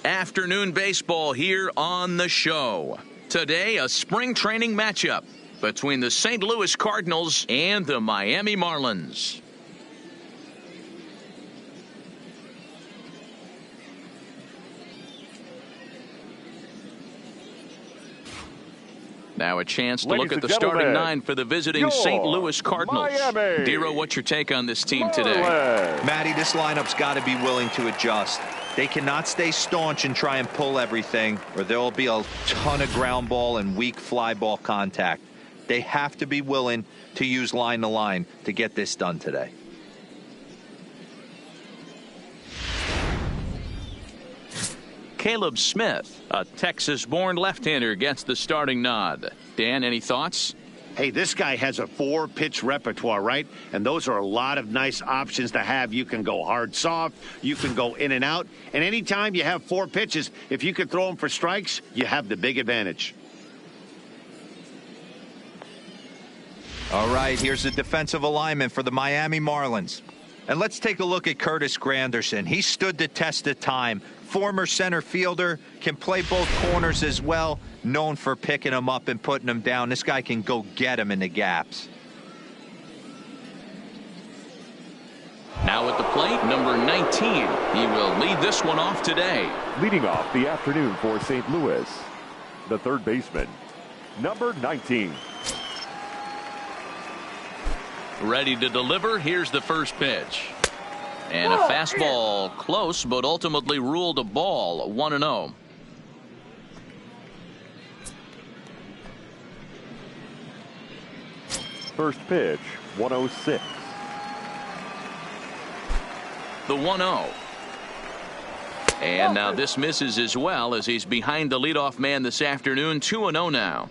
Afternoon baseball here on the show. Today, a spring training matchup between the St. Louis Cardinals and the Miami Marlins. Now a chance to look at the starting nine for the visiting St. Louis Cardinals. Dero, what's your take on this team today? Matty, this lineup's got to be willing to adjust. They cannot stay staunch and try and pull everything, or there will be a ton of ground ball and weak fly ball contact. They have to be willing to use line to line to get this done today. Caleb Smith, a Texas-born left-hander, gets the starting nod. Dan, any thoughts? Hey, this guy has a 4-pitch repertoire, right? And those are a lot of nice options to have. You can go hard, soft. You can go in and out. And anytime you have 4 pitches, if you can throw them for strikes, you have the big advantage. All right, here's the defensive alignment for the Miami Marlins. And let's take a look at Curtis Granderson. He stood the test of time. Former center fielder, can play both corners as well. Known for picking him up and putting him down. This guy can go get him in the gaps. Now at the plate, number 19. He will lead this one off today. Leading off the afternoon for St. Louis, the third baseman, number 19. Ready to deliver. Here's the first pitch. And a fastball close, but ultimately ruled a ball. 1-0. First pitch, 106. The 1-0. And now this misses as well, as he's behind the leadoff man this afternoon. 2-0 now.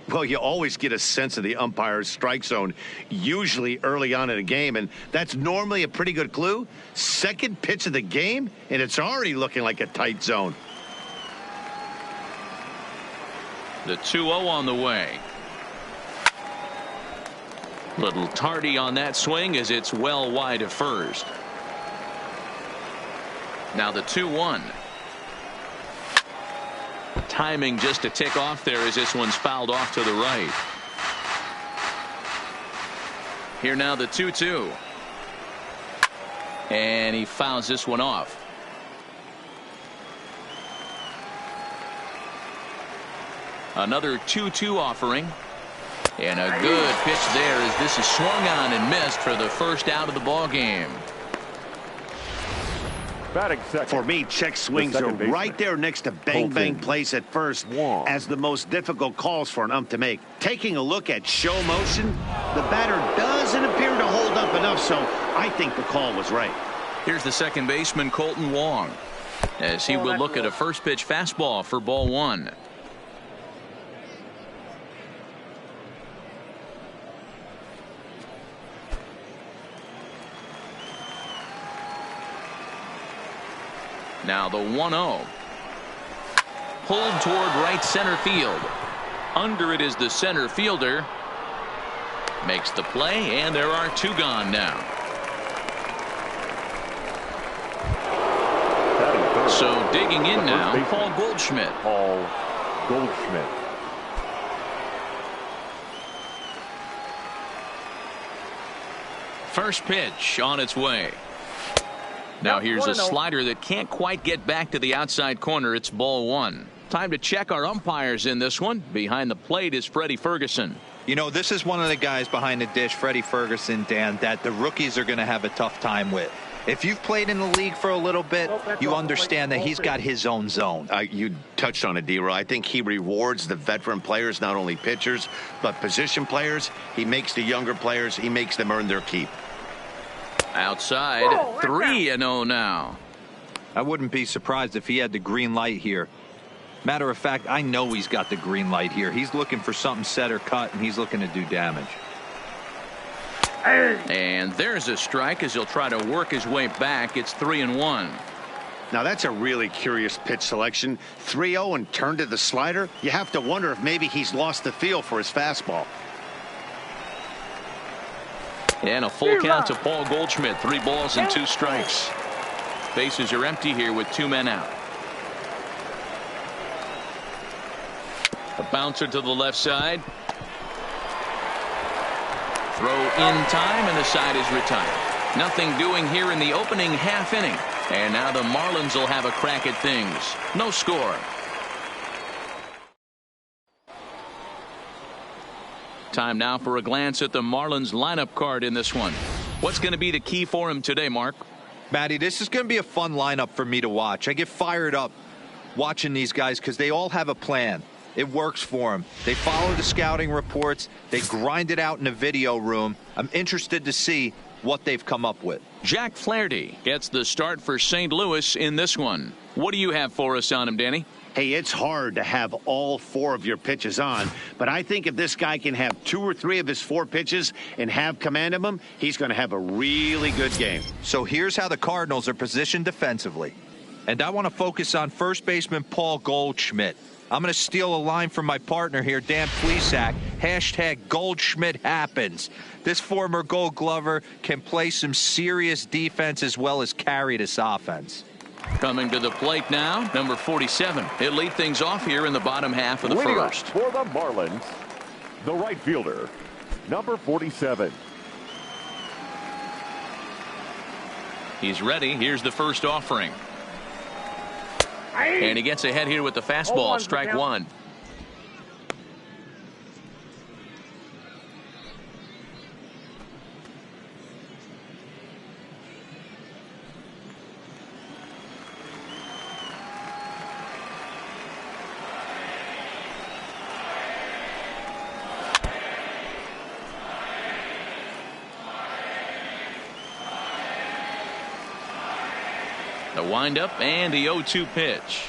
Well, you always get a sense of the umpire's strike zone, usually early on in a game, and that's normally a pretty good clue. Second pitch of the game, and it's already looking like a tight zone. The 2-0 on the way. Little tardy on that swing as it's well wide of first. Now the 2-1. Timing just to tick off there as this one's fouled off to the right. Here now the 2-2. And he fouls this one off. Another 2-2 offering. And a good pitch there as this is swung on and missed for the first out of the ball game. For me, check swings are right there next to bang plays at first as the most difficult calls for an ump to make. Taking a look at show motion, the batter doesn't appear to hold up enough, so I think the call was right. Here's the second baseman, Colton Wong, as he will look at a first pitch fastball for ball 1. Now the 1-0. Pulled toward right center field. Under it is the center fielder. Makes the play, and there are 2 gone now. So digging in now, Paul Goldschmidt. First pitch on its way. Now here's a slider that can't quite get back to the outside corner. It's ball 1. Time to check our umpires in this one. Behind the plate is Freddie Ferguson. You know, this is one of the guys behind the dish, Freddie Ferguson, Dan, that the rookies are going to have a tough time with. If you've played in the league for a little bit, you understand that he's got his own zone. You touched on it, D-Roy. I think he rewards the veteran players, not only pitchers, but position players. He makes the younger players, he makes them earn their keep. Outside, 3-0 now. I wouldn't be surprised if he had the green light here. Matter of fact, I know he's got the green light here. He's looking for something set or cut, and he's looking to do damage. And there's a strike as he'll try to work his way back. It's 3-1. Now that's a really curious pitch selection. 3-0 and turn to the slider. You have to wonder if maybe he's lost the feel for his fastball. And a full count to Paul Goldschmidt. 3 balls and 2 strikes. Bases are empty here with 2 men out. A bouncer to the left side. Throw in time, and the side is retired. Nothing doing here in the opening half inning. And now the Marlins will have a crack at things. No score. Time now for a glance at the Marlins lineup card in this one. What's going to be the key for him today, Mark? Matty, this is going to be a fun lineup for me to watch. I get fired up watching these guys because they all have a plan. It works for them. They follow the scouting reports. They grind it out in the video room. I'm interested to see what they've come up with. Jack Flaherty gets the start for St. Louis in this one. What do you have for us on him, Danny? Hey, it's hard to have all 4 of your pitches on, but I think if this guy can have 2 or 3 of his 4 pitches and have command of them, he's going to have a really good game. So here's how the Cardinals are positioned defensively. And I want to focus on first baseman Paul Goldschmidt. I'm going to steal a line from my partner here, Dan Plesac. Hashtag Goldschmidt happens. This former Gold Glover can play some serious defense as well as carry this offense. Coming to the plate now, number 47. He'll lead things off here in the bottom half of the first. For the Marlins, the right fielder, number 47. He's ready. Here's the first offering. And he gets ahead here with the fastball. Strike one. The windup and the 0-2 pitch.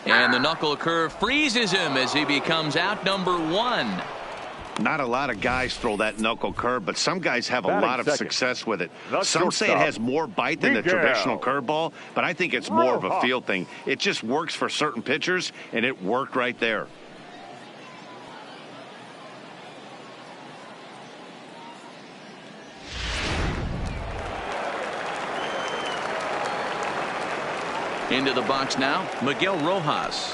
And the knuckle curve freezes him as he becomes out number 1. Not a lot of guys throw that knuckle curve, but some guys have a lot of success with it. Some say it has more bite than the traditional curveball, but I think it's more of a feel thing. It just works for certain pitchers, and it worked right there. Into the box now, Miguel Rojas.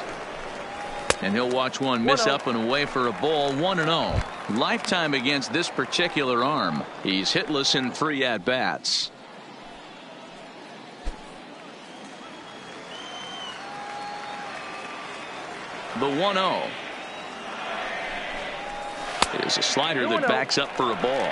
And he'll watch one miss up and away for a ball. 1-0. Lifetime against this particular arm. He's hitless in 3 at-bats. The 1-0 is a slider that backs up for a ball.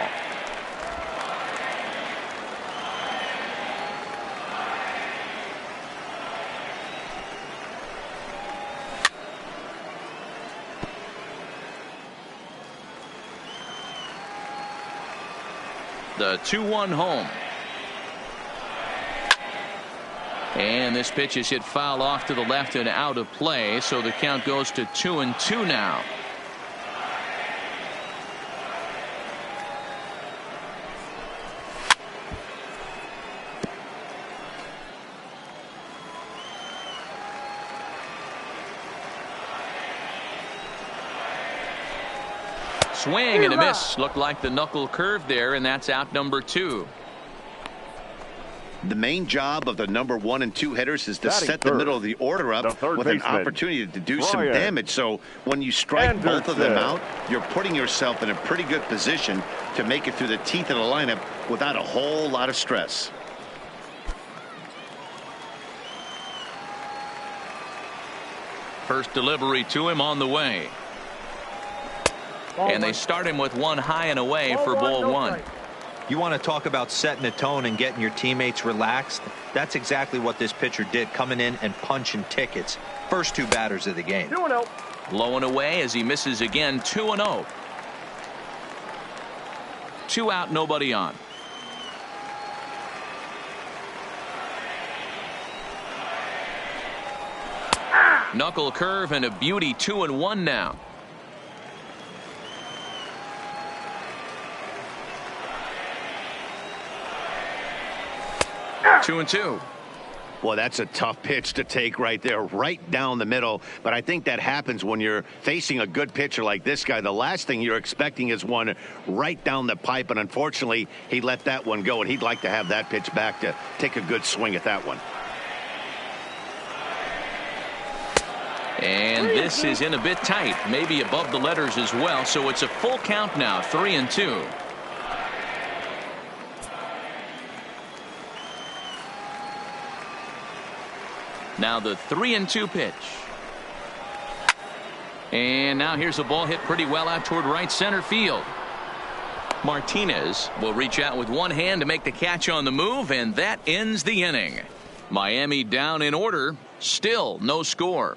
The 2-1 home. And this pitch is hit foul off to the left and out of play, so the count goes to 2-2 now. Swing and a miss. Looked like the knuckle curve there, and that's out number 2. The main job of the number 1 and 2 hitters is to set the middle of the order up with an opportunity to do some damage. So when you strike both of them out, you're putting yourself in a pretty good position to make it through the teeth of the lineup without a whole lot of stress. First delivery to him on the way. And they start him with one high and away for ball 1. You want to talk about setting a tone and getting your teammates relaxed? That's exactly what this pitcher did, coming in and punching tickets. First 2 batters of the game. 2-0. Low and away as he misses again. 2-0. 2 out, nobody on. Knuckle curve and a beauty. 2-1 now. 2-2. Well, that's a tough pitch to take right there, right down the middle. But I think that happens when you're facing a good pitcher like this guy. The last thing you're expecting is one right down the pipe. And unfortunately, he let that one go. And he'd like to have that pitch back to take a good swing at that one. And This is in a bit tight, maybe above the letters as well, so it's a full count now, 3-2. Now the 3-2 pitch. And now here's a ball hit pretty well out toward right center field. Martinez will reach out with one hand to make the catch on the move, and that ends the inning. Miami down in order, still no score.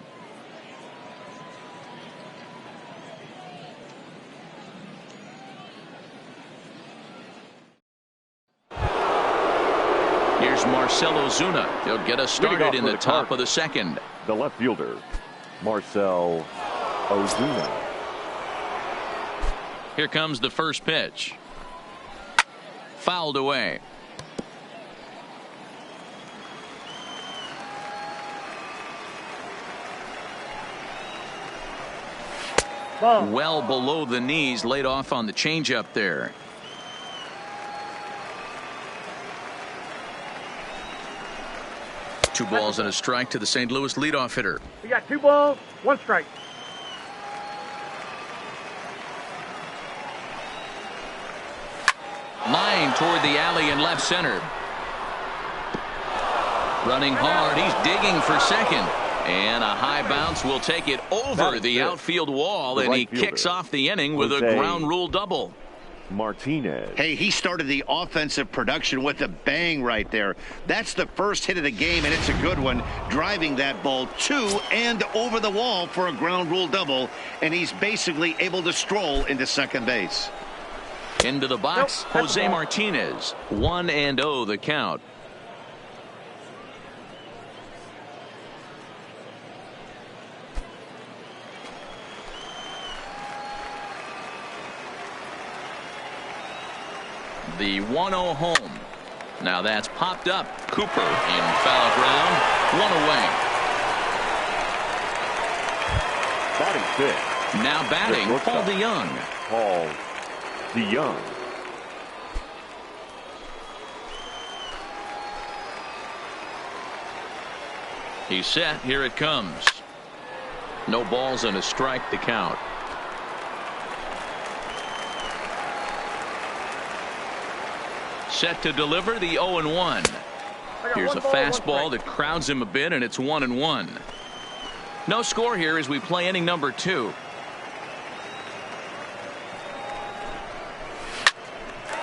Here's Marcell Ozuna. He'll get us started in the top of the second. The left fielder, Marcell Ozuna. Here comes the first pitch. Fouled away. Well below the knees, laid off on the changeup there. Two balls and a strike to the St. Louis leadoff hitter. We got 2 balls, 1 strike. Line toward the alley in left center. Running hard, he's digging for second. And a high bounce will take it over the outfield wall, and he kicks off the inning with a ground rule double. Martinez. Hey, he started the offensive production with a bang right there. That's the first hit of the game, and it's a good one, driving that ball to and over the wall for a ground rule double, and he's basically able to stroll into second base. Into the box, Jose Martinez. 1-0 the count. The 1-0 home. Now that's popped up. Cooper in foul ground. 1 away. Batting fifth. Now batting, Paul DeYoung. Paul DeYoung. He's set. Here it comes. No balls and a strike to count. Set to deliver the 0-1. Here's a fastball that crowds him a bit, and it's 1-1. No score here as we play inning number 2.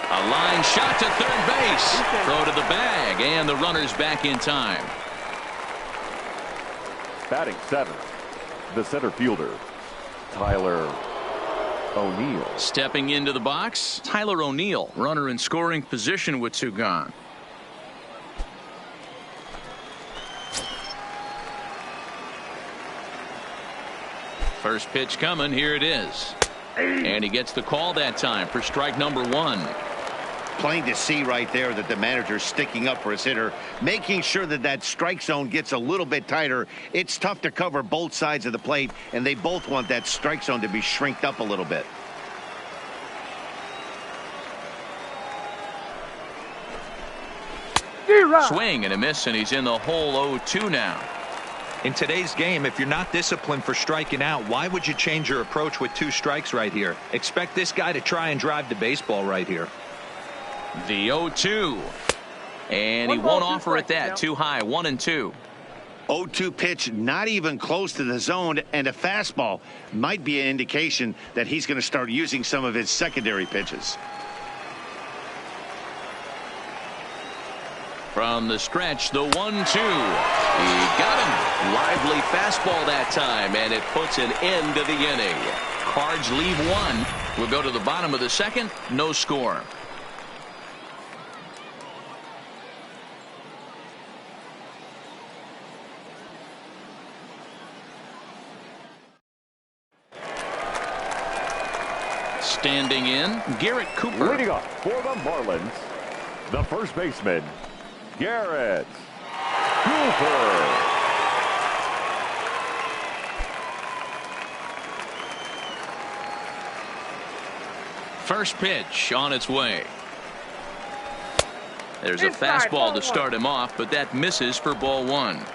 A line shot to third base. Throw to the bag, and the runner's back in time. Batting seventh, the center fielder, Tyler O'Neill. Stepping into the box, Tyler O'Neill, runner in scoring position with 2 gone. First pitch coming. Here it is. And he gets the call that time for strike number 1. Plain to see right there that the manager's sticking up for his hitter, making sure that that strike zone gets a little bit tighter. It's tough to cover both sides of the plate, and they both want that strike zone to be shrinked up a little bit. Swing and a miss, and he's in the hole. 0-2 now. In today's game, if you're not disciplined for striking out, why would you change your approach with 2 strikes right here? Expect this guy to try and drive the baseball right here. The 0-2. And he won't offer it that. Too high. 1-2. 0-2 pitch, not even close to the zone, and a fastball might be an indication that he's going to start using some of his secondary pitches. From the stretch, the 1-2. He got him. Lively fastball that time, and it puts an end to the inning. Cards leave 1. We'll go to the bottom of the second. No score. Standing in, Garrett Cooper. Leading off for the Marlins, the first baseman, Garrett Cooper. First pitch on its way. There's a fastball to start him off, but that misses for ball 1.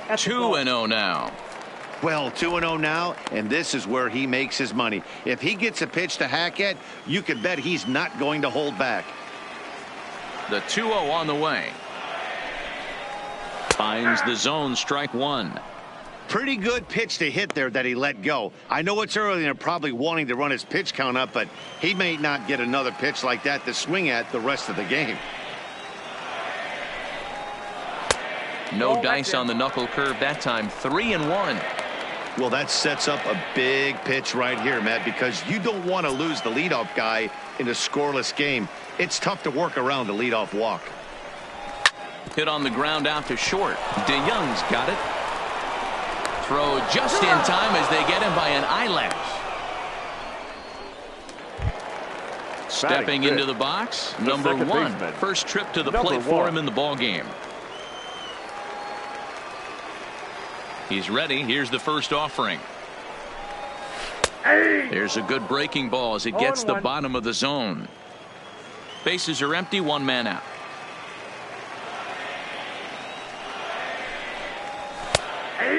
2-0 now. Well, 2-0 now, and this is where he makes his money. If he gets a pitch to hack at, you can bet he's not going to hold back. The 2-0 on the way. Finds the zone, strike one. Pretty good pitch to hit there that he let go. I know it's early and they're probably wanting to run his pitch count up, but he may not get another pitch like that to swing at the rest of the game. No dice on the knuckle curve that time. 3-1. Well, that sets up a big pitch right here, Matt, because you don't want to lose the leadoff guy in a scoreless game. It's tough to work around the leadoff walk. Hit on the ground out to short. DeYoung's got it. Throw just in time as they get him by an eyelash. Stepping into the box, number one. First trip to the plate for him in the ball game. He's ready. Here's the first offering. There's a good breaking ball as it gets the bottom of the zone. Bases are empty, one man out.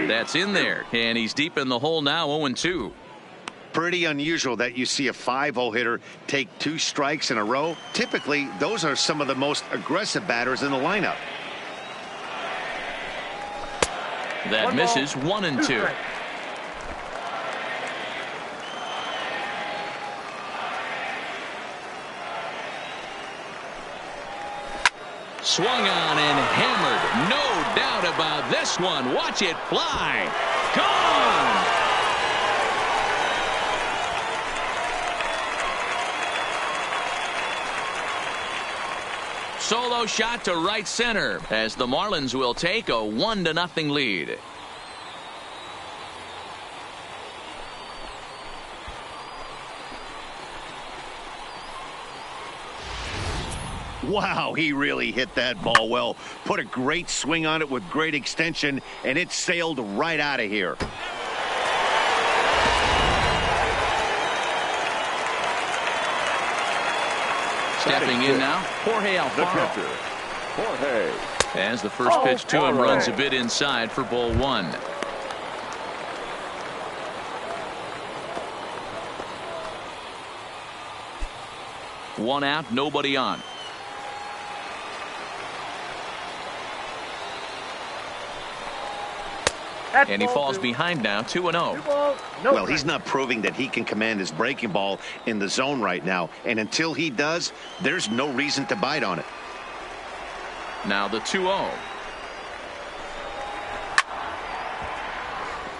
That's in there, and he's deep in the hole now, 0-2. Pretty unusual that you see a 5-0 hitter take 2 strikes in a row. Typically, those are some of the most aggressive batters in the lineup. That misses, 1-2. Swung on and hammered. No doubt about this one. Watch it fly. Gone. Solo shot to right center as the Marlins will take a 1-0 lead. Wow, he really hit that ball well. Put a great swing on it with great extension, and it sailed right out of here. Stepping in now, Jorge Alfaro. As the first pitch to him runs a bit inside for ball one. One out, nobody on. And he falls behind now, 2-0. Well, he's not proving that he can command his breaking ball in the zone right now. And until he does, there's no reason to bite on it. Now the 2-0.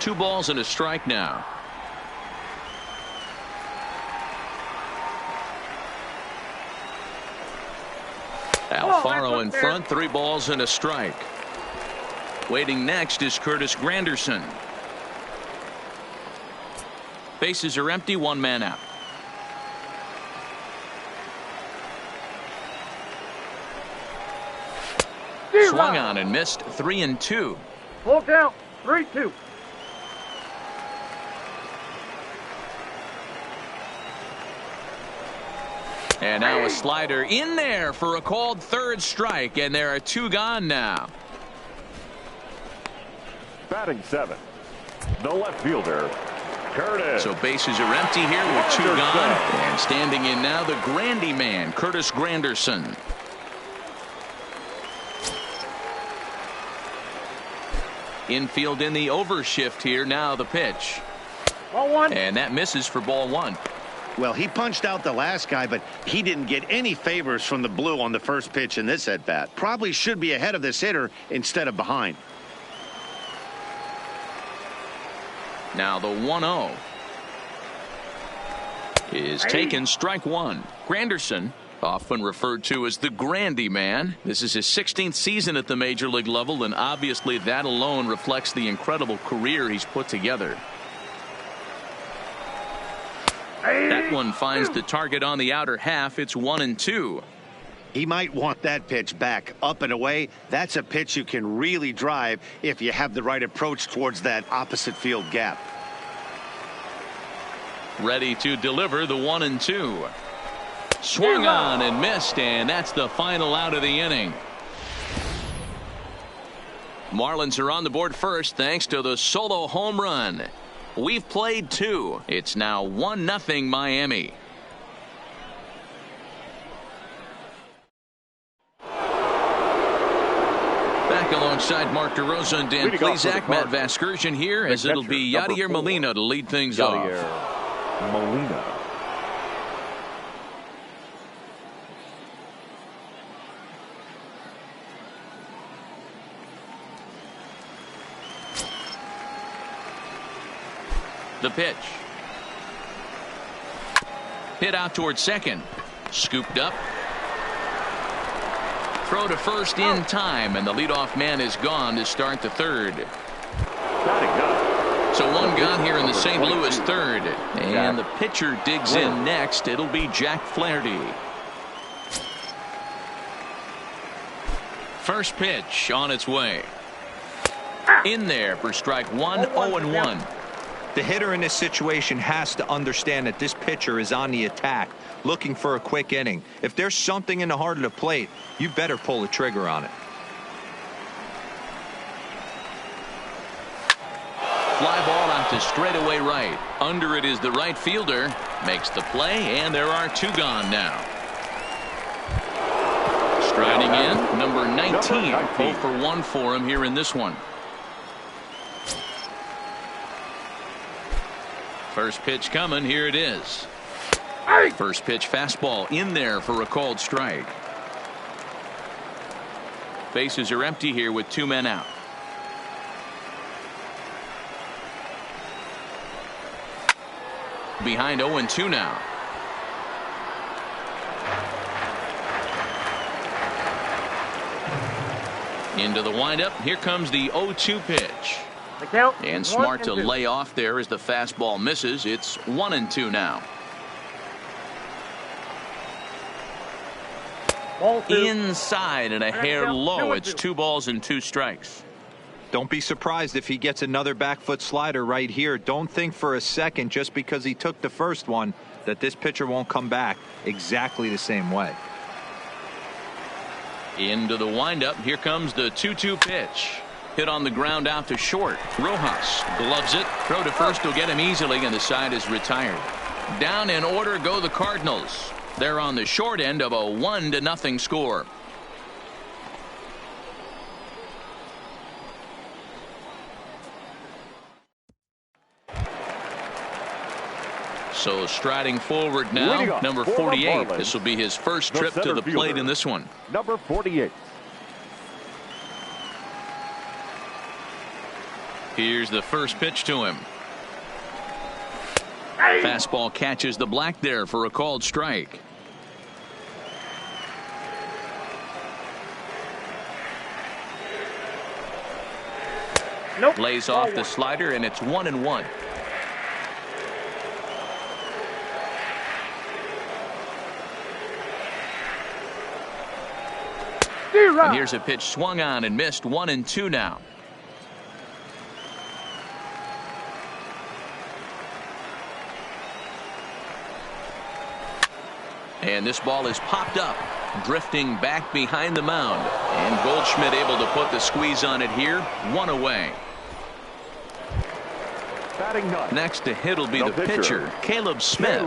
2 balls and a strike now. Alfaro in front, 3 balls and a strike. Waiting next is Curtis Granderson. Bases are empty, 1 man out. Swung on and missed, 3-2. Full count, 3-2. And now a slider in there for a called third strike, and there are 2 gone now. Batting 7, the left fielder, Curtis. So bases are empty here with 2 gone. And standing in now, the Grandy man, Curtis Granderson. Infield in the overshift here. Now the pitch. Ball 1. And that misses for ball 1. Well, he punched out the last guy, but he didn't get any favors from the blue on the first pitch in this at-bat. Probably should be ahead of this hitter instead of behind. Now the 1-0 is taken, strike 1. Granderson, often referred to as the Grandy man. This is his 16th season at the major league level, and obviously that alone reflects the incredible career he's put together. That one finds the target on the outer half. It's 1-2. He might want that pitch back up and away. That's a pitch you can really drive if you have the right approach towards that opposite field gap. Ready to deliver the 1-2. Swung on and missed, and that's the final out of the inning. Marlins are on the board first thanks to the solo home run. We've played 2. It's now 1-0 Miami. Back alongside Mark DeRosa and Dan Plesac, Matt Vasgersian here, as it'll be Yadier Molina to lead things off. Molina. The pitch. Hit out towards second. Scooped up. Throw to first in time, and the leadoff man is gone to start the third. So one gone here in the St. Louis third. And the pitcher digs in next. It'll be Jack Flaherty. First pitch on its way. In there for strike 1, 0-1. The hitter in this situation has to understand that this pitcher is on the attack, looking for a quick inning. If there's something in the heart of the plate, you better pull the trigger on it. Fly ball out to straightaway right. Under it is the right fielder. Makes the play, and there are 2 gone now. Striding in, number 19. 0 for 1 for him here in this one. First pitch coming. Here it is. First pitch fastball in there for a called strike. Bases are empty here with 2 men out. Behind 0-2 now. Into the windup. Here comes the 0-2 pitch. And smart to lay off there as the fastball misses. It's 1-2 now. Inside and a hair low. It's 2 balls and 2 strikes. Don't be surprised if he gets another back foot slider right here. Don't think for a second, just because he took the first one, that this pitcher won't come back exactly the same way. Into the windup. Here comes the 2-2 pitch. Hit on the ground out to short. Rojas gloves it. Throw to first will get him easily, and the side is retired. Down in order go the Cardinals. They're on the short end of a 1-0 score. So striding forward now, number 48. This will be his first trip to the plate in this one. Number 48. Here's the first pitch to him. Fastball catches the black there for a called strike. Lays off the slider, and it's 1-1. And here's a pitch swung on and missed. 1-2 now. And this ball is popped up, drifting back behind the mound. And Goldschmidt able to put the squeeze on it here. 1 away. Next to hit will be the pitcher, Caleb Smith.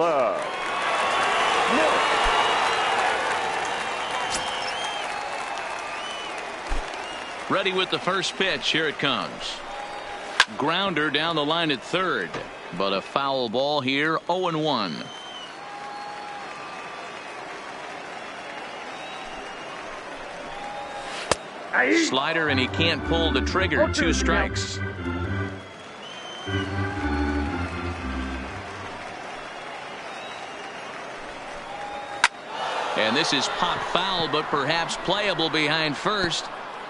Ready with the first pitch. Here it comes. Grounder down the line at third, but a foul ball here. 0-1. Slider, and he can't pull the trigger. 2 strikes. And this is pop foul, but perhaps playable behind first.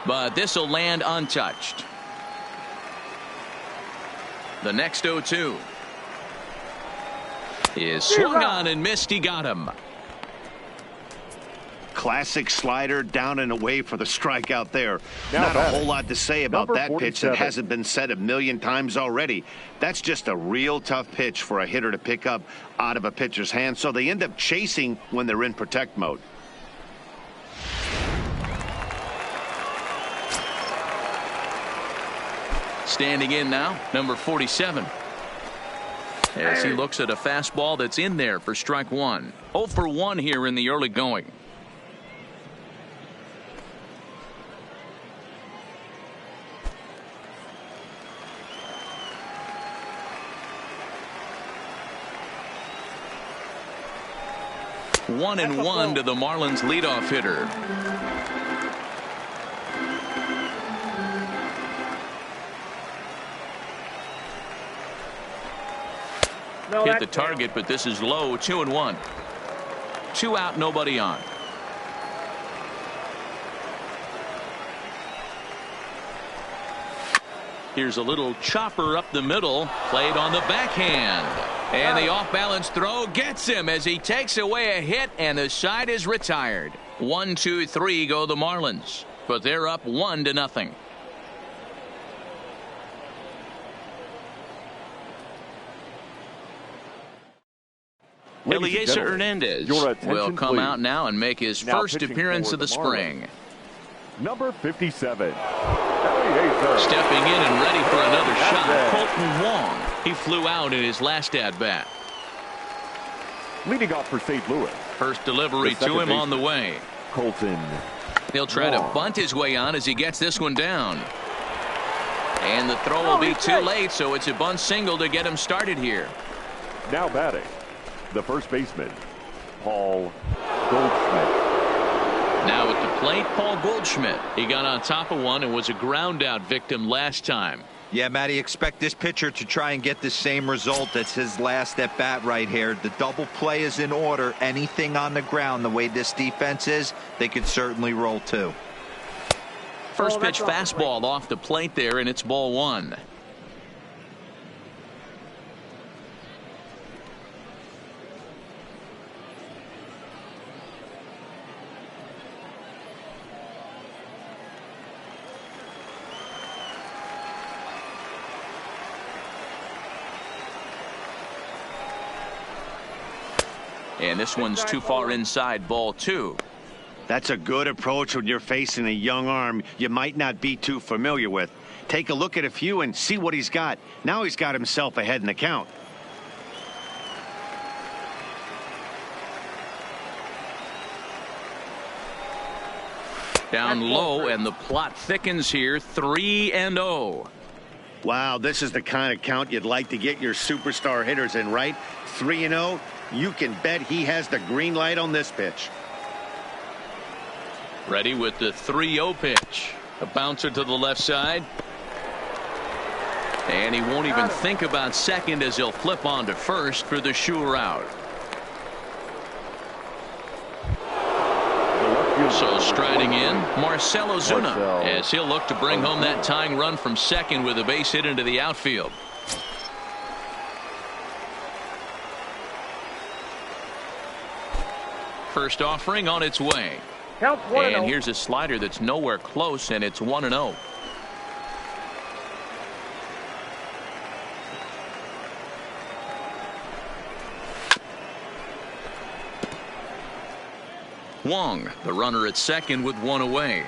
But this will land untouched. The next 0-2 is swung on and missed. He got him. Classic slider, down and away for the strikeout there. Not a whole lot to say about that pitch that hasn't been said a million times already. That's just a real tough pitch for a hitter to pick up out of a pitcher's hand, so they end up chasing when they're in protect mode. Standing in now, number 47. As he looks at a fastball that's in there for strike one. 0 for 1 here in the early going. One and one to the Marlins leadoff hitter. Hit the target, but this is low. 2-1. 2 out, nobody on. Here's a little chopper up the middle, played on the backhand. And the off-balance throw gets him as he takes away a hit, and the side is retired. 1, 2, 3 go the Marlins, but they're up 1-0. Eliezer Hernandez will come out now and make his first appearance of the spring. Number 57. Eliezer. Stepping in and ready for another shot, Colton Wong. He flew out in his last at-bat. Leading off for St. Louis. First delivery to him on the way. Colton. He'll try to bunt his way on as he gets this one down. And the throw will be too late, so it's a bunt single to get him started here. Now batting, the first baseman, Paul Goldschmidt. Now at the plate, Paul Goldschmidt. He got on top of one and was a ground out victim last time. Yeah, Matty, expect this pitcher to try and get the same result. That's his last at bat right here. The double play is in order. Anything on the ground, the way this defense is, they could certainly roll too. First pitch fastball off the plate there, and it's ball one. And this one's too far inside, ball two. That's a good approach when you're facing a young arm you might not be too familiar with. Take a look at a few and see what he's got. Now he's got himself ahead in the count. Down low, and the plot thickens here. 3-0. Wow, this is the kind of count you'd like to get your superstar hitters in, right? 3-0. You can bet he has the green light on this pitch. Ready with the 3-0 pitch. A bouncer to the left side. And he won't even think about second as he'll flip on to first for the sure out. So striding in, Marcell Ozuna, as he'll look to bring home that tying run from second with a base hit into the outfield. First offering on its way. And here's a slider that's nowhere close, and it's 1-0. Wong, the runner at second with one away.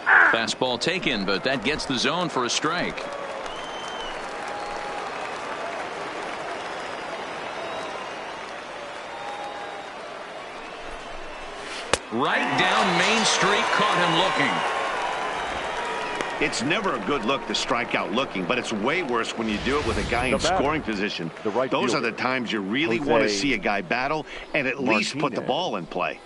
Fastball taken, but that gets the zone for a strike. Right down Main Street, caught him looking. It's never a good look to strike out looking, but it's way worse when you do it with a guy in scoring position. Those are the times you really want to see a guy battle and at least put the ball in play.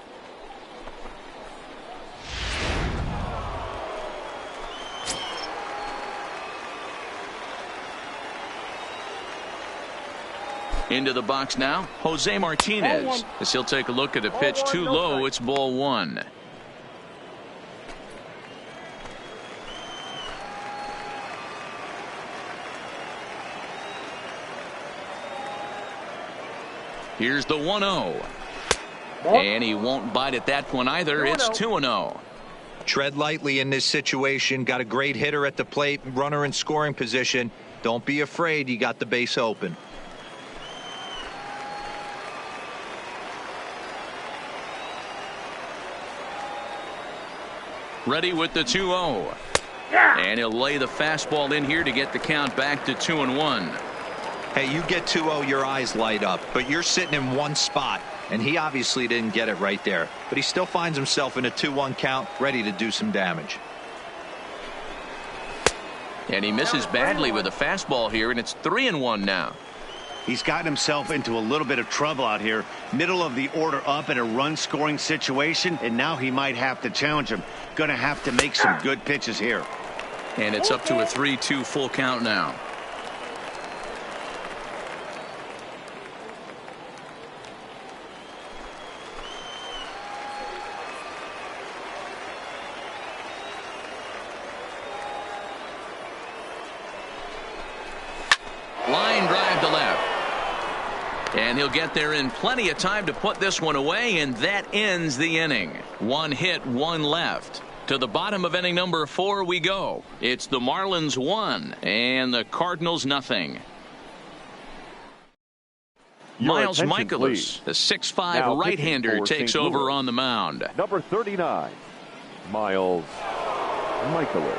Into the box now, Jose Martinez. As he'll take a look at a pitch too low, it's ball one. Here's the 1-0. And he won't bite at that one either. It's 2-0. Tread lightly in this situation. Got a great hitter at the plate, runner in scoring position. Don't be afraid, you got the base open. Ready with the 2-0. And he'll lay the fastball in here to get the count back to 2-1. Hey, you get 2-0, your eyes light up, but you're sitting in one spot, and he obviously didn't get it right there. But he still finds himself in a 2-1 count, ready to do some damage. And he misses badly with a fastball here, and it's 3-1 now. He's gotten himself into a little bit of trouble out here. Middle of the order up in a run-scoring situation, and now he might have to challenge him. Going to have to make some good pitches here. And it's up to a 3-2 full count now. Line drive to left. And he'll get there in plenty of time to put this one away, and that ends the inning. One hit, one left. To the bottom of inning number 4 we go. It's the Marlins 1 and the Cardinals nothing. Miles Michaelis, the 6'5" right-hander, takes over on the mound. Number 39, Miles Michaelis.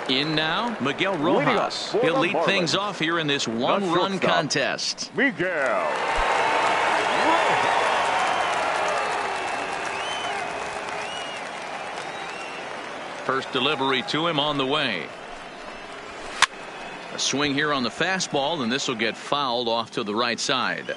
In now, Miguel Rojas. He'll lead things off here in this one-run contest. Miguel. First delivery to him on the way. A swing here on the fastball, and this will get fouled off to the right side.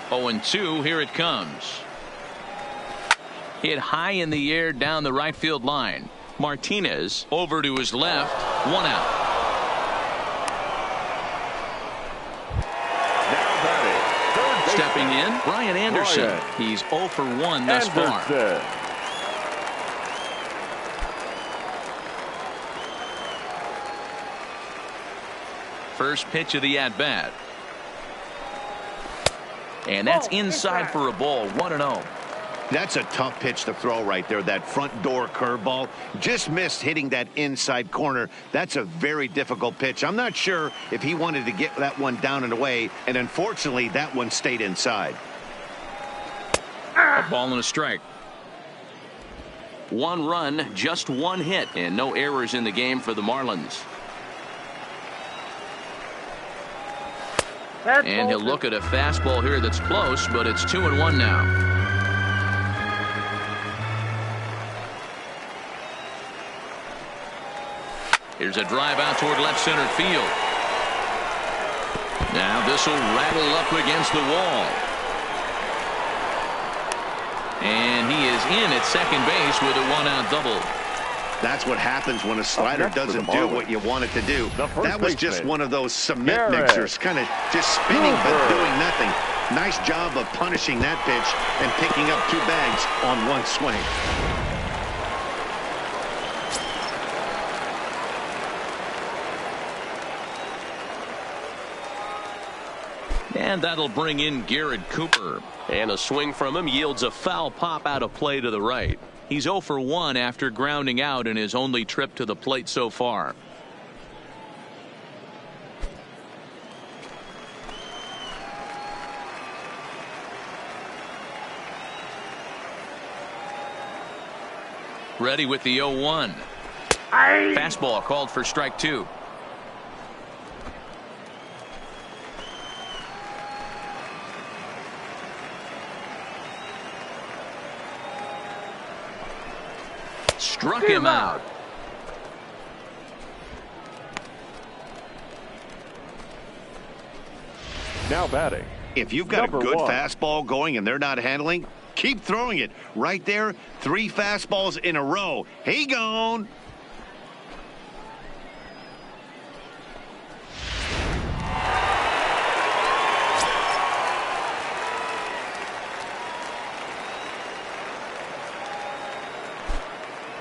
Oh, and 2, here it comes. Hit high in the air down the right field line. Martinez over to his left. 1 out. Now batting, Stepping in, Brian Anderson. He's 0 for 1 thus far. First pitch of the at-bat. And that's inside for a ball. 1-0. That's a tough pitch to throw right there. That front door curveball just missed hitting that inside corner. That's a very difficult pitch. I'm not sure if he wanted to get that one down and away, and unfortunately that one stayed inside. A ball and a strike. 1 run, just 1 hit, and no errors in the game for the Marlins. And he'll look at a fastball here that's close, but it's 2-1 now. Here's a drive out toward left center field. Now this will rattle up against the wall. And he is in at second base with a 1-out double. That's what happens when a slider doesn't do what you want it to do. That was just one of those cement mixers, kind of just spinning but doing nothing. Nice job of punishing that pitch and picking up 2 bags on 1 swing. And that'll bring in Garrett Cooper. And a swing from him yields a foul pop out of play to the right. He's 0 for 1 after grounding out in his only trip to the plate so far. Ready with the 0-1. Fastball called for strike 2. Struck him out. Now batting. If you've got a good fastball going and they're not handling, keep throwing it. Right there, 3 fastballs in a row. He gone.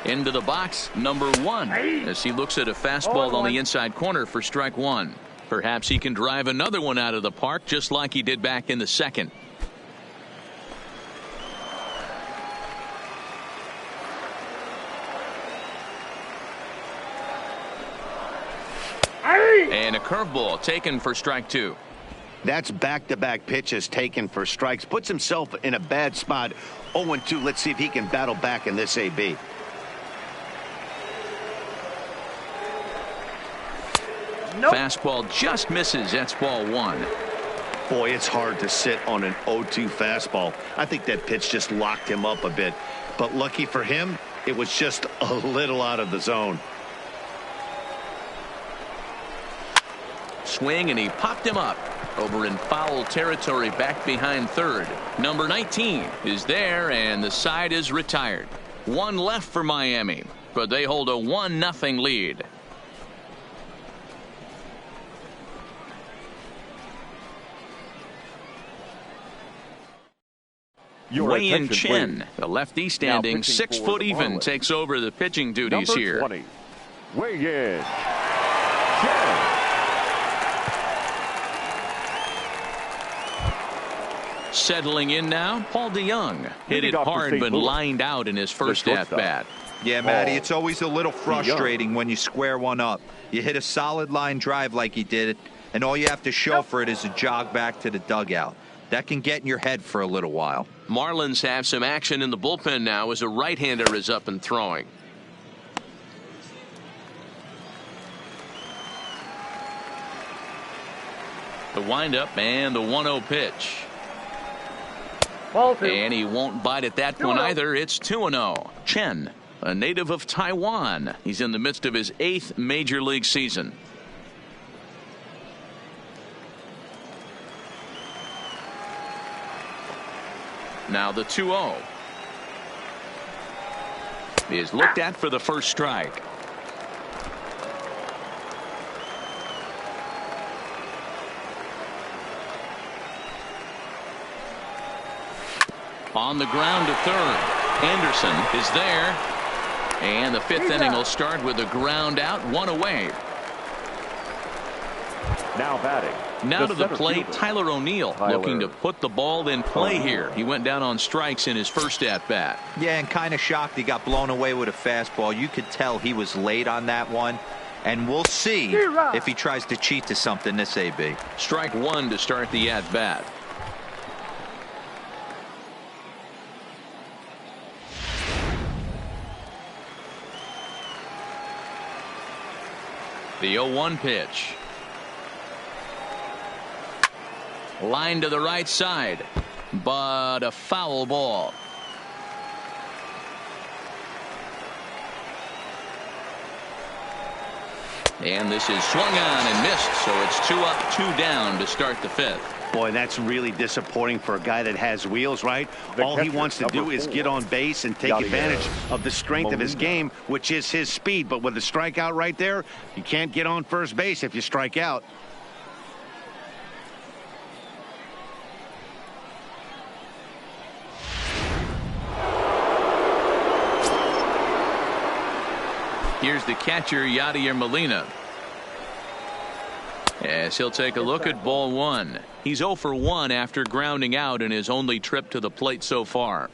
Into the box, number 1, as he looks at a fastball on the inside corner for strike 1. Perhaps he can drive another one out of the park just like he did back in the second. And a curveball taken for strike 2. That's back-to-back pitches taken for strikes. Puts himself in a bad spot. 0-2. Let's see if he can battle back in this AB. Nope. Fastball just misses. That's ball 1. Boy, it's hard to sit on an 0-2 fastball. I think that pitch just locked him up a bit. But lucky for him, it was just a little out of the zone. Swing, and he popped him up over in foul territory back behind third. Number 19 is there, and the side is retired. 1 left for Miami, but they hold a 1-0 lead. Wei-Yin Chen, the lefty standing 6 foot even, takes over the pitching duties Number here. 20, Wei-Yin Chen. Settling in now, Paul DeYoung. Hit it hard but lined out in his first at-bat. Yeah, Matty, it's always a little frustrating when you square one up. You hit a solid line drive like he did, and all you have to show for it is a jog back to the dugout. That can get in your head for a little while. Marlins have some action in the bullpen now as a right-hander is up and throwing. The windup and the 1-0 pitch. And he won't bite at that one either. It's 2-0. Chen, a native of Taiwan. He's in the midst of his 8th major league season. Now the 2-0 is looked at for the first strike. On the ground to third. Anderson is there. And the 5th inning will start with a ground out, 1 away. Now batting. Now to the plate, fielder, Tyler O'Neill, looking to put the ball in play here. He went down on strikes in his first at-bat. Yeah, and kind of shocked he got blown away with a fastball. You could tell he was late on that one. And we'll see if he tries to cheat to something this AB. Strike 1 to start the at-bat. The 0-1 pitch. Line to the right side, but a foul ball. And this is swung on and missed, so it's 2 up, 2 down to start the 5th. Boy, that's really disappointing for a guy that has wheels, right? All he wants to do is get on base and take advantage of the strength of his game, which is his speed. But with a strikeout right there, you can't get on first base if you strike out. Here's the catcher, Yadier Molina, as he'll take a look at ball 1. He's 0 for 1 after grounding out in his only trip to the plate so far.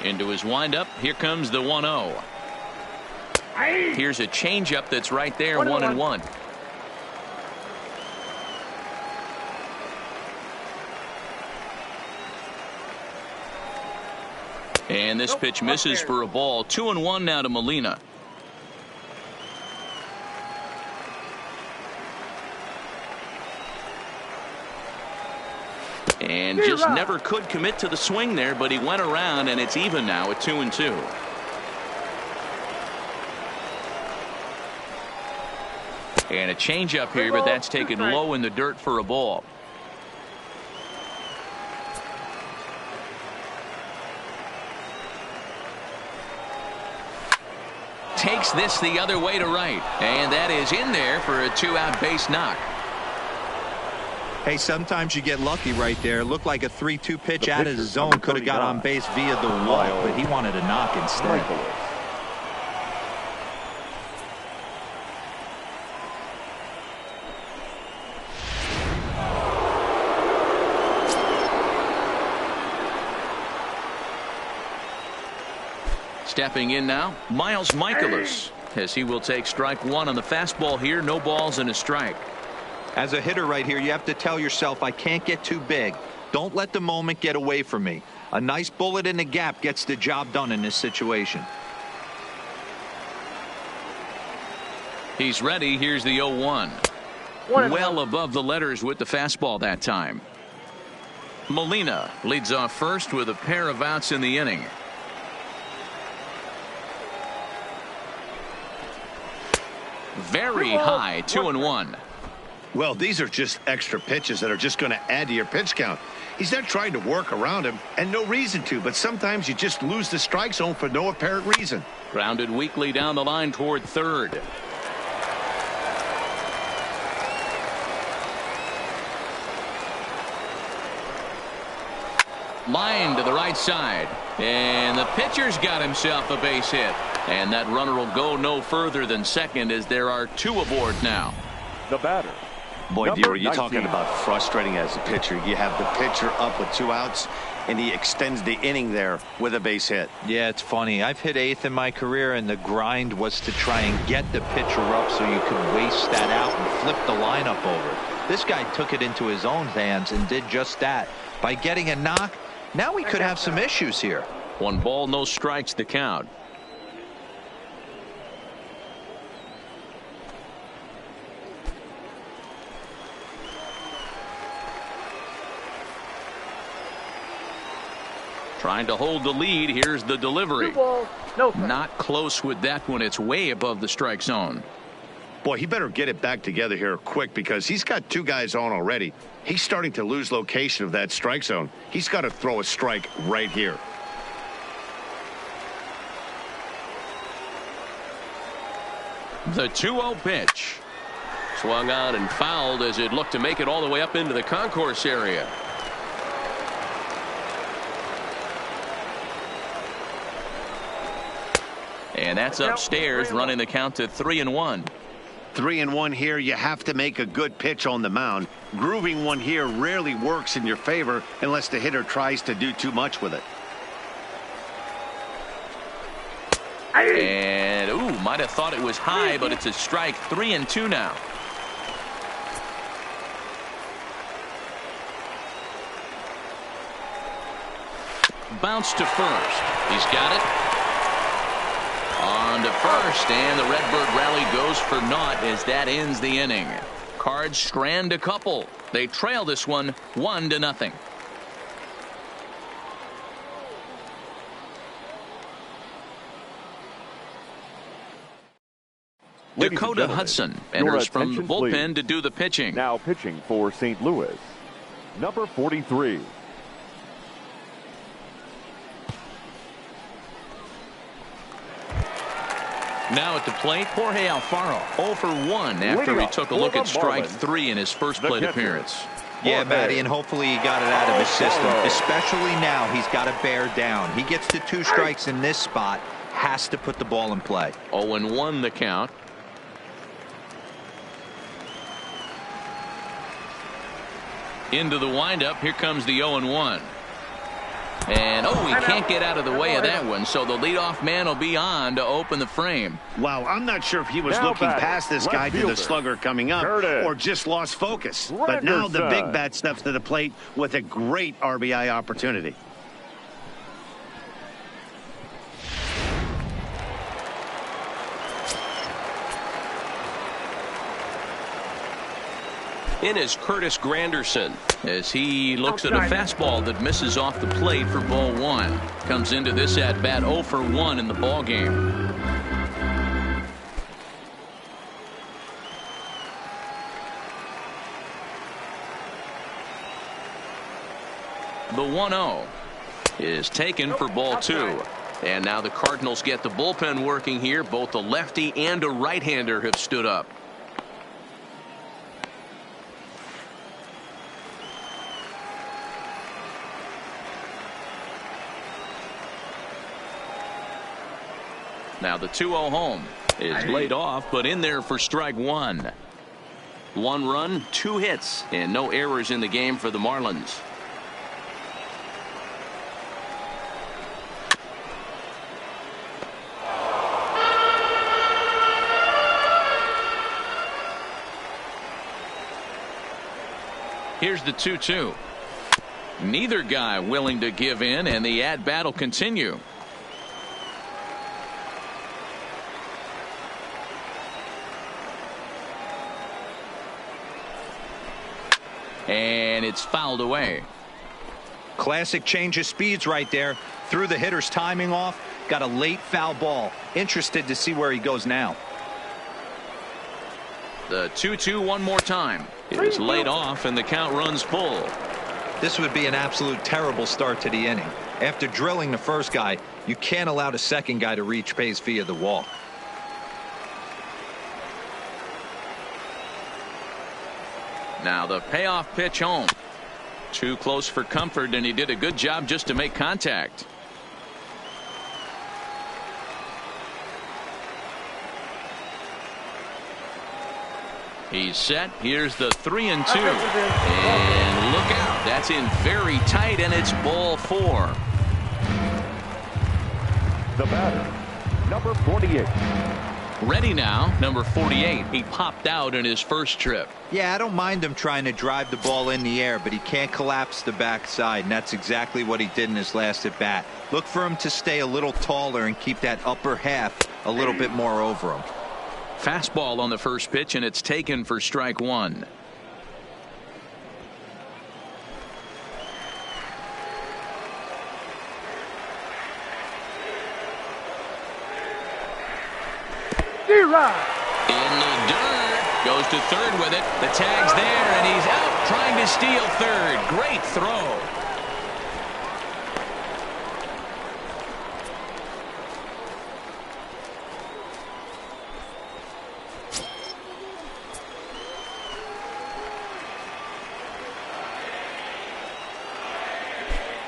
Into his windup. Here comes the 1-0. Here's a changeup that's right there, 1-1. And this pitch misses for a ball. 2-1 now to Molina. And just never could commit to the swing there, but he went around, and it's even now at 2-2. And a changeup here, but that's taken low in the dirt for a ball. Takes this the other way to right, and that is in there for a 2-out base knock. Hey, sometimes you get lucky right there. Looked like a 3-2 pitch out of his zone. Could have got on base via the walk, but he wanted a knock instead. Stepping in now, Miles Michaelis, as he will take strike one on the fastball here. No balls and a strike. As a hitter right here, you have to tell yourself, I can't get too big. Don't let the moment get away from me. A nice bullet in the gap gets the job done in this situation. He's ready. Here's the 0-1. Well above the letters with the fastball that time. Molina leads off first with a pair of outs in the inning. Very high, 2-1. Well, these are just extra pitches that are just going to add to your pitch count. He's not trying to work around him, and no reason to, but sometimes you just lose the strike zone for no apparent reason. Grounded weakly down the line toward third. Line to the right side, and the pitcher's got himself a base hit, and that runner will go no further than second as there are two aboard now. The batter. Boy, Number Dewar, you're 19. talking about frustrating as a pitcher. You have the pitcher up with 2 outs, and he extends the inning there with a base hit. Yeah, it's funny. I've hit 8th in my career, and the grind was to try and get the pitcher up so you could waste that out and flip the lineup over. This guy took it into his own hands and did just that. By getting a knock, now we could have some issues here. 1 ball, no strikes, the count. Trying to hold the lead. Here's the delivery. Not close with that one. It's way above the strike zone. Boy, he better get it back together here quick because he's got 2 guys on already. He's starting to lose location of that strike zone. He's got to throw a strike right here. The 2-0 pitch. Swung on and fouled as it looked to make it all the way up into the concourse area. And that's upstairs, running the count to 3-1. 3-1 here. You have to make a good pitch on the mound. Grooving one here rarely works in your favor unless the hitter tries to do too much with it. And might have thought it was high, but it's a strike. 3-2 now. Bounce to first. He's got it. On to first, and the Redbird rally goes for naught as that ends the inning. Cards strand a couple. They trail this one 1-0. Dakota Hudson enters from the bullpen to do the pitching. Now pitching for St. Louis, number 43. Now at the plate, Jorge Alfaro 0 for 1 after he took a look at strike 3 in his first plate appearance. Yeah, Matty, and hopefully he got it out of his system. Especially now, he's got to bear down. He gets to 2 strikes in this spot, has to put the ball in play. 0-1 the count. Into the windup. Here comes the 0-1. And he can't get out of the way of that one, so the leadoff man will be on to open the frame. Wow, I'm not sure if he was looking past this guy to the slugger coming up or just lost focus. But now the big bat steps to the plate with a great RBI opportunity. In is Curtis Granderson as he looks at a fastball that misses off the plate for ball 1. Comes into this at bat 0 for 1 in the ball game. The 1-0 is taken for ball 2. And now the Cardinals get the bullpen working here. Both a lefty and a right-hander have stood up. Now the 2-0 home is laid off, but in there for strike one. 1 run, 2 hits, and no errors in the game for the Marlins. Here's the 2-2. Neither guy willing to give in, and the at-bat will continue. And it's fouled away. Classic change of speeds right there. Threw the hitter's timing off. Got a late foul ball. Interested to see where he goes now. The 2-2 one more time. It is laid off, and the count runs full. This would be an absolute terrible start to the inning. After drilling the first guy, you can't allow the second guy to reach base via the walk. Now the payoff pitch home. Too close for comfort, and he did a good job just to make contact. He's set. Here's the 3-2. And look out. That's in very tight, and it's ball 4. The batter, number 48. Ready now, number 48. He popped out in his first trip. Yeah, I don't mind him trying to drive the ball in the air, but he can't collapse the backside, and that's exactly what he did in his last at bat. Look for him to stay a little taller and keep that upper half a little bit more over him. Fastball on the first pitch, and it's taken for strike one. In the dirt. Goes to third with it. The tag's there, and he's out trying to steal third. Great throw.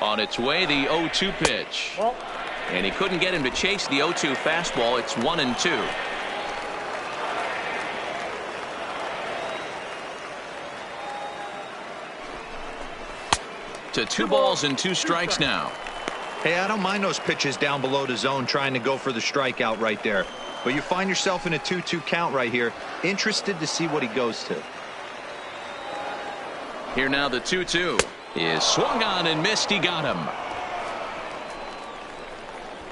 On its way, the 0-2 pitch. And he couldn't get him to chase the 0-2 fastball. It's 1-2. To 2 balls and 2 strikes now. Hey, I don't mind those pitches down below the zone trying to go for the strikeout right there. But you find yourself in a 2-2 count right here. Interested to see what he goes to. Here now the 2-2 is swung on and missed. He got him.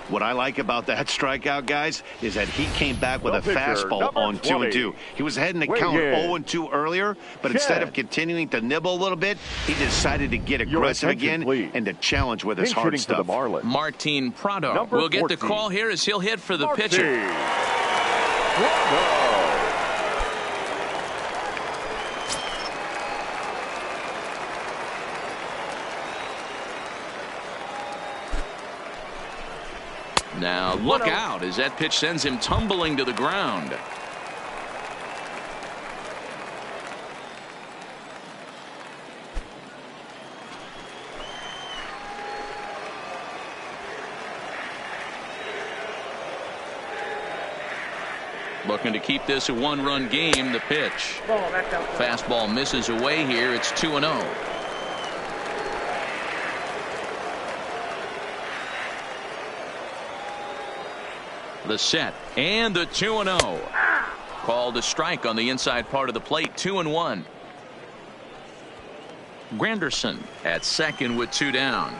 What I like about that strikeout, guys, is that he came back with a fastball on 2-2. He was heading to count 0-2 earlier, but instead of continuing to nibble a little bit, he decided to get aggressive again and to challenge with his hard stuff. Martin Prado will get the call here as he'll hit for the pitcher. Now look out as that pitch sends him tumbling to the ground. Looking to keep this a 1-run game. The pitch. Fastball misses away here. It's 2-0. The set and the 2-0. Called a strike on the inside part of the plate. 2-1. Granderson at second with 2 down.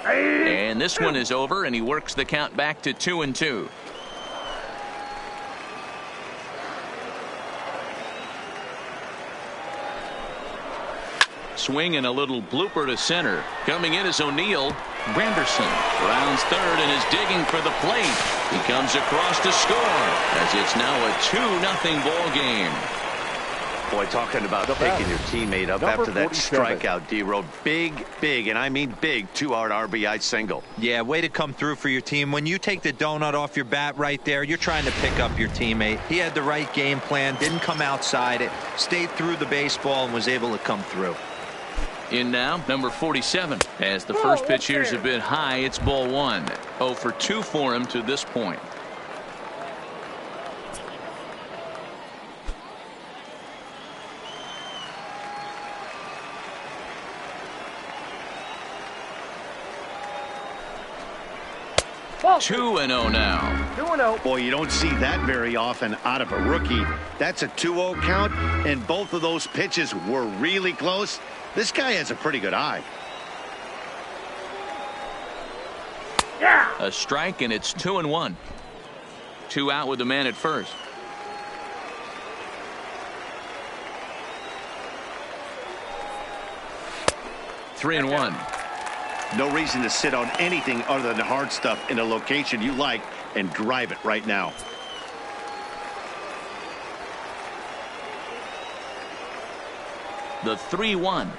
And this one is over, and he works the count back to 2-2. Swing and a little blooper to center. Coming in is O'Neill. Granderson rounds third and is digging for the plate. He comes across to score as it's now a 2-0 ball game. Boy, talking about picking your teammate up after that strikeout, D-Road. Big, and I mean big, 2-out RBI single. Yeah, way to come through for your team. When you take the donut off your bat right there, you're trying to pick up your teammate. He had the right game plan, didn't come outside it, stayed through the baseball, and was able to come through. In now, number 47. As the first pitch here is a bit high, it's ball 1. 0 for 2 for him to this point. Ball 2-0 now. 2-0. Boy, you don't see that very often out of a rookie. That's a 2-0 count, and both of those pitches were really close. This guy has a pretty good eye. Yeah. A strike, and it's 2-1. 2 out with the man at first. Three and 1. No reason to sit on anything other than hard stuff in a location you like and drive it right now. The 3-1.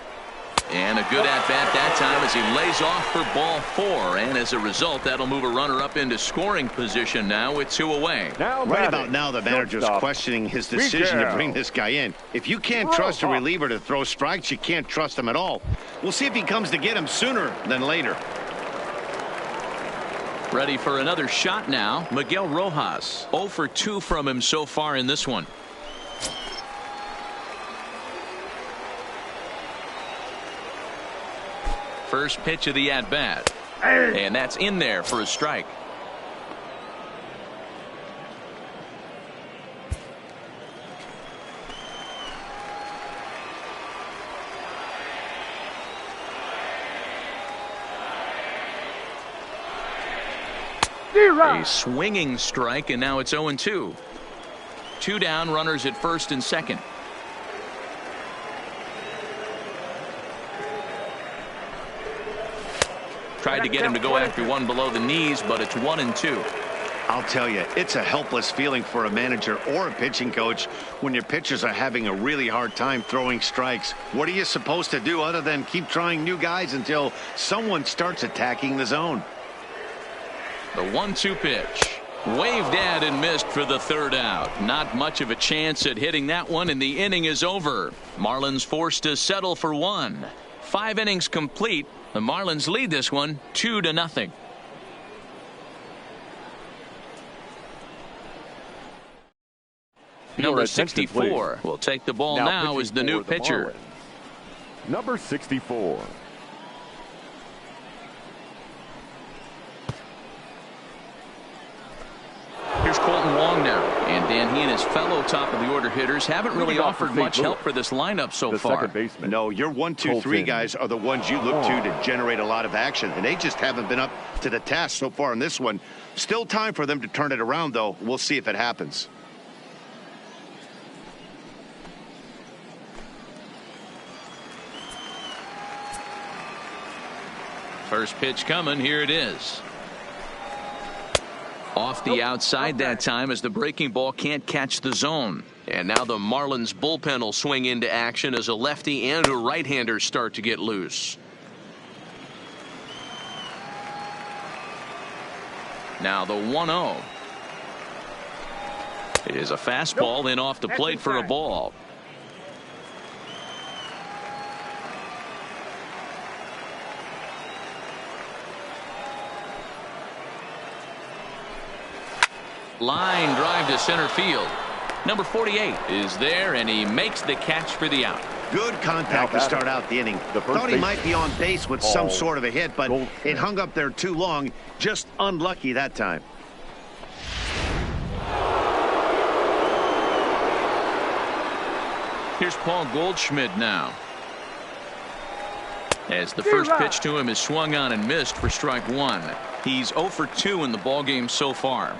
And a good at-bat that time as he lays off for ball 4. And as a result, that'll move a runner up into scoring position now with 2 away. Now right about now, the manager's questioning his decision to bring this guy in. If you can't trust a reliever to throw strikes, you can't trust him at all. We'll see if he comes to get him sooner than later. Ready for another shot now. Miguel Rojas. 0 for 2 from him so far in this one. First pitch of the at-bat. And that's in there for a strike. A swinging strike, and now it's 0-2. 2 down, runners at first and second. Tried to get him to go after one below the knees, but it's 1-2. I'll tell you, it's a helpless feeling for a manager or a pitching coach when your pitchers are having a really hard time throwing strikes. What are you supposed to do other than keep trying new guys until someone starts attacking the zone? The 1-2 pitch. Waved at and missed for the 3rd out. Not much of a chance at hitting that one, and the inning is over. Marlins forced to settle for 1. 5 innings complete. The Marlins lead this one 2-0. Number 64 will take the ball now as the new pitcher. Number 64. Here's Colton Wong now. And Dan, he and his fellow top of the order hitters haven't really offered much help for this lineup so far. No, your 1, 2, 3 guys are the ones you look to generate a lot of action, and they just haven't been up to the task so far in this one. Still time for them to turn it around, though. We'll see if it happens. First pitch coming. Here it is. Off the outside that time as the breaking ball can't catch the zone. And now the Marlins bullpen will swing into action as a lefty and a right-hander start to get loose. Now the 1-0. It is a fastball in off the plate for a ball. Line drive to center field. Number 48 is there, and he makes the catch for the out. Good contact to start out the inning. Thought he might be on base with some sort of a hit, but it hung up there too long. Just unlucky that time. Here's Paul Goldschmidt now. As the first pitch to him is swung on and missed for strike 1. He's 0 for 2 in the ballgame so far.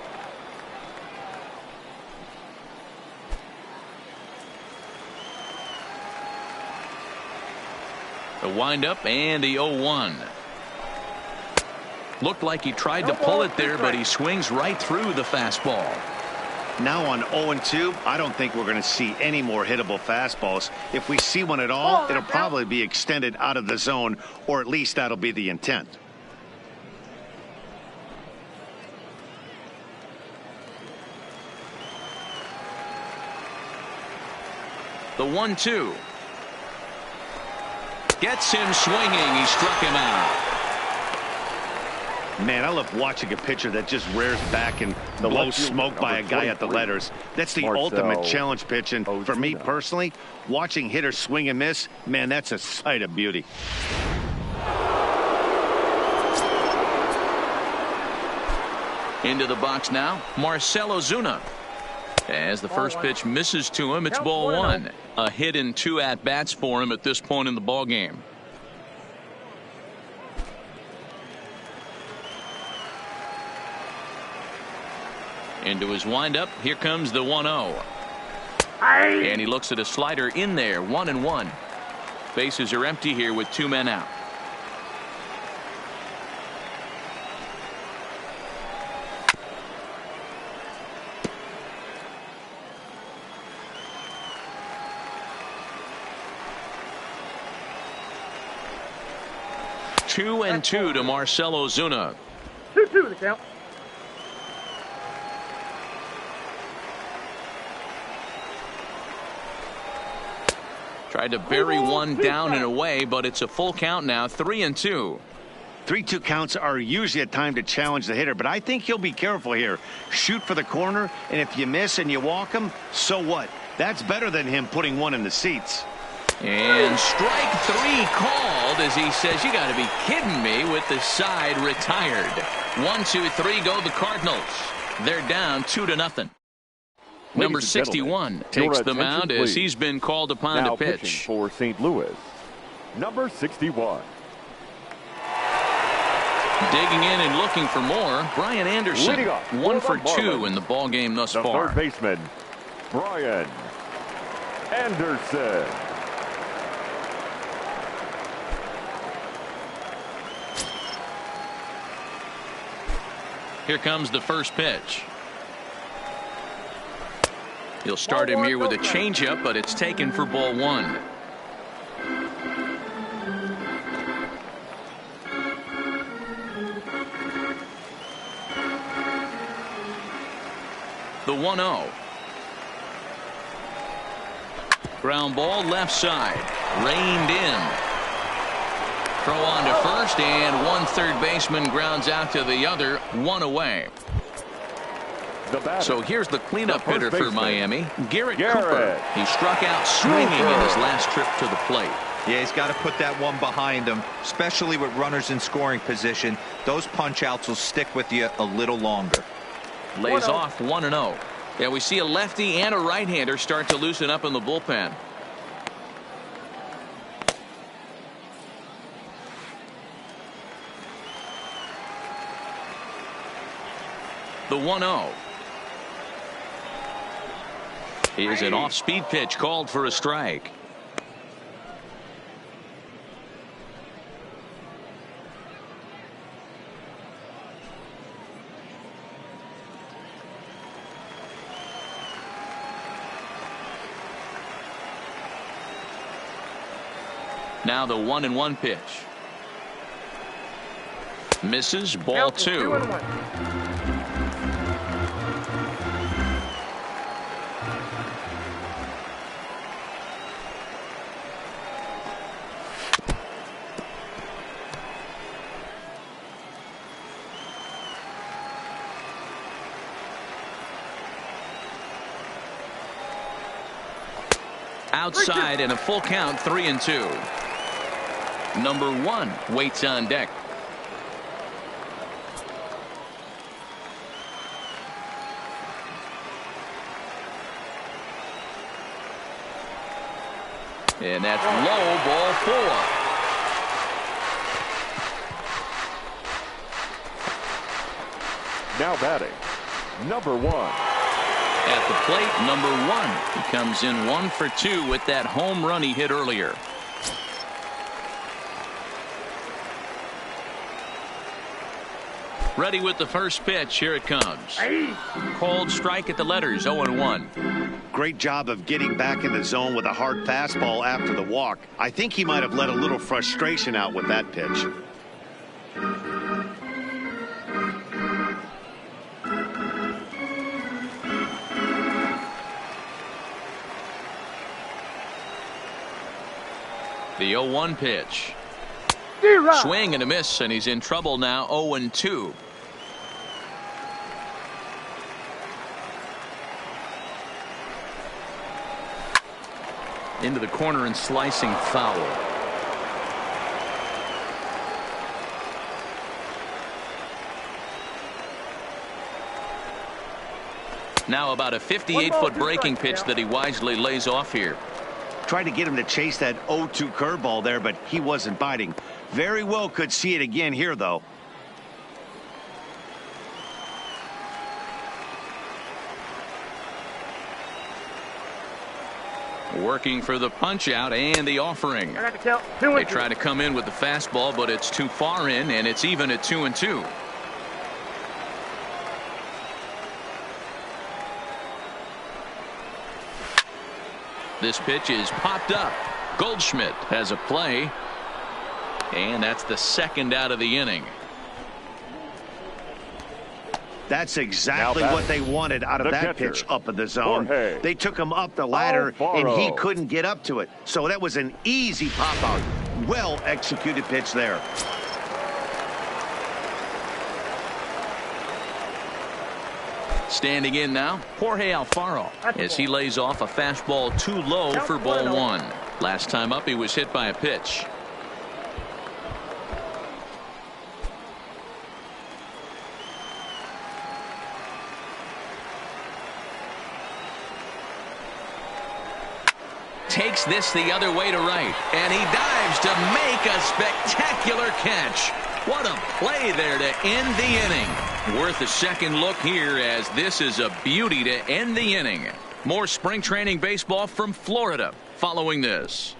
The windup and the 0-1. Looked like he tried to pull it there, but he swings right through the fastball. Now on 0-2, I don't think we're going to see any more hittable fastballs. If we see one at all, it'll probably be extended out of the zone, or at least that'll be the intent. The 1-2. Gets him swinging. He struck him out. Man, I love watching a pitcher that just rears back and blows smoke by a guy at the letters. That's the ultimate challenge pitch. And for me personally, watching hitters swing and miss, man, that's a sight of beauty. Into the box now, Marcell Ozuna. As the first pitch misses to him, it's ball one. A hit in 2 at-bats for him at this point in the ball game. Into his windup, here comes the 1-0. And he looks at a slider in there, 1-1. Bases are empty here with 2 men out. Two and 2 to Marcell Ozuna. 2-2 the count. Tried to bury one down and away, but it's a full count now, 3-2. 3-2 counts are usually a time to challenge the hitter, but I think he'll be careful here. Shoot for the corner, and if you miss and you walk him, so what? That's better than him putting one in the seats. And strike 3 called as he says, you got to be kidding me, with the side retired. 1-2-3 go the Cardinals. They're down 2-0. Number 61 takes the mound as he's been called upon to pitch. For St. Louis, number 61. Digging in and looking for more, Brian Anderson. 1 for 2 in the ball game thus far. Third baseman, Brian Anderson. Here comes the first pitch. He'll start him here with a changeup, but it's taken for ball 1. The 1-0. Ground ball left side. Reined in. Throw on to first, and one third baseman grounds out to the other, 1 away. So here's the cleanup hitter for Miami, Garrett Cooper. He struck out swinging in his last trip to the plate. Yeah, he's got to put that one behind him, especially with runners in scoring position. Those punch outs will stick with you a little longer. Lays off 1-0. Yeah, we see a lefty and a right-hander start to loosen up in the bullpen. The 1-0. Is an off-speed pitch called for a strike. Now the 1-1 pitch. Misses, ball 2. Outside and a full count, 3-2. Number 1 waits on deck. And that's low, ball 4. Now batting, number 1. At the plate, number 1. He comes in 1 for 2 with that home run he hit earlier. Ready with the first pitch. Here it comes. Cold strike at the letters, 0-1. Great job of getting back in the zone with a hard fastball after the walk. I think he might have let a little frustration out with that pitch. The 0-1 pitch. Swing and a miss, and he's in trouble now. 0-2. Into the corner and slicing foul. Now about a 58-foot breaking pitch that he wisely lays off here. Tried to get him to chase that 0-2 curveball there, but he wasn't biting. Very well could see it again here, though. Working for the punch out and the offering. They try to come in with the fastball, but it's too far in, and it's even at 2-2. This pitch is popped up. Goldschmidt has a play, and that's the second out of the inning. That's exactly what they wanted out of that pitch up in the zone. They took him up the ladder, and he couldn't get up to it. So that was an easy pop-out. Well-executed pitch there. Standing in now, Jorge Alfaro, as he lays off a fastball too low for ball one. Last time up, he was hit by a pitch. Takes this the other way to right, and he dives to make a spectacular catch. What a play there to end the inning. Worth a second look here, as this is a beauty to end the inning. More spring training baseball from Florida following this.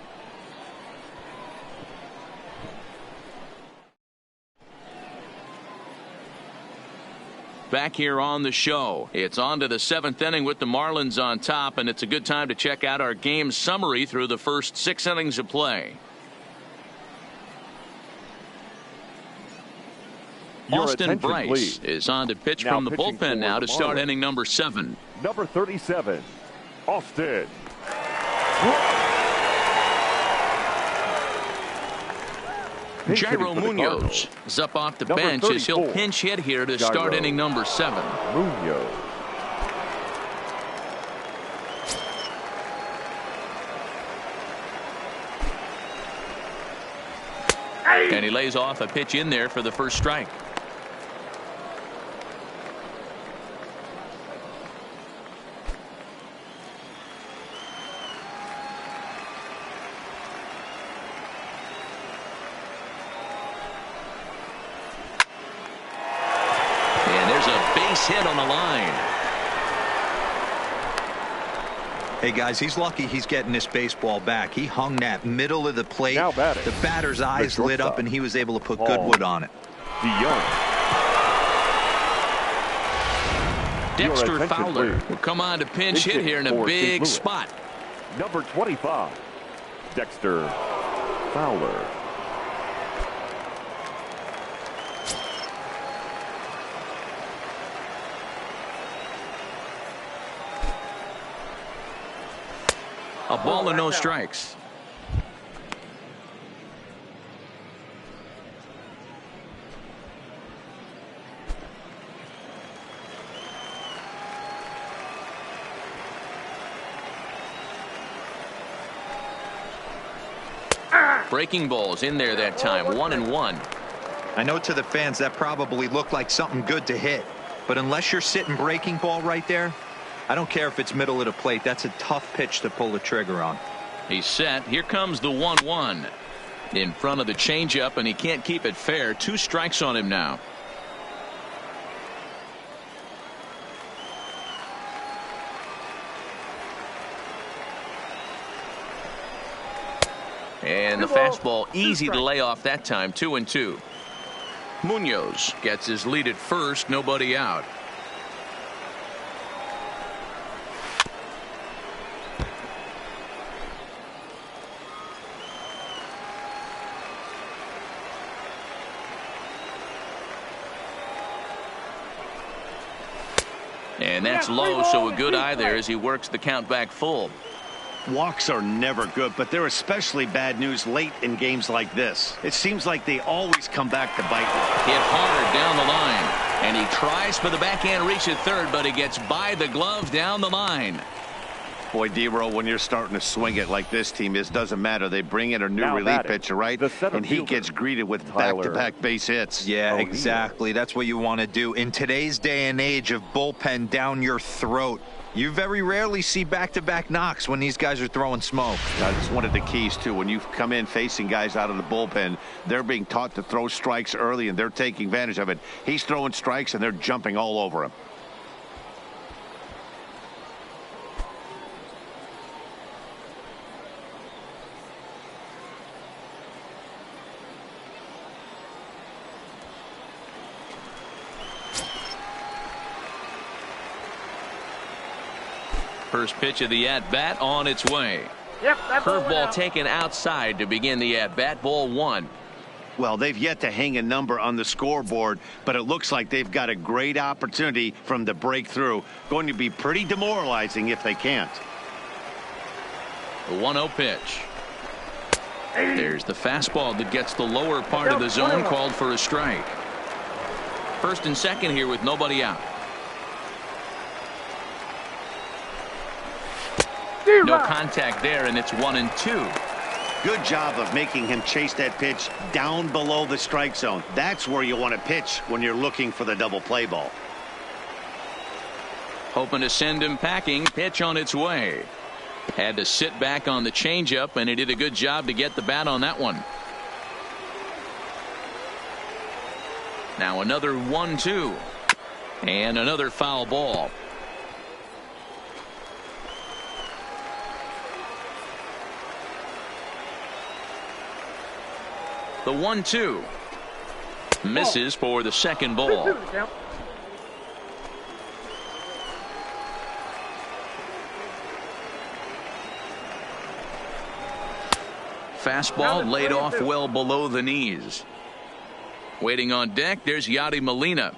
Back here on the show, it's on to the seventh inning with the Marlins on top, and it's a good time to check out our game summary through the first 6 innings of play. Austin Bryce is on to pitch from the bullpen now to start inning number 7. Number 37, Austin. Jairo Munoz is up off the bench as he'll pinch hit here to start inning number 7. Munoz. And he lays off a pitch in there for the first strike. Hit on the line. Hey guys, he's lucky he's getting this baseball back. He hung that middle of the plate. The batter's eyes lit up and he was able to put good wood on it. Dexter Fowler will come on to pinch hit here in a big spot. Number 25, Dexter Fowler. A ball and no strikes. Breaking balls in there that time. 1-1. I know to the fans that probably looked like something good to hit, but unless you're sitting breaking ball right there, I don't care if it's middle of the plate. That's a tough pitch to pull the trigger on. He's set. Here comes the 1-1 in front of the changeup, and he can't keep it fair. 2 strikes on him now. And the fastball easy to lay off that time. 2-2. Munoz gets his lead at first. Nobody out. And that's low, so a good eye there as he works the count back full. Walks are never good, but they're especially bad news late in games like this. It seems like they always come back to bite you. Hit hard down the line, and he tries for the backhand reach at third, but he gets by the glove down the line. Boy, D-Row, when you're starting to swing it like this team is, doesn't matter. They bring in a new Now relief pitcher, right? And he fielder, gets greeted with back-to-back base hits. Yeah, O'Neal. exactly. That's what you want to do. In today's day and age of bullpen down your throat, you very rarely see back-to-back knocks when these guys are throwing smoke. That's one of the keys, too. When you come in facing guys out of the bullpen, they're being taught to throw strikes early, and they're taking advantage of it. He's throwing strikes, and they're jumping all over him. First pitch of the at-bat on its way. Yep, that ball went Curveball out. taken outside to begin the at-bat. Ball 1. Well, they've yet to hang a number on the scoreboard, but it looks like they've got a great opportunity from the breakthrough. Going to be pretty demoralizing if they can't. The 1-0 pitch. There's the fastball that gets the lower part of the zone, called for a strike. First and second here with nobody out. No contact there, and it's 1-2. Good job of making him chase that pitch down below the strike zone. That's where you want to pitch when you're looking for the double play ball. Hoping to send him packing. Pitch on its way. Had to sit back on the changeup, and he did a good job to get the bat on that one. Now another 1-2. And another foul ball. The 1-2 misses for the second ball. Yep. Fastball laid off well below the knees. Waiting on deck, there's Yadi Molina.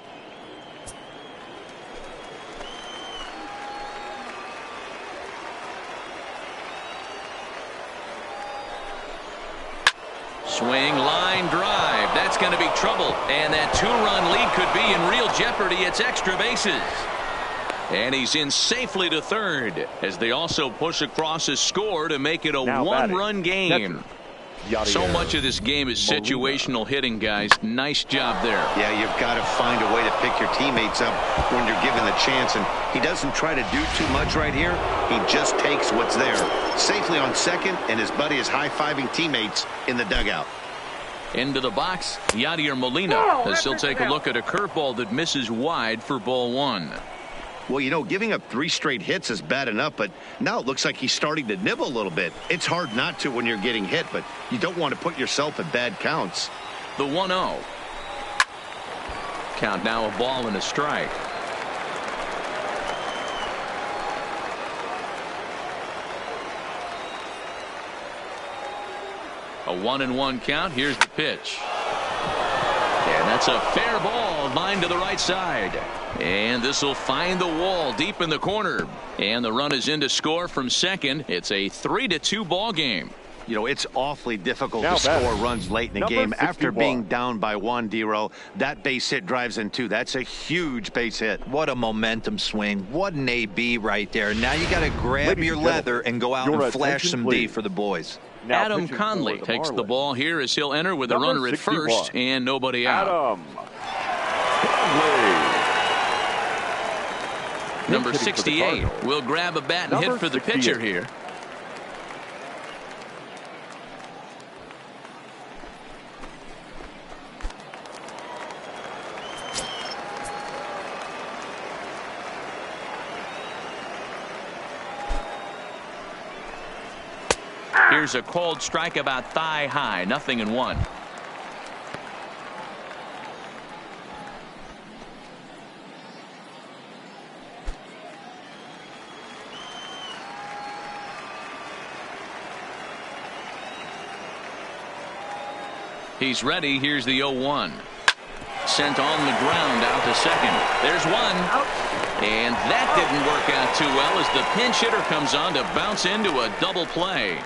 Swing, line drive. That's going to be trouble. And that two-run lead could be in real jeopardy. It's extra bases. And he's in safely to third as they also push across a score to make it a one-run game. So much of this game is situational hitting, guys. Nice job there. Yeah, you've got to find a way to pick your teammates up when you're given the chance. And he doesn't try to do too much right here. He just takes what's there. Safely on second, and his buddy is high-fiving teammates in the dugout. Into the box, Yadier Molina, as he'll take a look at a curveball that misses wide for ball 1. Well, you know, giving up 3 straight hits is bad enough, but now it looks like he's starting to nibble a little bit. It's hard not to when you're getting hit, but you don't want to put yourself at bad counts. The 1-0. Count now, a ball and a strike. A 1-1 count. Here's the pitch. And that's a fair ball, lined to the right side. And this will find the wall deep in the corner. And the run is in to score from second. It's a 3-2 ball game. You know, it's awfully difficult to score runs late in the game. After being down by 1, D-Row, that base hit drives in 2. That's a huge base hit. What a momentum swing. What an AB right there. Now you got to grab your leather and go out and flash some D for the boys. Now Adam Conley takes the ball here as he'll enter with a runner at first and nobody out. Adam Conley. Number 68 will grab a bat and hit for the pitcher here. Here's a cold strike about thigh high, 0-1. He's ready. Here's the 0-1. sent on the ground out to second. There's one. And that didn't work out too well as the pinch hitter comes on to bounce into a double play.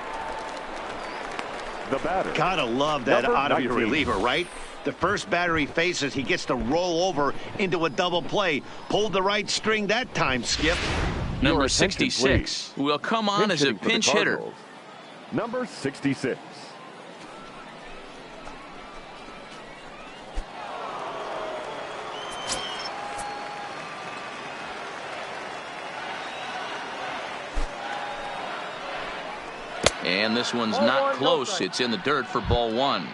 The batter. Gotta love that Number out of your 19. reliever, right? The first batter he faces, he gets to roll over into a double play. Pulled the right string that time, Skip. Number attention, 66 will come on as a hitting for the pinch hitter. Cardinals. Number 66. And this one's not close. It's in the dirt for ball one.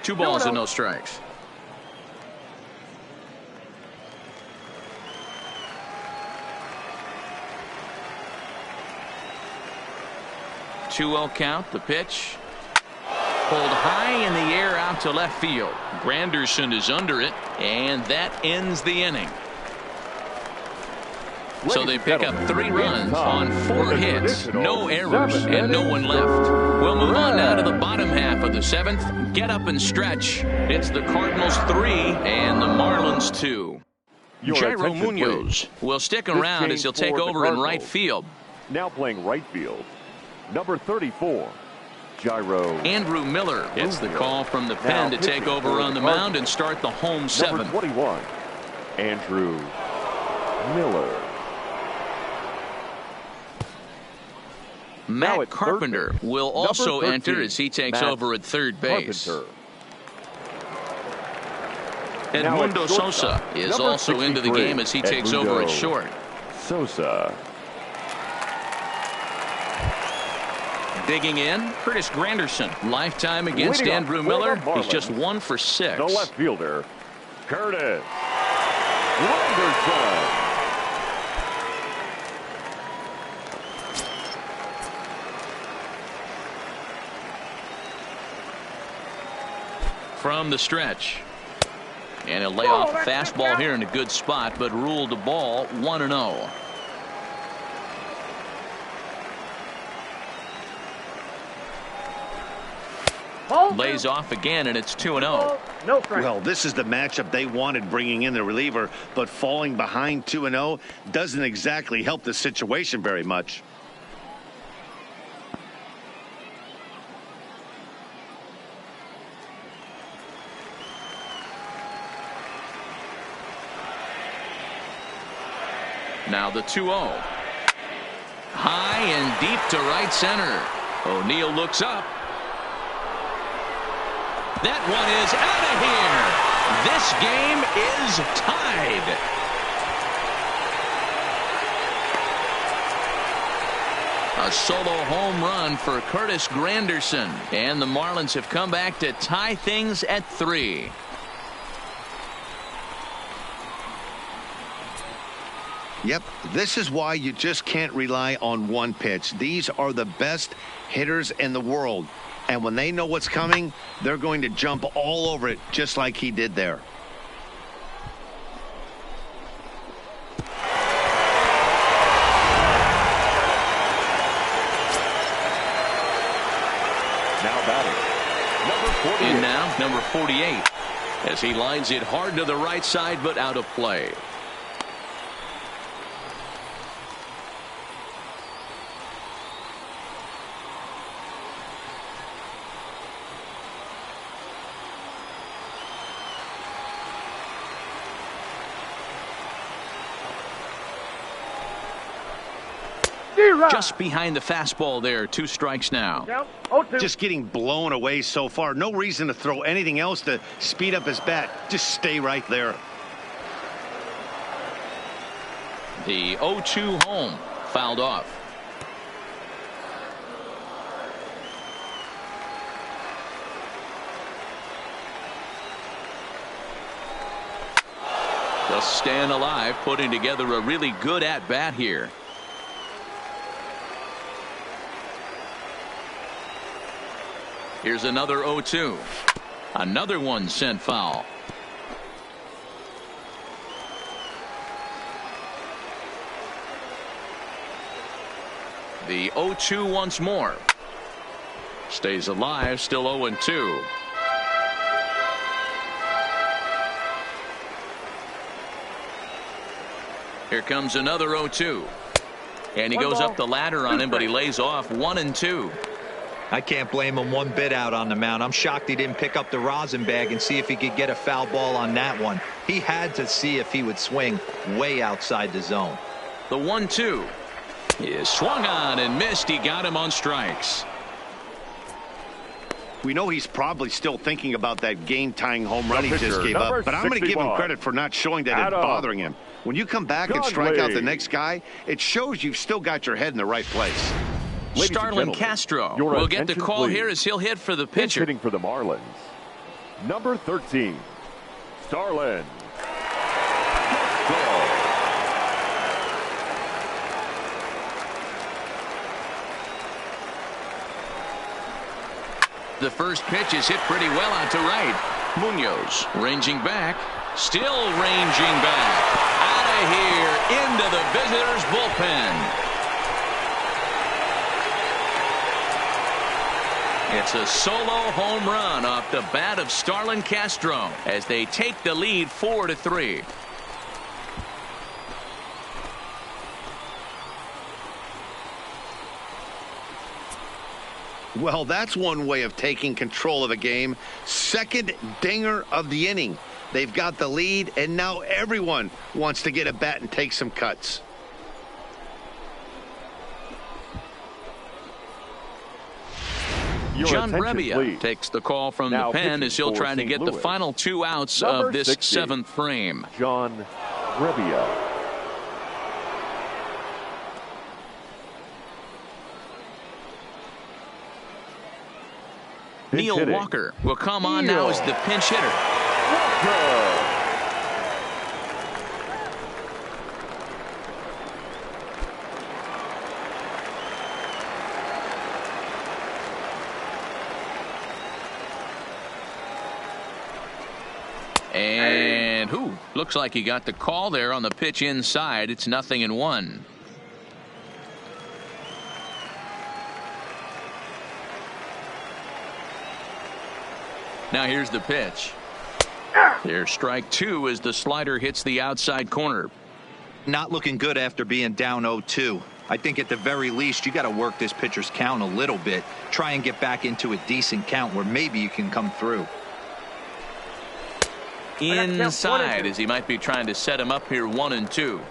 Two balls and no strikes. Two-0 count. The pitch pulled high in the air out to left field. Granderson is under it, and that ends the inning. So they pick up 3 runs on 4 hits, no errors, and no one left. We'll move on now to the bottom half of the 7th. Get up and stretch. It's the Cardinals 3 and the Marlins 2. Jairo Munoz will stick around as he'll take over in right field. Now playing right field. Number 34, Jairo. Andrew Miller gets the call from the pen to take over on the mound and start the home 7th. Number 21, Andrew Miller. Matt Carpenter will also 13, enter as he takes over at third base. Carpenter. Edmundo Sosa is Number also into the 63, game as he takes over at short. Sosa. Digging in, Curtis Granderson. Lifetime against Leading Andrew off Miller. for the He's just 1 for 6. The left fielder, Curtis Granderson. From the stretch. And he'll lay off a fastball here in a good spot, but ruled the ball 1-0. Lays off again, and it's 2-0. No strike. Well, this is the matchup they wanted, bringing in the reliever, but falling behind 2-0 doesn't exactly help the situation very much. Now the 2-0. High and deep to right center. O'Neill looks up. That one is out of here. This game is tied. A solo home run for Curtis Granderson. And the Marlins have come back to tie things at 3. Yep, this is why you just can't rely on one pitch. These are the best hitters in the world. And when they know what's coming, they're going to jump all over it, just like he did there. Now batting, number 48. In now, number 48. As he lines it hard to the right side, but out of play. Just behind the fastball there. 2 strikes now. Just getting blown away so far. No reason to throw anything else to speed up his bat. Just stay right there. The 0-2 home fouled off. Just staying alive, putting together a really good at-bat here. Here's another 0-2. Another one sent foul. The 0-2 once more. Stays alive, still 0-2. Here comes another 0-2. And he goes up the ladder on him, but he lays off 1-2. I can't blame him one bit out on the mound. I'm shocked he didn't pick up the rosin bag and see if he could get a foul ball on that one. He had to see if he would swing way outside the zone. The 1-2 is swung on and missed. He got him on strikes. We know he's probably still thinking about that game-tying home run he just gave up, but I'm going to give him credit for not showing that it's bothering him. When you come back and strike out the next guy, it shows you've still got your head in the right place. Starlin Castro will get the call here as he'll hit for the pitcher. Hitting for the Marlins, number 13, Starlin. The first pitch is hit pretty well out to right. Munoz ranging back, still ranging back. Out of here into the visitors' bullpen. It's a solo home run off the bat of Starlin Castro as they take the lead 4-3. Well, that's one way of taking control of the game. Second dinger of the inning. They've got the lead, and now everyone wants to get a bat and take some cuts. John Brebbia takes the call from the pen as he'll try to get the final 2 outs of this 7th frame. John Brebbia. Neil Walker will come on now as the pinch hitter. Walker. And looks like he got the call there on the pitch inside. It's 0-1. Now here's the pitch. There's strike 2 as the slider hits the outside corner. Not looking good after being down 0-2. I think at the very least you got to work this pitcher's count a little bit. Try and get back into a decent count where maybe you can come through. Inside as he might be trying to set him up here 1-2.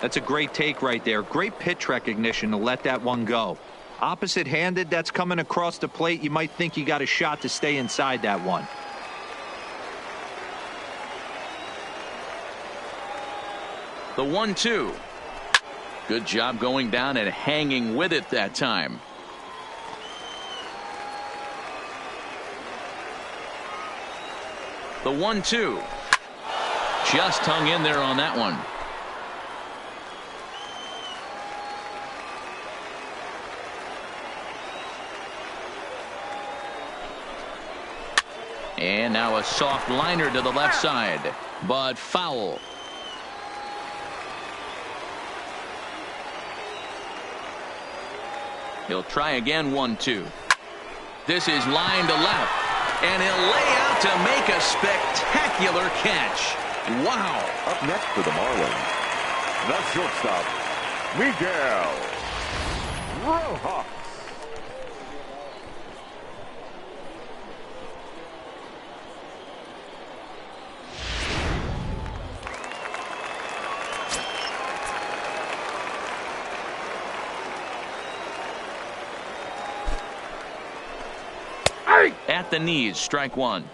That's a great take right there. Great pitch recognition to let that one go. Opposite handed, that's coming across the plate. You might think you got a shot to stay inside that one. The 1-2. Good job going down and hanging with it that time. The 1-2. Just hung in there on that one. And now a soft liner to the left side, but foul. He'll try again 1-2. This is line to left. And he'll lay out to make a spectacular catch. Wow. Up next for the Marlins, the shortstop, Miguel Rojas. At the knees, strike 1.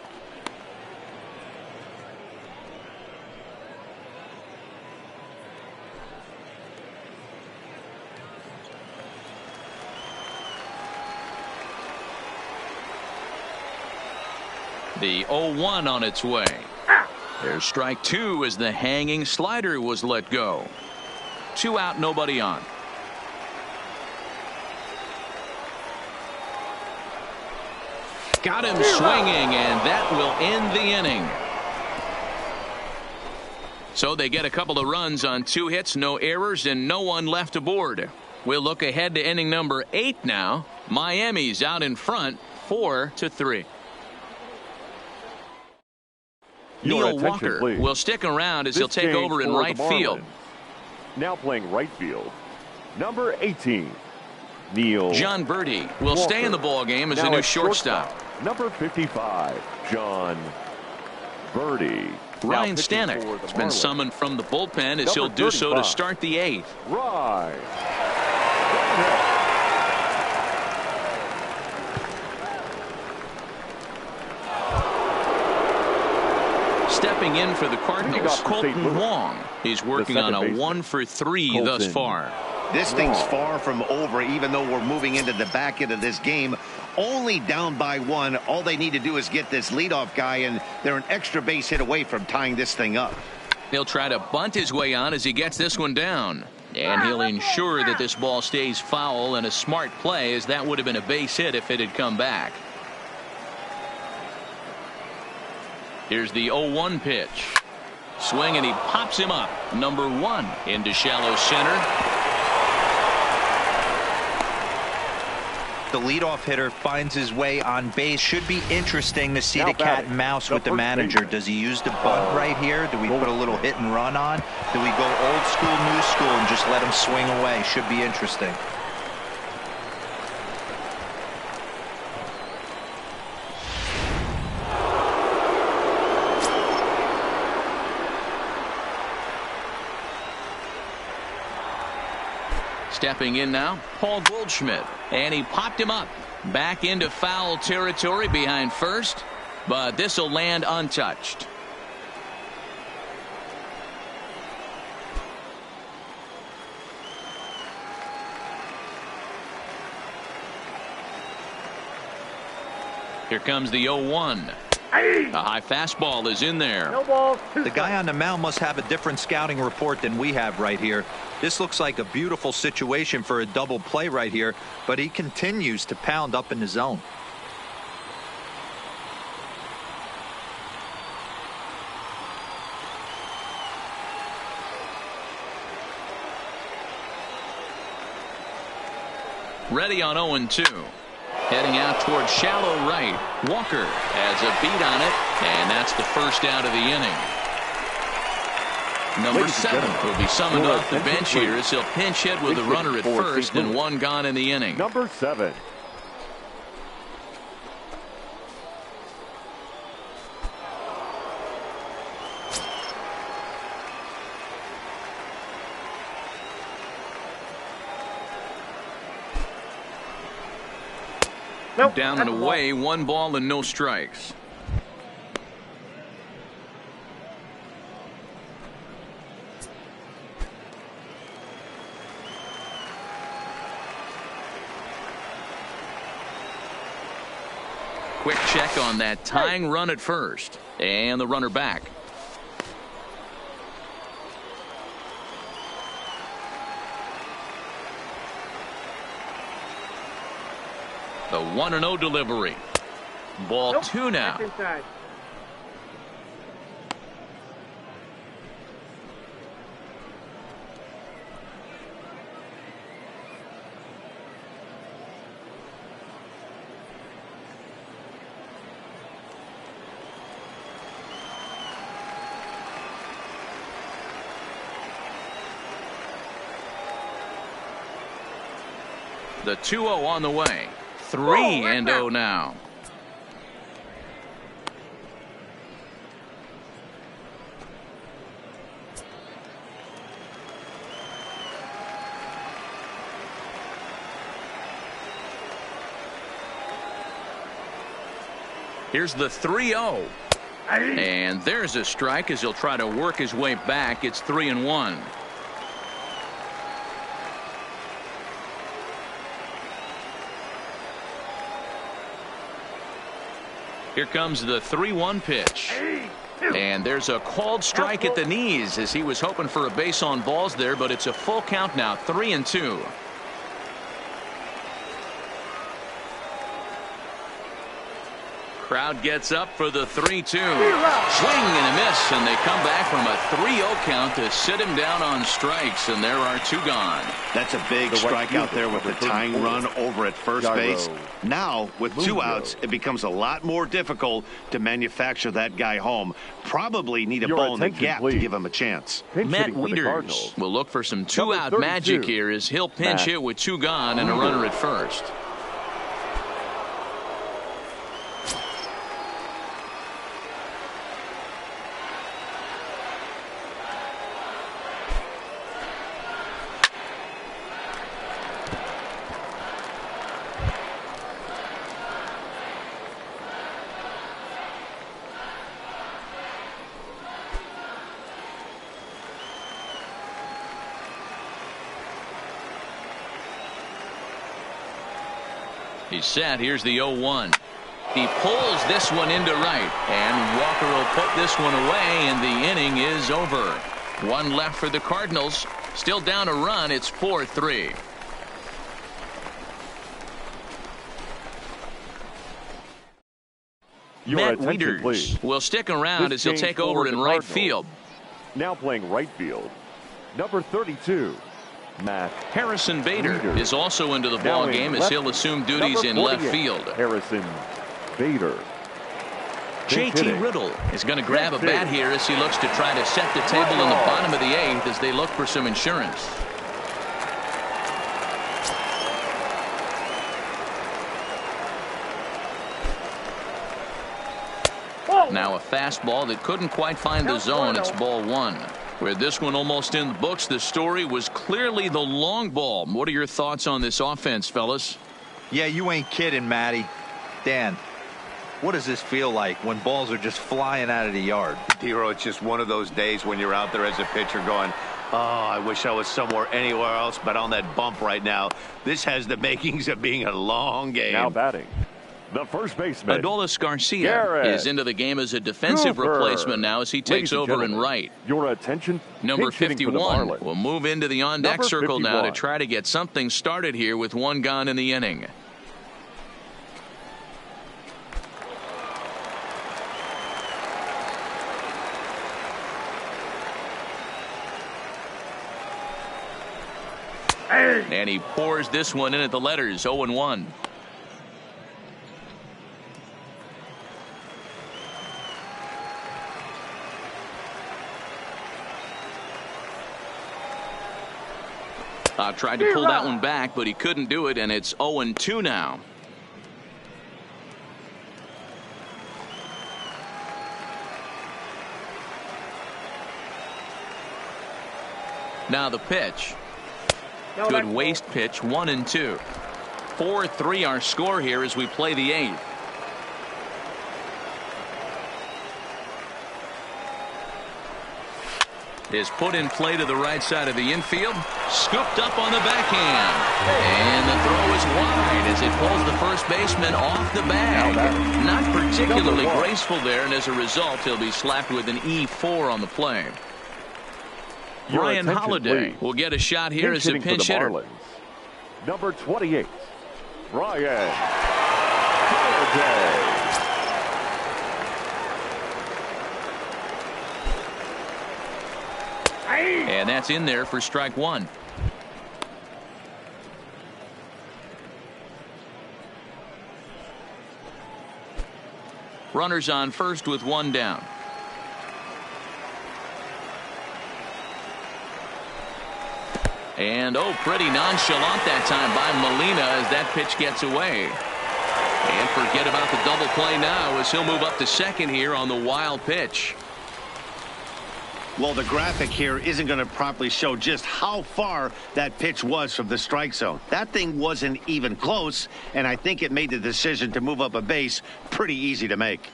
The 0-1 on its way. There's strike 2 as the hanging slider was let go. 2 out, nobody on. Got him swinging, and that will end the inning. So they get a couple of runs on 2 hits, no errors, and no one left aboard. We'll look ahead to inning number 8 now. Miami's out in front 4-3. Neil Walker will stick around as he'll take over in right field. Now playing right field, number 18, Neil John Birdie will Walker. stay in the ball game as now a new at shortstop. Number 55, John Birdie. Ryan Stanek has been summoned from the bullpen as he'll do so to start the 8th. Right. Stepping in for the Cardinals, Colton Wong. He's working on a 1-for-3 thus far. This thing's far from over, even though we're moving into the back end of this game. Only down by 1. All they need to do is get this leadoff guy, and they're an extra base hit away from tying this thing up. He'll try to bunt his way on as he gets this one down. And he'll ensure that this ball stays foul, and a smart play, as that would have been a base hit if it had come back. Here's the 0-1 pitch. Swing, and he pops him up. Number 1 into shallow center. The leadoff hitter finds his way on base. Should be interesting to see Now the cat and mouse with the manager. Does he use the bunt right here? Do we put a little hit and run on? Do we go old school, new school, and just let him swing away? Should be interesting. Stepping in now, Paul Goldschmidt, and he popped him up back into foul territory behind first, but this will land untouched. Here comes the 0-1. A high fastball is in there. No ball. The guy on the mound must have a different scouting report than we have right here. This looks like a beautiful situation for a double play right here, but he continues to pound up in the zone. Ready on 0-2. Heading out towards shallow right. Walker has a beat on it, and that's the first out of the inning. Number 7 will be summoned off the bench here as he'll pinch hit with a runner at first and 1 gone in the inning. Number 7. Nope. Down and away, 1 ball and no strikes. Quick check on that tying run at first, and the runner back. The 1-0 delivery. Ball 2 now. That's inside. The 2-0 on the way. 3-0 now. Here's the 3-0. And there's a strike as he'll try to work his way back. It's 3-1. Here comes the 3-1 pitch. And there's a called strike at the knees as he was hoping for a base on balls there, but it's a full count now, 3-2. Crowd gets up for the 3-2. Swing and a miss, and they come back from a 3-0 count to sit him down on strikes, and there are 2 gone. That's a big strike out there with the tying run over at first base. Now, with 2 outs, it becomes a lot more difficult to manufacture that guy home. Probably need a ball in the gap to give him a chance. Matt Wieters will look for some 2-out magic here as he'll pinch hit with 2 gone and a runner at first. He's set. Here's the 0-1. He pulls this one into right, and Walker will put this one away, and the inning is over. 1 left for the Cardinals. Still down a run. It's 4-3. Matt Wieters will stick around as he'll take over in right field. Now playing right field, number 32. Matt Harrison Bader is also into the ball game as he'll assume duties in left field. Harrison Bader. JT Riddle is going to grab a bat here as he looks to try to set the table in the bottom of the 8th as they look for some insurance. Now a fastball that couldn't quite find the zone. It's ball 1. With this one almost in the books, the story was clearly the long ball. What are your thoughts on this offense, fellas? Yeah, you ain't kidding, Matty. Dan, what does this feel like when balls are just flying out of the yard? Dero, it's just one of those days when you're out there as a pitcher going, oh, I wish I was somewhere anywhere else but on that bump right now. This has the makings of being a long game. Now batting, the first baseman, Adolis Garcia is into the game as a defensive replacement now as he takes over in right. Your attention. Number 51 will move into the on-deck circle now to try to get something started here with 1 gone in the inning. And he pours this one in at the letters. 0-1. Tried to pull that one back, but he couldn't do it, and it's 0-2 now. Now the pitch. Good waste pitch. 1-2. 4-3 our score here as we play the 8th. Is put in play to the right side of the infield. Scooped up on the backhand. And the throw is wide as it pulls the first baseman off the bag. Not particularly graceful there, and as a result, he'll be slapped with an E4 on the play. Ryan Holiday will get a shot here as a pinch hitter. Number 28, Ryan Holiday. And that's in there for strike 1. Runners on first with 1 down. And pretty nonchalant that time by Molina as that pitch gets away. And forget about the double play now as he'll move up to second here on the wild pitch. Well, the graphic here isn't going to properly show just how far that pitch was from the strike zone. That thing wasn't even close, and I think it made the decision to move up a base pretty easy to make.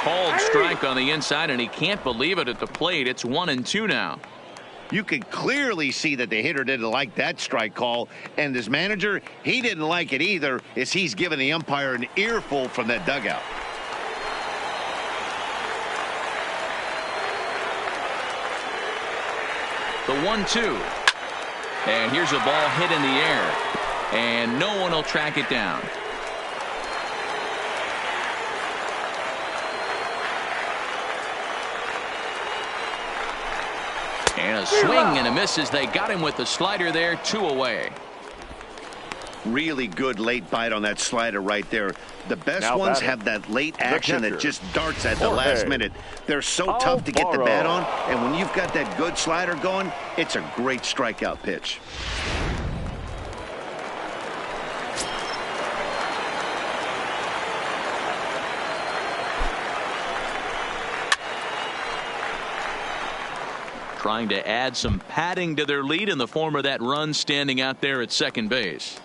Called strike on the inside, and he can't believe it at the plate. It's 1-2 now. You can clearly see that the hitter didn't like that strike call, and this manager, he didn't like it either, as he's giving the umpire an earful from that dugout. The 1-2. And here's a ball hit in the air. And no one will track it down. And a swing and a miss as they got him with the slider there. 2 away. Really good late bite on that slider right there. The best ones have that late action that just darts at the last minute. They're so tough to get the bat on, and when you've got that good slider going, it's a great strikeout pitch. Trying to add some padding to their lead in the form of that run standing out there at second base.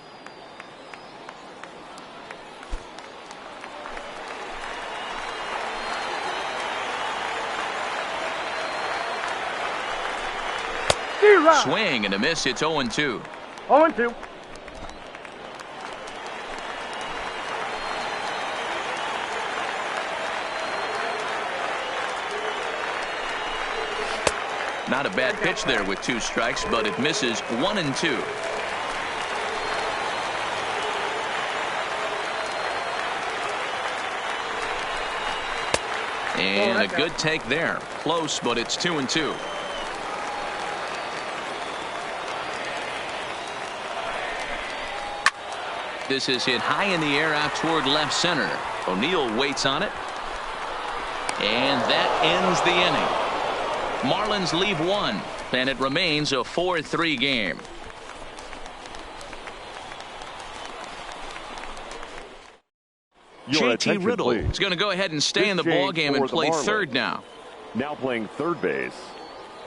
Swing and a miss. It's 0-2. 0-2. Not a bad pitch there with 2 strikes, but it misses. 1-2. And a good take there. Close, but it's 2-2. This is hit high in the air out toward left center. O'Neill waits on it. And that ends the inning. Marlins leave 1, and it remains a 4-3 game. JT Riddle is going to go ahead and stay in the ball game and play third now. Now playing third base,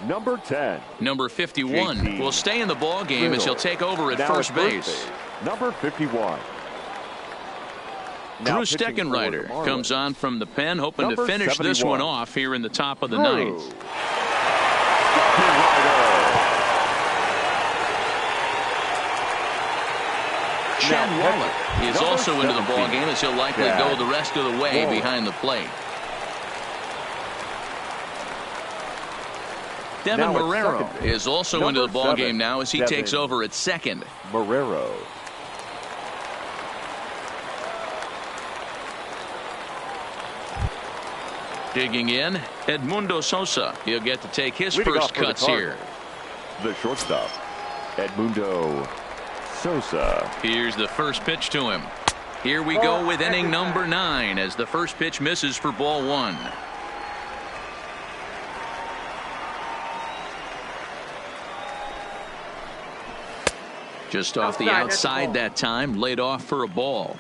number 10. Number 51 will stay in the ball game as he'll take over at first base. Number 51. Drew Steckenrider comes on from the pen, hoping to finish this one off here in the top of the ninth. Chad Wallach is also into the ball game as he'll likely go the rest of the way behind the plate. Devin Marrero is also into the ball game now as he takes over at second. Marrero. Digging in, Edmundo Sosa. He'll get to take his first cuts here. The shortstop, Edmundo Sosa. Here's the first pitch to him. Here we go with inning number 9 as the first pitch misses for ball 1. Just off the outside that time, laid off for a ball.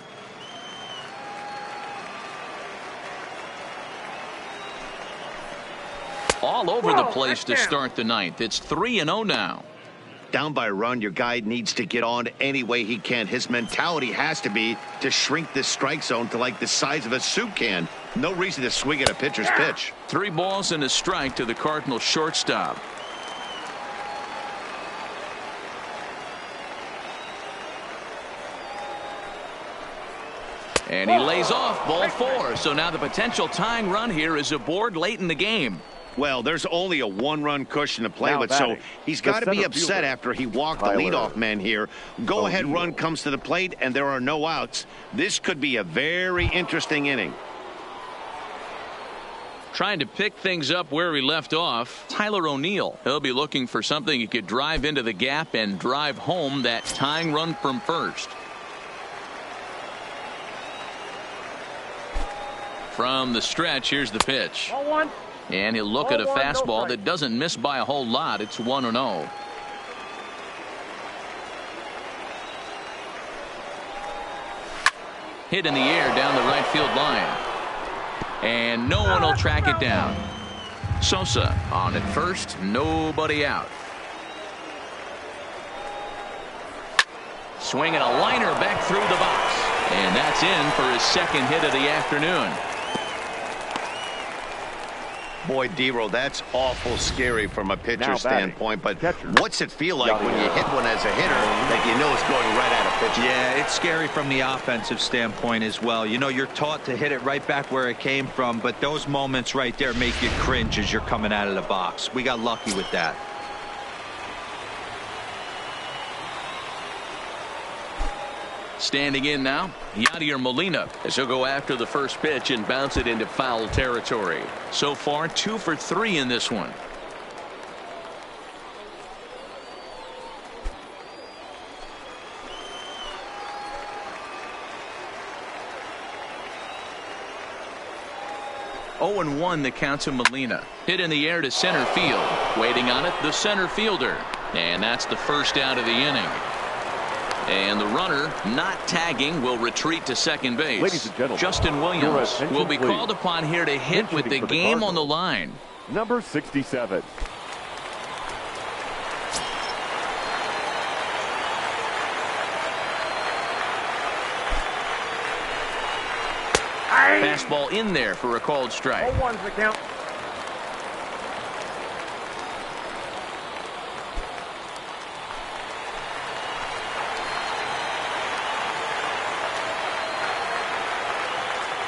All over the place to start the ninth. It's 3-0 now. Down by a run, your guy needs to get on any way he can. His mentality has to be to shrink this strike zone to like the size of a soup can. No reason to swing at a pitcher's pitch. 3 balls and a strike to the Cardinals shortstop. And he lays off ball 4. So now the potential tying run here is aboard late in the game. Well, there's only a 1-run cushion to play with, so he's got to be upset after he walked the leadoff man here. Go-ahead run comes to the plate, and there are no outs. This could be a very interesting inning. Trying to pick things up where he left off, Tyler O'Neill. He'll be looking for something he could drive into the gap and drive home that tying run from first. From the stretch, here's the pitch. And he'll look at a fastball that doesn't miss by a whole lot. It's 1-0. Hit in the air down the right field line. And no one will track it down. Sosa on at first, nobody out. Swinging a liner back through the box. And that's in for his second hit of the afternoon. Boy, D-Row, that's awful scary from a pitcher standpoint, but what's it feel like when you hit one as a hitter that you know it's going right at a pitcher? Yeah, it's scary from the offensive standpoint as well. You know, you're taught to hit it right back where it came from, but those moments right there make you cringe as you're coming out of the box. We got lucky with that. Standing in now, Yadier Molina, as he'll go after the first pitch and bounce it into foul territory. So far, 2 for 3 in this one. Oh, and 1 the count to Molina. Hit in the air to center field. Waiting on it, the center fielder. And that's the first out of the inning. And the runner, not tagging, will retreat to second base. Ladies and gentlemen, Justin Williams will be called upon here to hit with the game on the line. Number 67. Fastball in there for a called strike. 0-1's the count.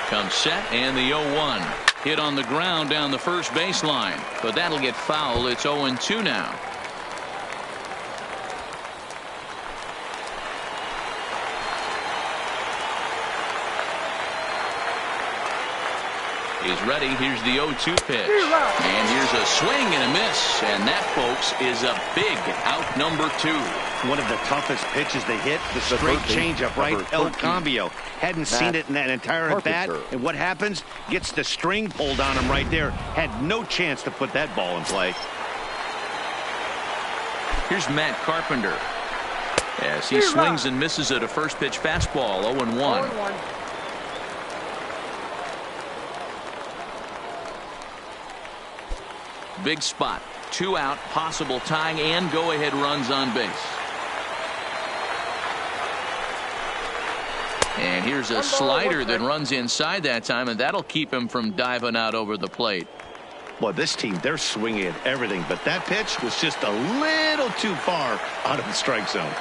Comes set and the 0-1. Hit on the ground down the first baseline, but that'll get foul. It's 0-2 now. He's ready. Here's the 0-2 pitch. And here's a swing and a miss. And that, folks, is a big out number 2. One of the toughest pitches they hit, the straight changeup, right? El Cambio. Hadn't seen it in that entire at bat. And what happens? Gets the string pulled on him right there. Had no chance to put that ball in play. Here's Matt Carpenter as he swings and misses at a first pitch fastball. 0-1. Big spot. 2 out, possible tying and go-ahead runs on base. And here's a slider that runs inside that time, and that'll keep him from diving out over the plate. Well, this team, they're swinging at everything, but that pitch was just a little too far out of the strike zone.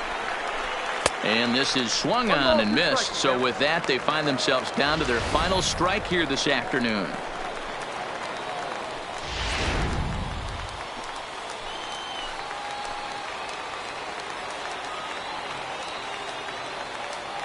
And this is swung on and missed. So with that, they find themselves down to their final strike here this afternoon.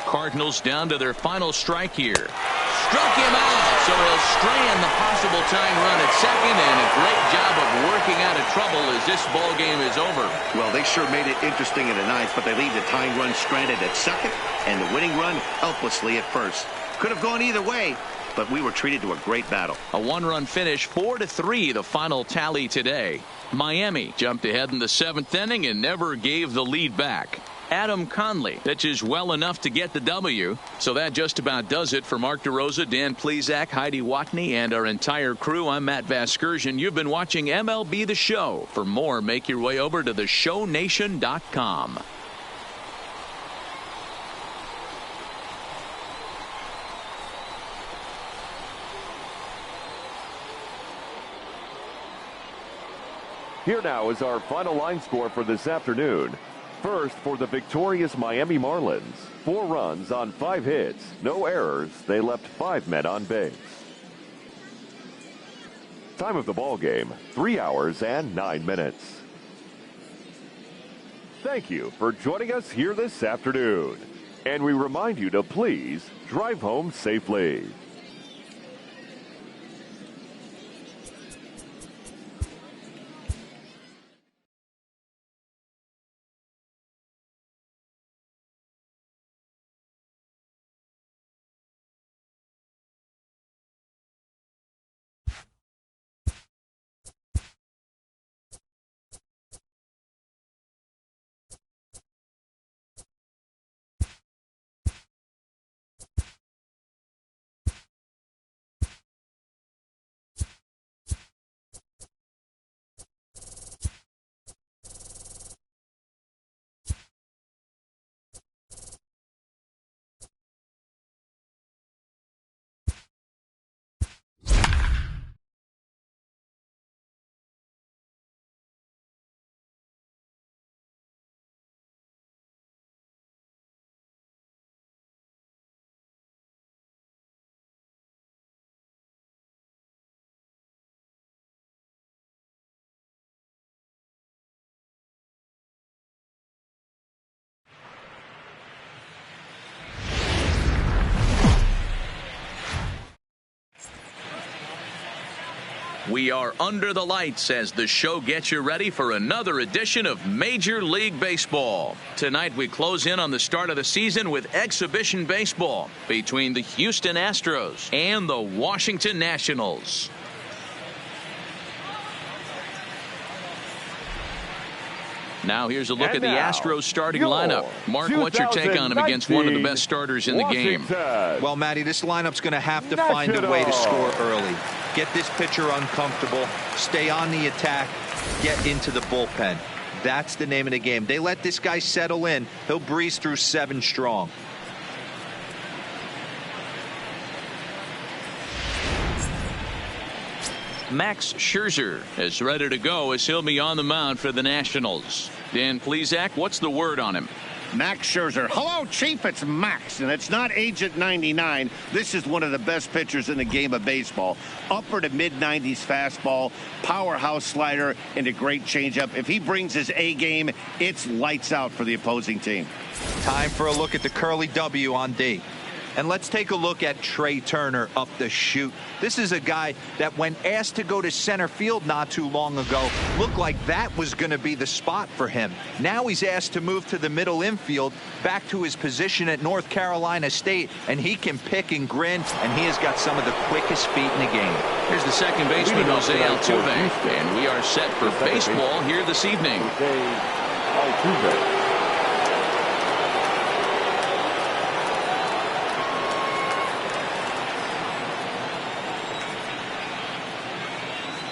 Cardinals down to their final strike here. Struck him out, so he'll strand the possible tying run at second, and a great job of working out of trouble as this ball game is over. Well, they sure made it interesting in the ninth, but they leave the tying run stranded at second and the winning run helplessly at first. Could have gone either way, but we were treated to a great battle. A 1-run finish, 4-3, the final tally today. Miami jumped ahead in the 7th inning and never gave the lead back. Adam Conley pitches well enough to get the W. So that just about does it for Mark DeRosa, Dan Plesac, Heidi Watney, and our entire crew. I'm Matt Vasgersian. You've been watching MLB The Show. For more, make your way over to theshownation.com. Here now is our final line score for this afternoon. First, for the victorious Miami Marlins, 4 runs on 5 hits, no errors. They left 5 men on base. Time of the ball game, 3 hours and 9 minutes. Thank you for joining us here this afternoon. And we remind you to please drive home safely. We are under the lights as the show gets you ready for another edition of Major League Baseball. Tonight we close in on the start of the season with exhibition baseball between the Houston Astros and the Washington Nationals. Now here's a look at the Astros starting lineup. Mark, what's your take on him against one of the best starters in the game? Well, Matty, this lineup's going to have to find a way to score early. Get this pitcher uncomfortable, stay on the attack, get into the bullpen. That's the name of the game. They let this guy settle in, he'll breeze through 7 strong. Max Scherzer is ready to go as he'll be on the mound for the Nationals. Dan Plesac, what's the word on him? Max Scherzer. Hello, Chief. It's Max, and it's not Agent 99. This is one of the best pitchers in the game of baseball. Upper to mid-90s fastball, powerhouse slider, and a great changeup. If he brings his A game, it's lights out for the opposing team. Time for a look at the curly W on D. And let's take a look at Trey Turner up the chute. This is a guy that when asked to go to center field not too long ago, looked like that was going to be the spot for him. Now he's asked to move to the middle infield, back to his position at North Carolina State, and he can pick and grin, and he has got some of the quickest feet in the game. Here's the second baseman, Jose Altuve, and we are set for baseball here this evening.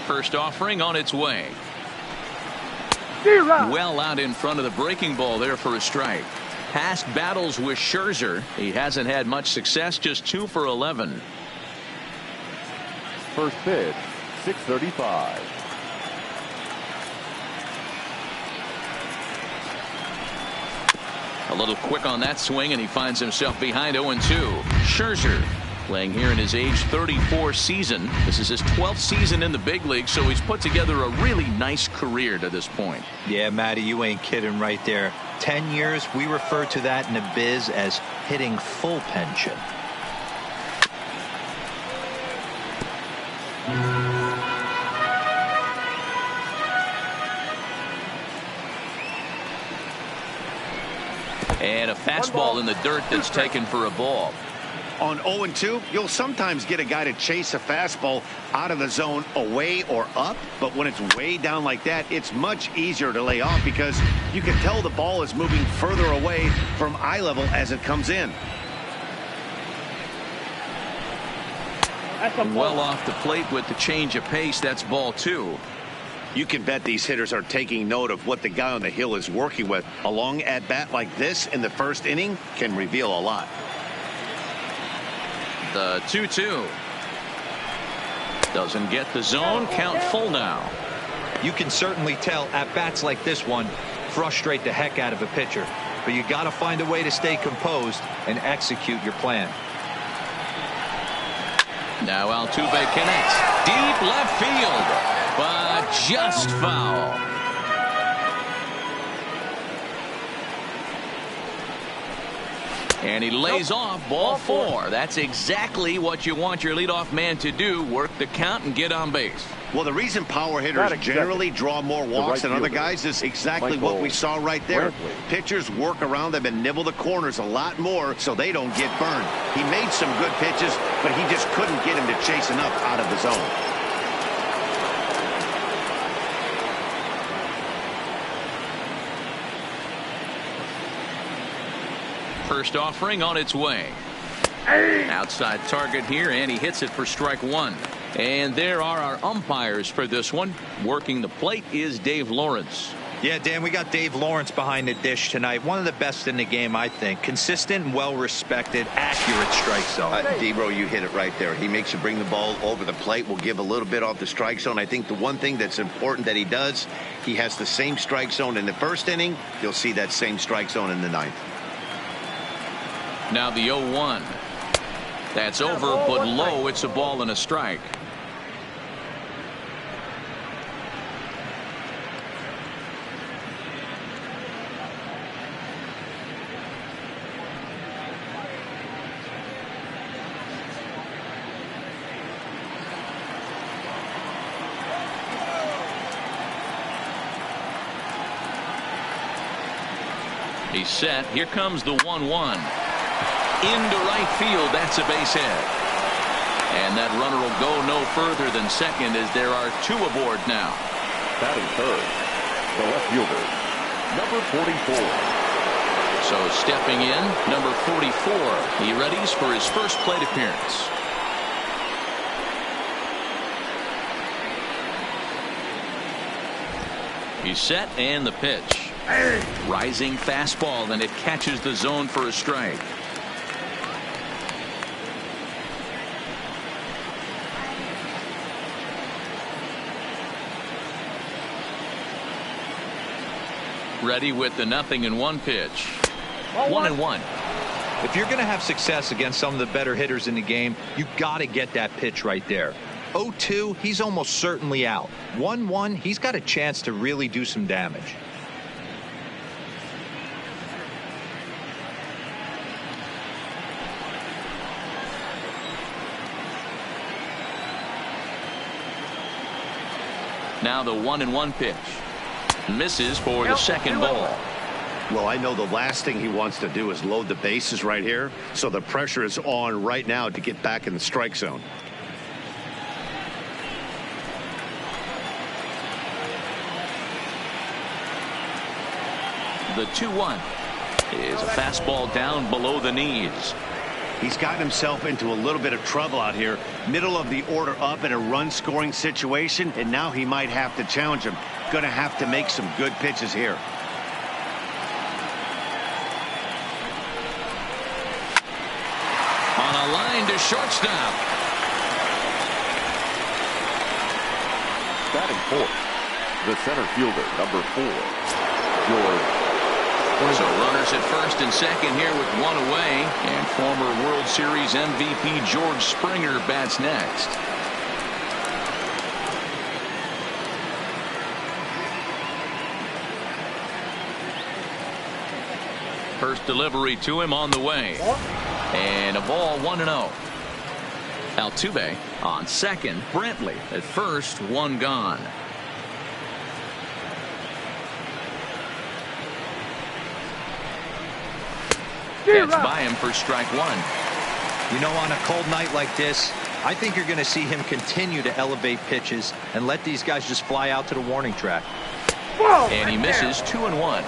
First offering on its way. Well out in front of the breaking ball there for a strike. Past battles with Scherzer, he hasn't had much success, just 2 for 11. First pitch, 6:35. A little quick on that swing, and he finds himself behind 0-2. Scherzer playing here in his age 34 season. This is his 12th season in the big league, so he's put together a really nice career to this point. Yeah, Matty, you ain't kidding right there. 10 years, we refer to that in the biz as hitting full pension. And a fastball in the dirt that's taken for a ball. On 0-2, you'll sometimes get a guy to chase a fastball out of the zone away or up, but when it's way down like that, it's much easier to lay off because you can tell the ball is moving further away from eye level as it comes in. Well off the plate with the change of pace. That's ball 2. You can bet these hitters are taking note of what the guy on the hill is working with. A long at-bat like this in the first inning can reveal a lot. The 2-2. Doesn't get the zone. Count full now. You can certainly tell at-bats like this one frustrate the heck out of a pitcher. But you got to find a way to stay composed and execute your plan. Now Altuve connects. Deep left field. But just foul. And he lays off ball 4. That's exactly what you want your leadoff man to do. Work the count and get on base. Well, the reason power hitters generally draw more walks than other guys is exactly what we saw right there. Pitchers work around them and nibble the corners a lot more so they don't get burned. He made some good pitches, but he just couldn't get him to chase enough out of the zone. First offering on its way. Outside target here, and he hits it for strike 1. And there are our umpires for this one. Working the plate is Dave Lawrence. Yeah, Dan, we got Dave Lawrence behind the dish tonight. One of the best in the game, I think. Consistent, well-respected, accurate strike zone. D-Bro, you hit it right there. He makes you bring the ball over the plate. Will give a little bit off the strike zone. I think the one thing that's important that he does, he has the same strike zone in the first inning. You'll see that same strike zone in the ninth. Now the 0-1. That's over, but low. It's a ball and a strike. He's set. Here comes the 1-1. Into right field. That's a base hit. And that runner will go no further than second as there are 2 aboard now. Batting third, the left fielder, number 44. So stepping in, number 44. He readies for his first plate appearance. He's set and the pitch. Rising fastball, and it catches the zone for a strike. Ready with the 0-1 pitch. 1-1. If you're going to have success against some of the better hitters in the game, you got to get that pitch right there. 0-2, he's almost certainly out. 1-1, he's got a chance to really do some damage. Now the 1-1 pitch. Misses for the second ball. Well, I know the last thing he wants to do is load the bases right here, so the pressure is on right now to get back in the strike zone. The 2-1 is a fastball down below the knees. He's gotten himself into a little bit of trouble out here. Middle of the order up in a run-scoring situation, and now he might have to challenge him. Going to have to make some good pitches here. On a line to shortstop. Batting fourth, the center fielder, number 4, George. So runners at first and second here with 1 away, and former World Series MVP George Springer bats next. First delivery to him on the way, and a ball 1-0. Altuve on second. Brantley at first. 1 gone. That's by him for strike 1. You know, on a cold night like this, I think you're going to see him continue to elevate pitches and let these guys just fly out to the warning track. And he misses 2-1.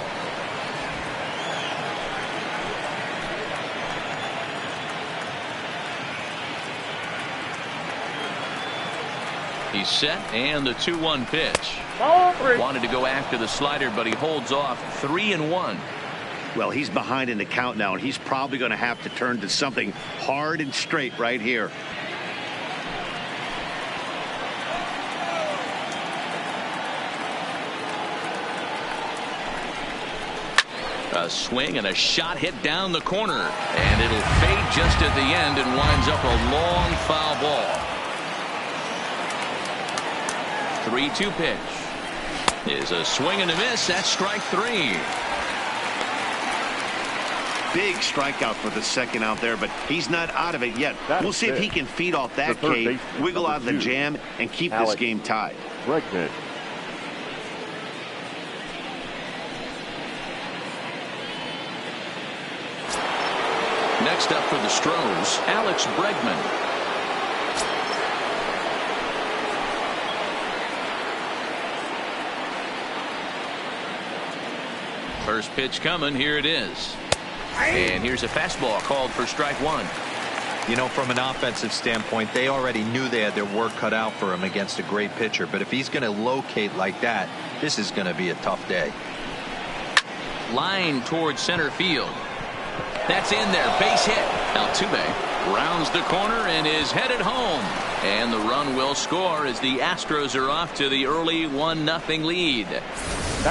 He's set and the 2-1 pitch. Wanted to go after the slider, but he holds off. 3-1. Well, he's behind in the count now, and he's probably going to have to turn to something hard and straight right here. A swing and a shot hit down the corner, and it'll fade just at the end and winds up a long foul ball. 3-2 pitch is a swing and a miss. That's strike 3. Big strikeout for the second out there, but he's not out of it yet. We'll see if he can feed off that K, wiggle out of the jam, and keep this game tied. Bregman. Next up for the Stros, Alex Bregman. First pitch coming. Here it is. And here's a fastball called for strike 1. You know, from an offensive standpoint, they already knew they had their work cut out for him against a great pitcher. But if he's going to locate like that, this is going to be a tough day. Line towards center field. That's in there. Base hit. Altuve rounds the corner and is headed home. And the run will score as the Astros are off to the early 1-0 lead.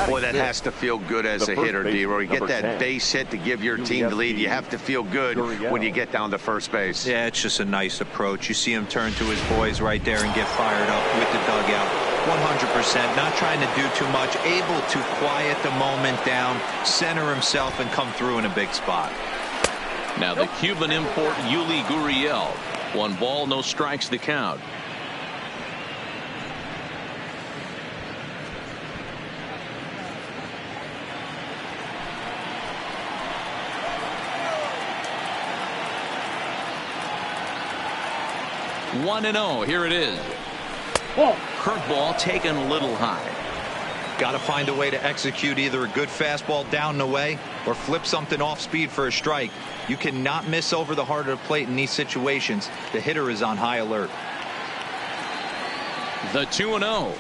Boy, that has to feel good as a hitter, D-Roy. You get that base hit to give your team the lead. You have to feel good when you get down to first base. Yeah, it's just a nice approach. You see him turn to his boys right there and get fired up with the dugout. 100%. Not trying to do too much. Able to quiet the moment down, center himself, and come through in a big spot. Now the Cuban import Yuli Gurriel. 1 ball, no strikes the count. 1-0. Here it is. Curveball taken a little high. Got to find a way to execute either a good fastball down and away or flip something off speed for a strike. You cannot miss over the heart of the plate in these situations. The hitter is on high alert. The 2-0.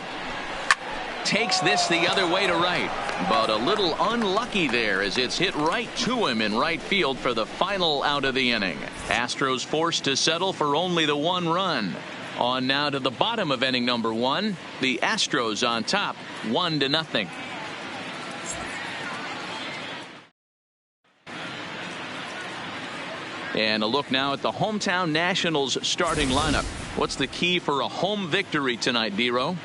Takes this the other way to right, but a little unlucky there as it's hit right to him in right field for the final out of the inning. Astros forced to settle for only the 1 run. On now to the bottom of inning number 1. The Astros on top, 1-0. And a look now at the hometown Nationals starting lineup. What's the key for a home victory tonight, D-Row?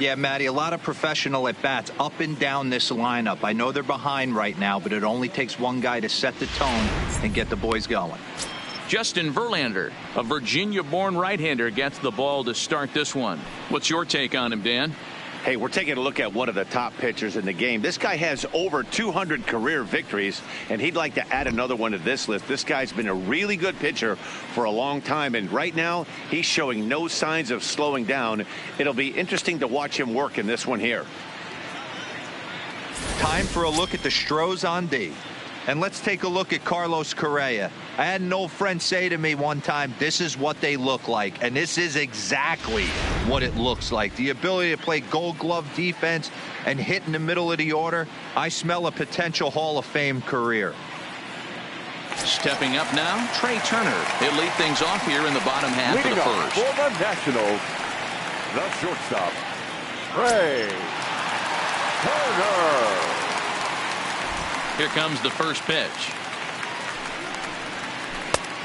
Yeah, Matty, a lot of professional at-bats up and down this lineup. I know they're behind right now, but it only takes one guy to set the tone and get the boys going. Justin Verlander, a Virginia-born right-hander, gets the ball to start this one. What's your take on him, Dan? Hey, we're taking a look at one of the top pitchers in the game. This guy has over 200 career victories, and he'd like to add another one to this list. This guy's been a really good pitcher for a long time, and right now he's showing no signs of slowing down. It'll be interesting to watch him work in this one here. Time for a look at the Stros on D. And let's take a look at Carlos Correa. I had an old friend say to me one time, this is what they look like. And this is exactly what it looks like. The ability to play gold glove defense and hit in the middle of the order. I smell a potential Hall of Fame career. Stepping up now, Trey Turner. He'll lead things off here in the bottom half Leading of the off first. for the Nationals, the shortstop, Trey Turner. Here comes the first pitch.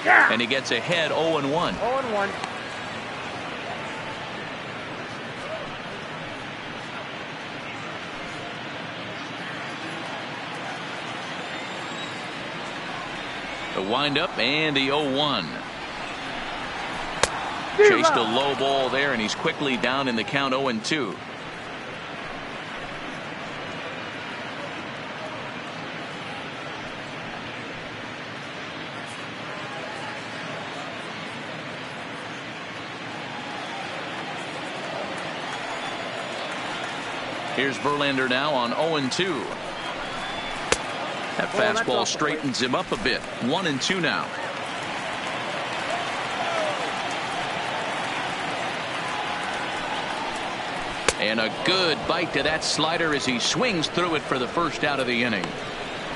And he gets ahead 0-1. 0-1. The windup and the 0-1. Chased a low ball there, and he's quickly down in the count 0-2. Here's Verlander now on 0-2. That fastball straightens him up a bit. 1-2 now. And a good bite to that slider as he swings through it for the first out of the inning.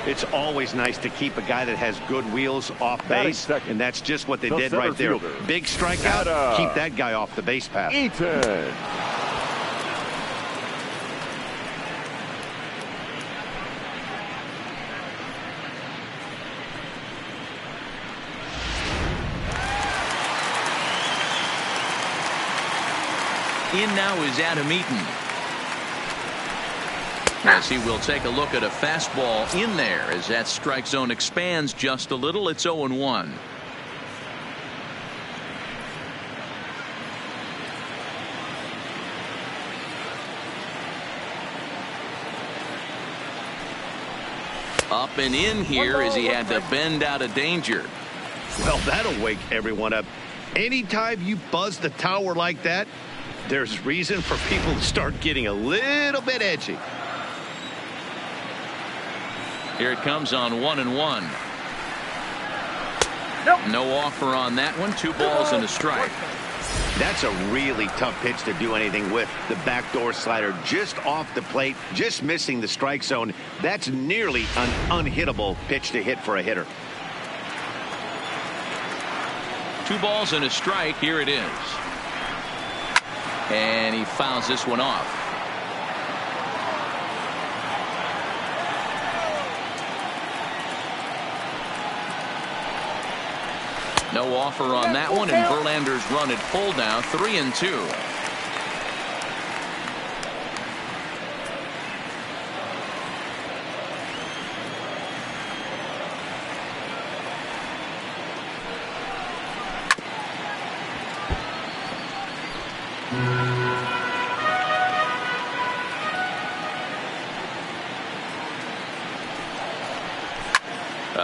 It's always nice to keep a guy that has good wheels off base, and that's just what they did right there. Big strikeout, keep that guy off the base path. Eaton. In now is Adam Eaton. As he will take a look at a fastball in there as that strike zone expands just a little. It's 0-1. Up and in here as he had to bend out of danger. Well, that'll wake everyone up. Anytime you buzz the tower like that, there's reason for people to start getting a little bit edgy. Here it comes on 1-1. No offer on that one. 2 balls and a strike. That's a really tough pitch to do anything with. The backdoor slider just off the plate, just missing the strike zone. That's nearly an unhittable pitch to hit for a hitter. 2 balls and a strike. Here it is. And he fouls this one off. No offer on that one, and Verlander's run at full now, 3-2.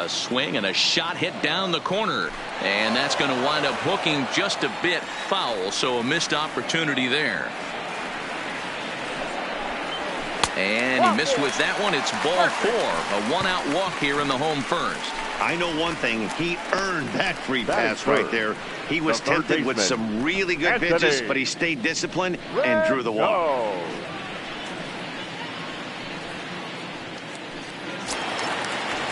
A swing and a shot hit down the corner. And that's going to wind up hooking just a bit foul. So a missed opportunity there. And he missed with that one. It's ball 4. A one-out walk here in the home first. I know one thing. He earned that free pass right there. He was tempted with some really good pitches, but he stayed disciplined and drew the walk.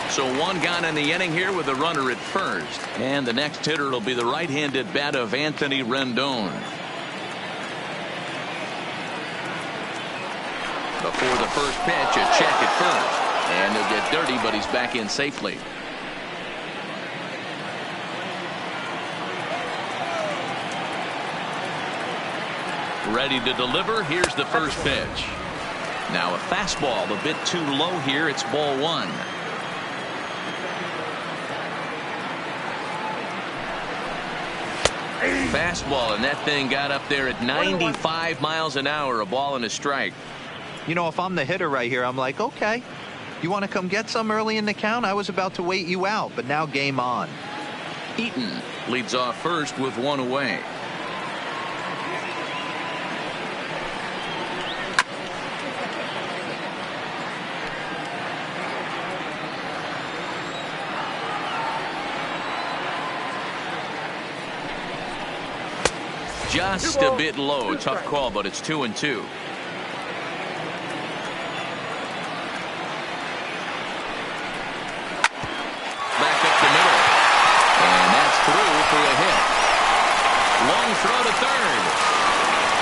So one gone in the inning here with a runner at first. And the next hitter will be the right-handed bat of Anthony Rendon. Before the first pitch, a check at first. And he'll get dirty, but he's back in safely. Ready to deliver. Here's the first pitch. Now a fastball a bit too low here. It's ball 1. Fastball, and that thing got up there at 95 miles an hour. A ball and a strike. You know, if I'm the hitter right here, I'm like, okay, you want to come get some early in the count? I was about to wait you out, but now game on. Eaton leads off first with one away. Just a bit low. Tough call, but it's 2-2. Back up the middle. And that's through for a hit. Long throw to third.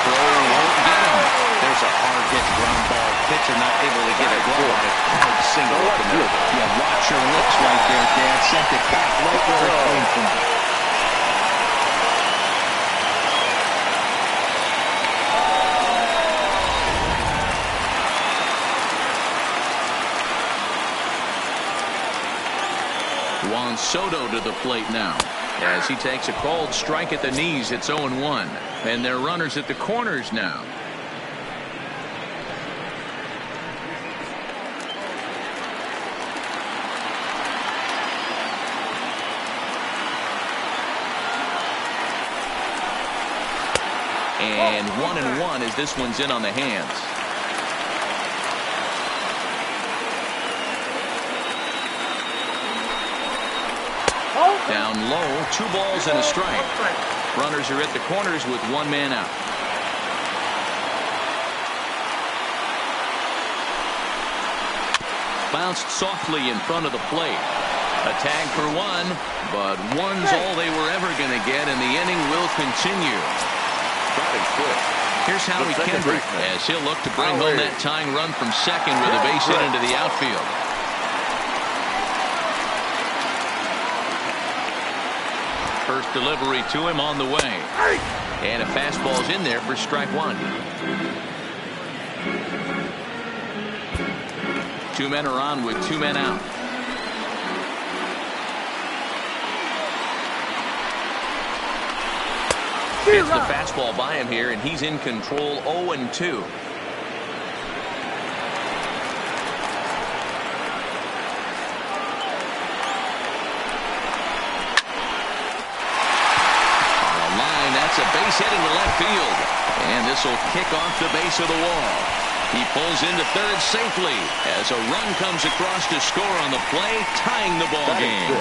Throw won't get him. There's a hard hit ground ball. Pitcher not able to get a blow on it. Hard single up the middle. Yeah, watch your lips right there, Dad. Sent it back right where it came from. Juan Soto to the plate now as he takes a called strike at the knees. It's 0-1, and they're runners at the corners now. And 1-1 as this one's in on the hands. Down low, 2 balls and a strike. Runners are at the corners with 1 man out. Bounced softly in front of the plate. A tag for 1, but 1's all they were ever going to get, and the inning will continue. Here's Howie Kendrick as he'll look to bring home that tying run from second with a base hit into the outfield. First delivery to him on the way. And a fastball's in there for strike 1. 2 men are on with 2 men out. Gets the fastball by him here, and he's in control. 0-2. A base hit into left field, and this will kick off the base of the wall. He pulls into third safely as a run comes across to score on the play, tying the ball game.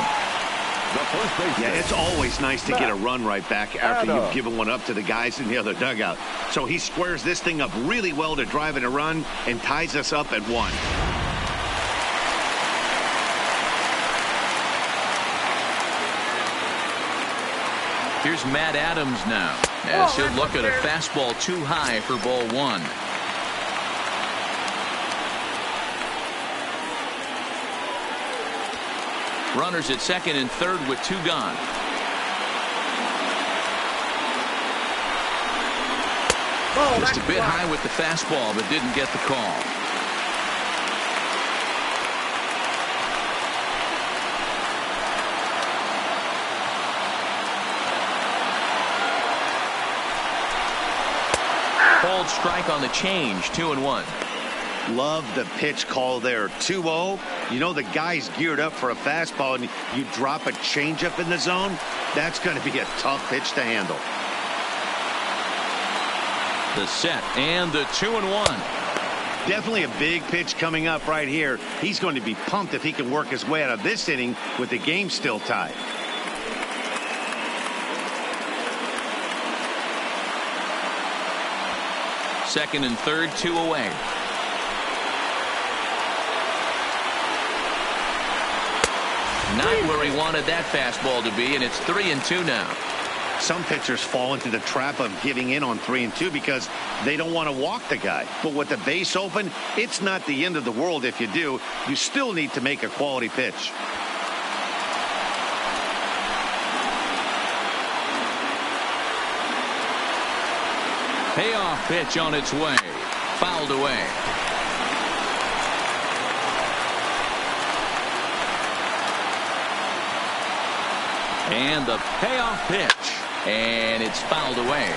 Yeah, it's always nice to get a run right back after you've given one up to the guys in the other dugout. So he squares this thing up really well to drive in a run and ties us up at 1. Here's Matt Adams now as he'll look at a fastball too high for ball 1. Runners at second and third with 2 gone. Just a bit high with the fastball, but didn't get the call. Hold strike on the change. 2-1. Love the pitch call there. 2-0. You know the guy's geared up for a fastball, and you drop a changeup in the zone. That's going to be a tough pitch to handle. The set and the 2-1. Definitely a big pitch coming up right here. He's going to be pumped if he can work his way out of this inning with the game still tied. Second and third, 2 away. Not where he wanted that fastball to be, and it's 3-2 now. Some pitchers fall into the trap of giving in on 3-2 because they don't want to walk the guy. But with the base open, it's not the end of the world if you do. You still need to make a quality pitch. Payoff pitch on its way. Fouled away. And the payoff pitch. And it's fouled away.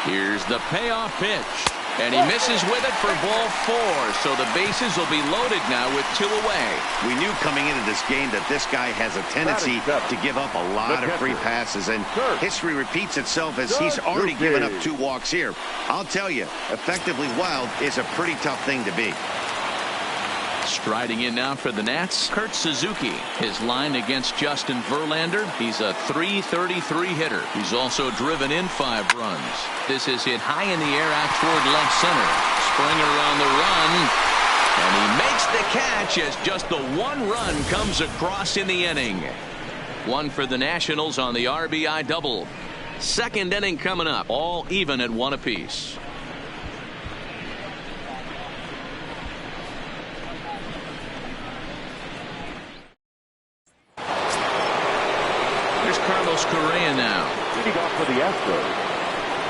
Here's the payoff pitch. And he misses with it for ball 4. So the bases will be loaded now with 2 away. We knew coming into this game that this guy has a tendency to give up a lot of free passes. And history repeats itself as he's already given up 2 walks here. I'll tell you, effectively wild is a pretty tough thing to be. Striding in now for the Nats, Kurt Suzuki. His line against Justin Verlander. He's a .333 hitter. He's also driven in 5 runs. This is hit high in the air out toward left center. Springer on the run. And he makes the catch as just the 1 run comes across in the inning. 1 for the Nationals on the RBI double. Second inning coming up. All even at 1 apiece. Correa now. Leading off for the Astros,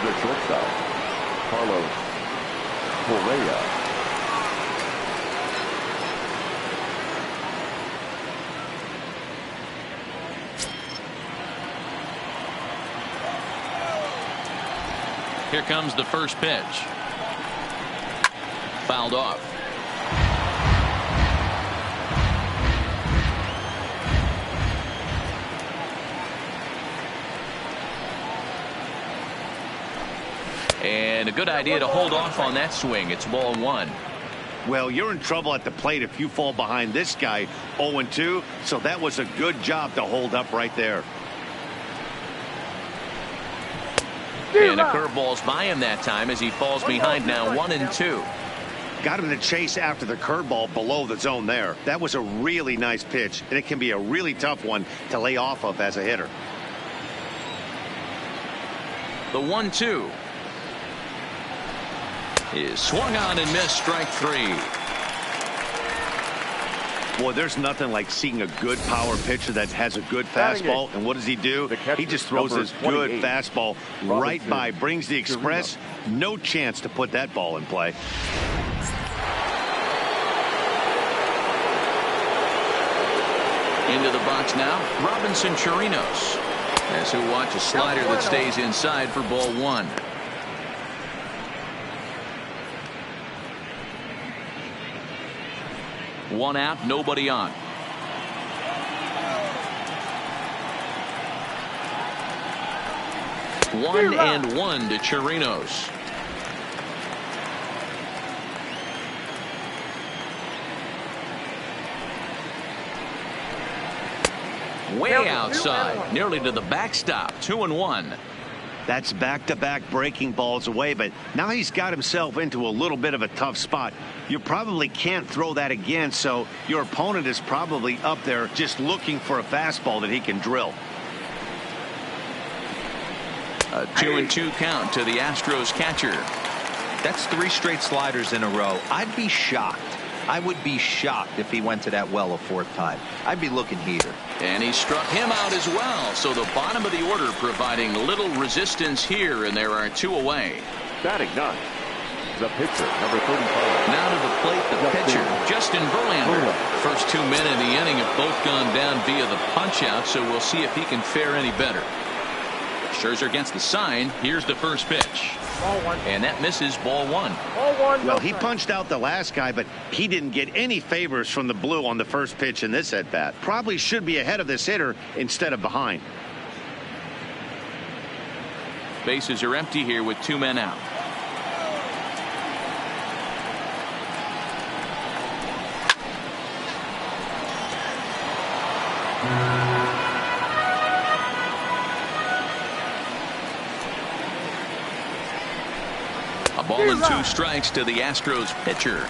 the shortstop, Carlos Correa. Here comes the first pitch. Fouled off. And a good idea to hold off on that swing. It's ball 1. Well, you're in trouble at the plate if you fall behind this guy 0-2. So that was a good job to hold up right there. And a curveball's by him that time as he falls behind now 1-2. Got him to chase after the curveball below the zone there. That was a really nice pitch, and it can be a really tough one to lay off of as a hitter. The 1-2 is swung on and missed, strike 3. Boy, there's nothing like seeing a good power pitcher that has a good fastball. And what does he do? He just throws his good fastball right by, brings the express. No chance to put that ball in play. Into the box now, Robinson Chirinos. As he'll watch a slider that stays inside for ball 1. One out, nobody on. One and 1 to Chirinos. Way outside, nearly to the backstop. 2-1. That's back-to-back breaking balls away, but now he's got himself into a little bit of a tough spot. You probably can't throw that again, so your opponent is probably up there just looking for a fastball that he can drill. A 2-2 count to the Astros catcher. That's 3 straight sliders in a row. I'd be shocked. I would be shocked if he went to that well a 4th time. I'd be looking heater. And he struck him out as well. So the bottom of the order providing little resistance here, and there are 2 away. Batting 9, the pitcher, number 35. Now to the plate, the pitcher, Justin Verlander. First 2 men in the inning have both gone down via the punch-out, so we'll see if he can fare any better. Scherzer gets the sign. Here's the first pitch. Ball one. And that misses, ball one. Ball one. Well, he punched out the last guy, but he didn't get any favors from the blue on the first pitch in this at-bat. Probably should be ahead of this hitter instead of behind. Bases are empty here with 2 men out. A ball and 2 strikes to the Astros pitcher.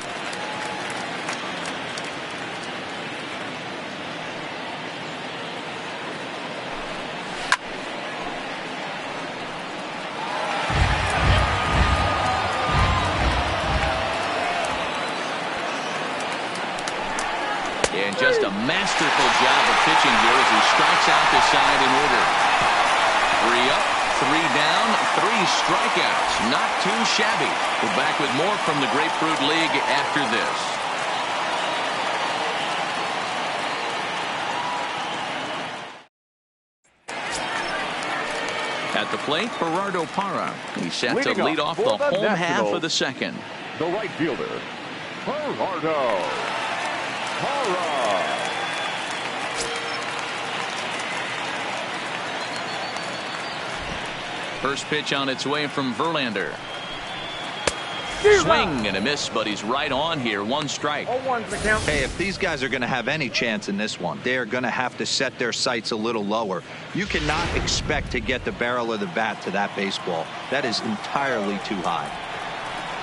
And just a masterful job of pitching here as he strikes out the side in order. 3 up, 3 down, 3 strikeouts. Not too shabby. We're back with more from the Grapefruit League after this. At the plate, Gerardo Parra. He's set to lead off the home half of the second. The right fielder, Gerardo Parra. First pitch on its way from Verlander. Swing and a miss, but he's right on here. 1 strike. Hey, if these guys are going to have any chance in this one, they are going to have to set their sights a little lower. You cannot expect to get the barrel of the bat to that baseball. That is entirely too high.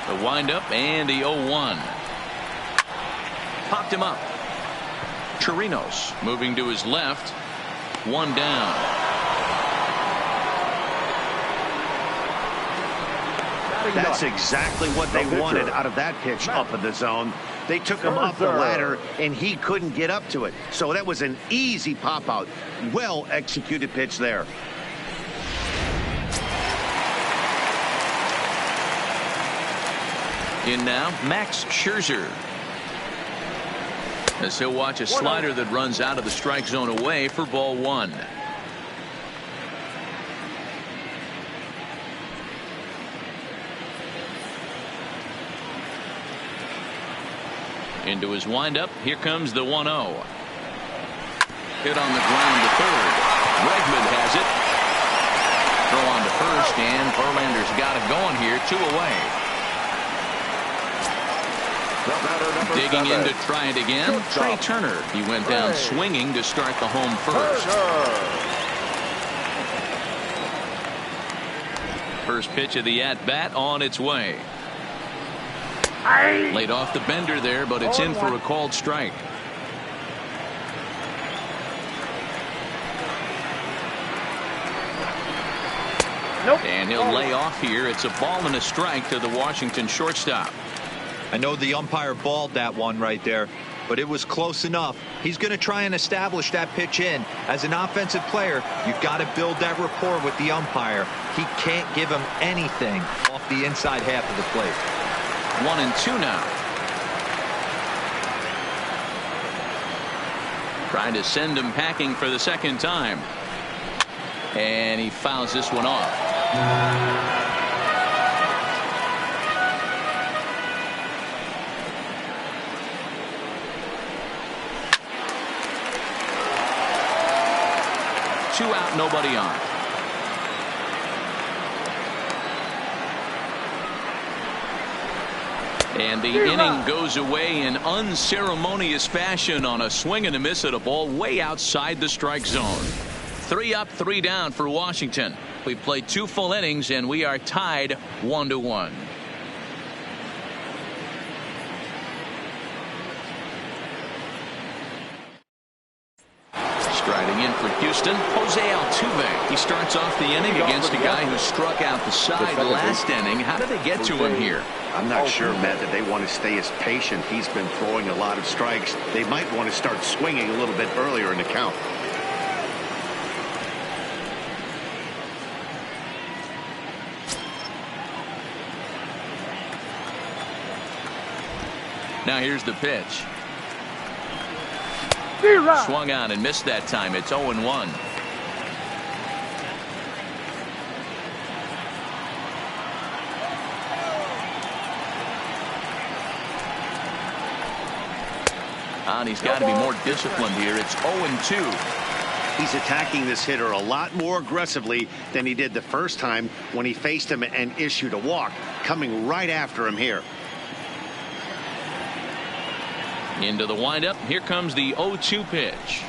The windup and the 0-1. Popped him up. Chirinos moving to his left. 1 down. That's exactly what they wanted out of that pitch up in the zone. They took him up the ladder, and he couldn't get up to it. So that was an easy pop-out. Well-executed pitch there. In now, Max Scherzer. As he'll watch a slider that runs out of the strike zone away for ball 1. Into his windup. Here comes the 1-0. Hit on the ground to third. Bregman has it. Throw on to first, and Verlander's got it going here. 2 away. Digging in to try it again. Trey Turner. He went down swinging to start the home first. First pitch of the at-bat on its way. Laid off the bender there, but it's in for a called strike. And he'll lay off here. It's a ball and a strike to the Washington shortstop. I know the umpire balled that one right there, but it was close enough. He's going to try and establish that pitch in. As an offensive player, you've got to build that rapport with the umpire. He can't give him anything off the inside half of the plate. 1-2 now. Trying to send him packing for the second time. And he fouls this one off. Two out, nobody on. And the inning goes away in unceremonious fashion on a swing and a miss at a ball way outside the strike zone. 3 up, 3 down for Washington. We played 2 full innings and we are tied 1-1. Striding in for Houston, Jose Altuve. He starts off the inning against a guy who struck out the side last inning. How did they get to him here? I'm not sure, Matt, that they want to stay as patient. He's been throwing a lot of strikes. They might want to start swinging a little bit earlier in the count. Now here's the pitch. Swung on and missed that time. It's 0-1. And he's got to be more disciplined here. It's 0-2. He's attacking this hitter a lot more aggressively than he did the first time when he faced him and issued a walk, coming right after him here. Into the windup. Here comes the 0-2 pitch.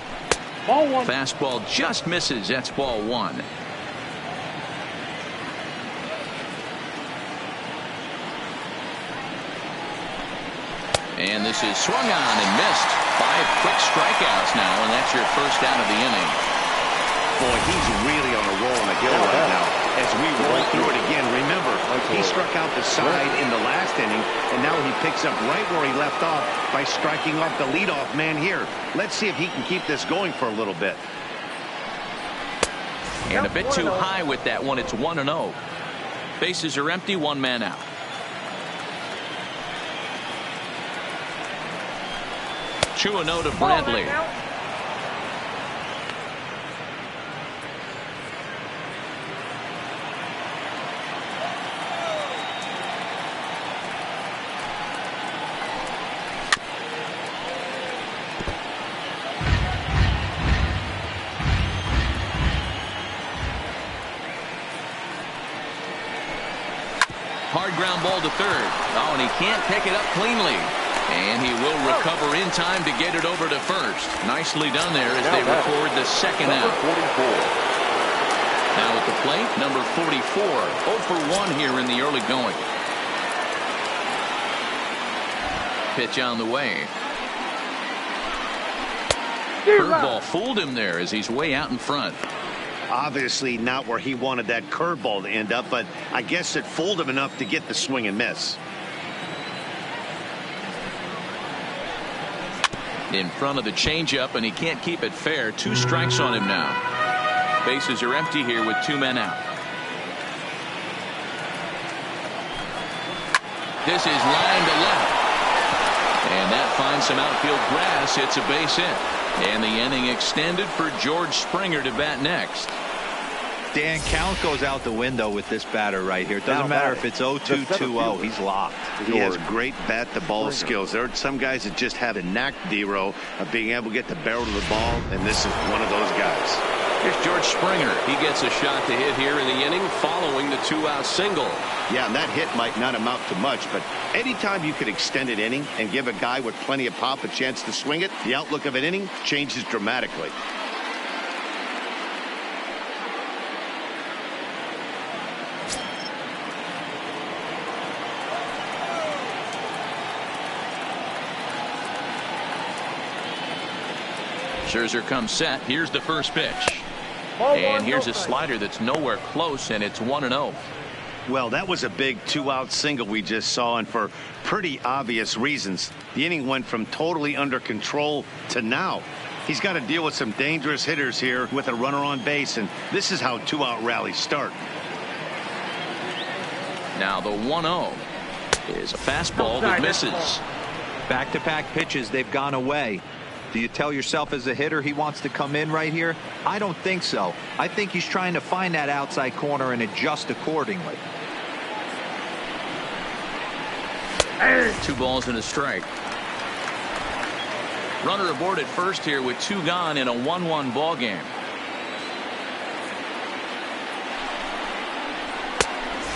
Ball one. Fastball just misses. That's ball one. And this is swung on and missed. 5 quick strikeouts now, and that's your first out of the inning. Boy, he's really on a roll in the hill right now. As we roll through it again, remember, he struck out the side in the last inning, and now he picks up right where he left off by striking off the leadoff man here. Let's see if he can keep this going for a little bit. And a bit too high with that one. It's 1-0. Bases are empty, 1 man out. Two a note to Bradley. Hard ground ball to third. Oh, and he can't pick it up cleanly. And he will recover in time to get it over to first. Nicely done there as they record the second out. Now at the plate, number 44. 0 for 1 here in the early going. Pitch on the way. Curveball fooled him there as he's way out in front. Obviously not where he wanted that curveball to end up, but I guess it fooled him enough to get the swing and miss. In front of the changeup, and he can't keep it fair. 2 strikes on him now. Bases are empty here with 2 men out. This is line to left. And that finds some outfield grass. It's a base hit. And the inning extended for George Springer to bat next. Dan, count goes out the window with this batter right here. It doesn't matter if it's 0-2, 2-0. He's locked. He has great bat-to-ball skills. There are some guys that just have a knack, D-Row, of being able to get the barrel to the ball, and this is one of those guys. Here's George Springer. He gets a shot to hit here in the inning following the 2-out single. Yeah, and that hit might not amount to much, but anytime you could extend an inning and give a guy with plenty of pop a chance to swing it, the outlook of an inning changes dramatically. Scherzer comes set. Here's the first pitch. And here's a slider that's nowhere close, and it's 1-0. Well, that was a big 2-out single we just saw, and for pretty obvious reasons. The inning went from totally under control to now. He's got to deal with some dangerous hitters here with a runner on base, and this is how 2-out rallies start. Now the 1-0 is a fastball that misses. Back-to-back pitches, they've gone away. Do you tell yourself as a hitter he wants to come in right here? I don't think so. I think he's trying to find that outside corner and adjust accordingly. 2 balls and a strike. Runner aboard at first here with 2 gone in a 1-1 ball game.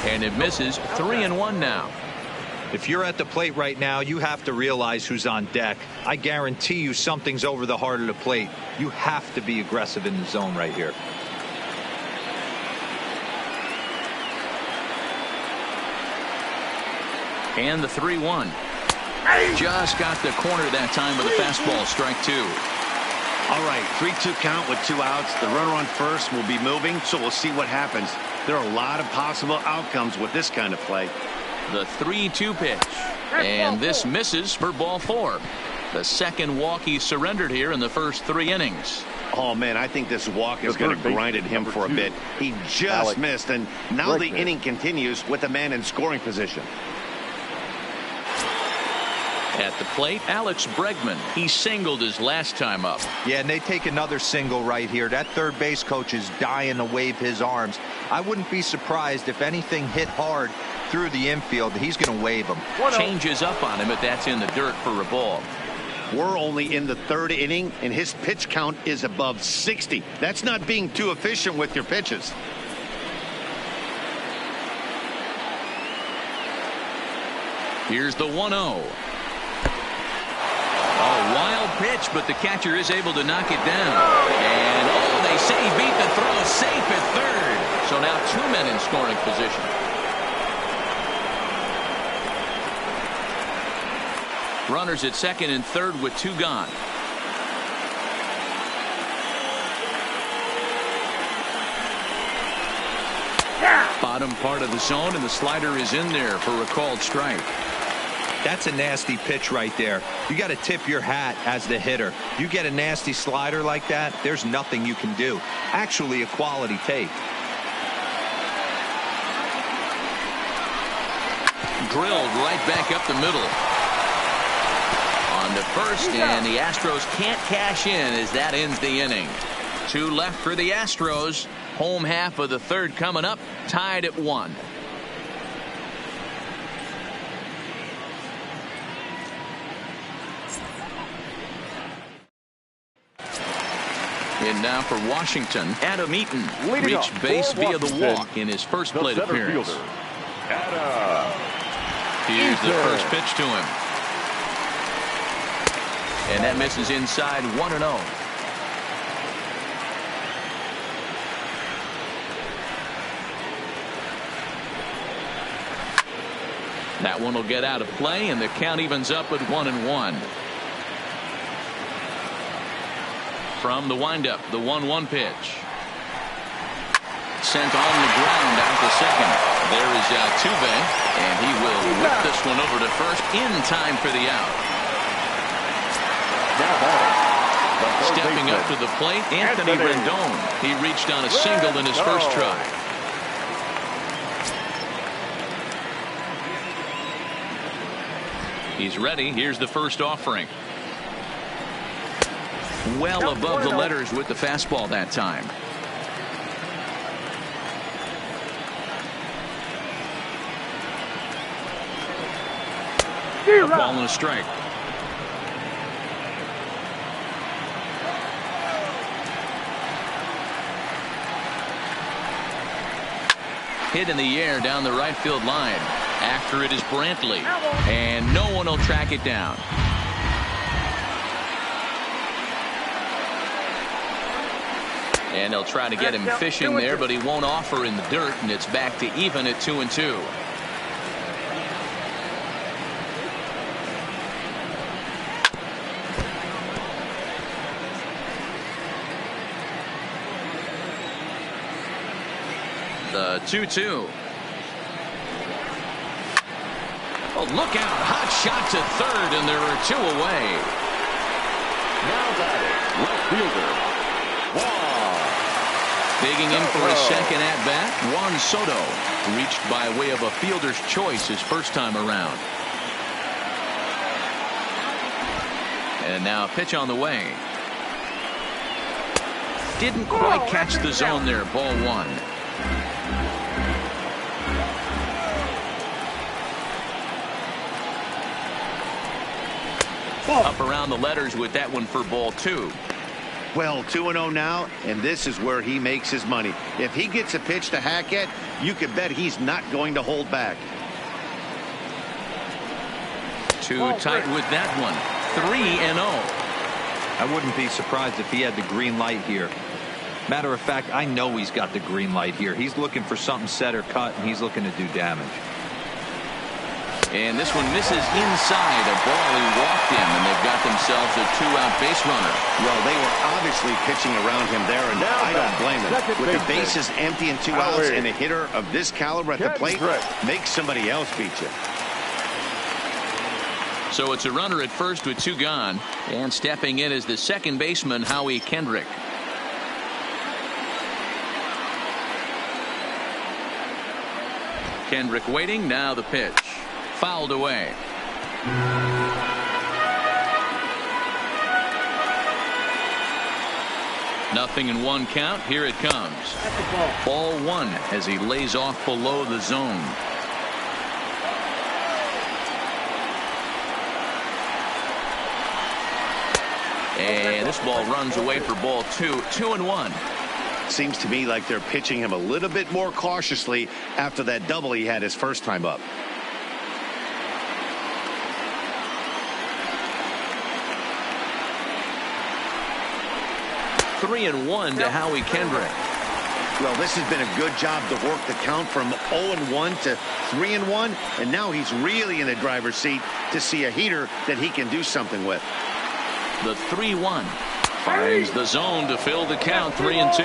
And it misses. 3-1 now. If you're at the plate right now, you have to realize who's on deck. I guarantee you something's over the heart of the plate. You have to be aggressive in the zone right here. And the 3-1. Just got the corner that time with a fastball. Strike 2. All right, 3-2 count with 2 outs. The runner on first will be moving, so we'll see what happens. There are a lot of possible outcomes with this kind of play. The 3-2 pitch. And this misses for ball 4. The second walk he surrendered here in the first 3 innings. Oh, man, I think this walk is going to grind at him for a bit. He just missed, and now the inning continues with a man in scoring position. At the plate, Alex Bregman. He singled his last time up. Yeah, and they take another single right here. That third base coach is dying to wave his arms. I wouldn't be surprised if anything hit hard through the infield. He's going to wave them. Changes up on him, but that's in the dirt for a ball. We're only in the 3rd inning, and his pitch count is above 60. That's not being too efficient with your pitches. Here's the 1-0. A wild pitch, but the catcher is able to knock it down. And, oh, they say he beat the throw safe at 3rd. So now 2 men in scoring position. Runners at 2nd and 3rd with 2 gone. Bottom part of the zone, and the slider is in there for a called strike. That's a nasty pitch right there. You got to tip your hat as the hitter. You get a nasty slider like that, there's nothing you can do. Actually, a quality take. Drilled right back up the middle. On to first, and the Astros can't cash in as that ends the inning. 2 left for the Astros. Home half of the 3rd coming up, tied at 1. And now for Washington, Adam Eaton reached base via the walk in his first plate appearance. Here's the first pitch to him. And that misses inside 1-0. That one will get out of play, and the count evens up at 1-1. From the windup, the 1-1 pitch. Sent on the ground out to second. There is Altuve, and he will whip this one over to first in time for the out. Stepping up to the plate, Anthony Rendon. He reached on a single in his first try. He's ready. Here's the first offering. Well above the letters with the fastball that time. A ball and a strike. Hit in the air down the right field line. After it is Brantley, and no one will track it down. And they'll try to get him fishing there, but he won't offer in the dirt, and it's back to even at 2-2. The 2-2. Oh, look out. Hot shot to 3rd, and there are 2 away. Now batting, left fielder, Juan. Digging in for a second at bat, Juan Soto. Reached by way of a fielder's choice his first time around. And now a pitch on the way. Didn't quite catch the zone there. Ball 1. Up around the letters with that one for ball 2. Well, 2-0 now, and this is where he makes his money. If he gets a pitch to hack at, you can bet he's not going to hold back. Too tight with that one. 3-0. I wouldn't be surprised if he had the green light here. Matter of fact, I know he's got the green light here. He's looking for something set or cut, and he's looking to do damage. And this one misses inside a ball he walked in, and they've got themselves a 2-out base runner. Well, they were obviously pitching around him there, and I don't blame him. With the bases empty and 2 outs, and a hitter of this caliber at the plate, make somebody else beat you. So it's a runner at first with 2 gone, and stepping in is the second baseman, Howie Kendrick. Kendrick waiting, now the pitch. Fouled away. Nothing in 1 count. Here it comes. Ball 1 as he lays off below the zone. And this ball runs away for ball 2. 2-1. Seems to me like they're pitching him a little bit more cautiously after that double he had his first time up. Three and 1 to Howie Kendrick. Well, this has been a good job to work the count from 0-1 to 3-1, and now he's really in the driver's seat to see a heater that he can do something with. The 3-1 finds the zone to fill the count. 3-2.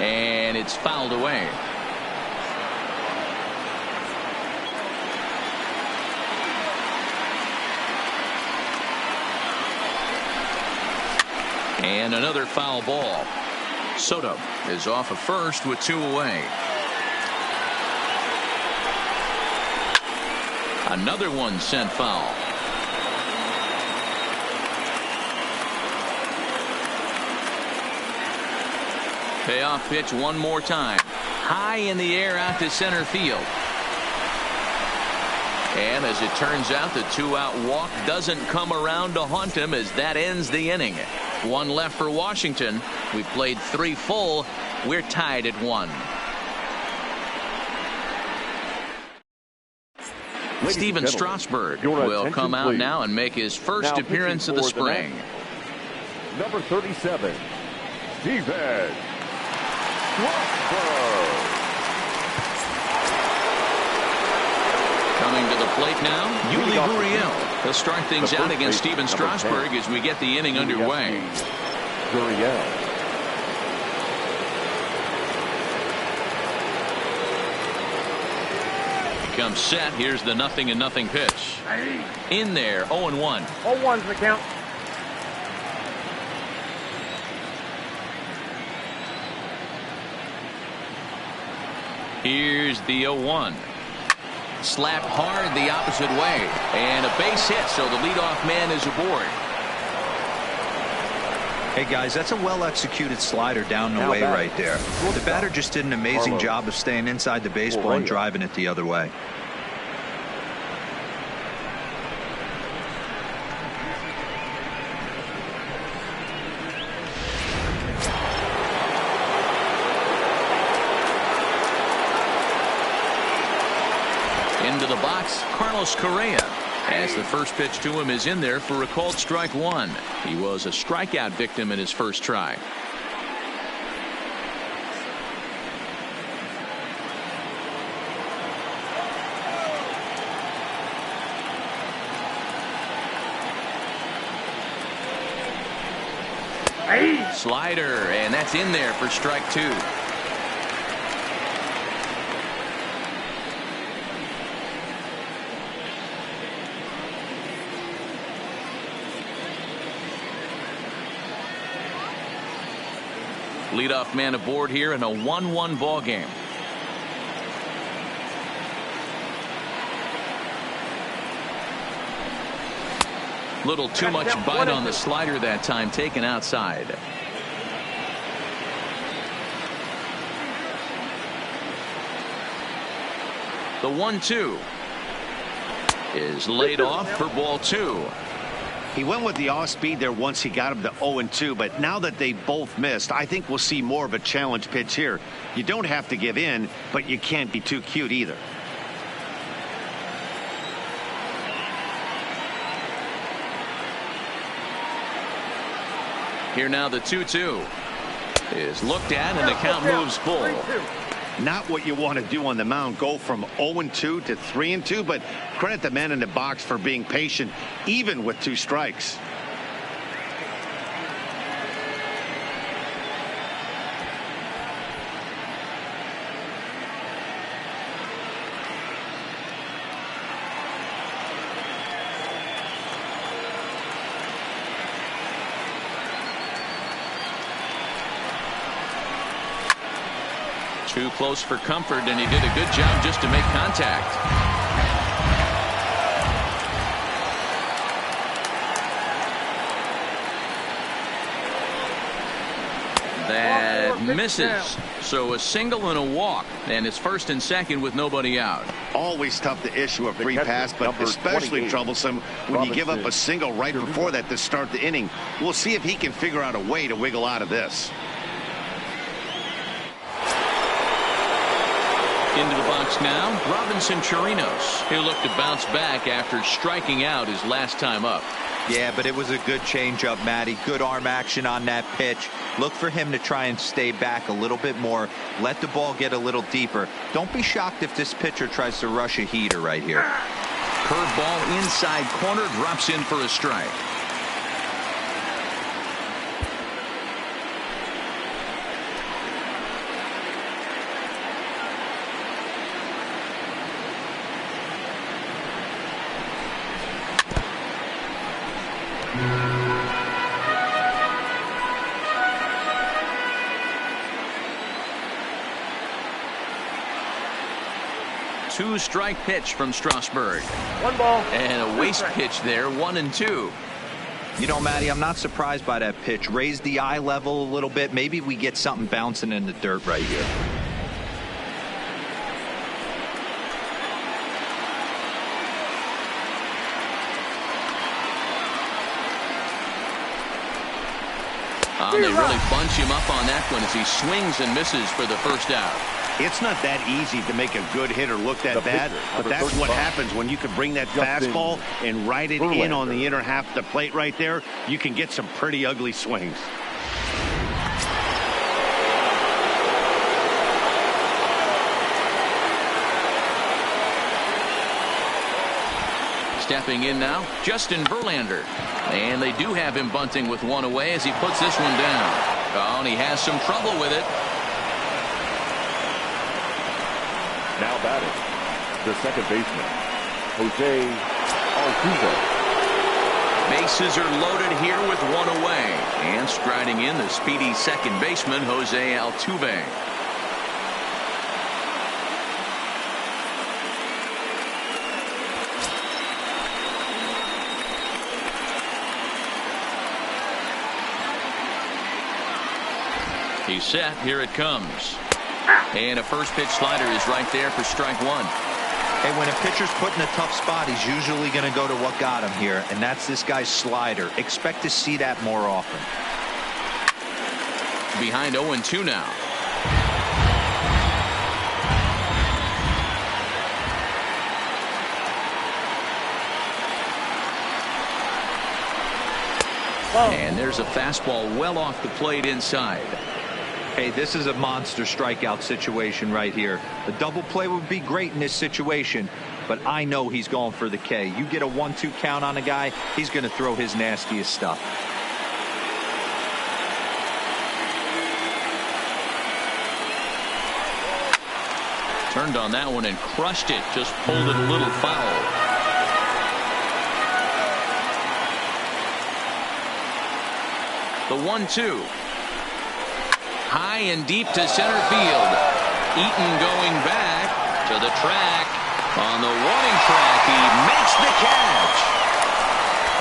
And it's fouled away. And another foul ball. Soto is off of first with 2 away. Another one sent foul. Payoff pitch one more time. High in the air out to center field. And as it turns out, the 2-out walk doesn't come around to haunt him as that ends the inning. 1 left for Washington. We've played 3 full. We're tied at 1. Steven Strasburg will come out now and make his first appearance of the spring. Number 37, Steven Strasburg. Coming to the plate now, Yuli Gurriel. He'll start things out against Steven Strasburg as we get the inning underway. Gurriel. Comes set. Here's the 0-0 pitch. In there, 0-1. 0-1's the count. Here's the 0-1. Slapped hard the opposite way. And a base hit, so the leadoff man is aboard. Hey guys, that's a well-executed slider down and away right there. The batter just did an amazing job of staying inside the baseball and driving it the other way. Into the box, Carlos Correa. As the first pitch to him is in there for a called strike 1. He was a strikeout victim in his first try. Slider, and that's in there for strike 2. Leadoff man aboard here in a 1-1 ball game. Little too much bite on the slider that time, taken outside. The 1-2 is laid off for ball 2. He went with the off speed there once he got him to 0-2, but now that they both missed, I think we'll see more of a challenge pitch here. You don't have to give in, but you can't be too cute either. Here now the 2-2 is looked at and the count moves full. Not what you want to do on the mound, go from 0-2 to 3-2, but credit the man in the box for being patient even with 2 strikes. Too close for comfort, and he did a good job just to make contact. That Misses. So a single and a walk. And it's first and second with nobody out. Always tough to issue a free pass, but especially troublesome when you give up a single right before that to start the inning. We'll see if he can figure out a way to wiggle out of this. Into the box now, Robinson Chirinos. He'll look to bounce back after striking out his last time up. Yeah, but it was a good changeup, Matty. Good arm action on that pitch. Look for him to try and stay back a little bit more. Let the ball get a little deeper. Don't be shocked if this pitcher tries to rush a heater right here. Curveball inside corner, drops in for a strike. Two-strike pitch from Strasburg. 1 ball. And a waste pitch there, 1-2. You know, Matty, I'm not surprised by that pitch. Raise the eye level a little bit. Maybe we get something bouncing in the dirt right here. They really bunch him up on that one as he swings and misses for the first out. It's not that easy to make a good hitter look that bad, but that's what happens when you can bring that fastball and ride it in on the inner half of the plate right there. You can get some pretty ugly swings. Stepping in now, Justin Verlander. And they do have him bunting with one away as he puts this one down. Oh, and he has some trouble with it. Now batting, the second baseman, Jose Altuve. Bases are loaded here with one away. And striding in, the speedy second baseman, Jose Altuve. He's set. Here it comes. And a first pitch slider is right there for strike one. Hey, when a pitcher's put in a tough spot, he's usually going to go to what got him here, and that's this guy's slider. Expect to see that more often. Behind 0-2 now. And there's a fastball well off the plate inside. Hey, this is a monster strikeout situation right here. The double play would be great in this situation, but I know he's going for the K. You get a 1-2 count on a guy, he's going to throw his nastiest stuff. Turned on that one and crushed it. Just pulled it a little foul. The 1-2. High and deep to center field. Eaton going back to the track. On the warning track, he makes the catch.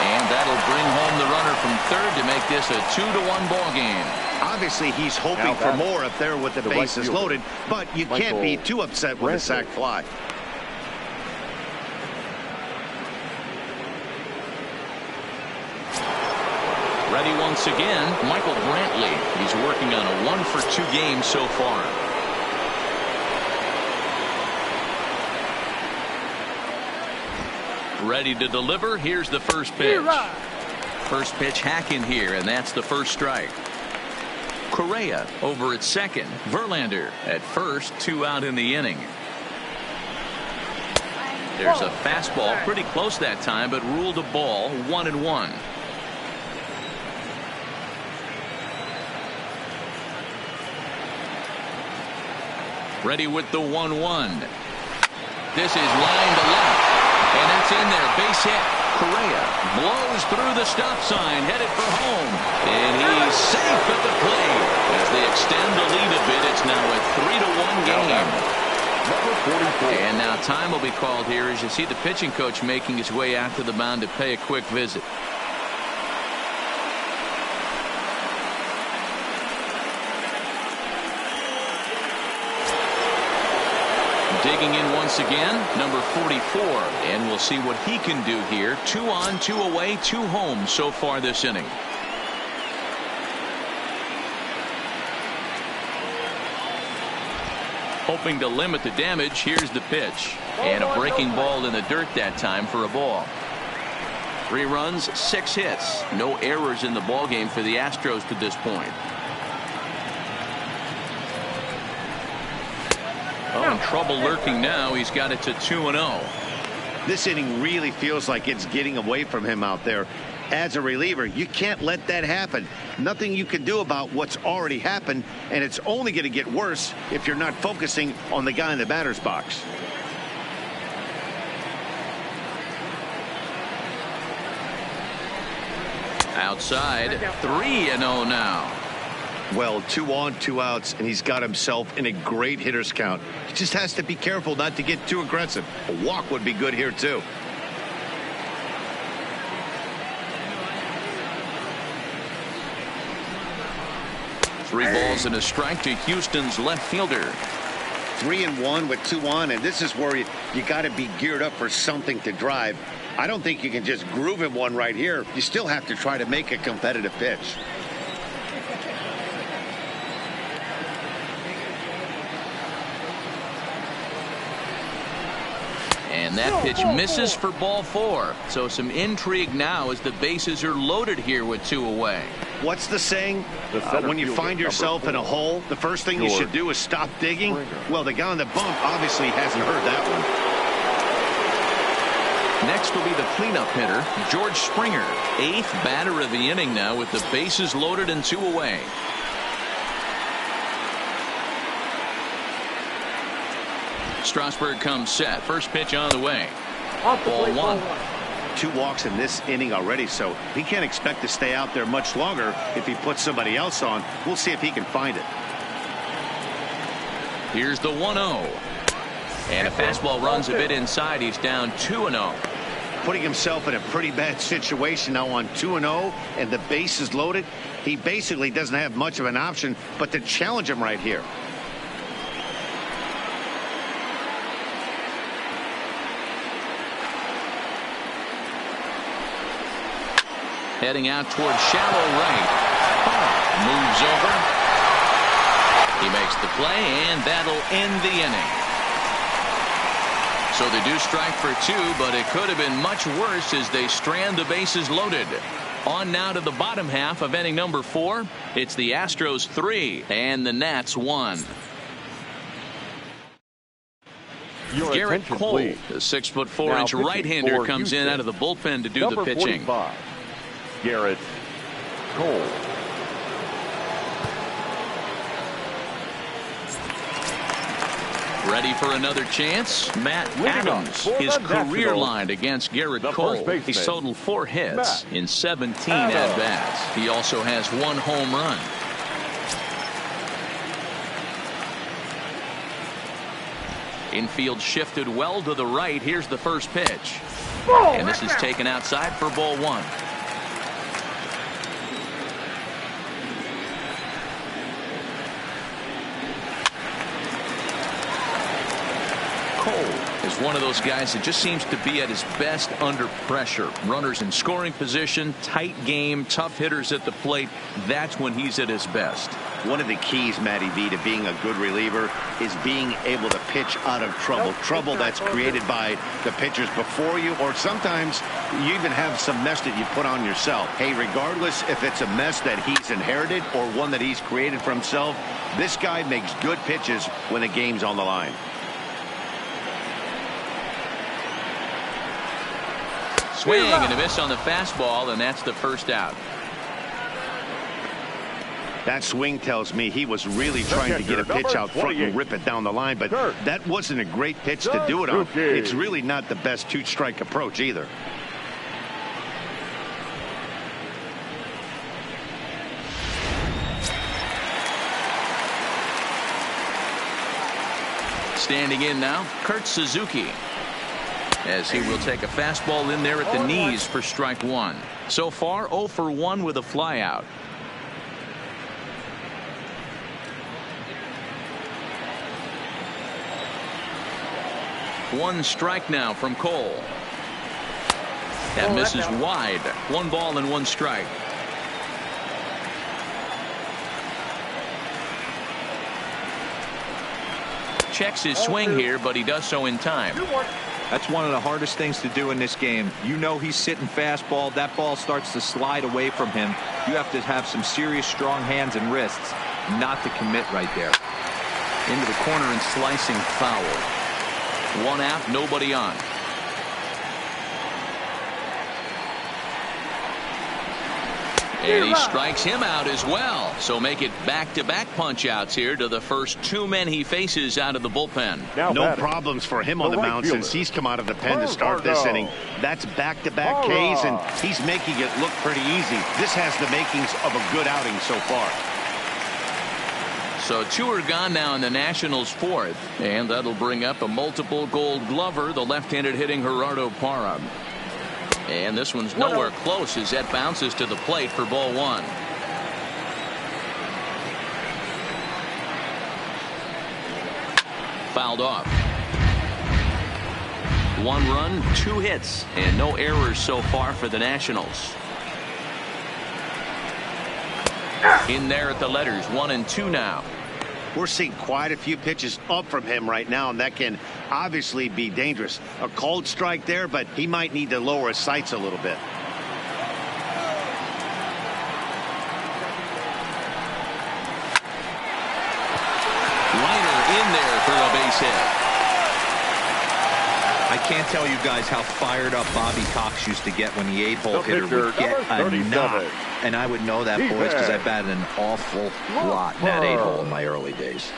And that'll bring home the runner from third to make this a 2-1 ball game. Obviously, he's hoping for more up there with the bases loaded, but you can't be too upset with a sac fly. Ready once again, Michael Brantley. He's working on a 1-for-2 game so far. Ready to deliver. Here's the first pitch. First pitch hack in here, and that's the first strike. Correa over at second. Verlander at first. 2 out in the inning. There's a fastball pretty close that time, but ruled a ball. 1-1. Ready with the 1-1. This is line to left. And that's in there. Base hit. Correa blows through the stop sign, headed for home. And he's safe at the plate. As they extend the lead a bit, it's now a 3-1 game. Number 44. And now time will be called here as you see the pitching coach making his way out to the mound to pay a quick visit. Digging in once again, number 44, and we'll see what he can do here. 2 on, 2 away, 2 home so far this inning. Hoping to limit the damage. Here's the pitch, and a breaking ball in the dirt that time for a ball. 3 runs, 6 hits, no errors in the ball game for the Astros to this point. Oh, and trouble lurking now. He's got it to 2-0. This inning really feels like it's getting away from him out there. As a reliever, you can't let that happen. Nothing you can do about what's already happened, and it's only going to get worse if you're not focusing on the guy in the batter's box. Outside, 3-0 now. Well, 2 on, 2 outs, and he's got himself in a great hitter's count. He just has to be careful not to get too aggressive. A walk would be good here, too. Three balls and a strike to Houston's left fielder. 3-1 with 2 on, and this is where you got to be geared up for something to drive. I don't think you can just groove him one right here. You still have to try to make a competitive pitch. And that pitch misses for ball 4. So some intrigue now as the bases are loaded here with 2 away. What's the saying? When you find yourself in a hole, the first thing you should do is stop digging. Well, the guy on the bump obviously hasn't heard that one. Next will be the cleanup hitter, George Springer. 8th batter of the inning now with the bases loaded and 2 away. Strasburg comes set. First pitch on the way. Ball 1. 2 walks in this inning already, so he can't expect to stay out there much longer if he puts somebody else on. We'll see if he can find it. Here's the 1-0. And a fastball runs a bit inside. He's down 2-0. Putting himself in a pretty bad situation now on 2-0, and the base is loaded. He basically doesn't have much of an option but to challenge him right here. Heading out towards shallow right. Moves over. He makes the play, and that'll end the inning. So they do strike for 2, but it could have been much worse as they strand the bases loaded. On now to the bottom half of inning number 4. It's the Astros 3 and the Nats 1. Garrett Cole, the 6'4" right-hander, comes in out of the bullpen to do the pitching. 45. Garrett Cole. Ready for another chance? Matt Adams, his career line against Garrett Cole. He's totaled 4 hits in 17 at-bats. He also has 1 home run. Infield shifted well to the right. Here's the first pitch. And this is taken outside for ball 1. One of those guys that just seems to be at his best under pressure. Runners in scoring position, tight game, tough hitters at the plate. That's when he's at his best. One of the keys, Matty V, to being a good reliever is being able to pitch out of trouble. Trouble that's created by the pitchers before you, or sometimes you even have some mess that you put on yourself. Hey, regardless if it's a mess that he's inherited or one that he's created for himself, this guy makes good pitches when the game's on the line. Swing and a miss on the fastball, and that's the first out. That swing tells me he was really trying to get a pitch out front and rip it down the line, but that wasn't a great pitch to do it on. It's really not the best 2-strike approach either. Standing in now, Kurt Suzuki, as he will take a fastball in there at the knees for strike 1. So far 0 for 1 with a flyout. One strike now from Cole. That misses wide. 1 ball and 1 strike. Checks his swing here, but he does so in time. That's one of the hardest things to do in this game. You know he's sitting fastball. That ball starts to slide away from him. You have to have some serious strong hands and wrists not to commit right there. Into the corner and slicing foul. 1 out, nobody on. And he strikes him out as well. So make it back-to-back punch-outs here to the first 2 men he faces out of the bullpen. No problems for him on the mound since he's come out of the pen to start this inning. That's back-to-back Ks, and he's making it look pretty easy. This has the makings of a good outing so far. So 2 are gone now in the Nationals' 4th, and that'll bring up a multiple Gold Glover, the left-handed hitting Gerardo Parra. And this one's nowhere close as that bounces to the plate for ball 1. Fouled off. 1 run, 2 hits, and no errors so far for the Nationals. In there at the letters, 1 and 2 now. We're seeing quite a few pitches up from him right now, and that can obviously be dangerous. A cold strike there, but he might need to lower his sights a little bit. Liner in there for a base hit. I can't tell you guys how fired up Bobby Cox used to get when the 8-hole hitter would get a knock. And I would know that, boys, because I batted an awful lot in that 8-hole in my early days.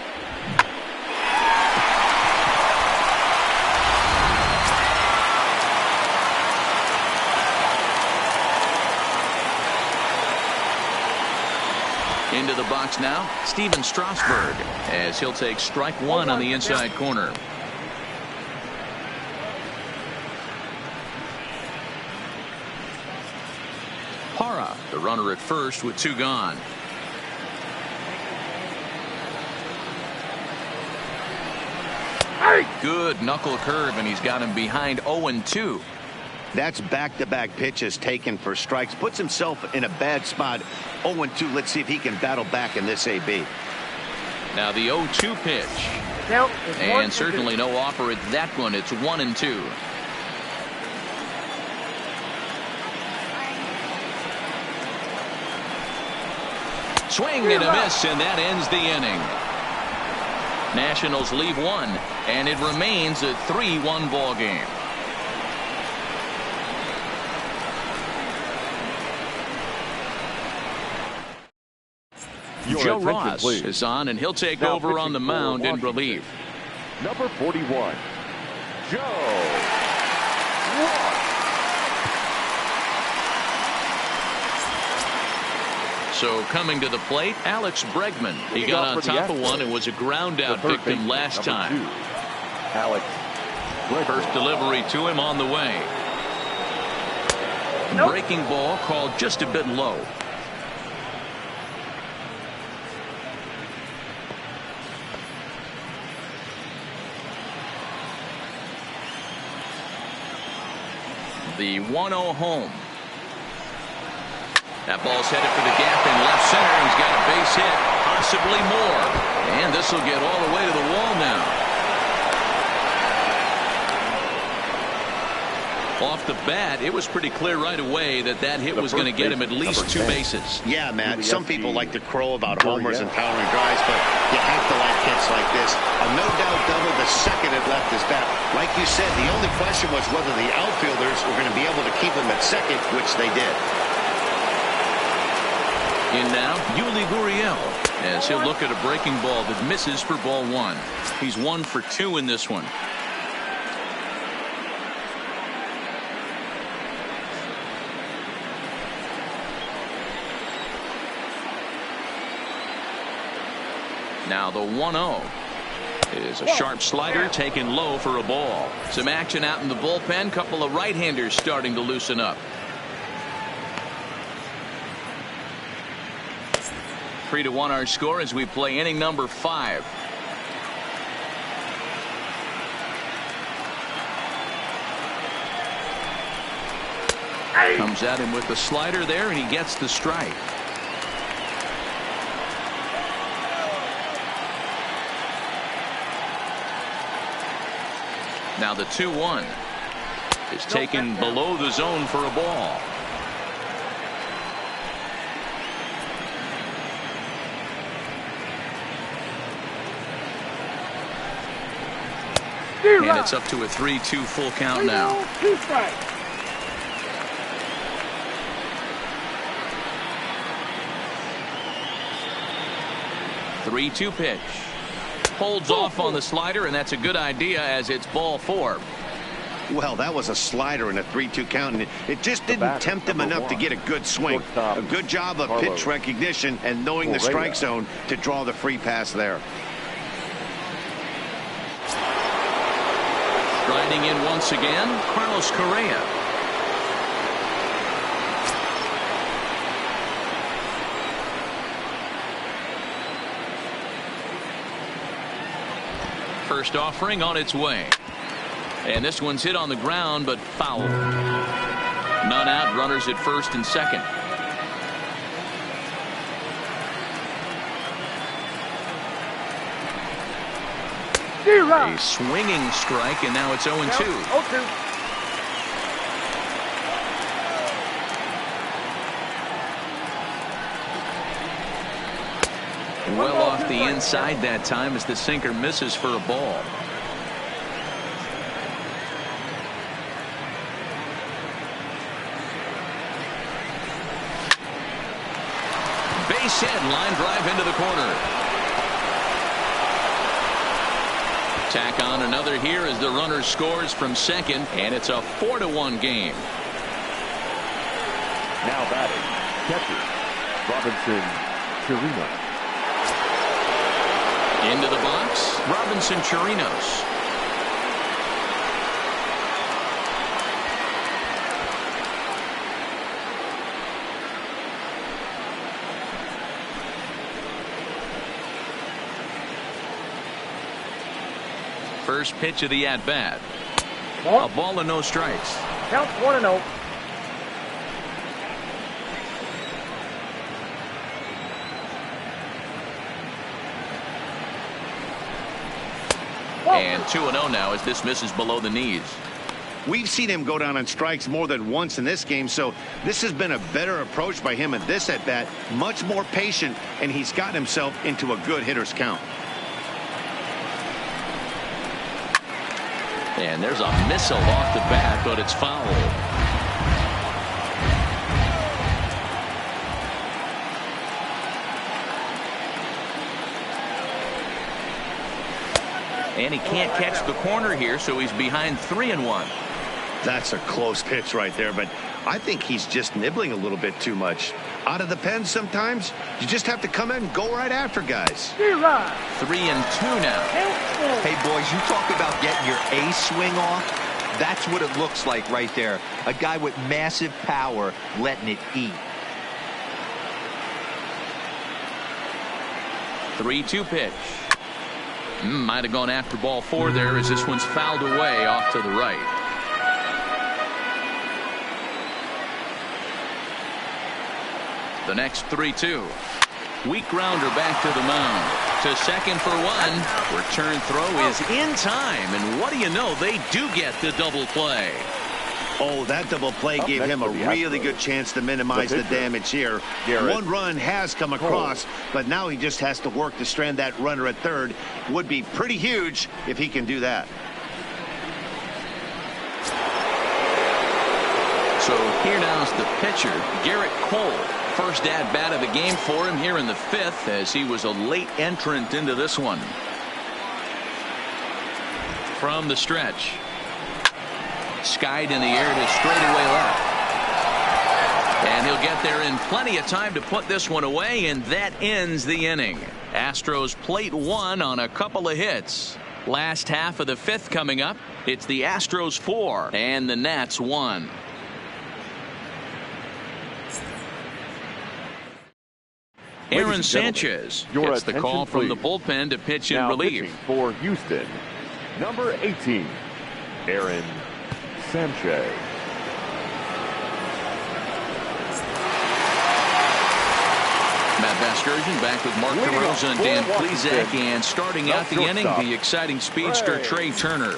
Into the box now, Steven Strasburg, as he'll take strike 1 on the inside corner. Parra, the runner at first with 2 gone. Good knuckle curve, and he's got him behind 0-2. That's back-to-back pitches taken for strikes. Puts himself in a bad spot. 0-2. Let's see if he can battle back in this AB. Now the 0-2 pitch. And certainly no offer at that one. It's 1-2. Swing and a miss, and that ends the inning. Nationals leave 1, and it remains a 3-1 ball game. Joe Ross is on, and he'll take over on the mound in relief. Number 41, Joe Ross. So coming to the plate, Alex Bregman. He got on top of one and was a ground out victim last time. Alex First delivery to him on the way. Breaking ball called just a bit low. The 1-0 home. That ball's headed for the gap in left center. He's got a base hit, possibly more. And this will get all the way to the wall now. Off the bat, it was pretty clear right away that that hit was going to get him at least 2 bases. Yeah, Matt. Some people like to crow about homers and powering drives, but you have to like hits like this. A no-doubt double the second it left his bat. Like you said, the only question was whether the outfielders were going to be able to keep him at second, which they did. In now, Yuli Gurriel, as he'll look at a breaking ball that misses for ball 1. He's 1 for 2 in this one. Now the 1-0 is a sharp slider taken low for a ball. Some action out in the bullpen. Couple of right-handers starting to loosen up. 3-1 our score as we play inning number 5. Comes at him with the slider there, and he gets the strike. Now the 2-1 is taken below the zone for a ball. And it's up to a 3-2 full count now. 2 strikes. Three-two pitch. Holds off on the slider, and that's a good idea as it's ball 4. Well, that was a slider in a 3-2 count, and it just didn't tempt him enough to get a good swing. A good job of pitch recognition and knowing the strike zone to draw the free pass there. Striding in once again, Carlos Correa. First offering on its way. And this one's hit on the ground, but foul. None out, runners at first and second. A swinging strike, and now it's 0-2. 0-2. Well off the inside that time as the sinker misses for a ball. Base hit, line drive into the corner. Tack on another here as the runner scores from second, and it's a 4-1 game. Now batting, catcher, Robinson Chirinos. Into the box, Robinson Chirinos. First pitch of the at-bat. A ball and no strikes. Count 1-0. And 2-0 now as this misses below the knees. We've seen him go down on strikes more than once in this game, so this has been a better approach by him at this at-bat. Much more patient, and he's gotten himself into a good hitter's count. And there's a missile off the bat, but it's foul. And he can't catch the corner here, so he's behind 3-1. That's a close pitch right there, but I think he's just nibbling a little bit too much. Out of the pen sometimes, you just have to come in and go right after guys. 3-2 now. Hey, boys, you talk about getting your A swing off. That's what it looks like right there. A guy with massive power letting it eat. 3-2 pitch. Might have gone after ball 4 there as this one's fouled away off to the right. The next 3-2. Weak grounder back to the mound. To second for 1. Return throw is in time. And what do you know? They do get the double play. Oh, that double play gave him a really good chance to minimize the damage here. One run has come across, but now he just has to work to strand that runner at third. Would be pretty huge if he can do that. So here now's the pitcher, Garrett Cole. First at-bat of the game for him here in the 5th as he was a late entrant into this one. From the stretch. Skied in the air to straightaway left. And he'll get there in plenty of time to put this one away, and that ends the inning. Astros plate 1 on a couple of hits. Last half of the 5th coming up. It's the Astros 4 and the Nats 1. Aaron Sanchez gets the call from the bullpen to pitch in relief. For Houston, number 18, Aaron Sanchez. Matt Vasgersian back with Mark DeRosa and Dan Plesac, and starting out the inning, the exciting speedster Trey Turner.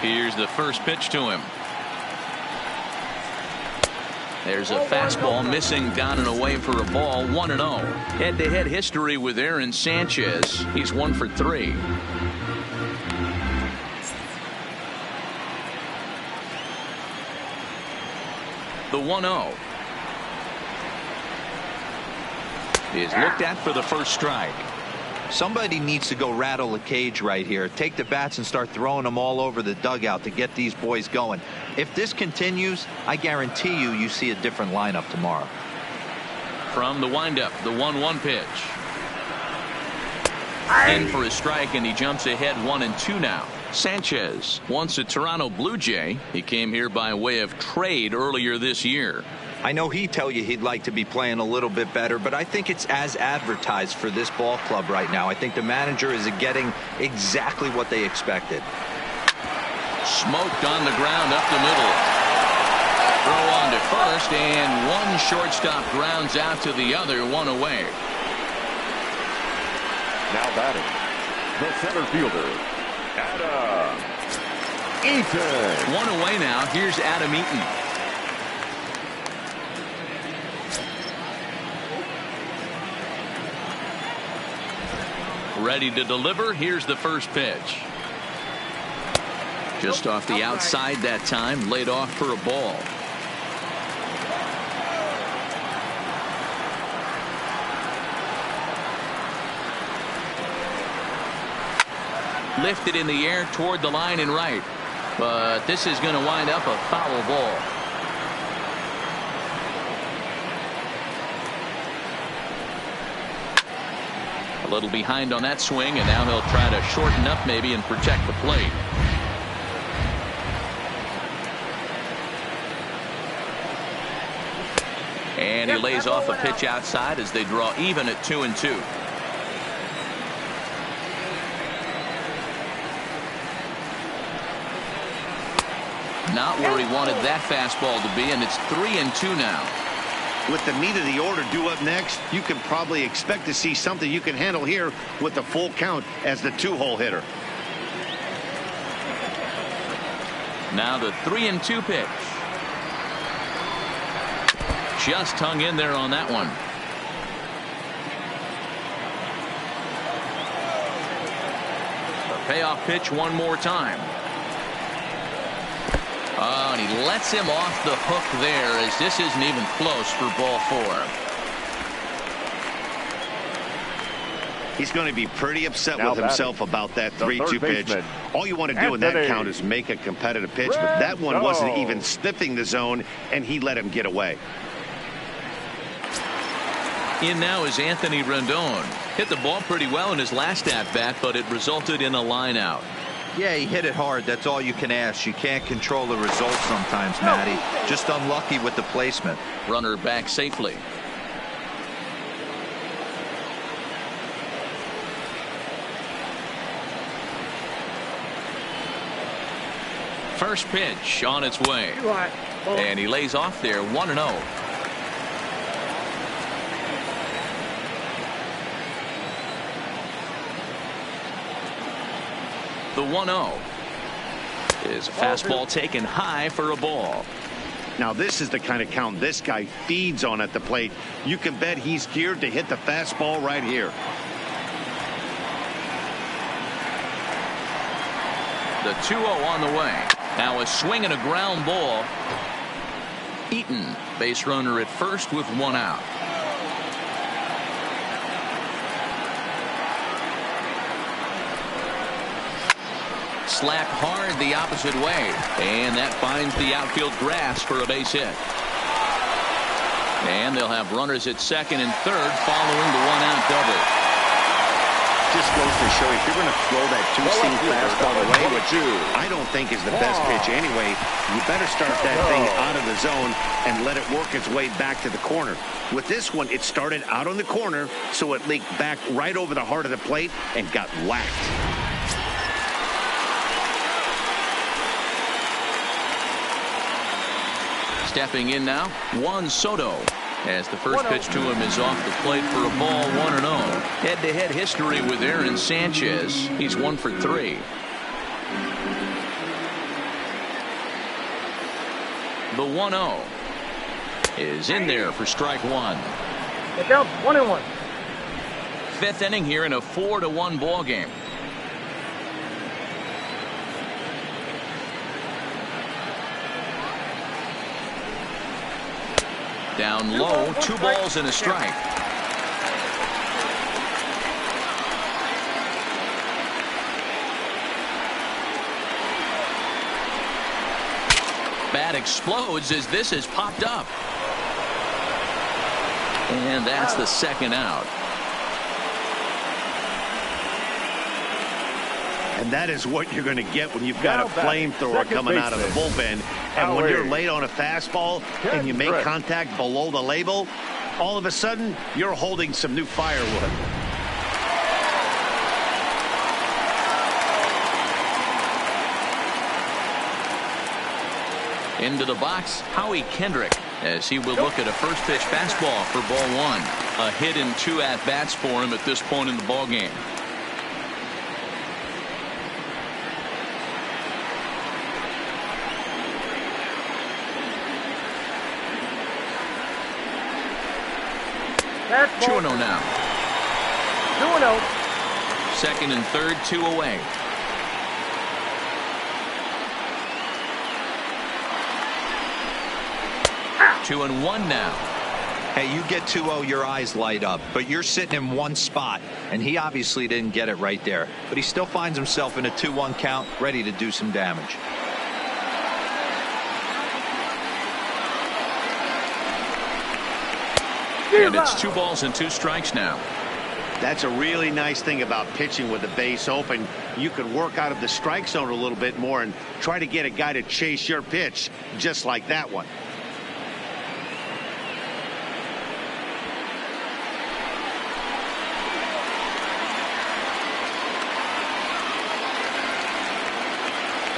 Here's the first pitch to him. There's a fastball missing down and away for a ball. 1-0. Head-to-head history with Aaron Sanchez. He's 1 for 3. The 1-0 is looked at for the first strike. Somebody needs to go rattle a cage right here. Take the bats and start throwing them all over the dugout to get these boys going. If this continues, I guarantee you see a different lineup tomorrow. From the windup, the 1-1 pitch. In for a strike, and he jumps ahead 1-2 now. Sanchez, once a Toronto Blue Jay, he came here by way of trade earlier this year. I know he'd tell you he'd like to be playing a little bit better, but I think it's as advertised for this ball club right now. I think the manager is getting exactly what they expected. Smoked on the ground up the middle. Throw on to first, and one shortstop grounds out to the other, 1 away. Now batting, the center fielder, Adam Eaton. 1 away now. Here's Adam Eaton. Ready to deliver. Here's the first pitch. Just off the outside that time. Laid off for a ball. Lifted in the air toward the line and right. But this is going to wind up a foul ball. A little behind on that swing, and now he'll try to shorten up maybe and protect the plate. And he lays off a pitch outside as they draw even at 2-2. Not where he wanted that fastball to be, and it's 3-2 now. With the meat of the order due up next, you can probably expect to see something you can handle here with the full count as the 2-hole hitter. Now the 3-2 pitch. Just hung in there on that one. The payoff pitch one more time. Oh, and he lets him off the hook there, as this isn't even close for ball 4. He's going to be pretty upset with himself about that 3-2 pitch. All you want to do in that count is make a competitive pitch, but that one wasn't even sniffing the zone, and he let him get away. In now is Anthony Rendon. Hit the ball pretty well in his last at-bat, but it resulted in a line out. Yeah, he hit it hard. That's all you can ask. You can't control the results sometimes, Matty. Just unlucky with the placement. Runner back safely. First pitch on its way. And he lays off there, 1-0. The 1-0 is a fastball taken high for a ball. Now this is the kind of count this guy feeds on at the plate. You can bet he's geared to hit the fastball right here. The 2-0 on the way. Now a swing and a ground ball. Eaton, base runner at first with 1 out. Slapped hard the opposite way, and that finds the outfield grass for a base hit. And they'll have runners at second and third following the 1-out double. just goes to show you, if you're going to throw that two-seam fastball away, which I don't think is the best pitch anyway, you better start that thing out of the zone and let it work its way back to the corner. With this one, it started out on the corner, so it leaked back right over the heart of the plate and got whacked. Stepping in now, Juan Soto. As the first pitch to him is off the plate for a ball, 1-0. Head-to-head history with Aaron Sanchez. He's 1 for 3. The 1-0 is in there for strike one. Get down, 1-1. Fifth inning here in a 4-1 ball game. Down low, 2 balls and a strike. Bat explodes as this has popped up. And that's the second out. And that is what you're going to get when you've got a flamethrower coming out of the bullpen. And when you're late on a fastball and you make contact below the label, all of a sudden you're holding some new firewood. Into the box, Howie Kendrick, as he will look at a first pitch fastball for ball 1. A hit in 2 at-bats for him at this point in the ball game. That's 2-0 now. 2-0. Second and third, 2 away. Ah. 2-1 now. Hey, you get 2-0, your eyes light up, but you're sitting in one spot, and he obviously didn't get it right there. But he still finds himself in a 2-1 count, ready to do some damage. And it's 2 balls and 2 strikes now. That's a really nice thing about pitching with the base open. You can work out of the strike zone a little bit more and try to get a guy to chase your pitch just like that one.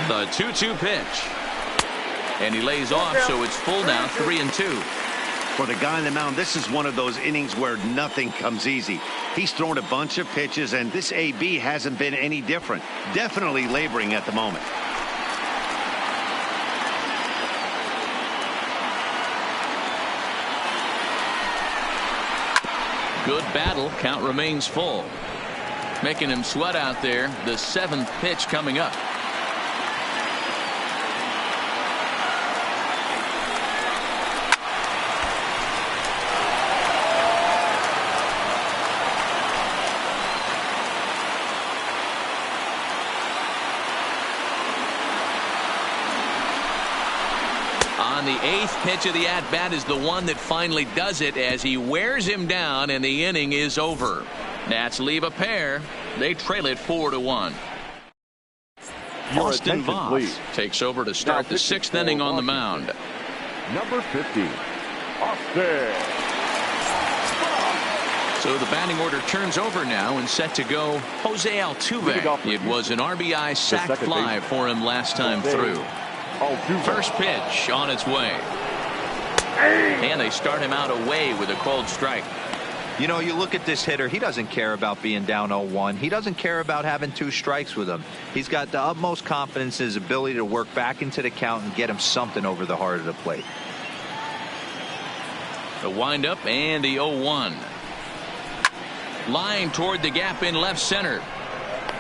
The 2-2 pitch. And he lays off, so it's full now, 3-2. For the guy on the mound, this is one of those innings where nothing comes easy. He's thrown a bunch of pitches, and this AB hasn't been any different. Definitely laboring at the moment. Good battle. Count remains full. Making him sweat out there. The 7th pitch coming up. On the 8th pitch of the at-bat is the one that finally does it as he wears him down and the inning is over. Nats leave a pair. They trail it 4-1. Austin Voss takes over to start the 6th inning on the mound. Number 50, Austin. So the batting order turns over now and set to go Jose Altuve. It was an RBI sac fly for him last time through. First pitch on its way. And they start him out away with a called strike. You know, you look at this hitter, he doesn't care about being down 0-1. He doesn't care about having 2 strikes with him. He's got the utmost confidence in his ability to work back into the count and get him something over the heart of the plate. The windup and the 0-1. Line toward the gap in left center.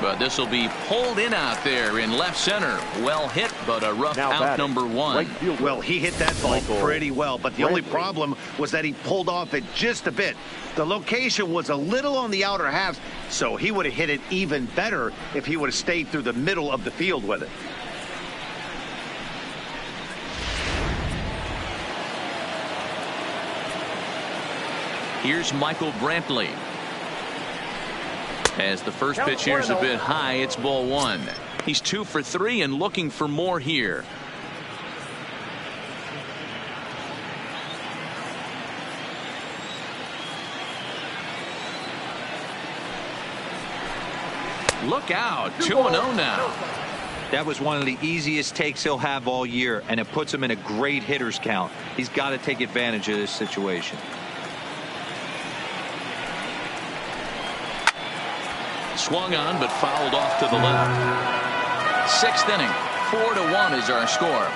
But this will be pulled in out there in left center. Well hit, but a rough out number 1. Well, he hit that ball pretty well, but the only problem was that he pulled off it just a bit. The location was a little on the outer half, so he would have hit it even better if he would have stayed through the middle of the field with it. Here's Michael Brantley. As the first pitch here is a bit high, it's ball one. He's 2 for 3 and looking for more here. Look out, 2-0 now. That was one of the easiest takes he'll have all year, and it puts him in a great hitter's count. He's got to take advantage of this situation. Swung on but fouled off to the left. 6th inning, 4-1 is our score.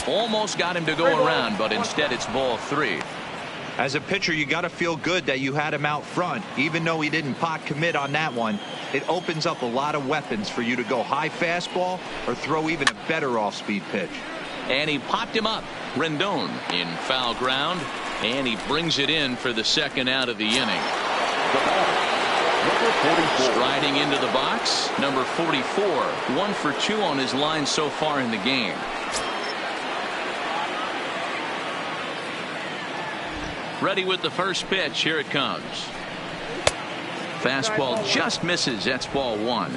Almost got him to go around, but instead it's ball 3. As a pitcher, you got to feel good that you had him out front. Even though he didn't pot commit on that one, it opens up a lot of weapons for you to go high fastball or throw even a better off-speed pitch. And he popped him up. Rendon in foul ground, and he brings it in for the 2nd out of the inning. Striding into the box, number 44, 1 for 2 on his line so far in the game. Ready with the first pitch. Here it comes. Fastball just misses. That's ball 1.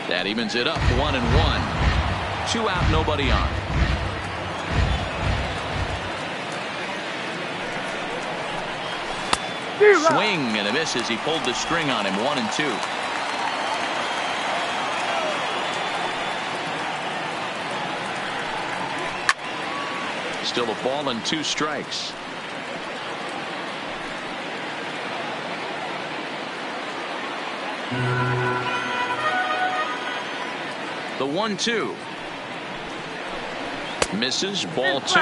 That evens it up, 1-1. 2 out, nobody on. Swing and a miss as he pulled the string on him. 1-2. Still a ball and 2 strikes. The 1-2 misses. Ball 2.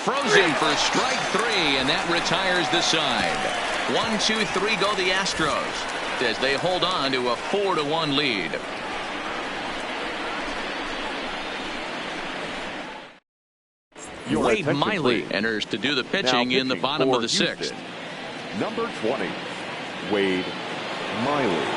Frozen for strike 3, and that retires the side. 1-2-3 go the Astros as they hold on to a 4-1 lead. Wade Miley enters to do the pitching in the bottom of the 6th. Number 20, Wade Miley.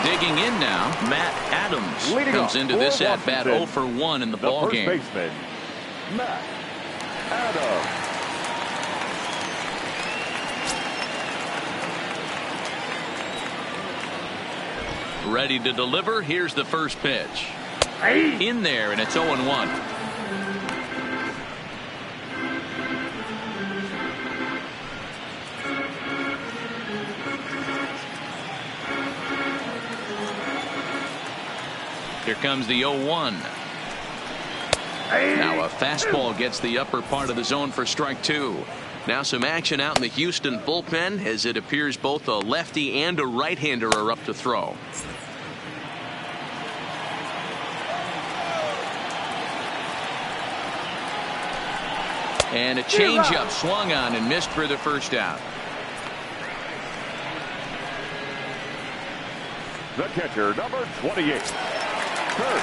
Digging in now, Matt Adams comes into this at bat 0 for 1 in the ball game. Baseman, Matt Adams. Ready to deliver. Here's the first pitch. In there, and it's 0-1. Here comes the 0-1. Now a fastball gets the upper part of the zone for strike 2. Now some action out in the Houston bullpen as it appears both a lefty and a right-hander are up to throw. And a changeup swung on and missed for the first out. The catcher, number 28, Kurt.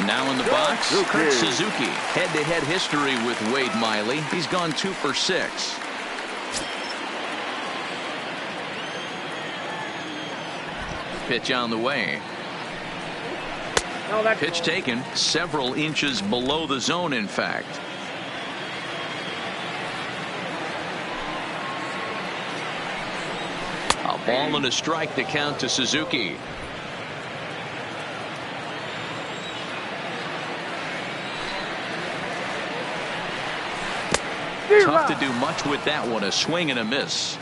Now in the box, Kurt Suzuki. Head-to-head history with Wade Miley. He's gone 2 for 6. Pitch on the way. Pitch taken several inches below the zone, in fact. A ball and a strike to count to Suzuki. Tough to do much with that one. A swing and a miss.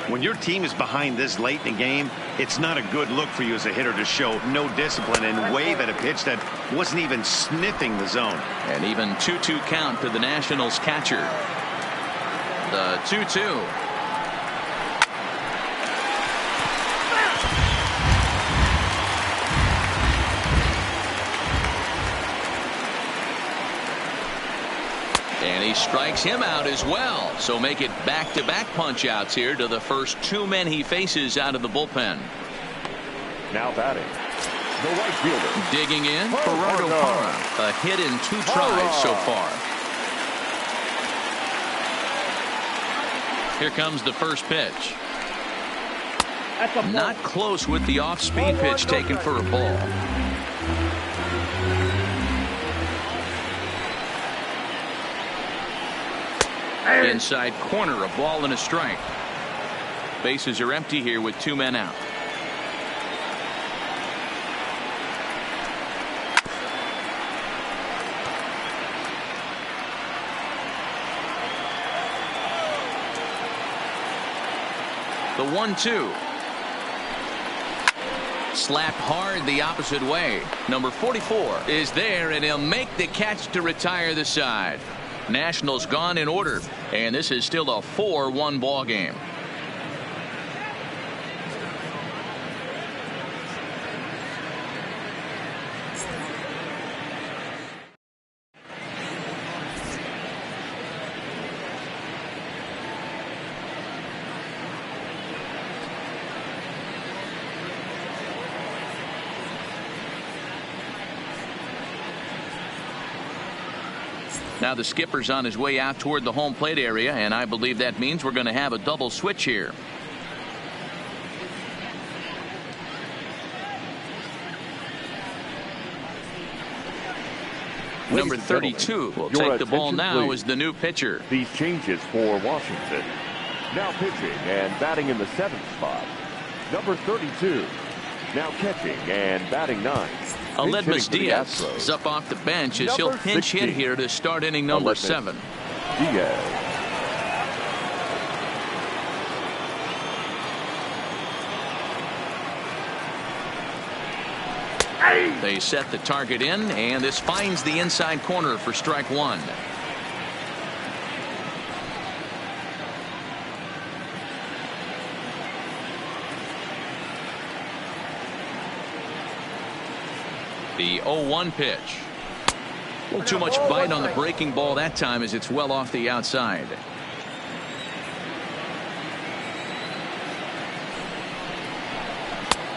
When your team is behind this late in the game, it's not a good look for you as a hitter to show no discipline and wave at a pitch that wasn't even sniffing the zone. And even 2-2 count to the Nationals catcher. The 2-2. And he strikes him out as well. So make it back-to-back punch-outs here to the first 2 men he faces out of the bullpen. Now batting, the right fielder. Digging in, Gerardo Parra. A hit in 2 tries so far. Here comes the first pitch. Not close with the off-speed pitch taken for a ball. Inside corner, a ball and a strike. Bases are empty here with 2 men out. The 1-2. Slapped hard the opposite way. Number 44 is there, and he'll make the catch to retire the side. Nationals gone in order, and this is still a 4-1 ball game. Now the skipper's on his way out toward the home plate area, and I believe that means we're going to have a double switch here. Number 32 will take the ball now as the new pitcher. These changes for Washington. Now pitching and batting in the 7th spot. Number 32. Now catching and batting 9. Aledmus Diaz is up off the bench as he'll pinch hit here to start inning number 7. Diaz. They set the target in, and this finds the inside corner for strike 1. The 0-1 pitch. A little too much bite on the breaking ball that time as it's well off the outside.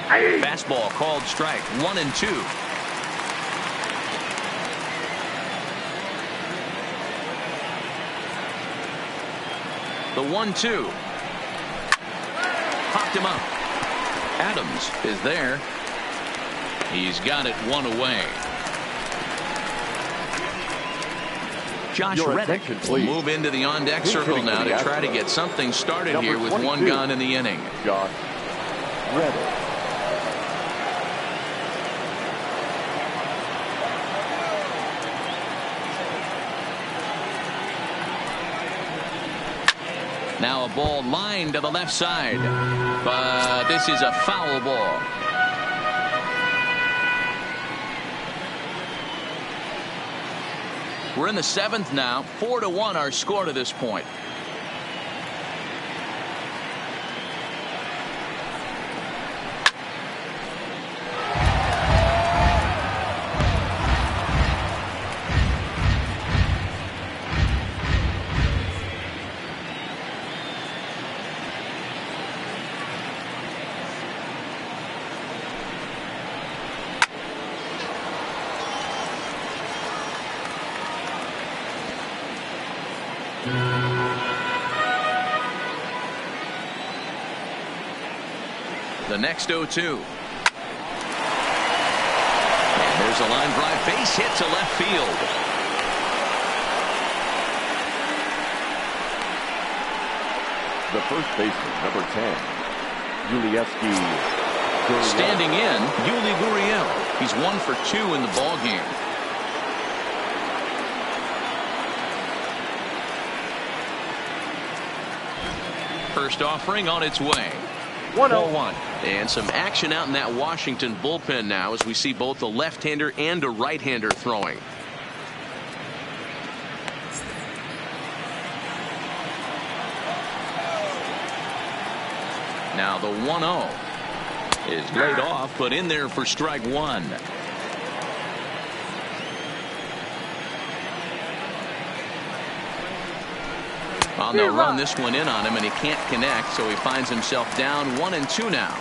Fastball called strike. 1-2. The 1-2. Popped him up. Adams is there. He's got it 1 away. Josh Reddick will move into the on-deck circle now to try to get something started here with 1 gone in the inning. Josh Reddick. Now a ball lined to the left side, but this is a foul ball. We're in the 7th now. 4-1 our score to this point. The next 0-2. And there's a line drive base hit to left field. The first baseman, number 10, Yulieski. Standing in, Yuli Gurriel. He's 1 for 2 in the ball game. First offering on its way. 1-0. And some action out in that Washington bullpen now as we see both a left-hander and a right-hander throwing. Now the 1-0 is laid off, but in there for strike 1. Well, they'll run this one in on him, and he can't connect, so he finds himself down 1-2 now.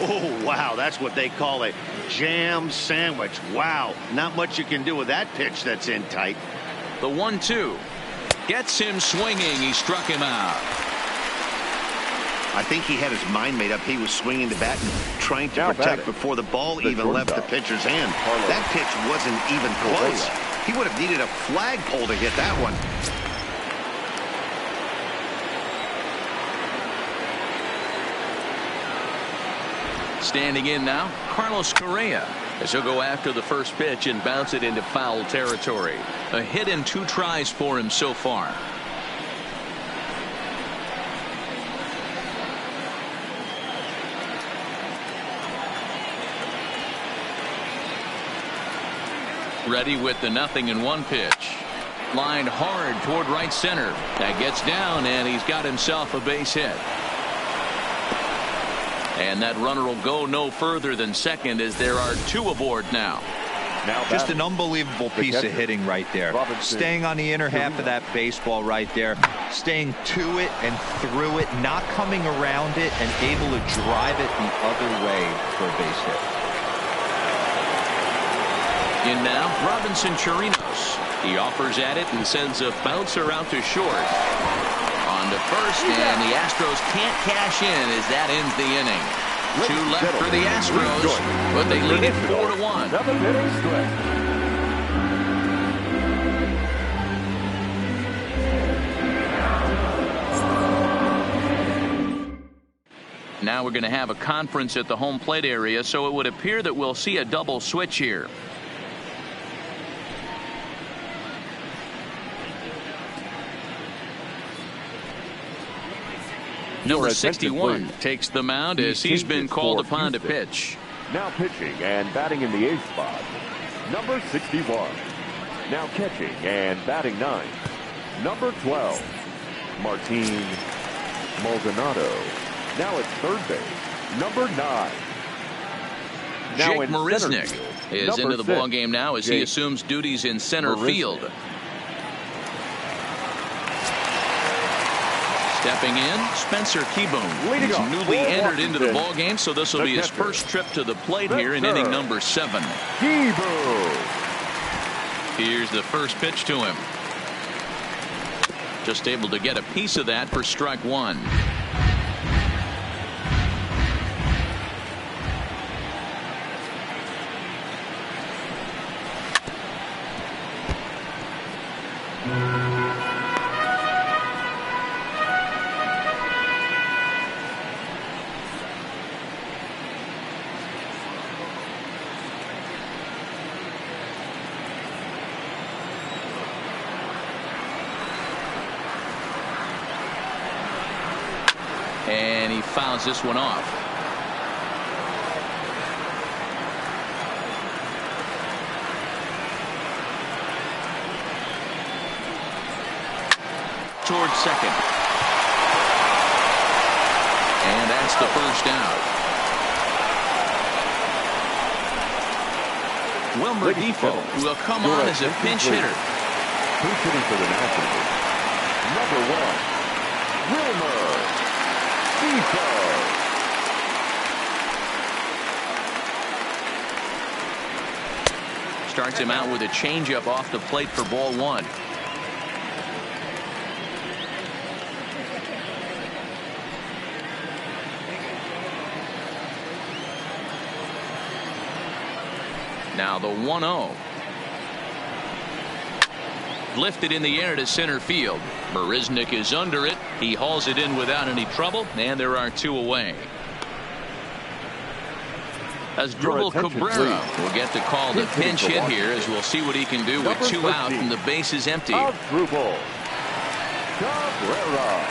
Oh, wow, that's what they call a jam sandwich. Wow, not much you can do with that pitch that's in tight. The 1-2 gets him swinging. He struck him out. I think he had his mind made up. He was swinging the bat and trying to protect before the ball even left the pitcher's hand. That pitch wasn't even close. He would have needed a flagpole to hit that one. Standing in now, Carlos Correa, as he'll go after the first pitch and bounce it into foul territory. A hit in 2 tries for him so far. Ready with the 0-1 pitch. Lined hard toward right center. That gets down, and he's got himself a base hit. And that runner will go no further than second as there are 2 aboard now. Just an unbelievable piece of hitting right there. Staying on the inner half of that baseball right there. Staying to it and through it. Not coming around it and able to drive it the other way for a base hit. In now, Robinson Chirinos. He offers at it and sends a bouncer out to short. On to first, and the Astros can't cash in as that ends the inning. 2 left for the Astros, but they lead it 4-1. Now we're going to have a conference at the home plate area, so it would appear that we'll see a double switch here. Number 61 takes the mound as he's been called upon to pitch. Now pitching and batting in the 8th spot, number 61. Now catching and batting 9, number 12, Martin Maldonado. Now at third base, number 9. Jake Marisnick is into the ball game now as he assumes duties in center field. Stepping in, Spencer Keyboom. He's newly entered into the ball game, so this will be his first trip to the plate here in inning number 7. Keyboom. Here's the first pitch to him. Just able to get a piece of that for strike 1. And he fouls this one off. Towards second. And that's the first out. Wilmer Defoe will come on as a pinch hitter. Who's hitting for the Nationals? Number 1, Wilmer Defoe. Starts him out with a changeup off the plate for ball 1. Now the 1-0. Lifted in the air to center field. Marisnick is under it. He hauls it in without any trouble, and there are 2 away. As Dribble Cabrera will get the call to pinch hit here, as we'll see what he can do with 2 out and the base is empty. Dribble Cabrera.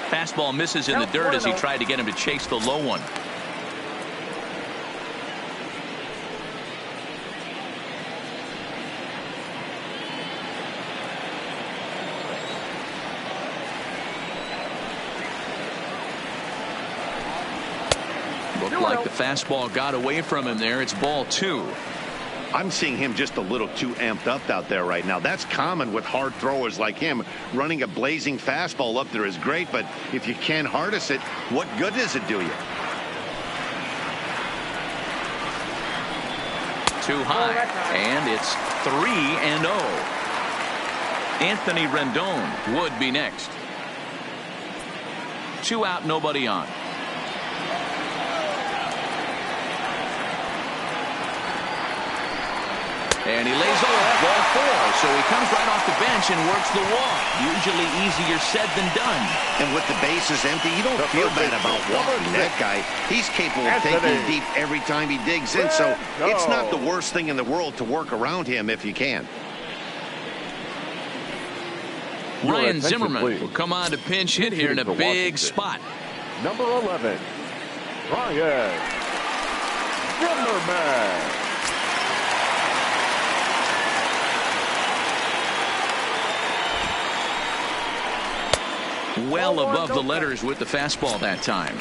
Fastball misses in the dirt as he tried to get him to chase the low one. Looked like the fastball got away from him there. It's ball 2. I'm seeing him just a little too amped up out there right now. That's common with hard throwers like him. Running a blazing fastball up there is great, but if you can't harness it, what good does it do you? Too high, and it's 3-0. Anthony Rendon would be next. 2 out, nobody on. And he lays off ball 4, so he comes right off the bench and works the walk. Usually easier said than done. And with the bases empty, you don't feel bad about walking that guy. He's capable of taking deep every time he digs in, so it's not the worst thing in the world to work around him if you can. Ryan Zimmerman will come on to pinch hit here in a big spot. Number 11, Ryan Zimmerman. Well above the letters with the fastball that time.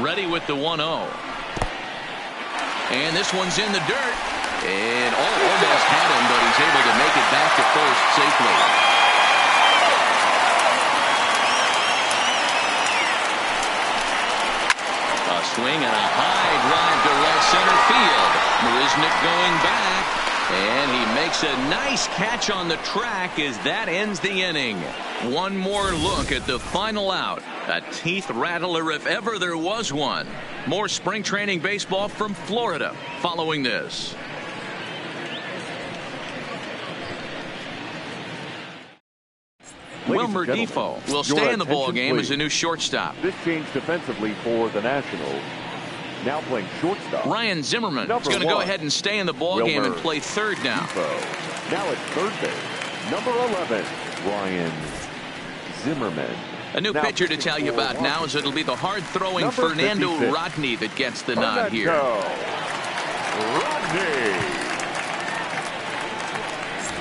Ready with the 1-0. And this one's in the dirt. And almost had him, but he's able to make it back to first safely. Swing and a high drive to right center field. Marisnick going back, and he makes a nice catch on the track as that ends the inning. One more look at the final out. A teeth rattler if ever there was one. More spring training baseball from Florida following this. Wilmer Defoe will stay in the ball game as a new shortstop. This change defensively for the Nationals. Now playing shortstop. Ryan Zimmerman is going to go ahead and stay in the ball game and play third now. Defoe. Now at third base, number 11, Ryan Zimmerman. A new pitcher to tell you about now is it'll be the hard-throwing Fernando Rodney that gets the nod here. Rodney.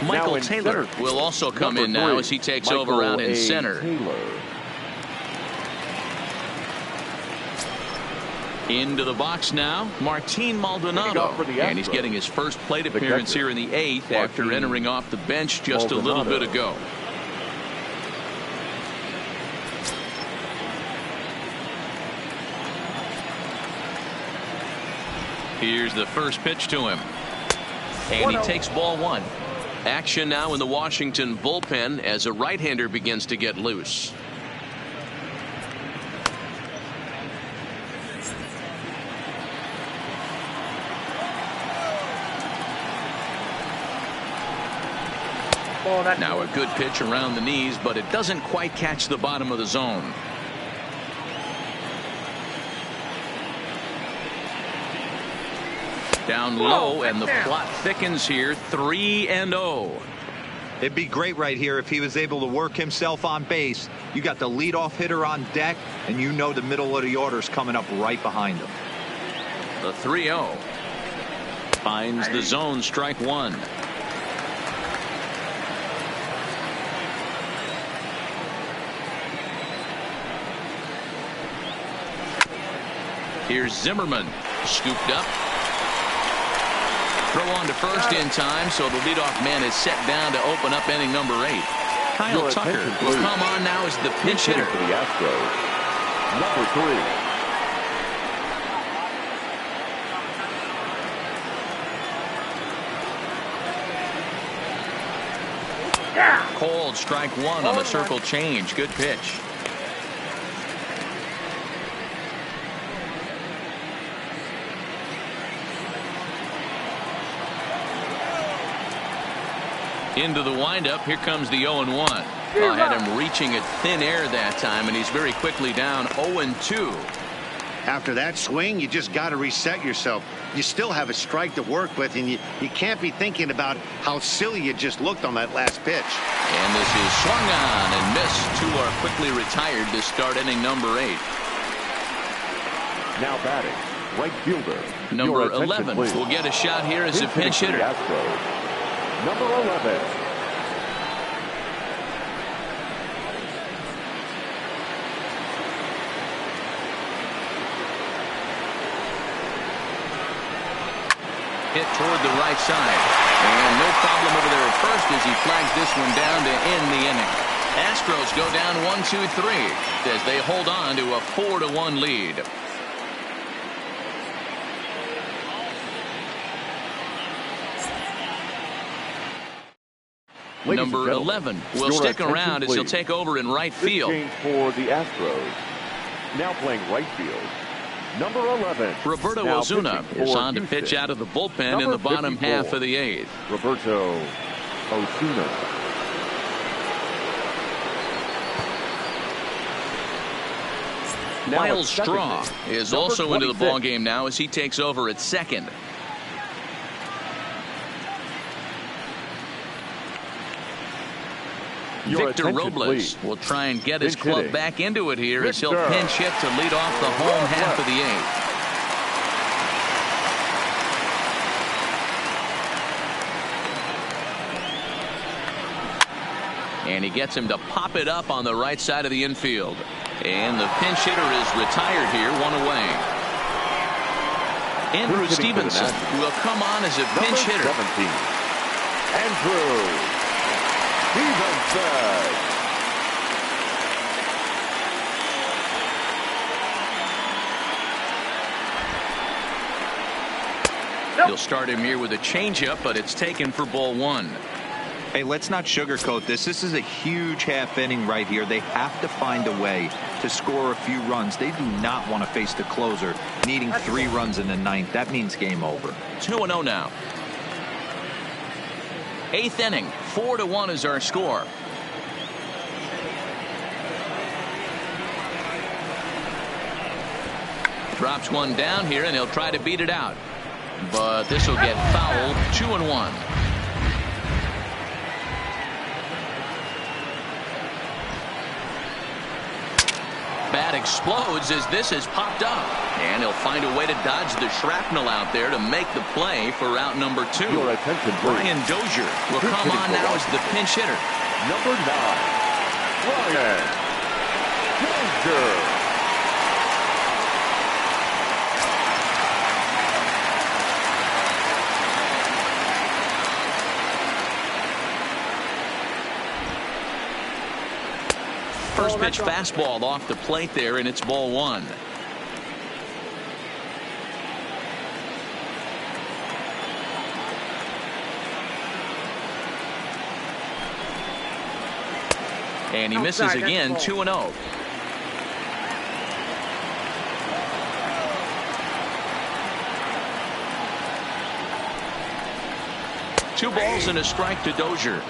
Michael Taylor will also come in now as he takes over out in center. Into the box now, Martin Maldonado. And he's getting his first plate appearance here in the 8th after entering off the bench just a little bit ago. Here's the first pitch to him. And he takes ball 1. Action now in the Washington bullpen as a right-hander begins to get loose. Now a good pitch around the knees, but it doesn't quite catch the bottom of the zone. Down low, and the plot thickens here. 3-0. It'd be great right here if he was able to work himself on base. You got the leadoff hitter on deck, and you know the middle of the order's coming up right behind him. The 3-0 finds the zone, strike 1. Here's Zimmerman, scooped up. Throw on to first in time, so the leadoff man is set down to open up inning number 8. Kyle Tucker will come on now as the pinch hitter for the Astros. Number 3. Cold, strike 1 on the circle change. Good pitch. Into the windup. Here comes the 0-1. I had him reaching at thin air that time, and he's very quickly down 0-2. After that swing, you just got to reset yourself. You still have a strike to work with, and you can't be thinking about how silly you just looked on that last pitch. And this is swung on and missed. 2 are quickly retired to start inning number 8. Now batting, right fielder. Number 11 will get a shot here as a pinch hitter. number 11. Hit toward the right side. And no problem over there at first as he flags this one down to end the inning. Astros go down 1-2-3 as they hold on to a 4-1 lead. Number 11 will stick around as he'll take over in right field. This change for the Astros. Now playing right field. Number 11. Roberto Osuna is on to pitch out of the bullpen in the bottom half of the 8th. Roberto Osuna. Miles Straw is also into the ball game now as he takes over at second. Victor Robles will try and get his club back into it here as he'll pinch hit to lead off the home half of the 8th. And he gets him to pop it up on the right side of the infield. And the pinch hitter is retired here, one away. Andrew Stevenson will come on as a pinch hitter. 17. Andrew Stevenson. He'll start him here with a changeup, but it's taken for ball 1. Hey, let's not sugarcoat this. This is a huge half inning right here. They have to find a way to score a few runs. They do not want to face the closer needing 3 runs in the 9th. That means game over. 2-0 now. 8th inning, 4-1 is our score. Drops one down here, and he'll try to beat it out. But this will get fouled. 2-1. Bat explodes as this has popped up. And he'll find a way to dodge the shrapnel out there to make the play for out number 2. Your attention, please. Brian Dozier will come on now as the pinch hitter. Number 9, Brian Dozier. First pitch fastball off the plate there, and it's ball 1. And he misses again. 2-0. Two balls and a strike to Dozier.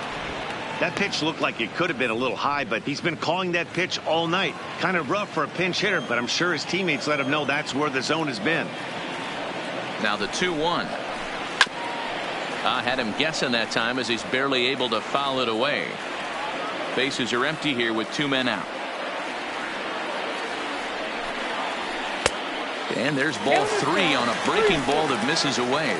That pitch looked like it could have been a little high, but he's been calling that pitch all night. Kind of rough for a pinch hitter, but I'm sure his teammates let him know that's where the zone has been. Now the 2-1. Had him guessing that time as he's barely able to foul it away. Bases are empty here with 2 men out. And there's ball 3 on a breaking ball that misses away.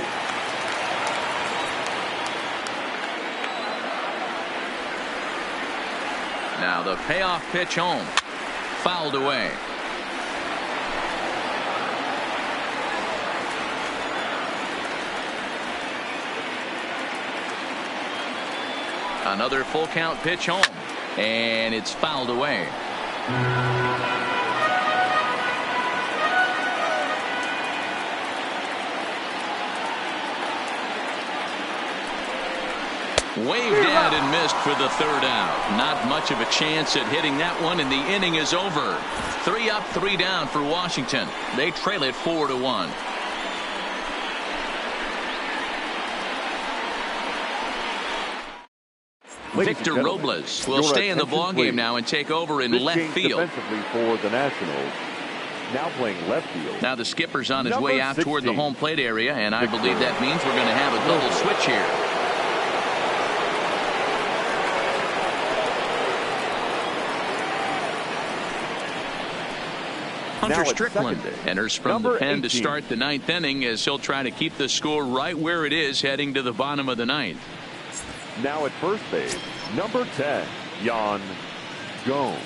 Now the payoff pitch home. Fouled away. Another full count pitch home. And it's fouled away. Waved at and missed for the 3rd out. Not much of a chance at hitting that one, and the inning is over. 3 up, 3 down for Washington. They trail it 4-1. Victor Robles will stay in the ballgame now and take over in left field. Defensively for the Nationals. Now playing left field. Now the skipper's on his way out toward the home plate area, and I believe that means we're going to have a double switch here. Hunter Strickland enters from the pen to start the 9th inning as he'll try to keep the score right where it is heading to the bottom of the 9th. Now at first base, number 10, Yan Gomes.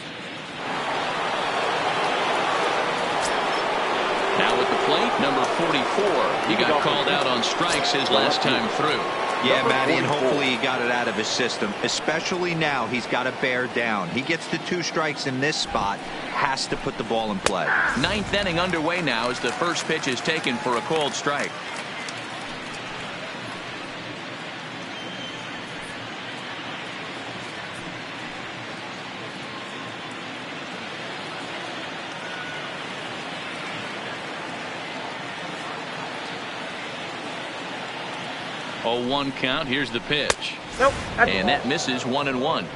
Now at the plate, number 44. He got called out on strikes his last time through. Yeah, Matty, and hopefully he got it out of his system. Especially now, he's got to bear down. He gets the 2 strikes in this spot, has to put the ball in play. 9th inning underway now as the first pitch is taken for a called strike. Oh, 1 count. Here's the pitch. Nope. And that misses 1-1.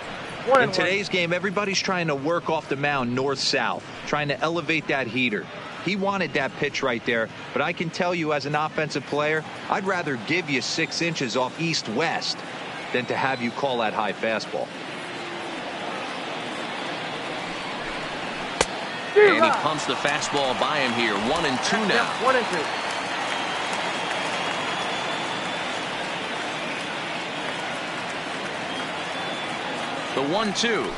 In today's game, everybody's trying to work off the mound north-south, trying to elevate that heater. He wanted that pitch right there, but I can tell you as an offensive player, I'd rather give you 6 inches off east-west than to have you call that high fastball. And he pumps the fastball by him here. 1-2 now. 1-2. The 1-2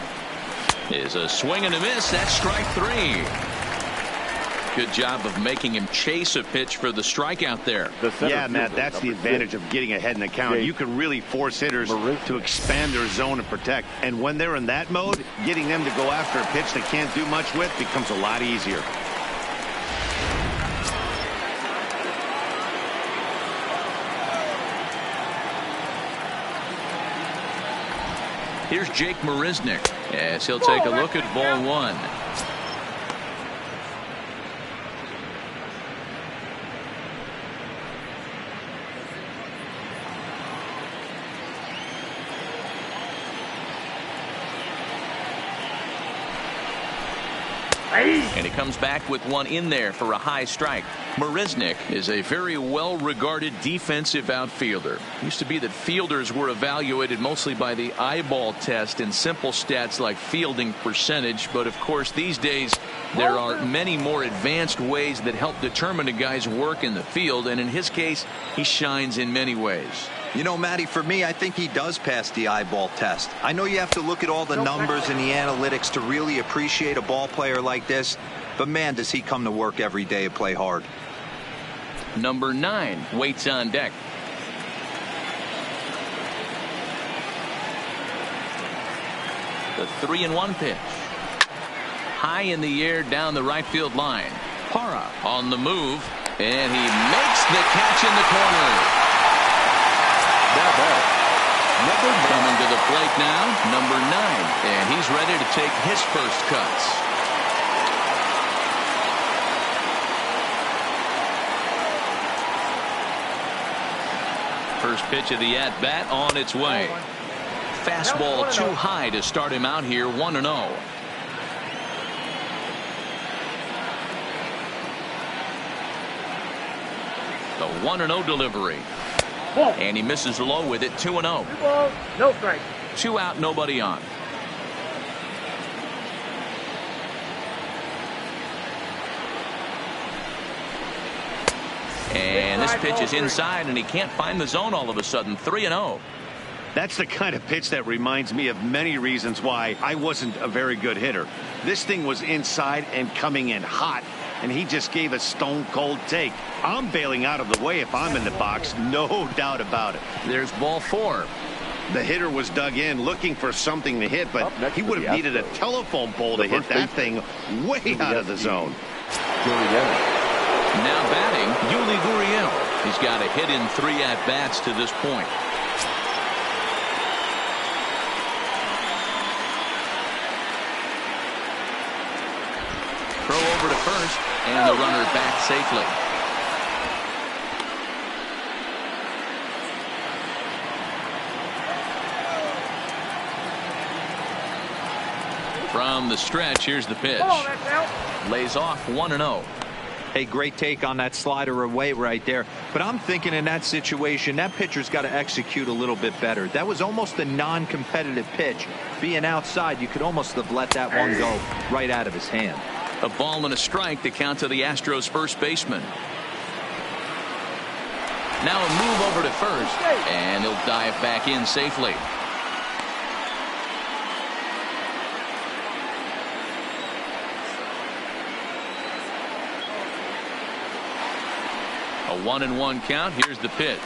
is a swing and a miss. That's strike 3. Good job of making him chase a pitch for the strikeout there. Yeah, Matt, that's the advantage of getting ahead in the count. You can really force hitters to expand their zone and protect. And when they're in that mode, getting them to go after a pitch they can't do much with becomes a lot easier. Here's Jake Marisnick as he'll take a look at ball 1. And he comes back with one in there for a high strike. Marisnick is a very well-regarded defensive outfielder. Used to be that fielders were evaluated mostly by the eyeball test and simple stats like fielding percentage. But of course, these days, there are many more advanced ways that help determine a guy's work in the field. And in his case, he shines in many ways. You know, Matty, for me, I think he does pass the eyeball test. I know you have to look at all the numbers and the analytics to really appreciate a ball player like this, but man, does he come to work every day and play hard. Number 9 waits on deck. The 3-1 pitch. High in the air down the right field line. Parra on the move, and he makes the catch in the corner. Coming to the plate now, number 9, and he's ready to take his first cuts. First pitch of the at-bat on its way. Fastball too high to start him out here, 1-0. The 1-0 delivery. And he misses low with it. 2-0. 2 balls, no strikes. 2 out, nobody on. And this pitch is inside, and he can't find the zone all of a sudden. 3-0. That's the kind of pitch that reminds me of many reasons why I wasn't a very good hitter. This thing was inside and coming in hot, and he just gave a stone-cold take. I'm bailing out of the way if I'm in the box, no doubt about it. There's ball 4. The hitter was dug in looking for something to hit, but he would have needed a telephone pole to hit that thing way out of the zone. Now batting, Yuli Gurriel. He's got a hit in 3 at-bats to this point. Throw over to first, and the runner back safely. From the stretch, here's the pitch. Lays off 1-0. Hey, great take on that slider away right there. But I'm thinking in that situation, that pitcher's got to execute a little bit better. That was almost a non-competitive pitch. Being outside, you could almost have let that one go right out of his hand. A ball and a strike to count to the Astros first baseman. Now a move over to first, and he'll dive back in safely. A 1-1 count. Here's the pitch.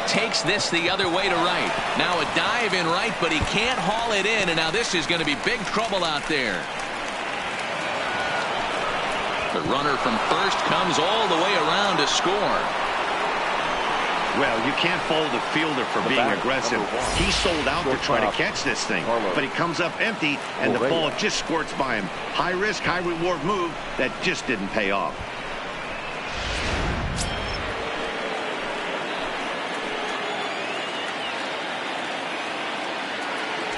Takes this the other way to right. Now a dive in right, but he can't haul it in, and now this is going to be big trouble out there. The runner from first comes all the way around to score. Well, you can't fault the fielder for being aggressive. He sold out to try to catch this thing, but he comes up empty, and the ball just squirts by him. High risk, high reward move that just didn't pay off.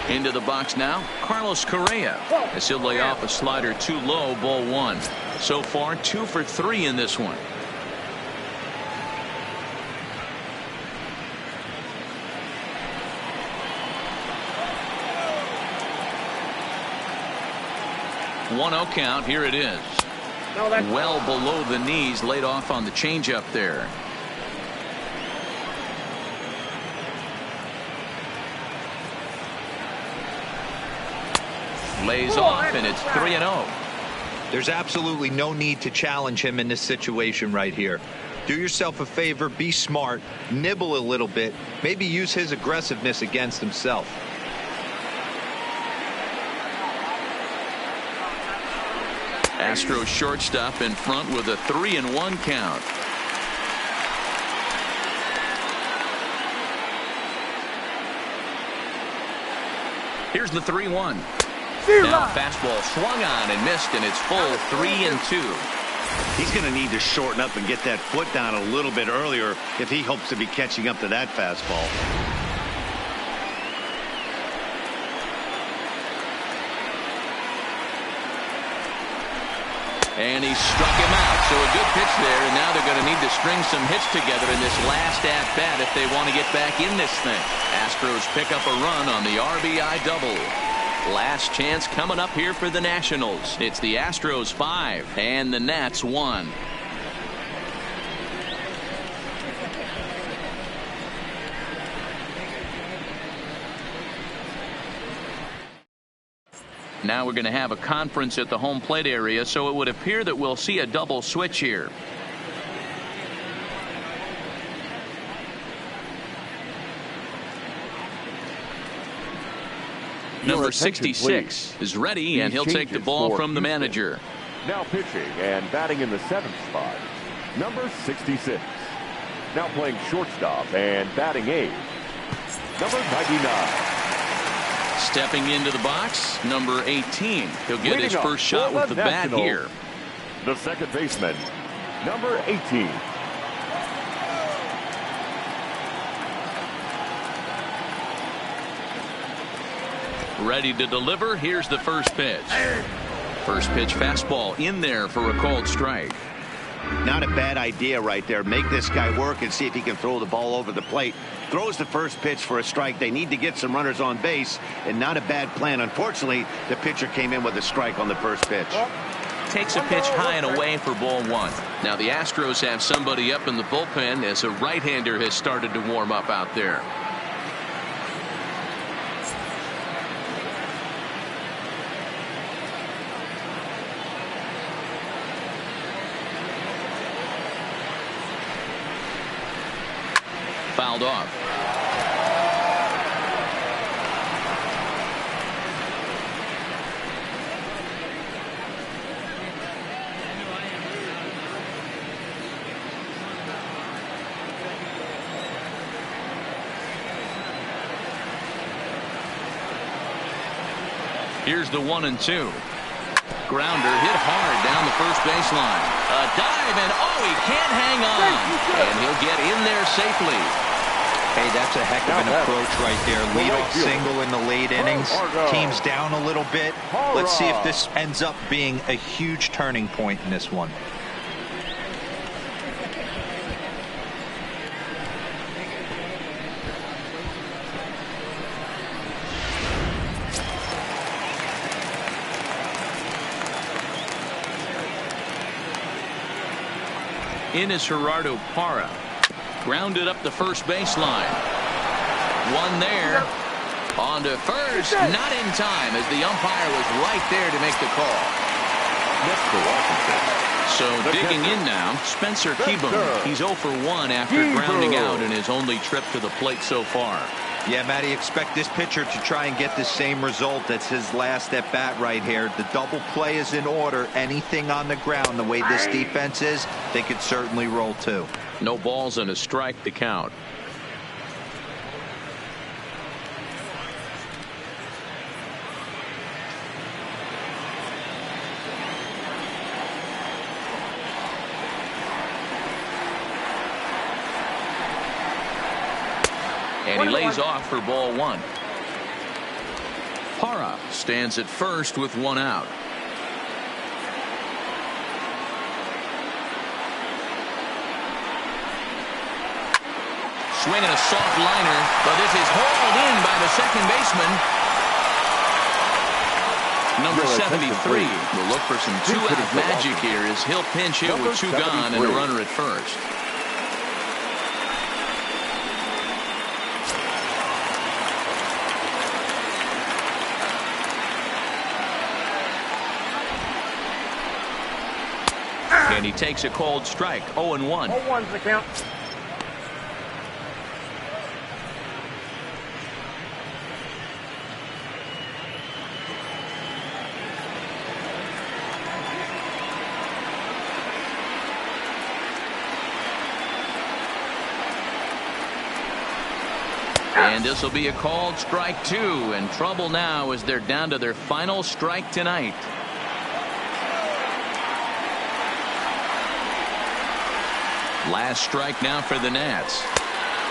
Into the box now, Carlos Correa, as he'll lay off a slider too low, ball 1. So far, 2 for 3 in this one. One-0 count. Here it is. Well below the knees, laid off on the changeup there. Lays off, and it's 3-0. There's absolutely no need to challenge him in this situation right here. Do yourself a favor, be smart, nibble a little bit, maybe use his aggressiveness against himself. Astros shortstop in front with a 3-1 count. Here's the 3-1. Now fastball swung on and missed, and it's full 3-2. He's going to need to shorten up and get that foot down a little bit earlier if he hopes to be catching up to that fastball. And he struck him out. So a good pitch there, and now they're going to need to string some hits together in this last at-bat if they want to get back in this thing. Astros pick up a run on the RBI double. Last chance coming up here for the Nationals. It's the Astros 5 and the Nats 1. Now we're going to have a conference at the home plate area, so it would appear that we'll see a double switch here. Number 66 is ready, and he'll take the ball from the manager. Now pitching and batting in the 7th spot, number 66. Now playing shortstop and batting 8th, number 99. Stepping into the box, number 18. He'll get his first shot with the bat here. The second baseman, number 18. Ready to deliver. Here's the first pitch. First pitch fastball in there for a called strike. Not a bad idea right there. Make this guy work and see if he can throw the ball over the plate. Throws the first pitch for a strike. They need to get some runners on base, and not a bad plan. Unfortunately, the pitcher came in with a strike on the first pitch. Takes a pitch high and away for ball 1. Now the Astros have somebody up in the bullpen as a right-hander has started to warm up out there. Fouled off. Here's the 1-2. Grounder hit hard down the first baseline. A dive, and he can't hang on. And he'll get in there safely. Hey, that's a heck of an approach right there. Leadoff single in the late innings. Team's down a little bit. Let's see if this ends up being a huge turning point in this one. In is Gerardo Parra. Grounded up the first baseline. One there. On to first. Not in time as the umpire was right there to make the call. Next for Washington. So digging in now, Spencer Keyboom. He's 0 for 1 after grounding out in his only trip to the plate so far. Yeah, Matty, expect this pitcher to try and get the same result. That's his last at bat right here. The double play is in order. Anything on the ground, the way this defense is, they could certainly roll too. No balls and a strike to count. And he lays off for ball 1. Parra stands at first with 1 out. Swinging a soft liner, but this is hauled in by the second baseman. Number 73 will look for some two-out magic here as he'll pinch hit with 2 gone and a runner at first. And he takes a cold strike. 0-1. 0-1's the count. And this will be a called strike 2. And trouble now as they're down to their final strike tonight. Last strike now for the Nats.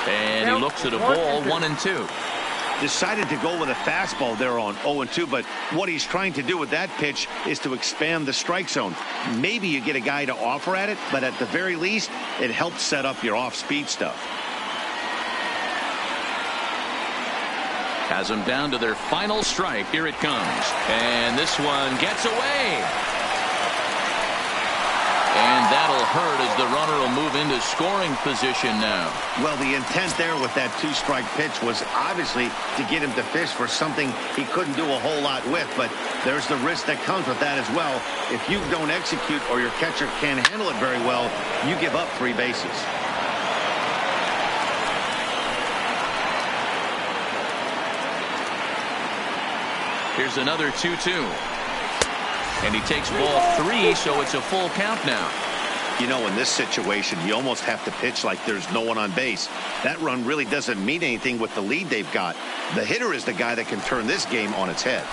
And he looks at a ball 1-2. Decided to go with a fastball there on 0-2, but what he's trying to do with that pitch is to expand the strike zone. Maybe you get a guy to offer at it, but at the very least, it helps set up your off-speed stuff. Has them down to their final strike. Here it comes. And this one gets away. And that'll hurt as the runner will move into scoring position now. Well, the intent there with that 2-strike pitch was obviously to get him to fish for something he couldn't do a whole lot with, but there's the risk that comes with that as well. If you don't execute or your catcher can't handle it very well, you give up 3 bases. Here's another 2-2. And he takes ball 3, so it's a full count now. You know, in this situation, you almost have to pitch like there's no one on base. That run really doesn't mean anything with the lead they've got. The hitter is the guy that can turn this game on its head.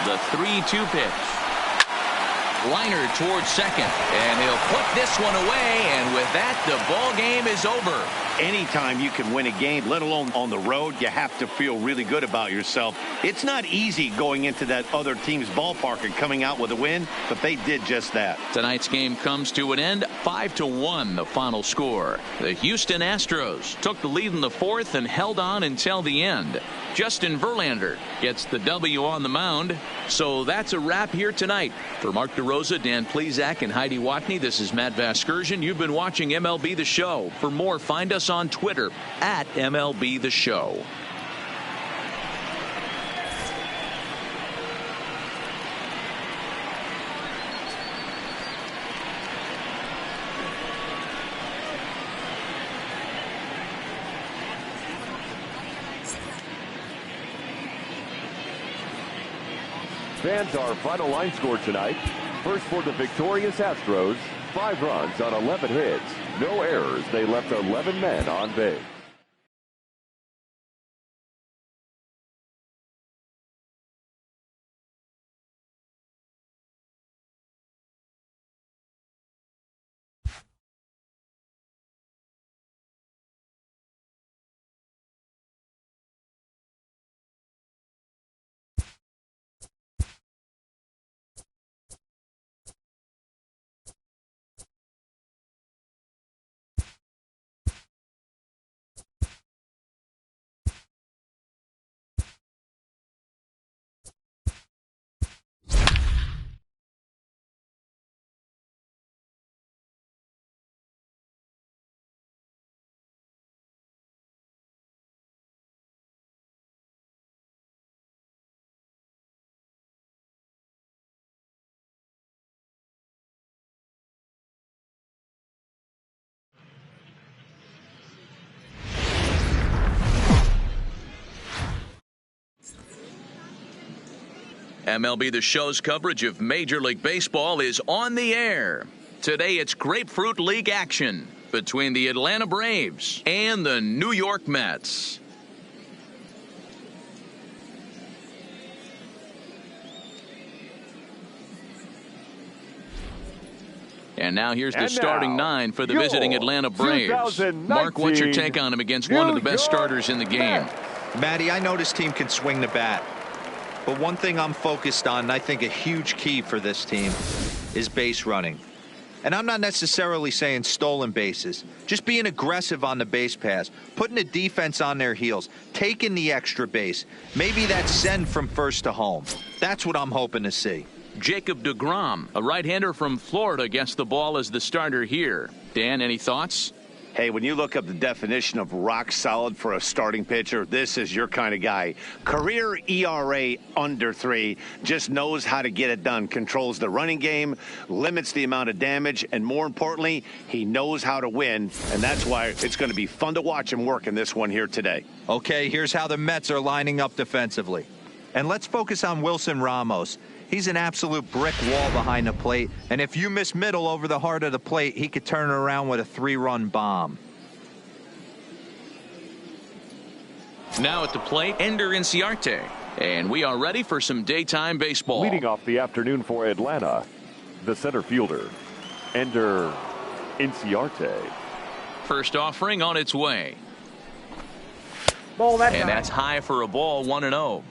The 3-2 pitch. Liner towards second. And he'll put this one away. And with that, the ball game is over. Anytime you can win a game, let alone on the road, you have to feel really good about yourself. It's not easy going into that other team's ballpark and coming out with a win, but they did just that. Tonight's game comes to an end. 5-1 the final score. The Houston Astros took the lead in the 4th and held on until the end. Justin Verlander gets the W on the mound. So that's a wrap here tonight. For Mark DeRosa, Dan Plesac, and Heidi Watney, this is Matt Vasgersian. You've been watching MLB The Show. For more, find us on Twitter at MLB The Show. Fans, our final line score tonight. First for the victorious Astros, 5 runs on 11 hits. No errors. They left 11 men on base. MLB The Show's coverage of Major League Baseball is on the air. Today it's Grapefruit League action between the Atlanta Braves and the New York Mets. And now here's the starting nine for the visiting Atlanta Braves. Mark, what's your take on him against one of the best starters in the game? Matty, I know this team can swing the bat. But one thing I'm focused on, and I think a huge key for this team, is base running. And I'm not necessarily saying stolen bases. Just being aggressive on the base pass, putting the defense on their heels, taking the extra base. Maybe that send from first to home. That's what I'm hoping to see. Jacob deGrom, a right-hander from Florida, gets the ball as the starter here. Dan, any thoughts? Hey, when you look up the definition of rock solid for a starting pitcher, this is your kind of guy. Career ERA under 3, just knows how to get it done, controls the running game, limits the amount of damage, and more importantly, he knows how to win, and that's why it's going to be fun to watch him work in this one here today. Okay, here's how the Mets are lining up defensively. And let's focus on Wilson Ramos. He's an absolute brick wall behind the plate, and if you miss middle over the heart of the plate, he could turn it around with a 3-run bomb. Now at the plate, Ender Inciarte. And we are ready for some daytime baseball. Leading off the afternoon for Atlanta, the center fielder, Ender Inciarte. First offering on its way. Ball that and time. That's high for a ball, 1-0.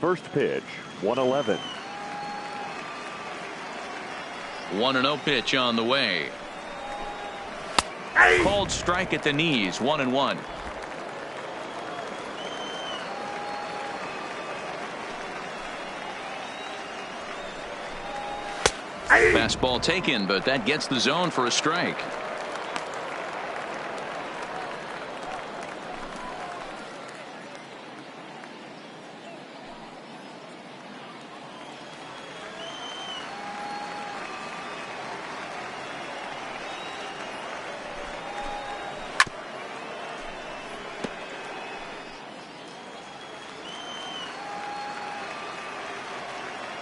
First pitch, 1-11. 1-0 pitch on the way. Called strike at the knees, 1-1. Fastball taken, but that gets the zone for a strike.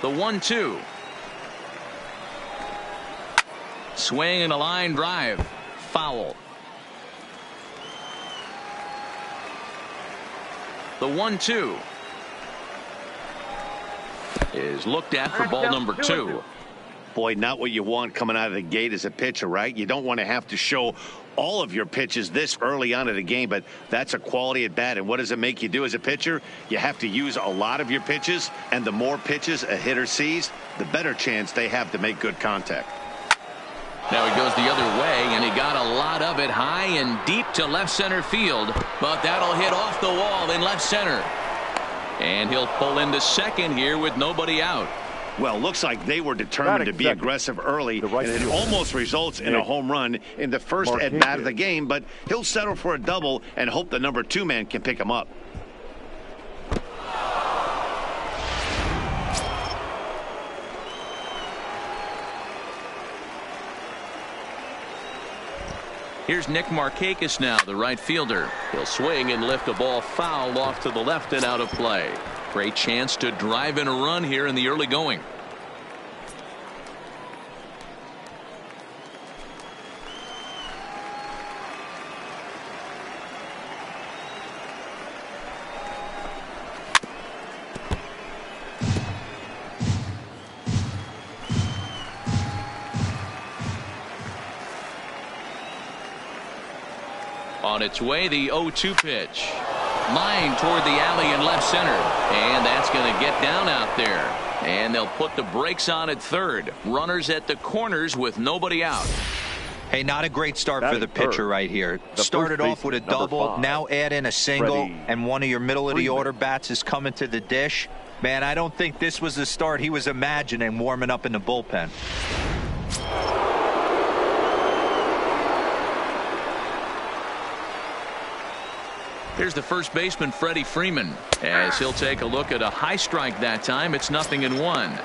The 1-2. Swing and a line drive. Foul. The 1-2 is looked at for ball number 2. Boy, not what you want coming out of the gate as a pitcher, right? You don't want to have to show all of your pitches this early on in the game, but that's a quality at bat. And what does it make you do as a pitcher? You have to use a lot of your pitches, and the more pitches a hitter sees, the better chance they have to make good contact. Now he goes the other way, and he got a lot of it high and deep to left center field, but that'll hit off the wall in left center. And he'll pull into second here with nobody out. Well, looks like they were determined to be aggressive early, and it almost results in a home run in the first at-bat of the game, but he'll settle for a double and hope the number 2 man can pick him up. Here's Nick Markakis now, the right fielder. He'll swing and lift a ball foul off to the left and out of play. Great chance to drive in a run here in the early going. On its way, the 0-2 pitch. Line toward the alley in left center. And that's going to get down out there. And they'll put the brakes on at third. Runners at the corners with nobody out. Hey, not a great start for the pitcher right here. Started off with a double, now add in a single, and one of your middle-of-the-order bats is coming to the dish. Man, I don't think this was the start he was imagining warming up in the bullpen. Here's the first baseman, Freddie Freeman, as he'll take a look at a high strike that time. It's 0-1.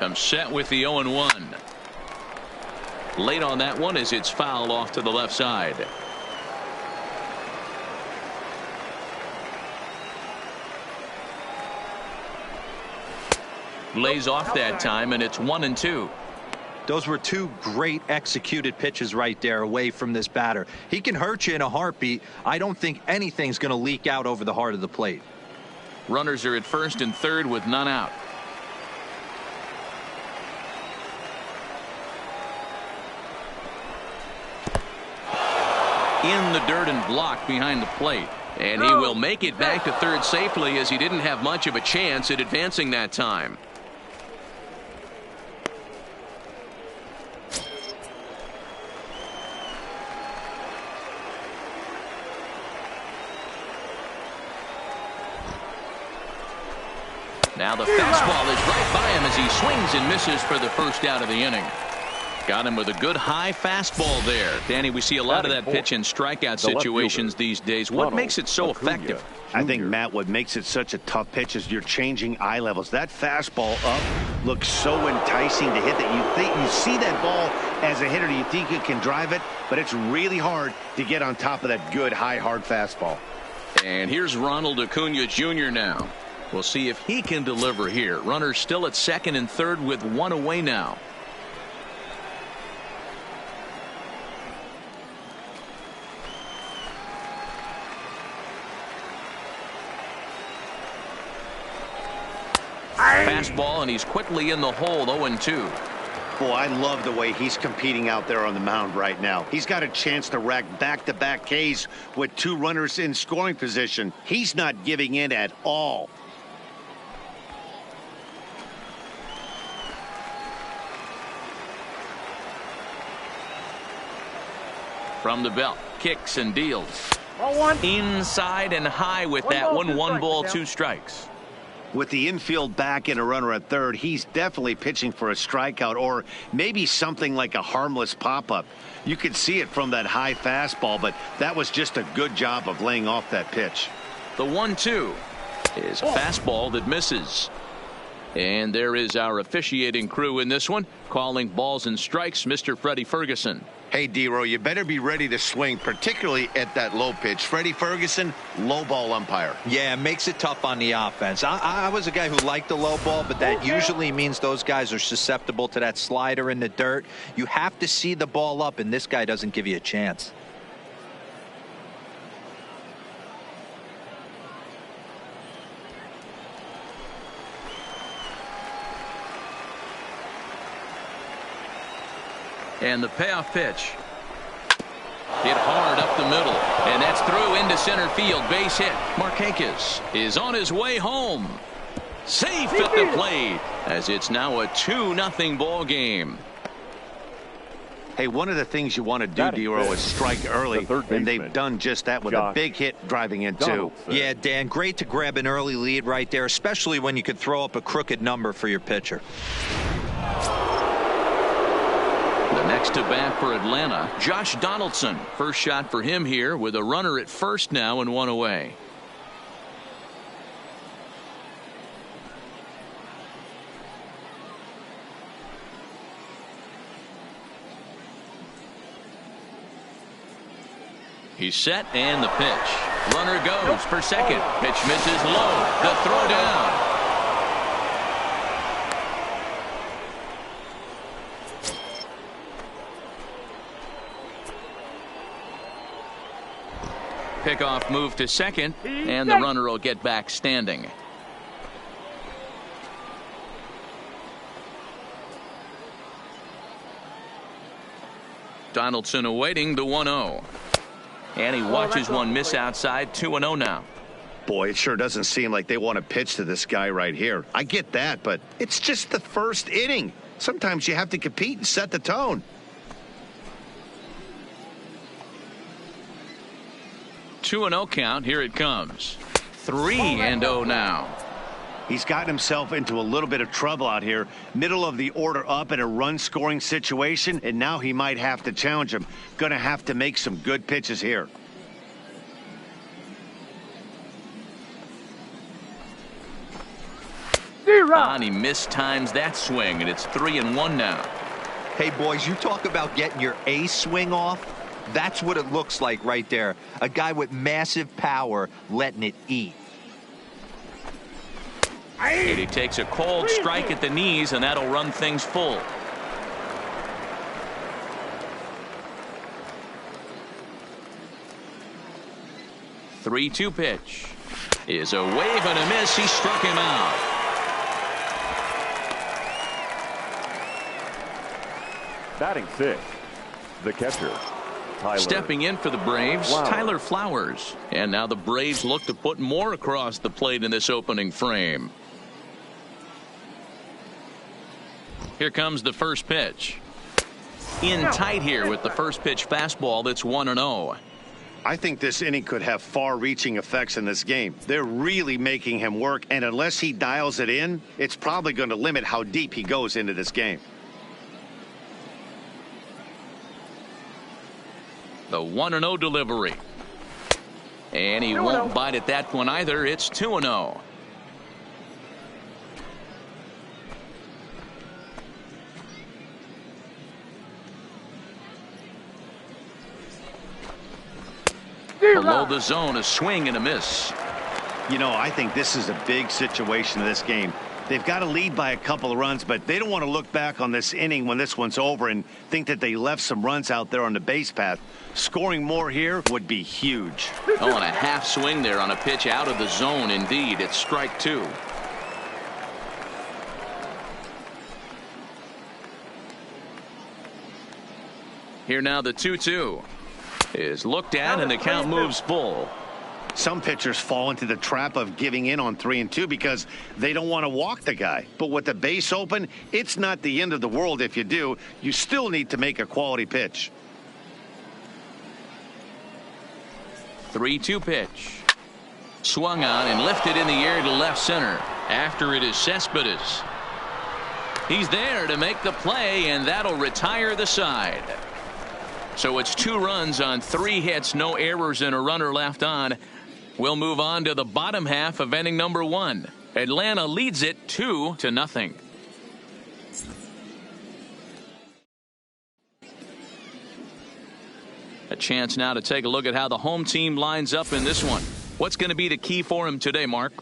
Comes set with the 0-1. Late on that one as it's fouled off to the left side. Lays off that time, and it's 1-2. Those were two great executed pitches right there away from this batter. He can hurt you in a heartbeat. I don't think anything's going to leak out over the heart of the plate. Runners are at first and third with none out. In the dirt and blocked behind the plate. And he will make it back to third safely, as he didn't have much of a chance at advancing that time. Now the fastball is right by him as he swings and misses for the first out of the inning. Got him with a good high fastball there. Danny, we see a lot of that pitch in strikeout situations these days. What makes it so effective? I think, Matt, what makes it such a tough pitch is you're changing eye levels. That fastball up looks so enticing to hit that you see that ball as a hitter, you think you can drive it, but it's really hard to get on top of that good high hard fastball. And here's Ronald Acuna Jr. now. We'll see if he can deliver here. Runners still at second and third with one away now. Fastball, and he's quickly in the hole. 0-2. Boy, I love the way he's competing out there on the mound right now. He's got a chance to rack back-to-back Ks with two runners in scoring position. He's not giving in at all. From the belt, kicks and deals. Ball one. Inside and high with that one. 1 ball, 2 strikes. With the infield back and a runner at third, he's definitely pitching for a strikeout or maybe something like a harmless pop-up. You could see it from that high fastball, but that was just a good job of laying off that pitch. The 1-2 is a fastball that misses. And there is our officiating crew in this one, calling balls and strikes, Mr. Freddie Ferguson. Hey, D-Row, you better be ready to swing, particularly at that low pitch. Freddie Ferguson, low ball umpire. Yeah, it makes it tough on the offense. I was a guy who liked the low ball, but that usually means those guys are susceptible to that slider in the dirt. You have to see the ball up, and this guy doesn't give you a chance. And the payoff pitch. Hit hard up the middle. And that's through into center field. Base hit. Markakis is on his way home. Safe at the plate, as it's now a 2-0 ball game. Hey, one of the things you want to do, D-Row, is strike early, and they've done just that with a big hit driving in two. Yeah, Dan, great to grab an early lead right there, especially when you could throw up a crooked number for your pitcher. The next to bat for Atlanta, Josh Donaldson. First shot for him here with a runner at first now and one away. He's set and the pitch. Runner goes for second. Pitch misses low. The throw down. Pickoff move to second, and the runner will get back standing. Donaldson awaiting the 1-0. And he watches one miss outside. 2-0 now. Boy, it sure doesn't seem like they want to pitch to this guy right here. I get that, but it's just the first inning. Sometimes you have to compete and set the tone. 2-0 count. Here it comes. 3-0 now. He's gotten himself into a little bit of trouble out here. Middle of the order up in a run-scoring situation, and now he might have to challenge him. Going to have to make some good pitches here. And he mistimes that swing, and it's 3-1 now. Hey, boys, you talk about getting your A swing off. That's what it looks like right there. A guy with massive power letting it eat. And he takes a cold strike at the knees, and that'll run things full. Three-two pitch is a wave and a miss. He struck him out. Batting sixth, the catcher, Tyler. Stepping in for the Braves, Flowers. Tyler Flowers. And now the Braves look to put more across the plate in this opening frame. Here comes the first pitch. In tight here with the first pitch fastball that's 1-0. I think this inning could have far-reaching effects in this game. They're really making him work, and unless he dials it in, it's probably going to limit how deep he goes into this game. The 1-0 delivery. And he won't bite at that one either. It's 2-0. Below the zone, a swing and a miss. You know, I think this is a big situation in this game. They've got to lead by a couple of runs, but they don't want to look back on this inning when this one's over and think that they left some runs out there on the base path. Scoring more here would be huge. Oh, and a half swing there on a pitch out of the zone. Indeed, it's strike two. Here now the 2-2 is looked at, and the count moves full. Some pitchers fall into the trap of giving in on 3-2 because they don't want to walk the guy. But with the base open, it's not the end of the world if you do. You still need to make a quality pitch. 3-2 pitch. Swung on and lifted in the air to left center. After it is Cespedes. He's there to make the play, and that'll retire the side. So it's 2 runs on 3 hits, no errors, and a runner left on. We'll move on to the bottom half of inning number 1. Atlanta leads it 2-0. A chance now to take a look at how the home team lines up in this one. What's going to be the key for him today, Mark?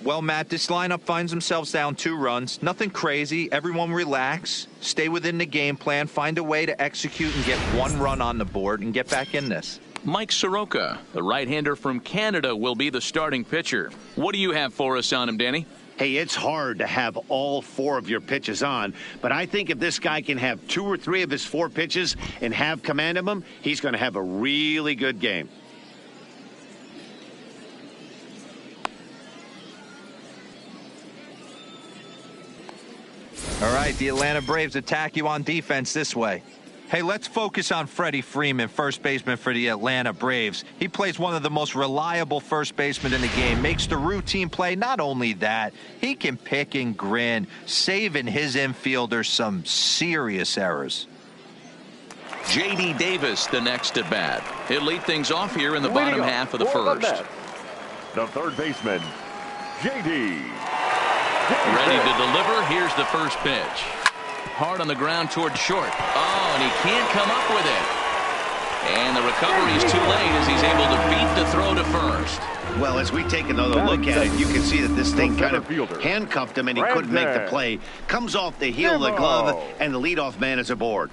Well, Matt, this lineup finds themselves down 2 runs. Nothing crazy. Everyone relax. Stay within the game plan. Find a way to execute and get 1 run on the board and get back in this. Mike Soroka, the right-hander from Canada, will be the starting pitcher. What do you have for us on him, Danny? Hey, it's hard to have all 4 of your pitches on, but I think if this guy can have 2 or 3 of his 4 pitches and have command of them, he's going to have a really good game. All right, the Atlanta Braves attack you on defense this way. Hey, let's focus on Freddie Freeman, first baseman for the Atlanta Braves. He plays one of the most reliable first basemen in the game, makes the routine play. Not only that, he can pick and grin, saving his infielders some serious errors. J.D. Davis, the next at bat. He'll lead things off here in the bottom half of the first. The third baseman, J.D. Ready to deliver. Here's the first pitch. Hard on the ground toward short. Oh, and he can't come up with it. And the recovery is too late as he's able to beat the throw to first. Well, as we take another look at it, you can see that this thing kind of handcuffed him and he couldn't make the play. Comes off the heel of the glove, and the leadoff man is aboard.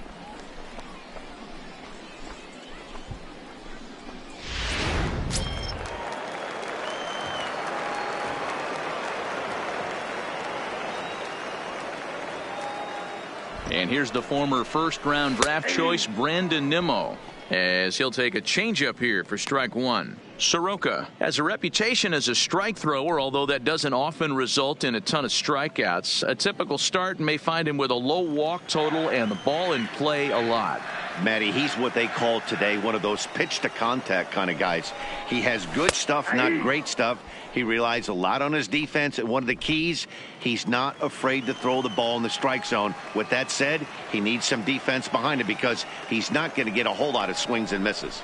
And here's the former first-round draft choice, Brandon Nimmo, as he'll take a changeup here for strike 1. Soroka has a reputation as a strike thrower, although that doesn't often result in a ton of strikeouts. A typical start may find him with a low walk total and the ball in play a lot. Matty, he's what they call today one of those pitch-to-contact kind of guys. He has good stuff, not great stuff. He relies a lot on his defense, and one of the keys, he's not afraid to throw the ball in the strike zone. With that said, he needs some defense behind him because he's not going to get a whole lot of swings and misses.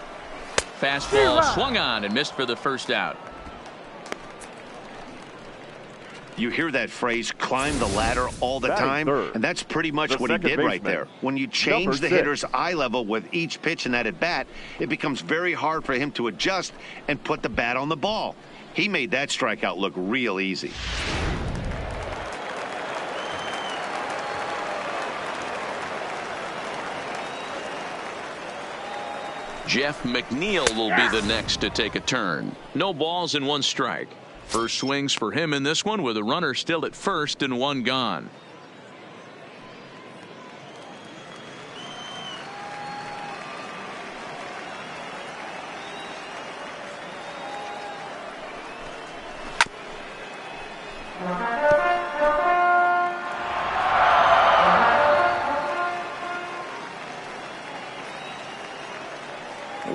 Fastball swung on and missed for the first out. You hear that phrase, climb the ladder all the time, and that's pretty much what he did right there. When you change the hitter's eye level with each pitch in that at-bat, it becomes very hard for him to adjust and put the bat on the ball. He made that strikeout look real easy. Jeff McNeil will be the next to take a turn. No balls and 1 strike. First swings for him in this one with a runner still at first and 1 gone.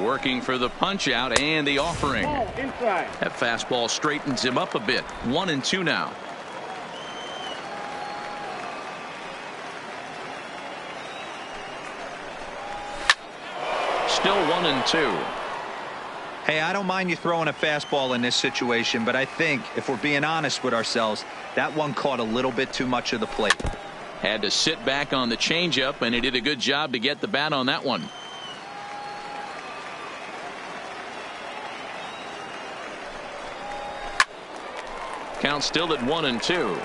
Working for the punch out and the offering. Inside. That fastball straightens him up a bit. 1-2 now. Still 1-2. Hey, I don't mind you throwing a fastball in this situation, but I think if we're being honest with ourselves, that one caught a little bit too much of the plate. Had to sit back on the changeup, and he did a good job to get the bat on that one. Count still at 1-2.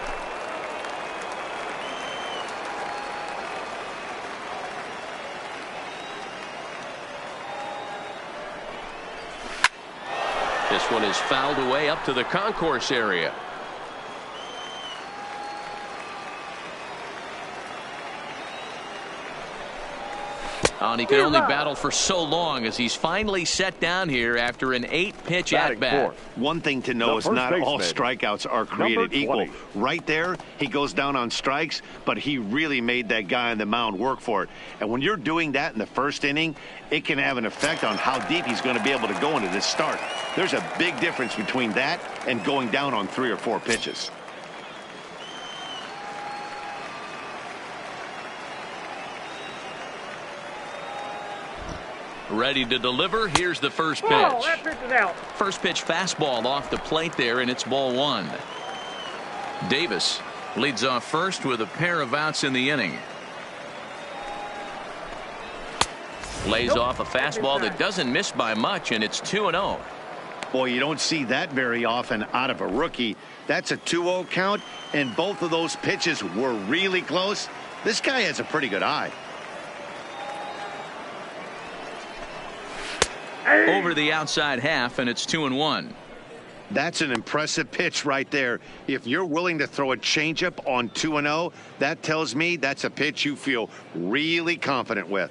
This one is fouled away up to the concourse area. And he could only battle for so long as he's finally set down here after an 8-pitch at-bat. One thing to know is not all strikeouts are created equal. Right there, he goes down on strikes, but he really made that guy on the mound work for it. And when you're doing that in the first inning, it can have an effect on how deep he's going to be able to go into this start. There's a big difference between that and going down on 3 or 4 pitches. Ready to deliver. Here's the first pitch. That pitch is out. First pitch fastball off the plate there, and it's ball 1. Davis leads off first with a pair of outs in the inning. Lays off a fastball that doesn't miss by much, and it's 2-0. Boy, you don't see that very often out of a rookie. That's a 2-0 count, and both of those pitches were really close. This guy has a pretty good eye. Over the outside half, and it's 2-1. That's an impressive pitch right there. If you're willing to throw a changeup on 2-0, that tells me that's a pitch you feel really confident with.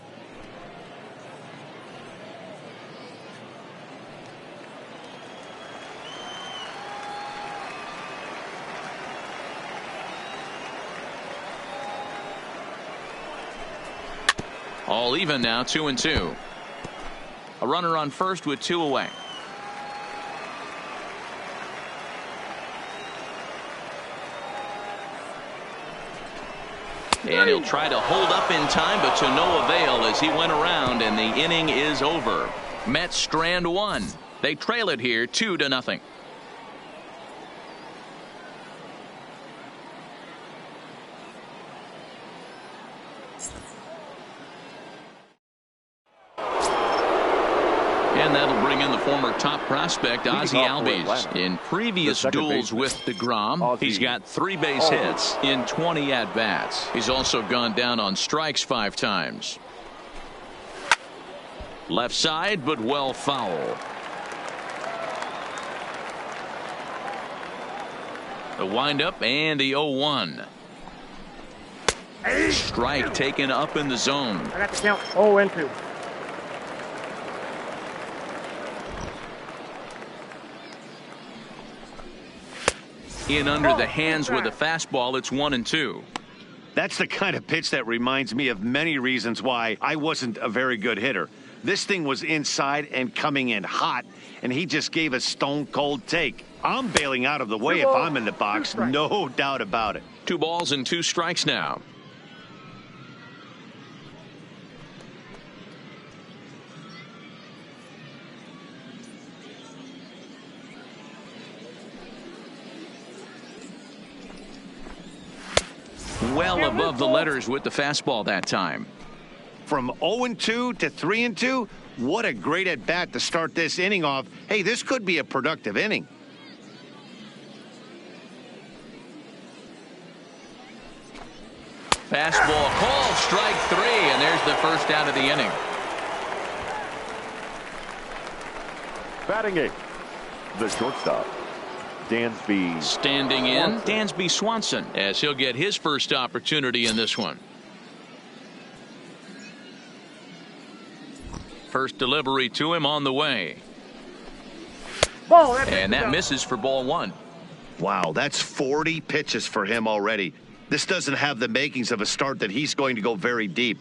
All even now, 2-2. A runner on first with 2 away. And he'll try to hold up in time, but to no avail as he went around, and the inning is over. Mets strand 1. They trail it here 2-0. And that'll bring in the former top prospect Ozzie Albies. In previous duels with DeGrom, he's got 3 base hits in 20 at-bats. He's also gone down on strikes 5 times. Left side, but well foul. The windup and the 0-1. Strike taken up in the zone. I got to count 0-2. In under the hands with a fastball, it's 1-2. That's the kind of pitch that reminds me of many reasons why I wasn't a very good hitter. This thing was inside and coming in hot, and he just gave a stone-cold take. I'm bailing out of the way if I'm in the box, no doubt about it. 2 balls and 2 strikes now. well above the letters with the fastball that time. From 0-2 to 3-2, what a great at-bat to start this inning off. Hey, this could be a productive inning. Fastball call, strike 3, and there's the first out of the inning. Batting eighth, the shortstop, Dansby. Standing in, Dansby Swanson, as he'll get his first opportunity in this one. First delivery to him on the way. Ball, and that misses for ball 1. Wow, that's 40 pitches for him already. This doesn't have the makings of a start that he's going to go very deep.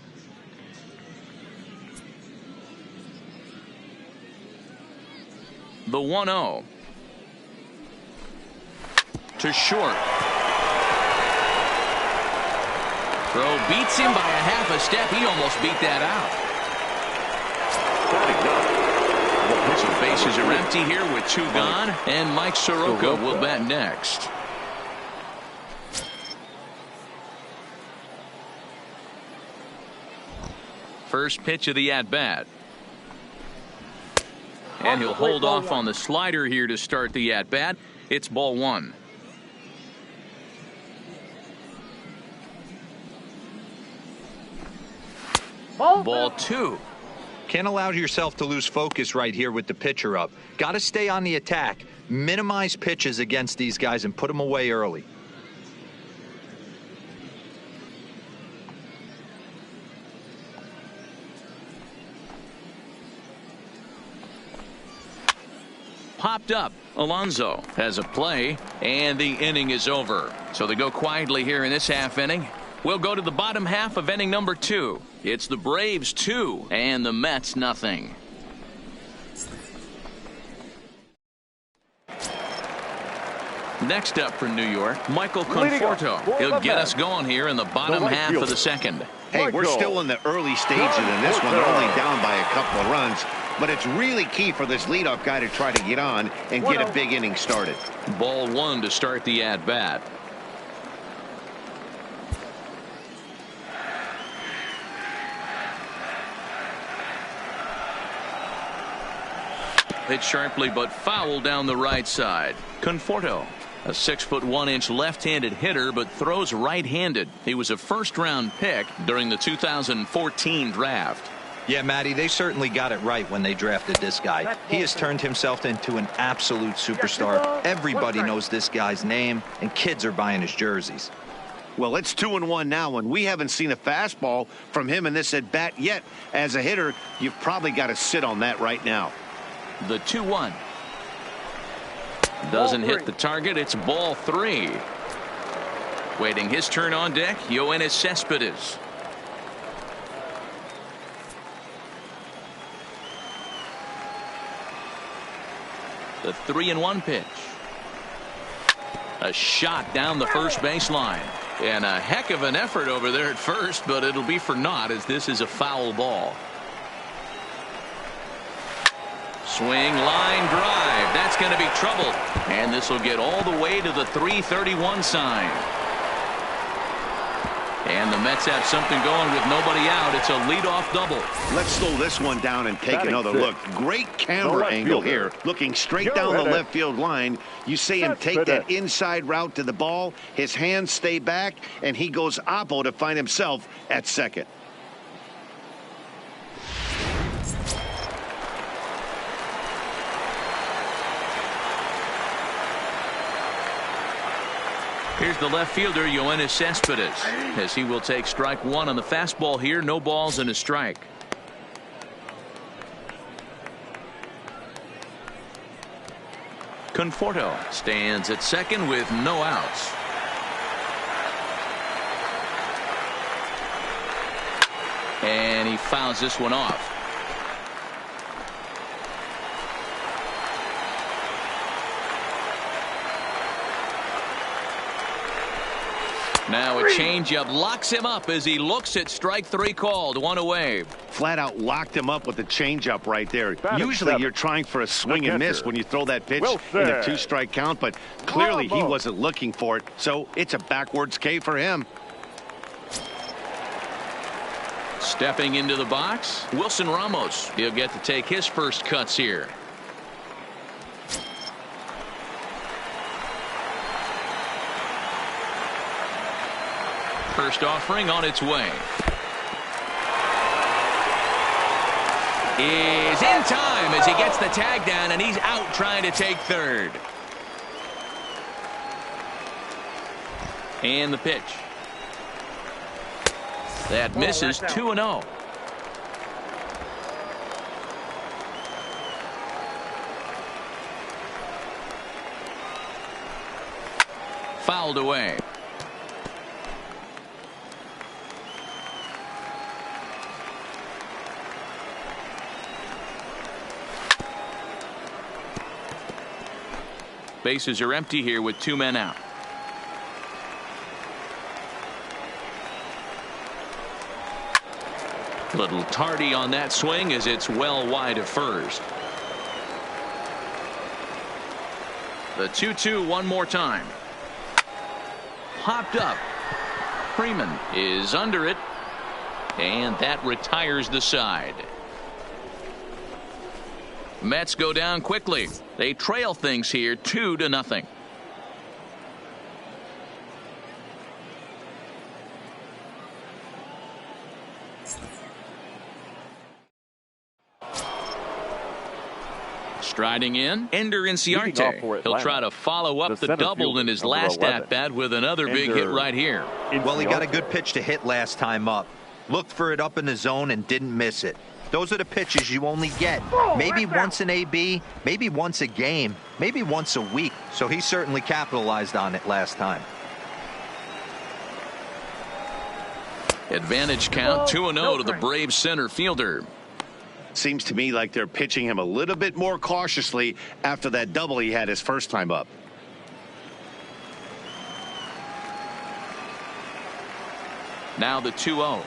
The 1-0. To short. Throw beats him by a half a step. He almost beat that out. The bases are empty here with 2 gone, and Mike Soroka will bat next. First pitch of the at-bat. And he'll hold off on the slider here to start the at-bat. It's ball 1. Ball 2. Can't allow yourself to lose focus right here with the pitcher up. Got to stay on the attack. Minimize pitches against these guys and put them away early. Popped up. Alonso has a play, and the inning is over. So they go quietly here in this half inning. We'll go to the bottom half of inning number 2. It's the Braves 2 and the Mets nothing. Next up for New York, Michael Conforto. He'll get us going here in the bottom half of the second. Hey, we're still in the early stages in this one. They're only down by a couple of runs. But it's really key for this leadoff guy to try to get on and get a big inning started. Ball 1 to start the at-bat. Hit sharply but foul down the right side. Conforto, a 6'1" left-handed hitter, but throws right-handed. He was a first-round pick during the 2014 draft. Yeah, Matty, they certainly got it right when they drafted this guy. He has turned himself into an absolute superstar. Everybody knows this guy's name, and kids are buying his jerseys. Well, it's 2-1 now, and we haven't seen a fastball from him in this at-bat yet. As a hitter, you've probably got to sit on that right now. The 2-1. Doesn't hit the target. It's ball 3. Waiting his turn on deck, Yoenis Cespedes. The 3-1 pitch. A shot down the first baseline. And a heck of an effort over there at first, but it'll be for naught as this is a foul ball. Swing, line, drive. That's going to be trouble. And this will get all the way to the 331 sign. And the Mets have something going with nobody out. It's a leadoff double. Let's slow this one down and take another look. Great camera angle here. Looking straight down the left field line. You see him take that inside route to the ball. His hands stay back, and he goes oppo to find himself at second. Here's the left fielder, Yoenis Cespedes, as he will take strike 1 on the fastball here. No balls and a strike. Conforto stands at second with no outs. And he fouls this one off. Now a changeup locks him up as he looks at strike 3 called. 1 away. Flat out locked him up with the changeup right there. Usually you're trying for a swing and miss when you throw that pitch in a 2-strike count, but clearly he wasn't looking for it, so it's a backwards K for him. Stepping into the box, Wilson Ramos. He'll get to take his first cuts here. First offering on its way. Is in time as he gets the tag down, and he's out trying to take third. And the pitch. That misses 2-0. Fouled away. Bases are empty here with 2 men out. Little tardy on that swing as it's well wide of first. The 2-2 one more time. Popped up. Freeman is under it, and that retires the side. Mets go down quickly. They trail things here 2-0. Striding in, Ender Inciarte. He'll try to follow up the double in his last at-bat with another big hit right here. Well, he got a good pitch to hit last time up. Looked for it up in the zone and didn't miss it. Those are the pitches you only get. Maybe once an AB, maybe once a game, maybe once a week. So he certainly capitalized on it last time. Advantage count 2-0 to the Braves center fielder. Seems to me like they're pitching him a little bit more cautiously after that double he had his first time up. Now the 2-0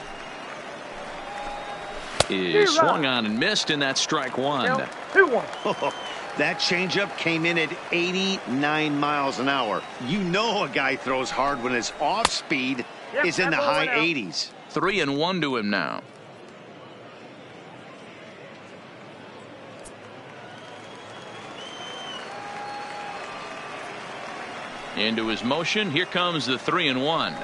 is swung on and missed, and that's strike one. 2-1. That changeup came in at 89 miles an hour. You know a guy throws hard when his off speed is in the high 80s. 3-1 to him now. Into his motion. Here comes the 3-1.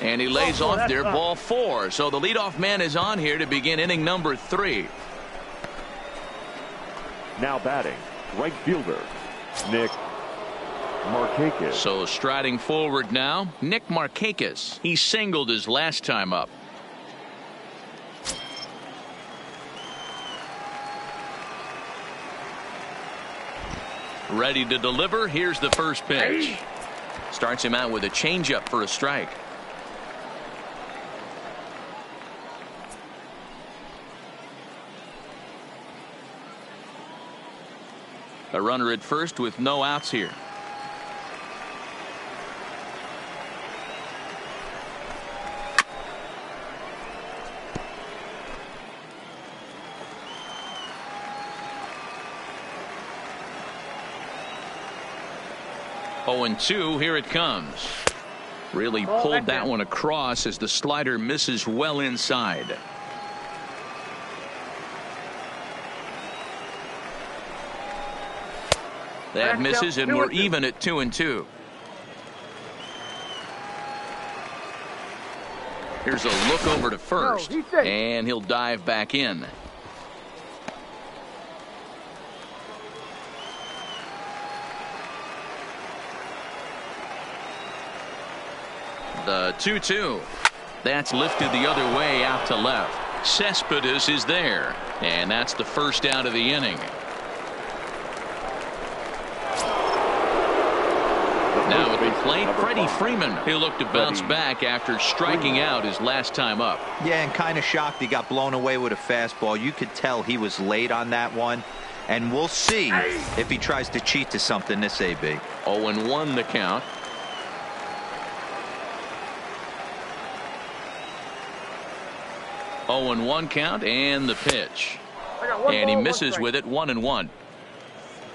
And he lays off there, ball 4. So the leadoff man is on here to begin inning number 3. Now batting, right fielder, Nick Markakis. So striding forward now, Nick Markakis. He singled his last time up. Ready to deliver. Here's the first pitch. Starts him out with a changeup for a strike. A runner at first with no outs here. Oh, and 2. Here it comes. Really pulled that one across as the slider misses well inside. That misses, and we're even at 2-2. Here's a look over to first, and he'll dive back in. The 2-2. That's lifted the other way out to left. Cespedes is there, and that's the first out of the inning. Now at the plate, Freddie Freeman. He'll look to bounce back after striking out his last time up. Yeah, and kind of shocked he got blown away with a fastball. You could tell he was late on that one. And we'll see if he tries to cheat to something this AB. 0-1 the count. Oh, and 1 count, and the pitch. And he misses with it. 1-1.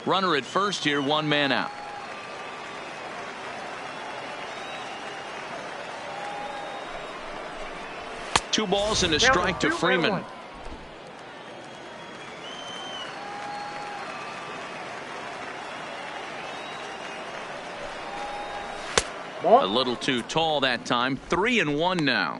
Runner at first here, 1 man out. 2 balls and a strike to Freeman. A little too tall that time. 3-1 now.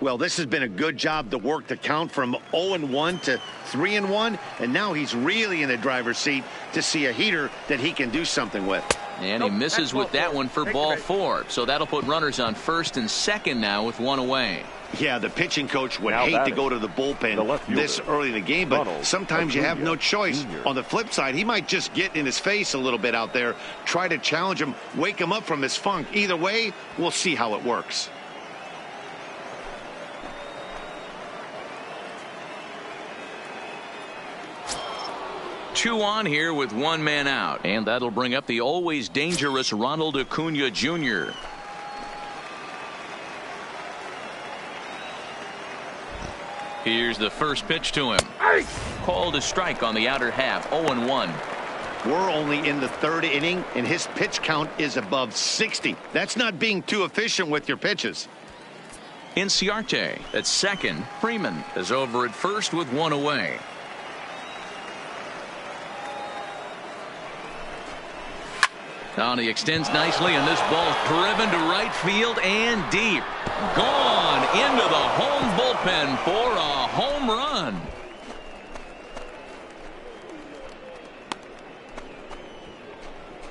Well, this has been a good job to work the count from 0-1 to 3-1, and now he's really in the driver's seat to see a heater that he can do something with. And he misses with that one for ball 4. So that'll put runners on first and second now with 1 away. Yeah, the pitching coach would hate to go to the bullpen this early in the game, but sometimes you have no choice. On the flip side, he might just get in his face a little bit out there, try to challenge him, wake him up from his funk. Either way, we'll see how it works. Two on here with 1 man out, and that'll bring up the always dangerous Ronald Acuna Jr. Here's the first pitch to him. Called a strike on the outer half. 0-1. We're only in the 3rd inning, and his pitch count is above 60. That's not being too efficient with your pitches. Inciarte at second. Freeman is over at first with 1 away. Now he extends nicely, and this ball driven to right field and deep. Gone into the home bullpen for a home run.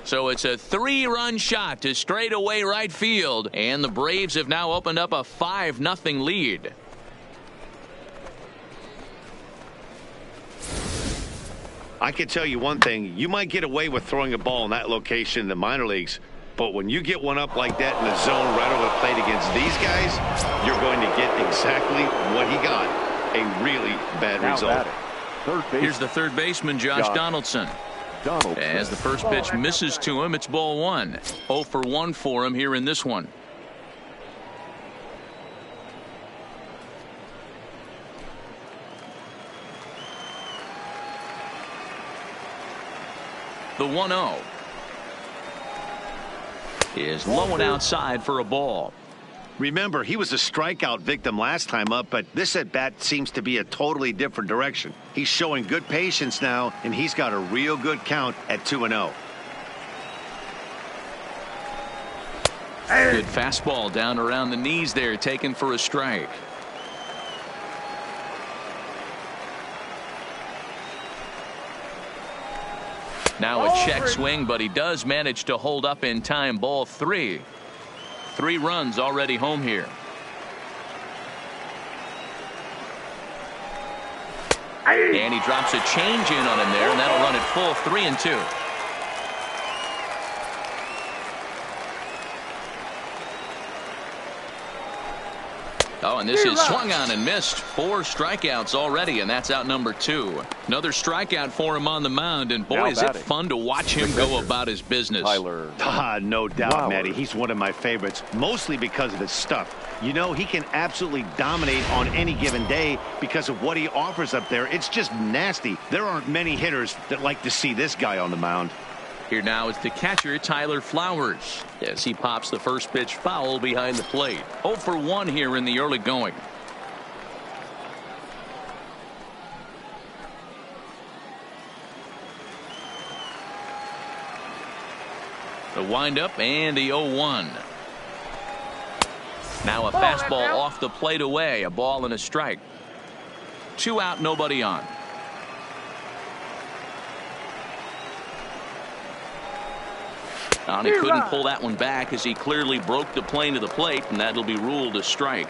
So it's a 3-run shot to straightaway right field, and the Braves have now opened up a 5-0 lead. I can tell you one thing. You might get away with throwing a ball in that location in the minor leagues, but when you get one up like that in the zone right over the plate against these guys, you're going to get exactly what he got. A really bad result. Here's the third baseman, Josh Donaldson. As the first pitch misses to him, it's ball 1. 0 for 1 for him here in this one. The 1-0 is low and outside for a ball. Remember, he was a strikeout victim last time up, but this at-bat seems to be a totally different direction. He's showing good patience now, and he's got a real good count at 2-0. Good fastball down around the knees there, taken for a strike. Now a check swing, but he does manage to hold up in time. Ball 3. 3 runs already home here. And he drops a change in on him there, and that'll run it full 3-2. Oh, and this is swung on and missed. 4 strikeouts already, and that's out number 2. Another strikeout for him on the mound, and boy, is it fun to watch him go about his business. No doubt, Matty. He's one of my favorites, mostly because of his stuff. You know, he can absolutely dominate on any given day because of what he offers up there. It's just nasty. There aren't many hitters that like to see this guy on the mound. Here now is the catcher, Tyler Flowers, as he pops the first pitch foul behind the plate. 0 for 1 here in the early going. The windup and the 0-1. Now a fastball off the plate away. A ball and a strike. 2 out, nobody on. And he couldn't pull that one back as he clearly broke the plane to the plate, and that'll be ruled a strike.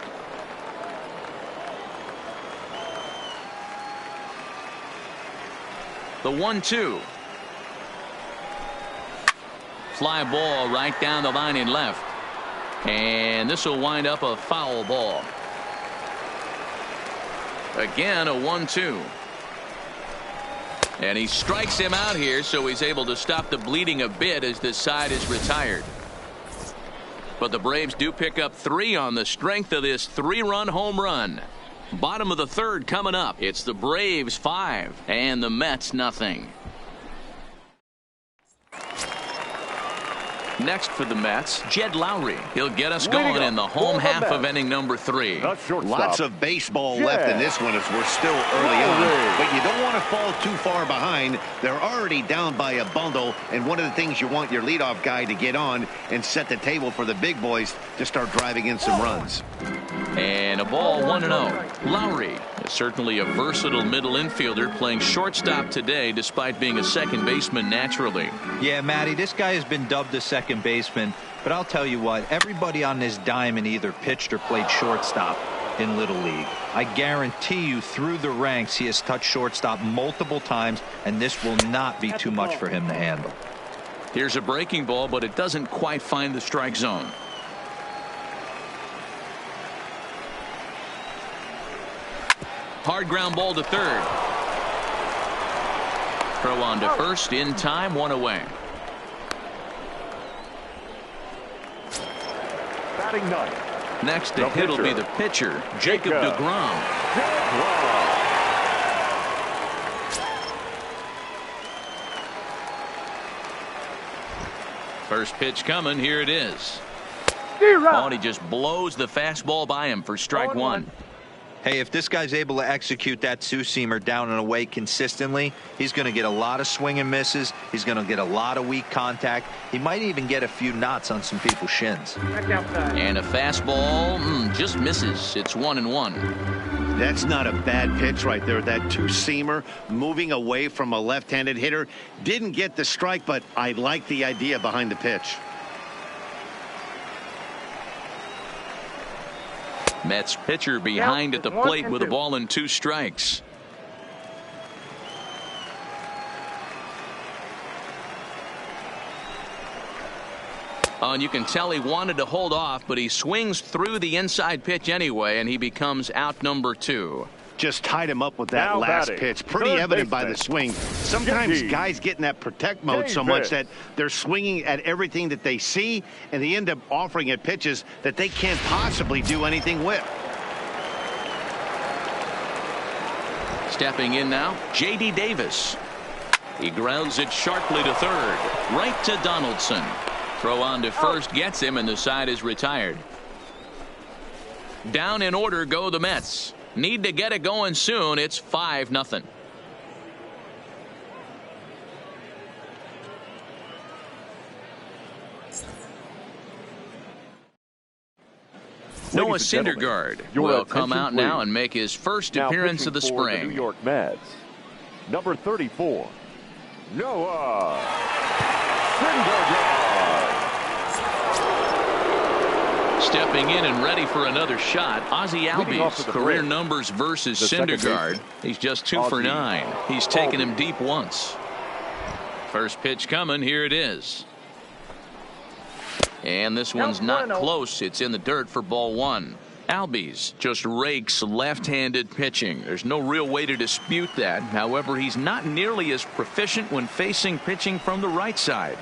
The 1-2. Fly ball right down the line and left. And this will wind up a foul ball. Again, a 1-2. And he strikes him out here, so he's able to stop the bleeding a bit as this side is retired. But the Braves do pick up 3 on the strength of this 3-run home run. Bottom of the 3rd coming up. It's the Braves 5 and the Mets nothing. Next for the Mets, Jed Lowry. He'll get us going in the home half of inning number 3. Lots of baseball left in this one as we're still early on. But you don't want to fall too far behind. They're already down by a bundle. And one of the things you want your leadoff guy to get on and set the table for the big boys to start driving in some runs. And a ball 1-0. Lowry is certainly a versatile middle infielder playing shortstop today despite being a second baseman naturally. Yeah, Matty, this guy has been dubbed a second baseman, but I'll tell you what, everybody on this diamond either pitched or played shortstop in Little League. I guarantee you through the ranks he has touched shortstop multiple times, and this will not be too much for him to handle. Here's a breaking ball, but it doesn't quite find the strike zone. Hard ground ball to third. Throw on to first in time, 1 away. Batting ninth. Next to hit will be the pitcher, Jacob deGrom. First pitch coming. Here it is. Oh, and he just blows the fastball by him for strike 1. Hey, if this guy's able to execute that two-seamer down and away consistently, he's going to get a lot of swing and misses. He's going to get a lot of weak contact. He might even get a few knots on some people's shins. And a fastball just misses. It's 1-1. That's not a bad pitch right there. That two-seamer moving away from a left-handed hitter. Didn't get the strike, but I like the idea behind the pitch. Mets pitcher behind at the plate with a ball and 2 strikes. Oh, and you can tell he wanted to hold off, but he swings through the inside pitch anyway, and he becomes out number 2. Just tied him up with that last pitch. Pretty evident by the swing. Sometimes guys get in that protect mode so much that they're swinging at everything that they see, and they end up offering it pitches that they can't possibly do anything with. Stepping in now, J.D. Davis. He grounds it sharply to third. Right to Donaldson. Throw on to first gets him, and the side is retired. Down in order go the Mets. Need to get it going soon. It's 5-0. Noah Syndergaard will come out now and make his first appearance of the spring. The New York Mets, number 34, Noah Syndergaard. Stepping in and ready for another shot, Ozzie Albies. Career numbers versus Syndergaard. He's just 2 for 9. He's taken him deep once. First pitch coming. Here it is. And this one's not close. It's in the dirt for ball 1. Albies just rakes left-handed pitching. There's no real way to dispute that. However, he's not nearly as proficient when facing pitching from the right side.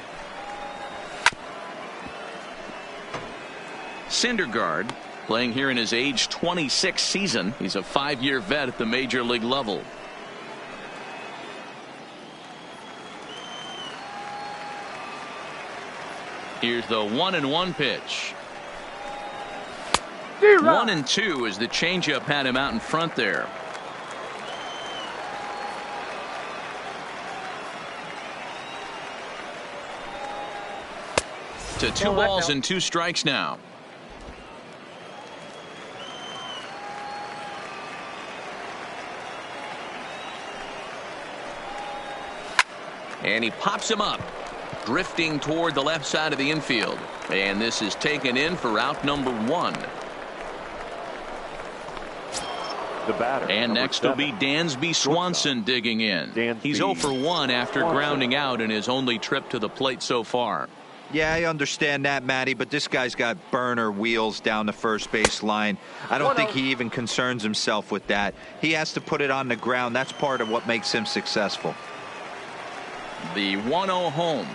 Syndergaard playing here in his age 26 season. He's a 5-year vet at the major league level. Here's the 1-1 pitch. 1-2 as the changeup had him out in front there. To 2 balls and 2 strikes now. And he pops him up, drifting toward the left side of the infield. And this is taken in for out number 1. The batter, and next will be Dansby Swanson digging in. He's 0 for 1 after grounding out in his only trip to the plate so far. Yeah, I understand that, Matty, but this guy's got burner wheels down the first base line. I don't think he even concerns himself with that. He has to put it on the ground. That's part of what makes him successful. The 1-0 home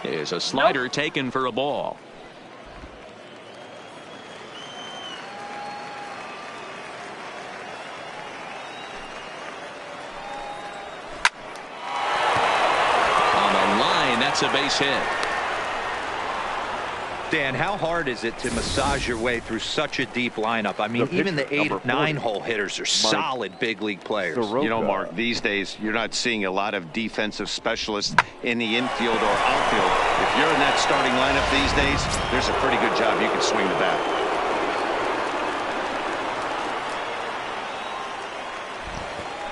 is a slider taken for a ball. gets a base hit. Dan, how hard is it to massage your way through such a deep lineup? I mean, even the 8, 9 hole hitters are solid big league players. You know, Mark, these days you're not seeing a lot of defensive specialists in the infield or outfield. If you're in that starting lineup these days, there's a pretty good job you can swing the bat.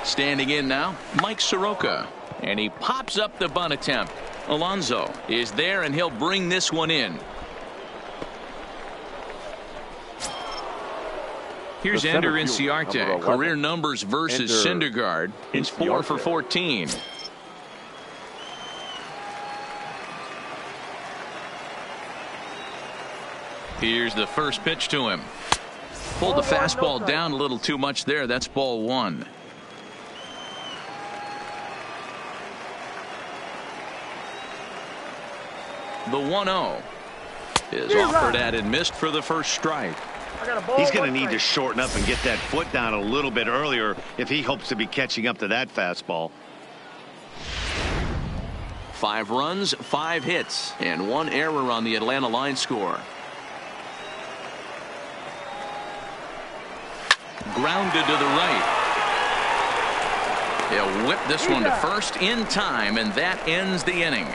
Standing in now, Mike Soroka, and he pops up the bunt attempt. Alonso is there, and he'll bring this one in. Here's Ender Inciarte. Career numbers versus Syndergaard. He's 4 for 14. Here's the first pitch to him. Pulled the fastball down a little too much there. That's ball 1. The 1-0 is offered at and missed for the first strike. He's going to need to shorten up and get that foot down a little bit earlier if he hopes to be catching up to that fastball. 5 runs, 5 hits, and 1 error on the Atlanta line score. Grounded to the right. He'll whip this one to first in time, and that ends the inning.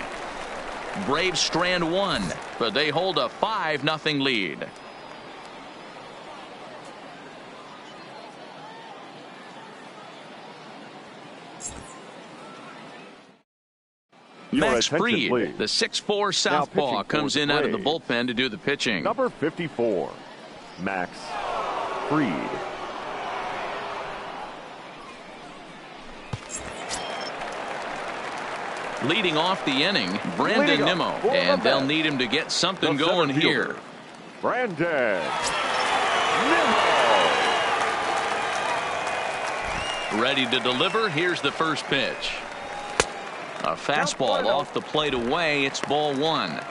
Braves strand 1, but they hold a 5-0 lead. Max Fried, the 6'4" southpaw, comes in out of the bullpen to do the pitching. Number 54, Max Fried. Leading off the inning, Brandon Nimmo, and they'll need him to get something going here. Brandon Nimmo. Ready to deliver. Here's the first pitch. A fastball off the plate away. It's ball 1.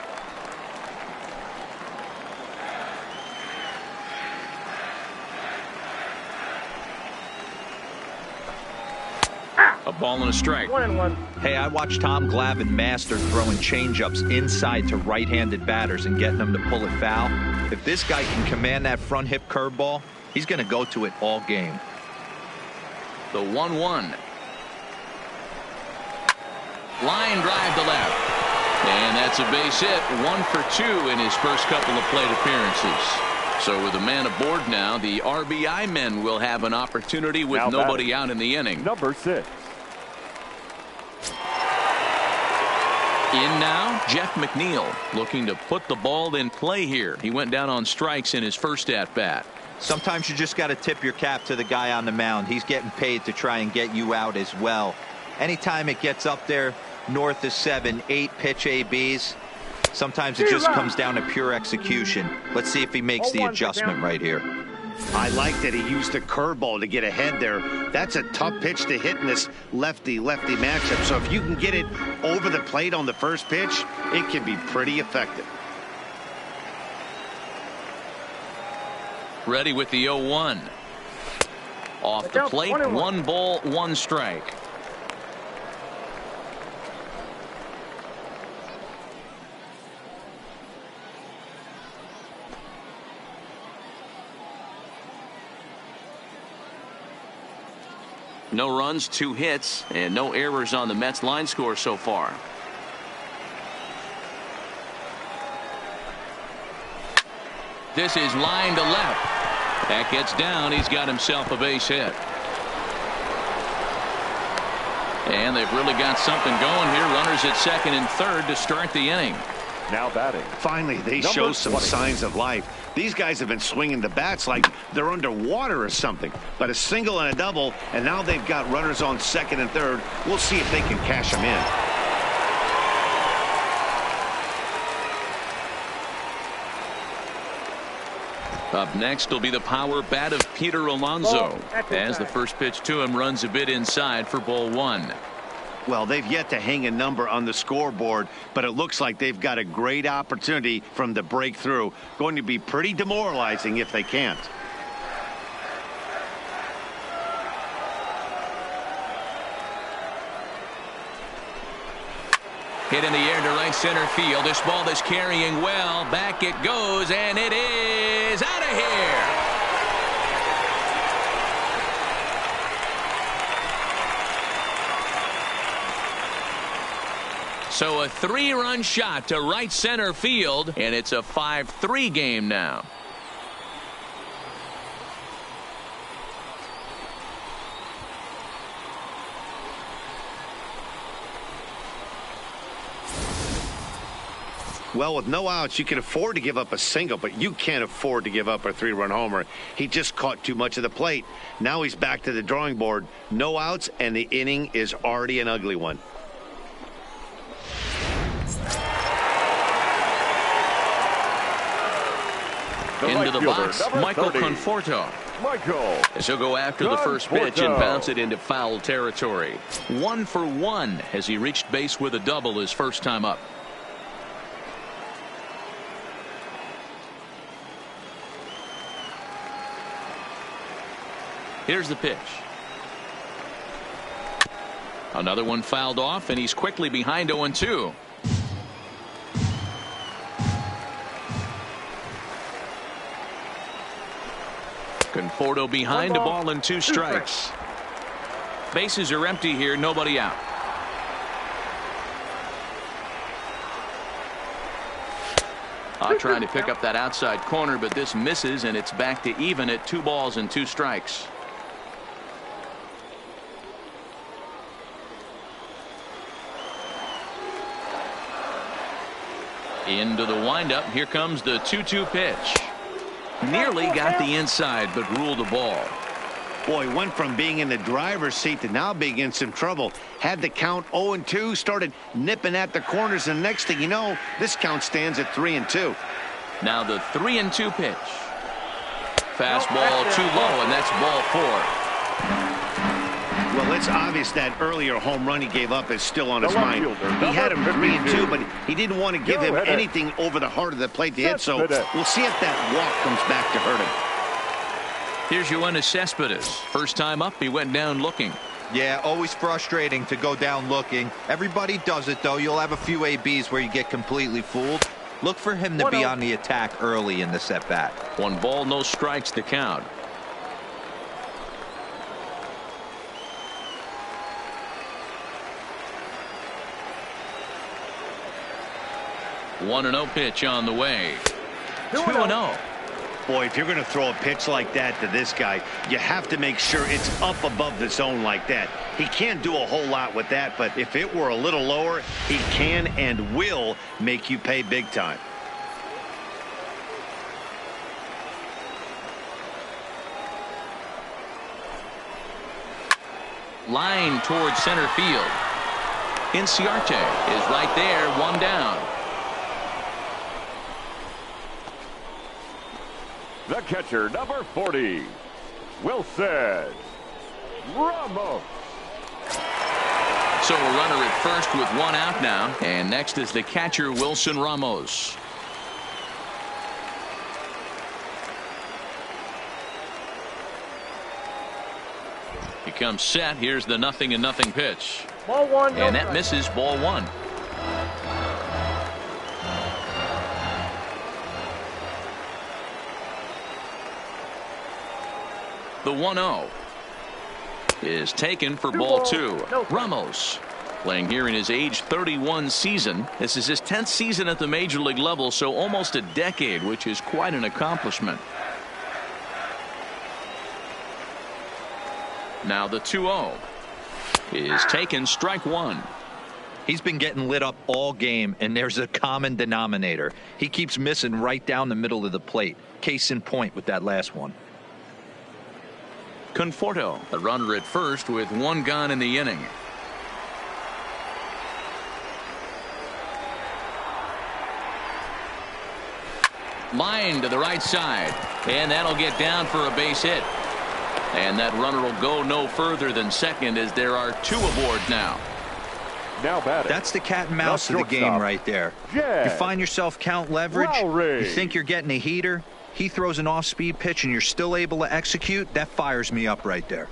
A ball and a strike. 1-1. Hey, I watched Tom Glavine master throwing changeups inside to right-handed batters and getting them to pull it foul. If this guy can command that front hip curveball, he's going to go to it all game. The 1-1. Line drive to left. And that's a base hit. 1 for 2 in his first couple of plate appearances. So with a man aboard now, the RBI men will have an opportunity with nobody out in the inning. Number 6. In now, Jeff McNeil looking to put the ball in play here. He went down on strikes in his first at-bat. Sometimes you just got to tip your cap to the guy on the mound. He's getting paid to try and get you out as well. Anytime it gets up there north of 7, 8 pitch ABs, sometimes it just comes down to pure execution. Let's see if he makes the adjustment right here. I like that he used the curveball to get ahead there. That's a tough pitch to hit in this lefty-lefty matchup. So if you can get it over the plate on the first pitch, it can be pretty effective. Ready with the 0-1. Off the plate, 1 ball, 1 strike. No runs, 2 hits, and no errors on the Mets line score so far. This is line to left. That gets down. He's got himself a base hit. And they've really got something going here. Runners at second and third to start the inning. Now batting. Finally, they show some signs of life. These guys have been swinging the bats like they're underwater or something. But a single and a double, and now they've got runners on second and third. We'll see if they can cash them in. Up next will be the power bat of Peter Alonso. As the first pitch to him runs a bit inside for ball 1. Well, they've yet to hang a number on the scoreboard, but it looks like they've got a great opportunity from the breakthrough. Going to be pretty demoralizing if they can't. Hit in the air to right center field. This ball is carrying well. Back it goes, and it is out of here. So a 3-run shot to right center field, and it's a 5-3 game now. Well, with no outs, you can afford to give up a single, but you can't afford to give up a 3-run homer. He just caught too much of the plate. Now he's back to the drawing board. No outs, and the inning is already an ugly one. Into the box, Michael Conforto. As he'll go after the first pitch and bounce it into foul territory. 1 for 1 as he reached base with a double his first time up. Here's the pitch. Another one fouled off, and he's quickly behind 0-2. Conforto behind, a ball and 2 strikes. Bases are empty here, nobody out. Trying to pick up that outside corner, but this misses, and it's back to even at 2 balls and 2 strikes. Into the windup. Here comes the 2-2 pitch. Nearly got the inside, but ruled the ball. Boy, went from being in the driver's seat to now being in some trouble. Had the count 0-2, started nipping at the corners, and next thing you know, this count stands at 3-2. Now the 3-2 pitch. Fastball too low, and that's ball 4. Well, it's obvious that earlier home run he gave up is still on his mind. He had him 3-2, but he didn't want to give him anything over the heart of the plate to hit, so we'll see if that walk comes back to hurt him. Here's Yoenis Cespedes. First time up, he went down looking. Yeah, always frustrating to go down looking. Everybody does it, though. You'll have a few ABs where you get completely fooled. Look for him to be on the attack early in the at-bat. 1 ball, no strikes to count. One 1-0 pitch on the way. 2-0. Boy, if you're going to throw a pitch like that to this guy, you have to make sure it's up above the zone like that. He can't do a whole lot with that, but if it were a little lower, he can and will make you pay big time. Line towards center field. Inciarte is right there, 1 down. The catcher, number 40, Wilson Ramos. So a runner at first with 1 out now. And next is the catcher, Wilson Ramos. He comes set. Here's the 0-0 pitch. Ball 1. And that misses, ball 1. The 1-0 is taken for ball 2. Ramos playing here in his age 31 season. This is his 10th season at the major league level, so almost a decade, which is quite an accomplishment. Now the 2-0 is taken, strike 1. He's been getting lit up all game, and there's a common denominator. He keeps missing right down the middle of the plate. Case in point with that last one. Conforto, a runner at first with 1 gone in the inning. Line to the right side, and that'll get down for a base hit. And that runner will go no further than second, as there are 2 aboard now. Now batting. That's the cat and mouse of the game right there. You find yourself count leverage. You think you're getting a heater. He throws an off-speed pitch and you're still able to execute. That fires me up right there.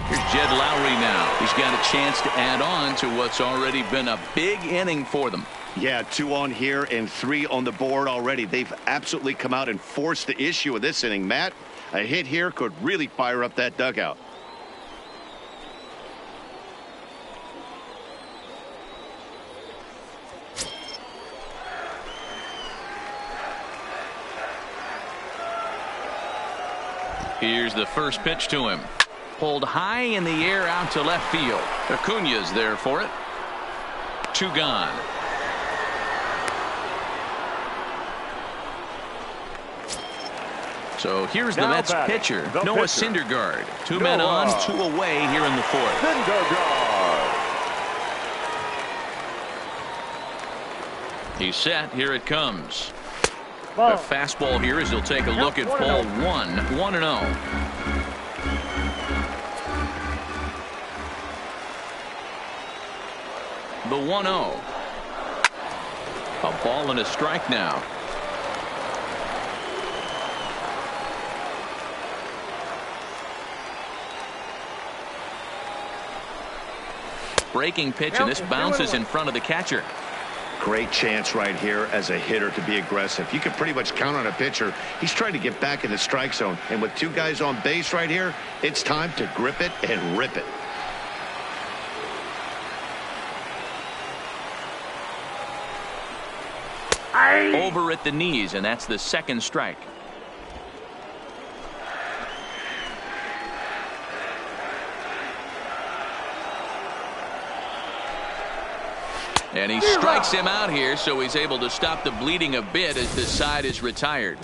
Here's Jed Lowry now. He He's got a chance to add on to what's already been a big inning for them. Yeah, 2 on here and 3 on the board already. They've absolutely come out and forced the issue of this inning. Matt, a hit here could really fire up that dugout. Here's the first pitch to him. Pulled high in the air out to left field. Acuña's there for it. 2 gone. So here's the Mets pitcher, Noah Syndergaard. 2 men on, 2 away here in the 4th. He's set. Here it comes. A fastball here as he'll take a look at ball 1. 1-0. The 1-0. A ball and a strike now. Breaking pitch, and this bounces in front of the catcher. Great chance right here as a hitter to be aggressive. You can pretty much count on a pitcher. He's trying to get back in the strike zone. And with 2 guys on base right here, it's time to grip it and rip it. Over at the knees, and that's the 2nd strike. And he strikes him out here, so he's able to stop the bleeding a bit as the side is retired.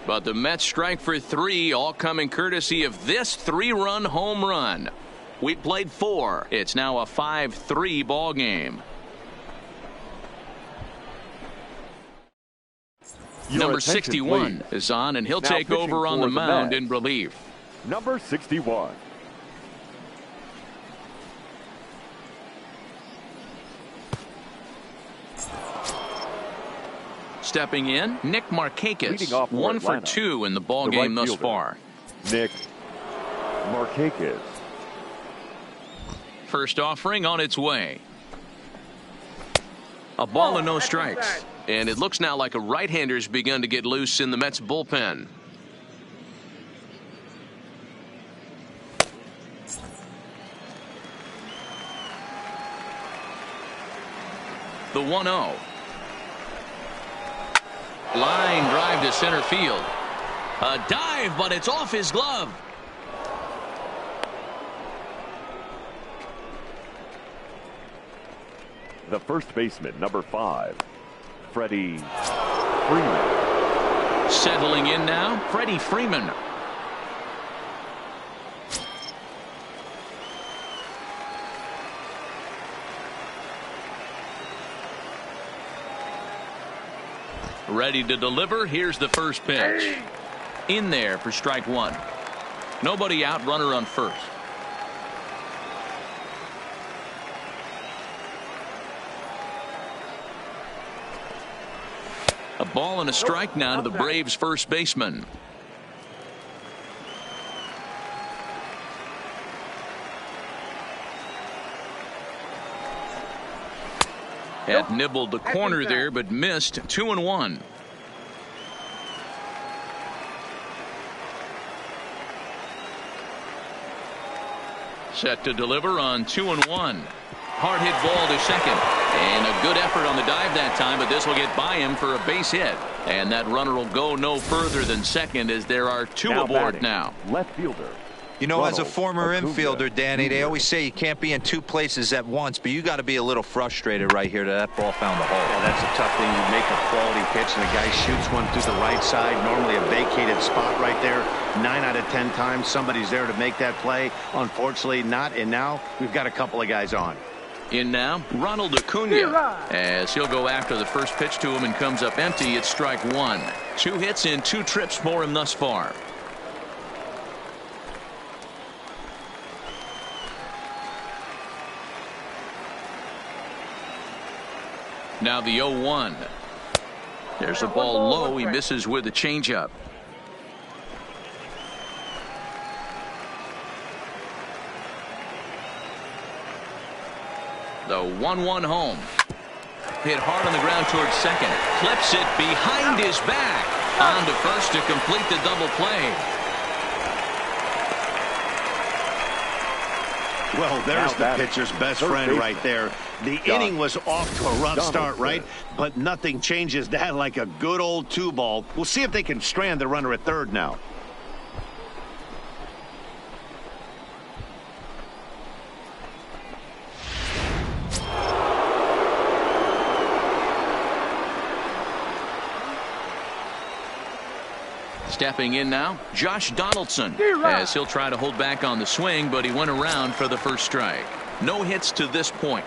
But the Mets strike for 3, all coming courtesy of this 3-run home run. We played 4. It's now a 5-3 ball game. Number 61 is on, and he'll take over on the mound in relief. Number 61. Stepping in, Nick Markakis, 1 for 2 in the ball game thus far. Nick Markakis. First offering on its way. A ball and no strikes. And it looks now like a right-hander's begun to get loose in the Mets bullpen. The 1-0. Line drive to center field. A dive, but it's off his glove. The first baseman, number 5, Freddie Freeman. Settling in now, Freddie Freeman. Ready to deliver. Here's the first pitch. In there for strike 1. Nobody out, runner on first. A ball and a strike now to the Braves first baseman. Had nibbled the corner there, but missed. 2-1. Set to deliver on 2-1. Hard hit ball to second. And a good effort on the dive that time, but this will get by him for a base hit. And that runner will go no further than second as there are 2 aboard now. Left fielder. You know, as a former infielder, Danny, they always say you can't be in 2 places at once, but you got to be a little frustrated right here that ball found the hole. Yeah, that's a tough thing. You make a quality pitch and the guy shoots one through the right side, normally a vacated spot right there. 9 out of 10 times somebody's there to make that play. Unfortunately not, and now we've got a couple of guys on. In now, Ronald Acuña, as he'll go after the first pitch to him and comes up empty. It's strike 1. 2 hits in 2 trips for him thus far. Now the 0-1. There's a ball low. He misses with a changeup. The 1-1 home. Hit hard on the ground towards second. Clips it behind his back. On to first to complete the double play. Well, there's the pitcher's best friend right there. The inning was off to a rough start, right? But nothing changes that like a good old 2-ball. We'll see if they can strand the runner at third now. Stepping in now, Josh Donaldson, as he'll try to hold back on the swing, but he went around for the first strike. No hits to this point.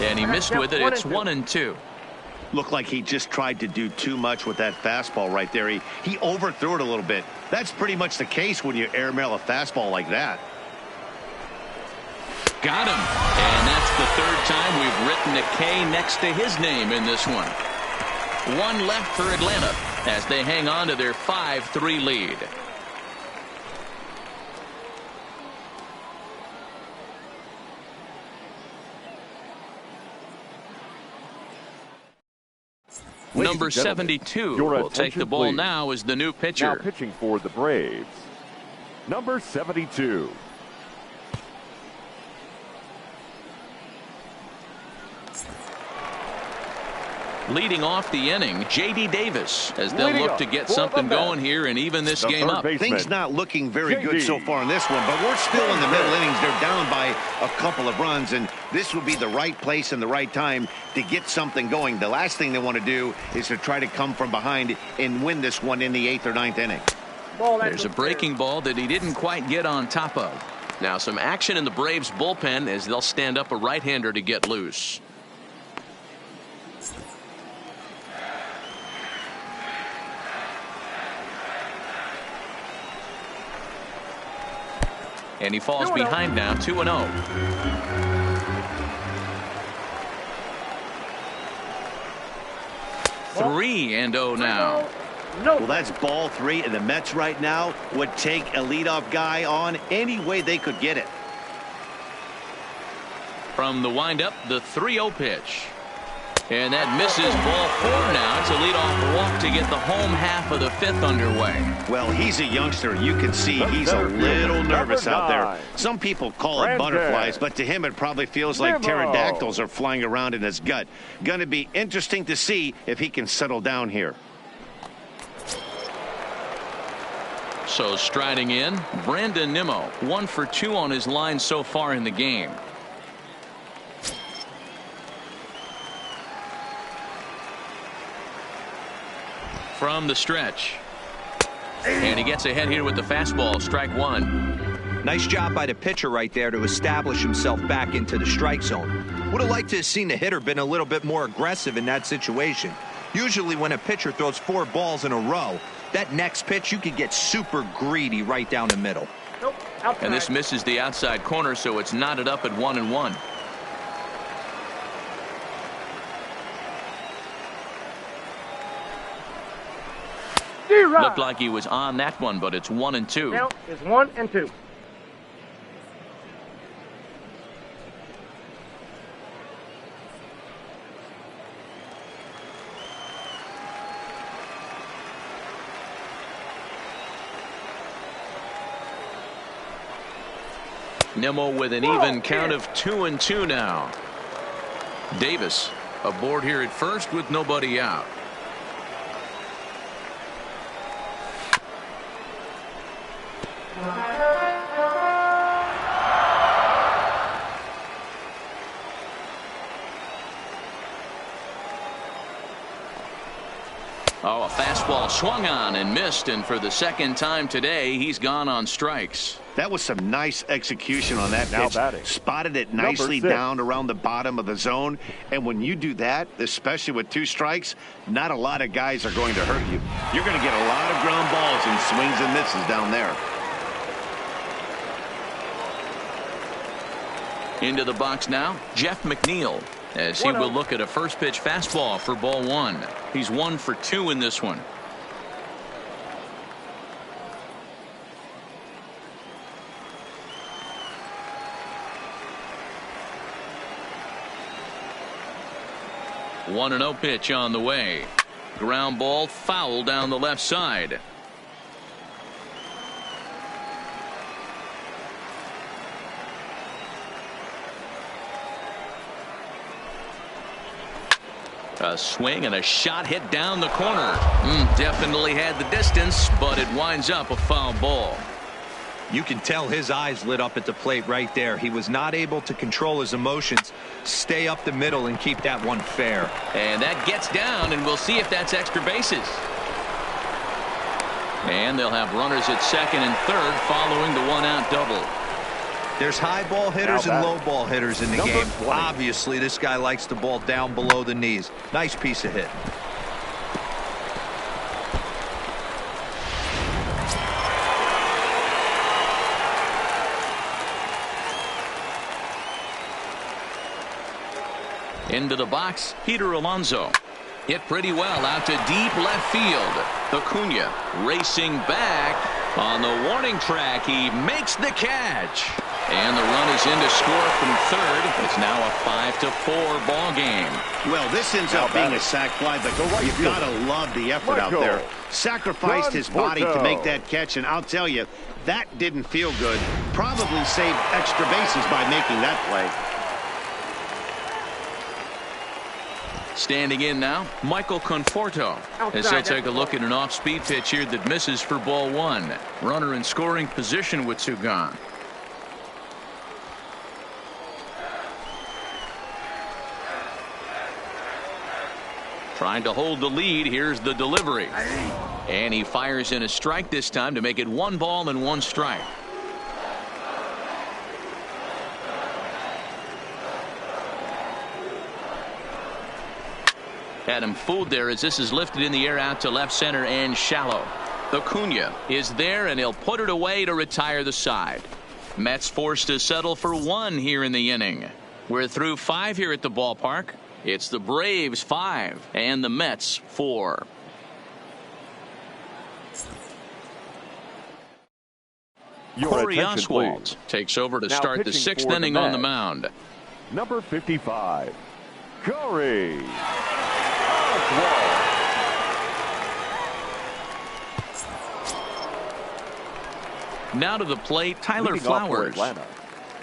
And he missed with it. It's 1-2. Looked like he just tried to do too much with that fastball right there. He overthrew it a little bit. That's pretty much the case when you airmail a fastball like that. Got him. And that's the third time we've written a K next to his name in this one. One left for Atlanta as they hang on to their 5-3 lead. Number 72 will take the ball now as the new pitcher. Now pitching for the Braves, number 72. Leading off the inning, J.D. Davis, as they'll look to get something going here and even this game up. Things not looking very good so far in this one, but we're still in the middle innings. They're down by a couple of runs, and this would be the right place and the right time to get something going. The last thing they want to do is to try to come from behind and win this one in the 8th or 9th inning. There's a breaking ball that he didn't quite get on top of. Now some action in the Braves bullpen as they'll stand up a right-hander to get loose. And he falls behind now, 2-0. Ball. 3-0 now. Well, that's ball 3, and the Mets right now would take a leadoff guy on any way they could get it. From the windup, the 3-0 pitch. And that misses ball 4 now. It's a leadoff walk to get the home half of the 5th underway. Well, he's a youngster. You can see he's a little nervous out there. Some people call it butterflies, but to him it probably feels like pterodactyls are flying around in his gut. Going to be interesting to see if he can settle down here. So striding in, Brandon Nimmo, 1 for 2 on his line so far in the game. From the stretch. And he gets ahead here with the fastball. Strike 1. Nice job by the pitcher right there to establish himself back into the strike zone. Would have liked to have seen the hitter been a little bit more aggressive in that situation. Usually when a pitcher throws 4 balls in a row, that next pitch you could get super greedy right down the middle. Nope. And this misses the outside corner, so it's knotted up at 1-1. Looked like he was on that one, but it's 1-2. Now it's 1-2. Nimmo with an even count of 2-2 now. Davis aboard here at first with nobody out. A fastball swung on and missed, and for the second time today he's gone on strikes. That was some nice execution on that Now pitch. batting. Spotted it nicely Number 6. down around the bottom of the zone. And when you do that, especially with 2 strikes, not a lot of guys are going to hurt you. You're going to get a lot of ground balls and swings and misses down there. Into the box now, Jeff McNeil, as he will look at a first pitch fastball for ball 1. He's 1 for 2 in this one. One and 0 pitch on the way. Ground ball foul down the left side. A swing and a shot hit down the corner. Definitely had the distance, but it winds up a foul ball. You can tell his eyes lit up at the plate right there. He was not able to control his emotions, stay up the middle, and keep that one fair. And that gets down, and we'll see if that's extra bases. And they'll have runners at second and third following the 1-out double. There's high ball hitters and low ball hitters in the game. 20. Obviously, this guy likes the ball down below the knees. Nice piece of hit. Into the box, Peter Alonso. Hit pretty well out to deep left field. Acuna racing back on the warning track. He makes the catch. And the run is in to score from third. It's now a 5-4 ball game. Well, this ends up being a sac fly, but you've got to love the effort out there. Sacrificed his body to make that catch, and I'll tell you, that didn't feel good. Probably saved extra bases by making that play. Standing in now, Michael Conforto, as he'll take a look at an off-speed pitch here that misses for ball 1. Runner in scoring position with 2 gone. Trying to hold the lead. Here's the delivery. And he fires in a strike this time to make it 1 ball and 1 strike. Had him fooled there as this is lifted in the air out to left center and shallow. Acuna is there, and he'll put it away to retire the side. Mets forced to settle for 1 here in the inning. We're through 5 here at the ballpark. It's the Braves 5 and the Mets 4. Corey Oswalt takes over to start the 6th inning on the mound. Number 55, Corey Oswalt. Now to the plate, Tyler Leading off for Flowers. Atlanta,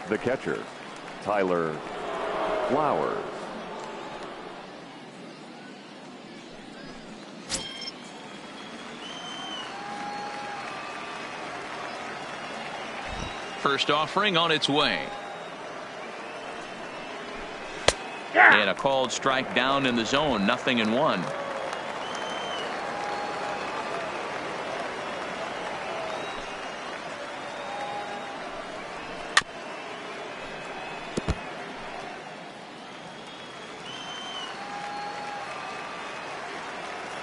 the catcher, Tyler Flowers. First offering on its way. And a called strike down in the zone. 0-1.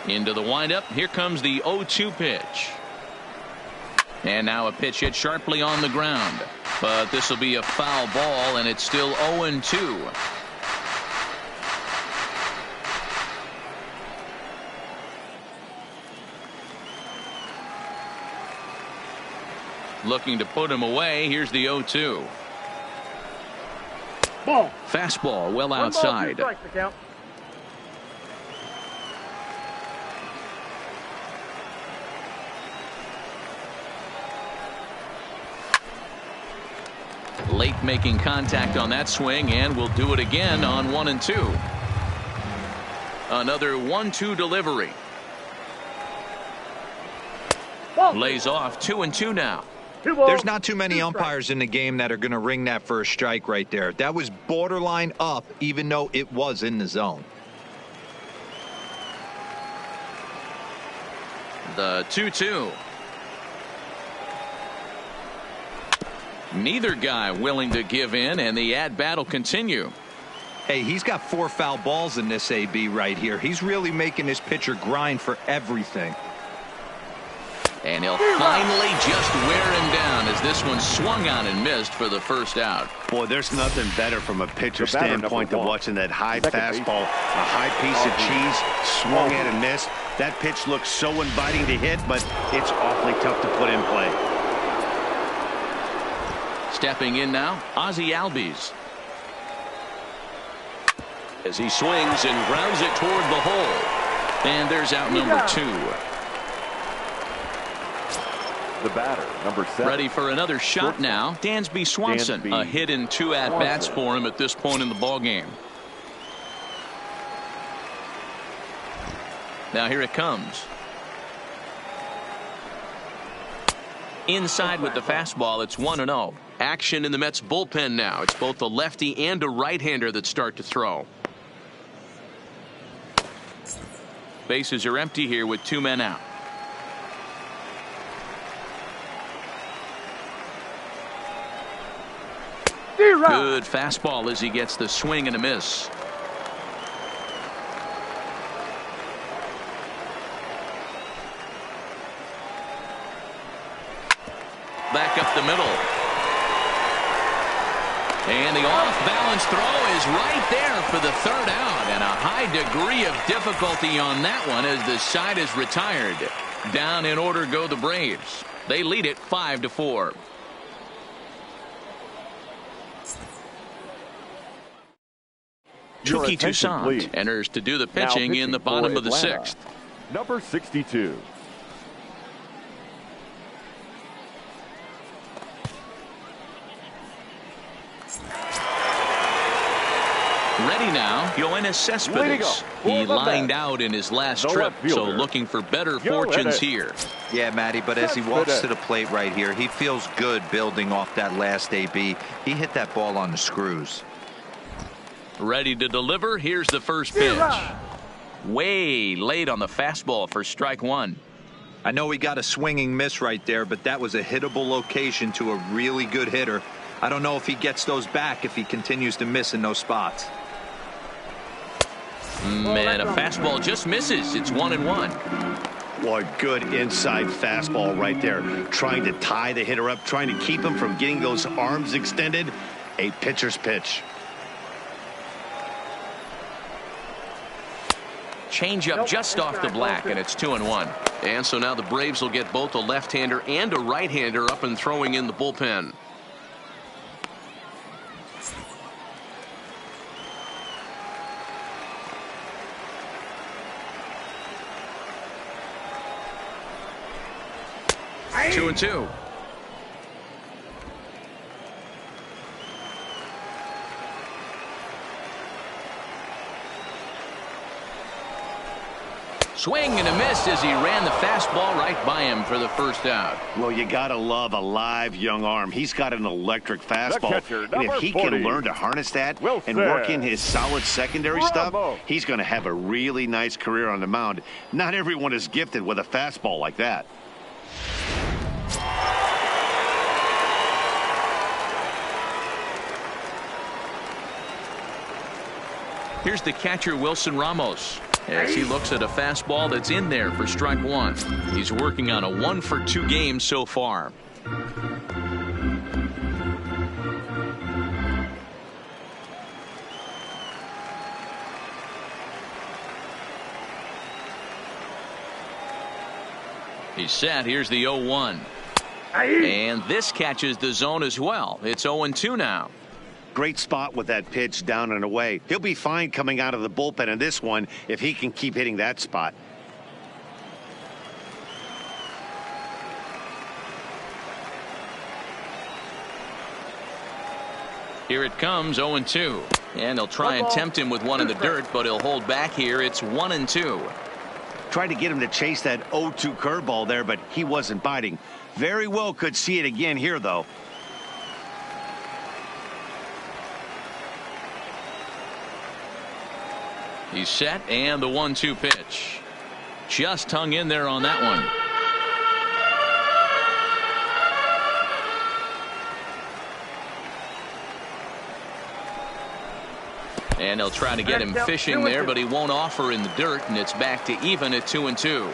Into the windup. Here comes the 0-2 pitch. And now a pitch hit sharply on the ground. But this will be a foul ball, and it's still 0-2. Looking to put him away. Here's the 0-2. Ball. Fastball well 1 ball, 2 outside. strikes, the count. Late making contact on that swing, and will do it again on 1 and 2. Another 1-2 delivery. Ball. Lays off 2 and 2 now. 2 balls, There's not too many 2 umpires in the game that are going to ring that for a strike right there. That was borderline up, even though it was in the zone. The 2-2. Neither guy willing to give in, and the at-bat will continue. Hey, he's got 4 foul balls in this AB right here. He's really making his pitcher grind for everything. And he'll finally just wear him down as this one swung on and missed for the first out. Boy, there's nothing better from a pitcher standpoint than watching that high Second fastball, a high piece of cheese, swung at and missed. That pitch looks so inviting to hit, but it's awfully tough to put in play. Stepping in now, Ozzie Albies. As he swings and grounds it toward the hole. And there's out number 2. The batter, number 7. Ready for another shot now, Dansby Swanson. A hit in 2 at-bats for him at this point in the ballgame. Now here it comes. Inside with the fastball, it's 1-0. Action in the Mets bullpen now. It's both a lefty and a right-hander that start to throw. Bases are empty here with 2 men out. Good fastball as he gets the swing and a miss. Back up the middle. And the off-balance throw is right there for the 3rd out. And a high degree of difficulty on that one as the side is retired. Down in order go the Braves. They lead it 5-4. Chucky Toussaint enters to do the pitching in the bottom of the 6th. Number 62. Ready now, Yoenis Cespedes. He lined out in his last trip, so looking for better fortunes here. Yeah, Matty, but as he walks to the plate right here, he feels good building off that last AB. He hit that ball on the screws. Ready to deliver. Here's the first pitch. Way late on the fastball for strike 1. I know he got a swinging miss right there, but that was a hittable location to a really good hitter. I don't know if he gets those back if he continues to miss in those spots. Man, a fastball just misses. It's 1-1. Boy, good inside fastball right there. Trying to tie the hitter up, trying to keep him from getting those arms extended. A pitcher's pitch. Changeup just off the black, and it's 2-1. And so now the Braves will get both a left-hander and a right-hander up and throwing in the bullpen. Hey. 2-2. Swing and a miss as he ran the fastball right by him for the first out. Well, you gotta love a live young arm. He's got an electric fastball, and if he can learn to harness that and work in his solid secondary stuff, he's going to have a really nice career on the mound. Not everyone is gifted with a fastball like that. Here's the catcher, Wilson Ramos, as he looks at a fastball that's in there for strike 1. He's working on a 1-for-2 game so far. He's set. Here's the 0-1. And this catches the zone as well. It's 0-2 now. Great spot with that pitch down and away. He'll be fine coming out of the bullpen in this one if he can keep hitting that spot. Here it comes, 0-2. And they'll try and tempt him with one in the dirt, but he'll hold back here. It's 1-2. Tried to get him to chase that 0-2 curveball there, but he wasn't biting. Very well could see it again here, though. He's set, and the 1-2 pitch. Just hung in there on that one. And they'll try to get him fishing there, but he won't offer in the dirt, and it's back to even at 2-2.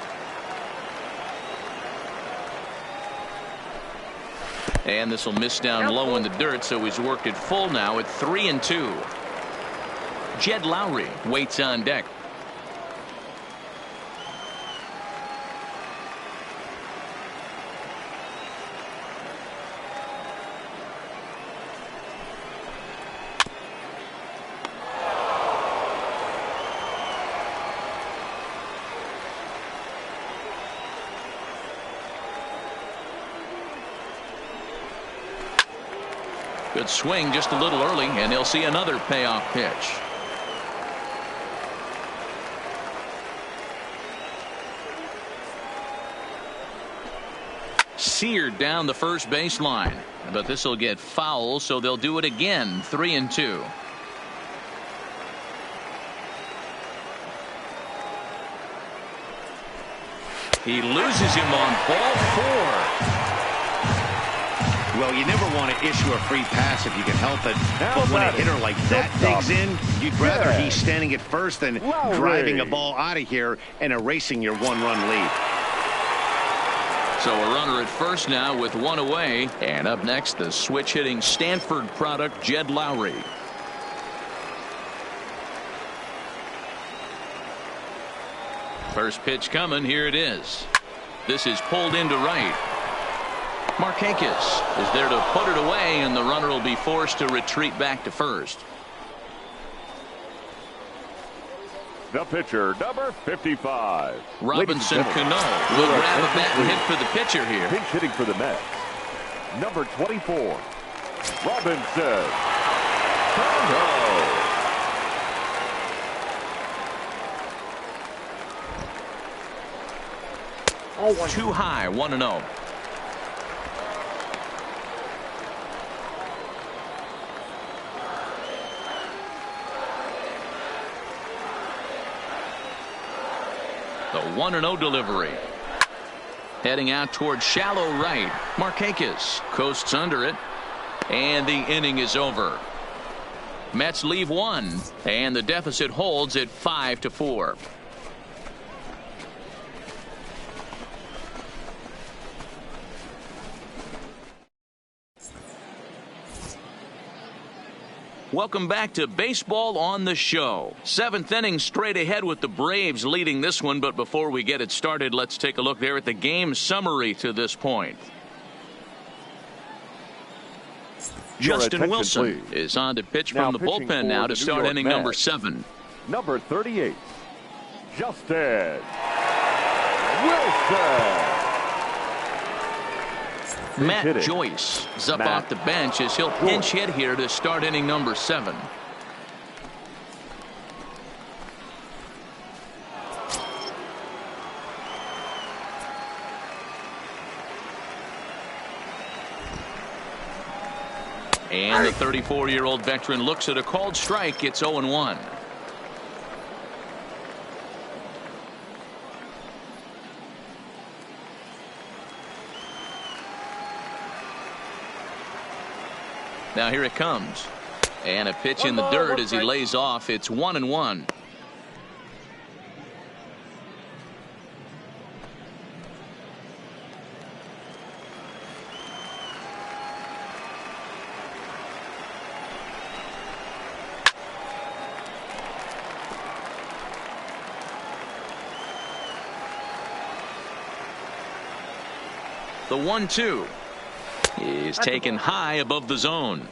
And this will miss down low in the dirt, so he's worked it full now at 3-2. Jed Lowry waits on deck. Good swing just a little early, and he'll see another payoff pitch. Seared down the first baseline, but this will get foul, so they'll do it again. 3-2. He loses him on ball 4. Well, you never want to issue a free pass if you can help it. But when a hitter like that digs in, you'd rather he's standing at first than driving a ball out of here and erasing your one-run lead. So a runner at first now with one away. And up next, the switch-hitting Stanford product, Jed Lowry. First pitch coming. Here it is. This is pulled into right. Markakis is there to put it away, and the runner will be forced to retreat back to first. The pitcher, number 55. Robinson Cano will grab a bat and hit for the pitcher here. Pinch hitting for the Mets. Number 24. Robinson Cano. Too high, 1-0. The 1-0 delivery. Heading out towards shallow right. Markakis coasts under it. And the inning is over. Mets leave one. And the deficit holds at 5-4. Welcome back to Baseball on the Show. 7th inning straight ahead with the Braves leading this one. But before we get it started, let's take a look there at the game summary to this point. Justin Wilson is on to pitch from the bullpen now to start inning number 7. Number 38, Justin Wilson. Matt Joyce is up off the bench as he'll pinch hit here to start inning number 7. And the 34-year-old veteran looks at a called strike. It's 0-1. Now here it comes. And a pitch in the dirt as he lays off. It's 1-1. The 1-2 is taken high above the zone.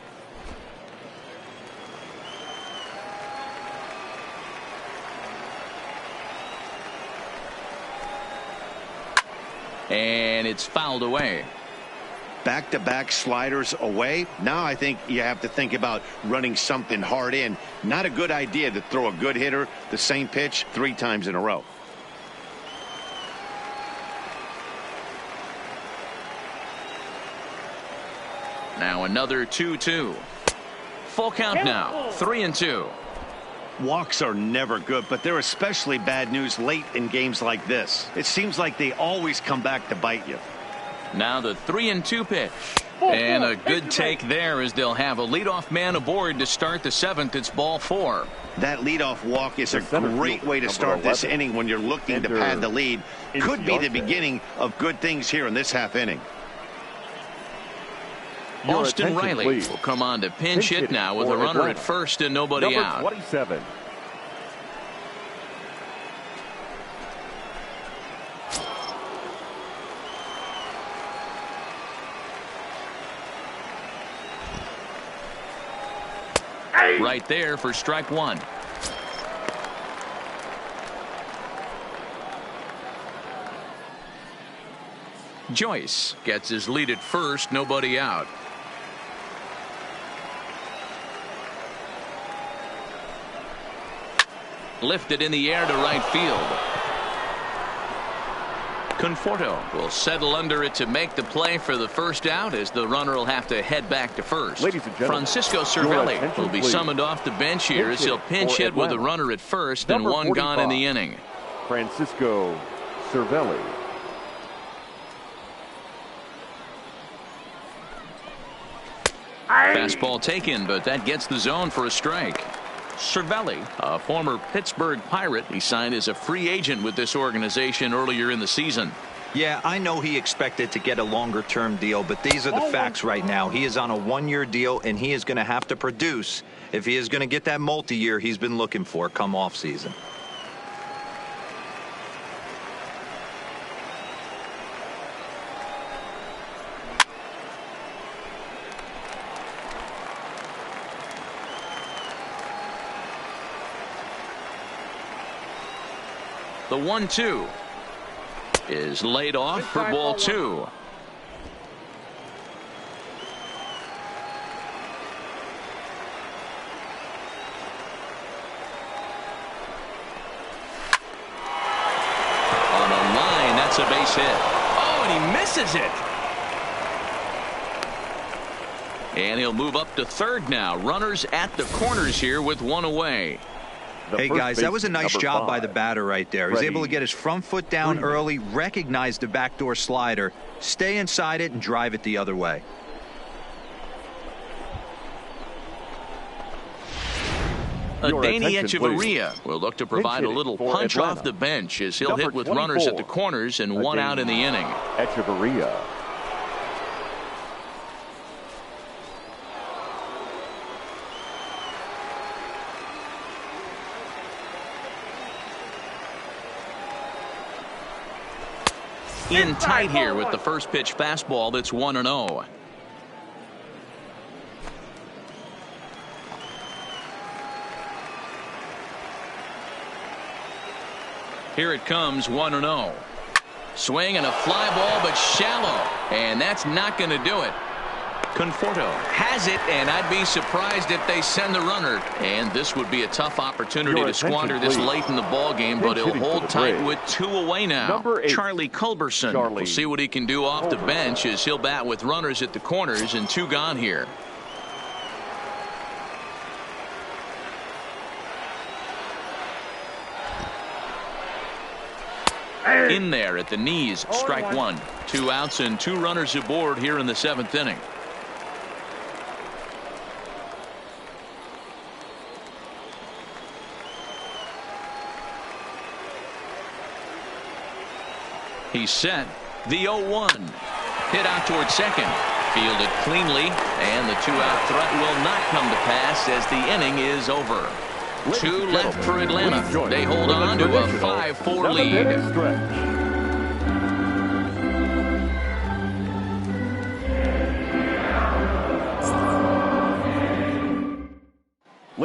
And it's fouled away. Back-to-back sliders away. Now I think you have to think about running something hard in. Not a good idea to throw a good hitter the same pitch 3 times in a row. Now another 2-2. Full count now. 3-2. Walks are never good, but they're especially bad news late in games like this. It seems like they always come back to bite you. Now the 3-2 pitch. And a good take there as they'll have a leadoff man aboard to start the 7th. It's ball 4. That leadoff walk is a great way to start this inning when you're looking to pad the lead. Could be the beginning of good things here in this half inning. Austin Riley will come on to pinch hit now with a runner at first and nobody out. 27. Right there for strike 1. Joyce gets his lead at first, nobody out. Lifted in the air to right field. Conforto will settle under it to make the play for the first out as the runner will have to head back to first. Francisco Cervelli will be summoned off the bench here as he'll pinch hit with a runner at first and one gone in the inning. Francisco Cervelli. Fastball taken, but that gets the zone for a strike. Cervelli, a former Pittsburgh Pirate, he signed as a free agent with this organization earlier in the season. Yeah, I know he expected to get a longer-term deal, but these are the facts right now. He is on a one-year deal, and he is going to have to produce if he is going to get that multi-year he's been looking for come off-season. The 1-2 is laid off for ball 2. On a line, that's a base hit. Oh, and he misses it. And he'll move up to third now. Runners at the corners here with one away. Hey, guys, that was a nice job by the batter right there. He was able to get his front foot down early, recognize the backdoor slider, stay inside it, and drive it the other way. Danny Echeverria will look to provide a little punch off the bench as he'll hit with runners at the corners and one out in the inning. Echeverria. In tight here with the first pitch fastball that's 1-0. Here it comes, 1-0. Swing and a fly ball, but shallow. And that's not going to do it. Conforto has it, and I'd be surprised if they send the runner. And this would be a tough opportunity to squander this late in the ball game, but he'll hold tight with two away now. Charlie Culberson will see what he can do off the bench as he'll bat with runners at the corners and two gone here. In there at the knees, strike one. 2 outs and 2 runners aboard here in the 7th inning. He's set. The 0-1. Hit out toward second. Fielded cleanly, and the 2-out threat will not come to pass as the inning is over. 2 left for Atlanta. They hold on to a 5-4 lead.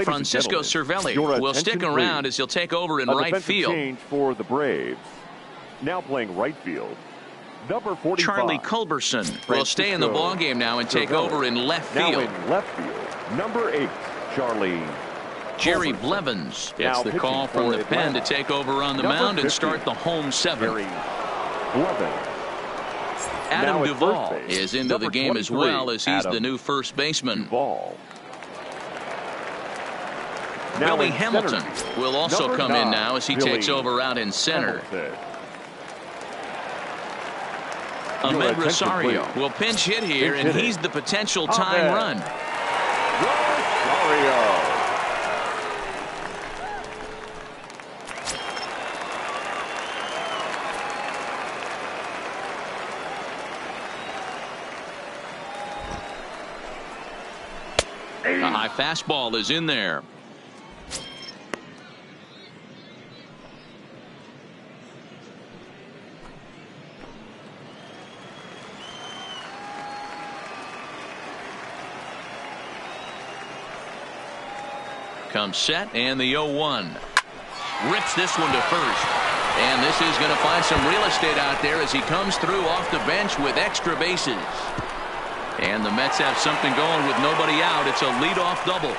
Francisco Cervelli will stick around as he'll take over in right field. Change for the Braves. Now playing right field. Number 45. Charlie Culberson will stay in the ballgame now and take over in left field. Now in left field. Number 8, Charlie. Jerry Blevins gets the call from the pen to take over on the mound and start the home 7th. Jerry Blevins. Adam Duvall is into the game as well as he's the new first baseman. Billy Hamilton will also come in now as he takes over out in center. Ahmed Rosario please. will pinch hit here, Pinch and hitting. he's the potential tying run. Rosario. A high fastball is in there. Comes set, and the 0-1. Rips this one to first. And this is going to find some real estate out there as he comes through off the bench with extra bases. And the Mets have something going with nobody out. It's a leadoff double.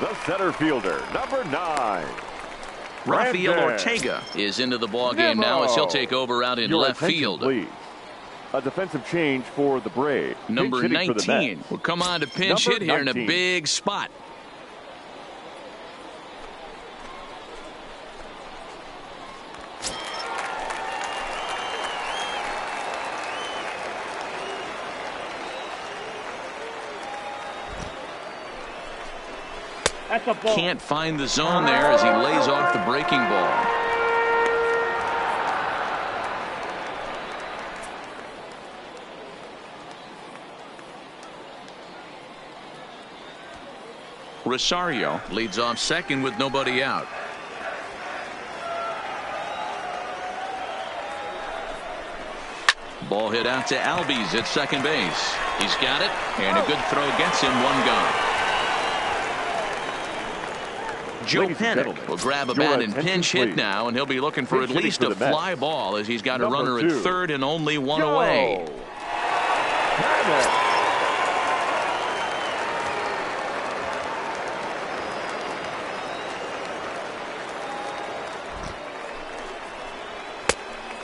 The center fielder, number 9. Rafael Brandon Ortega is into the ball game now as he'll take over out in Your left attention, field. Please. A defensive change for the Braves. Number Pinch hitting for the 19 Mets. will come on to pinch Number hit here in a 19. big spot. That's a ball. Can't find the zone there as he lays off the breaking ball. Rosario leads off second with nobody out. Ball hit out to Albies at second base. He's got it, and a good throw gets him one gone. Joe Ladies and Panic gentlemen, will grab a your bat and attention, pinch hit please. now, and he'll be looking for Pinch at hitting least for a the Mets. fly ball as he's got a Number runner 2. at third and only one Joe away. Panic.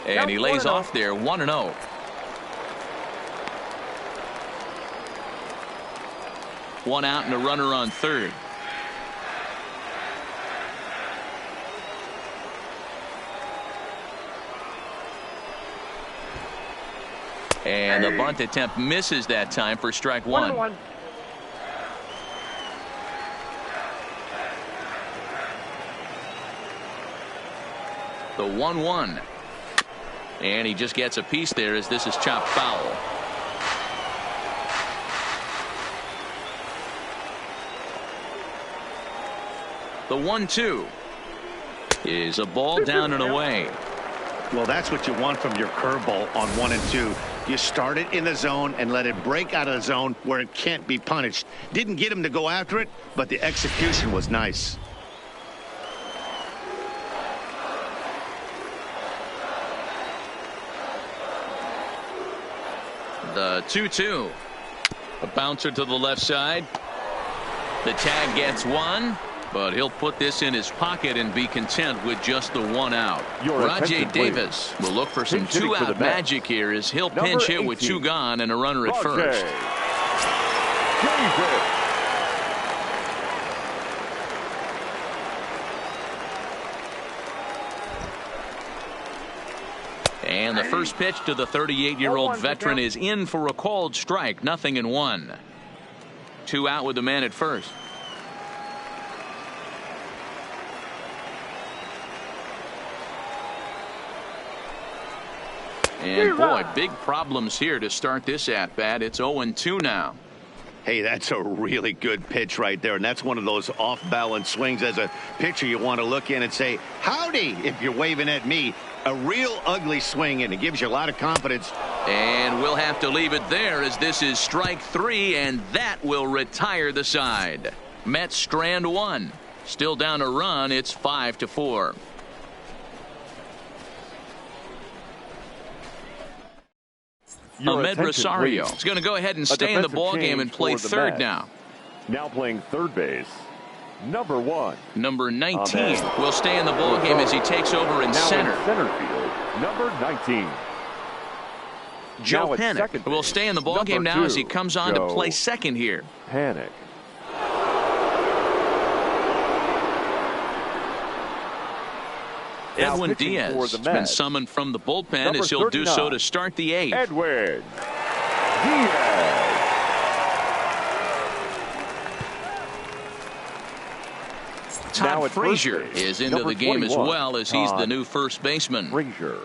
And he lays off there 1-0. One out and a runner on third. And the bunt attempt misses that time for strike one. 1-1. The 1-1. And he just gets a piece there as this is chopped foul. The 1-2 is a ball down and away. Well, that's what you want from your curveball on 1 and 2. You start it in the zone and let it break out of the zone where it can't be punished. Didn't get him to go after it, but the execution was nice. The 2-2. A bouncer to the left side. The tag gets one, but he'll put this in his pocket and be content with just the one out. Your Rajay attention, please. Davis will look for some Pinch hitting for the two-out Mets. magic here as he'll Number pinch hit with 18. two gone and a runner at first. Davis. And the first pitch to the 38-year-old veteran is in for a called strike. 0-1. Two out with the man at first. And boy, big problems here to start this at bat. It's 0-2 now. Hey, that's a really good pitch right there, and that's one of those off-balance swings. As a pitcher, you want to look in and say, howdy, if you're waving at me. A real ugly swing, and it gives you a lot of confidence. And we'll have to leave it there as this is strike three, and that will retire the side. Mets strand one. Still down a run. It's 5-4. Ahmed Rosario is going to go ahead and stay in the ball game and play third now. Now playing third base. Number 1. Number 19 will stay in the ball game as he takes over in now center. In center field. Number 19. Joe now at Panic second will base. stay in the ball Number game now 2. as he comes on Joe to play second here. Panic. Now Edwin pitching for Diaz the has been Mets, summoned from the bullpen number as he'll do so 39, to start the 8th. Edwin Diaz. Now Todd at first Frazier base, is into number the game as 21, well, as he's the Todd new first baseman. Frazier.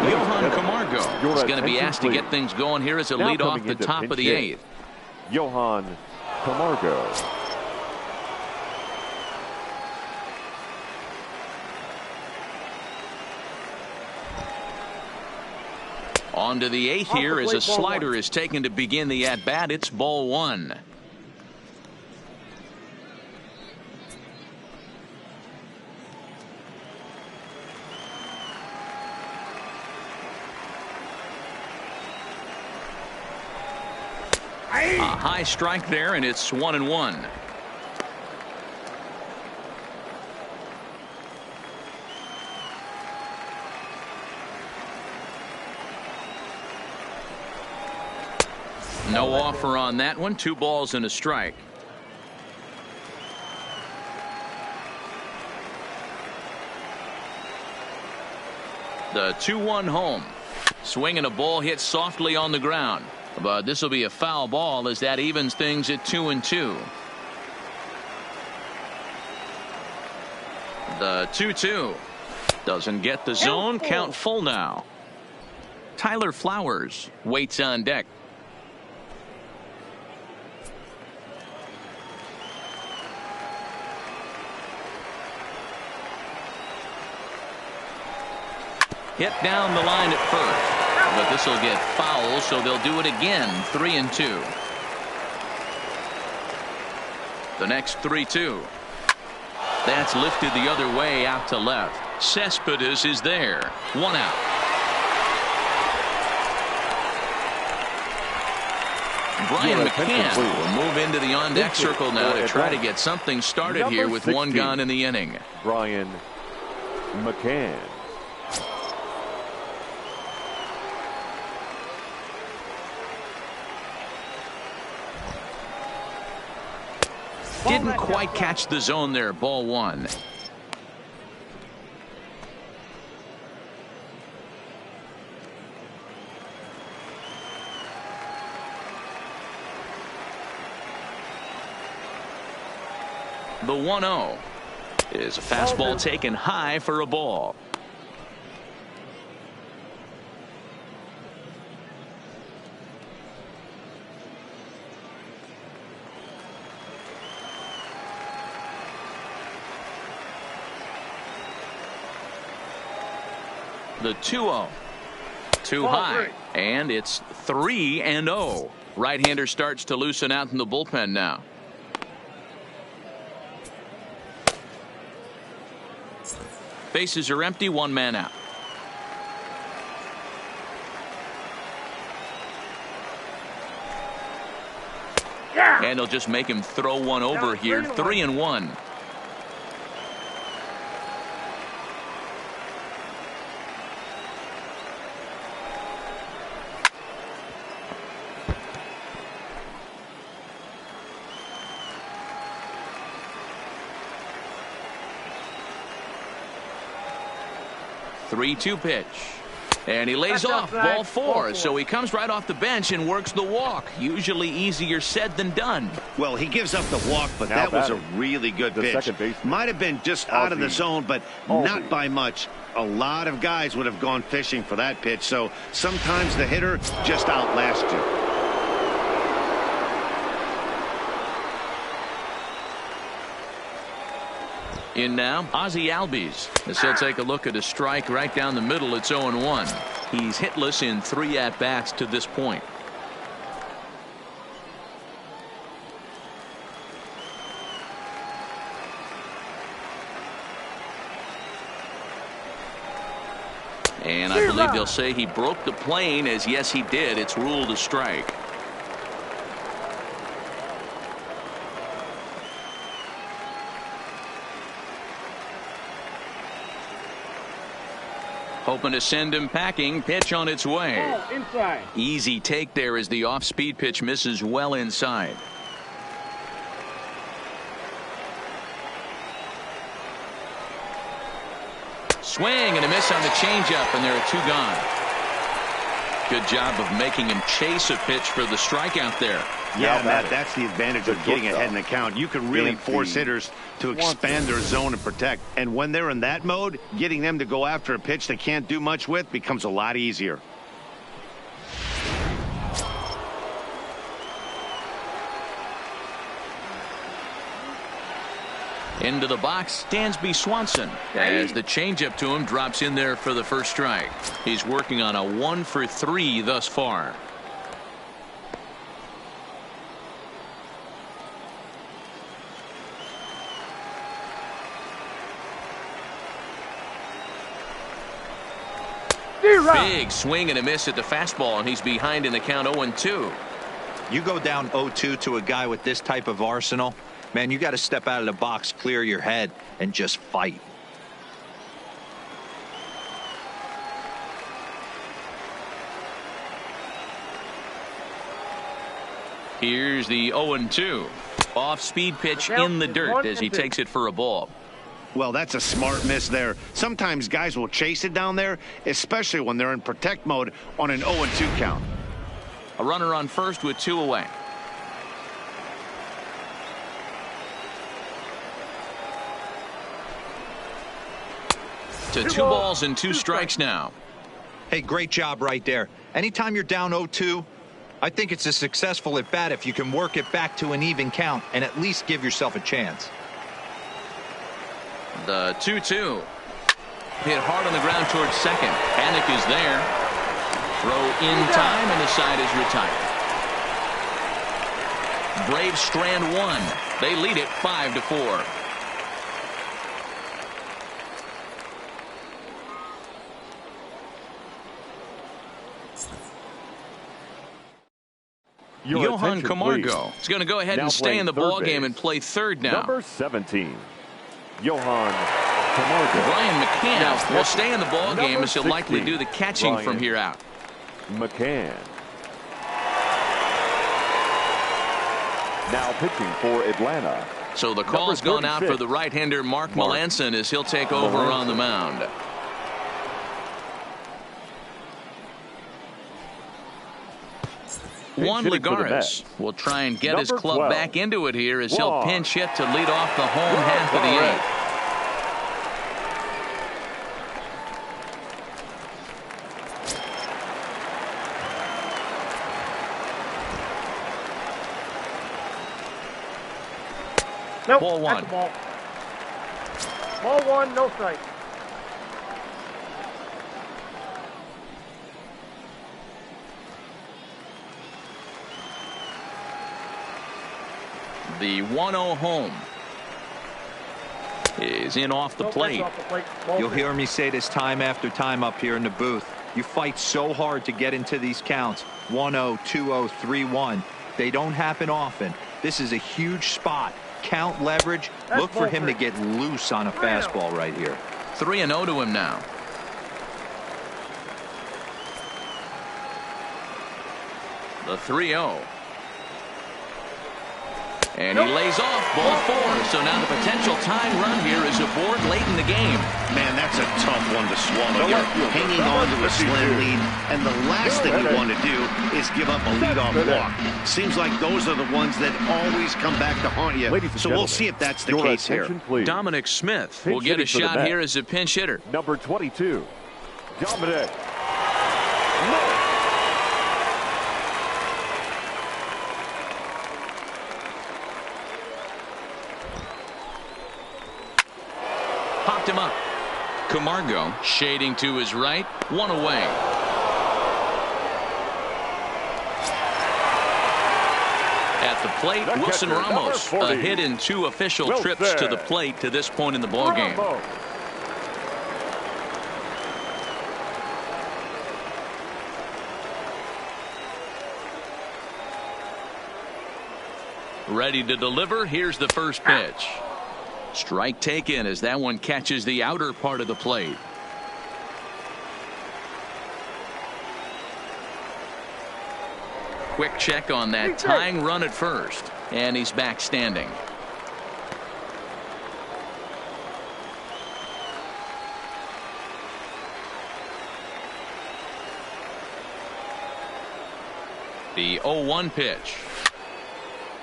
Johan Camargo is going to be attention, asked to get please. things going here as a Now lead off coming the into top of pinch the hit, 8th. Johan Camargo. On to the 8th here as a slider is taken to begin the at-bat. It's ball 1. A high strike there, and it's 1-1. No offer on that one. 2 balls and a strike. The 2-1 home. Swinging a ball hit softly on the ground. But this will be a foul ball as that evens things at 2-2. The 2-2 doesn't get the zone. Count full now. Tyler Flowers waits on deck. Hit down the line at first, but this will get foul, so they'll do it again. 3-2. The next 3-2. That's lifted the other way out to left. Cespedes is there. 1 out. Brian McCann will move into the on-deck circle now to try to get something started here with 1 gone in the inning. Brian McCann. Didn't quite catch the zone there. Ball 1. The 1-0 is a fastball taken high for a ball. The 2-0. Too high. And it's 3-0. Right-hander starts to loosen out in the bullpen now. Bases are empty. 1 man out. And they'll just make him throw one over here. 3-1. Three-two pitch. And he lays off. Ball 4. So he comes right off the bench and works the walk. Usually easier said than done. Well, he gives up the walk, but that was a really good pitch. Might have been just out of the zone, but not by much. A lot of guys would have gone fishing for that pitch. So sometimes the hitter just outlasts you. In now, Ozzie Albies, as he'll take a look at a strike right down the middle. It's 0-1. He's hitless in 3 at-bats to this point. And I believe they'll say he broke the plane, as yes he did. It's ruled a strike. Hoping to send him packing. Pitch on its way. Inside. Easy take there as the off-speed pitch misses well inside. Swing and a miss on the changeup, and there are 2 gone. Good job of making him chase a pitch for the strikeout there. Yeah, Matt, that's the advantage of getting ahead in the count. You can really force hitters to expand their zone and protect. And when they're in that mode, getting them to go after a pitch they can't do much with becomes a lot easier. Into the box, Dansby Swanson, as the changeup to him drops in there for the first strike. He's working on a 1 for 3 thus far. Big swing and a miss at the fastball, and he's behind in the count 0-2. You go down 0-2 to a guy with this type of arsenal, man, you got to step out of the box, clear your head, and just fight. Here's the 0-2. Off-speed pitch in the dirt as he takes it for a ball. Well, that's a smart miss there. Sometimes guys will chase it down there, especially when they're in protect mode on an 0-2 count. A runner on first with 2 away. To 2 balls and 2 strikes now. Hey, great job right there. Anytime you're down 0-2, I think it's a successful at bat if you can work it back to an even count and at least give yourself a chance. The 2-2. Hit hard on the ground towards second. Panic is there. Throw in time, and the side is retired. Braves strand 1. They lead it 5-4. Johan Camargo is going to go ahead and stay in the ball game and play third now. Number 17. Johan Camargo. Brian McCann will stay in the ball game as he'll likely do the catching from here out. McCann. Now pitching for Atlanta. So the call's gone out for the right-hander Mark Melancon as he'll take over on the mound. Juan Lagares will try and get his club back into it here as he'll pinch hit to lead off the home half of the 8th. Nope, Ball 1. Ball 1, no strike. The 1-0 home is in off the plate. You'll hear me say this time after time up here in the booth. You fight so hard to get into these counts. 1-0, 2-0, 3-1. They don't happen often. This is a huge spot. Count leverage. Look for him to get loose on a fastball right here. 3-0 to him now. The 3-0. And he lays off ball 4. So now the potential tying run here is aboard late in the game. Man, that's a tough one to swallow. You're hanging on to a slim lead, and the last thing you want to do is give up a leadoff walk. Seems like those are the ones that always come back to haunt you. So we'll see if that's the case here. Please. Dominic Smith will get a shot here as a pinch hitter. Number 22, Dominic. Popped him up. Camargo shading to his right. 1 away. At the plate, Wilson Ramos. A hit in 2 official trips to the plate to this point in the ballgame. Ready to deliver. Here's the first pitch. Strike taken as that one catches the outer part of the plate. Quick check on that tying run at first, and he's back standing. The 0-1 pitch.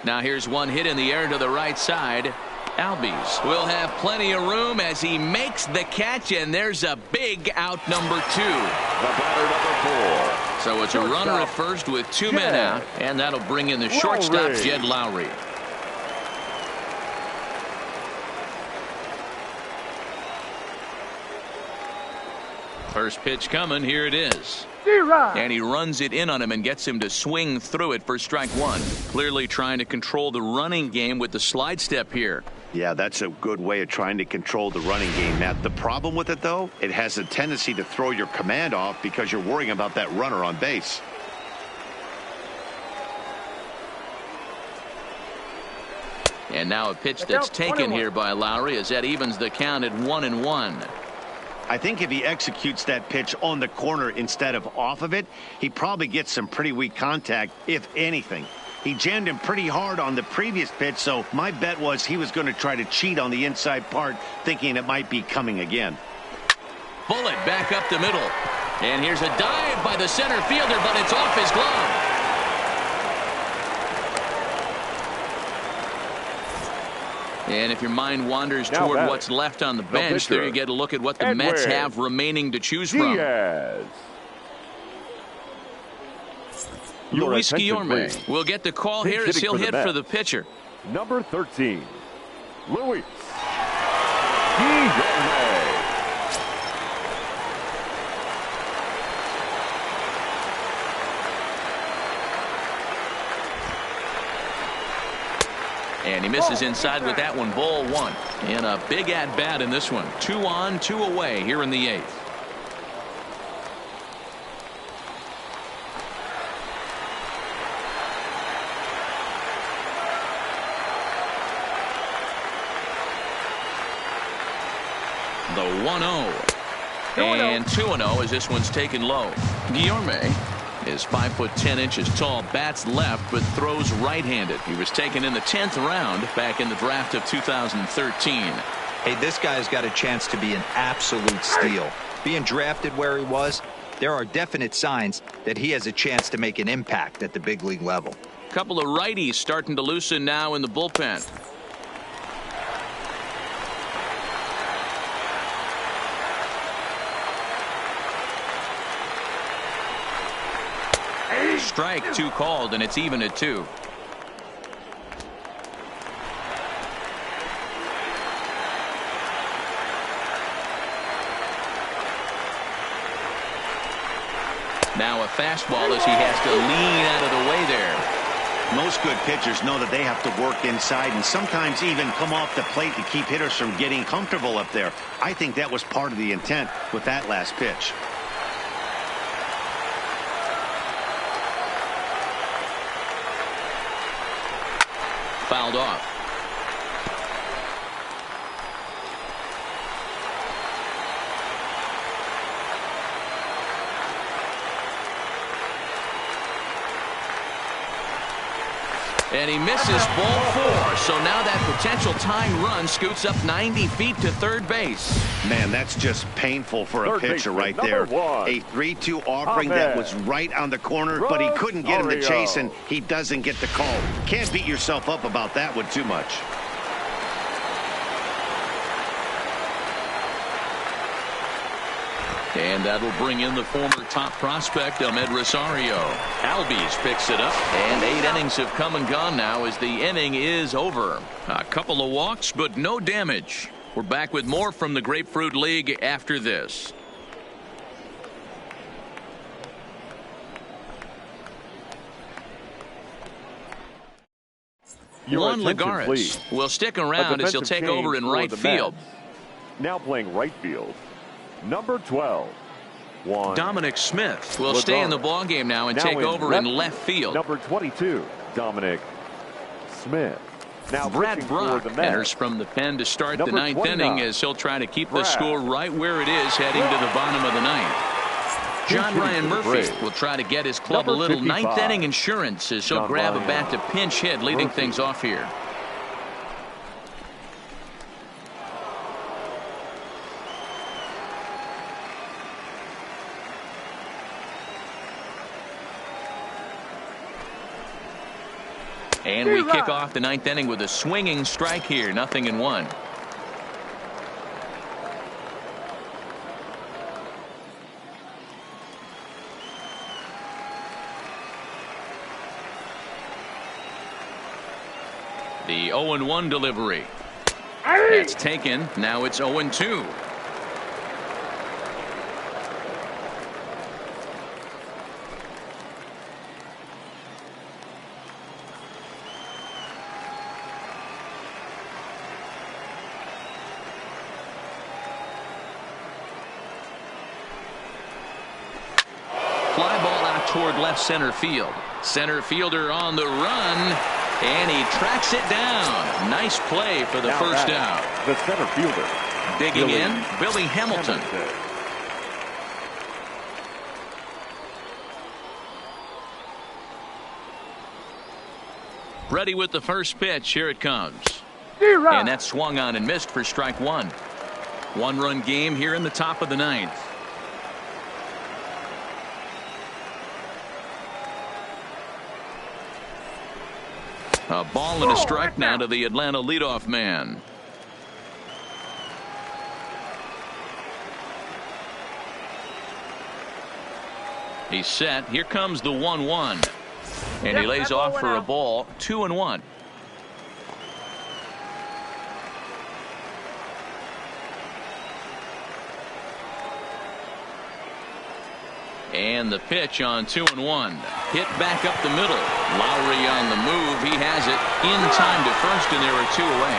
Now here's one hit in the air to the right side. Albies will have plenty of room as he makes the catch, and there's a big out, number 2. The batter, number 4. So it's a runner at first with 2 men out, and that'll bring in the shortstop, Jed Lowry. First pitch coming. Here it is. And he runs it in on him and gets him to swing through it for strike 1. Clearly trying to control the running game with the slide step here. Yeah, that's a good way of trying to control the running game, Matt. The problem with it, though, it has a tendency to throw your command off because you're worrying about that runner on base. And now a pitch that's taken here by Lowry as that evens the count at 1-1. I think if he executes that pitch on the corner instead of off of it, he probably gets some pretty weak contact, if anything. He jammed him pretty hard on the previous pitch, so my bet was he was going to try to cheat on the inside part, thinking it might be coming again. Bullet back up the middle. And here's a dive by the center fielder, but it's off his glove. And if your mind wanders toward what's left on the bench, there you get a look at what the Mets have remaining to choose from. Luis Guillorme will get the call here as he'll hit for the pitcher. Number 13, Luis Guillorme. And he misses inside with that one. Ball 1. And a big at-bat in this one. 2 on, 2 away here in the 8th. The 1-0. And 2-0 as this one's taken low. Guillorme is 5'10" tall, bats left, but throws right-handed. He was taken in the 10th round back in the draft of 2013. Hey, this guy's got a chance to be an absolute steal. Being drafted where he was, there are definite signs that he has a chance to make an impact at the big league level. Couple of righties starting to loosen now in the bullpen. Strike 2 called, and it's even at 2. Now a fastball as he has to lean out of the way there. Most good pitchers know that they have to work inside and sometimes even come off the plate to keep hitters from getting comfortable up there. I think that was part of the intent with that last pitch. Fouled off. And he misses ball 4. So now that potential tying run scoots up 90 feet to third base. Man, that's just painful for a pitcher right there. A 3-2 offering that was right on the corner, but he couldn't get him to chase, and he doesn't get the call. Can't beat yourself up about that one too much. And that'll bring in the former top prospect, Ahmed Rosario. Albies picks it up, and 8 innings have come and gone now as the inning is over. A couple of walks, but no damage. We're back with more from the Grapefruit League after this. Juan Lagares will stick around as he'll take over in right field. Now playing right field, number 12, Dominic Smith will stay in the ballgame now and take over in left field. Number 22, Dominic Smith. Now Brad Brock enters from the pen to start the 9th inning as he'll try to keep the score right where it is heading to the bottom of the 9th. John Ryan Murphy will try to get his club a little 9th inning insurance as he'll grab a bat to pinch hit, leading things off here. And we kick off the ninth inning with a swinging strike here. 0-1. The 0-1 delivery. It's taken. Now it's 0-2. Fly ball out toward left center field. Center fielder on the run. And he tracks it down. Nice play for the first out. The center fielder. Digging in, Billy Hamilton. Ready with the first pitch. Here it comes. And that swung on and missed for strike one. One-run game here in the top of the ninth. A ball and a strike now to the Atlanta leadoff man. He's set. Here comes the 1-1. And he lays off for a ball. 2-1. And the pitch on 2-1. Hit back up the middle. Lowry on the move. He has it in time to first, and there are two away.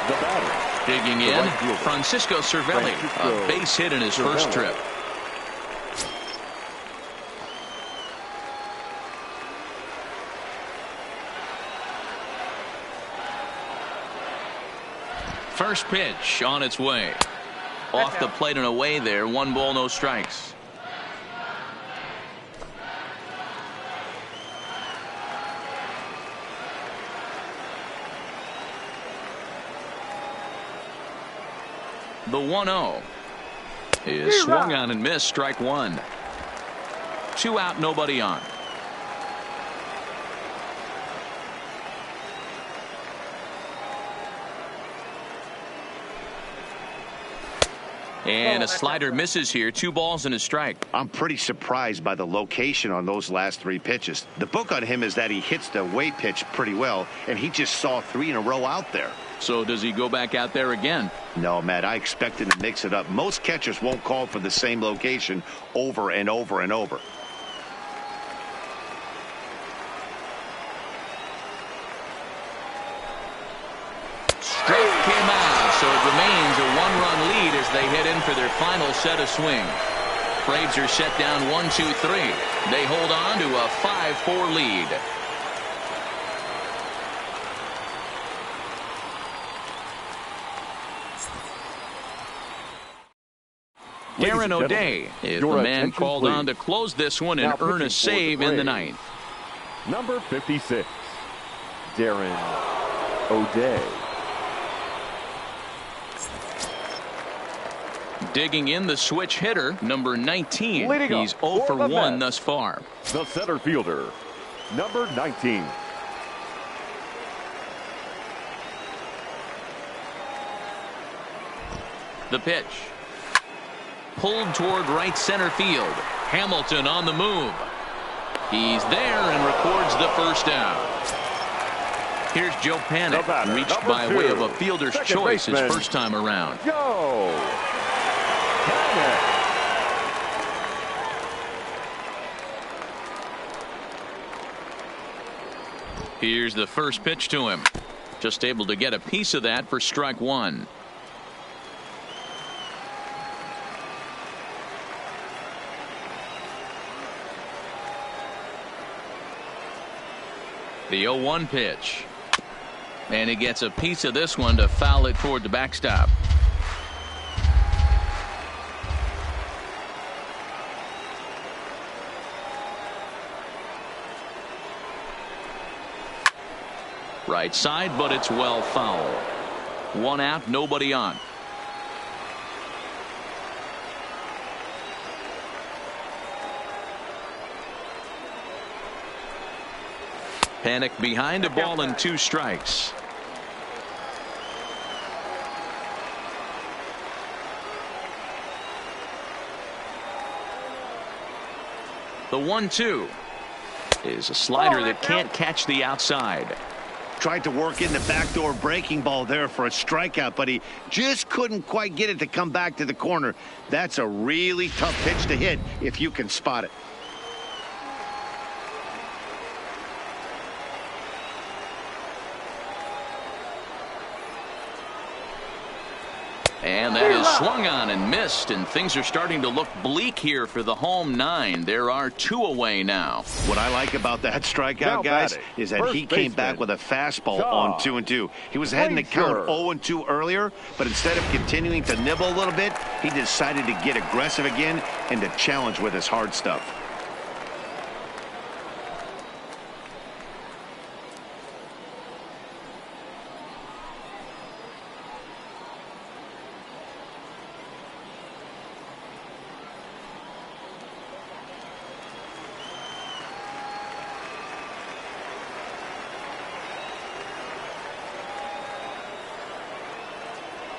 The batter. Digging in, right, Francisco Cervelli. A base hit in his first trip. First pitch on its way. Off the plate and away there. 1 ball, no strikes. The 1-0 is swung on and missed. Strike one. 2 out, nobody on. And a slider misses here. 2 balls and a strike. I'm pretty surprised by the location on those last 3 pitches. The book on him is that he hits the away pitch pretty well, and he just saw 3 in a row out there. So does he go back out there again? No, Matt, I expect him to mix it up. Most catchers won't call for the same location over and over and over. Strike came out, so it remains a 1-run lead as they head in for their final set of swing. Braves are set down 1-2-3. They hold on to a 5-4 lead. Darren O'Day is the man called on to close this one and earn a save in the ninth. Number 56, Darren O'Day. Digging in, the switch hitter, number 19. He's 0 for 1 thus far. The center fielder, number 19. The pitch. Pulled toward right center field. Hamilton on the move. He's there and records the first out. Here's Joe Panik, reached by way of a fielder's choice his first time around. Go! Panik. Here's the first pitch to him. Just able to get a piece of that for strike one. The 0-1 pitch. And he gets a piece of this one to foul it toward the backstop. Right side, but it's well foul. 1 out, nobody on. Panic behind a ball and 2 strikes. The 1-2 is a slider that can't catch the outside. Tried to work in the backdoor breaking ball there for a strikeout, but he just couldn't quite get it to come back to the corner. That's a really tough pitch to hit if you can spot it. And that is swung on and missed, and things are starting to look bleak here for the home 9. There are 2 away now. What I like about that strikeout, guys, is that he came back with a fastball on 2-2. He was heading to count 0-2 earlier, but instead of continuing to nibble a little bit, he decided to get aggressive again and to challenge with his hard stuff.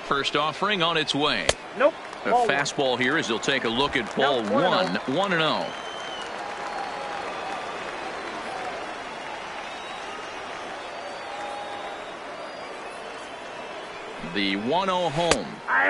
First offering on its way. Nope. A fastball here as he'll take a look at ball 1-0. The 1-0 home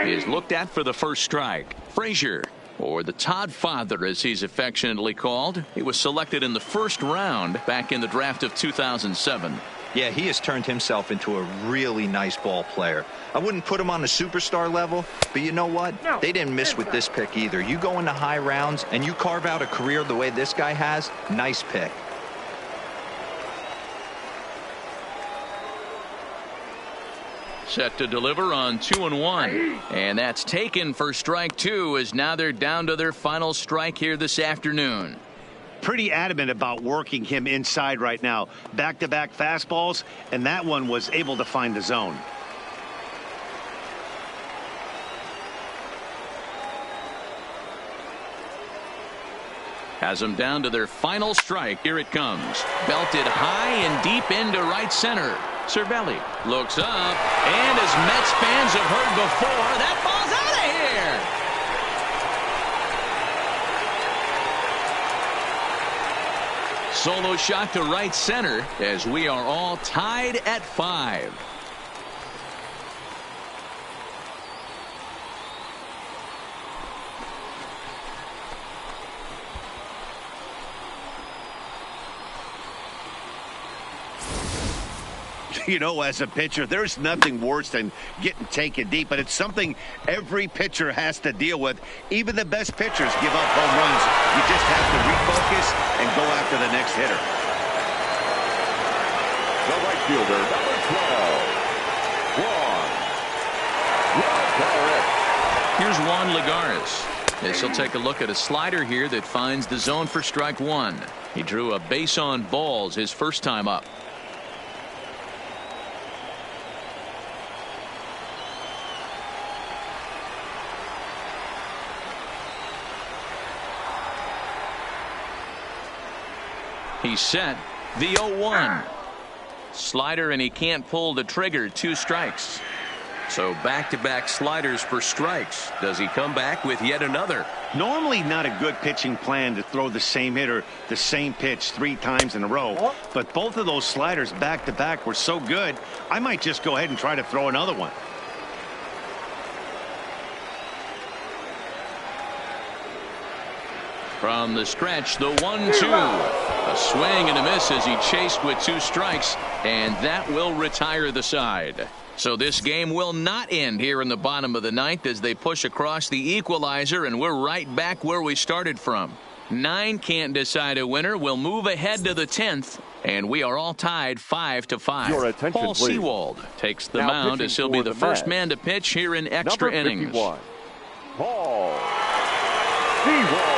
is looked at for the first strike. Frazier, or the Todd Father as he's affectionately called. He was selected in the first round back in the draft of 2007. Yeah, he has turned himself into a really nice ball player. I wouldn't put him on the superstar level, but you know what? No. They didn't miss with this pick either. You go into high rounds and you carve out a career the way this guy has, nice pick. Set to deliver on 2-1. And that's taken for strike 2 as now they're down to their final strike here this afternoon. Pretty adamant about working him inside right now. Back-to-back fastballs, and that one was able to find the zone. Has them down to their final strike. Here it comes. Belted high and deep into right center. Cervelli looks up, and as Mets fans have heard before, that ball's out of here. Solo shot to right center as we are all tied at 5. You know, as a pitcher, there's nothing worse than getting taken deep, but it's something every pitcher has to deal with. Even the best pitchers give up home runs. You just have to refocus and go after the next hitter. The right fielder, number 12, Here's Juan Lagares. As he'll take a look at a slider here that finds the zone for strike 1. He drew a base on balls his first time up. He's set. The 0-1. Slider, and he can't pull the trigger. 2 strikes. So back-to-back sliders for strikes. Does he come back with yet another? Normally not a good pitching plan to throw the same hitter the same pitch 3 times in a row. But both of those sliders back-to-back were so good, I might just go ahead and try to throw another one. From the stretch, the 1-2. A swing and a miss as he chased with 2 strikes, and that will retire the side. So this game will not end here in the bottom of the 9th as they push across the equalizer, and we're right back where we started from. 9 can't decide a winner. We'll move ahead to the 10th, and we are all tied 5-5. Your attention, Paul please. Sewald takes the Now mound as he'll be pitching the for the first Mets. man to pitch here in extra number innings. 51, Paul Sewald.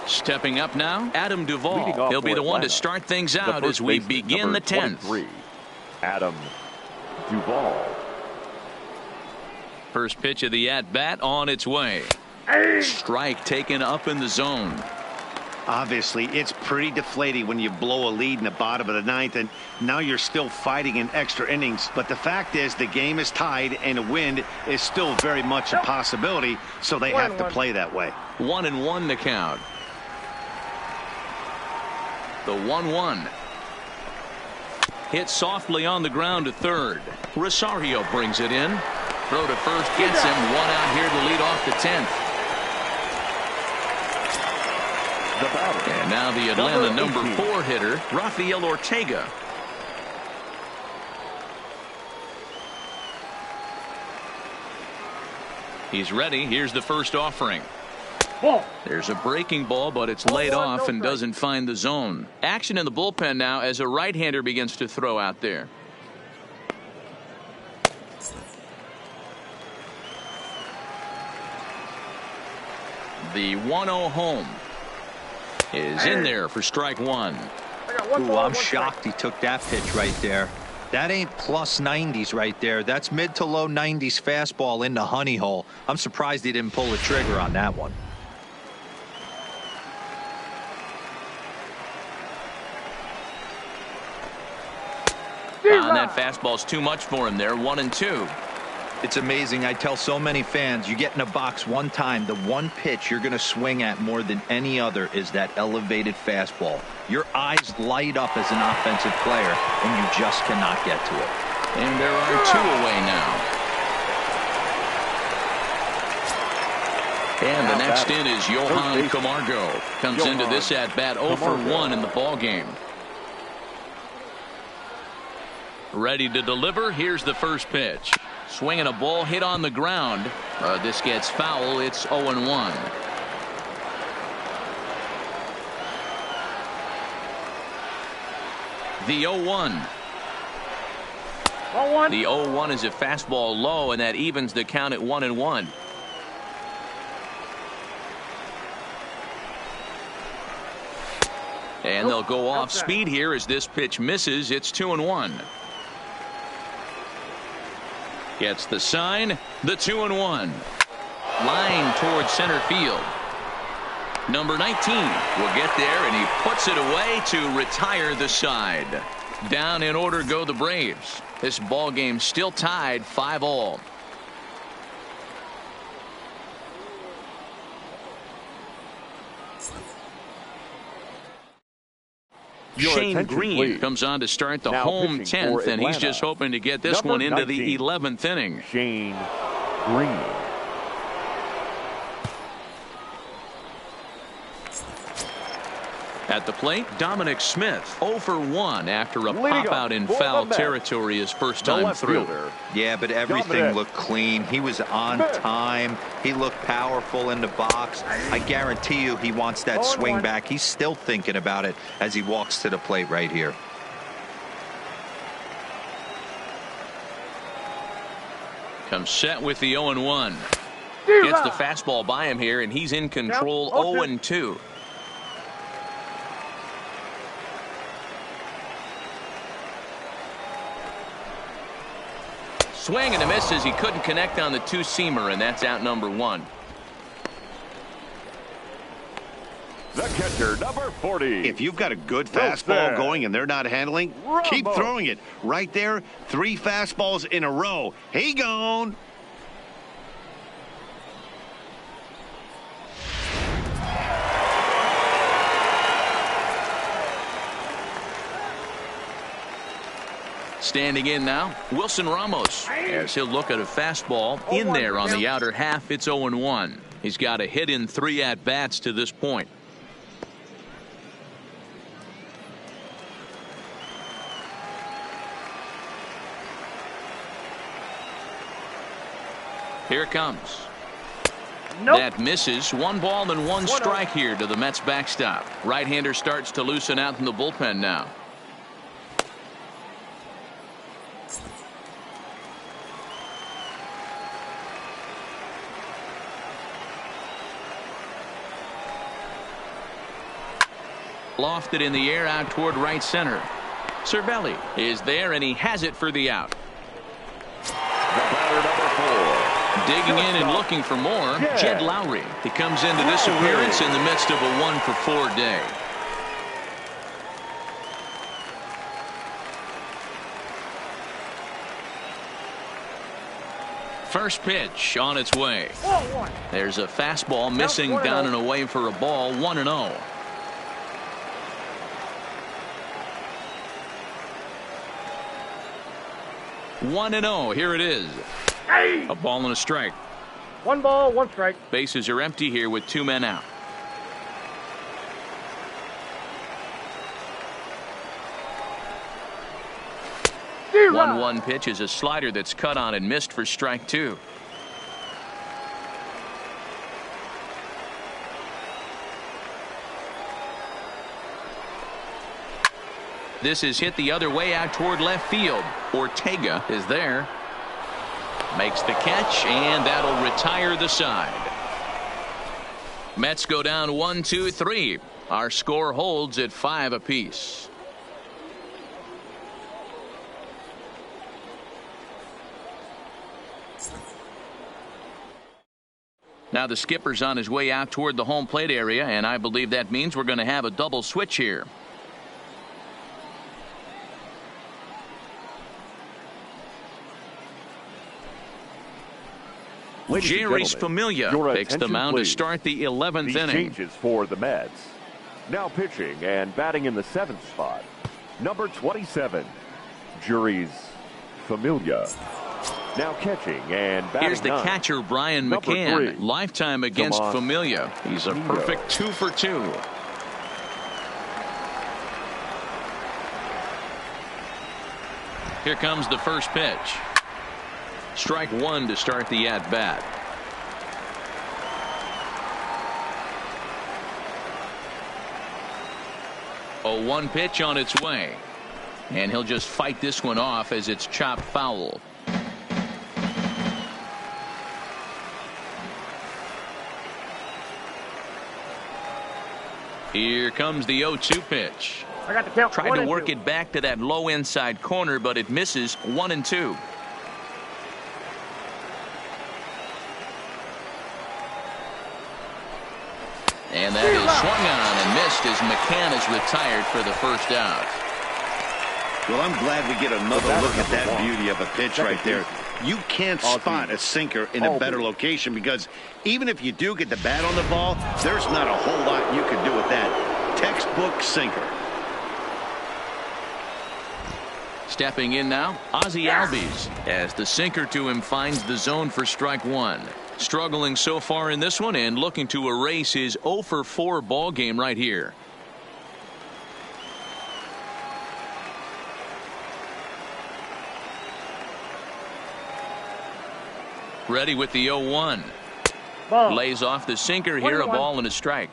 Stepping up now, Adam Leading Duvall. off He'll be for the one to Atlanta, start things the out first as we baseman, begin number the 10th. 23, Adam Duvall. First pitch of the at-bat on its way. Strike taken up in the zone. Obviously, it's pretty deflating when you blow a lead in the bottom of the ninth, and now you're still fighting in extra innings. But the fact is, the game is tied, and a win is still very much a possibility, so they have to play that way. 1-1 to count. The 1-1. Hit softly on the ground to third. Rosario brings it in. Throw to first gets him. One out here to lead off the 10th. And now the Atlanta number 4 hitter, Rafael Ortega. He's ready. Here's the first offering. There's a breaking ball, but it's laid off and doesn't find the zone. Action in the bullpen now as a right-hander begins to throw out there. The 1-0 home is in there for strike one. Ooh, I'm shocked he took that pitch right there. That ain't plus 90s right there. That's mid to low 90s fastball into honey hole. I'm surprised he didn't pull the trigger on that one. That fastball's too much for him there. 1-2. It's amazing. I tell so many fans, you get in a box one time, the one pitch you're going to swing at more than any other is that elevated fastball. Your eyes light up as an offensive player, and you just cannot get to it. And there are 2 away now. And the next in is Johan Camargo. Comes into this at-bat 0 for 1 in the ballgame. Ready to deliver. Here's the first pitch. Swinging a ball hit on the ground. This gets foul. It's 0-1. The 0-1. The 0-1 is a fastball low, and that evens the count at 1-1. And they'll go off speed here as this pitch misses. It's 2-1. Gets the sign. The 2-1. Line towards center field. Number 19 will get there, and he puts it away to retire the side. Down in order go the Braves. This ball game still tied 5-all. Shane Green comes on to start the home 10th, and he's just hoping to get this one into the 11th inning. Shane Green. At the plate, Dominic Smith 0 for 1 after a pop out in foul territory his first time through. Yeah, but everything looked clean. He was on time. He looked powerful in the box. I guarantee you he wants that swing back. He's still thinking about it as he walks to the plate right here. Comes set with the 0-1. Gets the fastball by him here, and he's in control. 0-2. Swing and a miss as he couldn't connect on the two-seamer, and that's out number 1. The catcher, number 40. If you've got a good fastball going and they're not handling, keep throwing it. Right there, 3 fastballs in a row. He gone. Standing in now, Wilson Ramos, as he'll look at a fastball in there on the outer half. It's 0-1. He's got a hit in 3 at-bats to this point. Here it comes. That misses. 1 ball and 1 strike here to the Mets backstop. Right-hander starts to loosen out in the bullpen now. Lofted in the air out toward right center. Cervelli is there, and he has it for the out. The batter, number 4. Digging in and looking for more, Jed Lowry. He comes into this appearance in the midst of a 1-for-4 day. First pitch on its way. There's a fastball missing down and away for a ball. 1-0. One and 0. Here it is. A ball and a strike. 1 ball, 1 strike. Bases are empty here with 2 men out. Zero. 1-1 pitch is a slider that's cut on and missed for strike 2. This is hit the other way out toward left field. Ortega is there. Makes the catch, and that'll retire the side. Mets go down 1-2-3. Our score holds at 5 apiece. Now the skipper's on his way out toward the home plate area, and I believe that means we're going to have a double switch here. Jerry's Familia takes the mound to start the 11th inning. Changes for the Mets. Now pitching and batting in the 7th spot, number 27, Jerry's Familia. Now catching and batting. Here's the catcher, Brian Number McCann. 3, Lifetime against Familia. He's a perfect 2 for 2. Here comes the first pitch. Strike 1 to start the at-bat. A 1 pitch on its way. And he'll just fight this one off as it's chopped foul. Here comes the 0-2 pitch. I got the count. Tried to work it back to that low inside corner, but it misses. 1-2. And that is swung on and missed as McCann is retired for the first out. Well, I'm glad we get another look at that beauty of a pitch right there. You can't spot a sinker in a better location because even if you do get the bat on the ball, there's not a whole lot you can do with that. Textbook sinker. Stepping in now, Ozzie Albies, as the sinker to him finds the zone for strike 1. Struggling so far in this one and looking to erase his 0 for 4 ball game right here. Ready with the 0-1. Lays off the sinker here. A ball and a strike.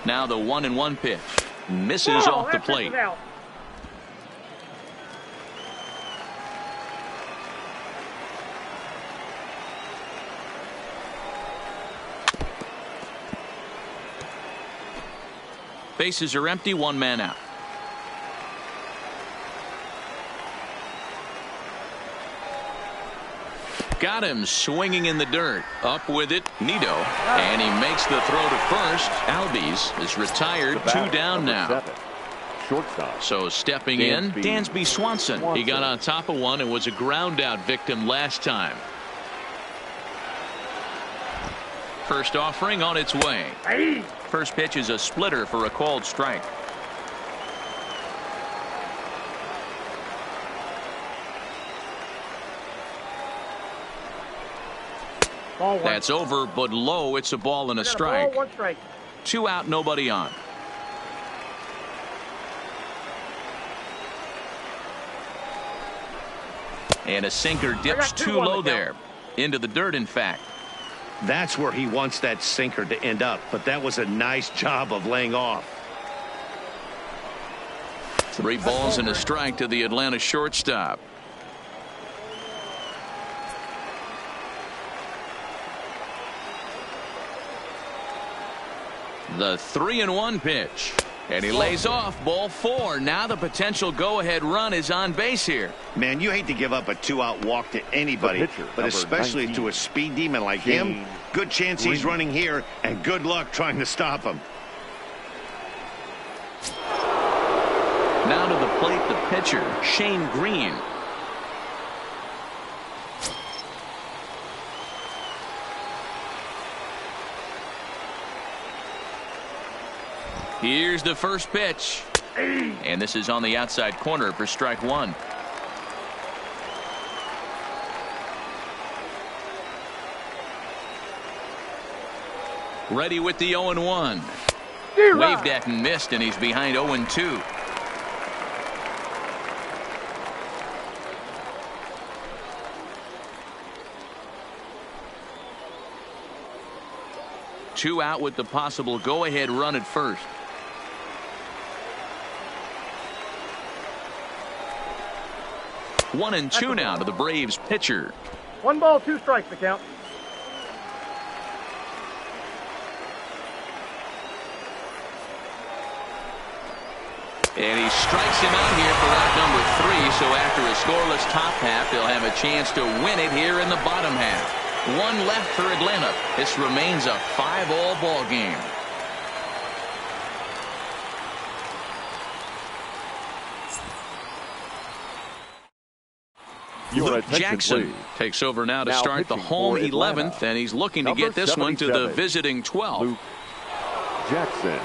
Now the 1-1 pitch. Misses off the plate. Bases are empty. 1 man out. Got him swinging in the dirt. Up with it, Nido. And he makes the throw to first. Albies is retired. 2 down now. 7, shortstop. So stepping in, Dansby Swanson. He got on top of one and was a ground out victim last time. First offering on its way. First pitch is a splitter for a called strike. That's over, but low. It's a ball and a strike. 2 out, nobody on. And a sinker dips too low there. Into the dirt, in fact. That's where he wants that sinker to end up, but that was a nice job of laying off. 3 balls and a strike to the Atlanta shortstop. The 3-1 pitch. And he lays off ball 4. Now the potential go-ahead run is on base here. Man, you hate to give up a 2-out walk to anybody, but especially 19, to a speed demon like him. Good chance he's running here, and good luck trying to stop him. Now to the plate, the pitcher, Shane Green. Here's the first pitch. And this is on the outside corner for strike 1. Ready with the 0-1. Waved at and missed, and he's behind 0-2. Two out with the possible go-ahead run at first. One and two now to the Braves pitcher. 1 ball, 2 strikes to count. And he strikes him out here for out number 3. So after a scoreless top half, they'll have a chance to win it here in the bottom half. 1 left for Atlanta. This remains a 5-all ball game. Luke Jackson takes over now to start the home 11th, and he's looking to get this one to the visiting 12th. Luke Jackson.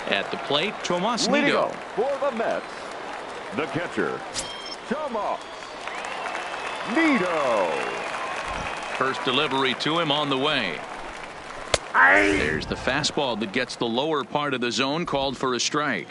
At the plate, Tomas Leading Nido. off for the Mets, the catcher, Tomas Nido. First delivery to him on the way. There's the fastball that gets the lower part of the zone, called for a strike.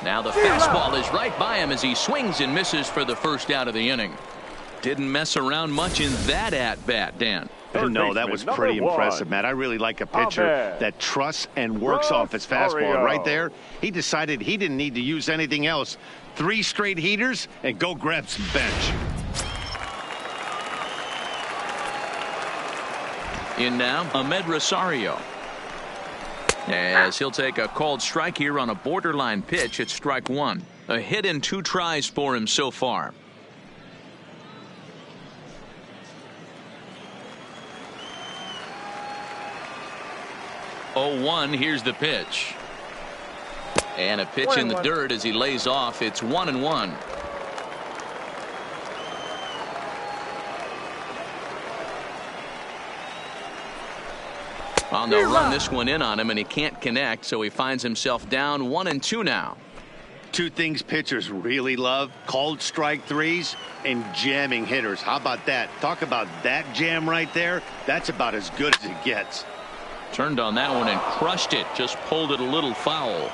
Now the fastball is right by him as he swings and misses for the first out of the inning. Didn't mess around much in that at-bat, Dan. No, that was pretty impressive, Matt. I really like a pitcher that trusts and works off his fastball. Right there, he decided he didn't need to use anything else. 3 straight heaters and go grab some bench. In now, Ahmed Rosario. As he'll take a called strike here on a borderline pitch at strike 1. A hit and 2 tries for him so far. 0-1. Here's the pitch. And a pitch in the dirt as he lays off. It's 1-1. On the run, this one in on him, and he can't connect, so he finds himself down 1-2 now. 2 things pitchers really love: called strike threes and jamming hitters. How about that? Talk about that jam right there. That's about as good as it gets. Turned on that one and crushed it. Just pulled it a little foul.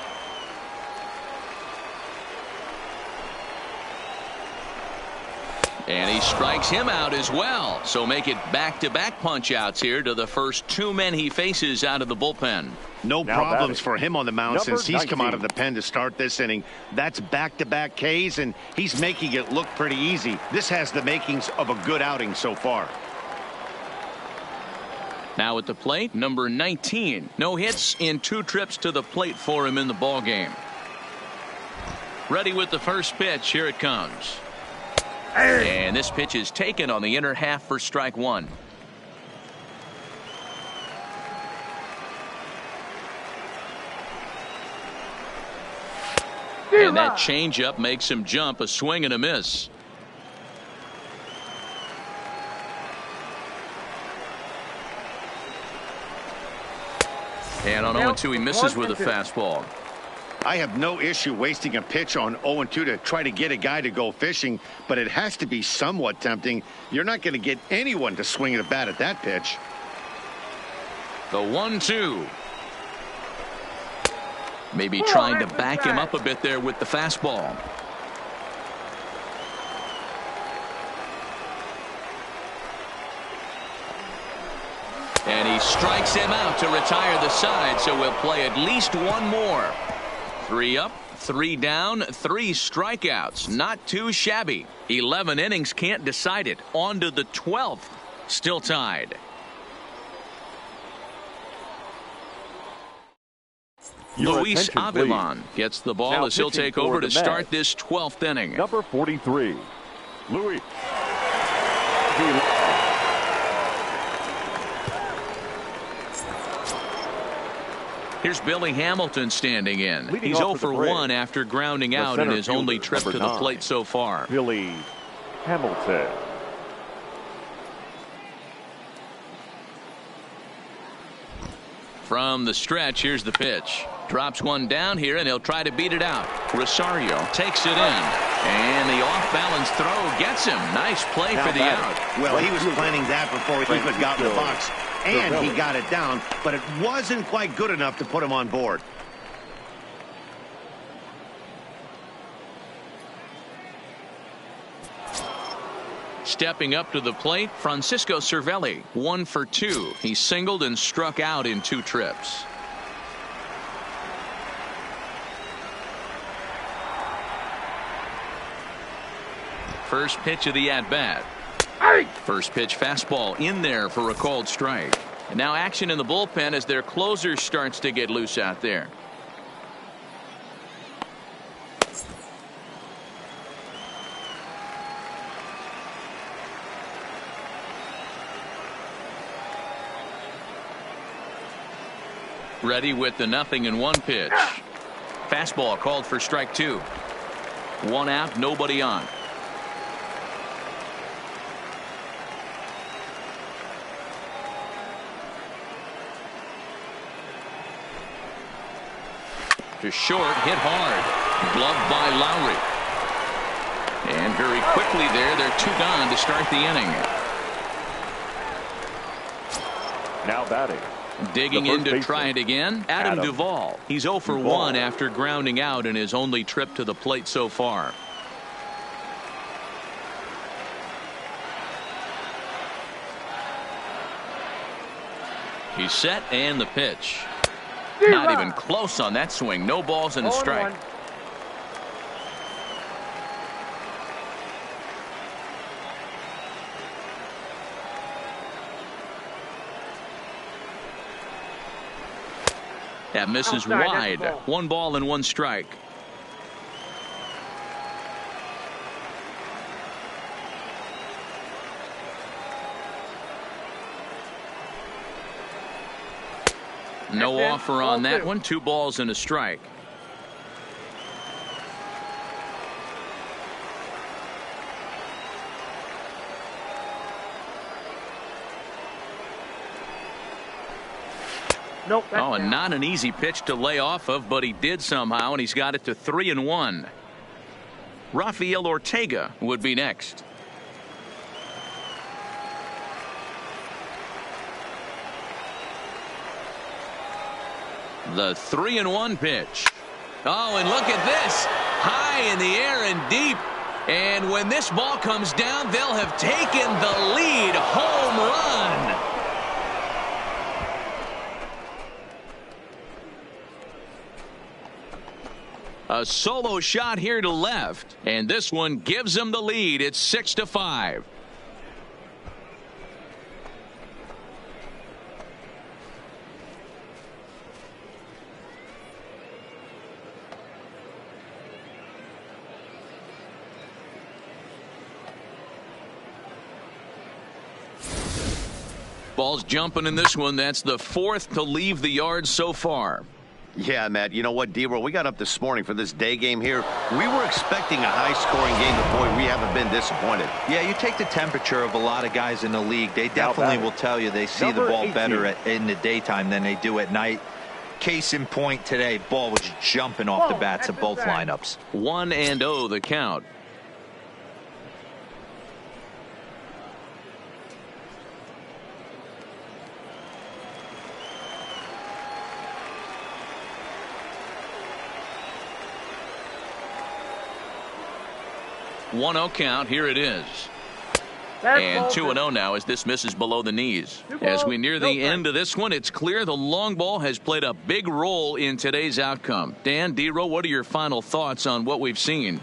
And he strikes him out as well. So make it back-to-back punch-outs here to the first 2 men he faces out of the bullpen. No problems for him on the mound since he's come out of the pen to start this inning. That's back-to-back Ks, and he's making it look pretty easy. This has the makings of a good outing so far. Now at the plate, number 19. No hits in 2 trips to the plate for him in the ballgame. Ready with the first pitch. Here it comes. And this pitch is taken on the inner half for strike 1. And that changeup makes him jump. A swing and a miss. And on 0-2, he misses with a fastball. I have no issue wasting a pitch on 0-2 to try to get a guy to go fishing, but it has to be somewhat tempting. You're not going to get anyone to swing the bat at that pitch. The 1-2. Maybe trying to back him up a bit there with the fastball. Strikes him out to retire the side, so we'll play at least one more. 3 up, 3 down, 3 strikeouts. Not too shabby. 11 innings, can't decide it. On to the 12th. Still tied. Luis Avilan gets the ball now as he'll take over to start this 12th inning. Number 43, Luis. Here's Billy Hamilton standing in. Leading He's 0 off for 1 after grounding out in his only trip to the plate so far. Billy Hamilton. From the stretch, here's the pitch. Drops one down here, and he'll try to beat it out. Rosario takes it in. And the off-balance throw gets him. Nice play for the out. Well, he was planning that before he even got in the box. And he got it down, but it wasn't quite good enough to put him on board. Stepping up to the plate, Francisco Cervelli, 1 for 2. He singled and struck out in 2 trips. First pitch of the at-bat. First pitch fastball in there for a called strike. And now action in the bullpen as their closer starts to get loose out there. Ready with the 0-1 pitch. Fastball called for strike 2. 1 out, nobody on. To short, hit hard. Gloved by Lowry. And very quickly there, they're 2 gone to start the inning. Now batting. Digging in to try it again, Adam Duvall. He's 0 for 1 after grounding out in his only trip to the plate so far. He's set and the pitch. Not even close on that swing. No balls and a strike. That misses wide. 1 ball and 1 strike. No offer on that one. 2 balls and a strike. Nope. Oh, and not an easy pitch to lay off of, but he did somehow, and he's got it to 3-1. Rafael Ortega would be next. The 3-1 pitch. Oh, and look at this. High in the air and deep. And when this ball comes down, they'll have taken the lead. Home run. A solo shot here to left. And this one gives them the lead. It's 6-5. Ball's jumping in this one. That's the 4th to leave the yard so far. Yeah, Matt, you know what, D-Roll, we got up this morning for this day game here. We were expecting a high-scoring game, but, boy, we haven't been disappointed. Yeah, you take the temperature of a lot of guys in the league. They definitely will tell you they see the ball better in the daytime than they do at night. Case in point today, ball was jumping off the bats of both lineups. 1-0 the count. One 1-0 count. Here it is. And 2-0 now as this misses below the knees. As we near the end of this one, it's clear the long ball has played a big role in today's outcome. Dan, D-Row, what are your final thoughts on what we've seen?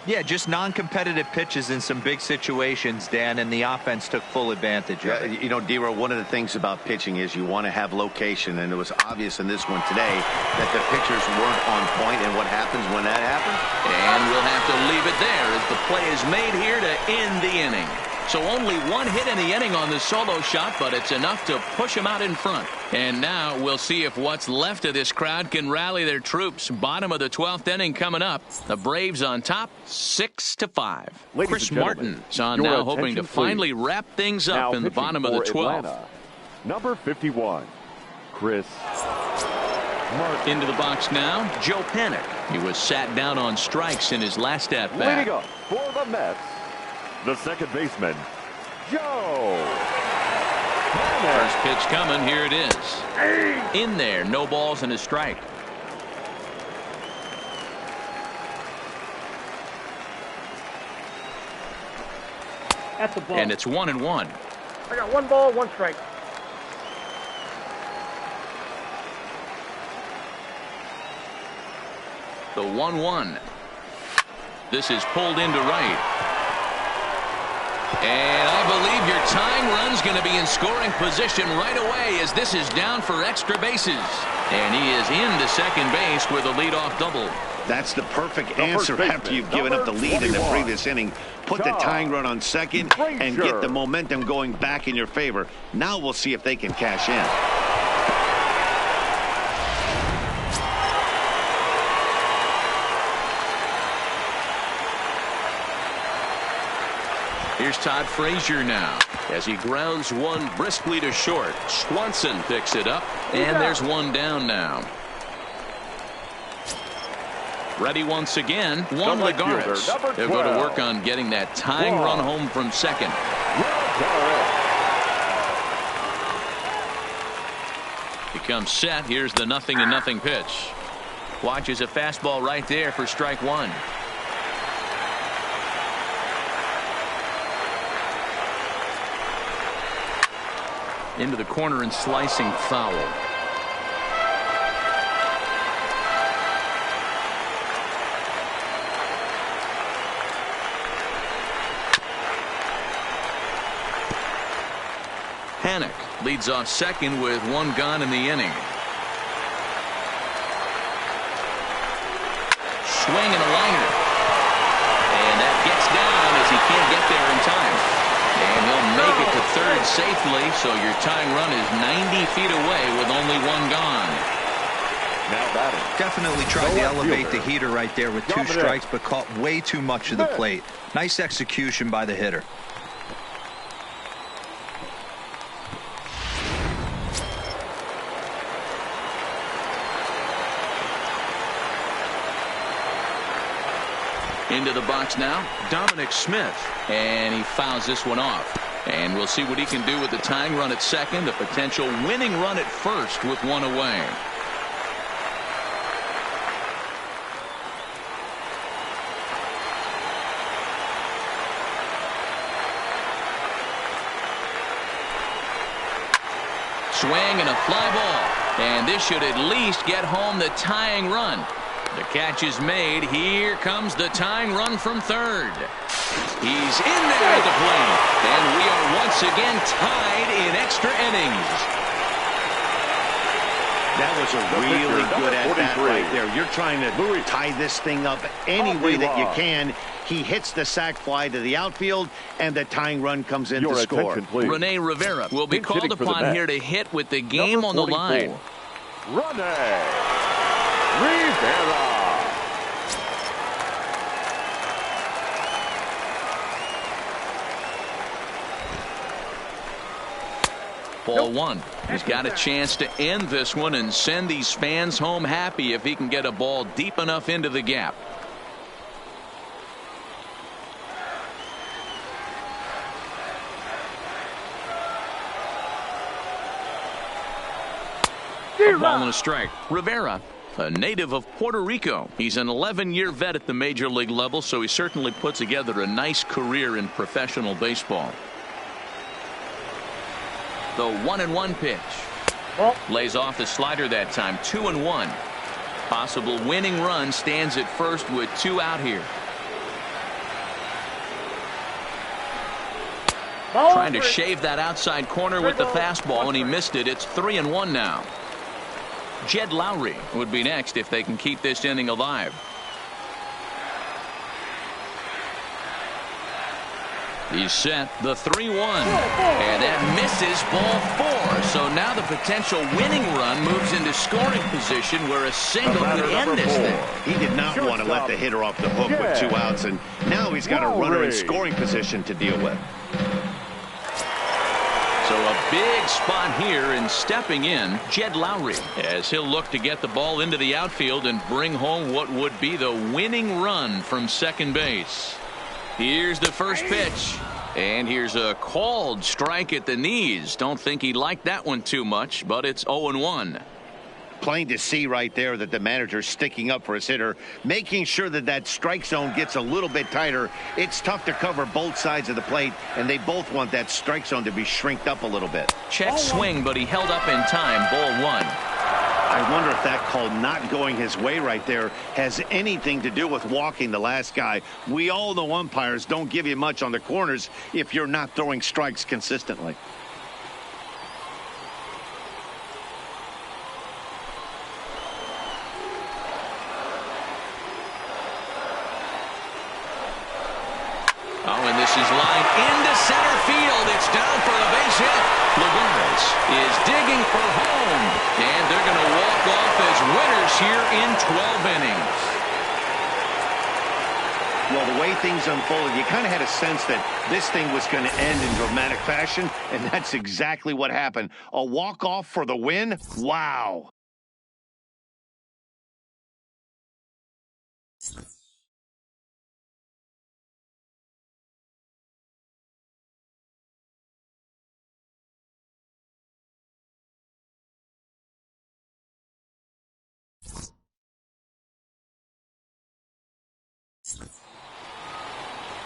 Yeah, just non-competitive pitches in some big situations, Dan, and the offense took full advantage of it. You know, D-Row, one of the things about pitching is you want to have location, and it was obvious in this one today that the pitchers weren't on point, and what happens when that happens? And we'll have to leave it there as the play is made here to end the inning. So only one hit in the inning on the solo shot, but it's enough to push him out in front. And now we'll see if what's left of this crowd can rally their troops. Bottom of the 12th inning coming up. The Braves on top, 6-5. Chris Martin is on now, hoping to finally wrap things up in the bottom of the 12th. Atlanta, number 51, Chris Martin. Into the box now, Joe Panik. He was sat down on strikes in his last at-bat. Leading up for the Mets, the second baseman, Joe Panik. First pitch coming. Here it is. In there. No balls and a strike. That's the ball. And it's 1-1. I got 1 ball, 1 strike. The 1-1. This is pulled into right. And I believe your tying run's going to be in scoring position right away as this is down for extra bases. And he is into second base with a leadoff double. That's the perfect answer after you've given up the lead in the previous inning. Put the tying run on second and get the momentum going back in your favor. Now we'll see if they can cash in. Here's Todd Frazier now as he grounds one briskly to short. Swanson picks it up, and there's one down now. Ready once again, Juan Lagares. They'll go to work on getting that tying run home from second. He comes set. Here's the 0-0 pitch. Watches a fastball right there for strike one. Into the corner and slicing foul. Panik leads off second with one gone in the inning. Swing and a liner. And that gets down as he can't get there in time. And he'll make it to third safely, so your tying run is 90 feet away with only one gone. Now batting. Definitely tried to elevate the heater right there with 2 strikes, but caught way too much of the plate. Nice execution by the hitter. Into the box now, Dominic Smith. And he fouls this one off. And we'll see what he can do with the tying run at second, a potential winning run at first with one away. Swing and a fly ball. And this should at least get home the tying run. The catch is made. Here comes the tying run from third. He's in there at the plate. And we are once again tied in extra innings. That was a really good at-bat right there. You're trying to tie this thing up any way that you can. He hits the sac fly to the outfield, and the tying run comes in to score. Rene Rivera will be called upon here to hit with the game on the line. Rene Rivera. Ball one. He's got a chance to end this one and send these fans home happy if he can get a ball deep enough into the gap. A ball and a strike. Rivera, a native of Puerto Rico. He's an 11-year vet at the major league level, so he certainly put together a nice career in professional baseball. The 1-1 pitch. Lays off the slider that time. 2-1. Possible winning run stands at first with 2 out here. Trying to shave that outside corner with the fastball, and he missed it. It's 3-1 now. Jed Lowry would be next if they can keep this inning alive. He's set. The 3-1. And that misses, ball 4. So now the potential winning run moves into scoring position where a single could end this thing. He did not want to let the hitter off the hook with 2 outs, and now he's got a runner in scoring position to deal with. So a big spot here, and stepping in, Jed Lowry, as he'll look to get the ball into the outfield and bring home what would be the winning run from second base. Here's the first pitch, and here's a called strike at the knees. Don't think he liked that one too much, but it's 0-1. Plain to see right there that the manager's sticking up for his hitter, making sure that that strike zone gets a little bit tighter. It's tough to cover both sides of the plate, and they both want that strike zone to be shrinked up a little bit. Check swing, but he held up in time. Ball 1. I wonder if that call not going his way right there has anything to do with walking the last guy. We all know umpires don't give you much on the corners if you're not throwing strikes consistently. Oh, and this is lined into center field. It's down for a base hit. Lagares is digging for home, and they're going to walk off as winners here in 12 innings. Well, the way things unfolded, you kind of had a sense that this thing was going to end in dramatic fashion, and that's exactly what happened. A walk-off for the win? Wow.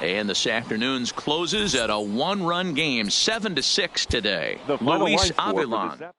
And this afternoon's closes at a 1-run game, 7-6 today. The final Luis line score for Avilan. this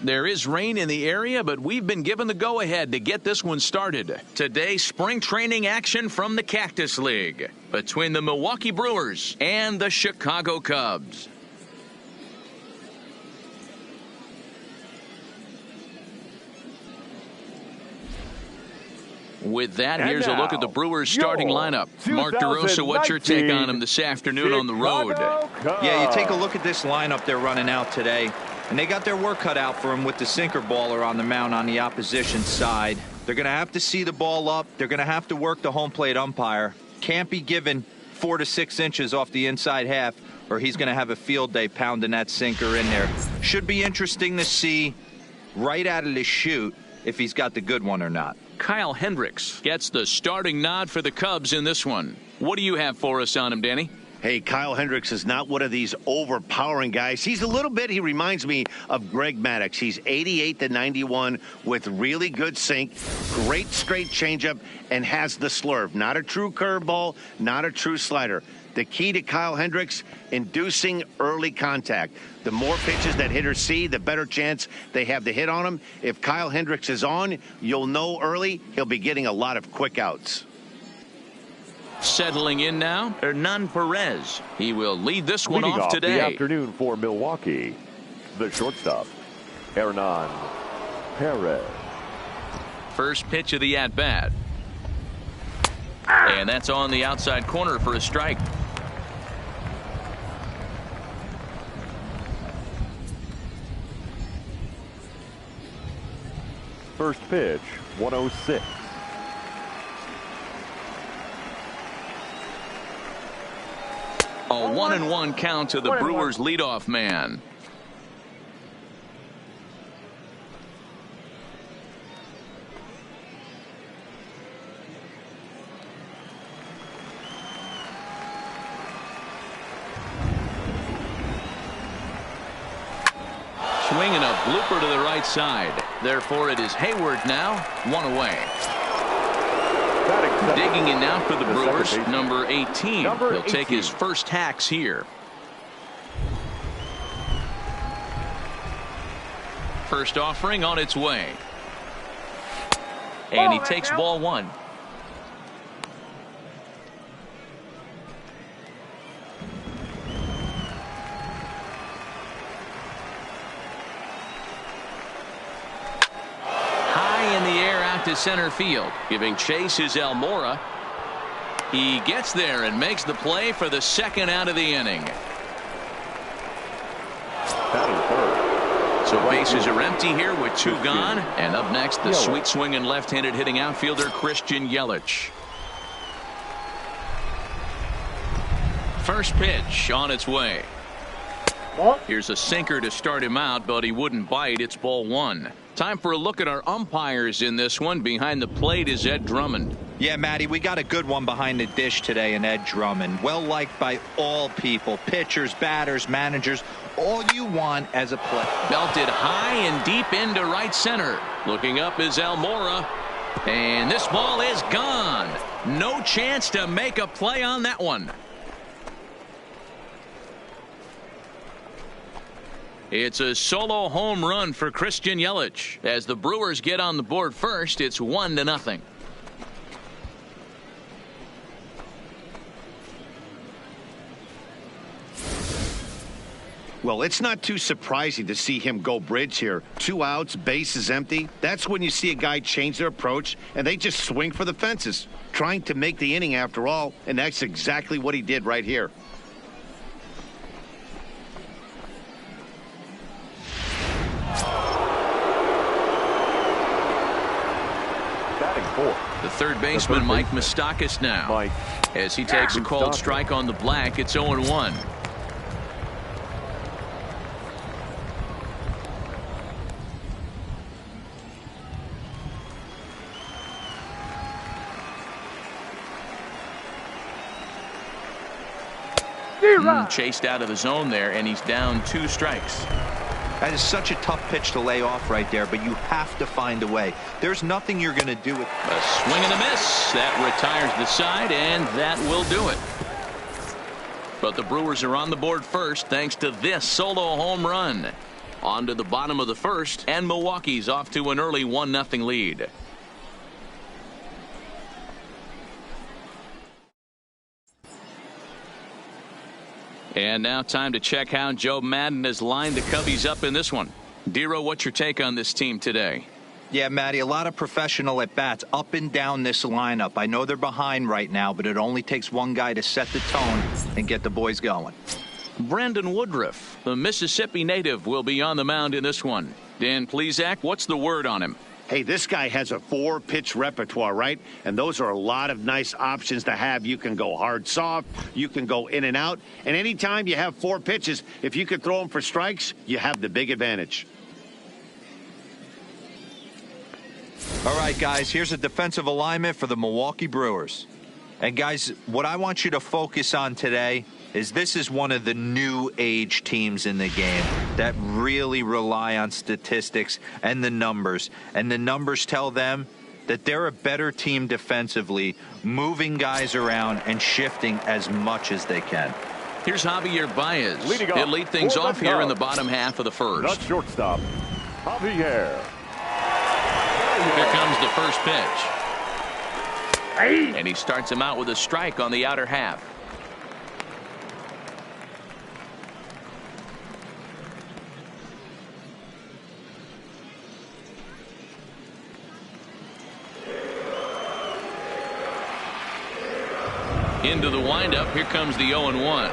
There is rain in the area, but we've been given the go-ahead to get this one started. Today, spring training action from the Cactus League between the Milwaukee Brewers and the Chicago Cubs. With that, And here's a look at the Brewers starting lineup. Mark DeRosa, what's your take on them this afternoon on the road? Yeah, you take a look at this lineup they're running out today, and they got their work cut out for them with the sinker baller on the mound on the opposition side. They're going to have to see the ball up. They're going to have to work the home plate umpire. Can't be given 4 to 6 inches off the inside half, or he's going to have a field day pounding that sinker in there. Should be interesting to see right out of the chute if he's got the good one or not. Kyle Hendricks gets the starting nod for the Cubs in this one. What do you have for us on him, Danny? Hey, Kyle Hendricks is not one of these overpowering guys. He reminds me of Greg Maddux. He's 88 to 91 with really good sink, great straight changeup, and has the slurve. Not a true curveball, not a true slider. The key to Kyle Hendricks, inducing early contact. The more pitches that hitters see, the better chance they have to hit on him. If Kyle Hendricks is on, you'll know early he'll be getting a lot of quick outs. Settling in now, Hernan Perez. He will lead this one Leading off today. the afternoon for Milwaukee, the shortstop, Hernan Perez. First pitch of the at-bat. And that's on the outside corner for a strike. First pitch, 106. A 1-1 count to the Brewers leadoff man. Swinging a blooper to the right side. Therefore, it is Hayward now, one away. Digging in now for the Brewers, number 18. He'll take his first hacks here. First offering on its way. And he takes ball one. To center field. Giving chase is Almora. He gets there and makes the play for the second out of the inning. So bases are empty here with two gone. And up next, the sweet swinging left-handed hitting outfielder Christian Yelich. First pitch on its way. Here's a sinker to start him out, but he wouldn't bite. It's ball one. Time for a look at our umpires in this one. Behind the plate is Ed Drummond. Yeah, Matty, we got a good one behind the dish today in Ed Drummond. Well liked by all people, pitchers, batters, managers, all you want as a player. Belted high and deep into right center. Looking up is Almora. And this ball is gone. No chance to make a play on that one. It's a solo home run for Christian Yelich. As the Brewers get on the board first, it's 1-0. Well, it's not too surprising to see him go bridge here. 2 outs, bases empty. That's when you see a guy change their approach, and they just swing for the fences, trying to make the inning after all, and that's exactly what he did right here. The third baseman, Mike Moustakas, now. As he takes a called strike on the black, it's 0-1. Chased out of the zone there, and he's down 2 strikes. That is such a tough pitch to lay off right there, but you have to find a way. There's nothing you're going to do with a swing and a miss. That retires the side, and that will do it. But the Brewers are on the board first thanks to this solo home run. On to the bottom of the first, and Milwaukee's off to an early 1-0 lead. And now time to check how Joe Madden has lined the Cubbies up in this one. Dero, what's your take on this team today? Yeah, Matty, a lot of professional at-bats up and down this lineup. I know they're behind right now, but it only takes one guy to set the tone and get the boys going. Brandon Woodruff, the Mississippi native, will be on the mound in this one. Dan Plesac, what's the word on him? Hey, this guy has a 4-pitch repertoire, right? And those are a lot of nice options to have. You can go hard, soft. You can go in and out. And anytime you have 4 pitches, if you could throw them for strikes, you have the big advantage. All right, guys, here's a defensive alignment for the Milwaukee Brewers. And, guys, what I want you to focus on today is this is one of the new age teams in the game that really rely on statistics and the numbers. And the numbers tell them that they're a better team defensively, moving guys around and shifting as much as they can. Here's Javier Baez. He'll lead things off here in the bottom half of the first. Not shortstop, Javier. Here comes the first pitch. And he starts him out with a strike on the outer half. Into the windup. Here comes the 0-1.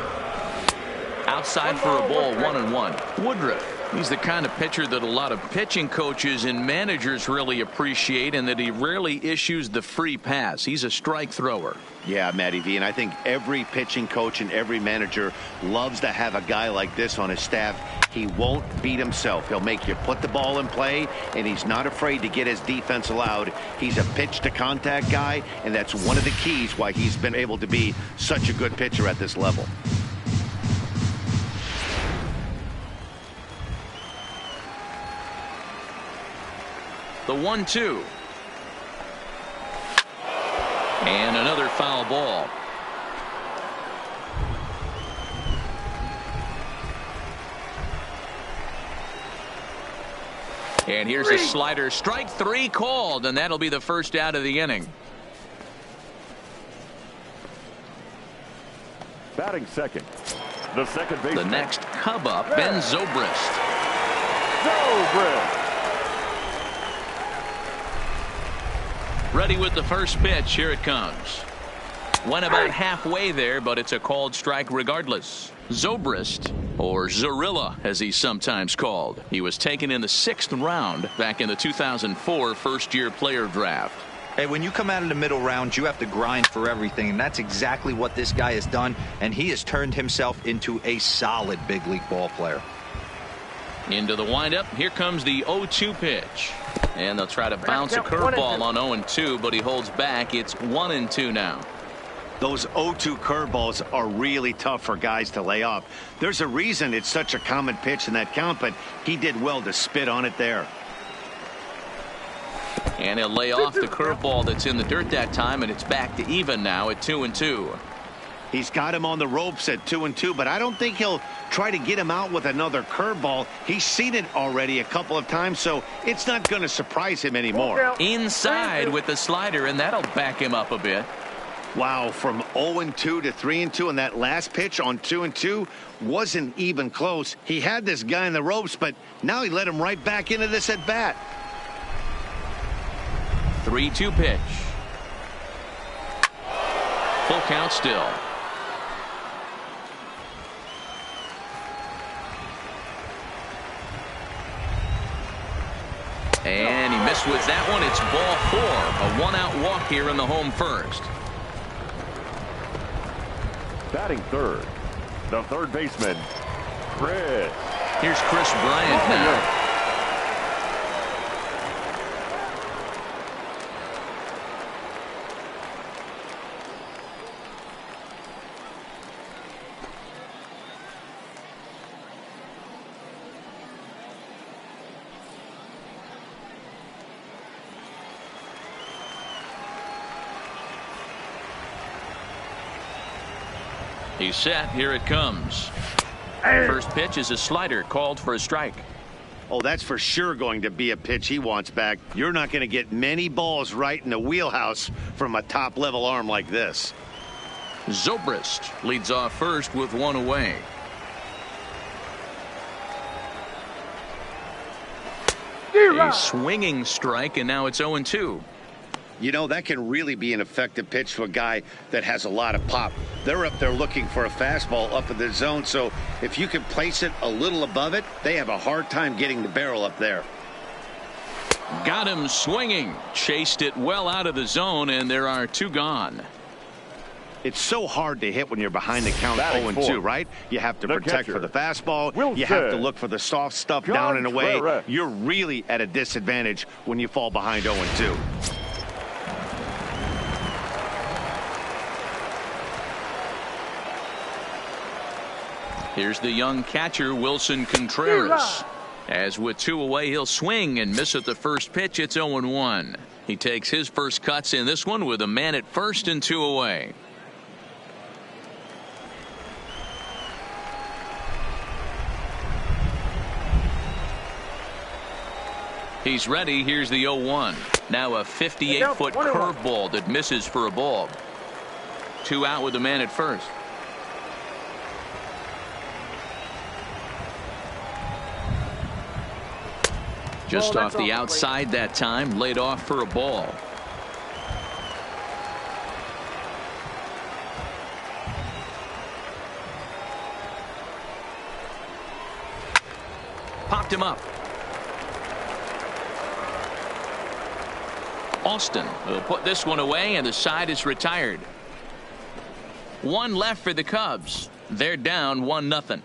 Outside for a ball, 1-1. Woodruff. He's the kind of pitcher that a lot of pitching coaches and managers really appreciate, and that he rarely issues the free pass. He's a strike thrower. Yeah, Matty V, and I think every pitching coach and every manager loves to have a guy like this on his staff. He won't beat himself. He'll make you put the ball in play, and he's not afraid to get his defense allowed. He's a pitch-to-contact guy, and that's one of the keys why he's been able to be such a good pitcher at this level. The 1-2. And another foul ball. And here's a slider. Strike 3 called, and that'll be the first out of the inning. Batting second, the second baseman. The next Cub up, Ben Zobrist. Zobrist. Ready with the first pitch. Here it comes. Went about halfway there, but it's a called strike regardless. Zobrist, or Zorilla as he's sometimes called. He was taken in the 6th round back in the 2004 first-year player draft. Hey, when you come out of the middle round, you have to grind for everything, and that's exactly what this guy has done, and he has turned himself into a solid big league ball player. Into the windup. Here comes the 0-2 pitch. And they'll try to bounce a curveball on 0-2, but he holds back. It's 1-2 now. Those 0-2 curveballs are really tough for guys to lay off. There's a reason it's such a common pitch in that count, but he did well to spit on it there. And he'll lay off the curveball that's in the dirt that time, and it's back to even now at 2-2. He's got him on the ropes at 2-2, but I don't think he'll try to get him out with another curveball. He's seen it already a couple of times, so it's not going to surprise him anymore. Inside with the slider, and that'll back him up a bit. Wow, from 0-2 to 3-2, and that last pitch on 2-2 wasn't even close. He had this guy in the ropes, but now he let him right back into this at bat. 3-2 pitch. Full count still. And he missed with that one. It's ball 4. A 1-out walk here in the home first. Batting third, the third baseman, Chris. Here's Chris Bryant now. He's set. Here it comes. First pitch is a slider called for a strike. Oh, that's for sure going to be a pitch he wants back. You're not going to get many balls right in the wheelhouse from a top-level arm like this. Zobrist leads off first with one away. A swinging strike, and now it's 0-2. You know, that can really be an effective pitch to a guy that has a lot of pop. They're up there looking for a fastball up in the zone, so if you can place it a little above it, they have a hard time getting the barrel up there. Got him swinging. Chased it well out of the zone, and there are 2 gone. It's so hard to hit when you're behind the count 0-2, right? You have to protect for the fastball. You have to look for the soft stuff down and away. You're really at a disadvantage when you fall behind 0-2. Here's the young catcher, Wilson Contreras. As with 2 away, he'll swing and miss at the first pitch. It's 0-1. He takes his first cuts in this one with a man at first and 2 away. He's ready. Here's the 0-1. Now a 58-foot curveball that misses for a ball. 2 out with the man at first. Just off the outside that time, laid off for a ball. Popped him up. Austin will put this one away, and the side is retired. 1 left for the Cubs. They're down 1-0.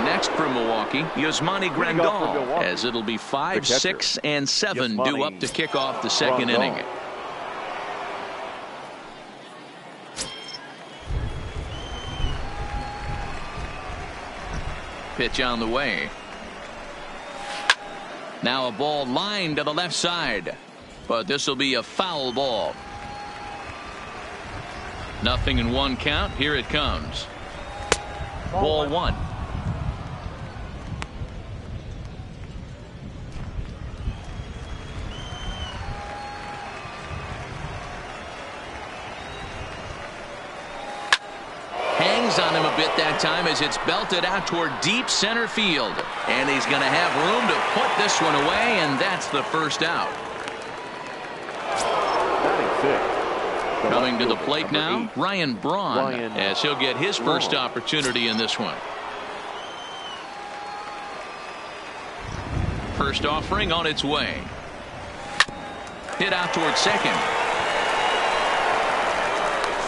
Next for Milwaukee, Yasmani Grandal, as it'll be 5, 6, and 7 due up to kick off the second inning. Pitch on the way. Now a ball lined to the left side, but this will be a foul ball. 0-1 count. Here it comes. Ball 1. On him a bit that time as it's belted out toward deep center field, and he's going to have room to put this one away, and that's the first out. Coming to the plate now, Ryan Braun, as he'll get his first opportunity in this one. First offering on its way. Hit out toward second.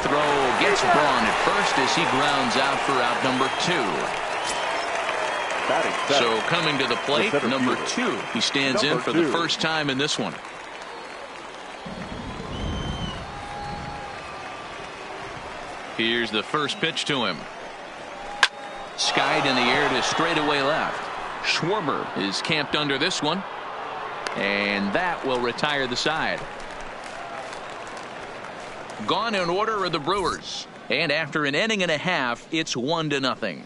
Throw gets Braun at first as he grounds out for out number 2. So coming to the plate, number 2. He stands in for the first time in this one. Here's the first pitch to him. Skied in the air to straightaway left. Schwarber is camped under this one, and that will retire the side. Gone in order are the Brewers, and after an inning and a half, it's 1-0.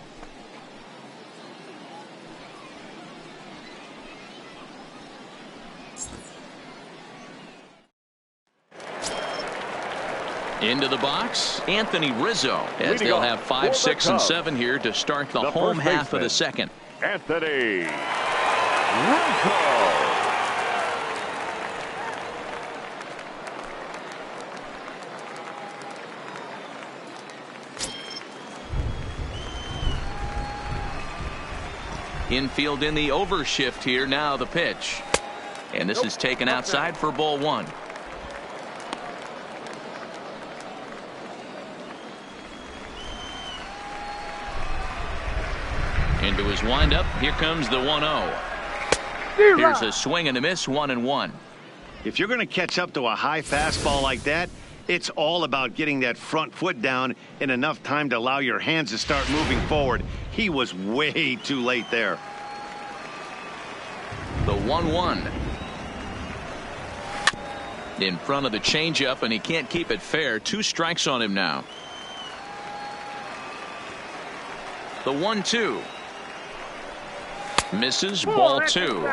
Into the box, Anthony Rizzo, as they'll have 5, 6, and 7 here to start the home half of the second. Anthony Rizzo. Infield in the overshift here. Now the pitch, and this is taken outside for ball 1. Into his windup. Here comes the 1-0. Here's a swing and a miss. 1-1. If you're going to catch up to a high fastball like that, it's all about getting that front foot down in enough time to allow your hands to start moving forward. He was way too late there. The 1-1. In front of the changeup, and he can't keep it fair. 2 strikes on him now. The 1-2. Misses. Ball 2.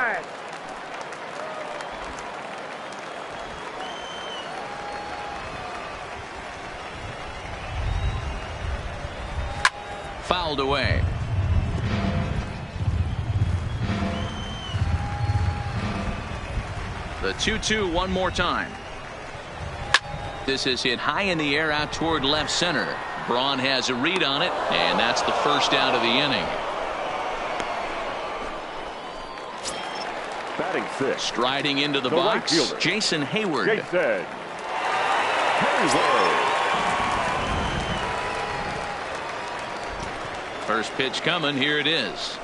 Fouled away. The 2-2 one more time. This is hit high in the air out toward left center. Braun has a read on it, and that's the first out of the inning. Batting 6. Striding into the box, right Jason Hayward. Jason Hayward. First pitch coming. Here it is.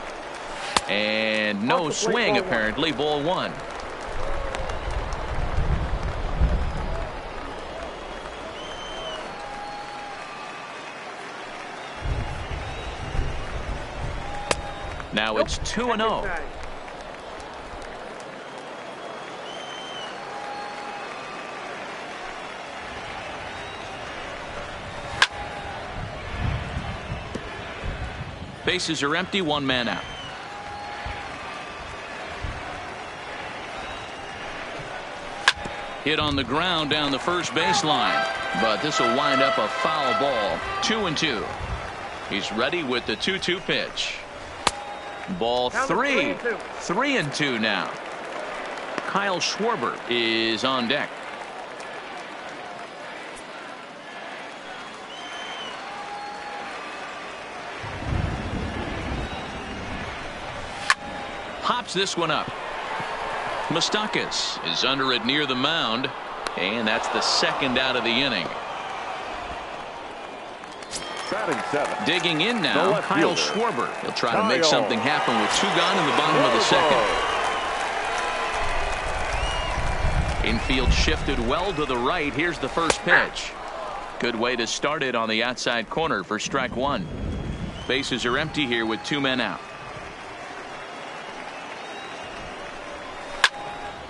And no swing, apparently. Ball 1. Now it's 2-0. Bases are empty, one man out. Hit on the ground down the first baseline, but this will wind up a foul ball. 2-2. He's ready with the 2-2 pitch. Ball three. 3-2 now. Kyle Schwarber is on deck. Pops this one up. Moustakas is under it near the mound, and that's the second out of the inning. Batting seven. Digging in now, Kyle Schwarber. He'll try to make something happen with 2 gone in the bottom of the second. Infield shifted well to the right. Here's the first pitch. Good way to start it on the outside corner for strike 1. Bases are empty here with 2 men out.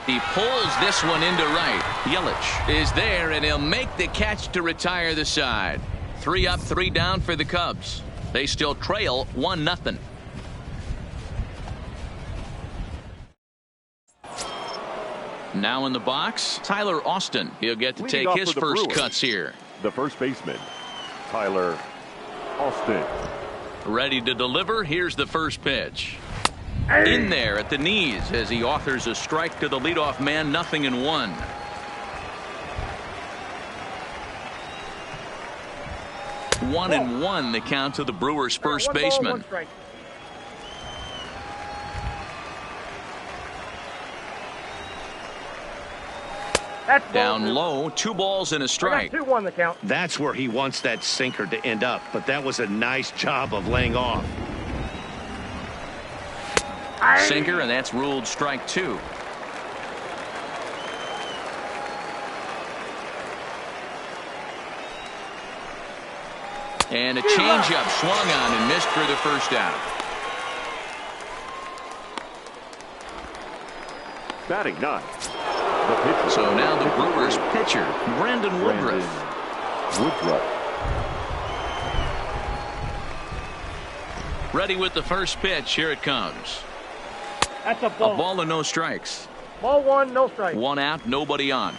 He pulls this one into right. Yelich is there, and he'll make the catch to retire the side. 3 up, 3 down for the Cubs. They still trail 1-0. Now in the box, Tyler Austin. He'll get to take his first cuts here. The first baseman, Tyler Austin. Ready to deliver. Here's the first pitch. In there at the knees as he offers a strike to the leadoff man. 0-1. One and one the count to the Brewers' first baseman. Down low, 2 balls and a strike. 2-1 the count. That's where he wants that sinker to end up, but that was a nice job of laying off. Sinker, and that's ruled strike 2. And a changeup swung on and missed for the first out. Batting 9. So now the Brewers pitcher, Brandon Woodruff. Ready with the first pitch. Here it comes. That's a ball. A ball and no strikes. Ball 1, no strikes. 1 out, nobody on.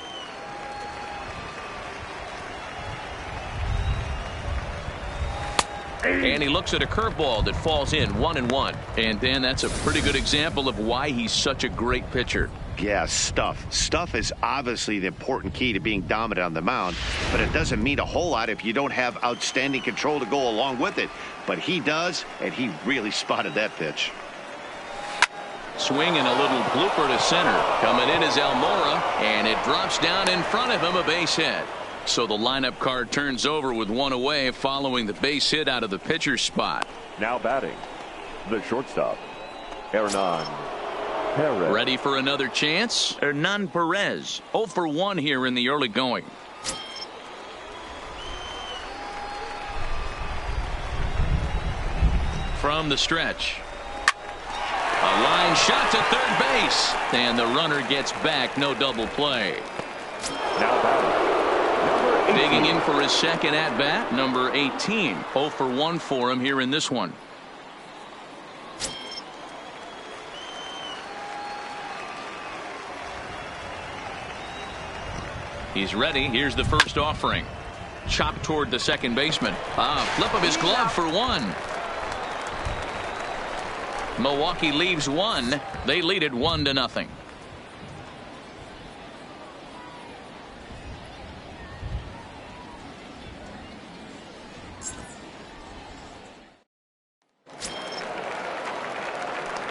And he looks at a curveball that falls in. 1-1. And then that's a pretty good example of why he's such a great pitcher. Yeah, stuff. Stuff is obviously the important key to being dominant on the mound, but it doesn't mean a whole lot if you don't have outstanding control to go along with it. But he does, and he really spotted that pitch. Swing and a little blooper to center. Coming in is Almora, and it drops down in front of him, a base hit. So the lineup card turns over with 1 away following the base hit out of the pitcher's spot. Now batting, the shortstop, Hernan Perez. Ready for another chance? Hernan Perez, 0 for 1 here in the early going. From the stretch. A line shot to third base, and the runner gets back. No double play. Now batting, digging in for his second at bat, number 18. 0 for 1 for him here in this one. He's ready. Here's the first offering. Chop toward the second baseman. Flip of his glove for 1. Milwaukee leaves 1. They lead it 1-0.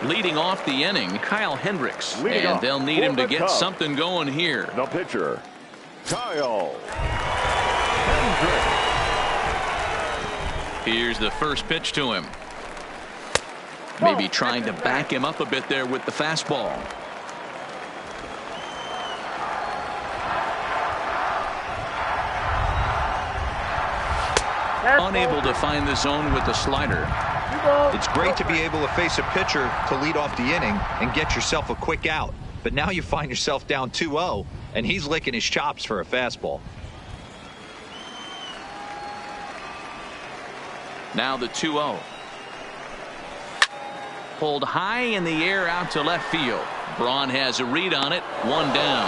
Leading off the inning, Kyle Hendricks. And they'll need him to get something going here. The pitcher, Kyle Hendricks. Here's the first pitch to him. Maybe trying to back him up a bit there with the fastball. Unable to find the zone with the slider. It's great to be able to face a pitcher to lead off the inning and get yourself a quick out. But now you find yourself down 2-0, and he's licking his chops for a fastball. Now the 2-0. Pulled high in the air out to left field. Braun has a read on it. One down.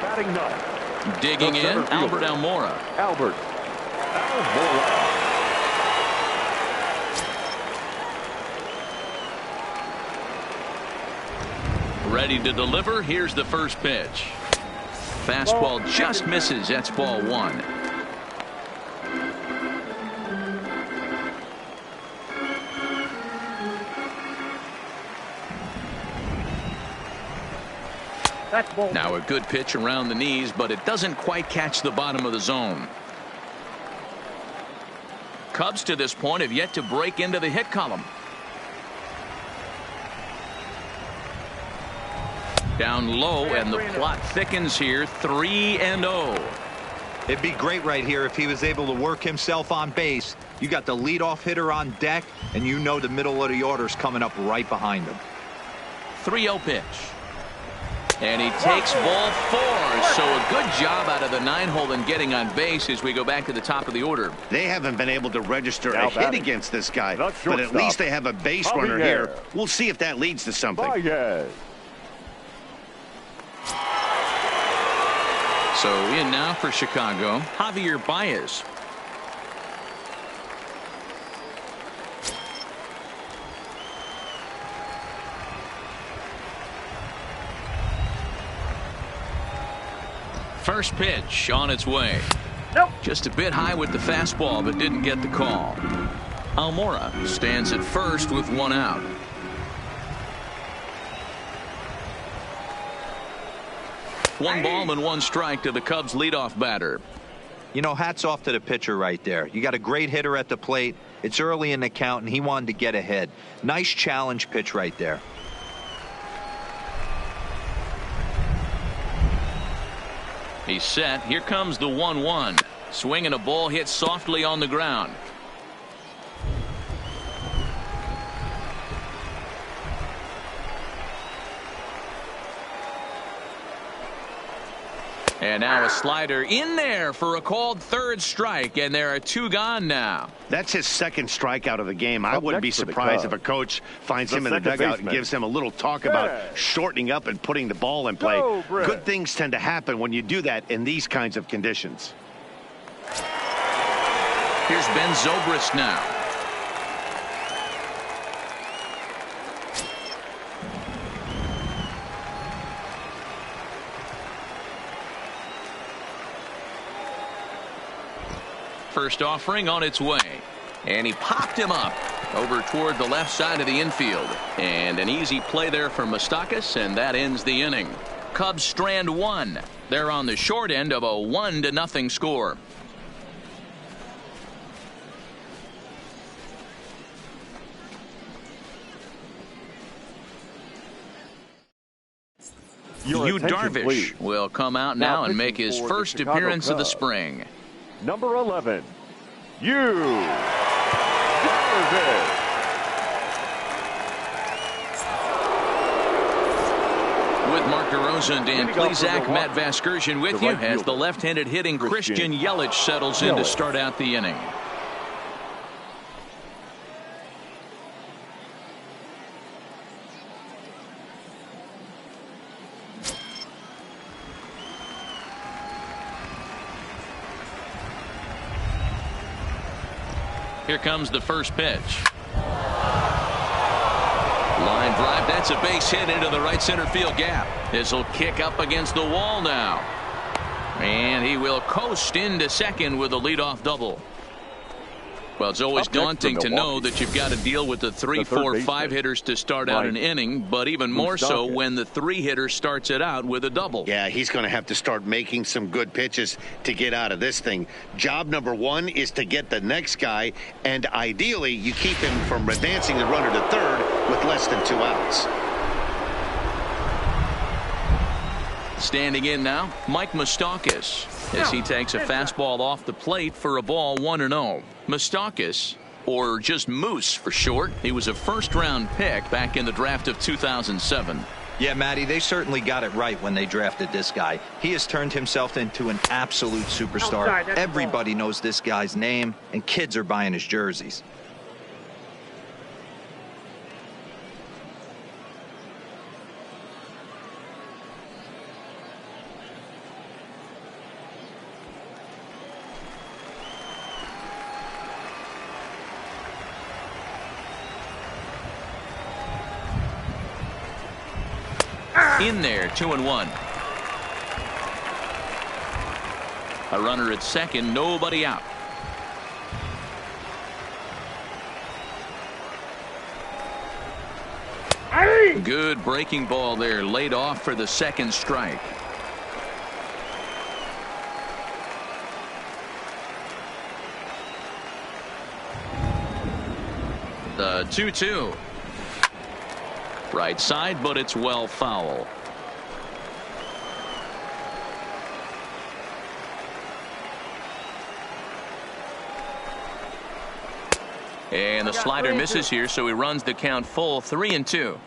Batting ninth. Digging in, Albert Almora. Albert Almora. Ready to deliver. Here's the first pitch. Fastball just misses. That's ball one. Now a good pitch around the knees, but it doesn't quite catch the bottom of the zone. Cubs to this point have yet to break into the hit column. Down low, and the plot thickens here. 3-0. It'd be great right here if he was able to work himself on base. You got the leadoff hitter on deck, and you know the middle of the order's coming up right behind him. 3-0 pitch. And he takes ball four. So a good job out of the 9-hole in getting on base as we go back to the top of the order. They haven't been able to register a hit against this guy, but at least they have a base runner here. We'll see if that leads to something. So in now for Chicago, Javier Baez. First pitch on its way. Nope. Just a bit high with the fastball, but didn't get the call. Almora stands at first with one out. One ball and one strike to the Cubs leadoff batter. You know, hats off to the pitcher right there. You got a great hitter at the plate. It's early in the count, and he wanted to get ahead. Nice challenge pitch right there. He's set. Here comes the 1-1. Swing and a ball hit softly on the ground. And now a slider in there for a called third strike, and there are two gone now. That's his second strikeout of the game. I wouldn't be surprised if a coach finds him in the dugout and gives him a little talk about shortening up and putting the ball in play. Good things tend to happen when you do that in these kinds of conditions. Here's Ben Zobrist now. First offering on its way, and he popped him up over toward the left side of the infield, and an easy play there for Moustakas, and that ends the inning. Cubs strand one. They're on the short end of a 1-0 score. Yu Darvish will come out now and make his first appearance of the spring. Number 11, Yu Darvish. With Mark DeRosa and Dan Plesac, Matt Vasgersian with you as the left-handed hitting Christian Yelich settles in to start out the inning. Here comes the first pitch. Line drive. That's a base hit into the right center field gap. This will kick up against the wall now. And he will coast into second with a leadoff double. Well, it's always daunting to know that you've got to deal with the 3, 4, 5 hitters to start out an inning, but even more so when the 3 hitter starts it out with a double. Yeah, he's going to have to start making some good pitches to get out of this thing. Job number 1 is to get the next guy, and ideally you keep him from advancing the runner to third with less than 2 outs. Standing in now, Mike Moustakas, as he takes a fastball off the plate for a ball 1-0. Moustakas, or just Moose for short, he was a first-round pick back in the draft of 2007. Yeah, Matty, they certainly got it right when they drafted this guy. He has turned himself into an absolute superstar. Outside, that's Everybody knows this guy's name, and kids are buying his jerseys. In there, 2-1. A runner at second, nobody out. Good breaking ball there, laid off for the second strike. The 2-2. Right side, but it's well foul. And the slider misses here, so he runs the count full, 3-2.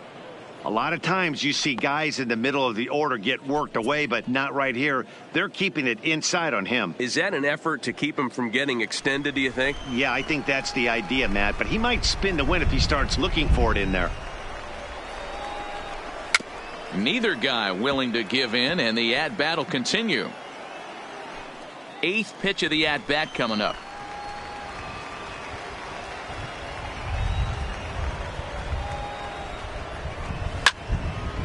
A lot of times you see guys in the middle of the order get worked away, but not right here. They're keeping it inside on him. Is that an effort to keep him from getting extended, do you think? Yeah, I think that's the idea, Matt, but he might spin to win if he starts looking for it in there. Neither guy willing to give in, and the at-bat will continue. 8th pitch of the at-bat coming up.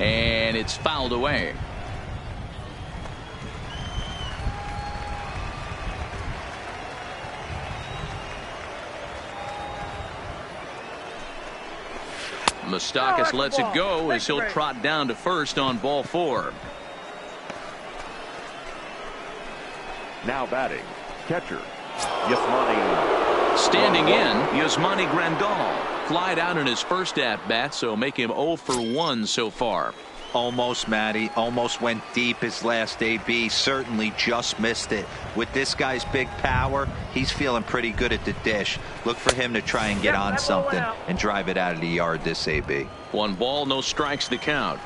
And it's fouled away. Moustakas lets it go as he'll trot down to first on ball 4. Now batting, catcher, Yasmani. Standing in, Yasmani Grandal. Flied out in his first at-bat, so make him 0 for 1 so far. Almost, Matty. Almost went deep his last AB. Certainly just missed it. With this guy's big power, he's feeling pretty good at the dish. Look for him to try and get on something and drive it out of the yard this AB. 1 ball, no strikes to count.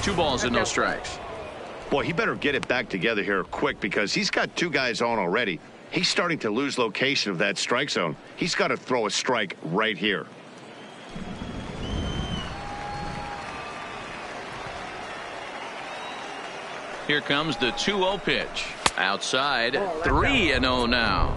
Two balls and no strikes. Boy, he better get it back together here quick because he's got 2 guys on already. He's starting to lose location of that strike zone. He's got to throw a strike right here. Here comes the 2-0 pitch. Outside, 3-0 now.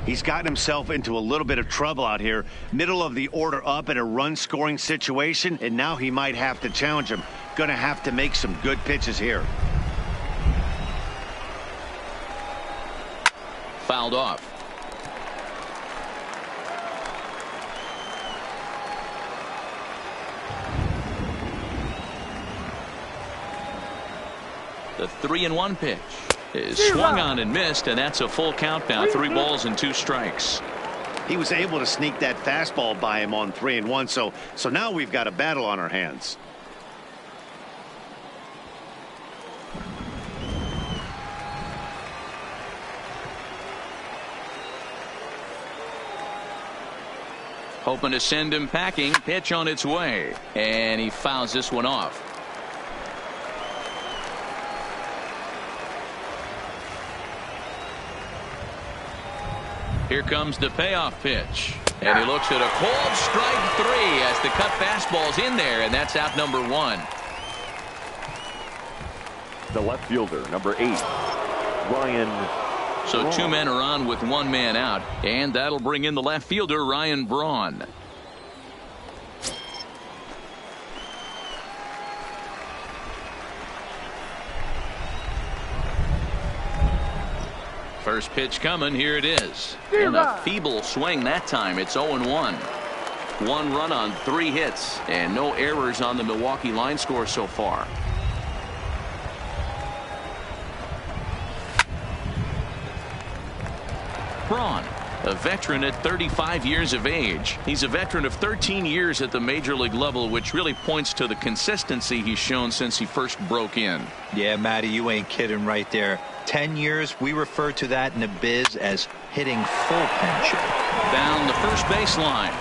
He's gotten himself into a little bit of trouble out here. Middle of the order up in a run-scoring situation, and now he might have to challenge him. Going to have to make some good pitches here. Fouled off. The 3-1 pitch is swung on and missed, and that's a full count now. 3 balls and 2 strikes. He was able to sneak that fastball by him on 3-1, so now we've got a battle on our hands. Hoping to send him packing. Pitch on its way, and he fouls this one off. Here comes the payoff pitch, and he looks at a cold strike 3 as the cut fastball's in there, and that's out number 1. The left fielder, number 8, Ryan. So 2 men are on with 1 man out, and that'll bring in the left fielder, Ryan Braun. First pitch coming, here it is. And a feeble swing that time. It's 0-1. 1 run on 3 hits, and no errors on the Milwaukee line score so far. Braun, a veteran at 35 years of age. He's a veteran of 13 years at the major league level, which really points to the consistency he's shown since he first broke in. Yeah, Matty, you ain't kidding right there. 10 years, we refer to that in the biz as hitting full pension. Down the first baseline.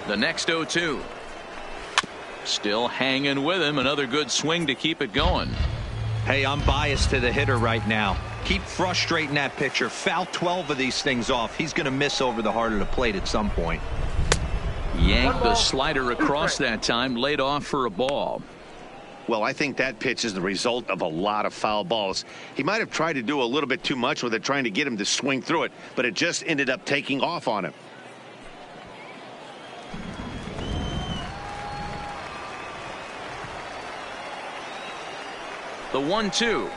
The next 0-2. Still hanging with him. Another good swing to keep it going. Hey, I'm biased to the hitter right now. Keep frustrating that pitcher. Foul 12 of these things off. He's going to miss over the heart of the plate at some point. Yanked the slider across that time. Laid off for a ball. Well, I think that pitch is the result of a lot of foul balls. He might have tried to do a little bit too much with it, trying to get him to swing through it, but it just ended up taking off on him. The 1-2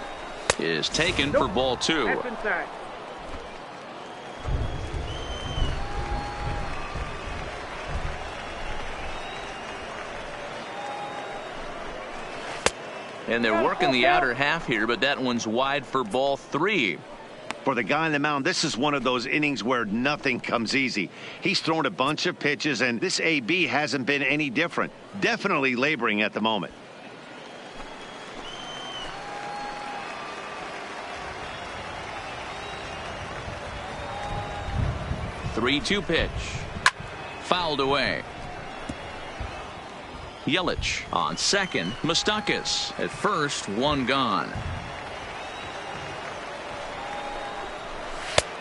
is taken for ball 2. That's inside. And they're working the outer half here, but that one's wide for ball 3. For the guy on the mound, this is one of those innings where nothing comes easy. He's thrown a bunch of pitches, and this AB hasn't been any different. Definitely laboring at the moment. 3-2 pitch. Fouled away. Yelich on second. Moustakas at first. One gone.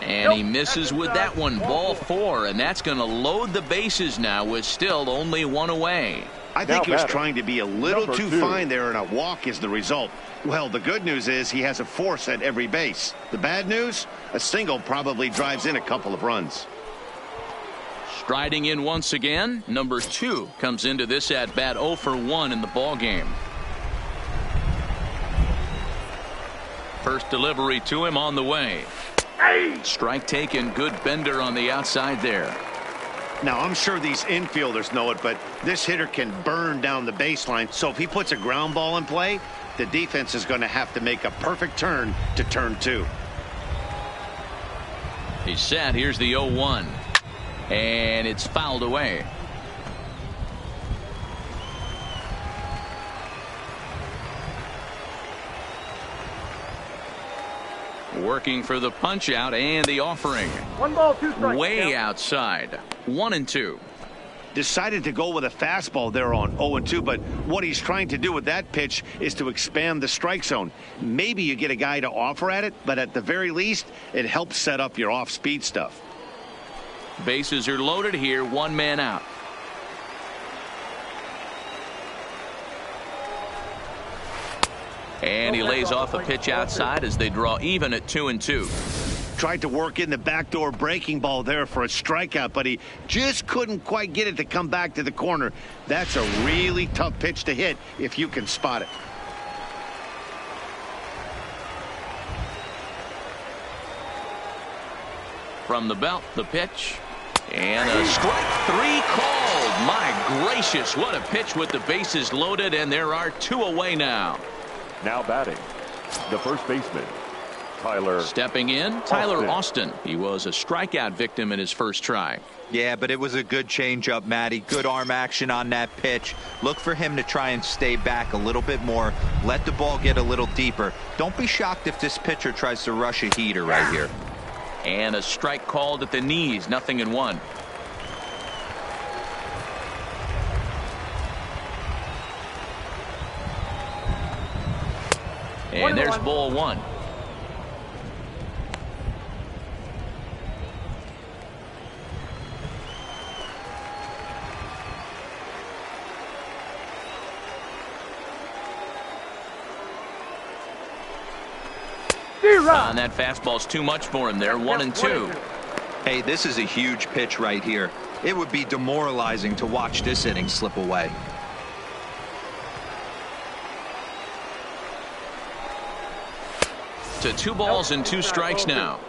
And he misses with that one. Ball 4, and that's going to load the bases now with still only one away. I think he was trying to be a little too fine there, and a walk is the result. Well, the good news is he has a force at every base. The bad news, a single probably drives in a couple of runs. Striding in once again, number 2 comes into this at bat 0 for 1 in the ball game. First delivery to him on the way. Strike taken. Good bender on the outside there. Now, I'm sure these infielders know it, but this hitter can burn down the baseline. So if he puts a ground ball in play, the defense is going to have to make a perfect turn to turn 2. He's set. Here's the 0-1. And it's fouled away. Working for the punch out and the offering. 1 ball, 2 strikes. Way outside. 1-2. Decided to go with a fastball there on 0-2, but what he's trying to do with that pitch is to expand the strike zone. Maybe you get a guy to offer at it, but at the very least, it helps set up your off-speed stuff. Bases are loaded here. One man out. And he lays off a pitch outside as they draw even at 2-2. Tried to work in the backdoor breaking ball there for a strikeout, but he just couldn't quite get it to come back to the corner. That's a really tough pitch to hit if you can spot it. From the belt, the pitch. And a strike 3 called. My gracious, what a pitch with the bases loaded, and there are 2 away now. Now batting, the first baseman, Tyler. Stepping in, Tyler Austin. He was a strikeout victim in his first try. Yeah, but it was a good changeup, Matty. Good arm action on that pitch. Look for him to try and stay back a little bit more. Let the ball get a little deeper. Don't be shocked if this pitcher tries to rush a heater right here. And a strike called at the knees. 0-1. And there's ball 1. And that fastball's too much for him there. 1-2. Hey, this is a huge pitch right here. It would be demoralizing to watch this inning slip away. To 2 balls and 2 strikes now.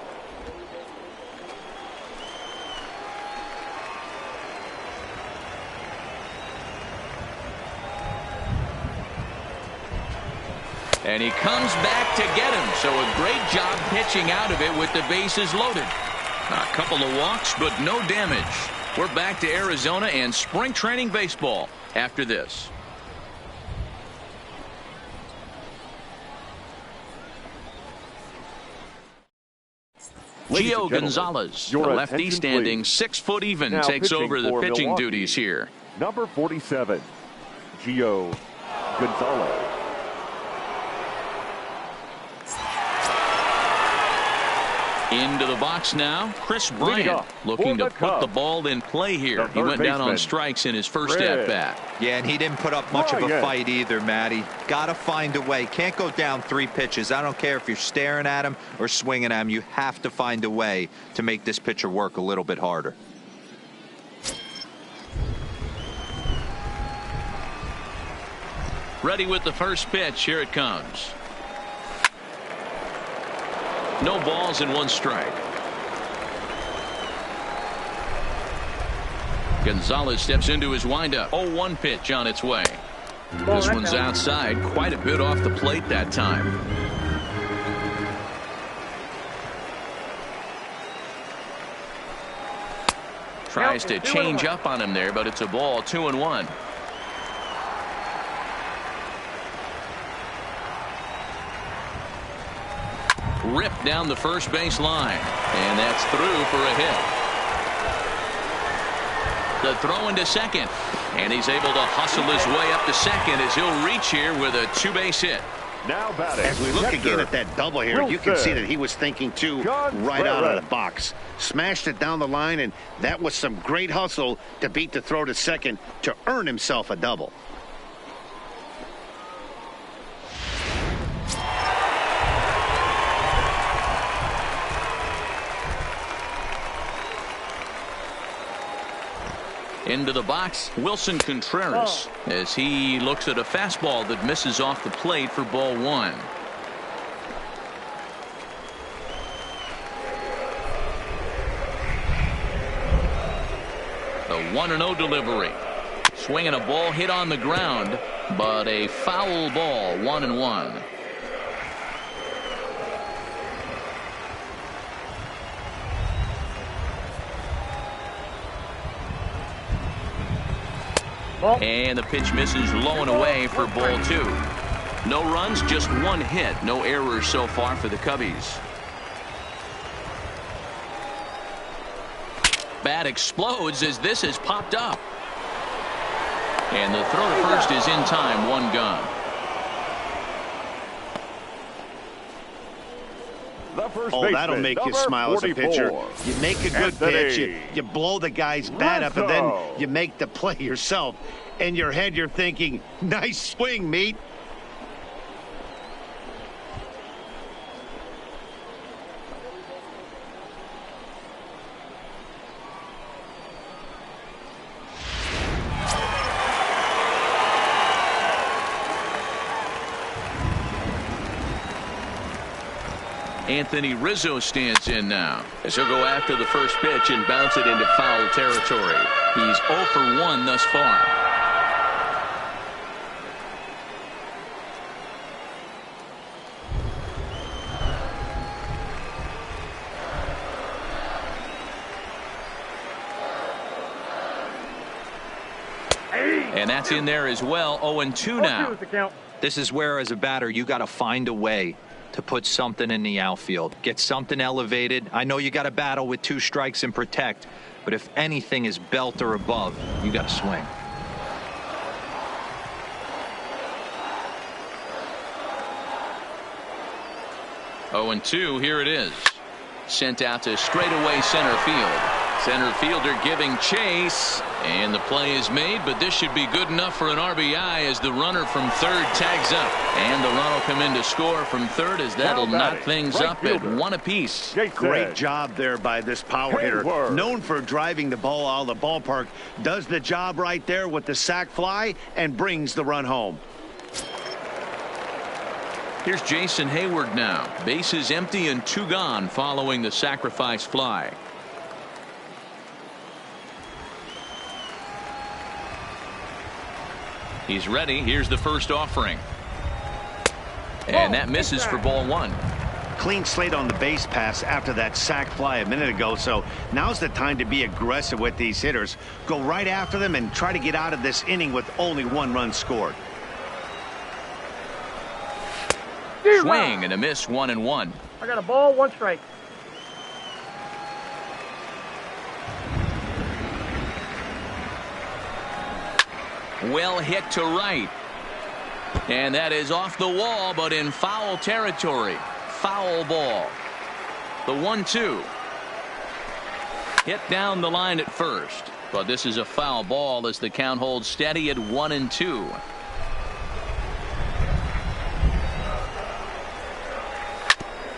And he comes back to get him. So a great job pitching out of it with the bases loaded. A couple of walks, but no damage. We're back to Arizona and spring training baseball after this. Gio Gonzalez, the lefty standing 6 foot even, now takes over the pitching Milwaukee, duties here. Number 47, Gio Gonzalez. Into the box now, Chris Bryant looking to put the ball in play here. He went down on strikes in his first at-bat. Yeah, and he didn't put up much of a fight either, Matty. Got to find a way. Can't go down 3 pitches. I don't care if you're staring at him or swinging at him. You have to find a way to make this pitcher work a little bit harder. Ready with the first pitch. Here it comes. No balls and 1 strike. Gonzalez steps into his windup. 0-1 pitch on its way. This one's outside, quite a bit off the plate that time. Tries to change up on him there, but it's a ball. 2-1. Ripped down the first base line, and that's through for a hit. The throw into second, and he's able to hustle his way up to second as he'll reach here with a 2-base hit. Now batting. As we look again at that double here, you can see that he was thinking too right out of the box. Smashed it down the line, and that was some great hustle to beat the throw to second to earn himself a double. Into the box, Wilson Contreras, as he looks at a fastball that misses off the plate for ball 1. The 1-0 delivery. Swinging a ball hit on the ground, but a foul ball. 1-1. And the pitch misses low and away for ball 2. No runs, just 1 hit. No errors so far for the Cubbies. Bat explodes as this has popped up. And the throw to first is in time. 1 gone. Oh, that'll make you smile as a pitcher. You make a good pitch, you blow the guy's bat up, and then you make the play yourself. In your head, you're thinking, nice swing, meat. Anthony Rizzo stands in now as he'll go after the first pitch and bounce it into foul territory. He's 0 for 1 thus far. And that's in there as well. 0-2 now. This is where, as a batter, you got to find a way to put something in the outfield. Get something elevated. I know you got to battle with 2 strikes and protect, but if anything is belt or above, you got to swing. Oh, and 2, here it is. Sent out to straightaway center field. Center fielder giving chase, and the play is made, but this should be good enough for an RBI as the runner from third tags up. And the run will come in to score from third as that'll knock things up at 1 apiece. Great job there by this power hitter. Known for driving the ball out of the ballpark. Does the job right there with the sac fly and brings the run home. Here's Jason Hayward now. Bases empty and 2 gone following the sacrifice fly. He's ready. Here's the first offering. And that misses for ball one. Clean slate on the base pass after that sac fly a minute ago, so now's the time to be aggressive with these hitters. Go right after them and try to get out of this inning with only 1 run scored. Swing and a miss, 1-1. I got a ball, 1 strike. Well hit to right. And that is off the wall, but in foul territory. Foul ball. The 1-2. Hit down the line at first, but this is a foul ball as the count holds steady at 1-2.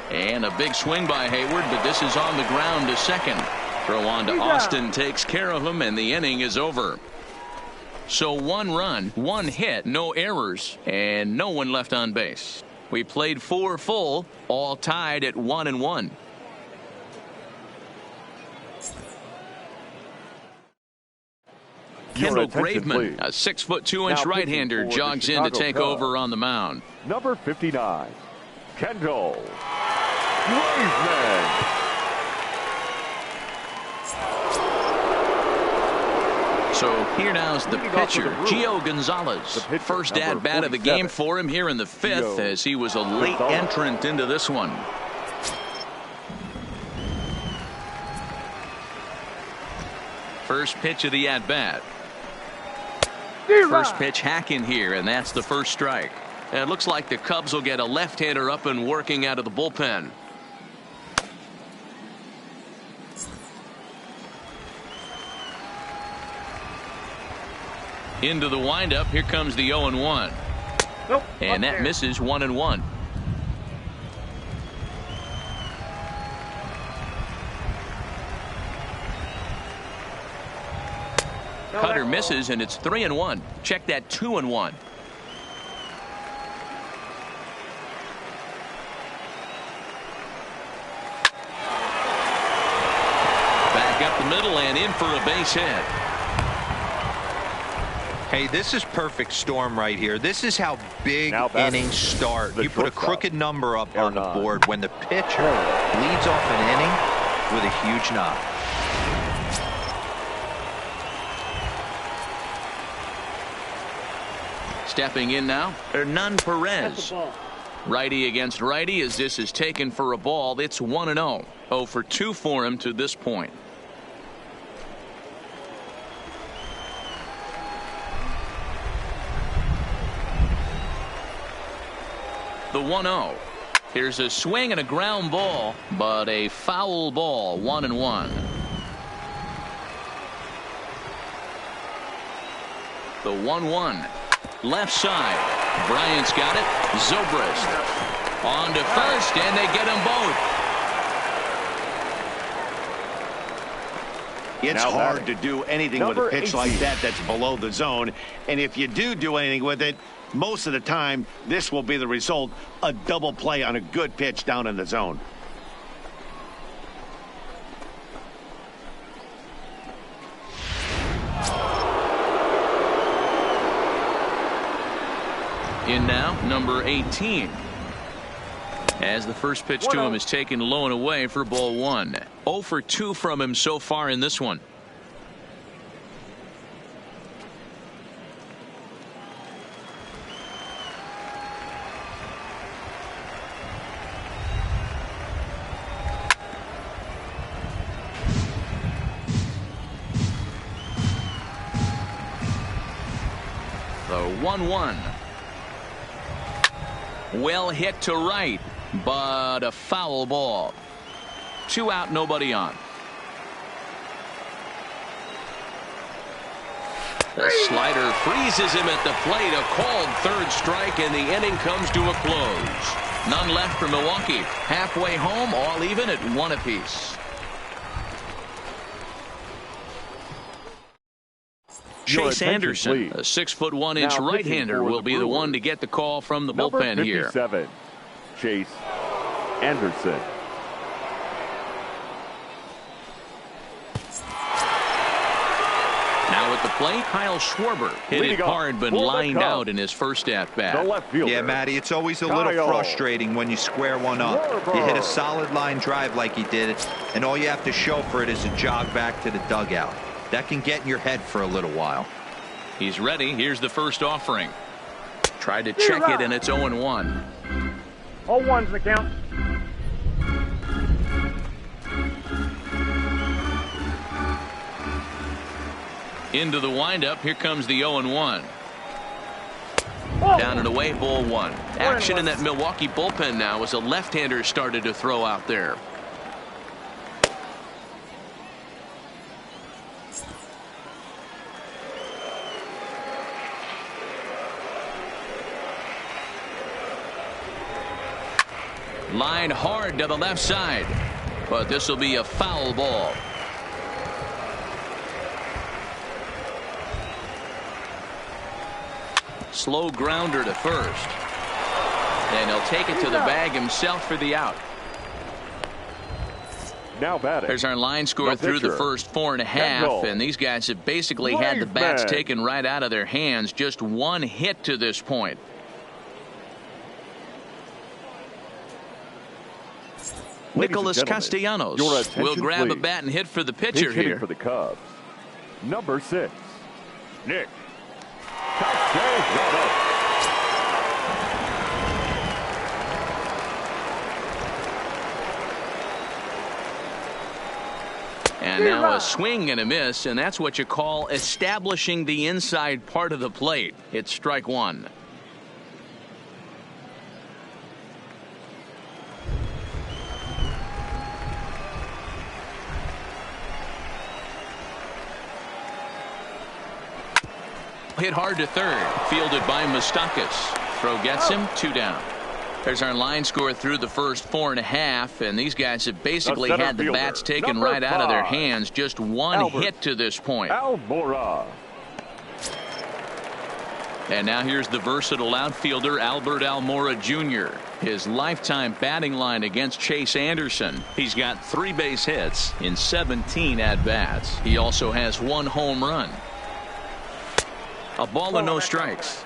And a big swing by Hayward, but this is on the ground to second. Throw on to Austin takes care of him, and the inning is over. So 1 run, 1 hit, no errors, and no one left on base. We played 4 full, all tied at 1-1. Kendall Graveman, a 6'2" right-hander, jogs in to take over on the mound. Number 59, Kendall Graveman. So here now is the pitcher, Gio Gonzalez. First at-bat of the game for him here in the 5th, as he was a late entrant into this one. First pitch of the at-bat. First pitch hack in here, and that's the first strike. And it looks like the Cubs will get a left-hander up and working out of the bullpen. Into the windup. Here comes the 0-1. Nope, and that misses, 1-1. Cutter misses, and it's 3-1. Check that, 2-1. Back up the middle and in for a base hit. Hey, this is perfect storm right here. This is how big innings start. You put a crooked number up on the board when the pitcher leads off an inning with a huge knock. Stepping in now, Hernan Perez. Righty against righty as this is taken for a ball. It's 1-0. 0 for 2 for him to this point. The 1-0. Here's a swing and a ground ball, but a foul ball, 1-1. The 1-1. Left side. Bryant's got it. Zobrist on to first, and they get them both. It's hard to do anything with a pitch like that that's below the zone. And if you do anything with it, most of the time, this will be the result, a double play on a good pitch down in the zone. In now, number 18. As the first pitch to him is taken low and away for ball 1. 0 for 2 from him so far in this one. The 1-1. Well hit to right, but a foul ball. 2 out, nobody on. The slider freezes him at the plate. A called third strike, and the inning comes to a close. None left for Milwaukee. Halfway home, all even at 1 apiece. Chase Anderson, a 6'1" right-hander, will be the one to get the call from the bullpen here. Number 57, Chase Anderson. Now at the plate, Kyle Schwarber. Hit it hard, but lined out in his first at-bat. Yeah, Matty, it's always a little frustrating when you square one up. You hit a solid line drive like he did, and all you have to show for it is a jog back to the dugout. That can get in your head for a little while. He's ready. Here's the first offering. Tried to check it, and it's 0-1. All ones the count. Into the windup. Here comes the 0-1. Down and away, ball one. Action in that Milwaukee bullpen now as a left-hander started to throw out there. Line hard to the left side, but this will be a foul ball. Slow grounder to first, and he'll take it to the bag himself for the out. Now batting. There's our line score through the first 4.5, and these guys have basically had the bats taken right out of their hands. Just one hit to this point. Nicholas Castellanos will grab a bat and hit for the pitcher here. For the Cubs, number 6, Nick Castellanos. And now a swing and a miss, and that's what you call establishing the inside part of the plate. It's strike one. Hit hard to third, fielded by Moustakas. Throw gets him, 2 down. There's our line score through the first 4.5, and these guys have basically had the bats taken right out of their hands. Just one hit to this point. Almora. And now here's the versatile outfielder Albert Almora Jr. His lifetime batting line against Chase Anderson. He's got 3 base hits in 17 at-bats. He also has 1 home run. A ball and no strikes.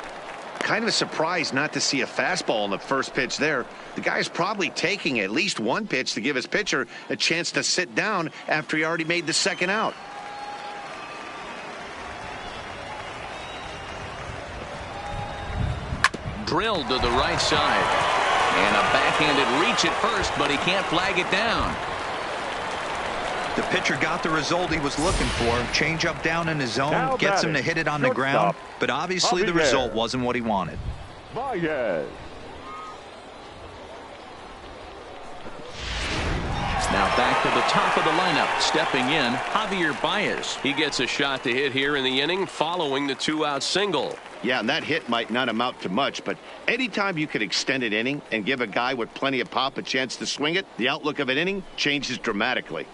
Kind of a surprise not to see a fastball on the first pitch there. The guy's probably taking at least one pitch to give his pitcher a chance to sit down after he already made the second out. Drilled to the right side. And a backhanded reach at first, but he can't flag it down. The pitcher got the result he was looking for. Change up down in the zone, gets him to hit it on the ground, but obviously the result wasn't what he wanted. Baez. Now back to the top of the lineup. Stepping in, Javier Baez. He gets a shot to hit here in the inning following the 2-out single. Yeah, and that hit might not amount to much, but anytime you can extend an inning and give a guy with plenty of pop a chance to swing it, the outlook of an inning changes dramatically.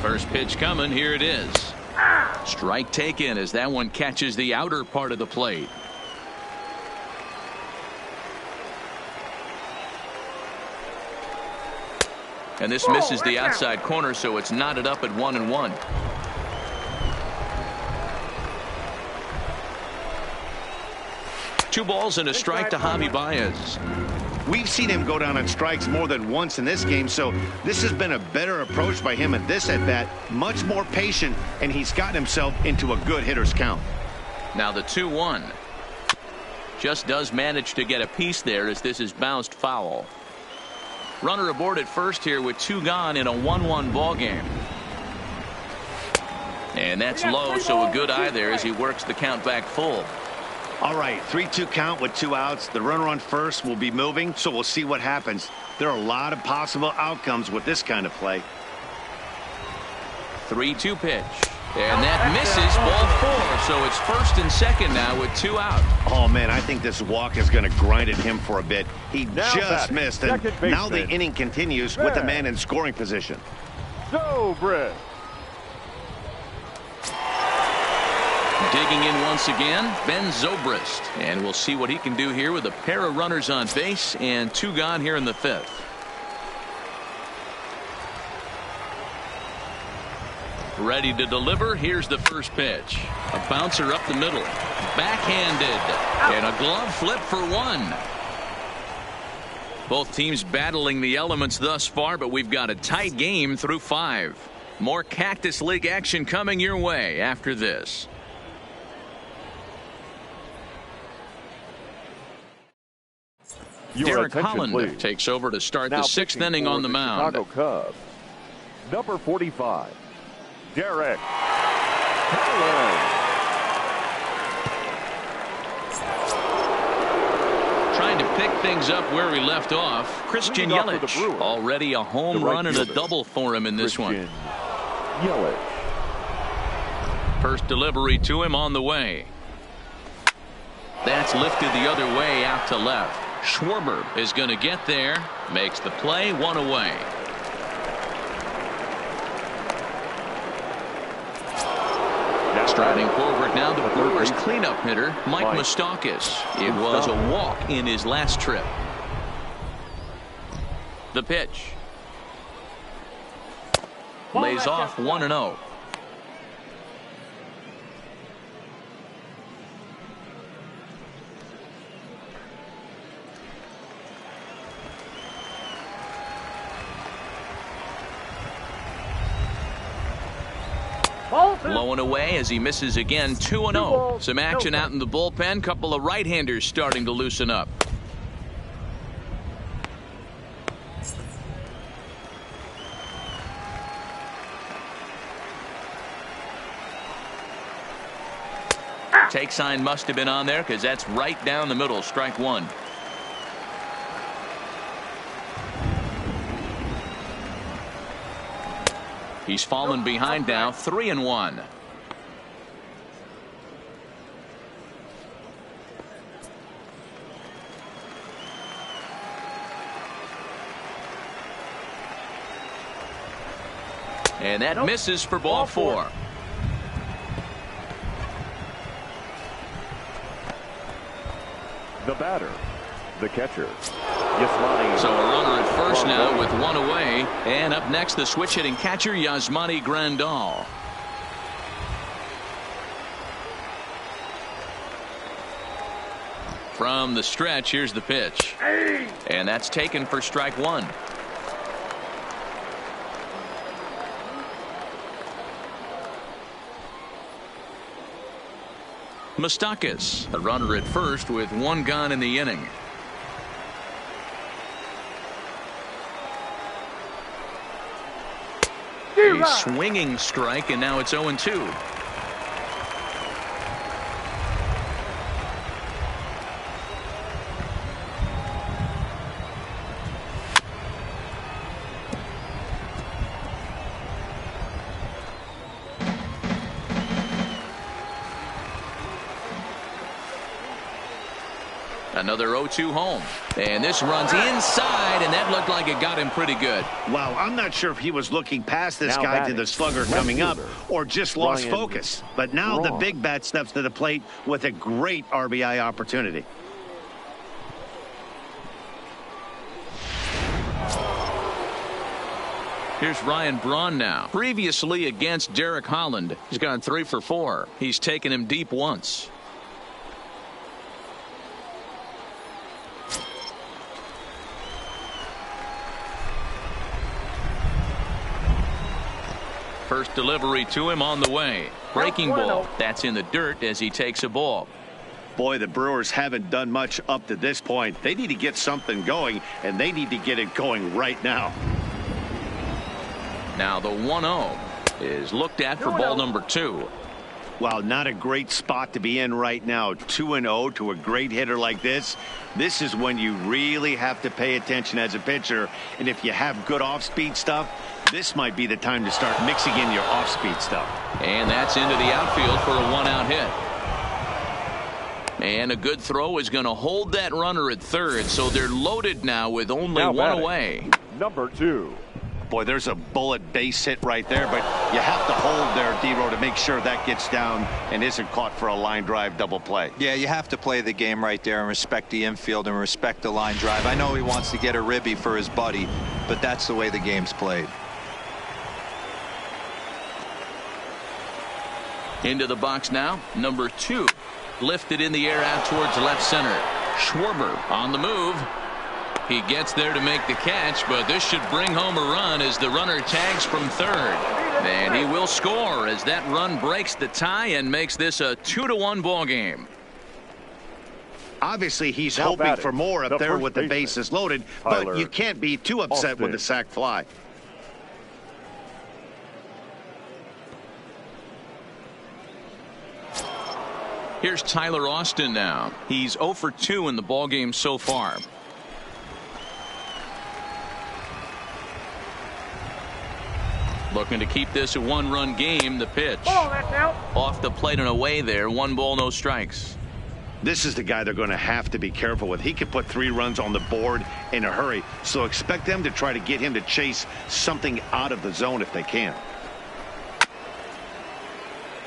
First pitch coming. Here it is. Strike taken as that one catches the outer part of the plate. And this misses the outside corner, so it's knotted up at 1-1. Two balls and a strike to Javi Baez. We've seen him go down on strikes more than once in this game, so this has been a better approach by him at this at-bat. Much more patient, and he's gotten himself into a good hitter's count. Now the 2-1. Just does manage to get a piece there as this is bounced foul. Runner aboard at first here with 2 gone in a 1-1 ball game. And that's low, so a good eye there as he works the count back full. All right, 3-2 count with 2 outs. The runner on first will be moving, so we'll see what happens. There are a lot of possible outcomes with this kind of play. 3-2 pitch. And that misses, ball 4. So it's first and second now with 2 out. Oh, man, I think this walk is going to grind at him for a bit. He just missed, and now the inning continues with the man in scoring position. Digging in once again, Ben Zobrist. And we'll see what he can do here with a pair of runners on base and 2 gone here in the 5th. Ready to deliver. Here's the first pitch. A bouncer up the middle. Backhanded. And a glove flip for 1. Both teams battling the elements thus far, but we've got a tight game through 5. More Cactus League action coming your way after this. Derek Holland takes over to start the 6th inning on the mound. Chicago Cubs, number 45, Derek Holland. Trying to pick things up where we left off. Christian Yelich, already a home run and a double for him in this one. Yelich. First delivery to him on the way. That's lifted the other way out to left. Schwarber is going to get there. Makes the play, 1 away. Striding forward now, the Brewers cleanup hitter, Mike Moustakas. It was a walk in his last trip. The pitch. Lays off 1-0. Blowing away as he misses again. 2-0. Some action out in the bullpen. Couple of right-handers starting to loosen up. Take sign must have been on there because that's right down the middle. Strike 1. He's fallen behind now, 3-1. And that misses for ball 4. The batter, the catcher. So a runner at first now with 1 away. And up next, the switch hitting catcher, Yasmani Grandal. From the stretch, here's the pitch. And that's taken for strike 1. Moustakas, a runner at first with 1 gone in the inning. A swinging strike, and now it's 0-2. Another 0-2 home. And this runs inside, and that looked like it got him pretty good. Wow, I'm not sure if he was looking past this guy to the slugger coming up or just lost focus. But now the big bat steps to the plate with a great RBI opportunity. Here's Ryan Braun now. Previously against Derek Holland. He's gone 3 for 4. He's taken him deep once. First delivery to him on the way. Breaking ball. That's in the dirt as he takes a ball. Boy, the Brewers haven't done much up to this point. They need to get something going, and they need to get it going right now. Now the 1-0 is looked at for ball number 2. Wow, not a great spot to be in right now. 2-0 to a great hitter like this. This is when you really have to pay attention as a pitcher. And if you have good off-speed stuff, this might be the time to start mixing in your off-speed stuff. And that's into the outfield for a 1-out hit. And a good throw is going to hold that runner at third. So they're loaded now with only 1 away. Number 2. Boy, there's a bullet base hit right there, but you have to hold there, D-Row, to make sure that gets down and isn't caught for a line drive double play. Yeah, you have to play the game right there and respect the infield and respect the line drive. I know he wants to get a ribby for his buddy, but that's the way the game's played. Into the box now, number 2. Lifted in the air out towards left center. Schwarber on the move. He gets there to make the catch, but this should bring home a run as the runner tags from third. And he will score as that run breaks the tie and makes this a 2-1 ball game. Obviously, he's hoping for more up there with the bases loaded, but you can't be too upset with the sac fly. Here's Tyler Austin now. He's 0 for 2 in the ball game so far. Looking to keep this a 1-run game. The pitch. Oh, that's out. Off the plate and away there. 1 ball, no strikes. This is the guy they're going to have to be careful with. He could put 3 runs on the board in a hurry, so expect them to try to get him to chase something out of the zone if they can.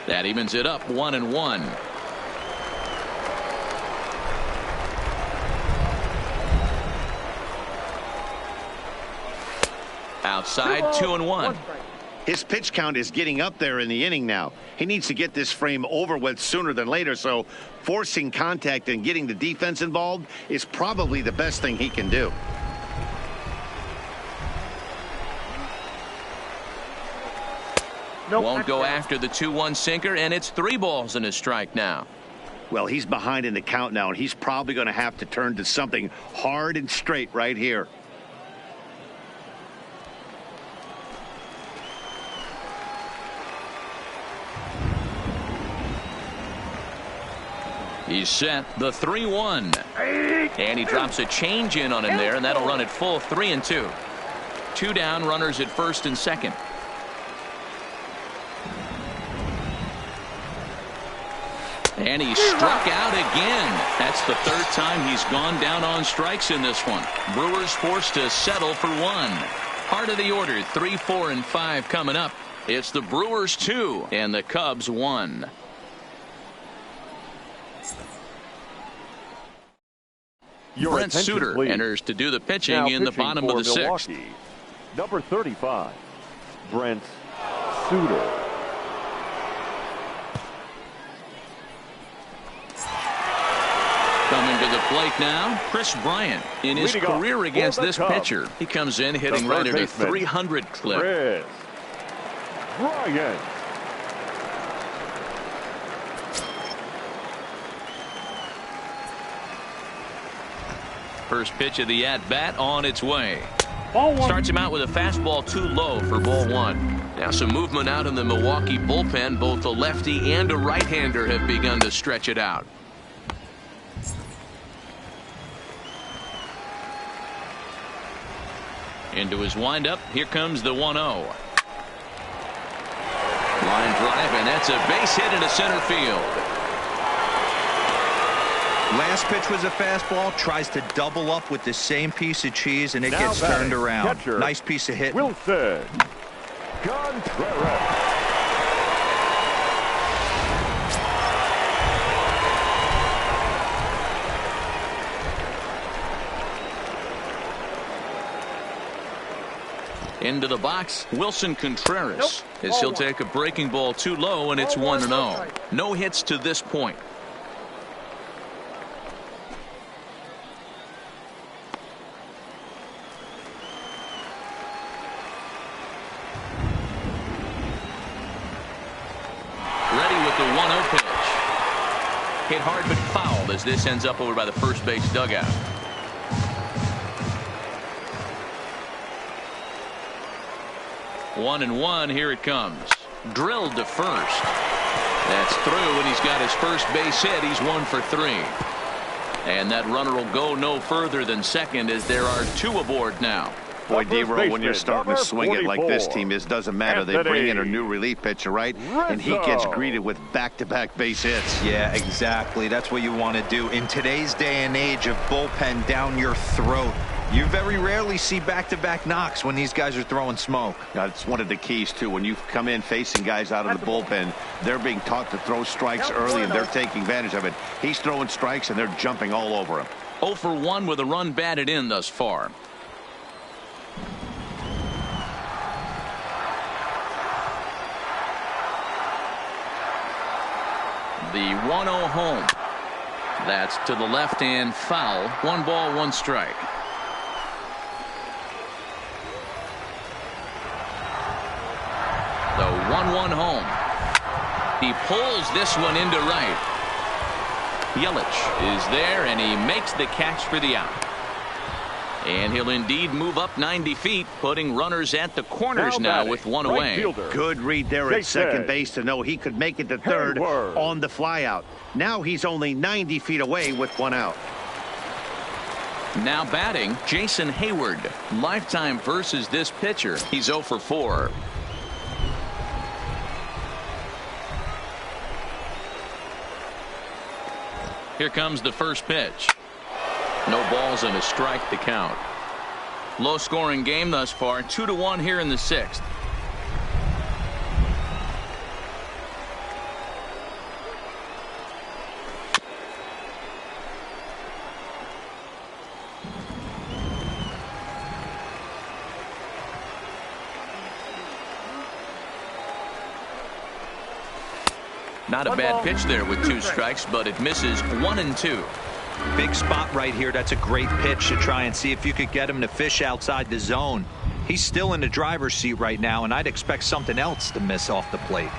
That evens it up 1-1. Outside 2-1. His pitch count is getting up there in the inning now. He needs to get this frame over with sooner than later, so forcing contact and getting the defense involved is probably the best thing he can do. Won't go after the 2-1 sinker, and it's 3 balls and a strike now. Well, he's behind in the count now, and he's probably going to have to turn to something hard and straight right here. He's set. The 3-1. And he drops a change in on him there, and that'll run it full 3-2. 2 down, runners at first and second. And he struck out again. That's the 3rd time he's gone down on strikes in this one. Brewers forced to settle for 1. Heart of the order, 3, 4, and 5 coming up. It's the Brewers 2 and the Cubs 1. Brent Suter please. enters to do the pitching Now in the pitching bottom for of the Milwaukee, 6th. Number 35, Brent Suter. Coming to the plate now, Chris Bryant. In his career against this pitcher, he comes in hitting right at a 300 clip. Chris Bryant. First pitch of the at-bat on its way. Starts him out with a fastball too low for ball 1. Now some movement out in the Milwaukee bullpen. Both a lefty and a right-hander have begun to stretch it out. Into his windup. Here comes the 1-0. Line drive, and that's a base hit into center field. Last pitch was a fastball, tries to double up with the same piece of cheese, and it Now gets turned around. Catcher, nice piece of hit. Wilson Contreras. Into the box, Wilson Contreras, as he'll take a breaking ball too low, and it's 1-0. No hits to this point. Ready with the 1-0 pitch. Hit hard but fouled as this ends up over by the first base dugout. One and one, here it comes. Drilled to first. That's through, and he's got his first base hit. He's 1 for 3. And that runner will go no further than second as there are 2 aboard now. Boy, D-Row, when you're starting to swing it like this team is, doesn't matter. They bring in a new relief pitcher, right? And he gets greeted with back-to-back base hits. Yeah, exactly. That's what you want to do. In today's day and age of bullpen down your throat, You very rarely see back-to-back knocks when these guys are throwing smoke. That's one of the keys, too. When you come in facing guys out of the bullpen, they're being taught to throw strikes early, and they're taking advantage of it. He's throwing strikes, and they're jumping all over him. 0 for 1 with a run batted in thus far. The 1-0 home. That's to the left and foul. 1 ball, 1 strike. The 1-1 home. He pulls this one into right. Yelich is there, and he makes the catch for the out. And he'll indeed move up 90 feet, putting runners at the corners now with 1 away. Good read there at second base to know he could make it to third on the flyout. Now he's only 90 feet away with 1 out. Now batting, Jason Hayward. Lifetime versus this pitcher. He's 0 for 4. Here comes the first pitch. No balls and a strike to count. Low scoring game thus far. 2-1 here in the 6th. Not a bad pitch there with 2 strikes, but it misses 1 and 2. Big spot right here. That's a great pitch to try and see if you could get him to fish outside the zone. He's still in the driver's seat right now, and I'd expect something else to miss off the plate.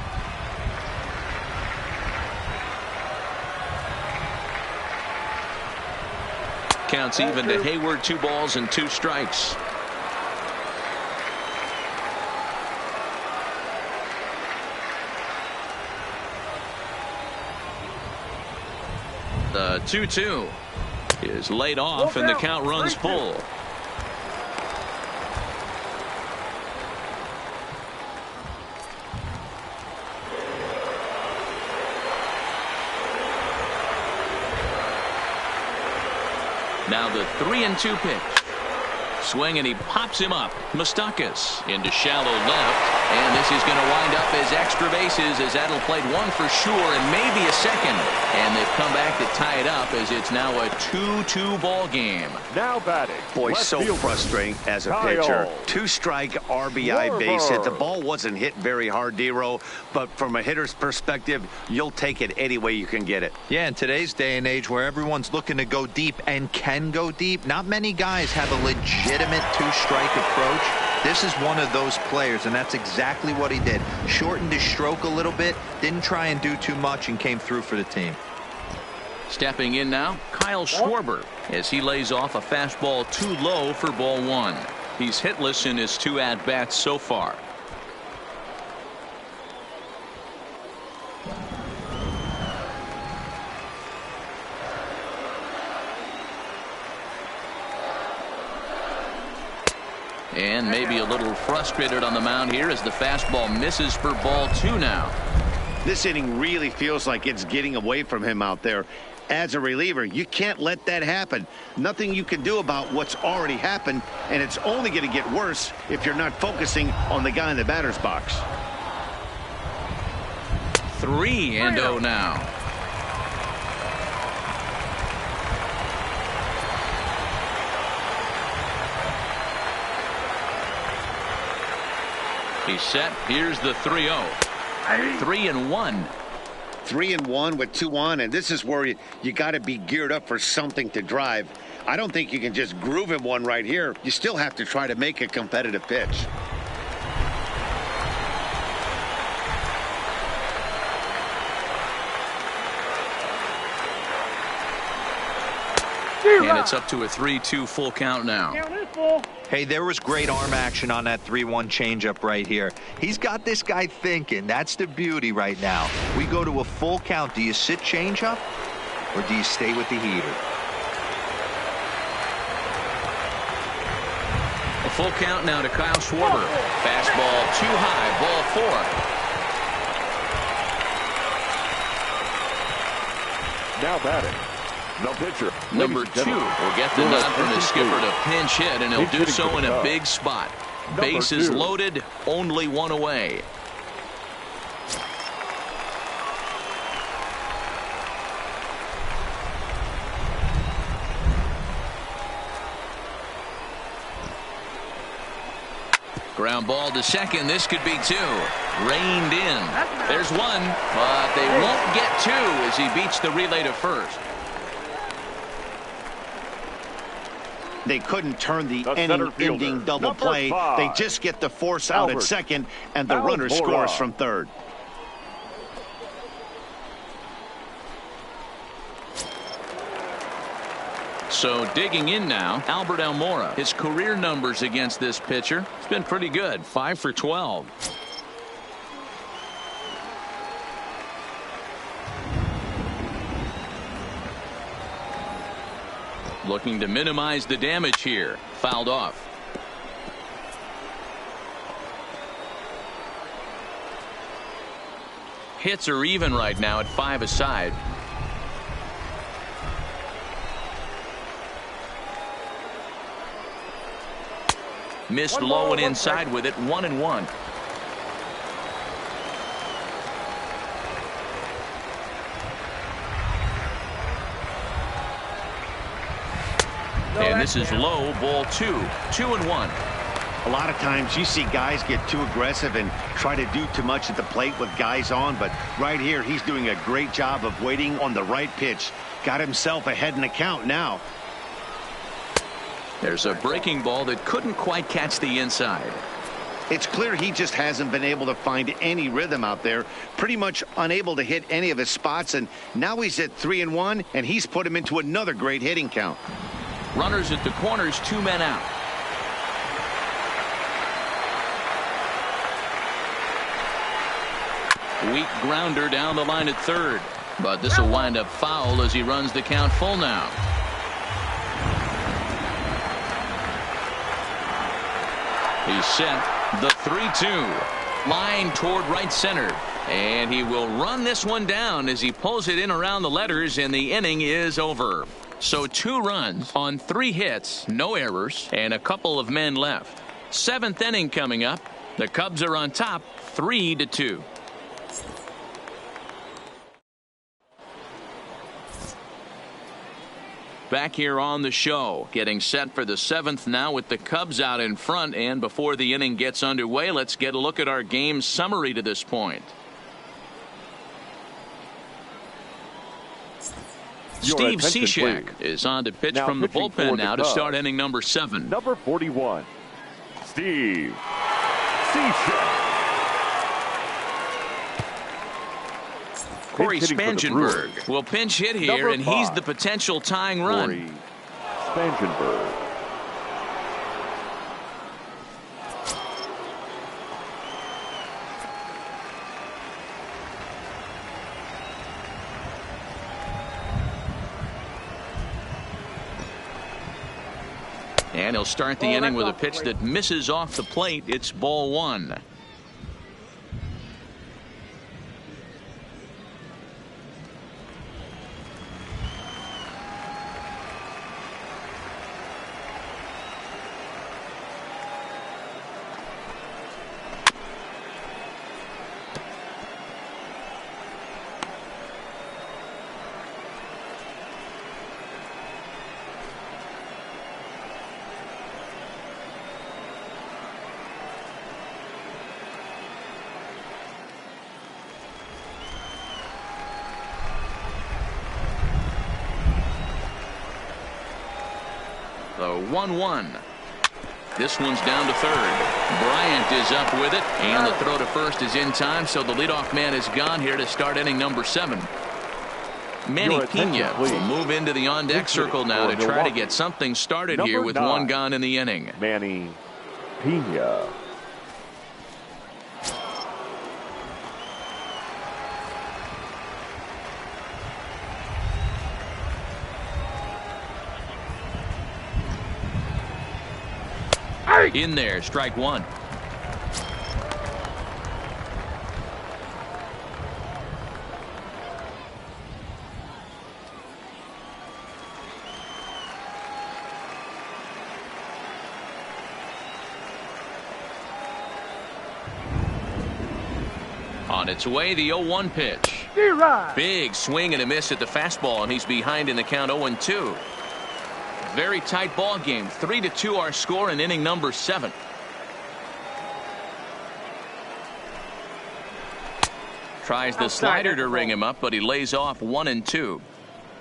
Counts even to Hayward. 2 balls and 2 strikes. The 2-2 is laid off, and the count runs full. Now the 3-2 pitch. Swing, and he pops him up. Moustakas into shallow left, and this is going to wind up as extra bases, as that'll play 1 for sure and maybe a second. And they've come back to tie it up, as it's now a 2-2 ball game. Now batting. Boy, so frustrating as a pitcher. 2-strike RBI base hit. The ball wasn't hit very hard, D-Row, but from a hitter's perspective, you'll take it any way you can get it. Yeah, in today's day and age where everyone's looking to go deep and can go deep, not many guys have a legitimate 2-strike approach. This is one of those players, and that's exactly what he did. Shortened his stroke a little bit, didn't try and do too much, and came through for the team. Stepping in now, Kyle Schwarber, as he lays off a fastball too low for ball 1. He's hitless in his 2 at-bats so far. And maybe a little frustrated on the mound here as the fastball misses for ball 2 now. This inning really feels like it's getting away from him out there. As a reliever, you can't let that happen. Nothing you can do about what's already happened, and it's only going to get worse if you're not focusing on the guy in the batter's box. 3-0 now. He's set. Here's the 3-0. 3-1. 3-1 with 2 on, and this is where you got to be geared up for something to drive. I don't think you can just groove him one right here. You still have to try to make a competitive pitch. And it's up to a 3-2 full count now. Hey, there was great arm action on that 3-1 changeup right here. He's got this guy thinking. That's the beauty right now. We go to a full count. Do you sit changeup or do you stay with the heater? A full count now to Kyle Schwarber. Fastball too high. Ball 4. Now batting, The pitcher. Number 2 will get the nod from the skipper to pinch hit, and he'll do so in a big spot. Bases loaded, only one away. Ground ball to second. This could be 2. Reined in. There's 1, but they won't get 2 as he beats the relay to first. They couldn't turn the inning-ending double play. They just get the force out at second, and the runner scores from third. So digging in now, Albert Almora. His career numbers against this pitcher, it's been pretty good. 5 for 12. Looking to minimize the damage here. Fouled off. Hits are even right now at 5 aside. Missed low and inside with it. 1-1. And this is low, ball 2. 2-1. A lot of times you see guys get too aggressive and try to do too much at the plate with guys on, but right here he's doing a great job of waiting on the right pitch. Got himself ahead in the count now. There's a breaking ball that couldn't quite catch the inside. It's clear he just hasn't been able to find any rhythm out there. Pretty much unable to hit any of his spots, and now he's at 3-1, and he's put him into another great hitting count. Runners at the corners, 2 men out. Weak grounder down the line at third, but this will wind up foul as he runs the count full now. He's set. The 3-2. Line toward right center. And he will run this one down as he pulls it in around the letters, and the inning is over. So 2 runs on 3 hits, no errors, and a couple of men left. 7th inning coming up. The Cubs are on top, 3-2. Back here on the show, getting set for the 7th now with the Cubs out in front. And before the inning gets underway, let's get a look at our game summary to this point. Steve Cishek is on to pitch from the bullpen now to start inning number 7. Number 41, Steve Cishek. Corey Spangenberg will pinch hit here, and he's the potential tying run. Corey Spangenberg. And he'll start the inning with a pitch that misses off the plate. It's ball 1. The 1-1. This one's down to third. Bryant is up with it, and the throw to first is in time, so the leadoff man is gone here to start inning number 7. Manny Pena will move into the on-deck circle now to try to get something started here with 1 gone in the inning. Manny Pena. In there, strike 1. On its way, the 0-1 pitch. Big swing and a miss at the fastball, and he's behind in the count 0-2. Very tight ball game. 3-2 our score in inning number 7. Tries the slider to ring him up, but he lays off 1-2.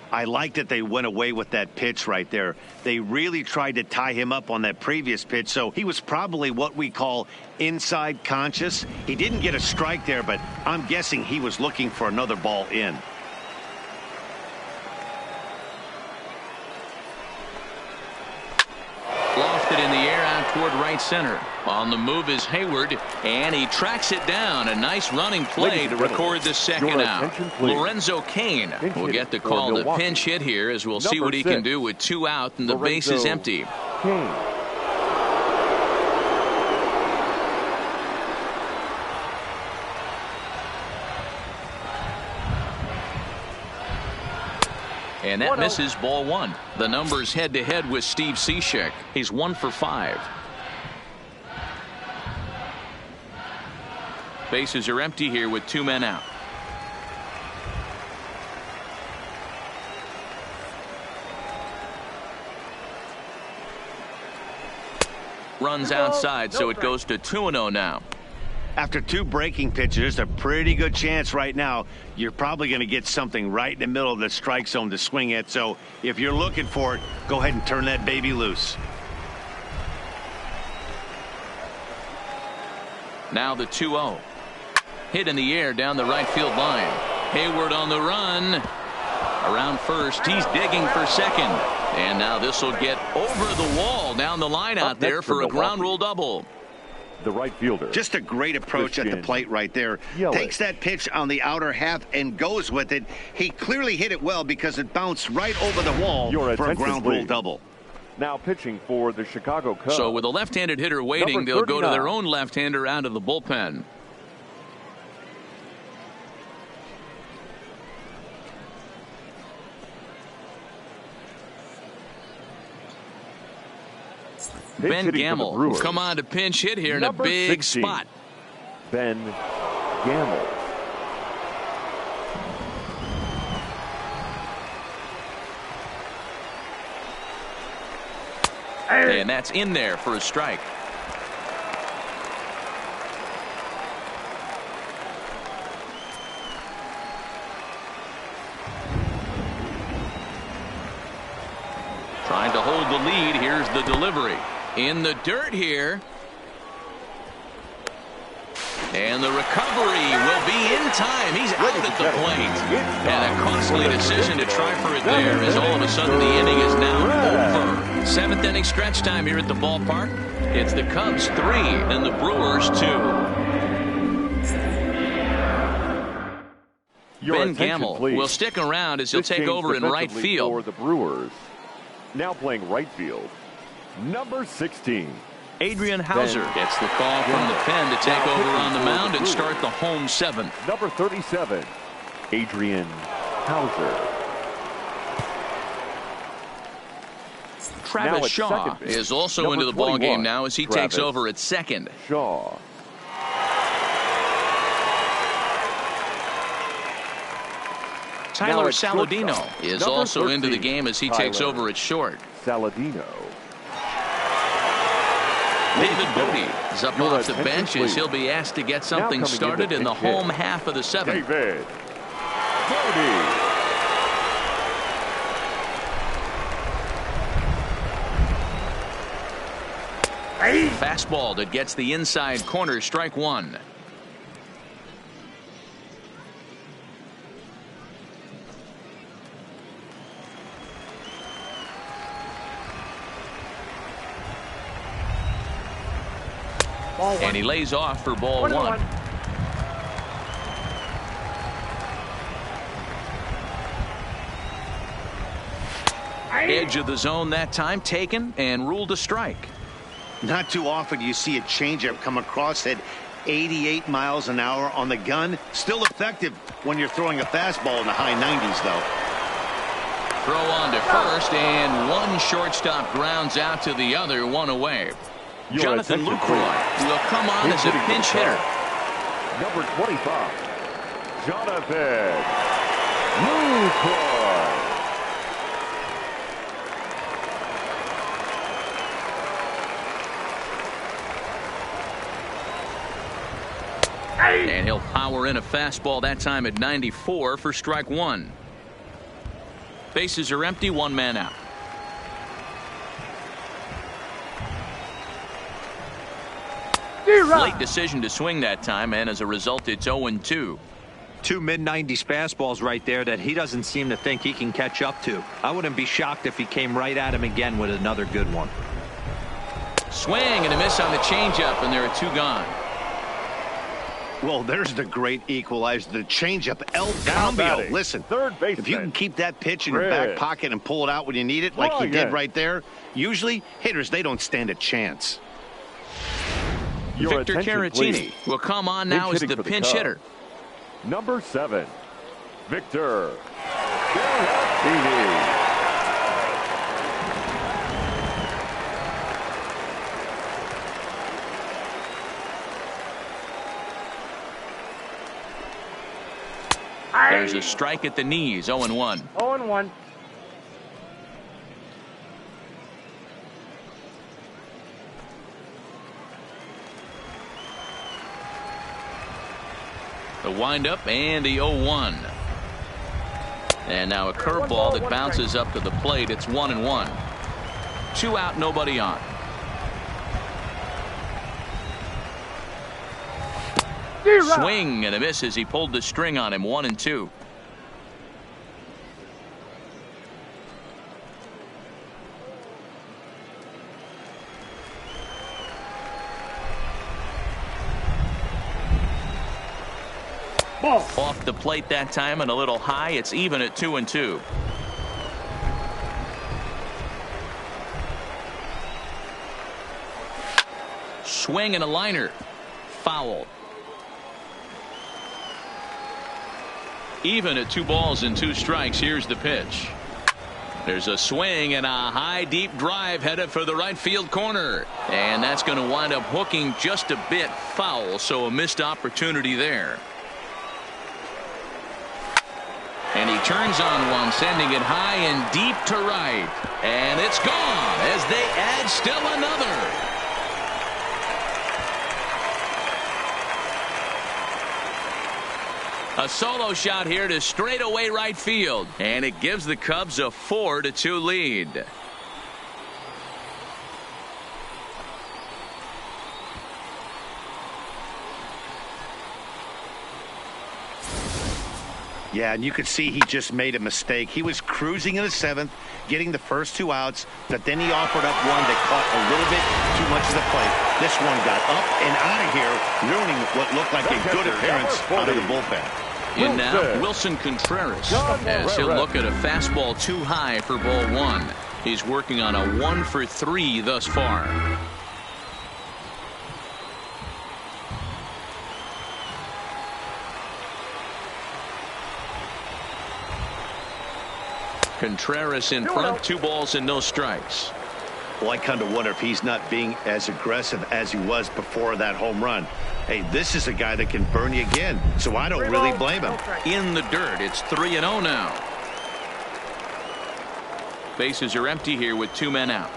I like that they went away with that pitch right there. They really tried to tie him up on that previous pitch, so he was probably what we call inside conscious. He didn't get a strike there, but I'm guessing he was looking for another ball in. Lofted in the air out toward right center. On the move is Hayward, and he tracks it down. A nice running play to record the second out. Lorenzo Cain will get the call to pinch hit here, as we'll see what he can do with 2 out and the base is empty. And that misses, ball 1. The numbers head-to-head with Steve Cishek. He's 1 for 5. Bases are empty here with 2 men out. Runs outside, so it goes to 2-0 now. After 2 breaking pitches, there's a pretty good chance right now you're probably going to get something right in the middle of the strike zone to swing at. So if you're looking for it, go ahead and turn that baby loose. Now the 2-0. Hit in the air down the right field line. Hayward on the run. Around first, he's digging for second. And now this will get over the wall down the line out there for a ground rule double. The right fielder. Just a great approach at the plate right there. Takes that pitch on the outer half and goes with it. He clearly hit it well because it bounced right over the wall for a ground rule double. Now pitching for the Chicago Cubs. So with a left-handed hitter waiting, they'll go to their own left-hander out of the bullpen. Ben Gamble will come on to pinch hit here in a big 16. Spot. Ben Gamble. And that's in there for a strike. Trying to hold the lead. Here's the delivery. In the dirt here. And the recovery will be in time. He's out at the plate. And a costly decision to try for it there, as all of a sudden the inning is now over. 7th inning stretch time here at the ballpark. It's the Cubs 3 and the Brewers 2. Ben Gamble will stick around as he'll take over in right field. For the Brewers. Now playing right field. Number 16. Adrian Hauser gets the call from the pen to take over on the mound and start the home 7th. Number 37, Adrian Hauser. Travis Shaw is also into the ball game now as he takes over at second. Shaw. Tyler Saladino is also into the game as he takes over at short. Saladino. David Bodie is up off the bench as he'll be asked to get something started in the home half of the 7th. David Bodie. Fastball that gets the inside corner, strike 1. And he lays off for ball 1. Edge of the zone that time taken and ruled a strike. Not too often you see a changeup come across at 88 miles an hour on the gun. Still effective when you're throwing a fastball in the high 90s, though. Throw on to first, and one shortstop grounds out to the other, 1 away. Jonathan Lucroy will come on as a pinch hitter. Number 25. Jonathan Lucroy. And he'll power in a fastball that time at 94 for strike one. Bases are empty, one man out. Late decision to swing that time, and as a result, it's 0-2. Two mid-90s fastballs right there that he doesn't seem to think he can catch up to. I wouldn't be shocked if he came right at him again with another good one. Swing and a miss on the changeup, and there are two gone. Well, there's the great equalizer, the changeup, El Now Cambio. batting, Listen, third baseman, if you can keep that pitch in your back pocket and pull it out when you need it, like he did right there, usually hitters, they don't stand a chance. Victor Caratini will come on now as the pinch hitter. Number 7, Victor Caratini. There's a strike at the knees, 0-1. 0-1. The windup and the 0-1. And now a curveball that bounces up to the plate. It's 1-1. 2 out, nobody on. Swing and a miss as he pulled the string on him. 1-2. Ball. Off the plate that time and a little high. It's even at 2-2. Swing and a liner. Foul. Even at 2 balls and 2 strikes. Here's the pitch. There's a swing and a high deep drive headed for the right field corner, and that's going to wind up hooking just a bit foul, so a missed opportunity there. And he turns on one, sending it high and deep to right, and it's gone as they add still another. A solo shot here to straightaway right field, and it gives the Cubs a 4-2 lead. Yeah, and you could see he just made a mistake. He was cruising in the 7th, getting the first 2 outs, but then he offered up one that caught a little bit too much of the plate. This one got up and out of here, ruining what looked like a good appearance out of the bullpen. In now, Wilson Contreras, as he'll look at a fastball too high for ball 1. He's working on a 1-for-3 thus far. Contreras in front, 2 balls and no strikes. Well, I kind of wonder if he's not being as aggressive as he was before that home run. Hey, this is a guy that can burn you again, so I don't really blame him. In the dirt, it's 3-0 now. Bases are empty here with 2 men out.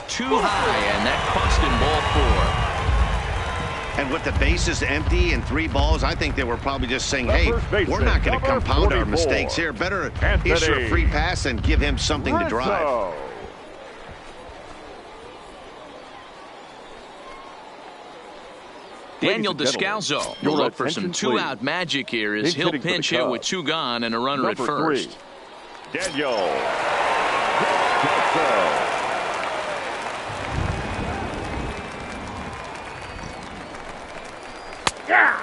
Too high, and that cost him ball 4. And with the bases empty and 3 balls, I think they were probably just saying, hey, we're not going to compound our mistakes here. Better issue a free pass and give him something to drive. Daniel Descalzo will look for some 2-out magic here as he'll pinch hit with 2 gone and a runner at first. Daniel Descalzo.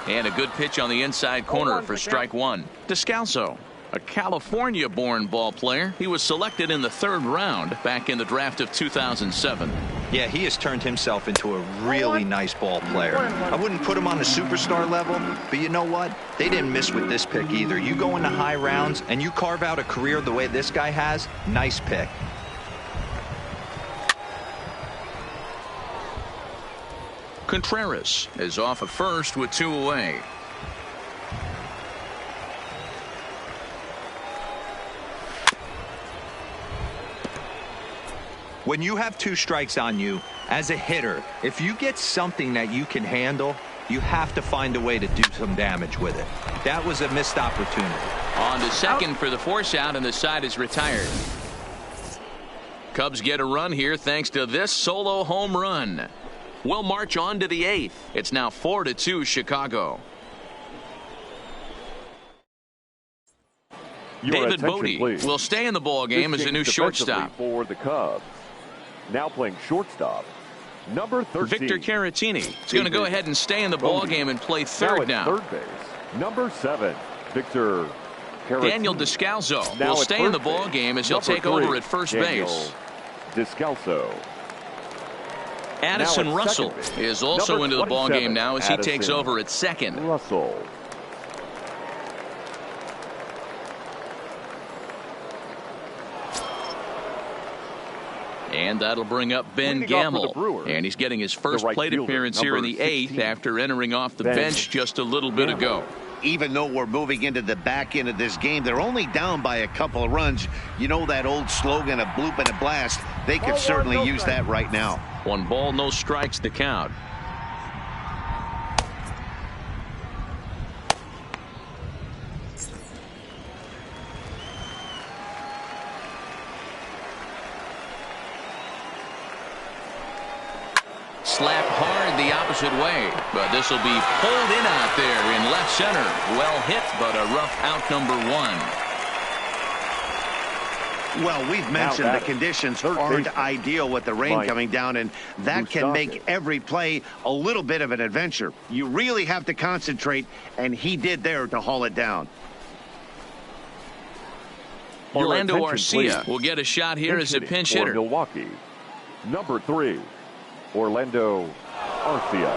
And a good pitch on the inside corner for strike 1. Descalzo, a California-born ball player. He was selected in the 3rd round back in the draft of 2007. Yeah, he has turned himself into a really nice ball player. I wouldn't put him on the superstar level, but you know what? They didn't miss with this pick either. You go into high rounds and you carve out a career the way this guy has, nice pick. Contreras is off at first with 2 away. When you have 2 strikes on you, as a hitter, if you get something that you can handle, you have to find a way to do some damage with it. That was a missed opportunity. On to second for the force out, and the side is retired. Cubs get a run here thanks to this solo home run. We'll march on to the 8th. It's now 4-2 Chicago. David Bodie will stay in the ball game as a new shortstop for the Cubs. Now playing shortstop, number 13. Victor Caratini is going to go ahead and stay in the ball game and play third now. Third base, number 7, Victor Caratini. Daniel Descalso will stay in the ball game as he'll take over at first base. Descalso. Addison Russell is also into the ball game now as he takes over at second. Russell. And that'll bring up Ben Gamble. And he's getting his first plate appearance here in the 8th after entering off the bench just a little bit ago. Even though we're moving into the back end of this game, they're only down by a couple of runs. You know that old slogan, a bloop and a blast. They could certainly use that right now. 1 ball, no strikes the count. Slap hard the opposite way, but this will be pulled in out there in left center. Well hit, but a rough out number 1. Well, we've mentioned the conditions aren't ideal with the rain coming down, and that can make every play a little bit of an adventure. You really have to concentrate, and he did there to haul it down. Orlando Arcia will get a shot here as a pinch hitter. Milwaukee, number 3. Orlando Arcia.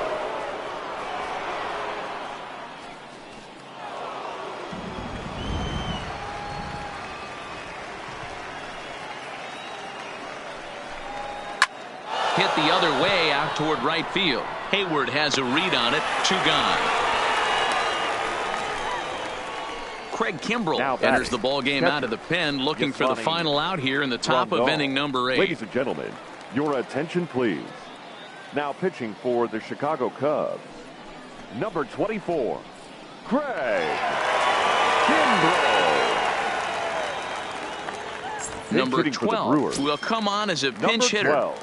Hit the other way out toward right field. Hayward has a read on it. 2 gone. Craig Kimbrell enters the ball game out of the pen, looking for the final out here in the top of inning number 8. Ladies and gentlemen, your attention please. Now pitching for the Chicago Cubs, number 24, Craig Kimbrell. Number 12 will come on as a pinch hitter.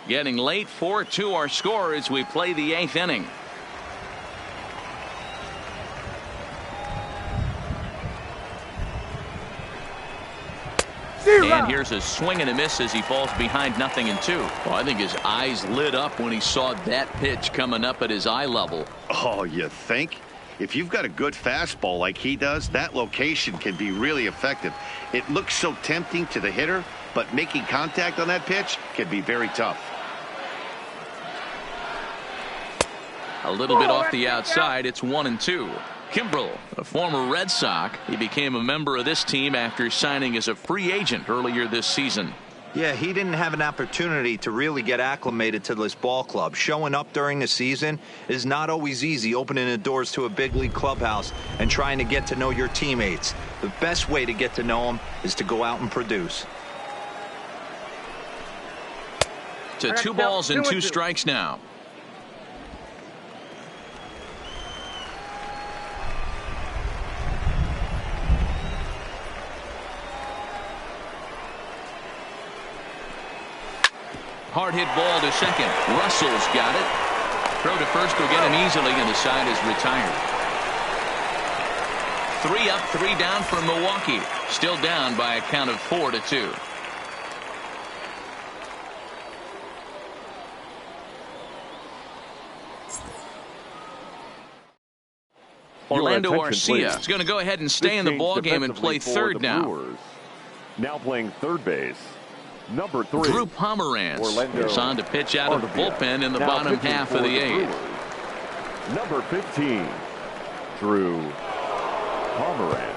Getting late, 4-2 our score as we play the 8th inning. And here's a swing and a miss as he falls behind 0-2. Well, I think his eyes lit up when he saw that pitch coming up at his eye level. Oh, you think? If you've got a good fastball like he does, that location can be really effective. It looks so tempting to the hitter, but making contact on that pitch can be very tough. A little bit off the outside. It's 1-2. Kimbrell, a former Red Sox, he became a member of this team after signing as a free agent earlier this season. Yeah, he didn't have an opportunity to really get acclimated to this ball club. Showing up during the season is not always easy, opening the doors to a big league clubhouse and trying to get to know your teammates. The best way to get to know them is to go out and produce. To 2 balls and 2 strikes now. Hard hit ball to second. Russell's got it. Throw to first will get him easily, and the side is retired. 3 up, 3 down for Milwaukee. Still down by a count of 4-2. Orlando attention, Arcia please. is going to go ahead and stay in the ball game and play third now. Brewers. Now playing third base, number 3. Drew Pomeranz Orlando is on to pitch out of the Arcia. bullpen in the Now bottom pitching half for of the Brewers. 8th. Number 15, Drew Pomeranz.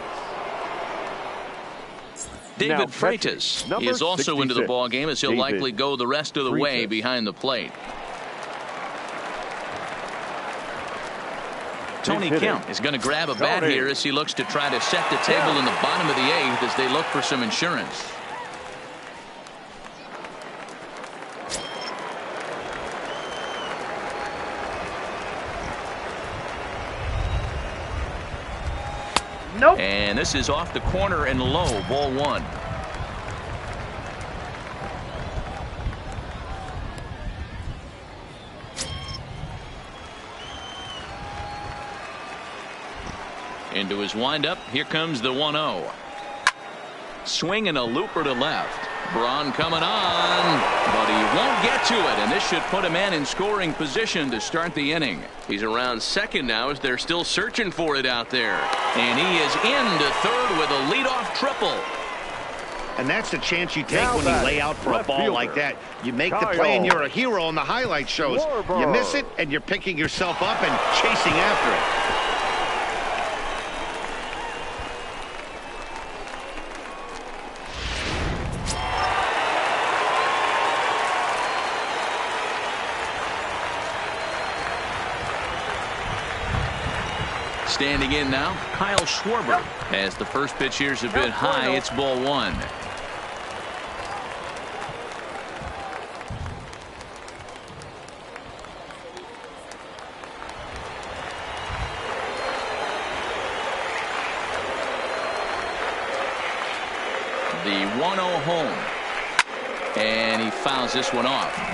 David Now Freitas catching, is also 66, into the ball game as he'll David likely go the rest of the way Freitas. behind the plate. Tony Kemp is going to grab a bat here as he looks to try to set the table in the bottom of the 8th as they look for some insurance. Nope. And this is off the corner and low, ball 1. Into his windup. Here comes the 1-0. Swing and a looper to left. Braun coming on, but he won't get to it, and this should put a man in scoring position to start the inning. He's around second now as they're still searching for it out there. And he is into third with a leadoff triple. And that's the chance you take Now when you lay out for a left ball fielder, like that. You make the Kyle play and you're a hero on the highlight shows. Schwarber. You miss it and you're picking yourself up and chasing after it. Standing in now, Kyle Schwarber. As the first pitch here's a bit high, it's ball 1. The 1-0 home. And he fouls this one off.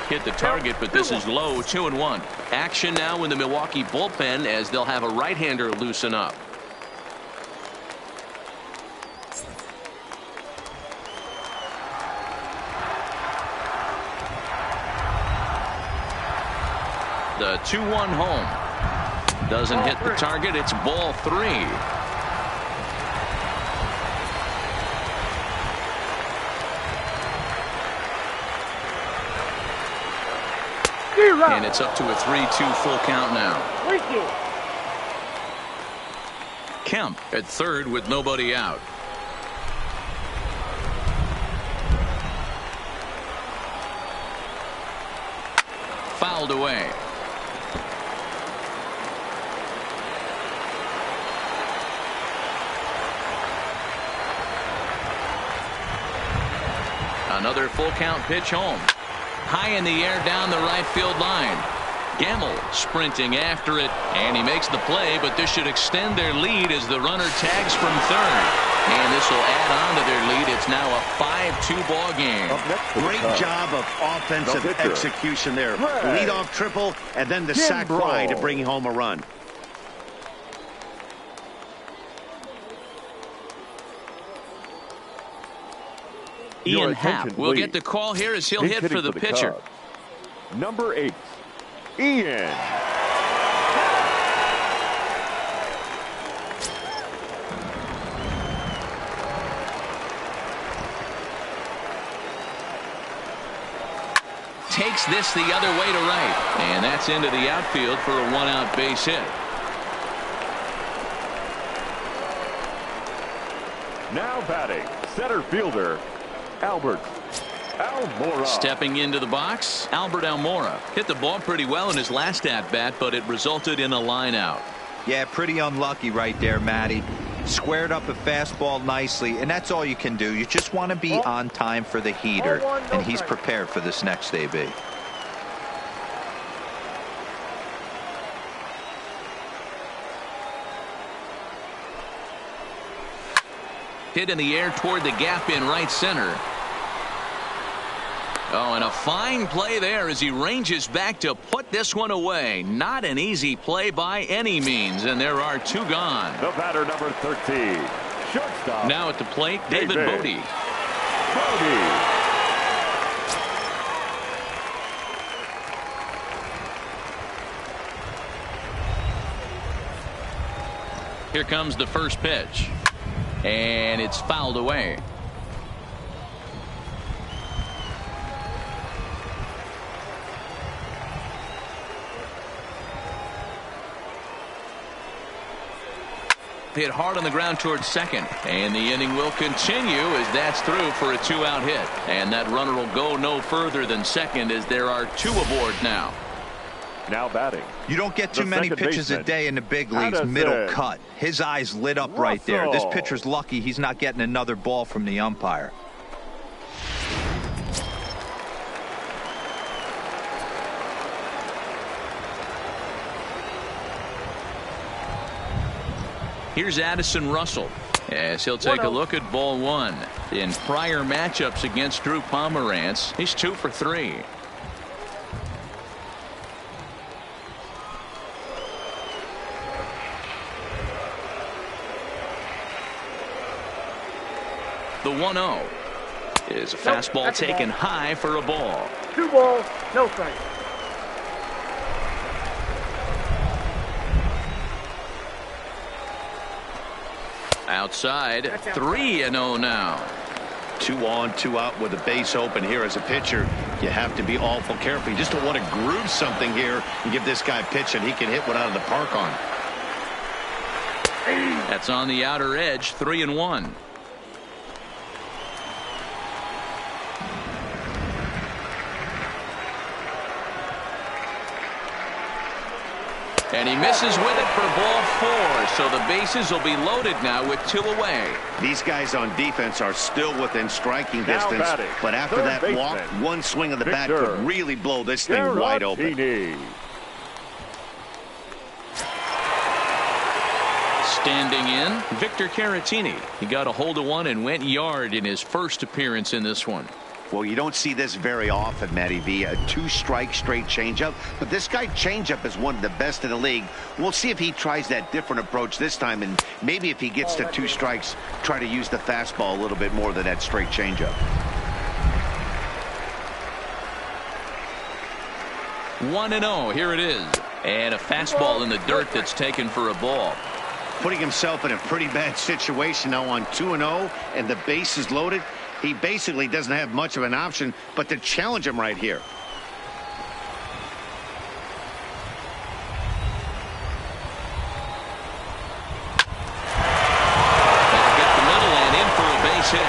Hit the target, but this is low, 2-1. Action now in the Milwaukee bullpen as they'll have a right-hander loosen up. The 2-1 home. Doesn't hit the target. It's ball 3. And it's up to a 3-2 full count now. Kemp at third with nobody out. Fouled away. Another full count pitch home. High in the air down the right field line. Gamble sprinting after it, and he makes the play, but this should extend their lead as the runner tags from third. And this will add on to their lead. It's now a 5-2 ball game. Great job of offensive execution there. Leadoff triple and then the sac fly to bring home a run. Ian Happ will get the call here as he'll hit for the pitcher. Number 8, Ian. Takes this the other way to right, and that's into the outfield for a 1-out base hit. Now batting, center fielder, Albert Almora. Stepping into the box, Albert Almora hit the ball pretty well in his last at-bat, but it resulted in a line out. Yeah, pretty unlucky right there, Matty. Squared up a fastball nicely, and that's all you can do. You just want to be on time for the heater, and he's prepared for this next AB. Hit in the air toward the gap in right center. Oh, and a fine play there as he ranges back to put this one away. Not an easy play by any means, and there are 2 gone. The batter, number 13, shortstop. Now at the plate, David Bodie. bogey. Here comes the first pitch. And it's fouled away. Hit hard on the ground towards second. And the inning will continue as that's through for a 2-out hit. And that runner will go no further than second as there are 2 aboard now. Now batting. You don't get too many pitches a day in the big leagues. Middle cut. His eyes lit up right there. This pitcher's lucky he's not getting another ball from the umpire. Here's Addison Russell as he'll take a look at ball 1. In prior matchups against Drew Pomerantz, he's 2 for 3. The 1-0 is a fastball taken high for a ball. 2 balls, no strike. Outside, 3-0 now. 2 on, 2 out with a base open here as a pitcher. You have to be awful careful. You just don't want to groove something here and give this guy a pitch and he can hit one out of the park on. That's on the outer edge, 3-1. And he misses with it for ball 4. So the bases will be loaded now with 2 away. These guys on defense are still within striking distance. But after that walk, one swing of the bat could really blow this thing wide open. Standing in, Victor Caratini. He got a hold of one and went yard in his first appearance in this one. Well, you don't see this very often, Matty V. A 2-strike straight changeup. But this guy changeup is one of the best in the league. We'll see if he tries that different approach this time. And maybe if he gets to 2 strikes, try to use the fastball a little bit more than that straight changeup. 1-0. Here it is. And a fastball in the dirt that's taken for a ball. Putting himself in a pretty bad situation now on 2-0 and the base is loaded. He basically doesn't have much of an option but to challenge him right here. That'll get the middle and in for a base hit.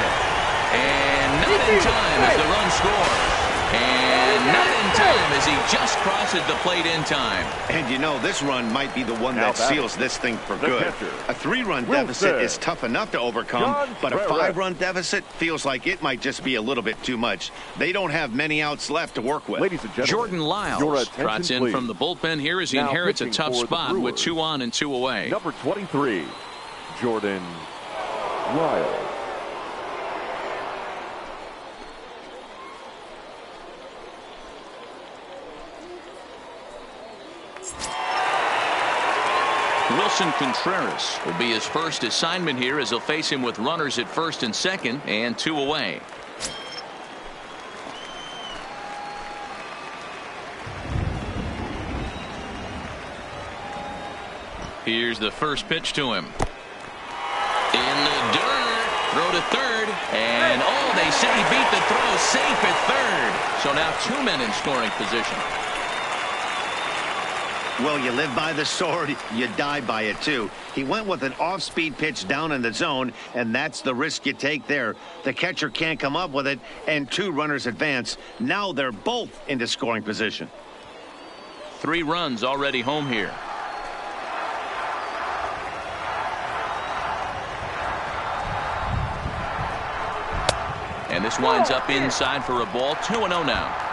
And not in time as the run scores. And not in time as he just crosses the plate in time. And you know, this run might be the one that seals this thing for good. A 3-run deficit is tough enough to overcome, but a 5-run deficit feels like it might just be a little bit too much. They don't have many outs left to work with. Ladies and gentlemen, Jordan Lyles trots in from the bullpen here as he inherits a tough spot with 2 on and 2 away. Number 23, Jordan Lyles. Wilson Contreras will be his first assignment here as he'll face him with runners at first and second and 2 away. Here's the first pitch to him. In the dirt, throw to third, and they say he beat the throw safe at third. So now 2 men in scoring position. Well, you live by the sword, you die by it too. He went with an off-speed pitch down in the zone, and that's the risk you take there. The catcher can't come up with it, and 2 runners advance. Now they're both into scoring position. 3 runs already home here. And this winds up inside for a ball. 2-0 now.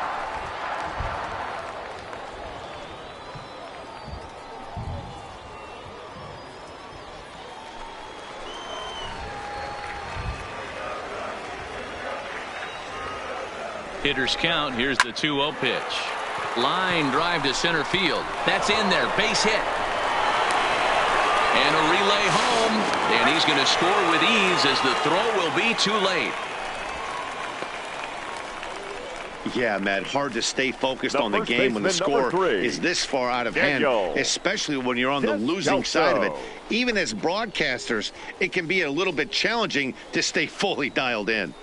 Hitters count. Here's the 2-0 pitch. Line drive to center field. That's in there. Base hit. And a relay home. And he's going to score with ease as the throw will be too late. Yeah, Matt, hard to stay focused on the game when the score is this far out of hand, especially when you're on the losing side of it. Even as broadcasters, it can be a little bit challenging to stay fully dialed in.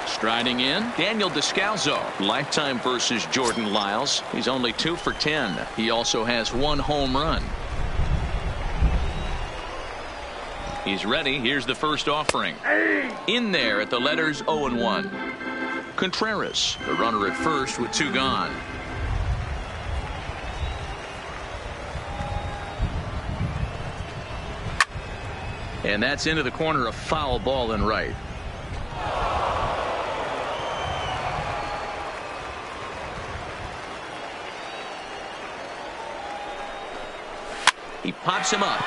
Striding in, Daniel Descalzo. Lifetime versus Jordan Lyles. He's only 2 for 10. He also has 1 home run. He's ready. Here's the first offering. In there at the letters 0-1. Contreras, the runner at first with 2 gone. And that's into the corner, a foul ball and right. He pops him up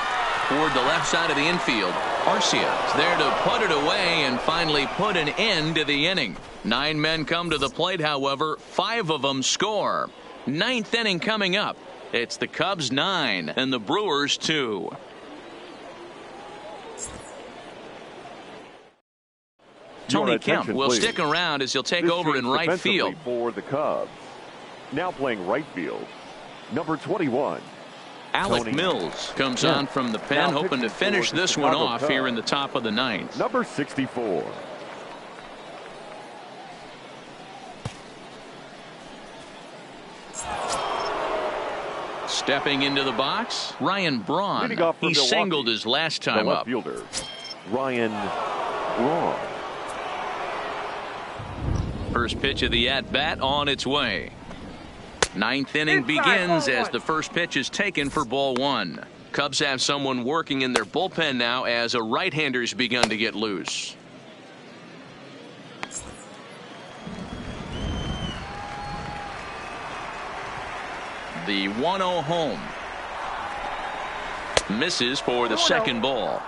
toward the left side of the infield. Arcia is there to put it away and finally put an end to the inning. 9 men come to the plate, however, 5 of them score. 9th inning coming up. It's the Cubs 9 and the Brewers 2. Tony Kemp will stick around as he'll take over in right field. For the Cubs. Now playing right field, number 21. Alec Mills comes on from the pen, hoping to finish this one off here in the top of the 9th. Number 64. Stepping into the box, Ryan Braun. He singled his last time up. Fielder, Ryan Braun. First pitch of the at-bat on its way. 9th inning begins as the first pitch is taken for ball 1. Cubs have someone working in their bullpen now as a right-hander's begun to get loose. The 1-0 home. Misses for the second ball.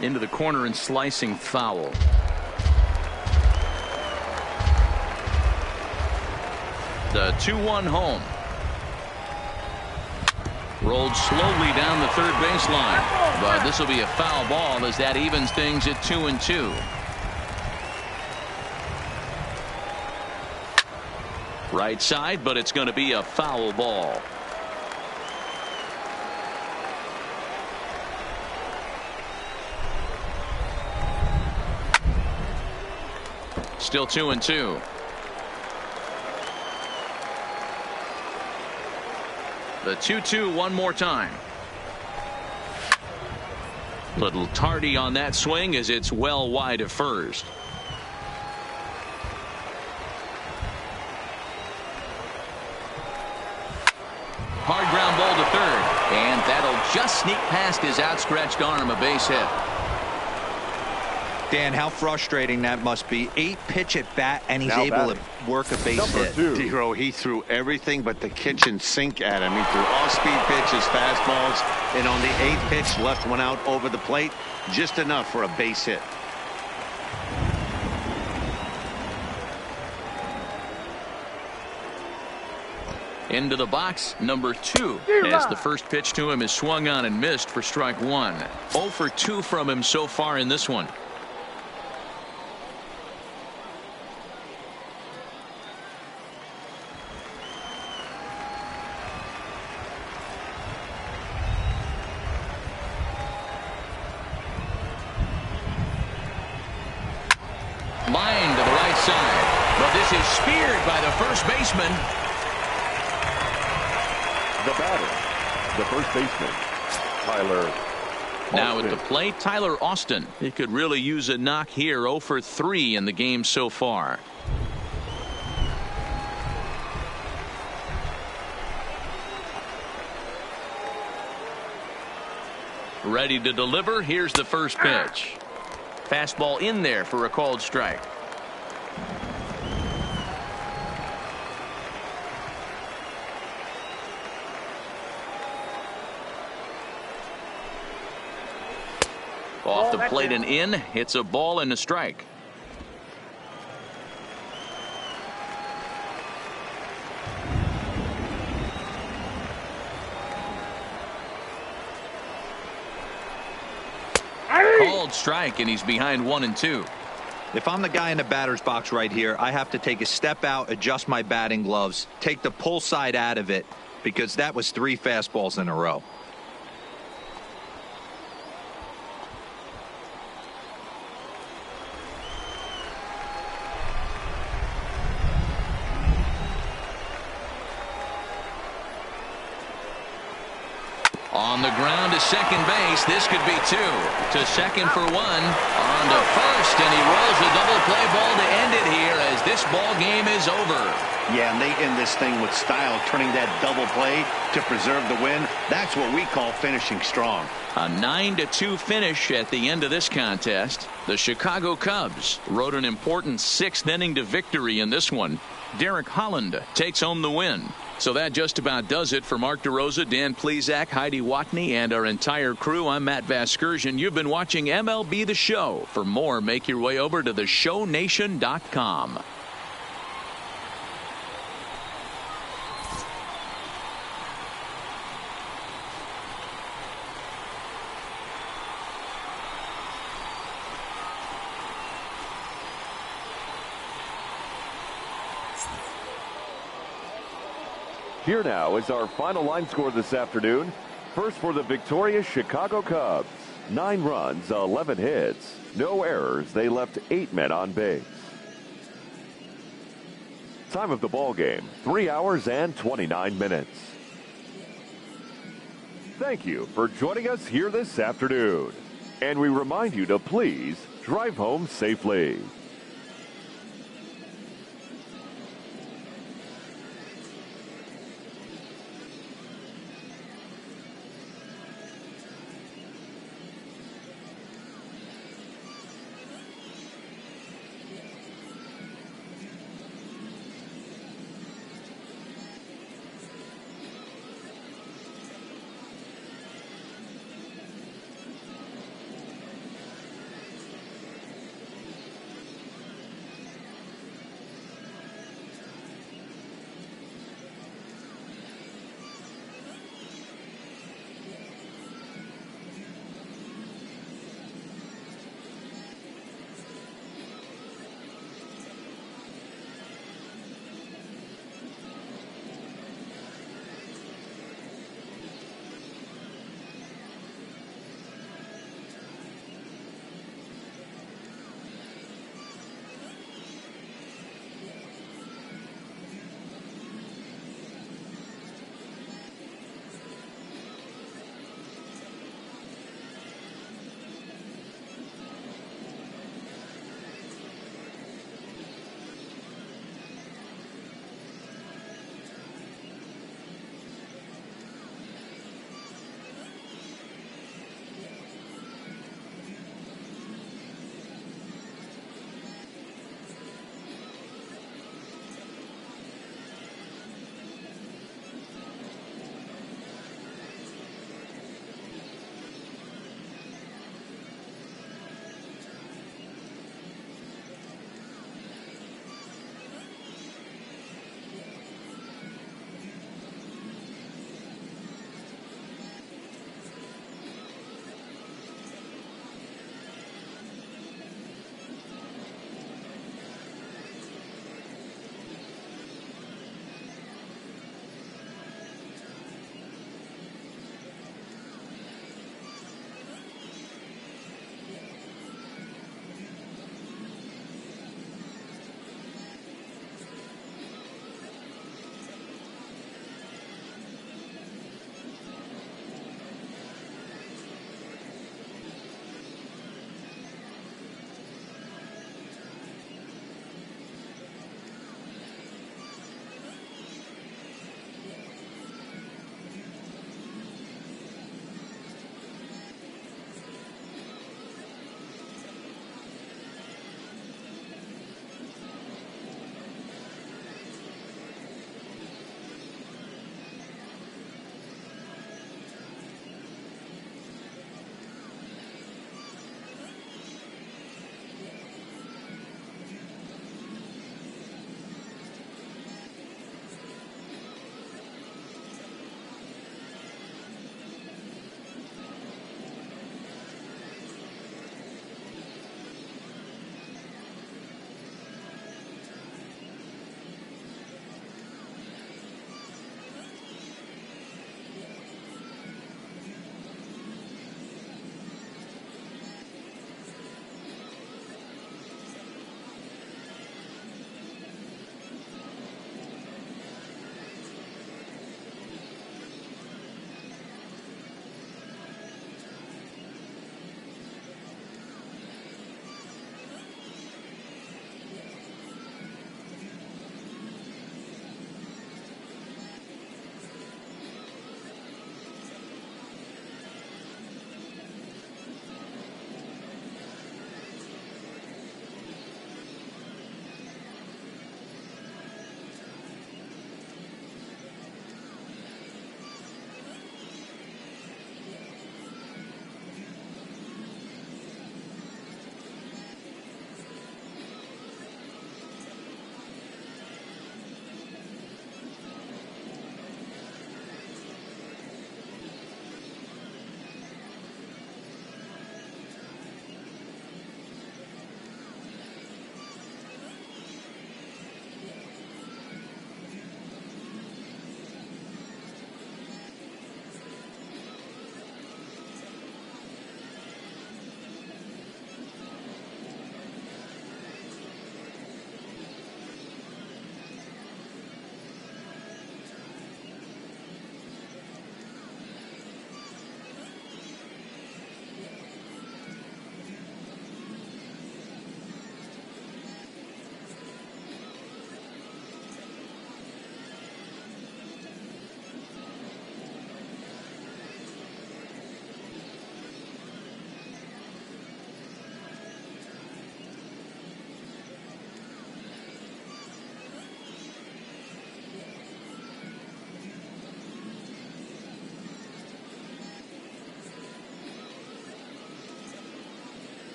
Into the corner and slicing foul. The 2-1 home. Rolled slowly down the third baseline, but this will be a foul ball as that evens things at 2-2. Right side, but it's going to be a foul ball. Still 2-2. The 2-2 one more time. Little tardy on that swing as it's well wide of first. Hard ground ball to third, and that'll just sneak past his outstretched arm, a base hit. Dan, how frustrating that must be. 8 pitch at bat, and he's able to work a base hit. D-Row, he threw everything but the kitchen sink at him. He threw off-speed pitches, fastballs, and on the 8th pitch, left one out over the plate, just enough for a base hit. Into the box, number 2, as the first pitch to him is swung on and missed for strike 1. 0 for 2 from him so far in this one. Line to the right side, but this is speared by the first baseman. The batter, the first baseman, Tyler Austin. Now at the plate, Tyler Austin. He could really use a knock here. 0 for 3 in the game so far. Ready to deliver. Here's the first pitch. Fastball in there for a called strike. Off the plate and in. It's a ball and a strike. Called strike, and he's behind 1-2. If I'm the guy in the batter's box right here, I have to take a step out, adjust my batting gloves, take the pull side out of it, because that was 3 fastballs in a row. On the ground to second base. This could be 2. To second for 1. On to first, and he rolls a double play ball to end it here as this ball game is over. Yeah, and they end this thing with style, turning that double play to preserve the win. That's what we call finishing strong. A 9-2 finish at the end of this contest. The Chicago Cubs rode an important 6th inning to victory in this one. Derek Holland takes home the win. So that just about does it for Mark DeRosa, Dan Plesac, Heidi Watney, and our entire crew. I'm Matt Vasgersian. You've been watching MLB The Show. For more, make your way over to theshownation.com. Here now is our final line score this afternoon. First for the victorious Chicago Cubs. 9 runs, 11 hits, no errors. They left 8 men on base. Time of the ball game, 3 hours and 29 minutes. Thank you for joining us here this afternoon. And we remind you to please drive home safely.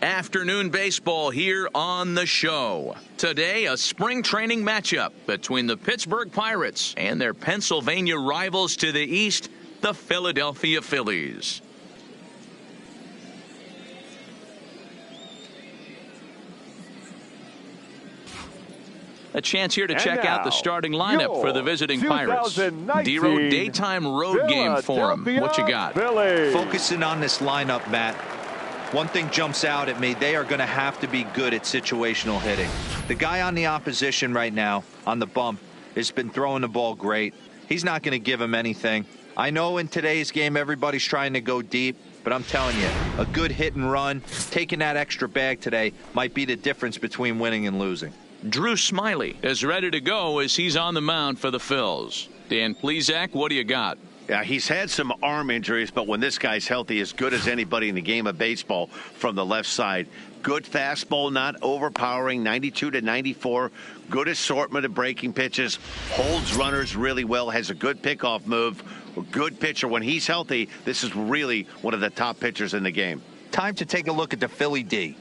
Afternoon baseball here on the show. Today, a spring training matchup between the Pittsburgh Pirates and their Pennsylvania rivals to the east, the Philadelphia Phillies. A chance here to check out the starting lineup for the visiting Pirates. D-Road daytime road game for them. What you got? Focusing on this lineup, Matt. One thing jumps out at me. They are going to have to be good at situational hitting. The guy on the opposition right now on the bump has been throwing the ball great. He's not going to give him anything. I know in today's game everybody's trying to go deep, but I'm telling you, a good hit and run, taking that extra bag today might be the difference between winning and losing. Drew Smiley is ready to go as he's on the mound for the Phils. Dan Plesac, what do you got? Yeah, he's had some arm injuries, but when this guy's healthy, as good as anybody in the game of baseball from the left side. Good fastball, not overpowering, 92 to 94. Good assortment of breaking pitches. Holds runners really well, has a good pickoff move. A good pitcher. When he's healthy, this is really one of the top pitchers in the game. Time to take a look at the Philly D.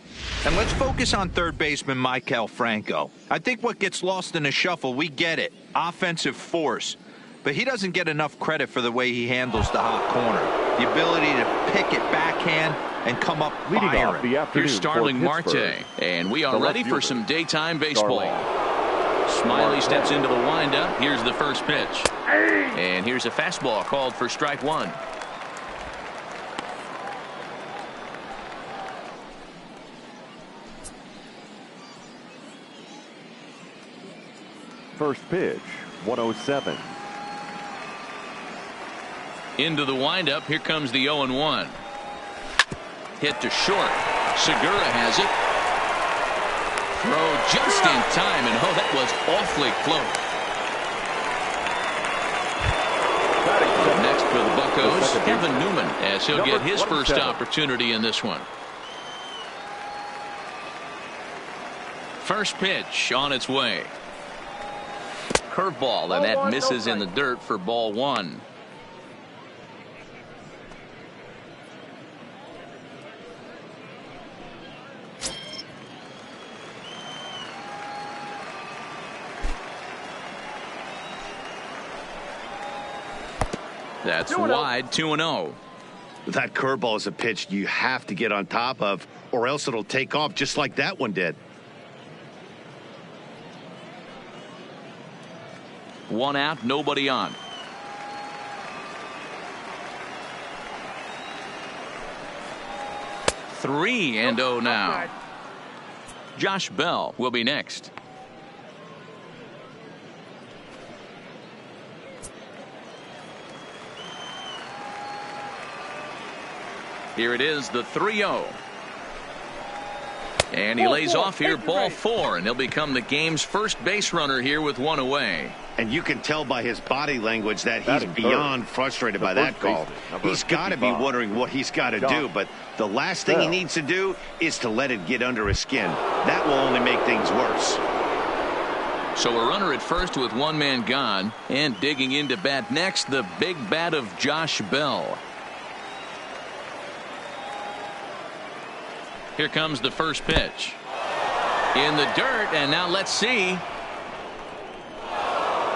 And let's focus on third baseman Maikel Franco. I think what gets lost in the shuffle, we get it. Offensive force. But he doesn't get enough credit for the way he handles the hot corner. The ability to pick it backhand and come up firing. Here's Starling Marte. And we are ready for some daytime baseball. Smiley steps into the windup. Here's the first pitch. And here's a fastball called for strike one. First pitch, 107. Into the windup. Here comes the 0-1. Hit to short. Segura has it. Throw just in time, and that was awfully close. Next for the Buccos, Kevin Newman, as he'll get his first opportunity in this one. First pitch on its way. Curveball, and that misses in the dirt for ball one. That's wide, 2-0. That curveball is a pitch you have to get on top of, or else it'll take off just like that one did. One out, nobody on. Three and 0 now. Josh Bell will be next. Here it is, the 3-0. And he lays off here, ball four, and he'll become the game's first base runner here with one away. And you can tell by his body language that he's beyond frustrated by that call. He's got to be wondering what he's got to do, but the last thing he needs to do is to let it get under his skin. That will only make things worse. So a runner at first with one man gone, and digging into bat next, the big bat of Josh Bell. Here comes the first pitch. In the dirt, and now let's see.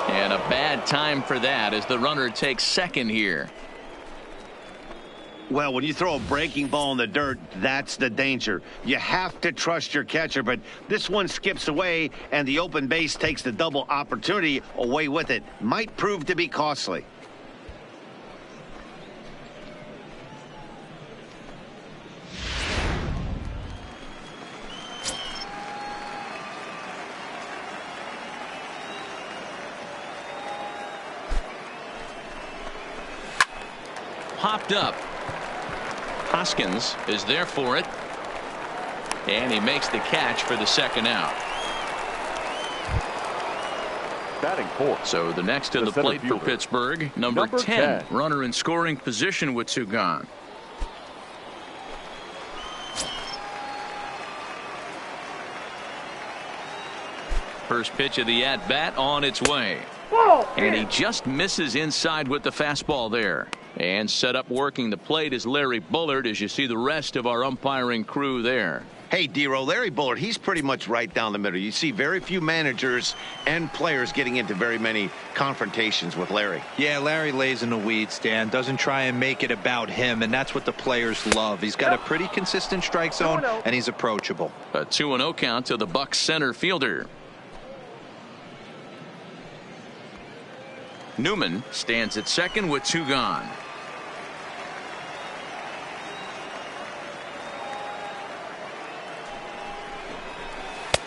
And a bad time for that as the runner takes second here. Well, when you throw a breaking ball in the dirt, that's the danger. You have to trust your catcher, but this one skips away, and the open base takes the double opportunity away with it. Might prove to be costly. Popped up. Hoskins is there for it. And he makes the catch for the second out. Batting fourth. So the next to the plate for Pittsburgh, number 10, runner in scoring position with two gone. First pitch of the at-bat on its way. And he just misses inside with the fastball there. And set up working the plate is Larry Bullard, as you see the rest of our umpiring crew there. Hey, D-Row, Larry Bullard, he's pretty much right down the middle. You see very few managers and players getting into very many confrontations with Larry. Yeah, Larry lays in the weeds, Dan. Doesn't try and make it about him, and that's what the players love. He's got a pretty consistent strike zone, and he's approachable. A 2-0 count to the Bucs center fielder. Newman stands at second with 2 gone.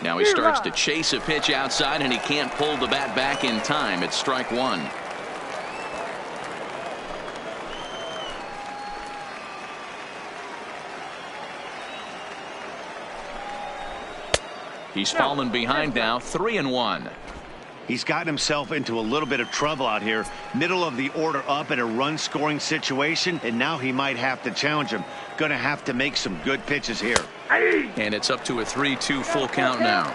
Now he starts to chase a pitch outside, and he can't pull the bat back in time. It's strike 1. He's fallen behind now, 3-1. He's gotten himself into a little bit of trouble out here. Middle of the order up in a run-scoring situation, and now he might have to challenge him. Going to have to make some good pitches here. And it's up to a 3-2 full count now.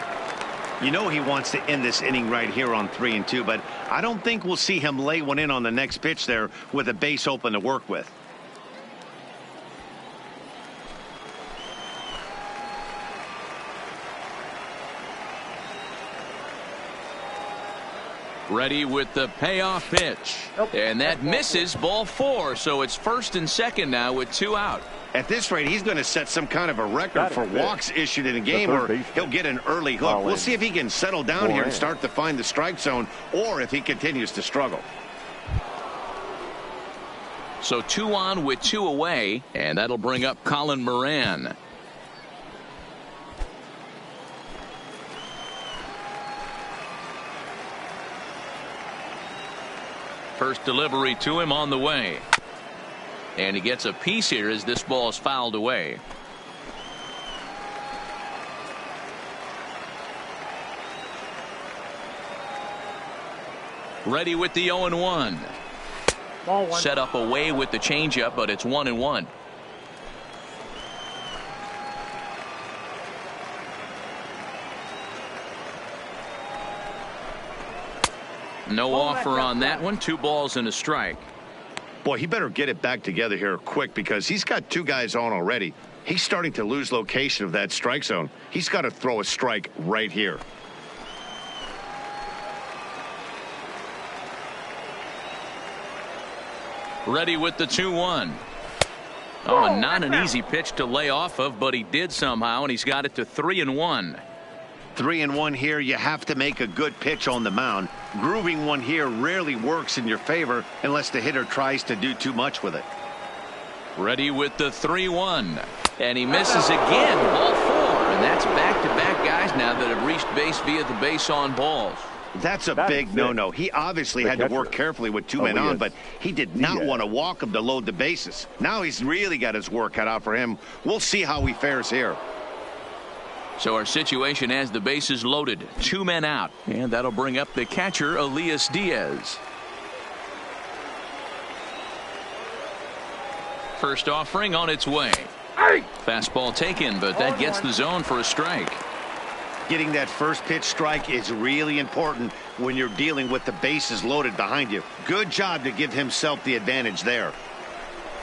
You know he wants to end this inning right here on 3-2, but I don't think we'll see him lay one in on the next pitch there with a base open to work with. Ready with the payoff pitch. And that misses, ball 4. So it's first and second now with 2 out. At this rate, he's going to set some kind of a record for walks issued in a game, or he'll get an early hook. We'll see if he can settle down here and start to find the strike zone, or if he continues to struggle. So 2 on with 2 away, and that'll bring up Colin Moran. First delivery to him on the way. And he gets a piece here as this ball is fouled away. Ready with the 0-1. Set up away with the changeup, but it's 1-1. No offer on that one. 2 balls and a strike. Boy, he better get it back together here quick, because he's got 2 guys on already. He's starting to lose location of that strike zone. He's got to throw a strike right here. Ready with the 2-1. Oh, not an easy pitch to lay off of, but he did somehow, and he's got it to 3-1. 3-1 here. You have to make a good pitch on the mound. Grooving one here rarely works in your favor unless the hitter tries to do too much with it. Ready with the 3-1. And he misses again. Ball 4. And that's back-to-back guys now that have reached base via the base on balls. That's a big no-no. He obviously had to work carefully with 2 men on, but he did not want to walk him to load the bases. Now he's really got his work cut out for him. We'll see how he fares here. So our situation has the bases loaded, 2 men out, and that'll bring up the catcher, Elias Diaz. First offering on its way. Fastball taken, but that gets the zone for a strike. Getting that first pitch strike is really important when you're dealing with the bases loaded behind you. Good job to give himself the advantage there.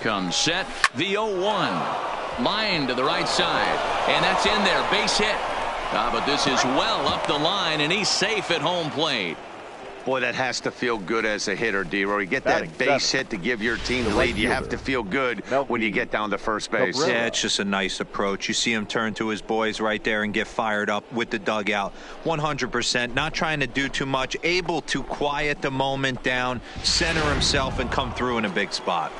Comes set, the 0-1. Line to the right side, and that's in there. Base hit. But this is well up the line, and he's safe at home plate. Boy, that has to feel good as a hitter, D-Roy. You get that base hit to give your team the lead. You have to feel good when you get down to first base. Yeah, it's just a nice approach. You see him turn to his boys right there and get fired up with the dugout. 100%, not trying to do too much, able to quiet the moment down, center himself, and come through in a big spot.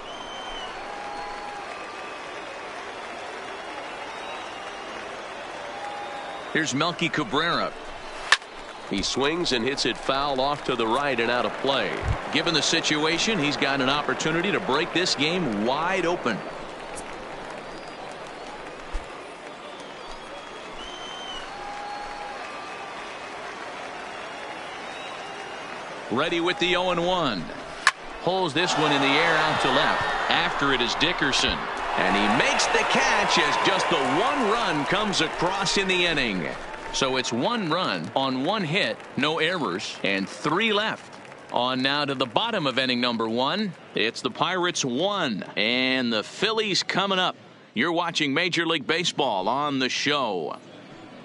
Here's Melky Cabrera. He swings and hits it foul off to the right and out of play. Given the situation, he's got an opportunity to break this game wide open. Ready with the 0-1. Pulls this one in the air out to left. After it is Dickerson. And he makes the catch as just the 1 run comes across in the inning. So it's 1 run on 1 hit, no errors, and 3 left. On now to the bottom of inning number 1. It's the Pirates 1 and the Phillies coming up. You're watching Major League Baseball on the show.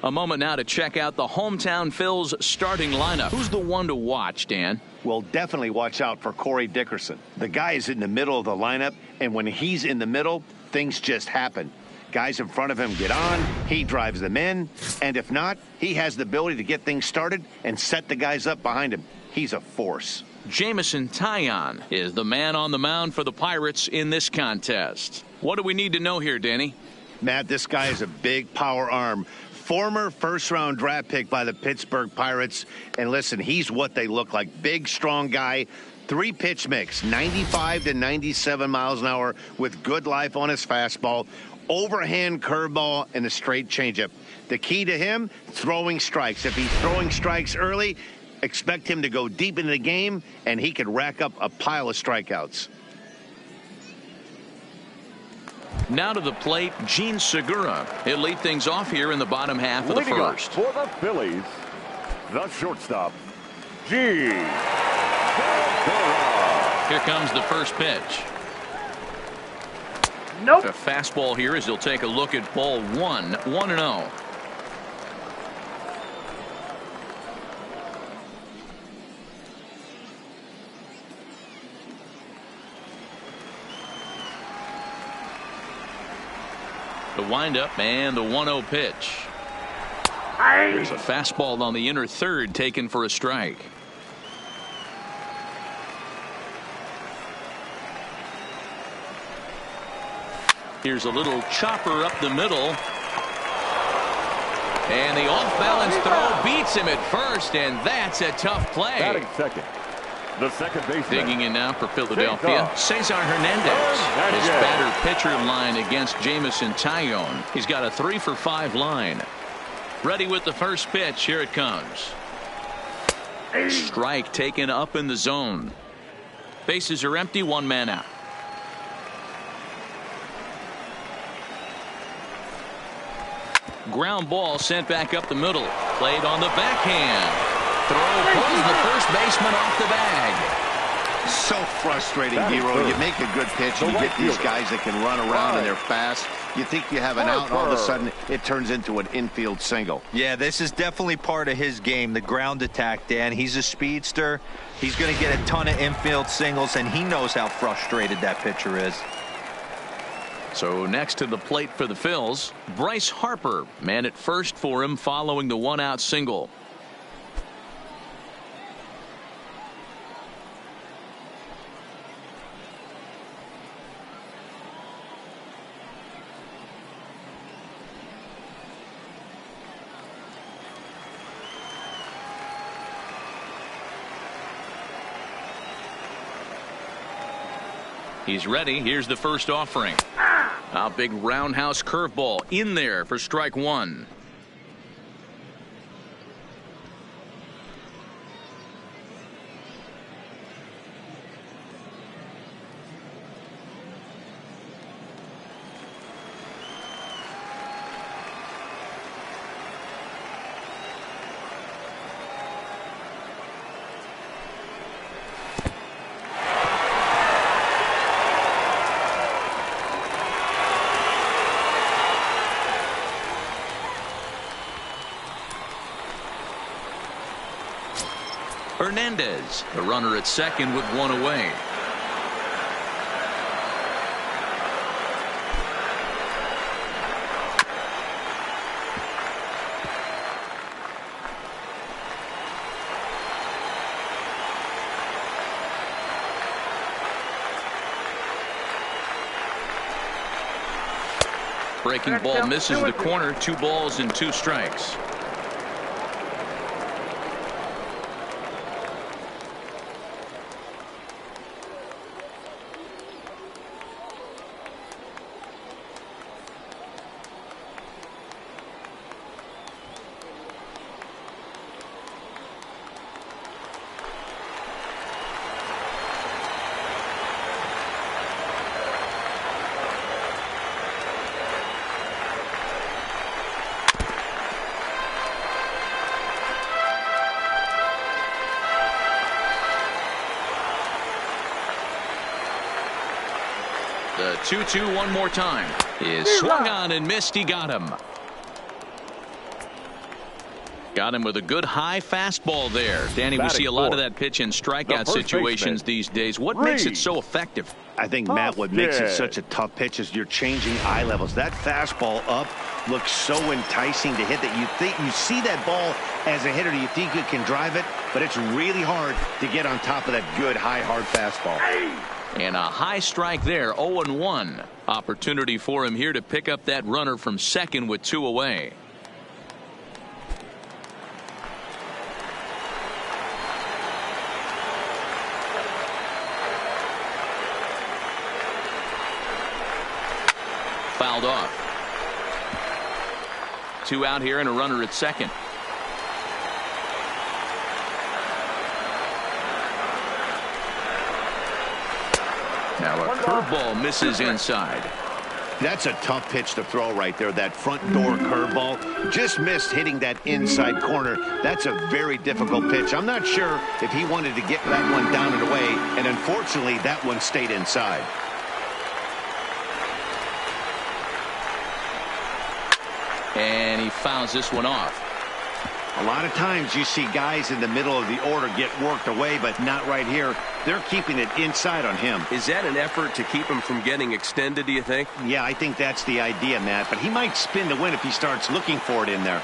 A moment now to check out the hometown Phils starting lineup. Who's the one to watch, Dan? Well, definitely watch out for Corey Dickerson. The guy is in the middle of the lineup, and when he's in the middle, things just happen. Guys in front of him get on, he drives them in, and if not, he has the ability to get things started and set the guys up behind him. He's a force. Jameson Taillon is the man on the mound for the Pirates in this contest. What do we need to know here, Danny? Matt, this guy is a big power arm. Former first-round draft pick by the Pittsburgh Pirates. And listen, he's what they look like. Big, strong guy. 3-pitch mix, 95 to 97 miles an hour with good life on his fastball. Overhand curveball and a straight changeup. The key to him, throwing strikes. If he's throwing strikes early, expect him to go deep into the game, and he could rack up a pile of strikeouts. Now to the plate, Gene Segura. He'll lead things off here in the bottom half of the first. For the Phillies, the shortstop, Gene Segura. Here comes the first pitch. Nope. A fastball here as he'll take a look at ball 1, 1-0. The windup and the 1-0 pitch. There's a fastball on the inner third taken for a strike. Here's a little chopper up the middle. And the off-balance throw beats him at first, and that's a tough play. Batting second. The second baseman. Digging in now for Philadelphia, Cesar Hernandez. His batter-pitcher line against Jameson Taillon. He's got a 3-for-5 line. Ready with the first pitch. Here it comes. Strike taken up in the zone. Bases are empty, 1 man out. Ground ball sent back up the middle. Played on the backhand. Throw pulls the first baseman off the bag. So frustrating, Hero. You make a good pitch and you get these guys that can run around and they're fast. You think you have an out, and all of a sudden it turns into an infield single. Yeah, this is definitely part of his game, the ground attack, Dan. He's a speedster. He's going to get a ton of infield singles, and he knows how frustrated that pitcher is. So next to the plate for the Phils, Bryce Harper, man at first for him following the 1-out single. He's ready. Here's the first offering. A big roundhouse curveball in there for strike 1. Hernandez, the runner at second with 1 away. Breaking ball misses the corner. 2 balls and 2 strikes. 2-2 one more time. Is swung on and missed. He got him. Got him with a good high fastball there. Danny, we see a lot of that pitch in strikeout situations these days. What makes it so effective? I think, Matt, what makes it such a tough pitch is you're changing eye levels. That fastball up looks so enticing to hit that you see that ball as a hitter, you think you can drive it, but it's really hard to get on top of that good high hard fastball. And a high strike there. 0-1. Opportunity for him here to pick up that runner from second with 2 away. Fouled off. 2 out here and a runner at second. Now a curveball misses inside. That's a tough pitch to throw right there. That front door curveball just missed hitting that inside corner. That's a very difficult pitch. I'm not sure if he wanted to get that one down and away, and unfortunately that one stayed inside. And he fouls this one off. A lot of times you see guys in the middle of the order get worked away, but not right here. They're keeping it inside on him. Is that an effort to keep him from getting extended, do you think? Yeah, I think that's the idea, Matt. But he might spin to win if he starts looking for it in there.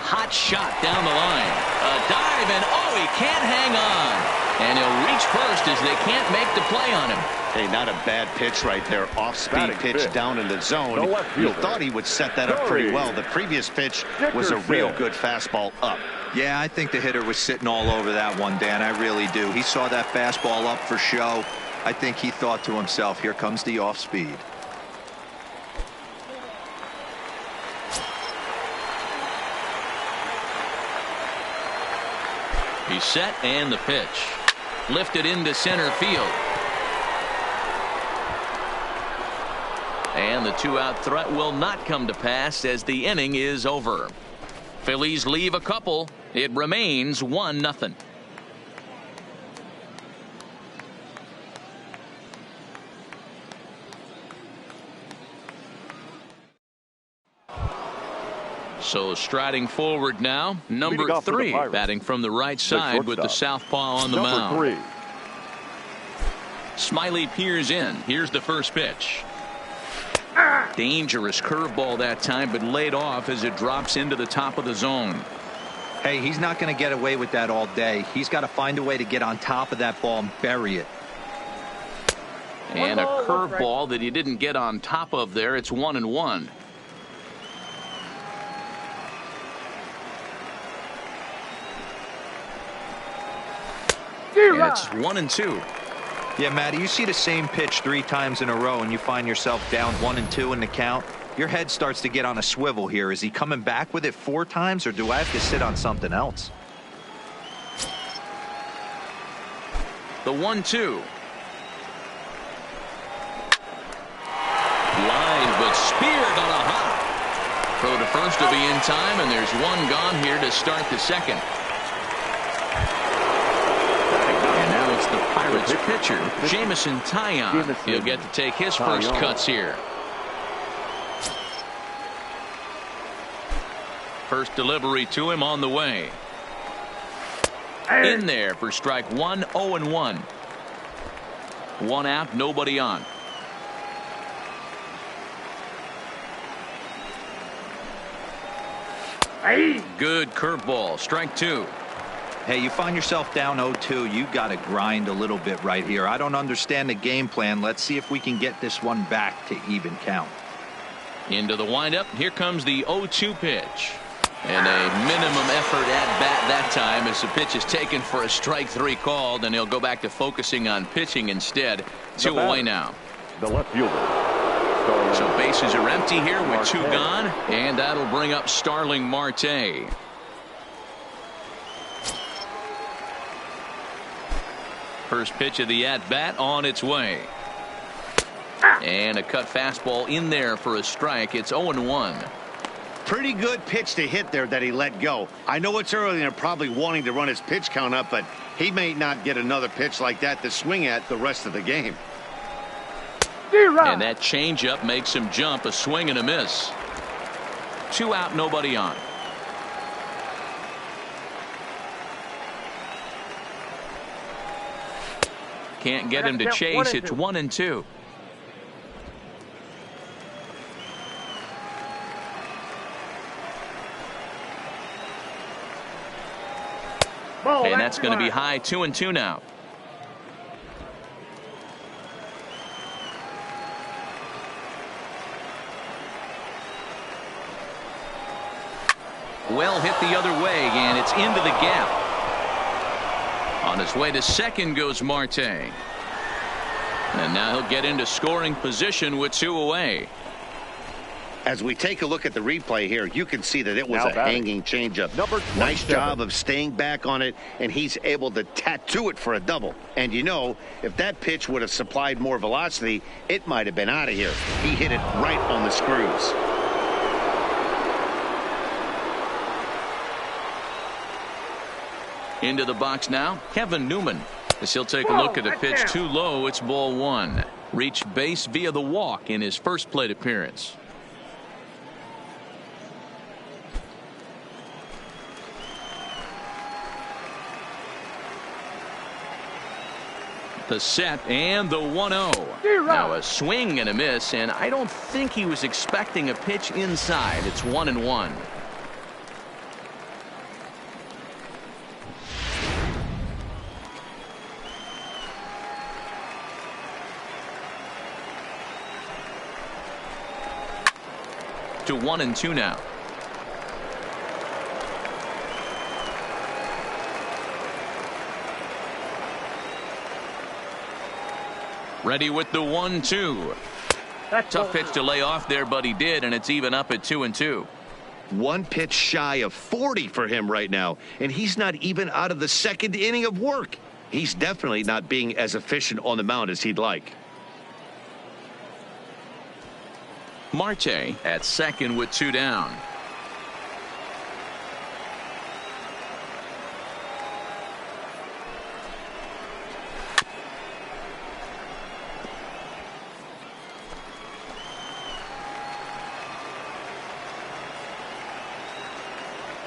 Hot shot down the line. A dive, and oh, he can't hang on. And he'll reach first as they can't make the play on him. Hey, not a bad pitch right there. Off-speed pitch down in the zone. You thought he would set that up pretty well. The previous pitch was a real good fastball up. Yeah, I think the hitter was sitting all over that one, Dan. I really do. He saw that fastball up for show. I think he thought to himself, here comes the off-speed. He's set, and the pitch. Lifted into center field. And the 2-out threat will not come to pass as the inning is over. Phillies leave a couple. It remains 1-0. So striding forward now, number 3, batting from the right side with the southpaw on the mound. Smiley peers in. Here's the first pitch. Dangerous curveball that time, but laid off as it drops into the top of the zone. Hey, he's not going to get away with that all day. He's got to find a way to get on top of that ball and bury it. And a curveball that he didn't get on top of there. It's 1-1. And it's 1-2. Yeah, Matty, you see the same pitch 3 times in a row and you find yourself down 1-2 in the count. Your head starts to get on a swivel here. Is he coming back with it 4 times, or do I have to sit on something else? The 1-2. Line, but speared on a hop. Throw to first will be in time, and there's one gone here to start the second. The Pirates pitcher, Jamison Taillon. He'll get to take his first cuts here. First delivery to him on the way. In there for strike 1, 0-1. 1 out, nobody on. Good curveball, strike 2. Hey, you find yourself down 0-2. You got to grind a little bit right here. I don't understand the game plan. Let's see if we can get this one back to even count. Into the windup. Here comes the 0-2 pitch. And a minimum effort at bat that time as the pitch is taken for a strike 3 called, and he'll go back to focusing on pitching instead. 2 away now. The left fielder. So bases are empty here with 2 gone, and that'll bring up Starling Marte. First pitch of the at-bat on its way. And a cut fastball in there for a strike. It's 0-1. Pretty good pitch to hit there that he let go. I know it's early and they're probably wanting to run his pitch count up, but He may not get another pitch like that to swing at the rest of the game. And that changeup makes him jump. A swing and a miss. 2 out, nobody on. Can't get him to chase. It's 1-2. And that's going to be high. 2-2 now. Well hit the other way, and it's into the gap. On his way to second goes Marte. And now he'll get into scoring position with 2 away. As we take a look at the replay here, you can see that it was a hanging changeup. Nice job of staying back on it, and he's able to tattoo it for a double. And you know, if that pitch would have supplied more velocity, it might have been out of here. He hit it right on the screws. Into the box now, Kevin Newman. As he'll take a look at a pitch too low, it's ball 1. Reached base via the walk in his first plate appearance. The set and the 1-0. Now a swing and a miss, and I don't think he was expecting a pitch inside. It's 1-1. To 1-2 now. Ready with the 1-2. Tough pitch to lay off there, but he did, and it's even up at 2-2. 1 pitch shy of 40 for him right now, and he's not even out of the second inning of work. He's definitely not being as efficient on the mound as he'd like. Marte at second with 2 down.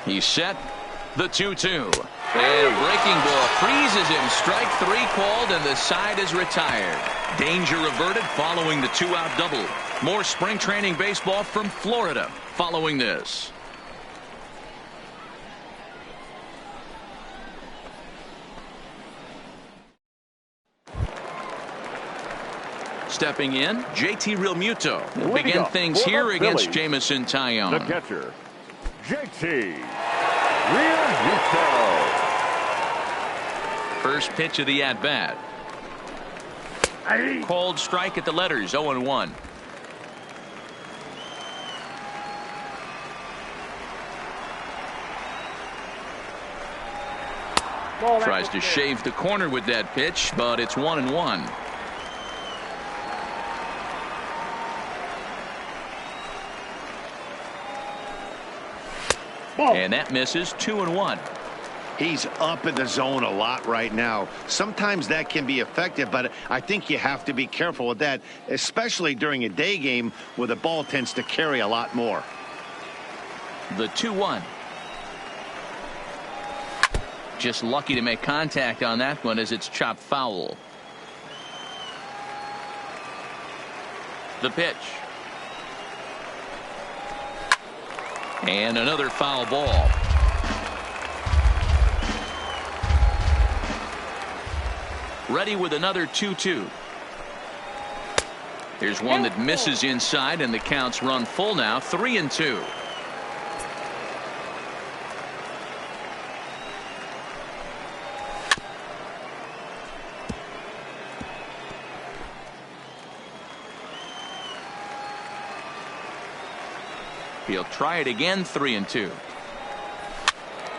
He's set. The 2-2. And a breaking ball freezes him. Strike 3 called, and the side is retired. Danger averted following the 2-out double. More spring training baseball from Florida following this. Stepping in, JT Realmuto will begin things here against Jamison Tyone. The catcher, JT Realmuto. First pitch of the at-bat. Called strike at the letters, 0-1. Tries to shave the corner with that pitch, but it's 1-1. And that misses. 2-1. He's up in the zone a lot right now. Sometimes that can be effective, but I think you have to be careful with that, especially during a day game where the ball tends to carry a lot more. The 2-1. Just lucky to make contact on that one as it's chopped foul. The pitch. And another foul ball. Ready with another 2-2. Here's one that misses inside, and the counts run full now. 3-2. He'll try it again. 3-2.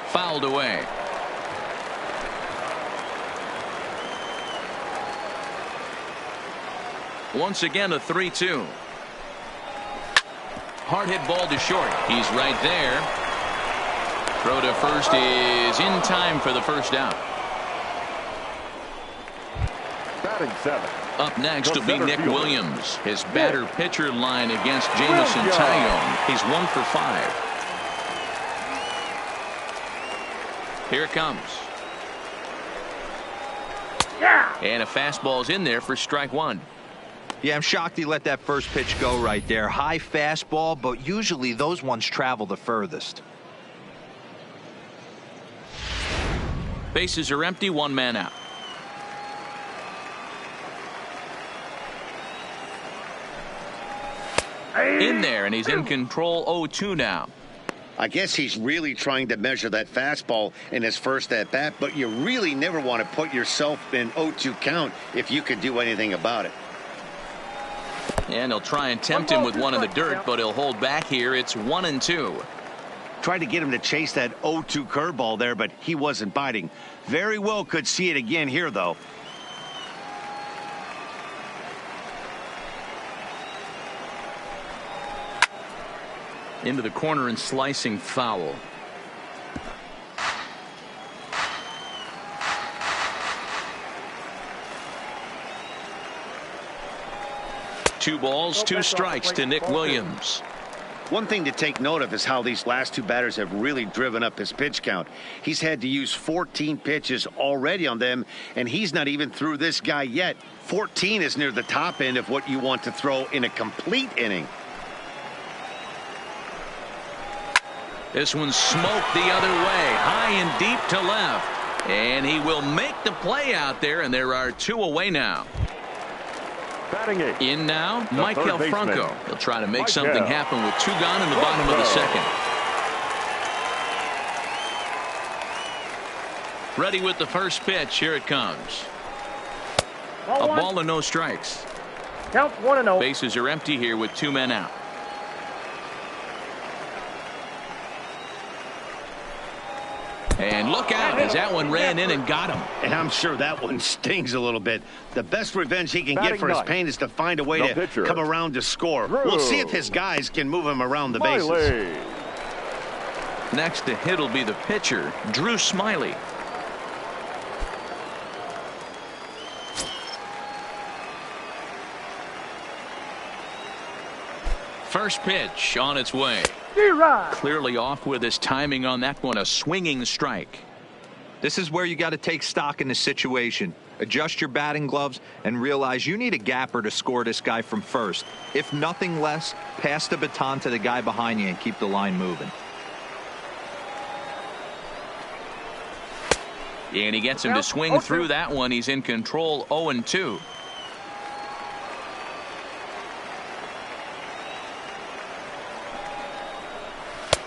Fouled away. Once again a 3-2. Hard hit ball to short. He's right there. Throw to first is in time for the first out. Batting 7. Up next The will be center Nick fielder. Williams. His batter-pitcher line against Jamison Tyone. He's 1 for 5. Here it comes. Yeah. And a fastball's in there for strike 1. Yeah, I'm shocked he let that first pitch go right there. High fastball, but usually those ones travel the furthest. Bases are empty, 1 man out. In there, and he's in control. 0-2 now. I guess he's really trying to measure that fastball in his first at-bat, but you really never want to put yourself in 0-2 count if you could do anything about it. And he'll try and tempt him with one in the dirt, but he'll hold back here. It's 1-2. Tried to get him to chase that 0-2 curveball there, but he wasn't biting. Very well could see it again here, though. Into the corner and slicing foul. Two balls, 2 strikes to Nick Williams. One thing to take note of is how these last 2 batters have really driven up his pitch count. He's had to use 14 pitches already on them, and he's not even through this guy yet. 14 is near the top end of what you want to throw in a complete inning. This one's smoked the other way, high and deep to left. And he will make the play out there, and there are 2 away now. Batting 8. In now, The Michael third baseman. Franco. He'll try to make Michael something happen with 2 gone in the bottom of the second. Ready with the first pitch. Here it comes. A ball and no strikes. Count 1-0. Bases are empty here with 2 men out. And look out as that one ran in and got him. And I'm sure that one stings a little bit. The best revenge he can get Batting for his 9. pain is to find a way The to pitcher. come around to score. Drew. We'll see if his guys can move him around the bases. Smiley. Next to hit will be the pitcher, Drew Smiley. First pitch on its way. Clearly off with his timing on that one, a swinging strike. This is where you got to take stock in the situation. Adjust your batting gloves and realize you need a gapper to score this guy from first. If nothing less, pass the baton to the guy behind you and keep the line moving. And he gets him to swing through that one. He's in control, 0-2.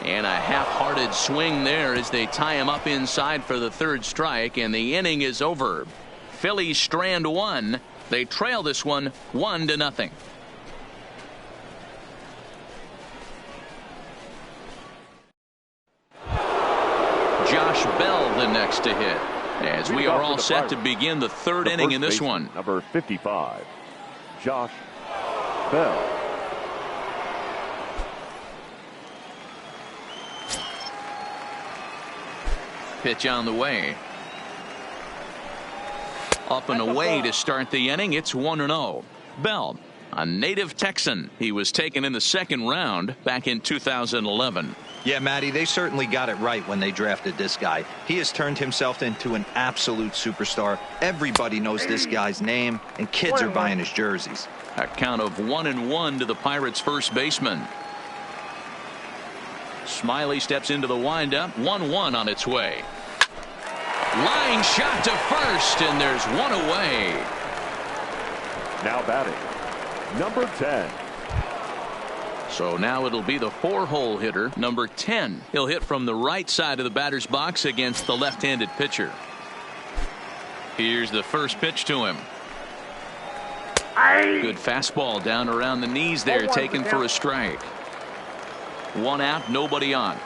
And a half-hearted swing there as they tie him up inside for the 3rd strike, and the inning is over. Phillies strand 1. They trail this one 1-0. Josh Bell the next to hit, as we are all set to begin the 3rd inning in this one. Number 55, Josh Bell. Pitch on the way. Up and away to start the inning. It's 1-0. Bell, a native Texan. He was taken in the 2nd round back in 2011. Yeah, Matty, they certainly got it right when they drafted this guy. He has turned himself into an absolute superstar. Everybody knows this guy's name, and kids are buying his jerseys. A count of 1-1 to the Pirates' first baseman. Smiley steps into the windup. 1-1 on its way. Line shot to first, and there's 1 away. Now batting, number 10. So now it'll be the 4-hole hitter, number 10. He'll hit from the right side of the batter's box against the left-handed pitcher. Here's the first pitch to him. Good fastball down around the knees there, taken for a strike. 1 out, nobody on.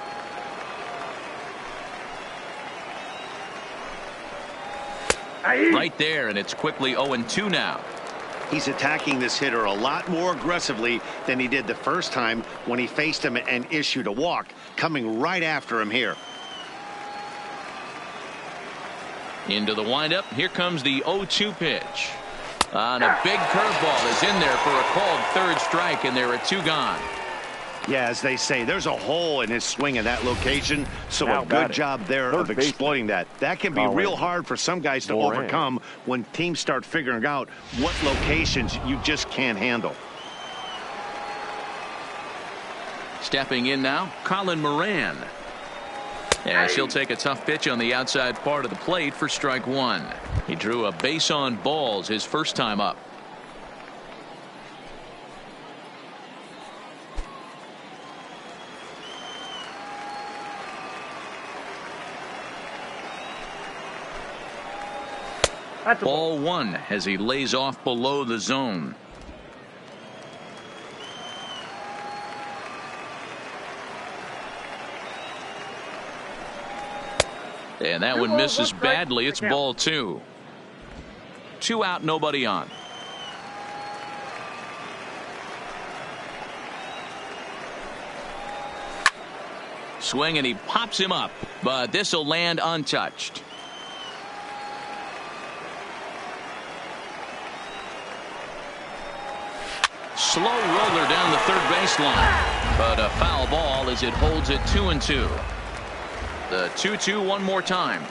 Right there, and it's quickly 0-2 now. He's attacking this hitter a lot more aggressively than he did the first time when he faced him and issued a walk, coming right after him here. Into the windup. Here comes the 0-2 pitch. And a big curveball is in there for a called third strike, and there are 2 gone. Yeah, as they say, there's a hole in his swing in that location, so Now a good job there of exploiting that. That can be real hard for some guys to overcome when teams start figuring out what locations you just can't handle. Stepping in now, Colin Moran. As he'll take a tough pitch on the outside part of the plate for strike 1. He drew a base on balls his first time up. Ball 1 as he lays off below the zone. And that one misses badly. It's ball 2. 2 out, nobody on. Swing, and he pops him up, but this will land untouched. Slow roller down the third baseline, but a foul ball as it holds it 2-2. The 2-2 one more time.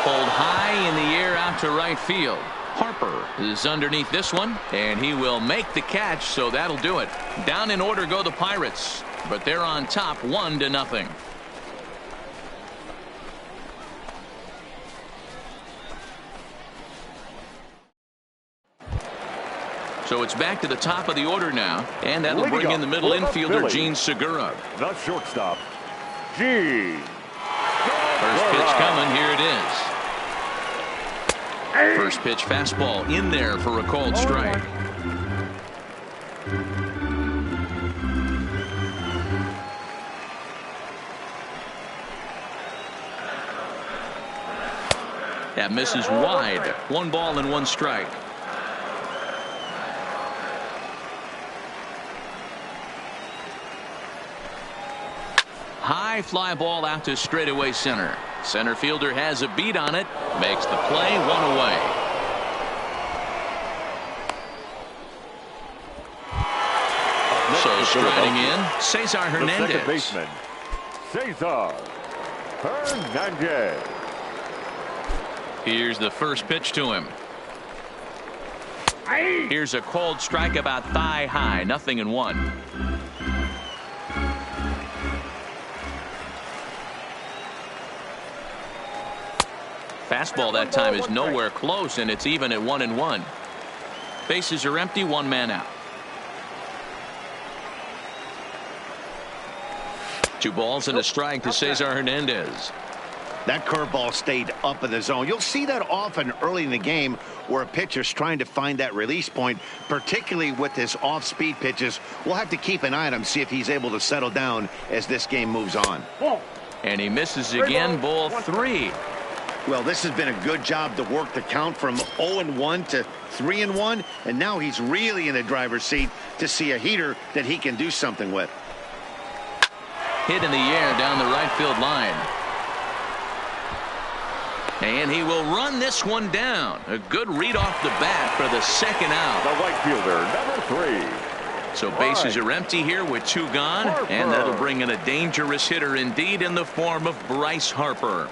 Pulled high in the air out to right field. Harper is underneath this one, and he will make the catch, so that'll do it. Down in order go the Pirates, but they're on top 1-0. So it's back to the top of the order now, and that'll bring in the middle infielder, Gene Segura. The shortstop, Gene. First pitch coming. Here it is. First pitch fastball in there for a called strike. That misses wide. 1 ball and 1 strike. High fly ball out to straightaway center. Center fielder has a beat on it. Makes the play, 1 away. So striding in, Cesar Hernandez. The second baseman, Cesar Hernandez. Here's the first pitch to him. Here's a called strike about thigh high. 0-1. Fastball that time is nowhere close, and it's even at 1-1. Bases are empty, 1 man out. 2 balls and a strike to Cesar Hernandez. That curveball stayed up in the zone. You'll see that often early in the game where a pitcher's trying to find that release point, particularly with his off-speed pitches. We'll have to keep an eye on him, see if he's able to settle down as this game moves on. And he misses again, ball 3. Well, this has been a good job to work the count from 0-1 to 3-1, and now he's really in the driver's seat to see a heater that he can do something with. Hit in the air down the right field line. And he will run this one down. A good read off the bat for the second out. The right fielder, number 3. So bases are empty here with 2 gone, and that'll bring in a dangerous hitter indeed in the form of Bryce Harper.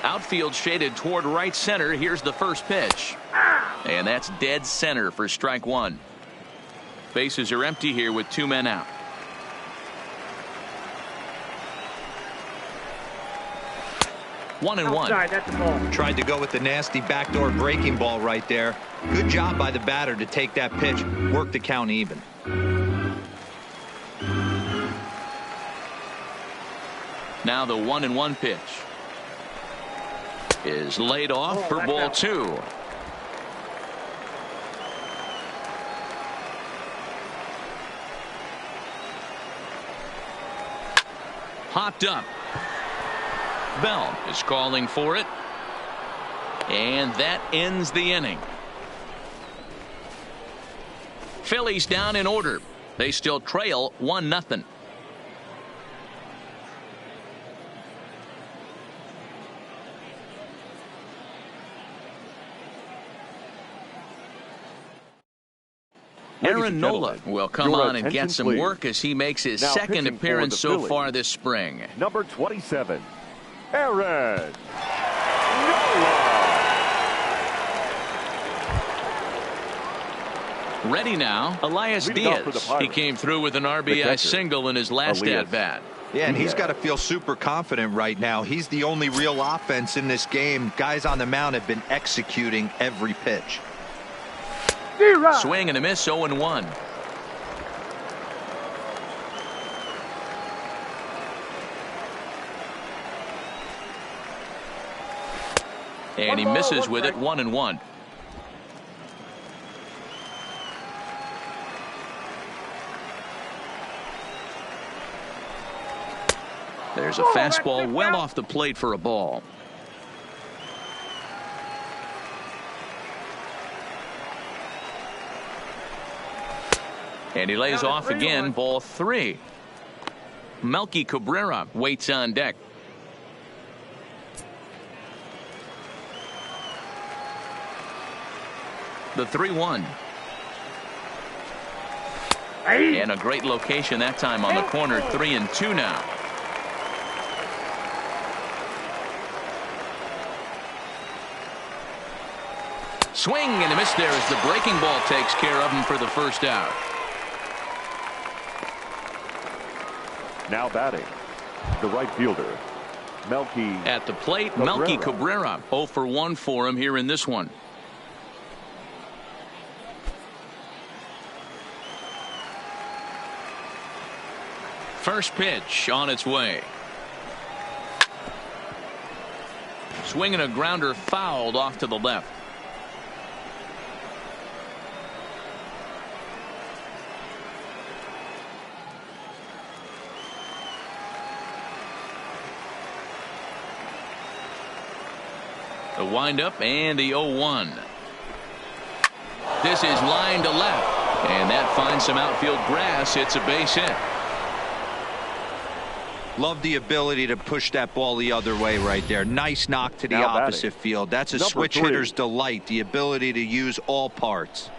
Outfield shaded toward right center. Here's the first pitch. And that's dead center for strike 1. Bases are empty here with 2 men out. One and one. That's the ball. Tried to go with the nasty backdoor breaking ball right there. Good job by the batter to take that pitch. Work the count even. Now the 1-1 pitch is laid off for ball 2. Hopped up. Bell is calling for it. And that ends the inning. Phillies down in order. They still trail 1-0. Aaron Nola will come on and get some work as he makes his second appearance so far this spring. Number 27, Aaron Nola. Ready now, Elias Diaz. He came through with an RBI single in his last at-bat. Yeah, and he's got to feel super confident right now. He's the only real offense in this game. Guys on the mound have been executing every pitch. Swing and a miss, 0-1. And he misses with it, 1-1. There's a fastball well off the plate for a ball. And he lays off again, ball 3. Melky Cabrera waits on deck. The 3-1. And a great location that time on the corner. 3-2 now. Swing and a miss there as the breaking ball takes care of him for the first out. Now batting, the right fielder, Melky. At the plate, Melky Cabrera. 0 for 1 for him here in this one. First pitch on its way. Swinging a grounder fouled off to the left. The windup and the 0-1. This is line to left, and that finds some outfield grass. It's a base hit. Love the ability to push that ball the other way right there. Nice knock to the opposite field. That's a switch hitter's delight, the ability to use all parts.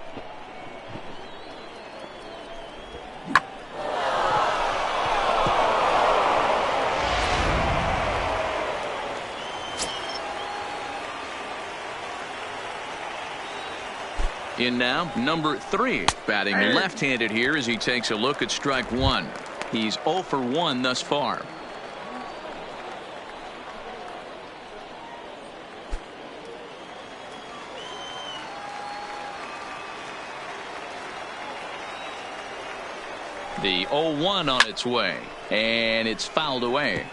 In now, number 3, batting left-handed here as he takes a look at strike 1. He's 0 for 1 thus far. The 0-1 on its way, and it's fouled away.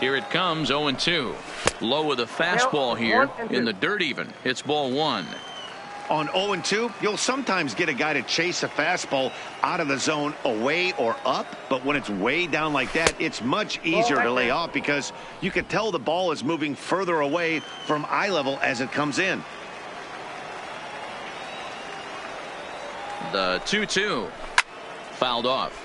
Here it comes, 0-2. Low with a fastball here in the dirt even. It's ball 1. On 0-2, you'll sometimes get a guy to chase a fastball out of the zone away or up, but when it's way down like that, it's much easier to lay off because you can tell the ball is moving further away from eye level as it comes in. The 2-2 fouled off.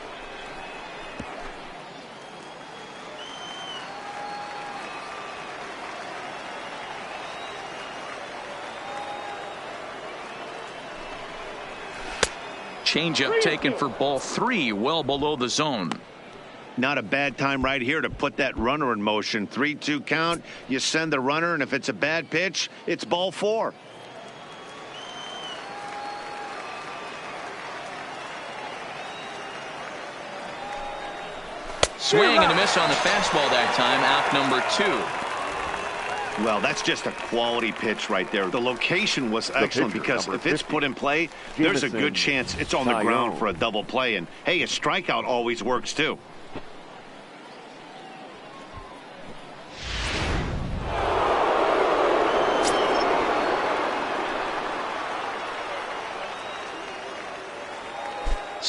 Changeup taken for ball 3, well below the zone. Not a bad time right here to put that runner in motion. 3-2 count. You send the runner, and if it's a bad pitch, it's ball 4. Swing and a miss on the fastball that time. Out number 2. Well, that's just a quality pitch right there. The location was excellent because if it's put in play, there's a good chance it's on the ground for a double play. And, hey, a strikeout always works, too.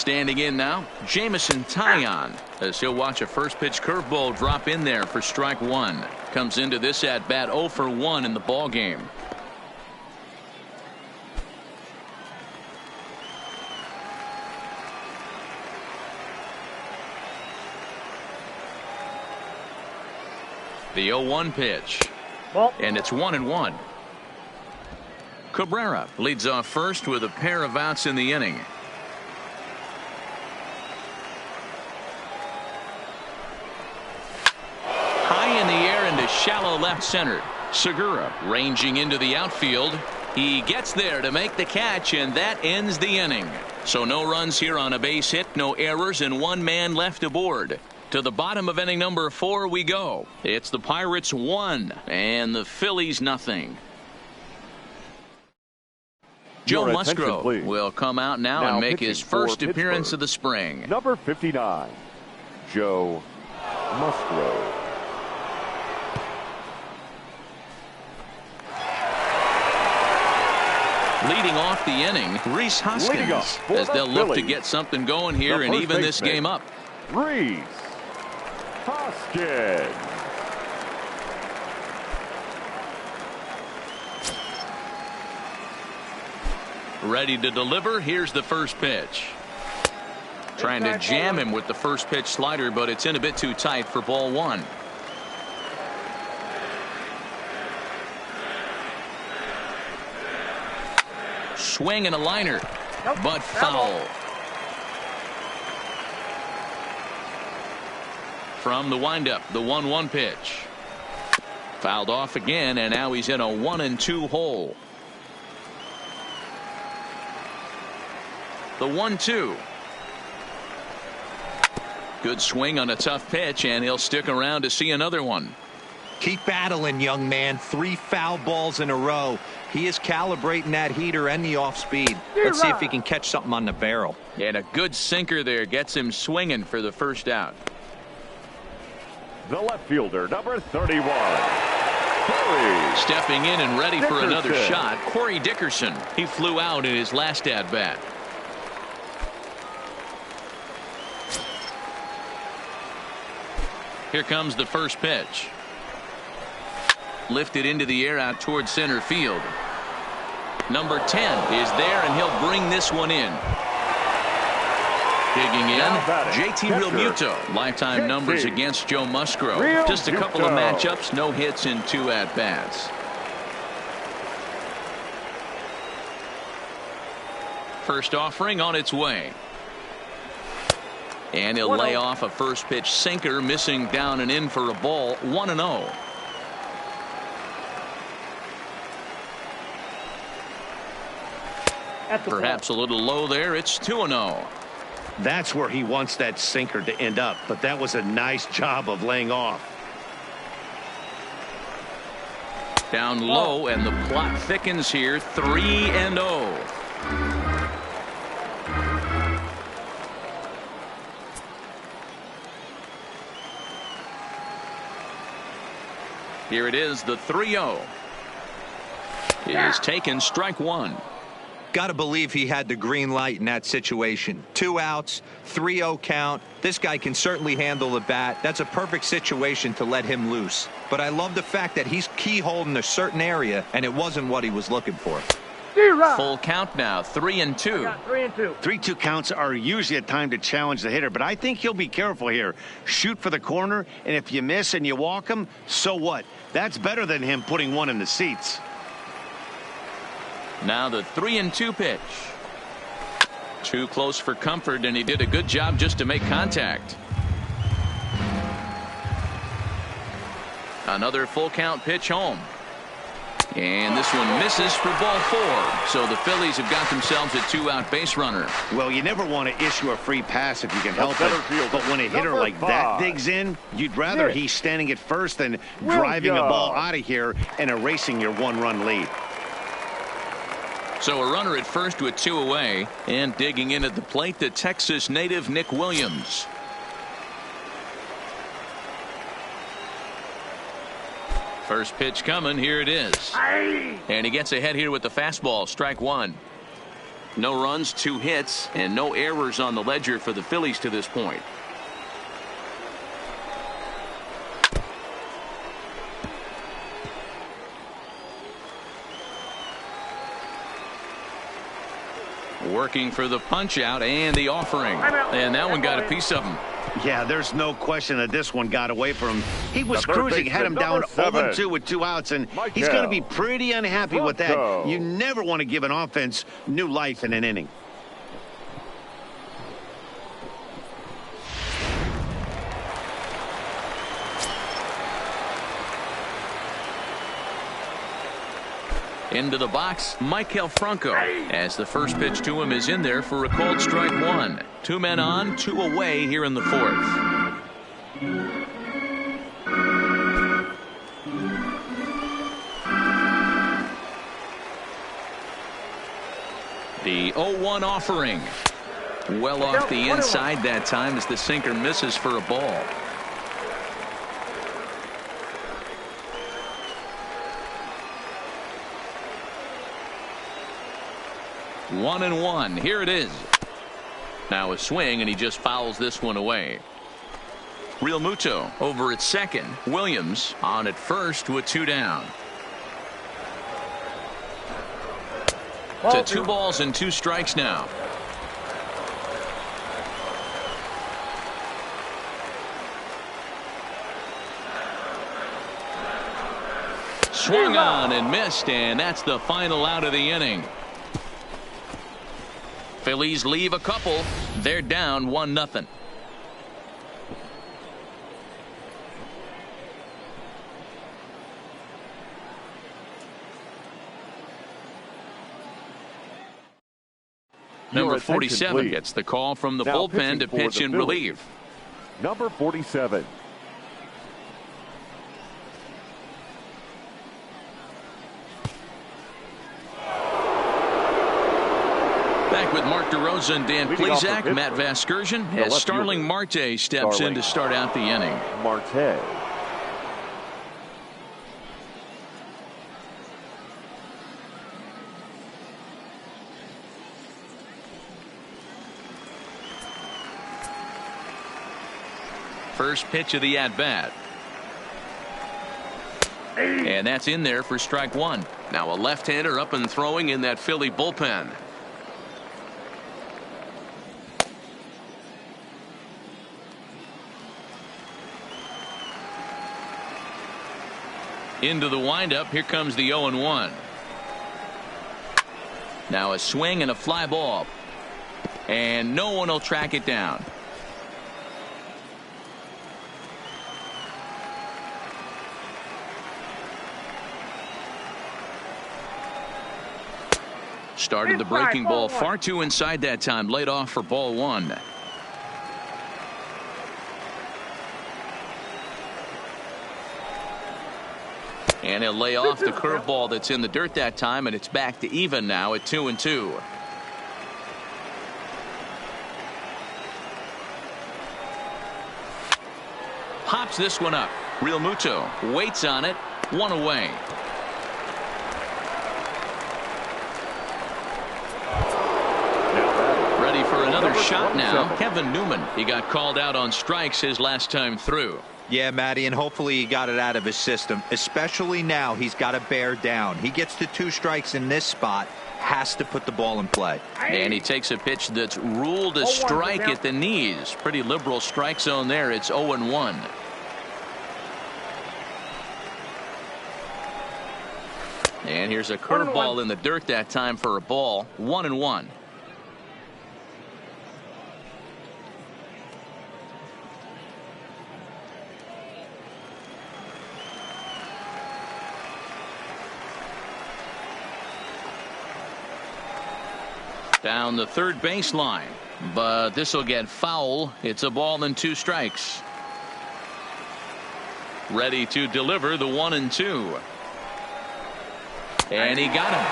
Standing in now, Jamison Tyon, as he'll watch a first pitch curveball drop in there for strike one. Comes into this at bat 0 for 1 in the ball game. The 0-1 pitch. Ball. And it's 1-1. Cabrera leads off first with a pair of outs in the inning. High in the air into shallow left center. Segura ranging into the outfield. He gets there to make the catch, and that ends the inning. So no runs here on a base hit, no errors, and one man left aboard. To the bottom of inning number 4 we go. It's the Pirates 1 and the Phillies nothing. Joe Your Musgrove attention, please. will come out now and make his pitching for first appearance Pittsburgh, of the spring. Number 59, Joe Musgrove. Leading off the inning, Rhys Leading Hoskins, up for as the they'll look to Phillies, get something going here the and first even this baseman, game up. Rhys Hoskins. Ready to deliver. Here's the first pitch. Trying to jam him with the first pitch slider, but it's in a bit too tight for ball one. Swing and a liner, but foul. From the windup, the 1-1 pitch. Fouled off again, and now he's in a 1-2 hole. The 1-2. Good swing on a tough pitch, and he'll stick around to see another one. Keep battling, young man. 3 foul balls in a row. He is calibrating that heater and the off speed. Let's see if he can catch something on the barrel. And a good sinker there gets him swinging for the first out. The left fielder, number 31. Corey Stepping in and ready for another Dickerson. shot, Corey Dickerson. He flew out in his last at bat. Here comes the first pitch. Lifted into the air out towards center field. Number 10 is there, and he'll bring this one in. Digging in, JT Realmuto. Lifetime numbers against Joe Musgrove. Just a couple of matchups, no hits in 2 at-bats. First offering on its way. And he'll lay off a first pitch sinker, missing down and in for a ball. 1-0. Perhaps a little low there. It's 2-0. That's where he wants that sinker to end up, but that was a nice job of laying off. Down low, and the plot thickens here. 3-0. Here it is, the 3-0. It is taken, strike one. Got to believe he had the green light in that situation. 2 outs, 3-0 count. This guy can certainly handle the bat. That's a perfect situation to let him loose. But I love the fact that he's keyholding a certain area, and it wasn't what he was looking for. Full count now, 3-2. 3-2. 3-2 counts are usually a time to challenge the hitter, but I think he'll be careful here. Shoot for the corner, and if you miss and you walk him, so what? That's better than him putting one in the seats. Now the 3-2 pitch. Too close for comfort, and he did a good job just to make contact. Another full count pitch home. And this one misses for ball 4. So the Phillies have got themselves a 2-out base runner. Well, you never want to issue a free pass if you can help it. But when a hitter like that digs in, you'd rather he's standing at first than driving a ball out of here and erasing your 1-run lead. So a runner at first with 2 away, and digging in at the plate, the Texas native Nick Williams. First pitch coming. Here it is. And he gets ahead here with the fastball. Strike one. No runs, 2 hits, and no errors on the ledger for the Phillies to this point. Working for the punch out and the offering. And that one got a piece of him. Yeah, there's no question that this one got away from him. He was cruising, had him down 0-2 with 2 outs, and he's going to be pretty unhappy with that. You never want to give an offense new life in an inning. Into the box, Michael Franco, as the first pitch to him is in there for a called strike 1. 2 men on, 2 away here in the 4th. The 0-1 offering. Well off the inside that time as the sinker misses for a ball. 1-1. Here it is. Now a swing, and he just fouls this one away. Real Muto over at second. Williams on at first with 2 down. To 2 balls and 2 strikes now. Swung on and missed, and that's the final out of the inning. Phillies leave a couple. They're down 1-0. Number 47 gets the call from the bullpen to pitch in relief. Number 47. Back with Mark DeRosa and Dan Plesac, Matt Vasgersian, as Starling Marte steps in to start out the inning. Marte. First pitch of the at-bat. And that's in there for strike 1. Now a left-hander up and throwing in that Philly bullpen. Into the windup. Here comes the 0-1. Now a swing and a fly ball. And no one will track it down. Started the breaking ball far too inside that time. Laid off for ball 1. And he'll lay off the curveball that's in the dirt that time, and it's back to even now at 2-2. Pops this one up. Real Muto waits on it. 1 away. Ready for another shot now. Kevin Newman. He got called out on strikes his last time through. Yeah, Matty, and hopefully he got it out of his system, especially now. He's got to bear down. He gets to 2 strikes in this spot, has to put the ball in play. And he takes a pitch that's ruled a strike at the knees. Pretty liberal strike zone there. It's 0-1. And here's a curveball in the dirt that time for a ball. 1-1. Down the third baseline, but this will get foul. It's a ball and 2 strikes. Ready to deliver the 1-2. And he got him.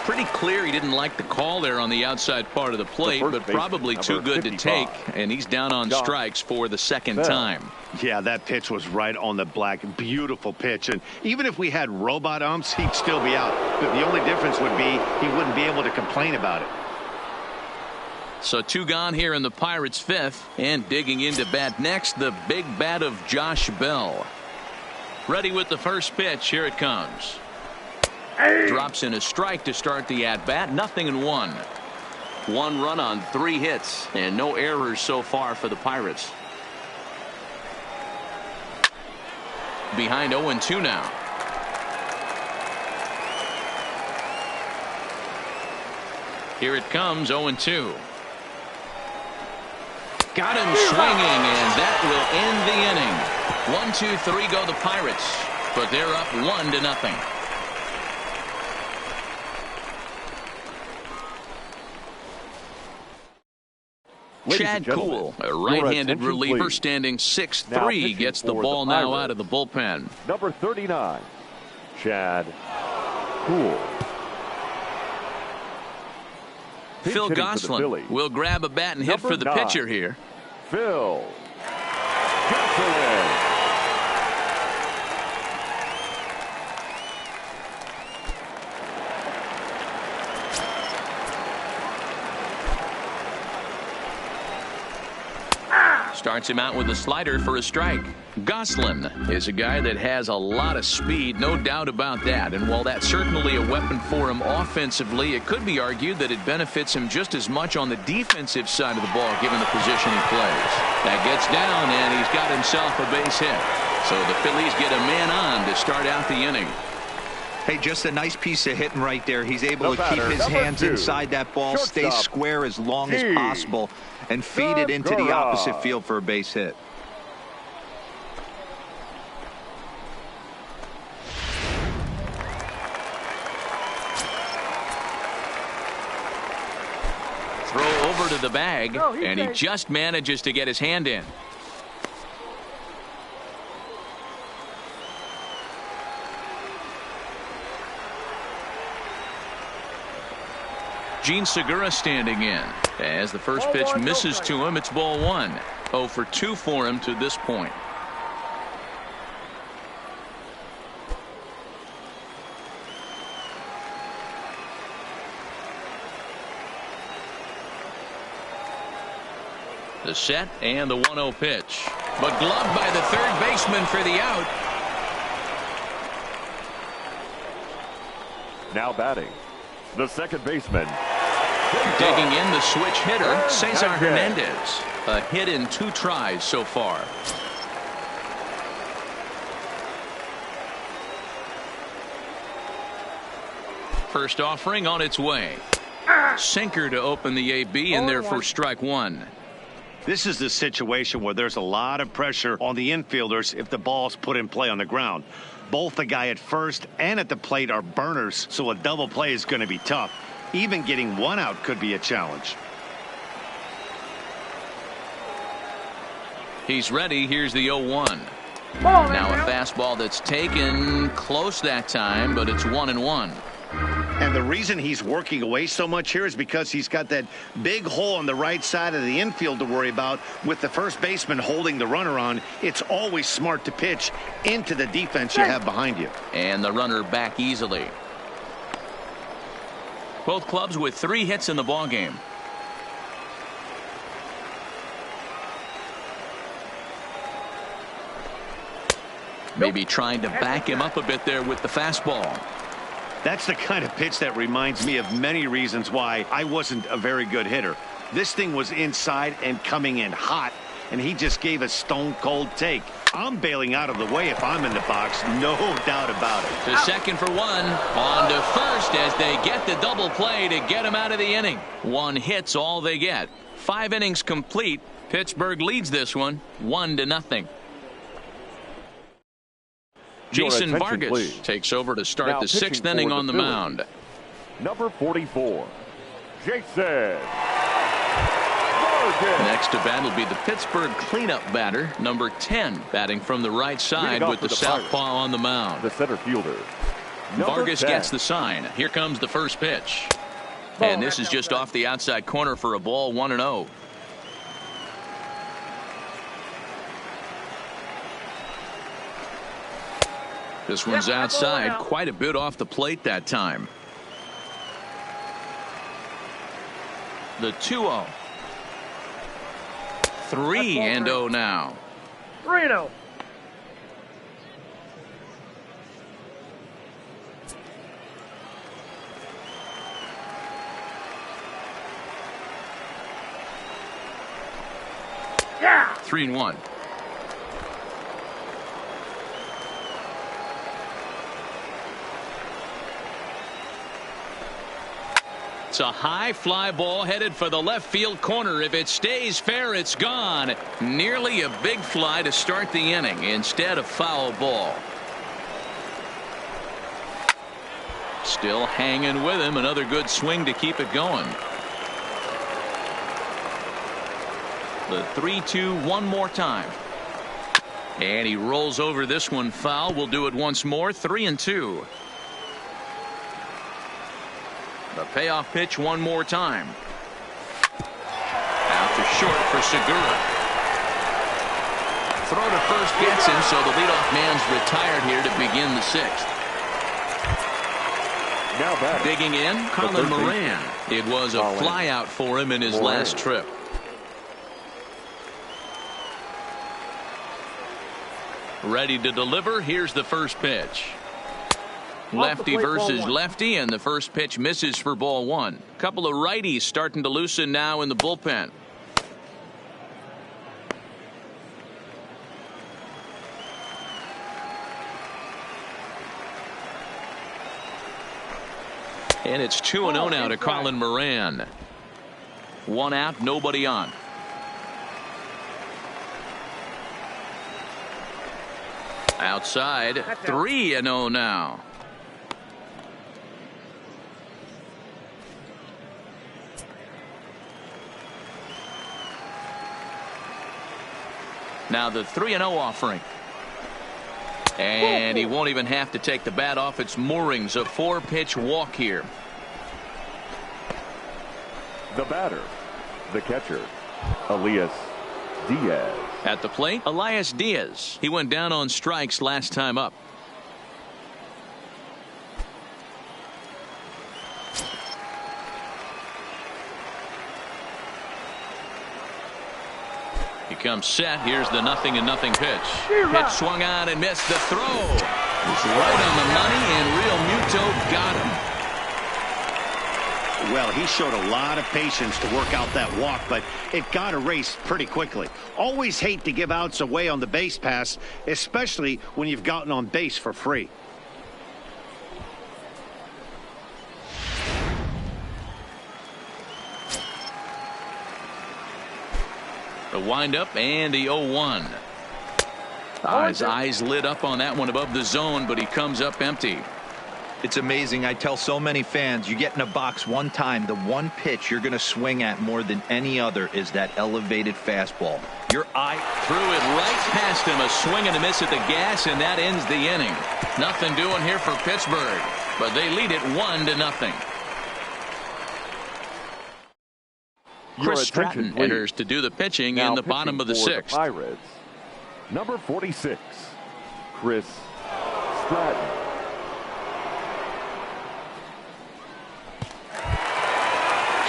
pretty clear he didn't like the call there on the outside part of the plate, but probably too good to take, and he's down on strikes for the second time. Yeah, that pitch was right on the black. Beautiful pitch, and even if we had robot umps, he'd still be out. But the only difference would be he wouldn't be able to complain about it. So 2 gone here in the Pirates' 5th, and digging into bat next, the big bat of Josh Bell. Ready with the first pitch. Here it comes. Drops in a strike to start the at-bat. 0-1. 1 run on 3 hits, and no errors so far for the Pirates. Behind 0-2 now. Here it comes, 0-2. Got him swinging, and that will end the inning. 1-2-3 go the Pirates, but they're up 1-0. Chad Kuhl, a right-handed reliever, standing 6'3", gets the ball now out of the bullpen. Number 39, Chad Kuhl. Phil Gosselin will grab a bat and hit for the pitcher here. Phil Gosselin. Starts him out with a slider for a strike. Gosselin is a guy that has a lot of speed, no doubt about that. And while that's certainly a weapon for him offensively, it could be argued that it benefits him just as much on the defensive side of the ball, given the position he plays. That gets down, and he's got himself a base hit. So the Phillies get a man on to start out the inning. Hey, just a nice piece of hitting right there. He's able to keep his hands inside that ball, stay square as long as possible, and feed it into the opposite field for a base hit. Throw over to the bag, and he just manages to get his hand in. Gene Segura standing in. As the first pitch misses to him, it's ball 1. 0 for 2 for him to this point. The set and the 1-0 pitch. But gloved by the third baseman for the out. Now batting, the second baseman. Digging in, the switch hitter, Cesar Hernandez. A hit in 2 tries so far. First offering on its way. Sinker to open the AB, and there for strike 1. This is the situation where there's a lot of pressure on the infielders if the ball's put in play on the ground. Both the guy at first and at the plate are burners, so a double play is going to be tough. Even getting 1 out could be a challenge. He's ready. Here's the 0-1. Now a fastball that's taken close that time, but it's 1-1. And the reason he's working away so much here is because he's got that big hole on the right side of the infield to worry about. With the first baseman holding the runner on, it's always smart to pitch into the defense you have behind you. And the runner back easily. Both clubs with 3 hits in the ballgame. Maybe trying to back him up a bit there with the fastball. That's the kind of pitch that reminds me of many reasons why I wasn't a very good hitter. This thing was inside and coming in hot, and he just gave a stone-cold take. I'm bailing out of the way if I'm in the box, no doubt about it. To second for 1. On to first as they get the double play to get him out of the inning. 1 hit's all they get. 5 innings complete. Pittsburgh leads this one 1-0. Jason Vargas takes over to start the 6th inning on the mound. Number 44, Jason. Next to bat will be the Pittsburgh cleanup batter, number 10, batting from the right side with the southpaw on the mound. The center fielder, Vargas gets the sign. Here comes the first pitch. And this is just off the outside corner for a ball, 1-0. This one's outside, quite a bit off the plate that time. The 2-0. 3-0 now. 3-0. Yeah. 3-1. It's a high fly ball headed for the left field corner. If it stays fair, it's gone. Nearly a big fly to start the inning. Instead, a foul ball. Still hanging with him. Another good swing to keep it going. The 3-2 one more time. And he rolls over this one foul. We'll do it once more. 3-2. The payoff pitch one more time. Out to short for Segura. Throw to first gets him, so the leadoff man's retired here to begin the sixth. Now back. Digging in, Colin Moran. It was a fly out for him in his last trip. Ready to deliver. Here's the first pitch. Lefty versus lefty, and the first pitch misses for ball one. Couple of righties starting to loosen now in the bullpen. And it's 2-0 now to Colin Moran. One out, nobody on. Outside, 3-0 now. Now the 3-0 offering. And he won't even have to take the bat off its moorings. A 4-pitch walk here. The batter, the catcher, Elias Diaz. At the plate, Elias Diaz. He went down on strikes last time up. He comes set. Here's the 0-0 pitch. Pitch swung on and missed. The throw was right on the money, and Real Muto got him. Well, he showed a lot of patience to work out that walk, but it got erased pretty quickly. Always hate to give outs away on the base pass, especially when you've gotten on base for free. The windup and the 0-1. His eyes lit up on that one above the zone, but he comes up empty. It's amazing. I tell so many fans, you get in a box one time, the one pitch you're going to swing at more than any other is that elevated fastball. Your eye threw it right past him. A swing and a miss at the gas, and that ends the inning. Nothing doing here for Pittsburgh, but they lead it 1-0. Chris Stratton enters to do the pitching now in the bottom of the sixth. Pirates, number 46, Chris Stratton.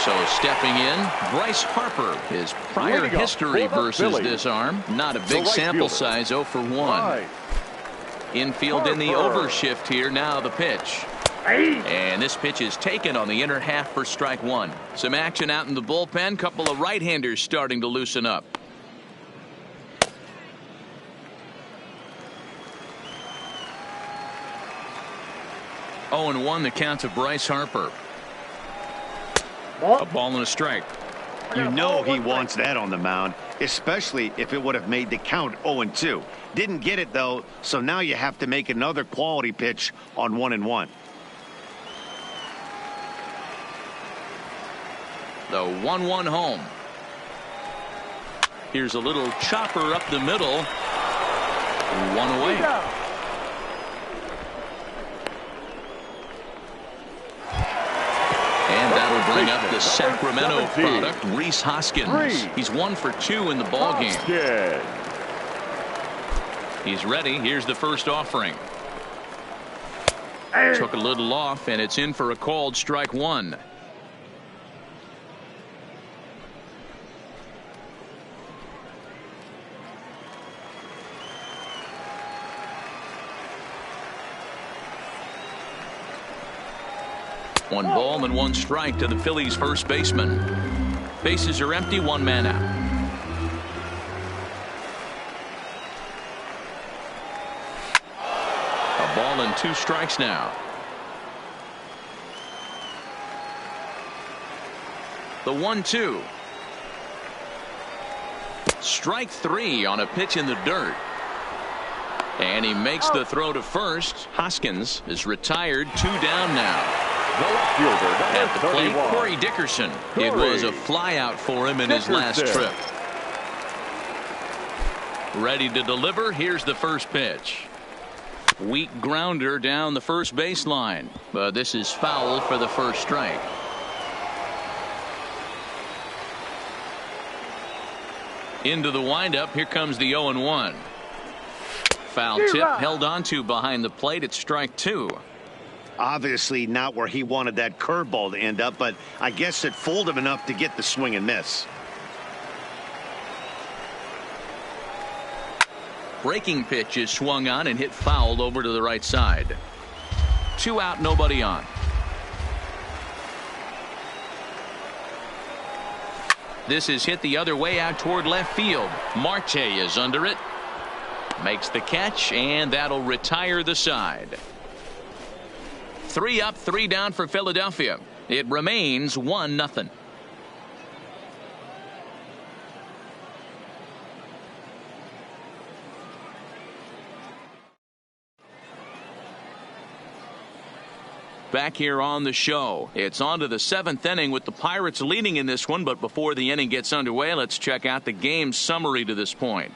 So stepping in, Bryce Harper. His prior history versus this arm. Not a big sample size, 0 for 1. Infield in the overshift here. Now the pitch. And this pitch is taken on the inner half for strike one. Some action out in the bullpen. Couple of right-handers starting to loosen up. Oh, and 1 the count to Bryce Harper. A ball and a strike. You know he wants that on the mound, especially if it would have made the count 0-2. Didn't get it, though, so now you have to make another quality pitch on 1-1. The 1-1 home. Here's a little chopper up the middle. One away. That'll bring up the Baseman, Sacramento number 17. product, Rhys Hoskins. He's 1 for 2 in the ball game. He's ready. Here's the first offering. Took a little off, and it's in for a called strike one. One ball and one strike to the Phillies first baseman. Bases are empty, one man out. A ball and 2 strikes now. The 1-2. Strike 3 on a pitch in the dirt. And he makes the throw to first. Hoskins is retired, 2 down now. At the plate, Corey Dickerson. It was a flyout for him in his last trip. Ready to deliver. Here's the first pitch. Weak grounder down the first baseline, but this is foul for the first strike. Into the windup. Here comes the 0-1. Foul tip held onto behind the plate. It's strike 2. Obviously not where he wanted that curveball to end up, but I guess it fooled him enough to get the swing and miss. Breaking pitch is swung on and hit foul over to the right side. 2 out, nobody on. This is hit the other way out toward left field. Marte is under it. Makes the catch, and that'll retire the side. 3 up, 3 down for Philadelphia. It remains 1-0. Back here on the show. It's on to the 7th inning with the Pirates leading in this one, but before the inning gets underway, let's check out the game summary to this point.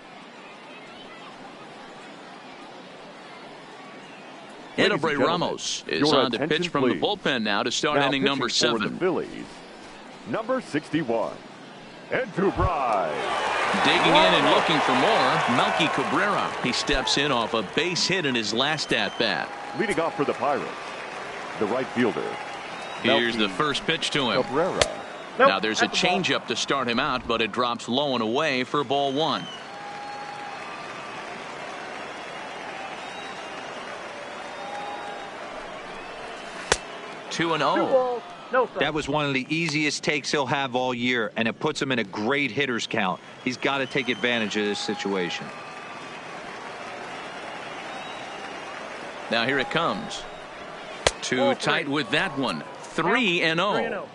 Edebray Ramos is on the pitch from the bullpen now to start inning number 7. For the Phillies, number 61, Edebray. Digging in and looking for more, Melky Cabrera. He steps in off a base hit in his last at-bat. Leading off for the Pirates, the right fielder. Here's the first pitch to him. Cabrera. Now there's a changeup to start him out, but it drops low and away for ball 1. Two and 0. That was one of the easiest takes he'll have all year, and it puts him in a great hitter's count. He's got to take advantage of this situation. Now here it comes. Too tight with that one. 3-0.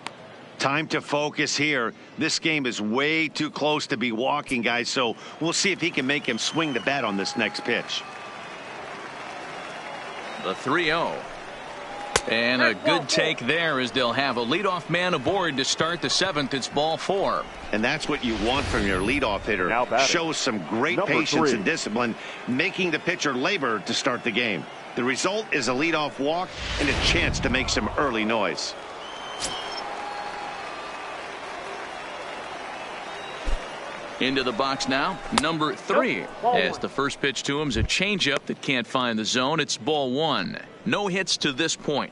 Time to focus here. This game is way too close to be walking, guys, so we'll see if he can make him swing the bat on this next pitch. The 3-0. And a good take there as they'll have a leadoff man aboard to start the 7th. It's ball 4. And that's what you want from your leadoff hitter. Shows some great patience and discipline, making the pitcher labor to start the game. The result is a leadoff walk and a chance to make some early noise. Into the box now, number 3. As the first pitch to him is a changeup that can't find the zone. It's ball 1. No hits to this point.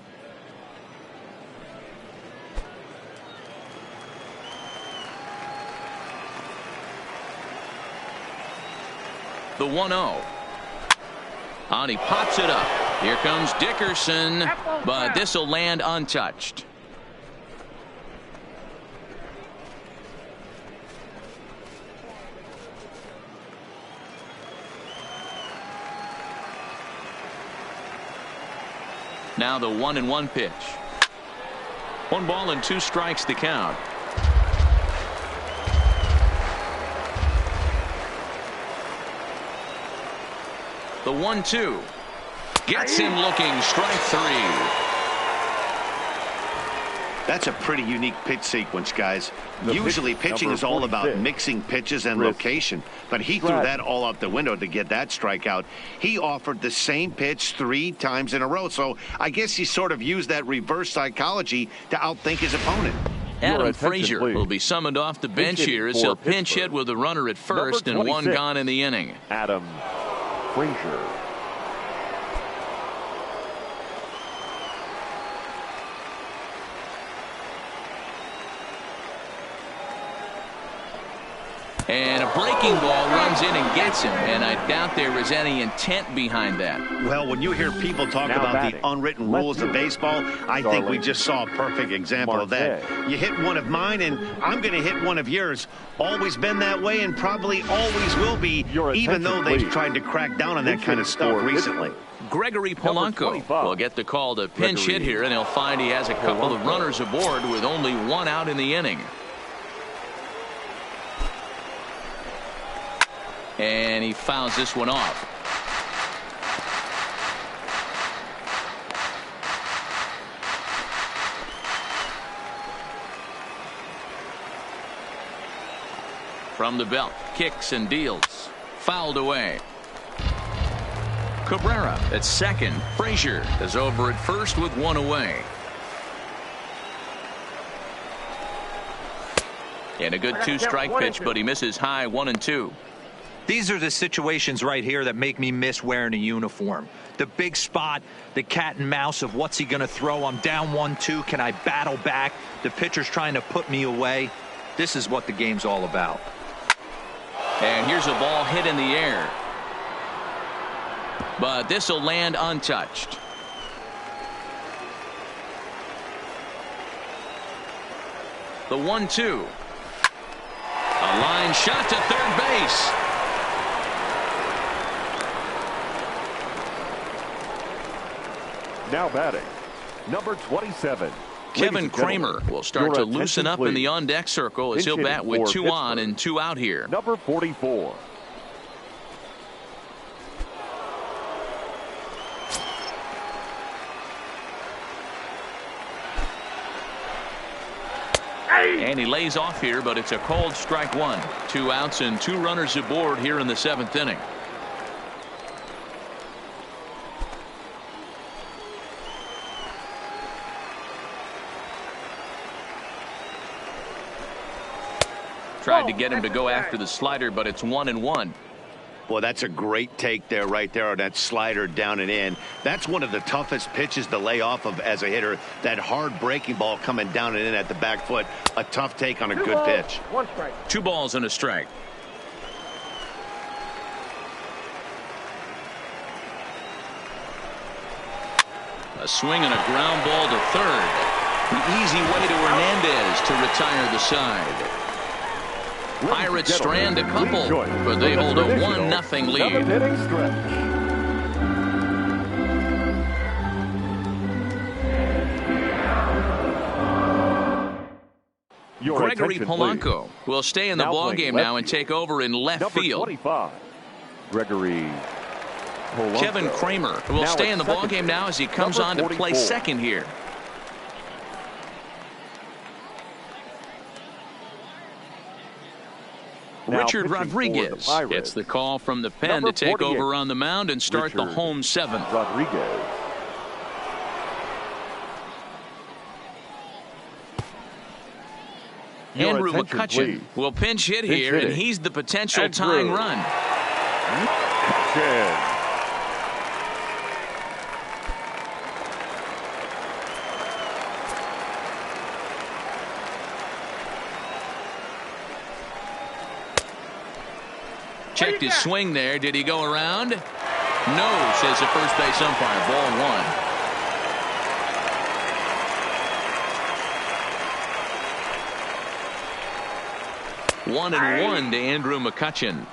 The 1-0. And he pops it up. Here comes Dickerson, but this will land untouched. Now the 1-1 pitch. 1 ball and 2 strikes to count. The 1-2 gets him looking. Strike 3. That's a pretty unique pitch sequence, guys. Usually pitching is all about 46. mixing pitches and location, but he threw that all out the window to get that strikeout. He offered the same pitch 3 times in a row, so I guess he sort of used that reverse psychology to outthink his opponent. Adam Frazier will be summoned off the bench here as he'll pinch hit with a runner at first and 1 gone in the inning. Adam Frazier. And a breaking ball runs in and gets him, and I doubt there is any intent behind that. Well, when you hear people talk about the unwritten rules of baseball, I think we just saw a perfect example of that. You hit one of mine, and I'm going to hit one of yours. Always been that way and probably always will be, even though they've tried to crack down on that kind of stuff recently. Gregory Polanco will get the call to pinch hit here, and he'll find he has a couple of runners aboard with only 1 out in the inning. And he fouls this one off. From the belt, kicks and deals. Fouled away. Cabrera at second. Frazier is over at first with 1 away. And a good 2-strike pitch, but he misses high 1 and 2. These are the situations right here that make me miss wearing a uniform. The big spot, the cat and mouse of what's he going to throw. I'm down 1-2. Can I battle back? The pitcher's trying to put me away. This is what the game's all about. And here's a ball hit in the air. But this will land untouched. The 1-2. A line shot to third base. Now batting, number 27. Kevin Kramer will start to loosen up in the on-deck circle as he'll bat with 2 on and 2 out here. Number 44. And he lays off here, but it's a cold strike 1. 2 outs and 2 runners aboard here in the 7th inning. Tried to get him to go after the slider, but it's 1-1. Boy, that's a great take there, right there on that slider down and in. That's one of the toughest pitches to lay off of as a hitter. That hard breaking ball coming down and in at the back foot. A tough take on a good pitch. 1 strike. 2 balls and a strike. A swing and a ground ball to third. The easy way to Hernandez to retire the side. Pirates strand a couple, but they hold a 1-0 lead. Gregory Polanco will stay in the ballgame now and take over in left field. 25. Gregory Polanco. Kevin Kramer will stay in the ballgame now as he comes on to play second here. Richard Rodriguez gets the call from the pen to take over on the mound and start the home 7th. Rodriguez. Andrew McCutchen will pinch hit here, and he's the potential tying run. McCutchen. Checked his swing there. Did he go around? No, says the first base umpire. Ball 1. 1-1 to Andrew McCutchen.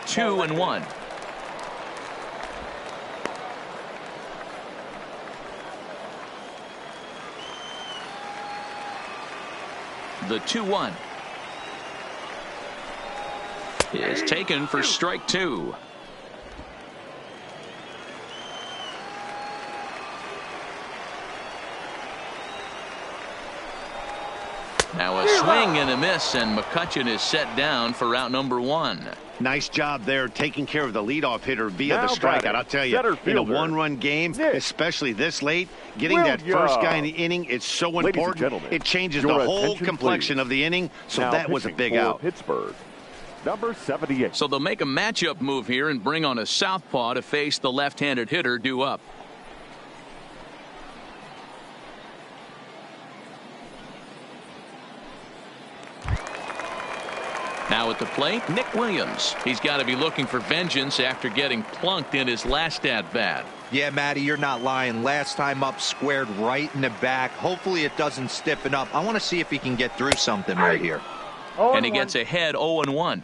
Two and 1. The 2-1. is taken for strike 2. Now a swing and a miss, and McCutchen is set down for out number 1. Nice job there taking care of the leadoff hitter via Now the strikeout. batting, I'll tell you, center in a fielder, one-run game, Nick especially this late, getting that first guy in the inning is so Ladies and important. gentlemen, It changes your the whole attention, complexion please. of the inning, so Now that was a pitching big for out. Pittsburgh, number 78. So they'll make a matchup move here and bring on a southpaw to face the left-handed hitter due up. Now at the plate, Nick Williams. He's got to be looking for vengeance after getting plunked in his last at-bat. Yeah, Matty, you're not lying. Last time up, squared right in the back. Hopefully it doesn't stiffen up. I want to see if he can get through something right here. And he gets ahead 0-1.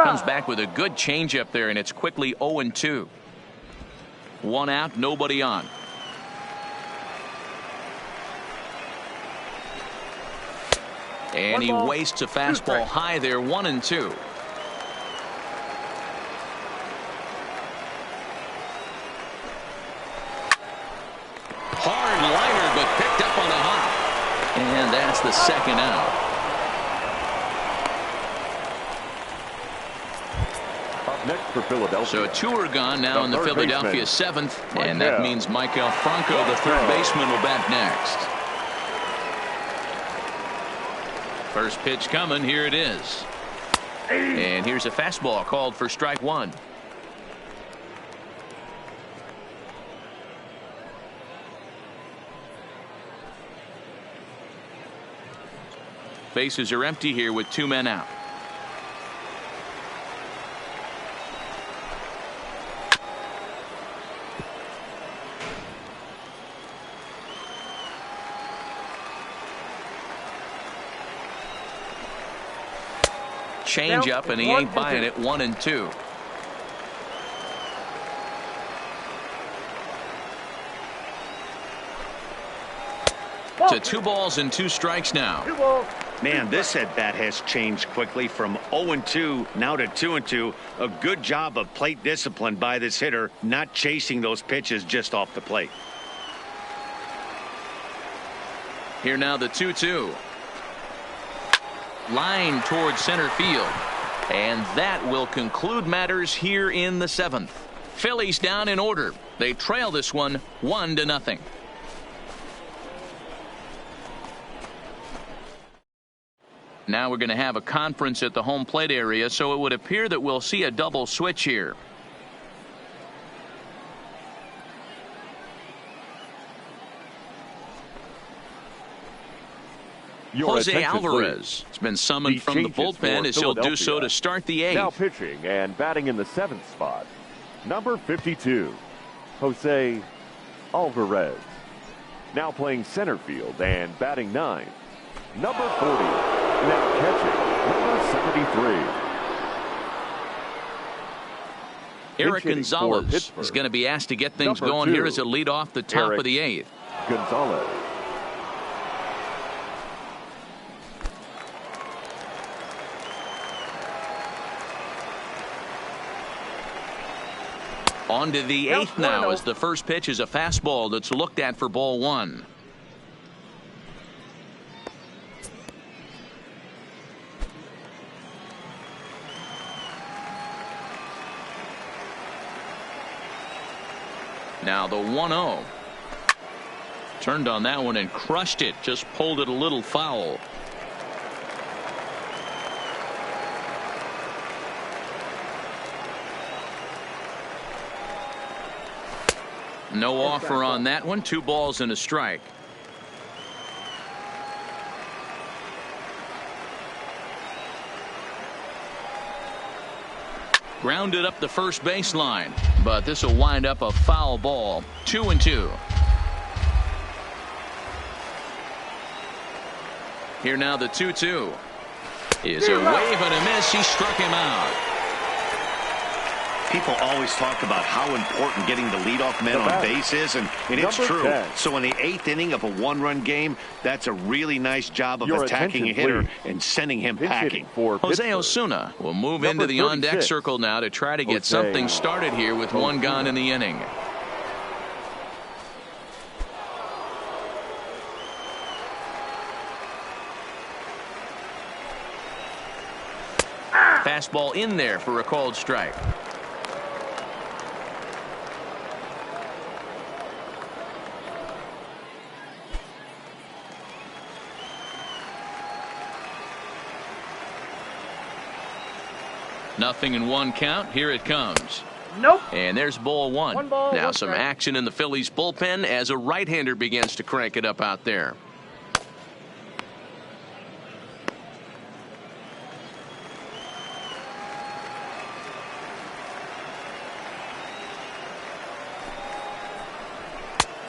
Comes back with a good changeup there, and it's quickly 0-2. 1 out, nobody on. And he wastes a fastball high there, 1-2. Hard liner, but picked up on a hop. And that's the second out. Next for Philadelphia. So 2 are gone now in the third Philadelphia baseman, 7th. And that means Maikel Franco, the third baseman, will bat next. First pitch coming. Here it is. And here's a fastball called for strike 1. Bases are empty here with 2 men out. Change up, and he ain't buying it. 1-2. To 2 balls and 2 strikes now. Man, this at-bat has changed quickly from 0-2 now to 2-2. A good job of plate discipline by this hitter, not chasing those pitches just off the plate. Here now the 2-2. Line towards center field. And that will conclude matters here in the 7th. Phillies down in order. They trail this one 1-0. Now we're going to have a conference at the home plate area, so it would appear that we'll see a double switch here. Jose Alvarez has been summoned from the bullpen as he'll do so to start the 8th. Now pitching and batting in the 7th spot, number 52, Jose Alvarez. Now playing center field and batting 9, number 40. Now catching, number 73. Eric Gonzalez is going to be asked to get things going here as a lead off the top of the 8th. Gonzalez. On to the 8th now as the first pitch is a fastball that's looked at for ball 1. Now the 1-0. Turned on that one and crushed it. Just pulled it a little foul. No offer on that one. 2 balls and a strike. Grounded up the first baseline, but this will wind up a foul ball. 2-2. Here now the 2-2. Is a wave and a miss. He struck him out. People always talk about how important getting the leadoff man on base is, and it's true. 10. So in the 8th inning of a one-run game, that's a really nice job of attacking a hitter and sending him packing. Jose Osuna will move into the on-deck circle now to try to get something started here with one gone in the inning. Fastball in there for a called strike. Nothing in one count. Here it comes. Nope. And there's ball one. Now some action in the Phillies bullpen as a right-hander begins to crank it up out there.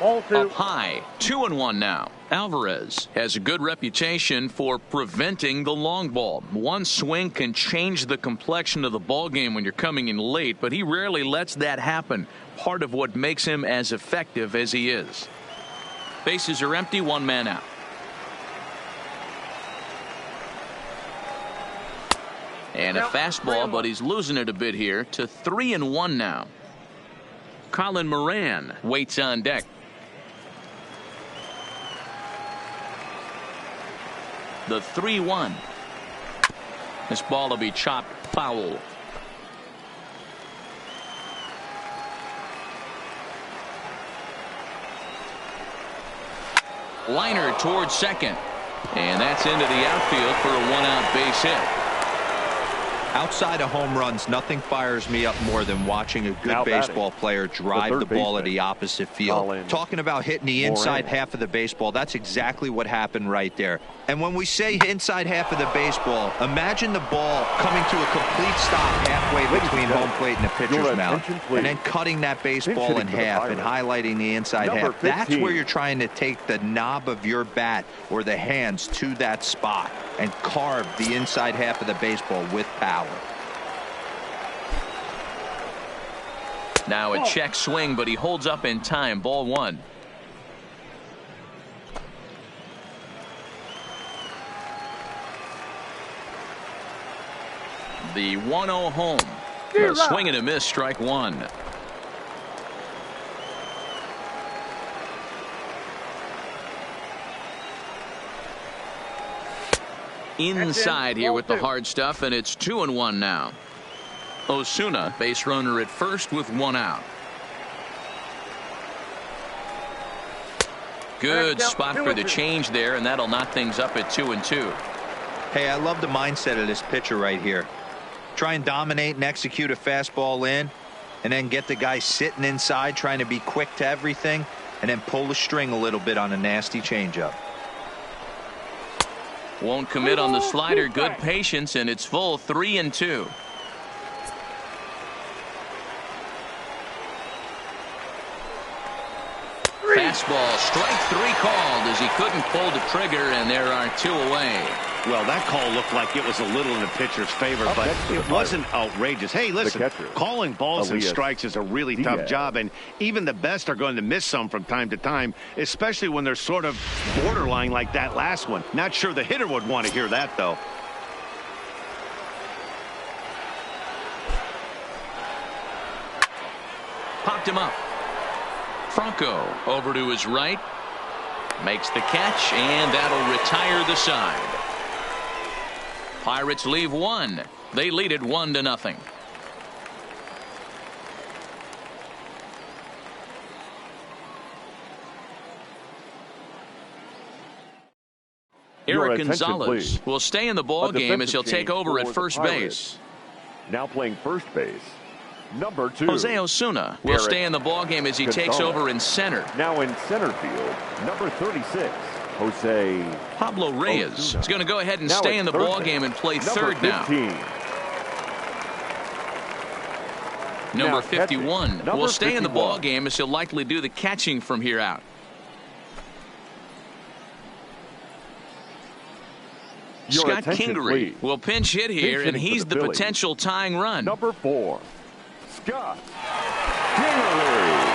Ball 2. Up high, 2-1 now. Alvarez has a good reputation for preventing the long ball. One swing can change the complexion of the ball game when you're coming in late, but he rarely lets that happen. Part of what makes him as effective as he is. Bases are empty, one man out. And a fastball, but he's losing it a bit here to 3-1 now. Colin Moran waits on deck. The 3-1. This ball will be chopped foul. Liner towards second. And that's into the outfield for a one-out base hit. Outside of home runs, nothing fires me up more than watching a good baseball player drive the ball at the opposite field. Talking about hitting the inside half of the baseball, that's exactly what happened right there. And when we say inside half of the baseball, imagine the ball coming to a complete stop halfway between home plate and the pitcher's mound, and then cutting that baseball in half and highlighting the inside half. That's where you're trying to take the knob of your bat or the hands to that spot and carve the inside half of the baseball with power. Now a check swing, but he holds up in time. Ball one. The 1-0 home. A swing and a miss, strike one. Inside here with the hard stuff, and it's 2-1 now. Osuna, base runner at first with one out. Good spot for the change there, and that'll knock things up at 2-2. Hey, I love the mindset of this pitcher right here. Try and dominate and execute a fastball in, and then get the guy sitting inside trying to be quick to everything, and then pull the string a little bit on a nasty changeup. Won't commit on the slider. Good patience, and it's full 3-2. Fastball, strike three called as he couldn't pull the trigger, and there are two away. Well, that call looked like it was a little in the pitcher's favor, but it wasn't outrageous. Hey, listen, calling balls and strikes is a really tough job, and even the best are going to miss some from time to time, especially when they're sort of borderline like that last one. Not sure the hitter would want to hear that, though. Popped him up. Franco over to his right, makes the catch, and that'll retire the side. Pirates leave one. They lead it 1-0. Eric Gonzalez will stay in the ball game as he'll take over at first base. Now playing first base, number 2. Jose Osuna will stay in the ball game as he takes over in center. Now in center field, number 36, Jose Pablo Reyes is going to go ahead and stay in the ball game and play third now. Number 51 will stay in the ball game as he'll likely do the catching from here out. Your Scott attention, Kingery please. will pinch hit here, and he's the Phillies. potential tying run. Number 4, Scott Kingery.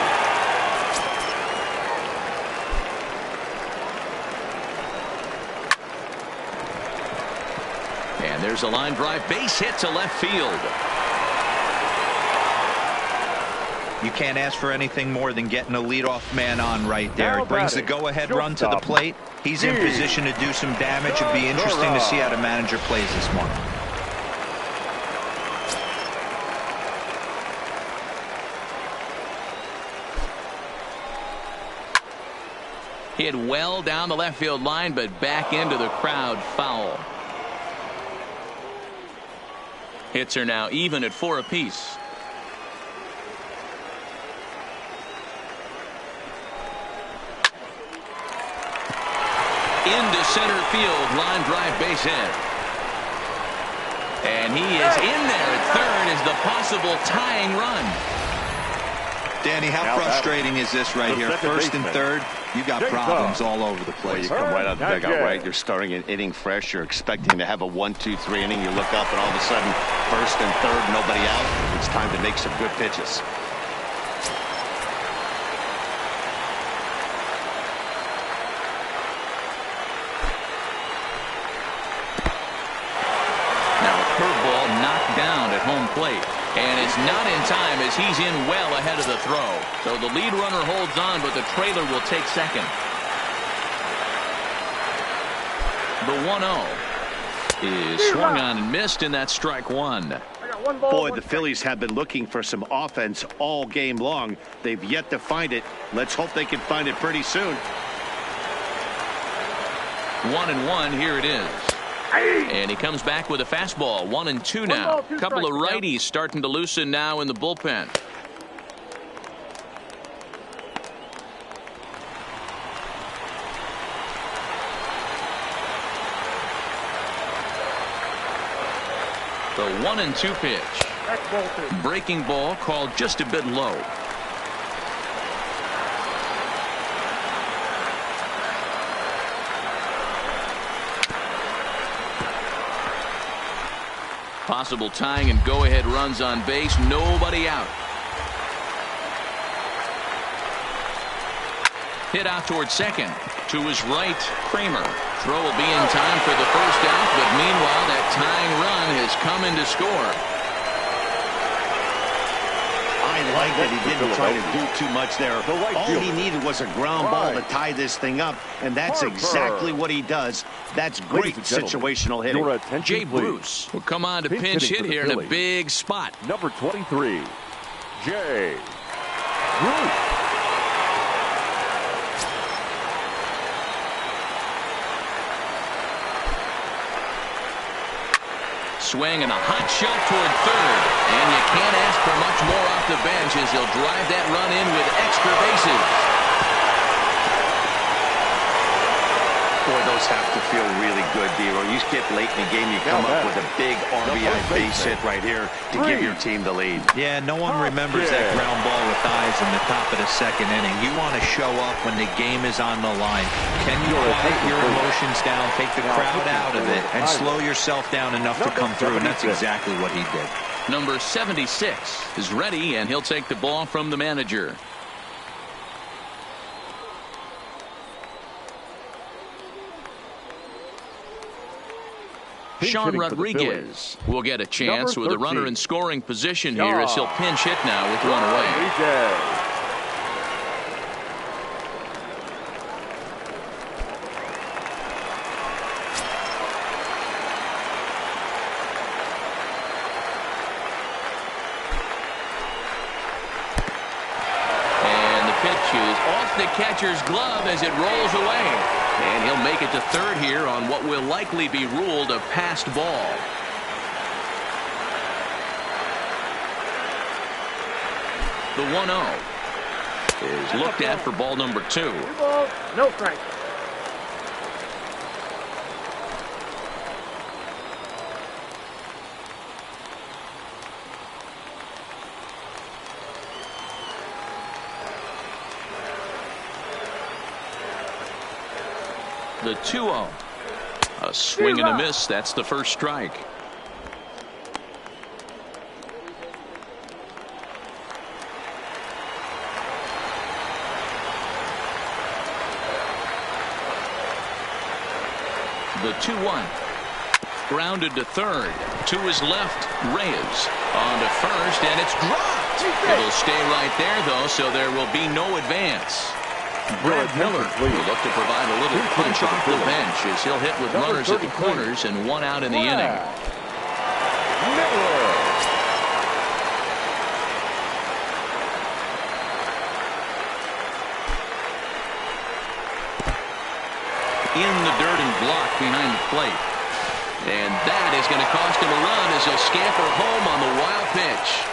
And there's a line drive base hit to left field. You can't ask for anything more than getting a leadoff man on right there. He brings the go-ahead run to the plate. He's in position to do some damage. It'll be interesting to see how the manager plays this one. Hit well down the left field line, but back into the crowd, foul. Hits are now even at 4 apiece. Into center field, line drive base hit. And he is in there at third as the possible tying run. Danny, how frustrating is this right here? First and third, you got problems all over the Well, place. you come right out of the dugout, right? You're starting an inning fresh. You're expecting to have a 1-2-3 inning. You look up, and all of a sudden, first and third, nobody out. It's time to make some good pitches. Curveball knocked down at home plate. And it's not in time as he's in well ahead of the throw. So the lead runner holds on, but the trailer will take second. The 1-0 is swung on and missed, and that's strike one. I got one ball. Boy, the Phillies have been looking for some offense all game long. They've yet to find it. Let's hope they can find it pretty soon. 1-1, here it is. And he comes back with a fastball. 1-2 now. A couple of righties starting to loosen now in the bullpen. The 1-2 pitch. Breaking ball called just a bit low. Possible tying and go-ahead runs on base. Nobody out. Hit out towards second. To his right, Kramer. Throw will be in time for the first out, but meanwhile that tying run has come in to score. I like that he didn't try to do too much there. All he needed was a ground ball to tie this thing up, and that's exactly what he does. That's great situational hitting. Your attention, Jay please. Bruce will come on to pinch hit here in a big spot. Number 23, Jay Bruce. Swing and a hot shot toward third. And you can't ask for much more off the bench as he'll drive that run in with extra bases. Boy, those have to feel really good, Dero. You get late in the game, you come up with a big RBI base hit right here to give your team the lead. Yeah, no one remembers that ground ball with eyes in the top of the second inning. You want to show up when the game is on the line. Can you quiet your emotions down, take the crowd out of it, and slow yourself down enough to come through? And that's exactly what he did. Number 76 is ready, and he'll take the ball from the manager. Sean Rodriguez will get a chance with a runner in scoring position here as he'll pinch hit now with one away. And the pitch is off the catcher's glove as it rolls away. And he'll make it to third here on what will likely be ruled a passed ball. The 1-0 is looked at for ball number 2. 2 balls, no strikes. The 2-0. A swing and a miss. That's the first strike. The 2-1. Grounded to third. To his left, Reyes. On to first, and it's dropped. It'll stay right there, though, so there will be no advance. Brad Miller will look to provide a little punch off the bench as he'll hit with runners at the corners and one out in the inning. Miller. In the dirt and blocked behind the plate. And that is going to cost him a run as he'll scamper home on the wild pitch.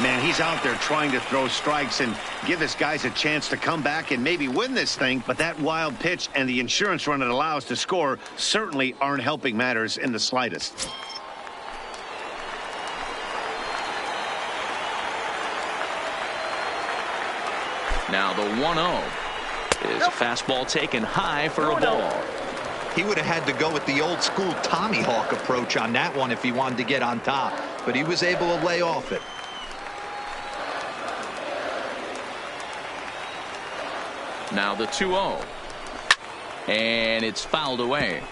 Man, he's out there trying to throw strikes and give his guys a chance to come back and maybe win this thing. But that wild pitch and the insurance run it allows to score certainly aren't helping matters in the slightest. Now the 1-0 is a fastball taken high for a ball. He would have had to go with the old school Tommy Hawk approach on that one if he wanted to get on top, but he was able to lay off it. Now the 2-0. And it's fouled away.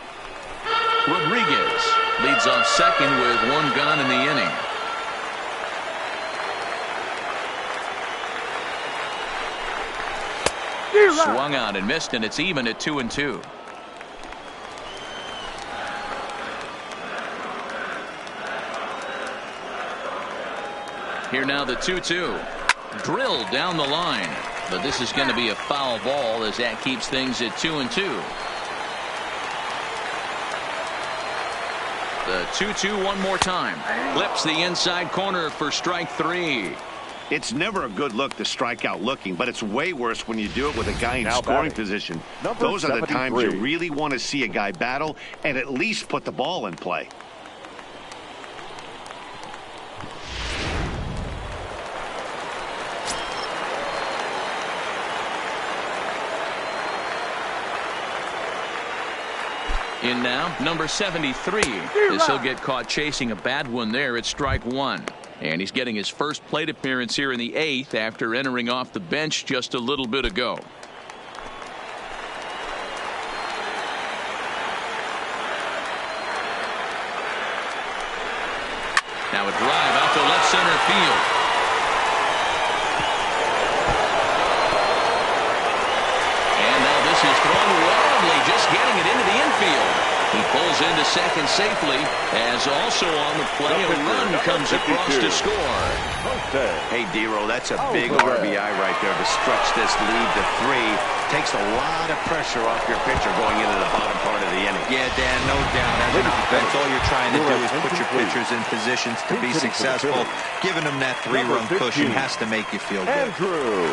Rodriguez leads off second with one gone in the inning. Swung out and missed, and it's even at 2-2. Here now the 2-2. Drilled down the line. But this is going to be a foul ball as that keeps things at 2-2. The 2-2 one more time. Clips the inside corner for strike 3. It's never a good look to strike out looking, but it's way worse when you do it with a guy in scoring position. Those are the times you really want to see a guy battle and at least put the ball in play. In now, number 73, as he'll get caught chasing a bad one there at strike 1. And he's getting his first plate appearance here in the 8th after entering off the bench just a little bit ago. Now a drive out to left center field. And now this is thrown wildly, just getting it into the infield. He pulls into second safely, as also on the play a run comes across to score. Hey, Dero, that's a big RBI right there to stretch this lead to 3. Takes a lot of pressure off your pitcher going into the bottom part of the inning. Yeah, Dan, no doubt. As an offense, all you're trying to do is put your pitchers in positions to be successful. Giving them that 3-run cushion has to make you feel good. Andrew.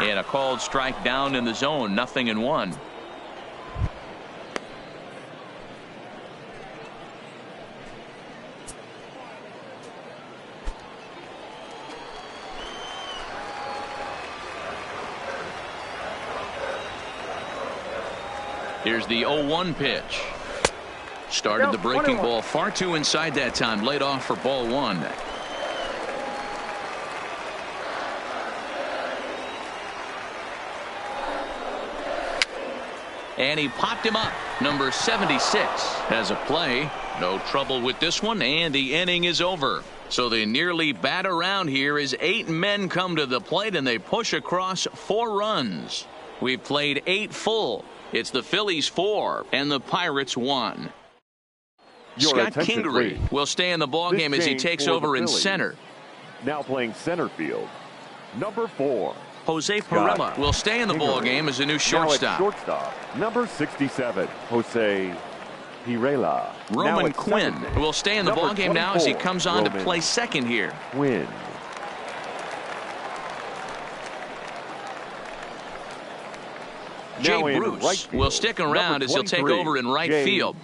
And a called strike down in the zone, 0-1. Here's the 0-1 pitch. Started the breaking ball far too inside that time. Laid off for ball 1. And he popped him up. Number 76 has a play. No trouble with this one, and the inning is over. So they nearly bat around here as 8 men come to the plate, and they push across 4 runs. We've played 8 full. It's the Phillies 4 and the Pirates 1. Scott Kingery will stay in the ballgame as he takes over in center. Now playing center field, number 4. Jose Pirela will stay in the ballgame as a new shortstop. Shortstop, number 67, Jose Pirela. Roman Quinn will stay in the ballgame now as he comes on to play second here. Quinn. Jay Bruce will stick around as he'll take over in right field.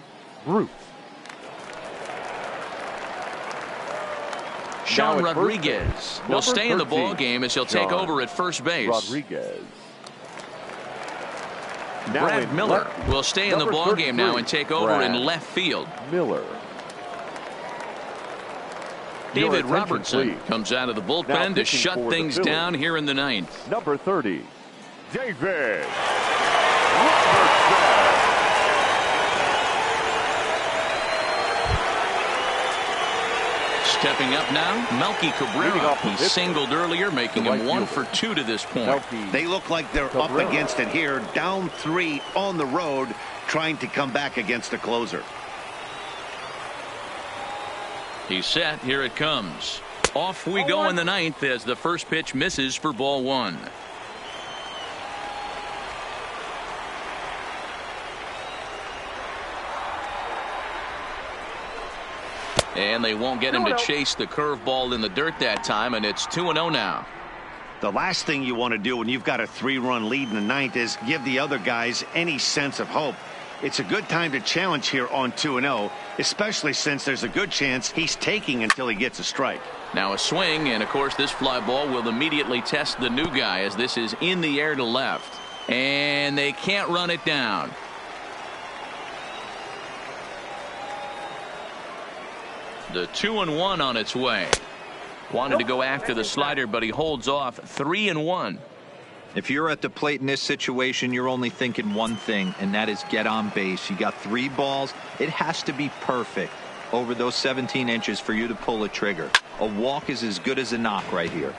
Bruce. Sean Rodriguez will stay in the ball game as he'll take over at first base. Rodriguez. Brad Miller will stay in the ball game now and take over in left field. Miller. David Robertson comes out of the bullpen to shut things down here in the ninth. Number 30, David Robertson. Stepping up now, Melky Cabrera. He singled earlier, making him 1 for 2 to this point. They look like they're up against it here, down 3 on the road, trying to come back against a closer. He's set. Here it comes. Off we go in the ninth as the first pitch misses for ball 1. And they won't get him to chase the curveball in the dirt that time, and it's 2-0 now. The last thing you want to do when you've got a 3-run lead in the ninth is give the other guys any sense of hope. It's a good time to challenge here on 2-0, especially since there's a good chance he's taking until he gets a strike. Now a swing, and of course this fly ball will immediately test the new guy as this is in the air to left. And they can't run it down. The 2-1 on its way. Wanted to go after the slider, but he holds off. 3-1. If you're at the plate in this situation, you're only thinking one thing, and that is get on base. You got 3 balls. It has to be perfect over those 17 inches for you to pull a trigger. A walk is as good as a knock right here.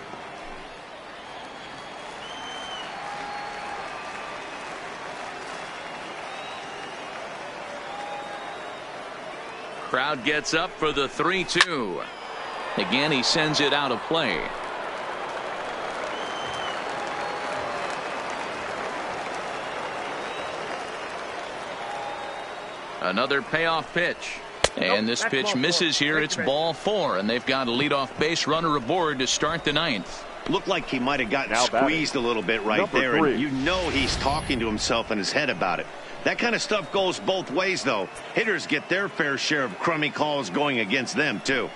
Crowd gets up for the 3-2. Again, he sends it out of play. Another payoff pitch. And this pitch misses here. It's ball 4, and they've got a leadoff base runner aboard to start the ninth. Looked like he might have gotten squeezed a little bit right there, and you know he's talking to himself in his head about it. That kind of stuff goes both ways, though. Hitters get their fair share of crummy calls going against them, too.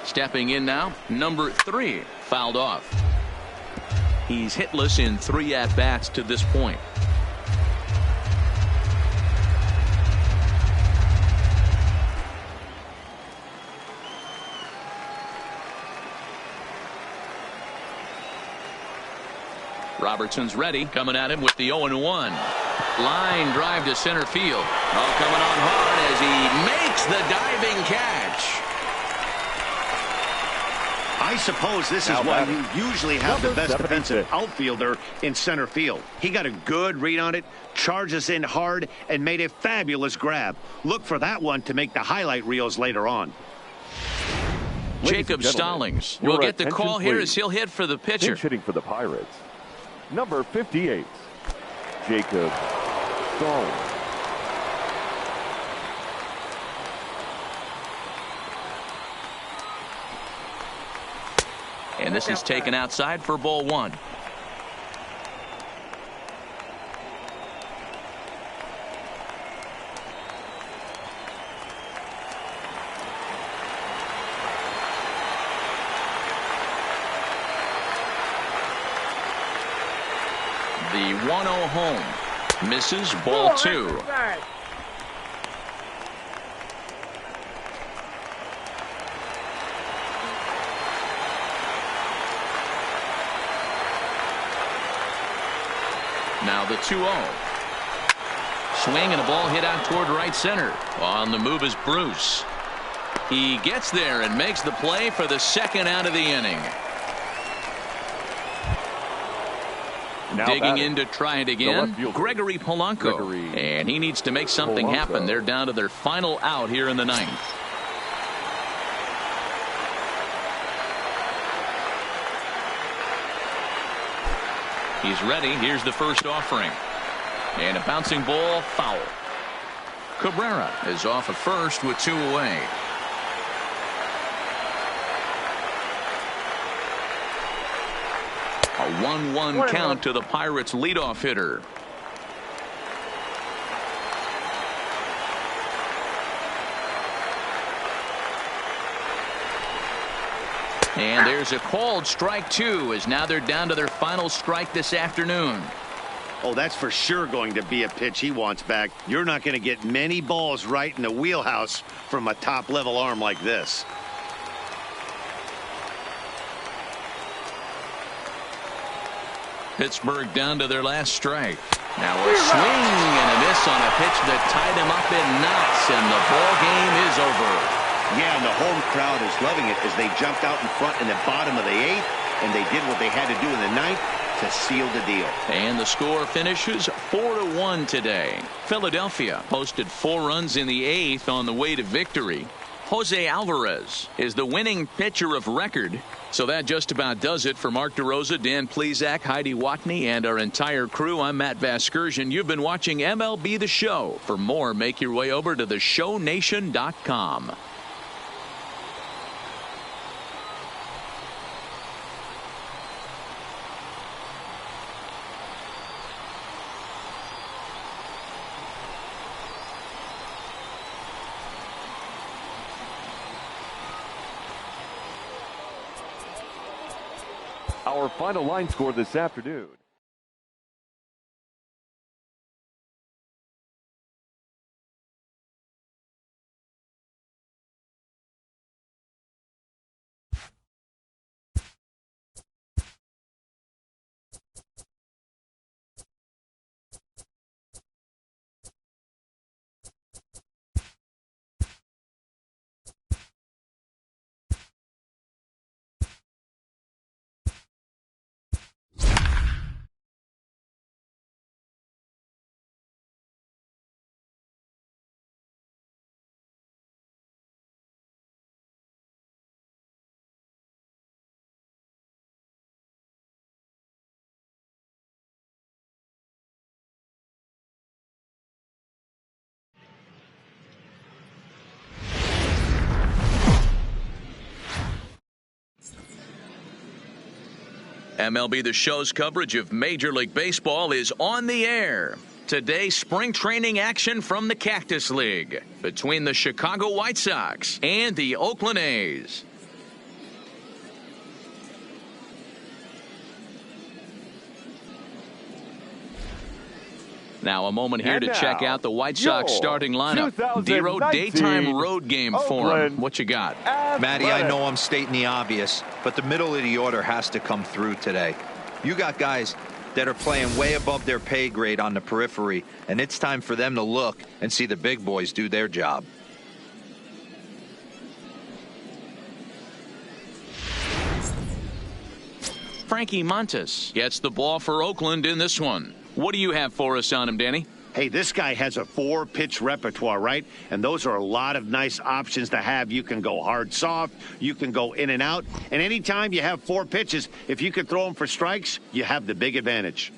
Stepping in now, number 3, fouled off. He's hitless in 3 at-bats to this point. Robertson's ready, coming at him with the 0-1. Line drive to center field. Oh, coming on hard as he makes the diving catch. I suppose this is why you usually have the best defensive outfielder in center field. He got a good read on it, charges in hard, and made a fabulous grab. Look for that one to make the highlight reels later on. Jacob Stallings will get the call here as he'll hit for the pitcher. Pinch hitting for the Pirates. Number 58, Jacob Stallings. And this is taken outside for ball 1. The 1-0 home misses, ball 2. Now the 2-0. Swing and a ball hit out toward right center. On the move is Bruce. He gets there and makes the play for the second out of the inning. Now digging in to try it again, Gregory Polanco. And he needs to make something happen. They're down to their final out here in the ninth. He's ready. Here's the first offering. And a bouncing ball, foul. Cabrera is off at first with 2 away. A 1-1 count to the Pirates leadoff hitter. And there's a called strike two, as now they're down to their final strike this afternoon. Oh, that's for sure going to be a pitch he wants back. You're not going to get many balls right in the wheelhouse from a top-level arm like this. Pittsburgh down to their last strike. Now a swing and a miss on a pitch that tied him up in knots, and the ball game is over. Yeah, and the home crowd is loving it as they jumped out in front in the bottom of the 8th, and they did what they had to do in the 9th to seal the deal. And the score finishes 4-1 today. Philadelphia posted 4 runs in the 8th on the way to victory. Jose Alvarez is the winning pitcher of record. So that just about does it for Mark DeRosa, Dan Plesac, Heidi Watney, and our entire crew. I'm Matt Vasgersian. You've been watching MLB The Show. For more, make your way over to theshownation.com. Our final line score this afternoon. MLB The Show's coverage of Major League Baseball is on the air. Today, spring training action from the Cactus League between the Chicago White Sox and the Oakland A's. Now a moment here to check out the White Sox starting lineup. Dero, daytime road game form. What you got? Matty, I know I'm stating the obvious, but the middle of the order has to come through today. You got guys that are playing way above their pay grade on the periphery, and it's time for them to look and see the big boys do their job. Frankie Montas gets the ball for Oakland in this one. What do you have for us on him, Danny? Hey, this guy has a 4-pitch repertoire, right? And those are a lot of nice options to have. You can go hard, soft. You can go in and out. And anytime you have 4 pitches, if you can throw them for strikes, you have the big advantage.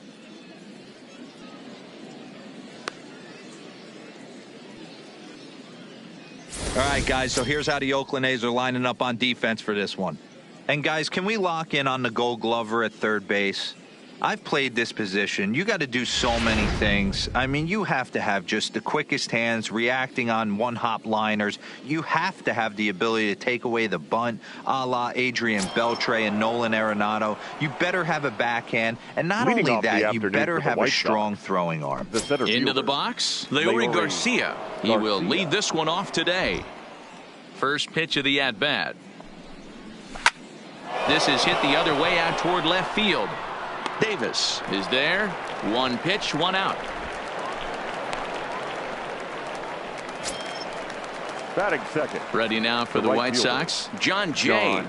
All right, guys, so here's how the Oakland A's are lining up on defense for this one. And, guys, can we lock in on the Gold Glover at third base? I've played this position. You got to do so many things. I mean, you have to have just the quickest hands, reacting on one-hop liners. You have to have the ability to take away the bunt, a la Adrian Beltre and Nolan Arenado. You better have a backhand, and not only that, you better have a strong throwing arm. Into the box, Leury Garcia. He will lead this one off today. First pitch of the at-bat. This is hit the other way out toward left field. Davis is there. 1 pitch, 1 out. Batting second. Ready now for the White Sox, John Jay.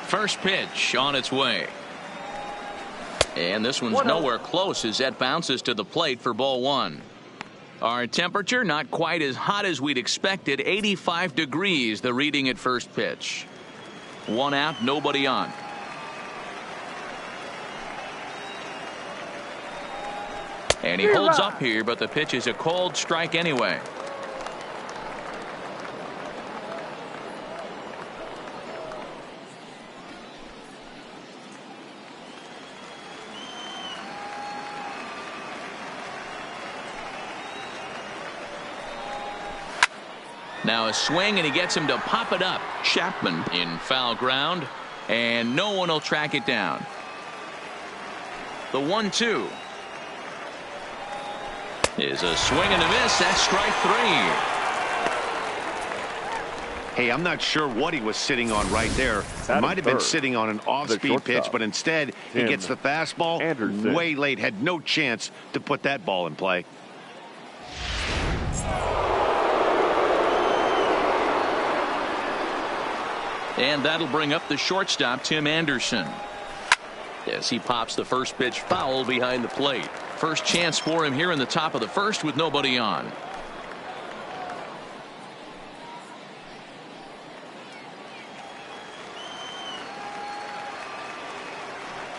First pitch on its way. And this one's nowhere close as that bounces to the plate for ball 1. Our temperature not quite as hot as we'd expected. 85 degrees, the reading at first pitch. 1 out, nobody on. And he holds up here, but the pitch is a called strike anyway. Now a swing, and he gets him to pop it up. Chapman in foul ground, and no one will track it down. The 1-2 is a swing and a miss. That's strike 3. Hey, I'm not sure what he was sitting on right there. Might have been sitting on an off-speed pitch, but instead he gets the fastball way late. Had no chance to put that ball in play. And that'll bring up the shortstop, Tim Anderson. As he pops the first pitch foul behind the plate. First chance for him here in the top of the first with nobody on.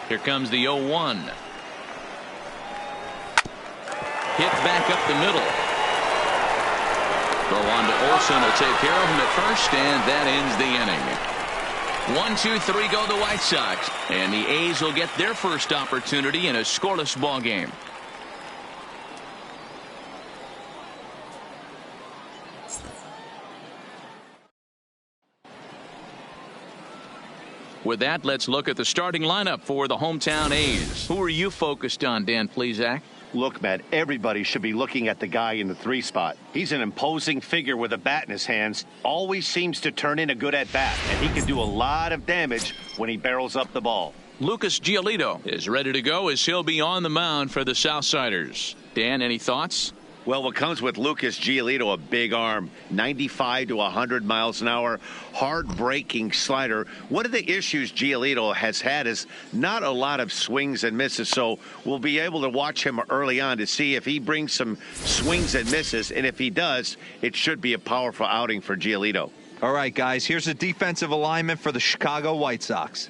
Here comes the 0-1. Hit back up the middle. Throw on to Olsen will take care of him at first, and that ends the inning. 1-2-3 go the White Sox, and the A's will get their first opportunity in a scoreless ball game. With that, let's look at the starting lineup for the hometown A's. Who are you focused on, Dan Plesac? Look, Matt, everybody should be looking at the guy in the 3 spot. He's an imposing figure with a bat in his hands. Always seems to turn in a good at-bat, and he can do a lot of damage when he barrels up the ball. Lucas Giolito is ready to go as he'll be on the mound for the Southsiders. Dan, any thoughts? Well, what comes with Lucas Giolito, a big arm, 95 to 100 miles an hour, hard-breaking slider. One of the issues Giolito has had is not a lot of swings and misses, so we'll be able to watch him early on to see if he brings some swings and misses, and if he does, it should be a powerful outing for Giolito. All right, guys, here's a defensive alignment for the Chicago White Sox.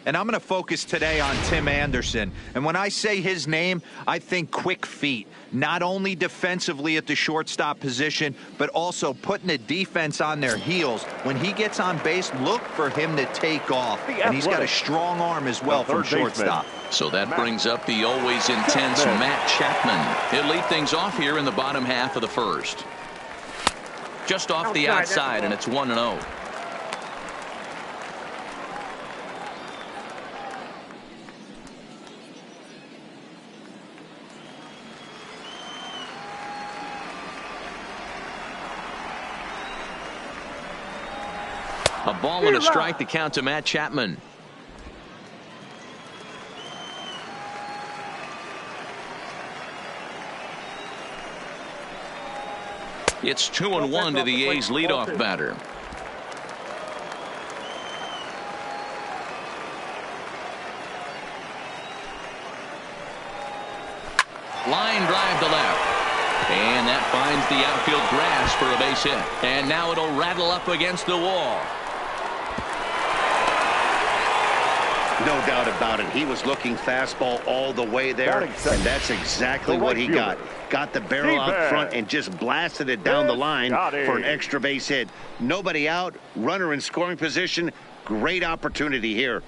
And I'm going to focus today on Tim Anderson. And when I say his name, I think quick feet. Not only defensively at the shortstop position, but also putting the defense on their heels. When he gets on base, look for him to take off. And he's got a strong arm as well from shortstop. So that brings up the always intense Matt Chapman. He'll lead things off here in the bottom half of the first. Just off the outside, and it's 1-0. A ball and a strike to count to Matt Chapman. It's 2-1 to the A's leadoff batter. Line drive to left. And that finds the outfield grass for a base hit. And now it'll rattle up against the wall. No doubt about it. He was looking fastball all the way there, and that's exactly what he got. Got the barrel out front and just blasted it down the line for an extra base hit. Nobody out, runner in scoring position. Great opportunity here.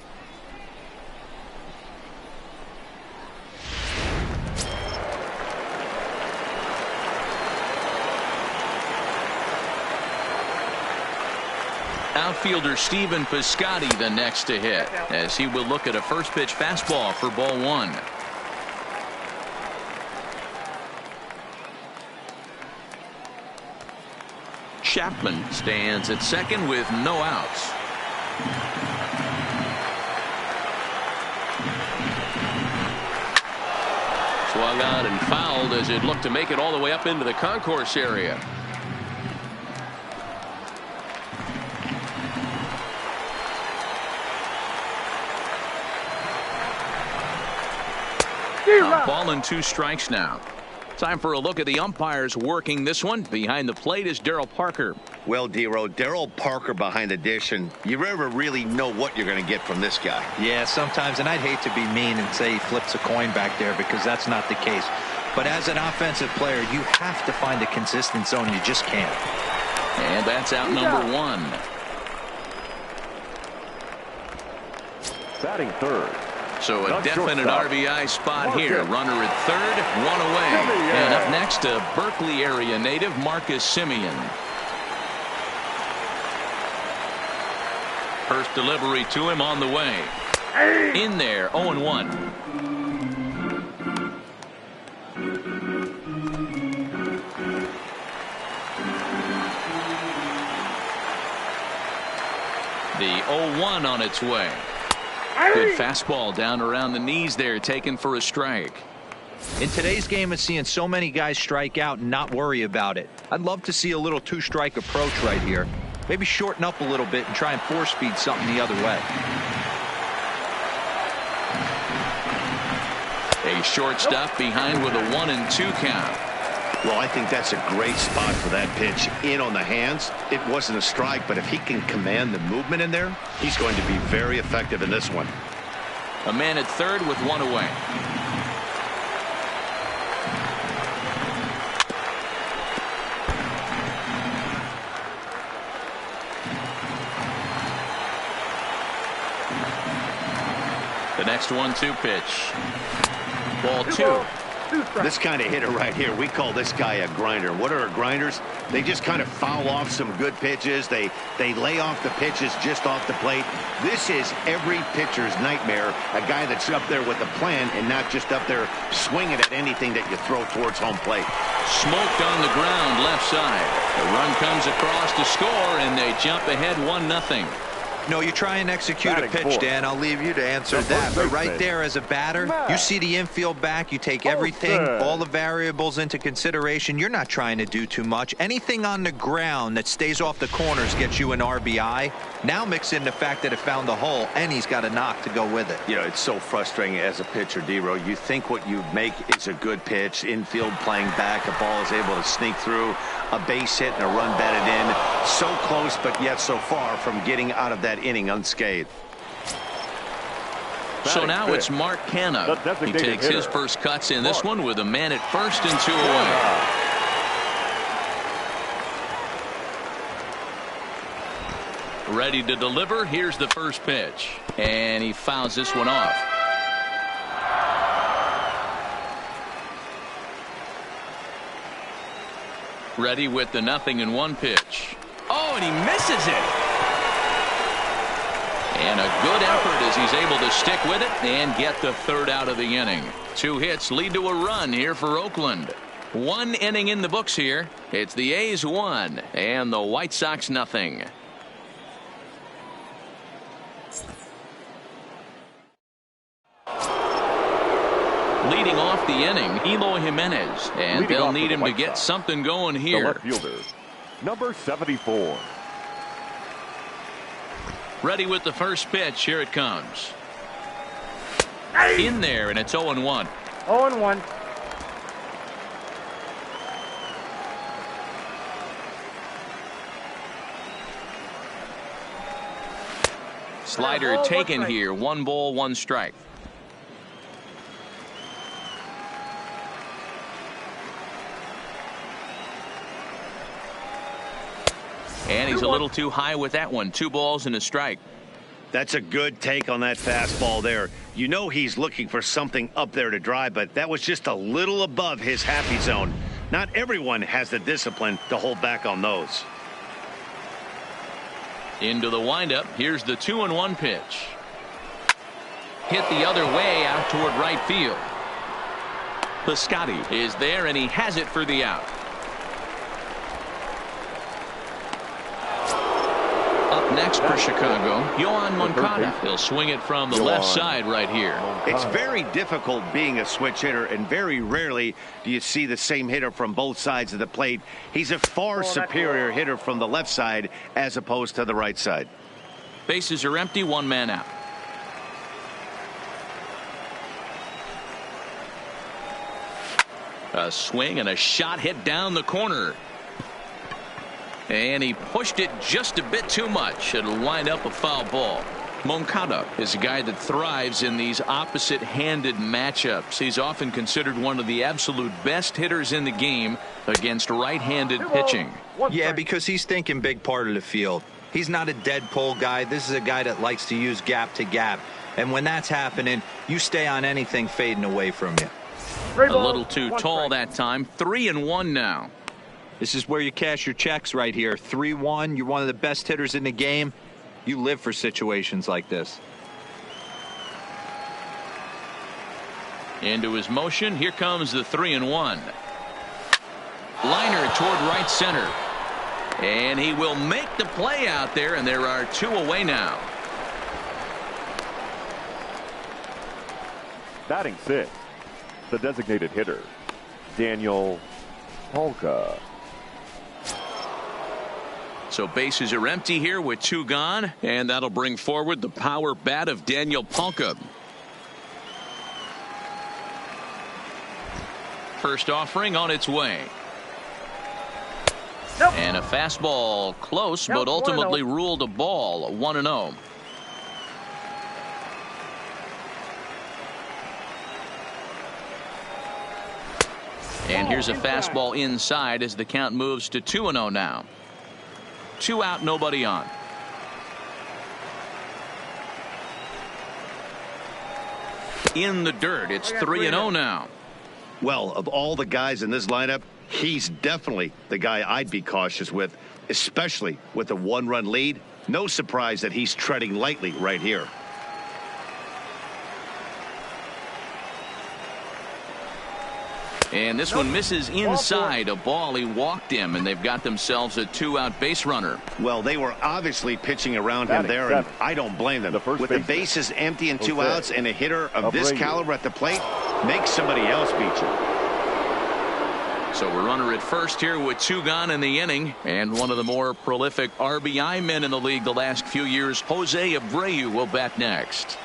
Outfielder Stephen Piscotty the next to hit, as he will look at a first pitch fastball for ball 1. Chapman stands at second with no outs. Swung on and fouled as it looked to make it all the way up into the concourse area. Ball and 2 strikes now. Time for a look at the umpires working this one. Behind the plate is Darryl Parker. Well, D-Row, Darryl Parker behind the dish, and you never really know what you're going to get from this guy. Yeah, sometimes, and I'd hate to be mean and say he flips a coin back there, because that's not the case. But as an offensive player, you have to find a consistent zone. You just can't. And that's out number 1. Batting third. So a definite RBI spot here. Runner at third, 1 away. And up next, a Berkeley area native, Marcus Simeon. First delivery to him on the way. In there, 0-1. The 0-1 on its way. Good fastball down around the knees there, taken for a strike. In today's game of seeing so many guys strike out and not worry about it, I'd love to see a little two-strike approach right here. Maybe shorten up a little bit and try and four-speed something the other way. A shortstop behind with a 1-2 count. Well, I think that's a great spot for that pitch. In on the hands. It wasn't a strike, but if he can command the movement in there, he's going to be very effective in this one. A man at third with one away. The next 1-2 pitch. Ball 2. This kind of hitter right here, we call this guy a grinder. What are grinders? They just kind of foul off some good pitches. They lay off the pitches just off the plate. This is every pitcher's nightmare, a guy that's up there with a plan and not just up there swinging at anything that you throw towards home plate. Smoked on the ground left side. The run comes across to score, and they jump ahead 1-0. No, you try and execute a pitch, Dan. I'll leave you to answer that. But right there as a batter, you see the infield back. You take everything, all the variables into consideration. You're not trying to do too much. Anything on the ground that stays off the corners gets you an RBI. Now mix in the fact that it found the hole, and he's got a knock to go with it. You know, it's so frustrating as a pitcher, D-Row. You think what you make is a good pitch. Infield playing back. A ball is able to sneak through. A base hit and a run batted in. So close, but yet so far from getting out of that inning unscathed. So now it's Mark Canha. He takes his first cuts in this one with a man at first and 2 away. Ready to deliver. Here's the first pitch. And he fouls this one off. Ready with the 0-1 pitch. Oh, and he misses it. And a good effort as he's able to stick with it and get the third out of the inning. 2 hits lead to a run here for Oakland. 1 inning in the books here. It's the A's 1 and the White Sox 0. Leading off the inning, Eloy Jimenez, and they'll need him to get something going here. The left fielder, number 74. Ready with the first pitch. Here it comes. In there, and it's 0-1. 0-1. Slider taken here. 1 ball, 1 strike. And he's a little too high with that one. 2 balls and a strike. That's a good take on that fastball there. You know he's looking for something up there to drive, but that was just a little above his happy zone. Not everyone has the discipline to hold back on those. Into the windup. Here's the 2-1 pitch. Hit the other way out toward right field. Piscotty is there, and he has it for the out. Up next for Chicago, Yoan Moncada. He'll swing it from the left side right here. It's very difficult being a switch hitter, and very rarely do you see the same hitter from both sides of the plate. He's a far superior hitter from the left side as opposed to the right side. Bases are empty, 1 man out. A swing and a shot hit down the corner. And he pushed it just a bit too much. It'll wind up a foul ball. Moncada is a guy that thrives in these opposite-handed matchups. He's often considered one of the absolute best hitters in the game against right-handed pitching. Yeah, because he's thinking big part of the field. He's not a dead pull guy. This is a guy that likes to use gap to gap. And when that's happening, you stay on anything fading away from you. A little too tall that time. 3-1 now. This is where you cash your checks right here. 3-1. You're one of the best hitters in the game. You live for situations like this. Into his motion. Here comes the 3-1. Liner toward right center. And he will make the play out there, and there are 2 away now. Batting 6, the designated hitter, Daniel Polka. So bases are empty here with 2 gone, and that'll bring forward the power bat of Daniel Polka. First offering on its way. Nope. And a fastball close, Nope, but ultimately 1-0. ruled a ball. 1-0. And here's a fastball inside as the count moves to 2-0 now. 2 out, nobody on. In the dirt, it's 3-0 now. Well, of all the guys in this lineup, he's definitely the guy I'd be cautious with, especially with a 1-run lead. No surprise that he's treading lightly right here. And this one misses inside. A ball, he walked him, and they've got themselves a 2-out base runner. Well, they were obviously pitching around him there, and I don't blame them. With the bases empty and 2 outs and a hitter of this caliber at the plate, make somebody else beat you. So we're runner at first here with 2 gone in the inning, and one of the more prolific RBI men in the league the last few years, Jose Abreu, will bat next.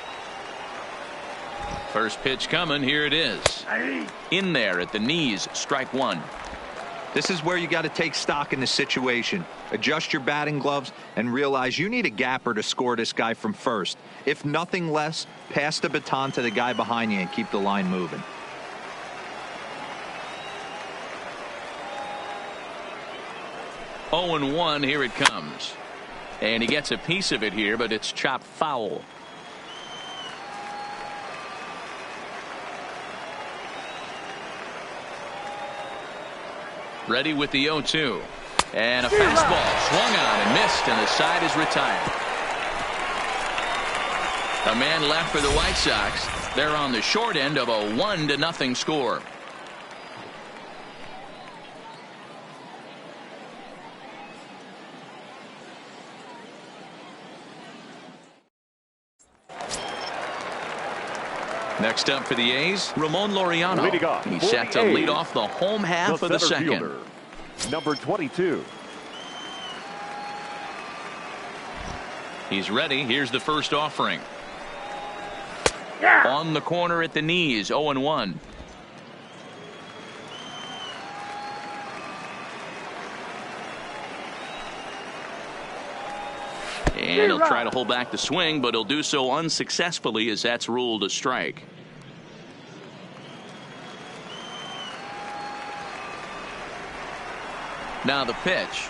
First pitch coming. Here it is. In there at the knees. Strike 1. This is where you got to take stock in the situation. Adjust your batting gloves and realize you need a gapper to score this guy from first. If nothing less, pass the baton to the guy behind you and keep the line moving. Oh, and 1. Here it comes. And he gets a piece of it here, but it's chopped foul. Ready with the 0-2. And a fastball swung on and missed, and the side is retired. A man left for the White Sox. They're on the short end of a 1-0 score. Next up for the A's, Ramon Laureano. He's set to lead off the home half of the second. Fielder, number 22. He's ready. Here's the first offering. Yeah. On the corner at the knees. 0-1. And he'll try to hold back the swing, but he'll do so unsuccessfully as that's ruled a strike. Now the pitch.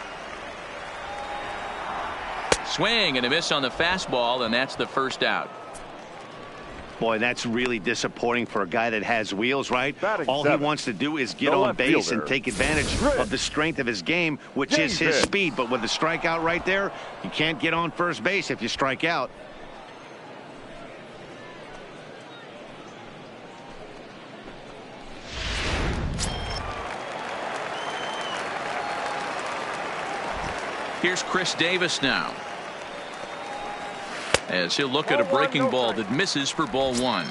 Swing and a miss on the fastball, and that's the first out. Boy, that's really disappointing for a guy that has wheels, right? All he wants to do is get The on left base fielder. and take advantage of the strength of his game, which is his speed. But with the strikeout right there, you can't get on first base if you strike out. Here's Chris Davis now, as he'll look at a breaking ball that misses for ball 1.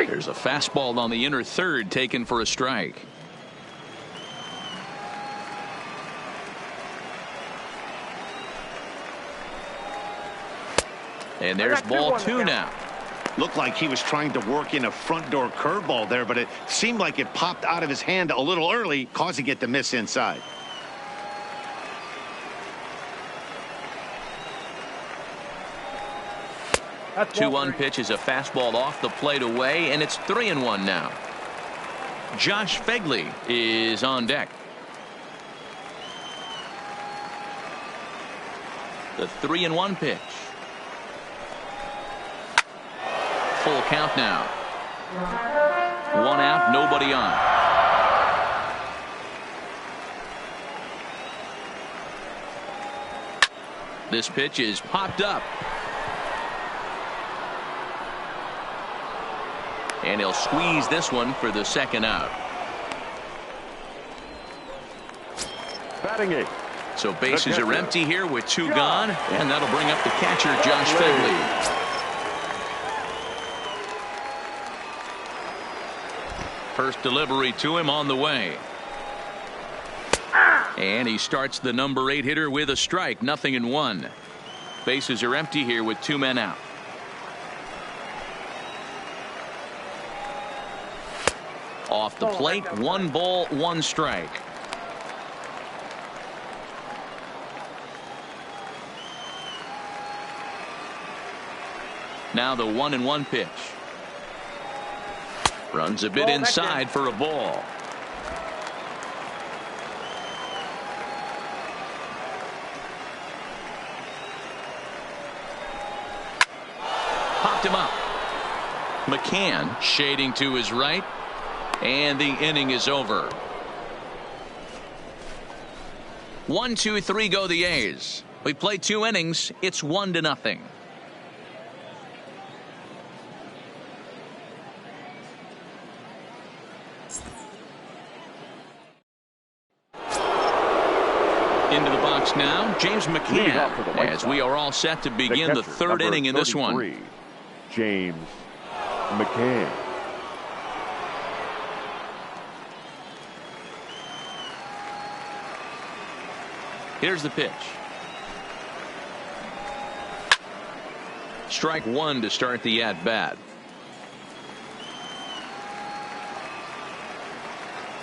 There's a fastball on the inner third taken for a strike. And there's ball 2 now. Looked like he was trying to work in a front door curveball there, but it seemed like it popped out of his hand a little early, causing it to miss inside. That's 2-1 pitch is a fastball off the plate away, and it's 3-1 now. Josh Fegley is on deck. The 3-1 pitch. full count now. 1 out, nobody on. This pitch is popped up. And he'll squeeze this one for the second out. Batting eighth. So bases are empty here with 2 gone, and that'll bring up the catcher, Josh Finley. First delivery to him on the way. And he starts the number 8 hitter with a strike, 0-1. Bases are empty here with 2 men out. Off the plate, 1 ball, 1 strike. Now the 1-1 pitch. Runs a bit inside for a ball. Popped him up. McCann shading to his right. And the inning is over. 1, 2, 3 go the A's. We play 2 innings. It's 1-0. Into the box now, James McCann, as we are all set to begin the 3rd inning in this one. James McCann. Here's the pitch. Strike 1 to start the at-bat.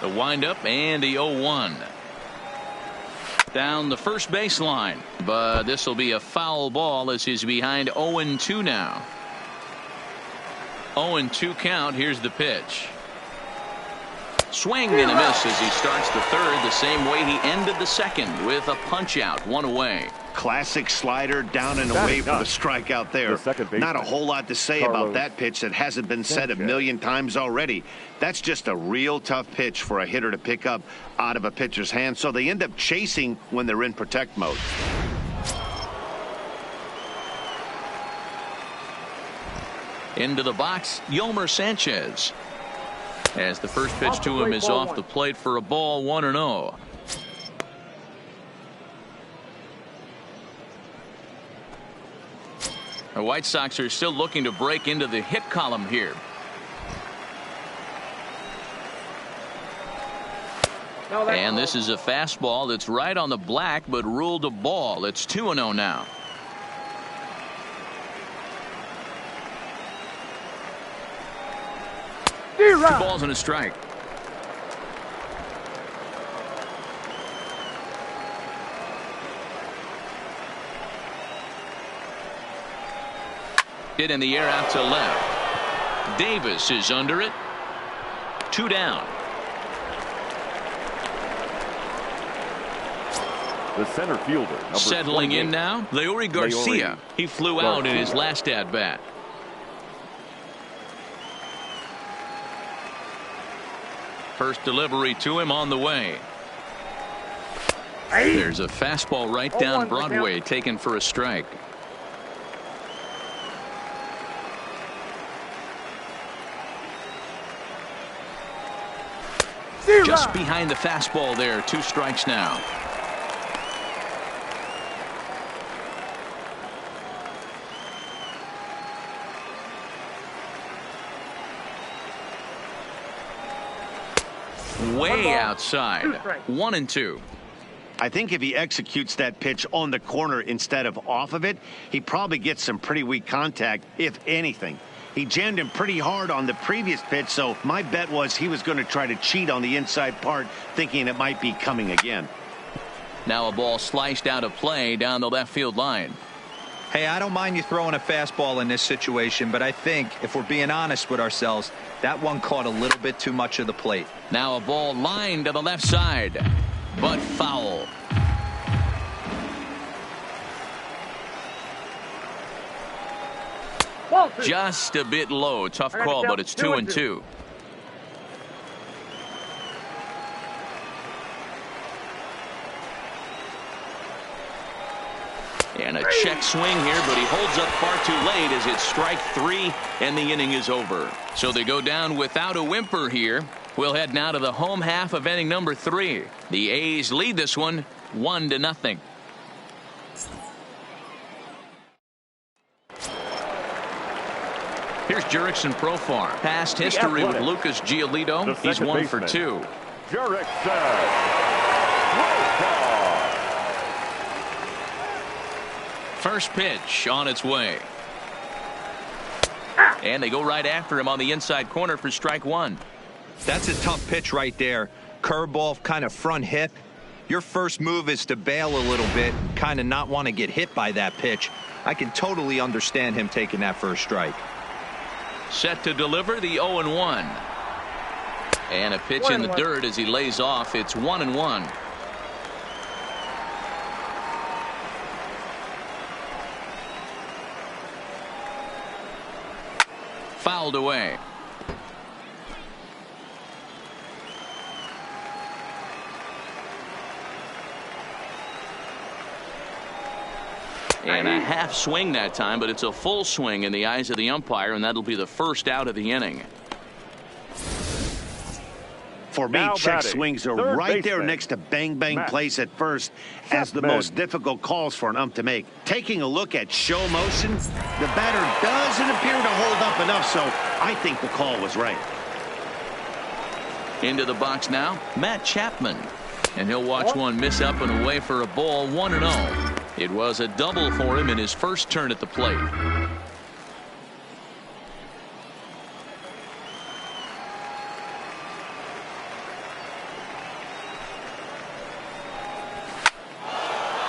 The windup and the 0-1. Down the first baseline, but this will be a foul ball as he's behind 0-2 now. 0-2 count. Here's the pitch. Swing and a miss as he starts the 3rd the same way he ended the 2nd with a punch out, 1 away. Classic slider down and away for the strikeout there. Not a whole lot to say about that pitch that hasn't been said a million times already. That's just a real tough pitch for a hitter to pick up out of a pitcher's hand, so they end up chasing when they're in protect mode. Into the box, Yolmer Sanchez. As the first pitch to him is off the plate for a ball, 1-0. The White Sox are still looking to break into the hit column here. And this is a fastball that's right on the black but ruled a ball. It's 2-0 now. Two balls and a strike. Hit in the air out to left. Davis is under it. 2 down. The center fielder. Settling in now, Leury Garcia. He flew out in his last at-bat. First delivery to him on the way. There's a fastball right down Broadway, taken for a strike. Just behind the fastball there. 2 strikes now. Way outside. 1-2. I think if he executes that pitch on the corner instead of off of it, he probably gets some pretty weak contact, if anything. He jammed him pretty hard on the previous pitch, so my bet was he was going to try to cheat on the inside part, thinking it might be coming again. Now a ball sliced out of play down the left field line. Hey, I don't mind you throwing a fastball in this situation, but I think if we're being honest with ourselves, that one caught a little bit too much of the plate. Now a ball lined to the left side, but foul. Just a bit low. Tough call, but it's 2-2. And a check swing here, but he holds up far too late as it's strike 3 and the inning is over. So they go down without a whimper here. We'll head now to the home half of inning number 3. The A's lead this one 1-0. Here's Jurickson Profar. Past history with Lucas Giolito. He's 1 for 2. Jurickson. First pitch on its way. And they go right after him on the inside corner for strike 1. That's a tough pitch right there. Curveball, kind of front hip. Your first move is to bail a little bit, kind of not want to get hit by that pitch. I can totally understand him taking that for a strike. Set to deliver the 0-1. And a pitch in the dirt as he lays off. It's 1-1. Fouled away. And a half swing that time, but it's a full swing in the eyes of the umpire, and that'll be the first out of the inning. For me, check swings are right there next to bang place at first as the most difficult calls for an ump to make. Taking a look at show motion, the batter doesn't appear to hold up enough, so I think the call was right. Into the box now, Matt Chapman. And he'll watch one miss up and away for a ball, 1-0. It was a double for him in his first turn at the plate.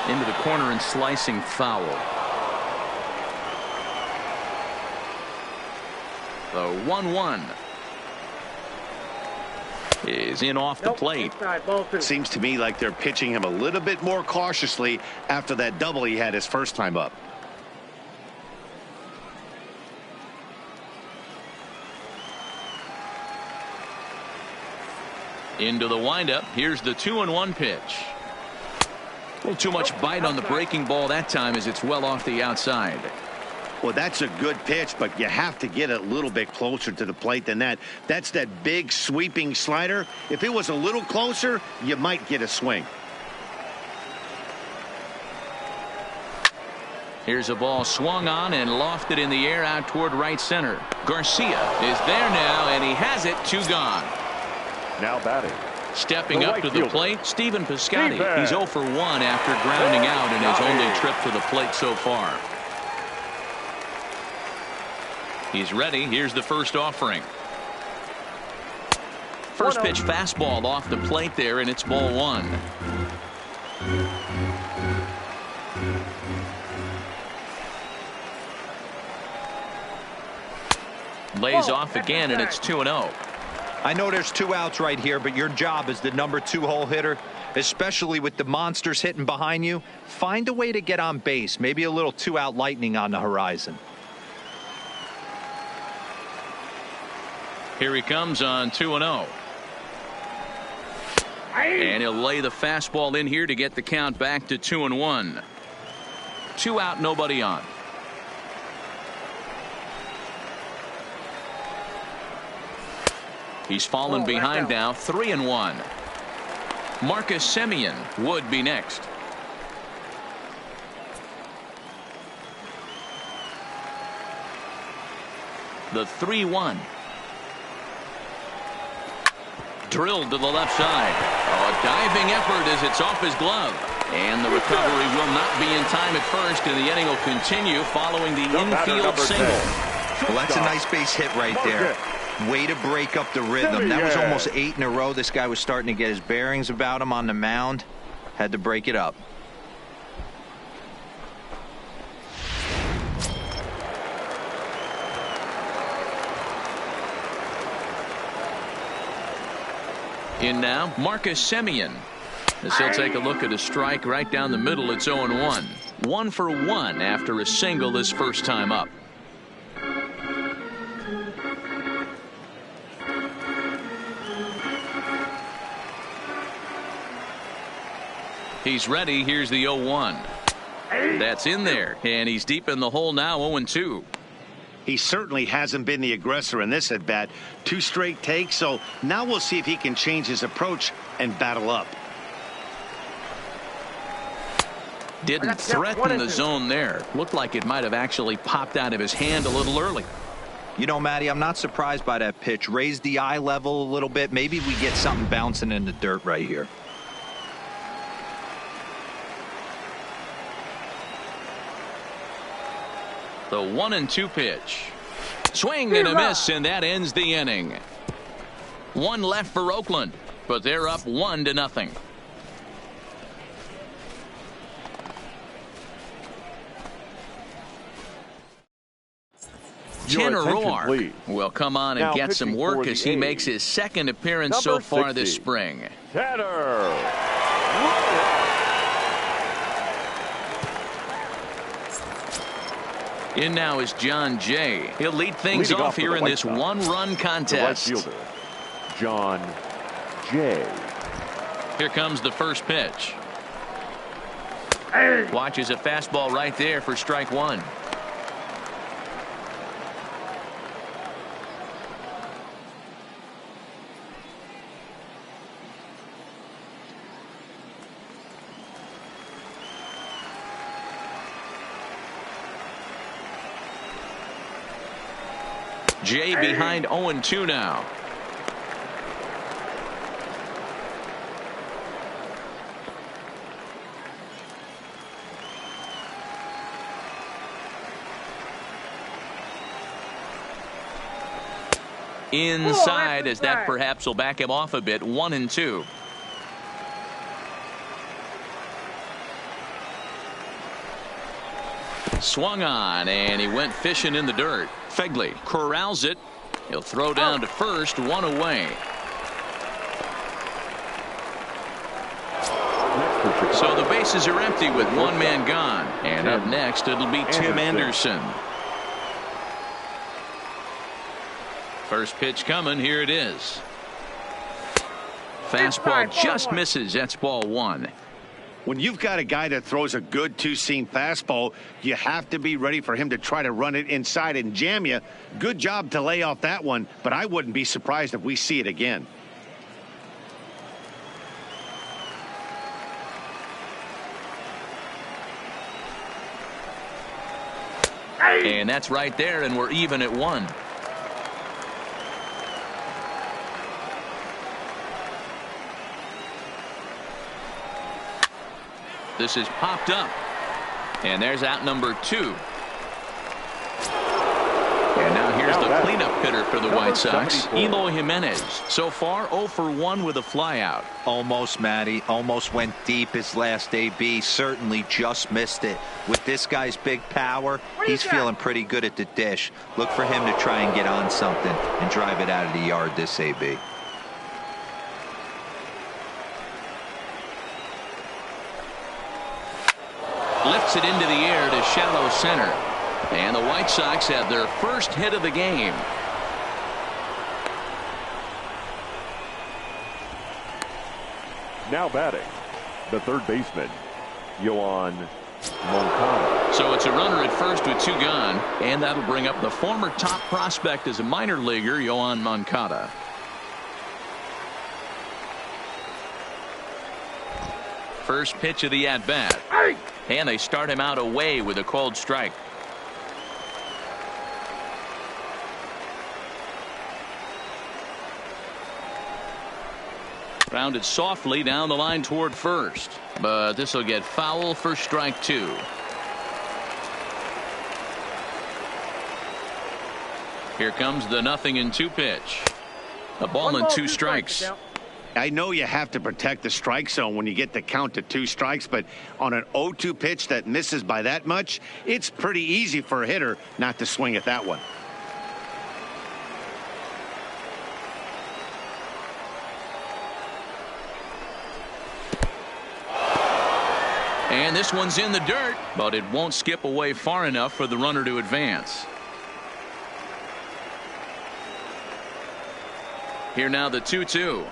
Into the corner and slicing foul. The 1-1 is in off the plate. Seems to me like they're pitching him a little bit more cautiously after that double he had his first time up. Into the windup. Here's the 2-1 pitch. A little too much bite on the breaking ball that time as it's well off the outside. Well, that's a good pitch, but you have to get a little bit closer to the plate than that. That's that big sweeping slider. If it was a little closer, you might get a swing. Here's a ball swung on and lofted in the air out toward right center. Garcia is there now, and he has it. 2 gone. Now batting. Stepping up to the plate, Stephen Piscotty. He's 0 for 1 after grounding out in his only trip to the plate so far. He's ready. Here's the first offering. First pitch fastball off the plate there, and it's ball 1. Lays off again, and it's 2-0. I know there's 2 outs right here, but your job as the number 2 hole hitter, especially with the monsters hitting behind you, find a way to get on base. Maybe a little 2-out lightning on the horizon. Here he comes on 2-0. And he'll lay the fastball in here to get the count back to 2-1. 2 out, nobody on. He's fallen behind now, 3-1. Marcus Semien would be next. The 3-1. Drilled to the left side. A diving effort as it's off his glove. And the recovery will not be in time at first, and the inning will continue following the infield single. Well, that's a nice base hit right there. Way to break up the rhythm. That was almost 8 in a row. This guy was starting to get his bearings about him on the mound. Had to break it up. In now, Marcus Semien. As he'll take a look at a strike right down the middle, it's 0-1. 1 for 1 after a single this first time up. He's ready. Here's the 0-1. That's in there, and he's deep in the hole now. 0-2. He certainly hasn't been the aggressor in this at bat. 2 straight takes, so now we'll see if he can change his approach and battle up. Didn't threaten the zone there. Looked like it might have actually popped out of his hand a little early. You know, Matty, I'm not surprised by that pitch. Raise the eye level a little bit. Maybe we get something bouncing in the dirt right here. The 1-2 pitch. Swing and a miss, and that ends the inning. 1 left for Oakland, but they're up 1-0. Tanner Roark will come on and get some work as he makes his 2nd appearance so far this spring. Tanner. In now is John Jay. He'll lead things off here in this 1-run contest. Right fielder, John Jay. Here comes the first pitch. Watches a fastball right there for strike 1. Jay behind 0-2 now. Inside, as that perhaps will back him off a bit. 1-2. Swung on, and he went fishing in the dirt. Fegley corrals it. He'll throw down to first. 1 away. So the bases are empty with 1 man gone. And up next, it'll be Tim Anderson. First pitch coming. Here it is. Fastball just misses. That's ball 1. When you've got a guy that throws a good 2-seam fastball, you have to be ready for him to try to run it inside and jam you. Good job to lay off that one, but I wouldn't be surprised if we see it again. And that's right there, and we're even at 1. This is popped up. And there's out number 2. And now here's the cleanup hitter for the White Sox, Eloy Jimenez. So far 0 for 1 with a flyout. Almost, Matty. Almost went deep his last AB. Certainly just missed it. With this guy's big power, he's feeling pretty good at the dish. Look for him to try and get on something and drive it out of the yard this AB. Lifts it into the air to shallow center. And the White Sox have their first hit of the game. Now batting, the third baseman, Yoan Moncada. So it's a runner at first with 2 gone. And that'll bring up the former top prospect as a minor leaguer, Yoan Moncada. First pitch of the at-bat. And they start him out away with a called strike. Grounded softly down the line toward first. But this will get foul for strike 2. Here comes the 0-2 pitch. A ball and 2 strikes. I know you have to protect the strike zone when you get the count to 2 strikes, but on an 0-2 pitch that misses by that much, it's pretty easy for a hitter not to swing at that one. And this one's in the dirt, but it won't skip away far enough for the runner to advance. Here now the 2-2.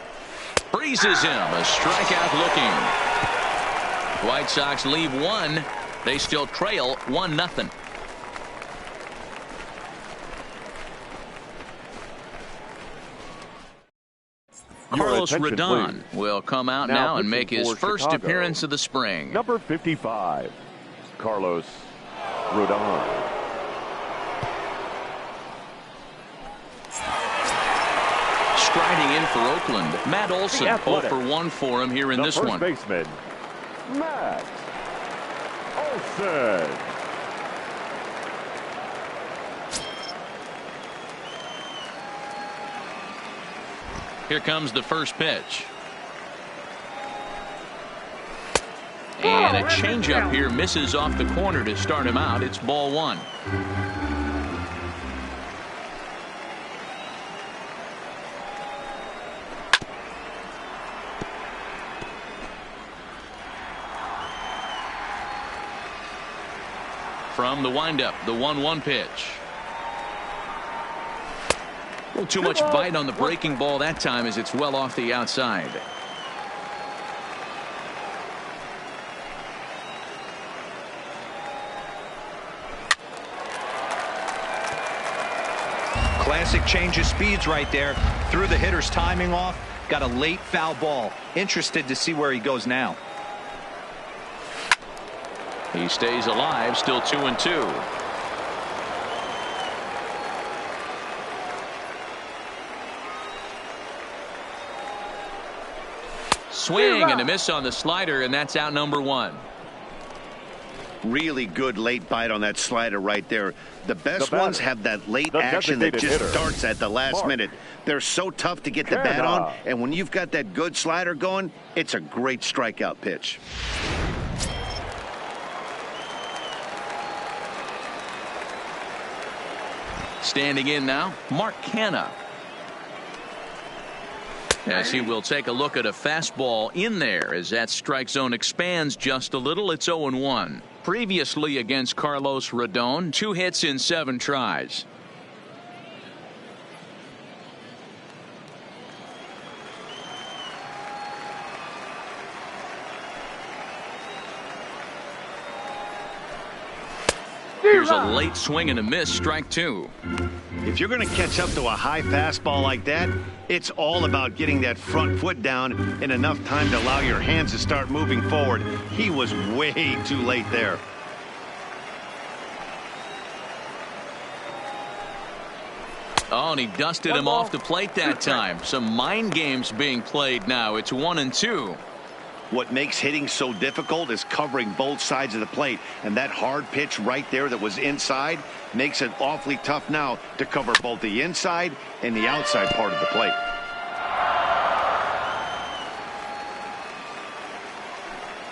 Freezes him. A strikeout looking. White Sox leave one. They still trail 1-0. Carlos Rodon will come out now and make his first appearance of the spring. Number 55, Carlos Rodon. Striding in for Oakland, Matt Olson, 0 for 1 for him here in this one. The first baseman, Matt Olson. Here comes the first pitch. And a changeup here misses off the corner to start him out. It's ball 1. From the windup, the 1-1 pitch. A little too much bite on the breaking ball that time as it's well off the outside. Classic change of speeds right there. Threw the hitter's timing off. Got a late foul ball. Interested to see where he goes now. He stays alive, still 2-2. Swing and a miss on the slider, and that's out number 1. Really good late bite on that slider right there. The best ones have that late action that just starts at the last minute. They're so tough to get the bat on, and when you've got that good slider going, it's a great strikeout pitch. Standing in now, Mark Canha. As he will take a look at a fastball in there as that strike zone expands just a little. It's 0-1. Previously against Carlos Rodon, 2 hits in 7 tries. Here's a late swing and a miss, strike 2. If you're going to catch up to a high fastball like that, it's all about getting that front foot down in enough time to allow your hands to start moving forward. He was way too late there. Oh, and he dusted him off the plate that time. Some mind games being played now. It's 1-2. What makes hitting so difficult is covering both sides of the plate, and that hard pitch right there that was inside makes it awfully tough now to cover both the inside and the outside part of the plate.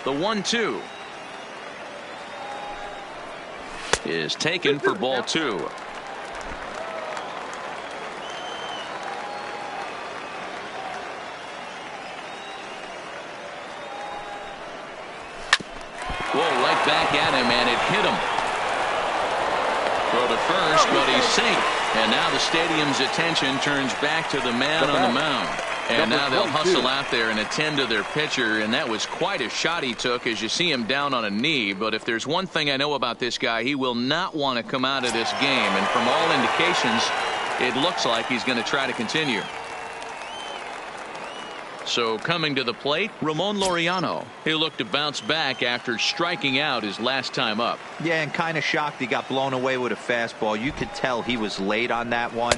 The 1-2 is taken for ball 2. Whoa, right back at him, and it hit him. Throw to first, but he's safe. And now the stadium's attention turns back to the man on the mound. And now they'll hustle out there and attend to their pitcher, and that was quite a shot he took as you see him down on a knee. But if there's one thing I know about this guy, he will not want to come out of this game. And from all indications, it looks like he's going to try to continue. So coming to the plate, Ramon Laureano. He looked to bounce back after striking out his last time up. Yeah, and kind of shocked he got blown away with a fastball. You could tell he was late on that one.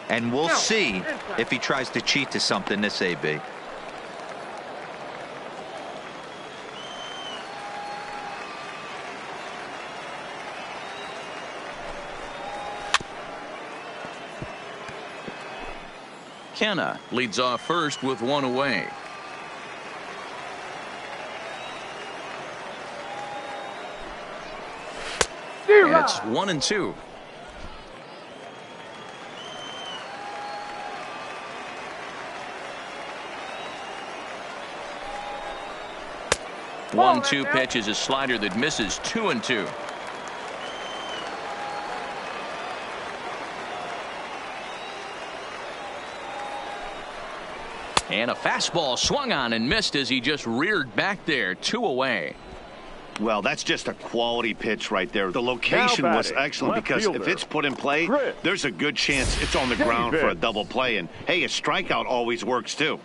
And we'll see if he tries to cheat to something this AB. Canha leads off first with 1 away. It's 1-2. One-two pitch is a slider that misses. 2-2. And a fastball swung on and missed as he just reared back there. 2 away. Well, that's just a quality pitch right there. The location was excellent because if it's put in play, there's a good chance it's on the ground for a double play. And, hey, a strikeout always works, too.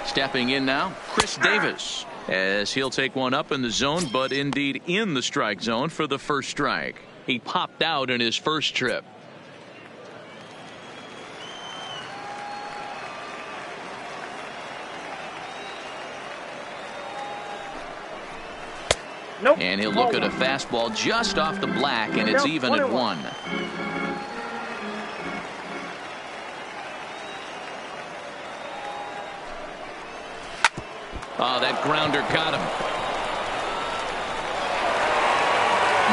Stepping in now, Chris Davis, as he'll take one up in the zone, but indeed in the strike zone for the first strike. He popped out in his first trip. Nope. And he'll look at a fastball just off the black, and it's even at 1. Oh, that grounder got him.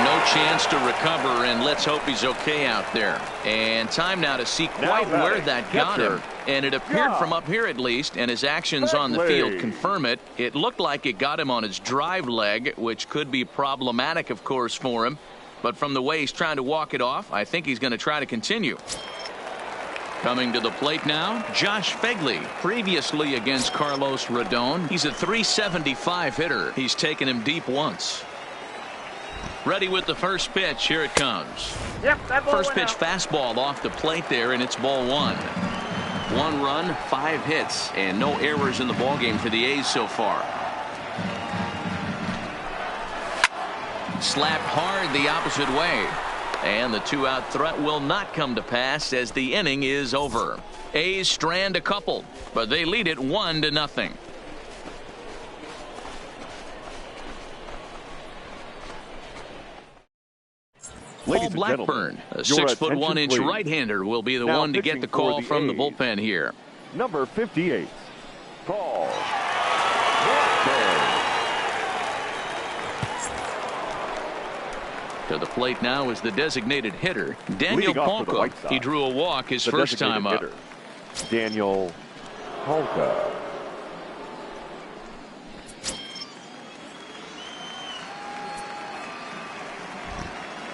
No chance to recover, and let's hope he's okay out there. And time now to see quite where that got him. And it appeared from up here at least, and his actions on the field confirm it. It looked like it got him on his drive leg, which could be problematic, of course, for him. But from the way he's trying to walk it off, I think he's going to try to continue. Coming to the plate now, Josh Fegley, previously against Carlos Rodon. He's a .375 hitter. He's taken him deep once. Ready with the first pitch. Here it comes. Yep, that ball first went pitch out. fastball off the plate there, and it's ball 1. 1 run, 5 hits, and no errors in the ballgame for the A's so far. Slapped hard the opposite way. And the 2-out threat will not come to pass as the inning is over. A's strand a couple, but they lead it 1-0. Paul Blackburn, a 6'1" right-hander, will be the one to get the call from the bullpen here. Number 58, Paul Blackburn. To the plate now is the designated hitter, Daniel Palka. He drew a walk his first time up. Daniel Palka.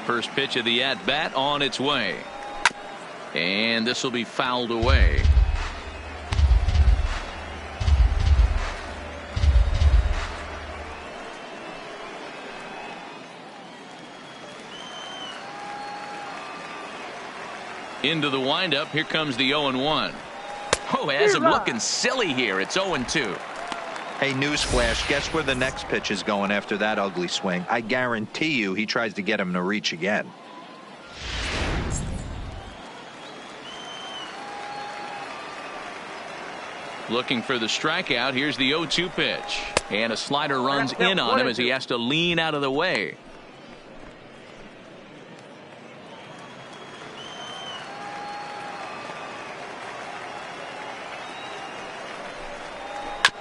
First pitch of the at-bat on its way. And this will be fouled away. Into the windup. Here comes the 0-1. Oh, has him looking silly here. It's 0-2. Hey, newsflash, guess where the next pitch is going after that ugly swing? I guarantee you he tries to get him to reach again. Looking for the strikeout. Here's the 0-2 pitch. And a slider runs in on him as he has to lean out of the way.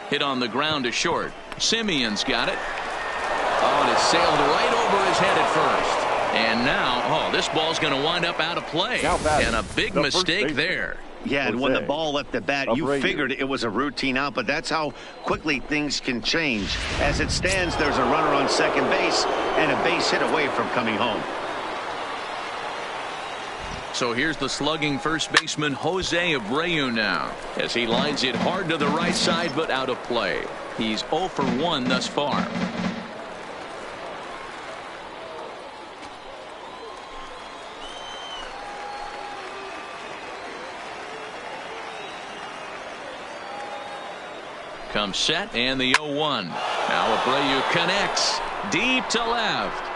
Hit on the ground to short. Simeon's got it. Oh, and it sailed right over his head at first. And now, oh, this ball's going to wind up out of play. And a big mistake there. Yeah, and when the ball left the bat, you figured it was a routine out, but that's how quickly things can change. As it stands, there's a runner on second base and a base hit away from coming home. So here's the slugging first baseman Jose Abreu now as he lines it hard to the right side but out of play. He's 0 for 1 thus far. Comes set and the 0-1. Now Abreu connects deep to left.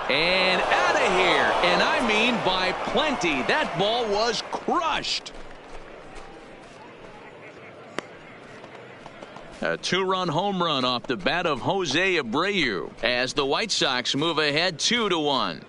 And out of here, and I mean by plenty. That ball was crushed. A 2-run home run off the bat of Jose Abreu as the White Sox move ahead 2-1.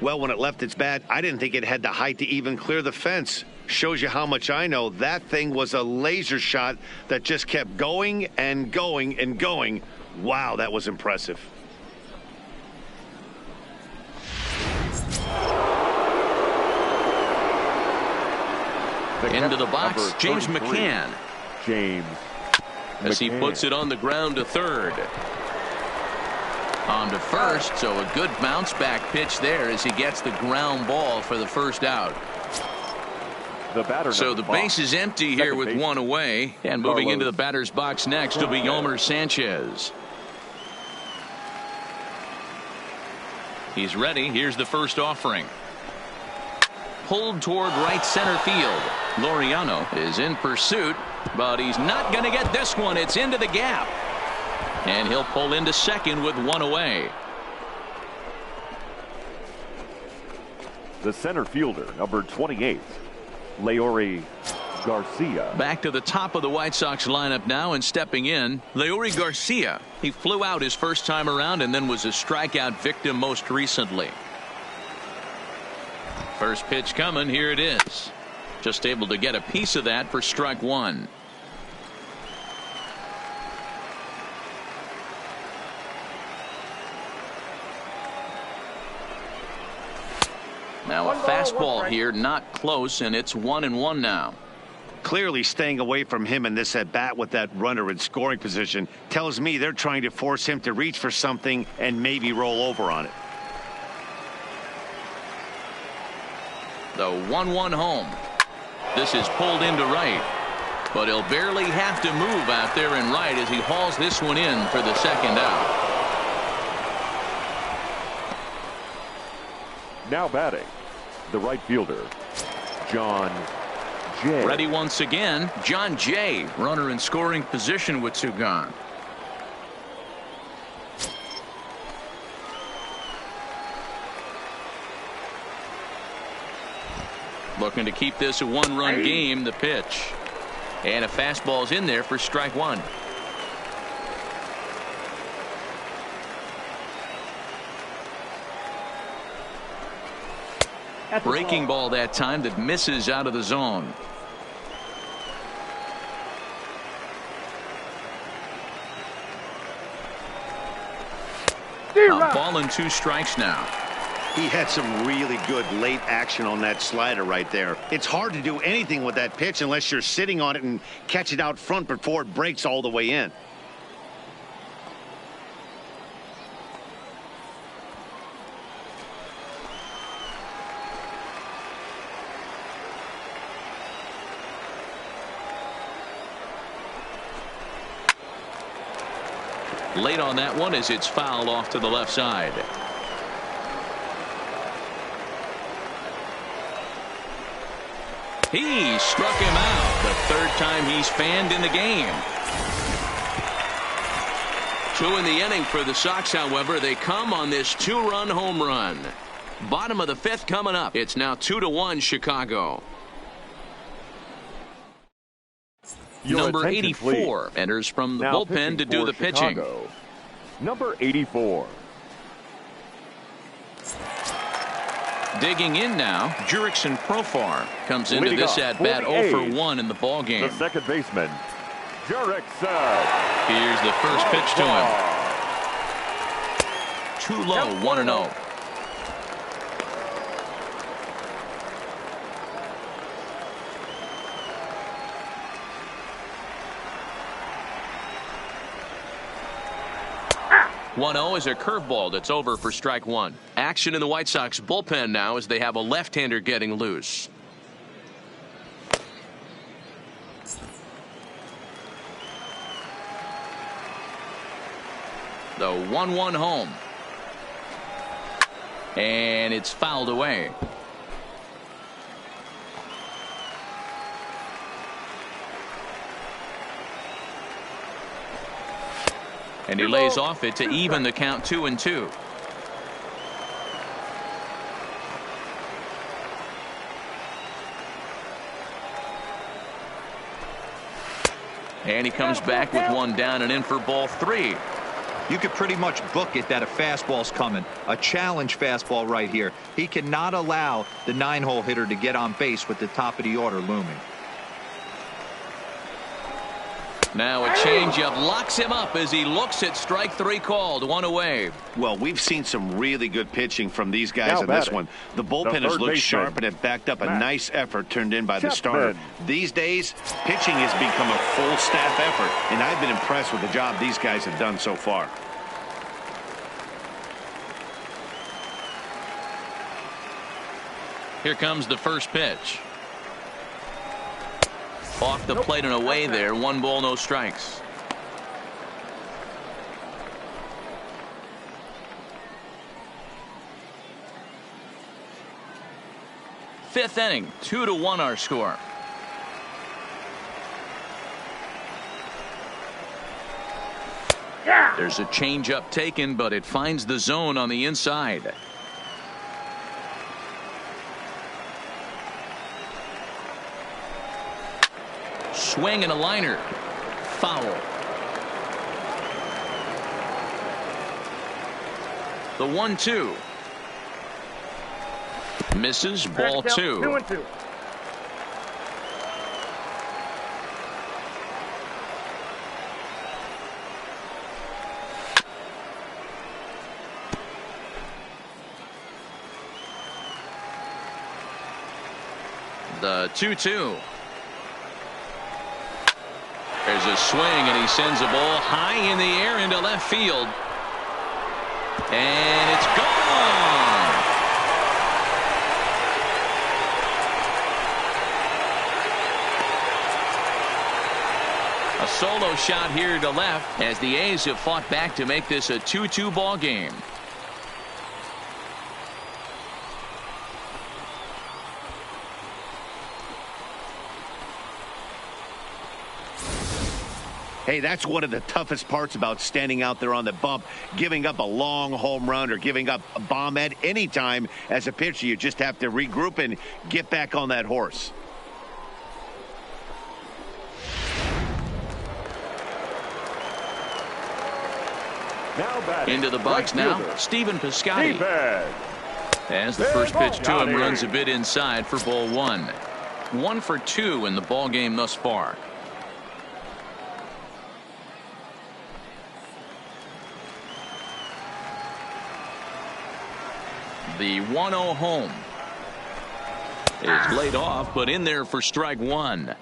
Well, when it left its bat, I didn't think it had the height to even clear the fence. Shows you how much I know. That thing was a laser shot that just kept going and going and going. Wow, that was impressive. Into the box, number James 33, McCann. James As he McCann. puts it on the ground to third. On to first, so a good bounce back pitch there as he gets the ground ball for the first out. The batter, So the number 5, base is empty here second with baseman, one away. And moving into the batter's box next will be Yomer Sanchez. He's ready. Here's the first offering. Pulled toward right center field. Laureano is in pursuit, but he's not going to get this one. It's into the gap. And he'll pull into second with one away. The center fielder, number 28, Leury Garcia. Back to the top of the White Sox lineup now, and stepping in, Leury Garcia. He flew out his first time around and then was a strikeout victim most recently. First pitch coming. Here it is. Just able to get a piece of that for strike one. Now a fastball here, not close, and it's 1-1 now. Clearly staying away from him in this at bat with that runner in scoring position tells me they're trying to force him to reach for something and maybe roll over on it. The 1-1 home. This is pulled into right, but he'll barely have to move out there in right as he hauls this one in for the second out. Now batting, the right fielder, John Jay. Ready once again, John Jay, runner in scoring position with two gone. Looking to keep this a one-run game. The pitch, and a fastball's in there for strike one. Breaking ball that time that misses out of the zone. A ball and 2 strikes now. He had some really good late action on that slider right there. It's hard to do anything with that pitch unless you're sitting on it and catch it out front before it breaks all the way in. Late on that one as it's fouled off to the left side. He struck him out the third time he's fanned in the game. 2 in the inning for the Sox. However, they come on this 2-run home run. Bottom of the 5th coming up. It's now 2-1 Chicago. Number 84 enters from the bullpen to do the pitching. Number 84. Digging in now, Jurickson Profar comes into this at bat 0 for 1 in the ball game. The second baseman, Jurickson. Here's the first pitch to him. Too low, 1-0. Is a curveball that's over for strike one. Action in the White Sox bullpen now as they have a left-hander getting loose. The 1-1 home. And it's fouled away. And he lays off it to even the count 2-2. And he comes back with one down and in for ball 3. You could pretty much book it that a fastball's coming. A challenge fastball right here. He cannot allow the 9-hole hitter to get on base with the top of the order looming. Now a changeup locks him up as he looks at strike 3 called. 1 away. Well, we've seen some really good pitching from these guys in this one. The bullpen has looked sharp and have backed up a nice effort turned in by the starter. These days, pitching has become a full staff effort, and I've been impressed with the job these guys have done so far. Here comes the first pitch. Off the plate and away there. 1 ball, no strikes. Fifth inning, 2-1 our score. There's a changeup taken, but it finds the zone on the inside. Swing and a liner. Foul. The 1-2. Misses. Ball 2. 2-2. The 2-2. There's a swing, and he sends a ball high in the air into left field. And it's gone. A solo shot here to left as the A's have fought back to make this a 2-2 ball game. Hey, that's one of the toughest parts about standing out there on the bump. Giving up a long home run or giving up a bomb at any time as a pitcher, you just have to regroup and get back on that horse. Into the box now, Stephen Piscotty. As the first pitch to him runs a bit inside for ball 1. 1 for 2 in the ball game thus far. The 1-0 home is laid off, but in there for strike 1.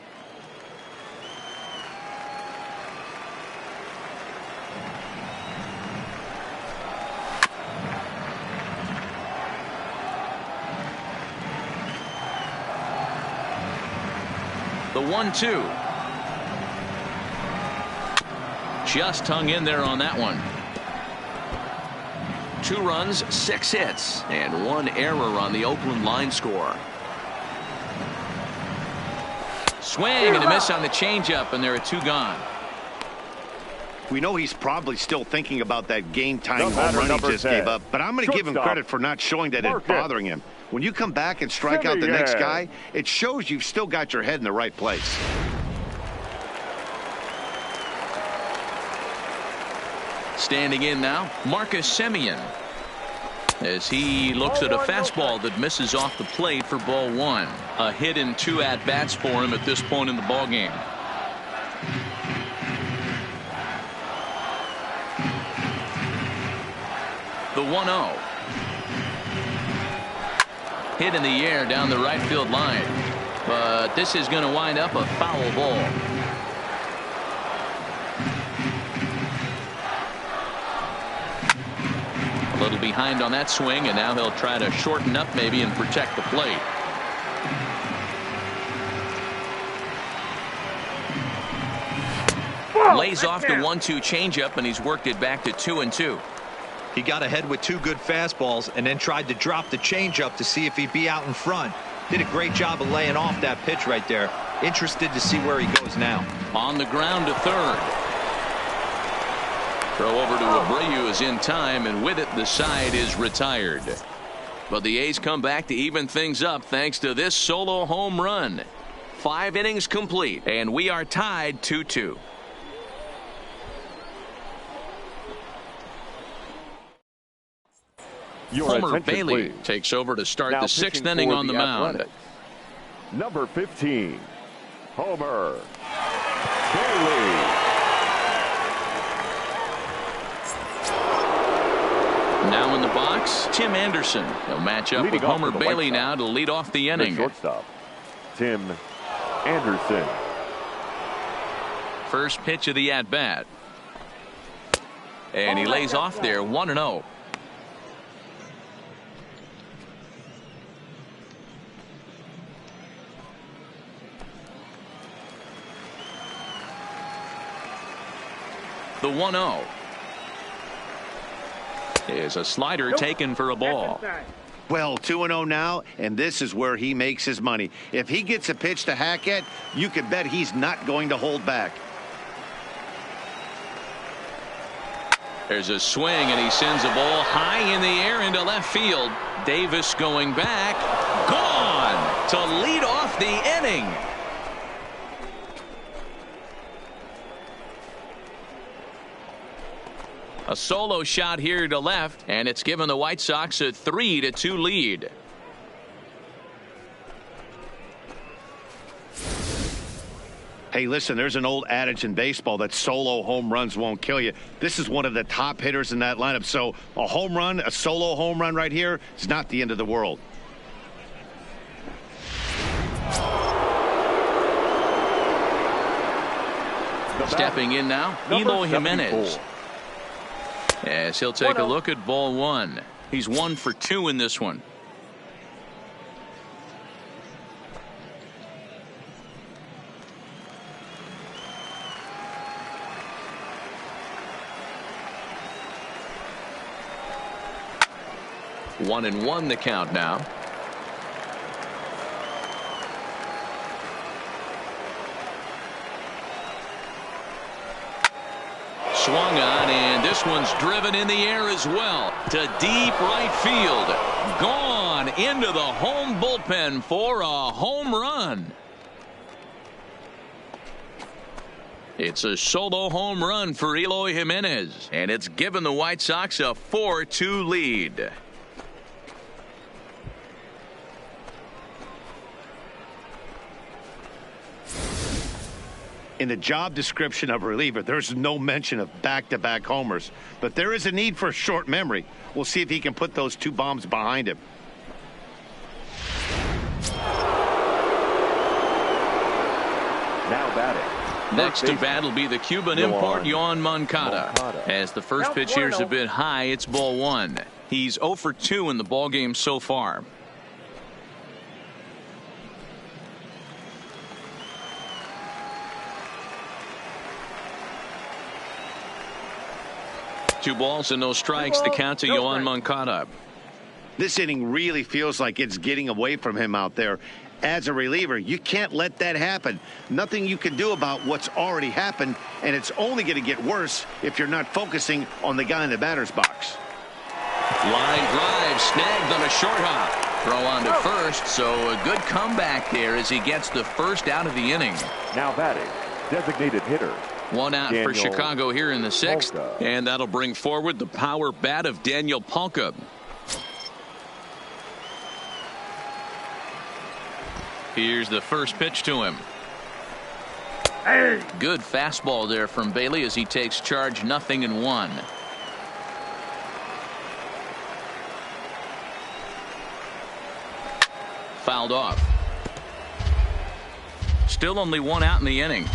The 1-2. Just hung in there on that one. 2 runs, 6 hits, and 1 error on the Oakland line score. Swing and a miss on the changeup, and there are 2 gone. We know he's probably still thinking about that game-tying home run he just gave up, but I'm going to give him credit for not showing that it's bothering him. When you come back and strike out the next guy, it shows you've still got your head in the right place. Standing in now, Marcus Semien, as he looks at a fastball that misses off the plate for ball 1. A hit in 2 at-bats for him at this point in the ball game. The 1-0. Hit in the air down the right field line, but this is going to wind up a foul ball. A little behind on that swing, and now he'll try to shorten up maybe and protect the plate. Lays off the 1-2 changeup, and he's worked it back to 2-2. He got ahead with 2 good fastballs and then tried to drop the changeup to see if he'd be out in front. Did a great job of laying off that pitch right there. Interested to see where he goes now. On the ground to third. Throw over to Abreu is in time, and with it the side is retired. But the A's come back to even things up thanks to this solo home run. 5 innings complete, and we are tied 2-2. Homer Bailey takes over to start the 6th inning on the mound. Number 15, Homer Bailey. box, Tim Anderson. He'll match up with Homer Bailey now to lead off the inning. Shortstop, Tim Anderson. First pitch of the at-bat. And he lays off there 1-0. The 1-0 is a slider taken for a ball. Well, 2-0 now, and this is where he makes his money. If he gets a pitch to hack at, you can bet he's not going to hold back. There's a swing, and he sends a ball high in the air into left field. Davis going back. Gone to lead off the inning. A solo shot here to left, and it's given the White Sox a 3-2 lead. Hey, listen, there's an old adage in baseball that solo home runs won't kill you. This is one of the top hitters in that lineup. So a home run, a solo home run right here is not the end of the world. Stepping in now, Eloy Jimenez. As he'll take a look at ball one. He's 1 for 2 in this one. One and one the count now. Swung on, and this one's driven in the air as well to deep right field. Gone into the home bullpen for a home run. It's a solo home run for Eloy Jimenez, and it's given the White Sox a 4-2 lead. In the job description of reliever, there's no mention of back-to-back homers. But there is a need for a short memory. We'll see if he can put those 2 bombs behind him. Now batting. Next to bat will be the Cuban import, Yoan Moncada. As the first pitch here's a bit high, it's ball one. He's 0 for 2 in the ballgame so far. Two balls and no strikes. The count to Yoan Moncada. This inning really feels like it's getting away from him out there. As a reliever, you can't let that happen. Nothing you can do about what's already happened, and it's only going to get worse if you're not focusing on the guy in the batter's box. Line drive snagged on a short hop. Throw on to first, so a good comeback there as he gets the first out of the inning. Now batting, designated hitter. One out for Chicago here in the 6th, and that'll bring forward the power bat of Daniel Palka. Here's the first pitch to him. Good fastball there from Bailey as he takes charge, 0-1. Fouled off. Still only 1 out in the inning.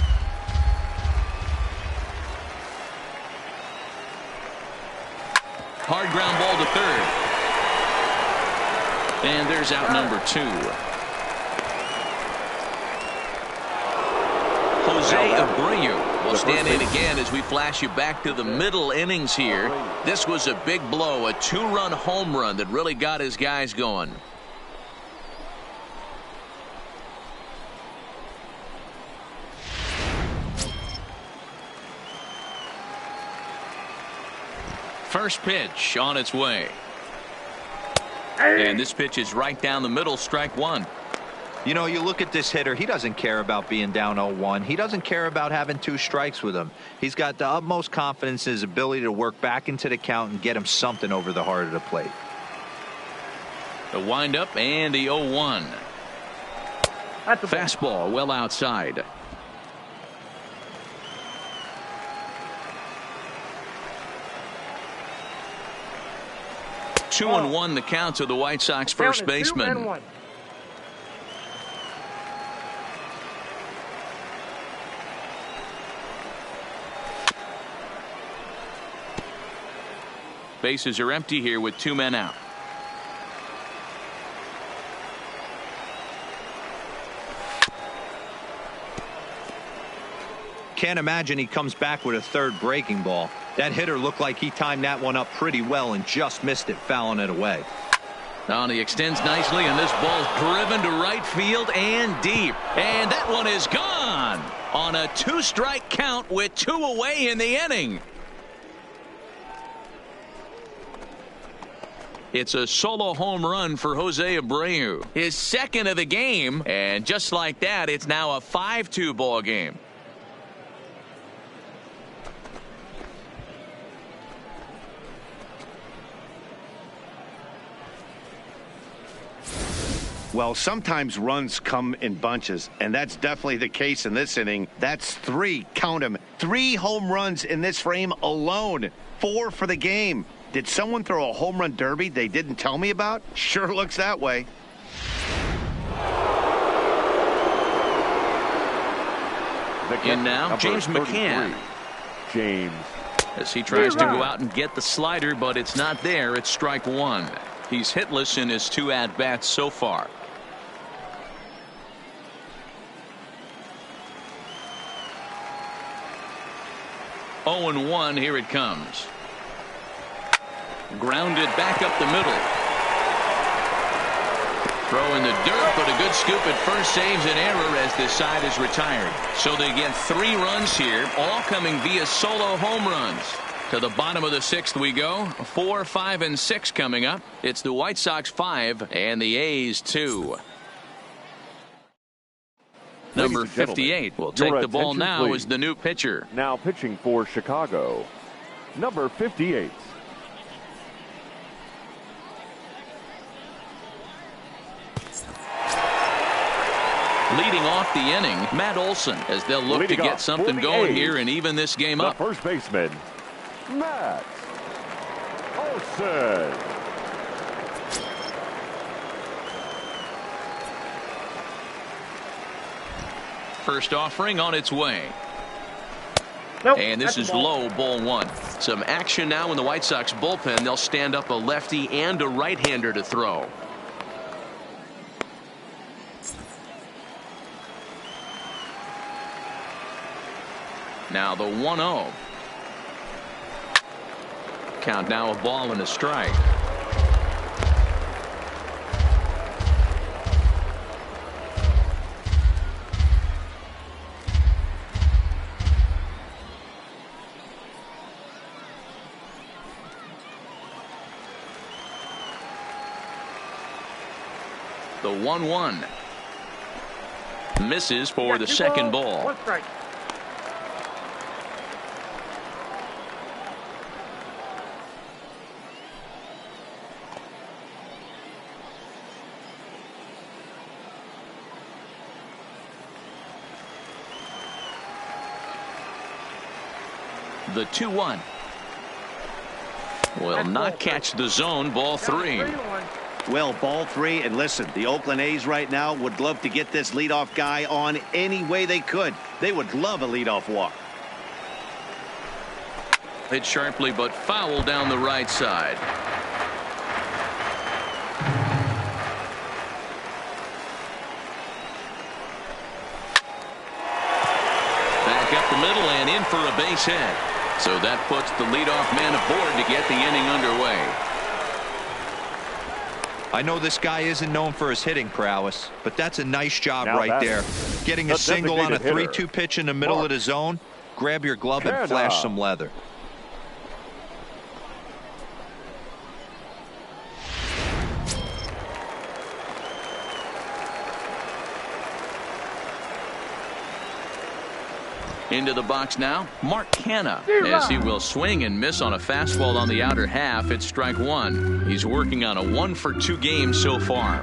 Hard ground ball to third. And there's out number 2. Jose Abreu will stand in again as we flash you back to the middle innings here. This was a big blow, a 2-run home run that really got his guys going. First pitch on its way. And this pitch is right down the middle, strike one. You know, you look at this hitter, he doesn't care about being down 0-1. He doesn't care about having 2 strikes with him. He's got the utmost confidence in his ability to work back into the count and get him something over the heart of the plate. The windup and the 0-1. Fastball well outside. 2-1 the count to the White Sox first baseman. 2-1. Bases are empty here with 2 men out. Can't imagine he comes back with a third breaking ball. That hitter looked like he timed that one up pretty well and just missed it, fouling it away. Now he extends nicely, and this ball's driven to right field and deep. And that one is gone on a 2-strike count with 2 away in the inning. It's a solo home run for Jose Abreu, his second of the game, and just like that, it's now a 5-2 ball game. Well, sometimes runs come in bunches, and that's definitely the case in this inning. That's 3, count them, 3 home runs in this frame alone, 4 for the game. Did someone throw a home run derby they didn't tell me about? Sure looks that way. In now, James McCann. James. As he tries to go out and get the slider, but it's not there. It's strike 1. He's hitless in his 2 at-bats so far. Oh and 1, here it comes. Grounded back up the middle. Throw in the dirt, but a good scoop at first saves an error as this side is retired. So they get 3 runs here, all coming via solo home runs. To the bottom of the 6th we go. 4, 5, and 6 coming up. It's the White Sox 5 and the A's 2. Number 58 will take the ball now as the new pitcher. Now pitching for Chicago, number 58. Leading off the inning, Matt Olson, as they'll look to get something going here and even this game up. First baseman, Matt Olson. First offering on its way. Nope, and this is low, ball 1. Some action now in the White Sox bullpen. They'll stand up a lefty and a right-hander to throw. Now the 1-0. Count now, a ball and a strike. The 1-1 misses for the second ball. 1 strike. The 2-1 will not catch the zone. Ball 3. Well, ball 3, and listen, the Oakland A's right now would love to get this leadoff guy on any way they could. They would love a leadoff walk. Hit sharply, but foul down the right side. Back up the middle and in for a base hit. So that puts the leadoff man aboard to get the inning underway. I know this guy isn't known for his hitting prowess, but that's a nice job right there. Getting a single on a 3-2 pitch in the middle of the zone. Grab your glove and flash some leather. Into the box now, Mark Canha, as he will swing and miss on a fastball on the outer half. It's strike 1. He's working on a 1-for-2 game so far.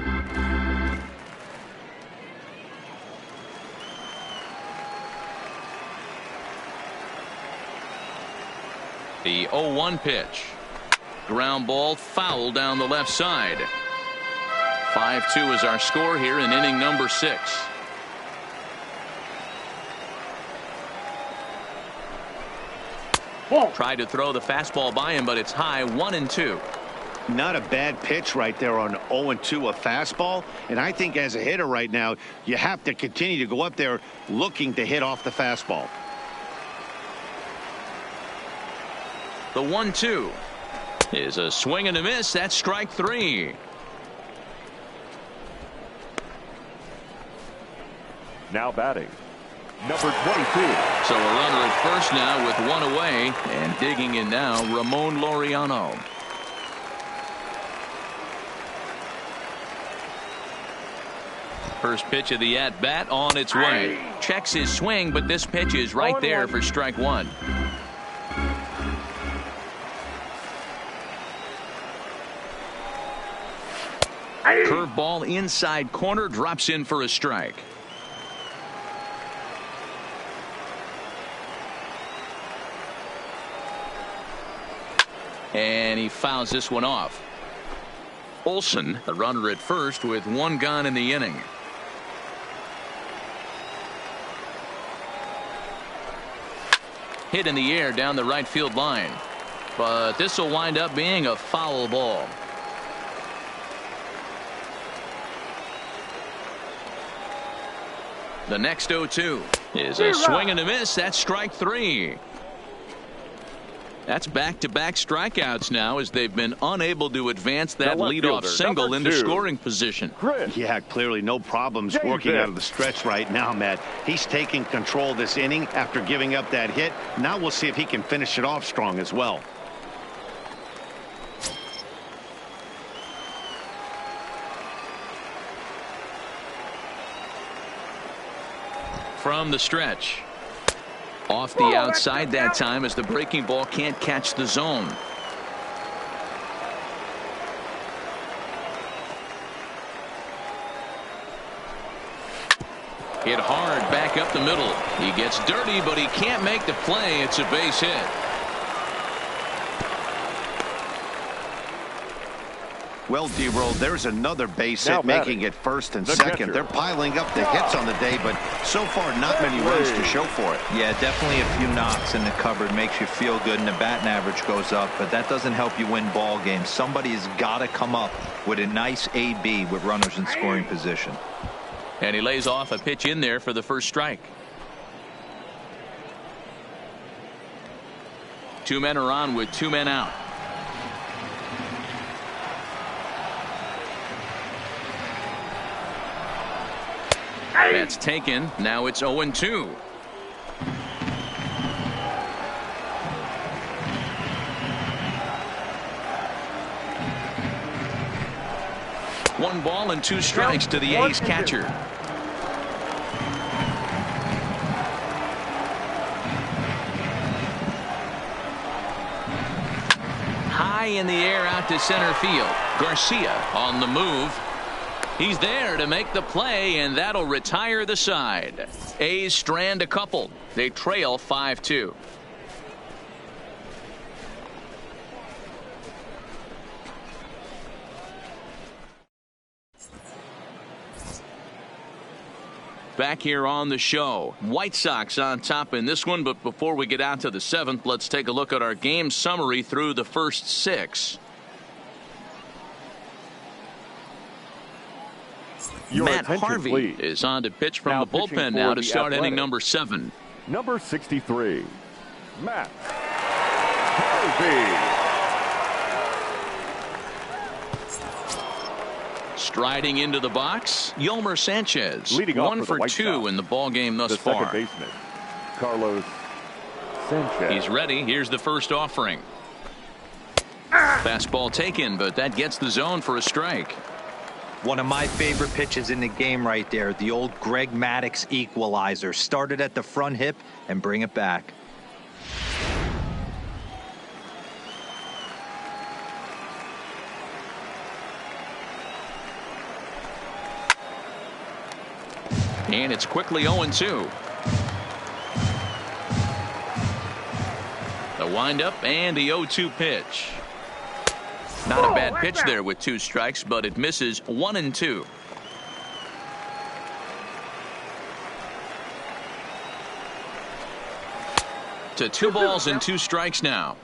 The 0-1 pitch. Ground ball foul down the left side. 5-2 is our score here in inning number 6. Tried to throw the fastball by him, but it's high. 1-2. Not a bad pitch right there on 0-2, a fastball. And I think as a hitter right now, you have to continue to go up there looking to hit off the fastball. The 1-2 is a swing and a miss. That's strike 3. Now batting, number 22. So a runner at first now with 1 away, and digging in now, Ramon Laureano. First pitch of the at-bat on its way. Checks his swing, but this pitch is right there for strike 1. Curveball inside corner, drops in for a strike. And he fouls this one off. Olsen, the runner at first with 1 gone in the inning. Hit in the air down the right field line. But this will wind up being a foul ball. The next 0-2 is a swing and a miss. That's strike 3. That's back-to-back strikeouts now as they've been unable to advance that leadoff single into scoring position. Yeah, clearly no problems working out of the stretch right now, Matt. He's taking control of this inning after giving up that hit. Now we'll see if he can finish it off strong as well. From the stretch. Off the outside that time as the breaking ball can't catch the zone. Hit hard back up the middle. He gets dirty, but he can't make the play. It's a base hit. Well, D-Roll, there's another base hit, making it first and second. They're piling up the hits on the day, but so far not many runs to show for it. Yeah, definitely a few knocks in the cupboard makes you feel good, and the batting average goes up, but that doesn't help you win ball games. Somebody has got to come up with a nice AB with runners in scoring position. And he lays off a pitch in there for the first strike. 2 men are on with 2 men out. That's taken. Now it's 0-2. One ball and 2 strikes to the A's catcher. High in the air out to center field. Garcia on the move. He's there to make the play, and that'll retire the side. A's strand a couple. They trail 5-2. Back here on the show, White Sox on top in this one, but before we get out to the 7th, let's take a look at our game summary through the first 6. Matt Harvey is on to pitch from the bullpen now to start inning number 7. Number 63, Matt Harvey. Striding into the box, Yolmer Sanchez. Leading off 1 for 2 in the ball game thus far. Second baseman, Carlos Sanchez. He's ready. Here's the first offering. Fastball taken, but that gets the zone for a strike. One of my favorite pitches in the game right there, the old Greg Maddux equalizer. Started at the front hip and bring it back. And it's quickly 0-2. The windup and the 0-2 pitch. Not a bad pitch there with 2 strikes, but it misses 1-2. To 2 balls and 2 strikes now.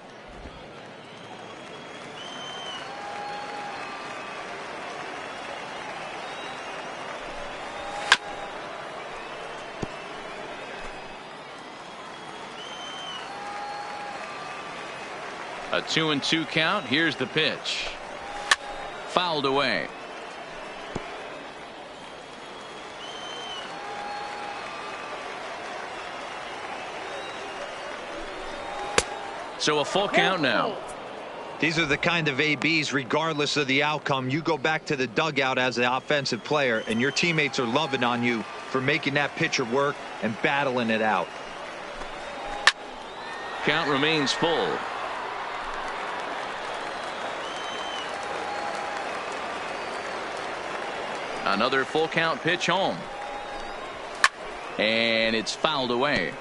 A 2-2 count. Here's the pitch. Fouled away. So a full count now. These are the kind of ABs, regardless of the outcome, you go back to the dugout as an offensive player, and your teammates are loving on you for making that pitcher work and battling it out. Count remains full. Another full count pitch home. And it's fouled away.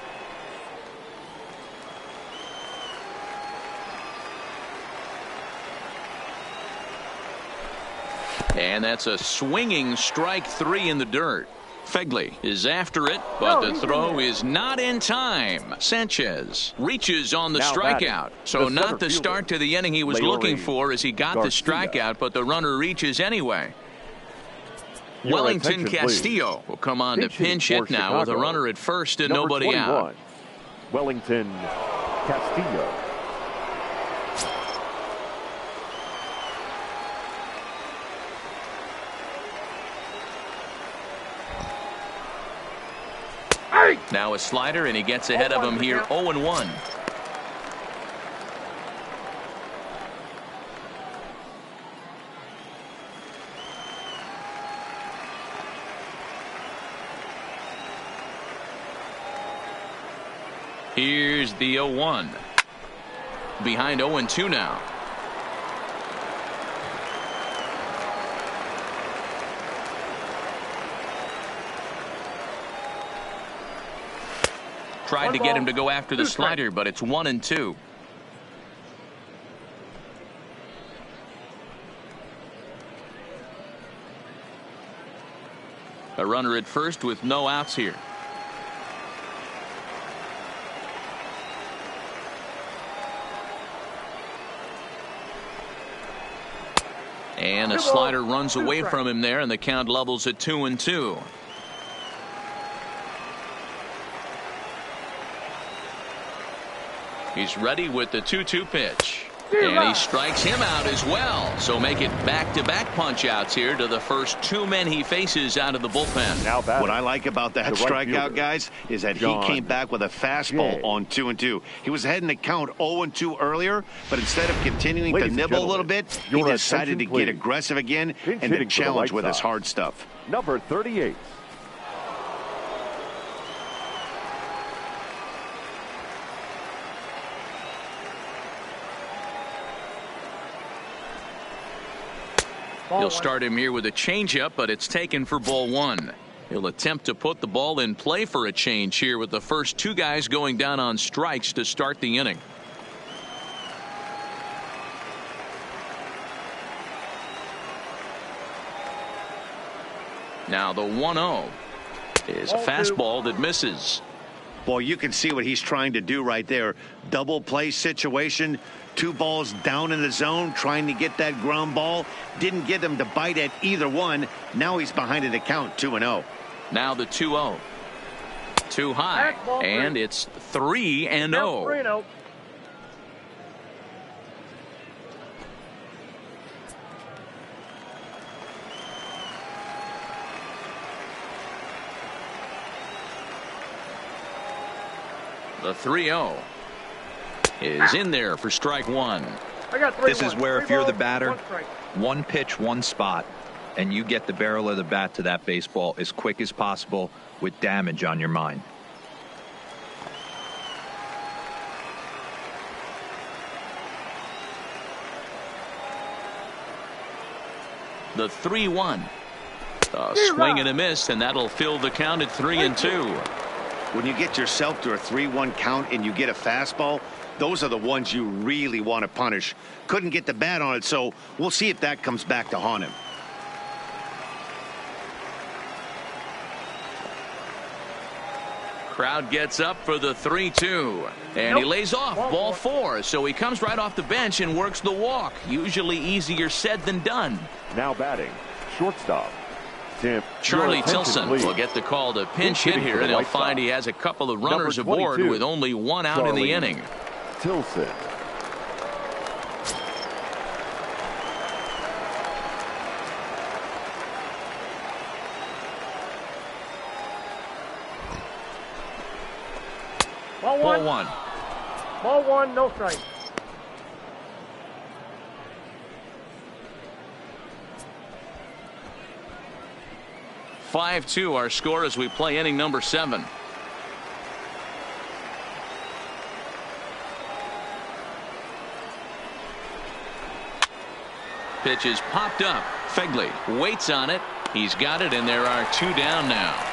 And that's a swinging strike 3 in the dirt. Fegley is after it, but the throw is not in time. Sanchez reaches on the strikeout. So not the start to the inning he was looking for as he got the strikeout, but the runner reaches anyway. Wellington Castillo will come on to pinch hit now with a runner at first and nobody out. Wellington Castillo. Now a slider, and he gets ahead of him here, 0-1. Here's the 0-1. Behind 0-2 now. Tried to get him to go after the slider, but it's 1-2. A runner at first with no outs here. And a slider runs away from him there, and the count levels at 2-2. He's ready with the 2-2 pitch. And he strikes him out as well. So make it back-to-back punch-outs here to the first 2 men he faces out of the bullpen. Now what I like about that strikeout, guys, is that he came back with a fastball on 2-2. He was ahead in the count 0-2 earlier, but instead of continuing to nibble a little bit, he decided to get aggressive again and to challenge with his hard stuff. Number 38. He'll start him here with a changeup, but it's taken for ball 1. He'll attempt to put the ball in play for a change here with the first 2 guys going down on strikes to start the inning. Now the 1-0 is a fastball that misses. Boy, you can see what he's trying to do right there. Double play situation. 2 balls down in the zone, trying to get that ground ball. Didn't get him to bite at either one. Now he's behind in the count, 2-0. Now the 2-0. Too high, and it's 3-0. The 3-0 is in there for strike 1. This is where if you're the batter, 1 pitch, 1 spot, and you get the barrel of the bat to that baseball as quick as possible with damage on your mind. The 3-1. A swing and a miss, and that'll fill the count at 3-2. When you get yourself to a 3-1 count and you get a fastball, those are the ones you really want to punish. Couldn't get the bat on it, so we'll see if that comes back to haunt him. Crowd gets up for the 3-2. And he lays off ball 4. So he comes right off the bench and works the walk. Usually easier said than done. Now batting, shortstop, Tim. Charlie Tilson will get the call to pinch hit here, and he'll find he has a couple of runners aboard with only one out in the inning. Tilson. Ball one. Ball one, no strike. (5-2) our score as we play inning number 7. Pitch is popped up. Fegley waits on it. He's got it, and there are 2 down now.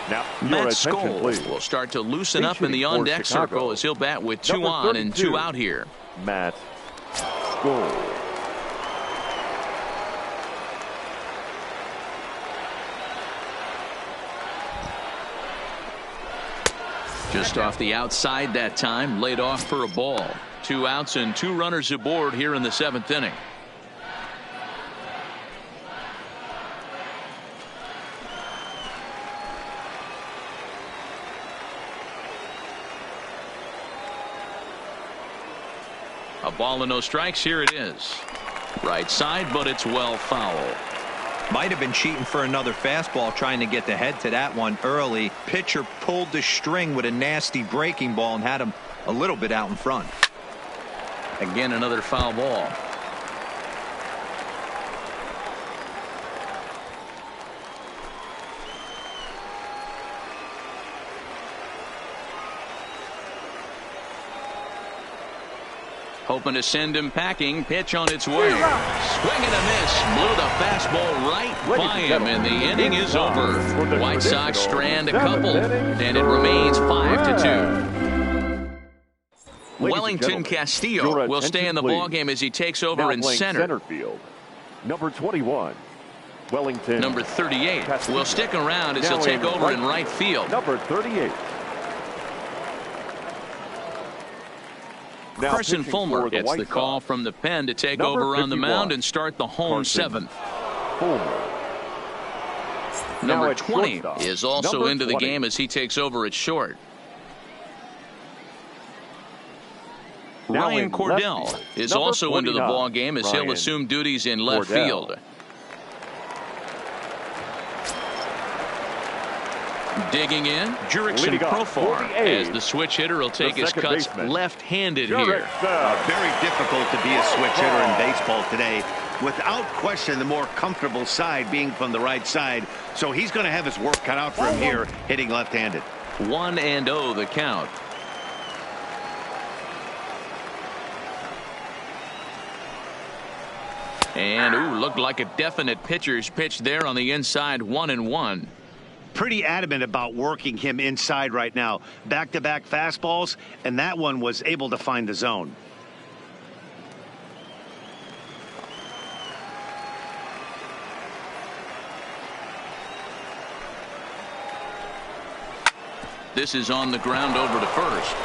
Now, Matt Scholes will start to loosen up in the on-deck circle as he'll bat with 2 on and 2 out here. Matt Scholes. Just off the outside that time, laid off for a ball. 2 outs and 2 runners aboard here in the 7th inning. A ball and no strikes. Here it is. Right side, but it's well foul. Might have been cheating for another fastball, trying to get the head to that one early. Pitcher pulled the string with a nasty breaking ball and had him a little bit out in front. Again, another foul ball. Hoping to send him packing. Pitch on its way. Swing and a miss. Blew the fastball right by him, and the inning is over. White Sox strand a couple, and it remains 5-2. Wellington Castillo will stay in the ballgame as he takes over in center field. Number 21, Wellington. Number 38 will stick around as he'll take over in right field. Number 38. Carson Fulmer gets the call from the pen to take over on the mound and start the home 7th. Number 20 is also into the game as he takes over at short. Ryan Cordell is also into the ball game as he'll assume duties in left field. Digging in, Jurickson Profar as the switch hitter will take his cuts left-handed here. Very difficult to be a switch hitter in baseball today. Without question, the more comfortable side being from the right side. So he's going to have his work cut out for him here, hitting left-handed. 1-0 the count. And looked like a definite pitcher's pitch there on the inside. 1-1. Pretty adamant about working him inside right now. Back-to-back fastballs, and that one was able to find the zone. This is on the ground over to first.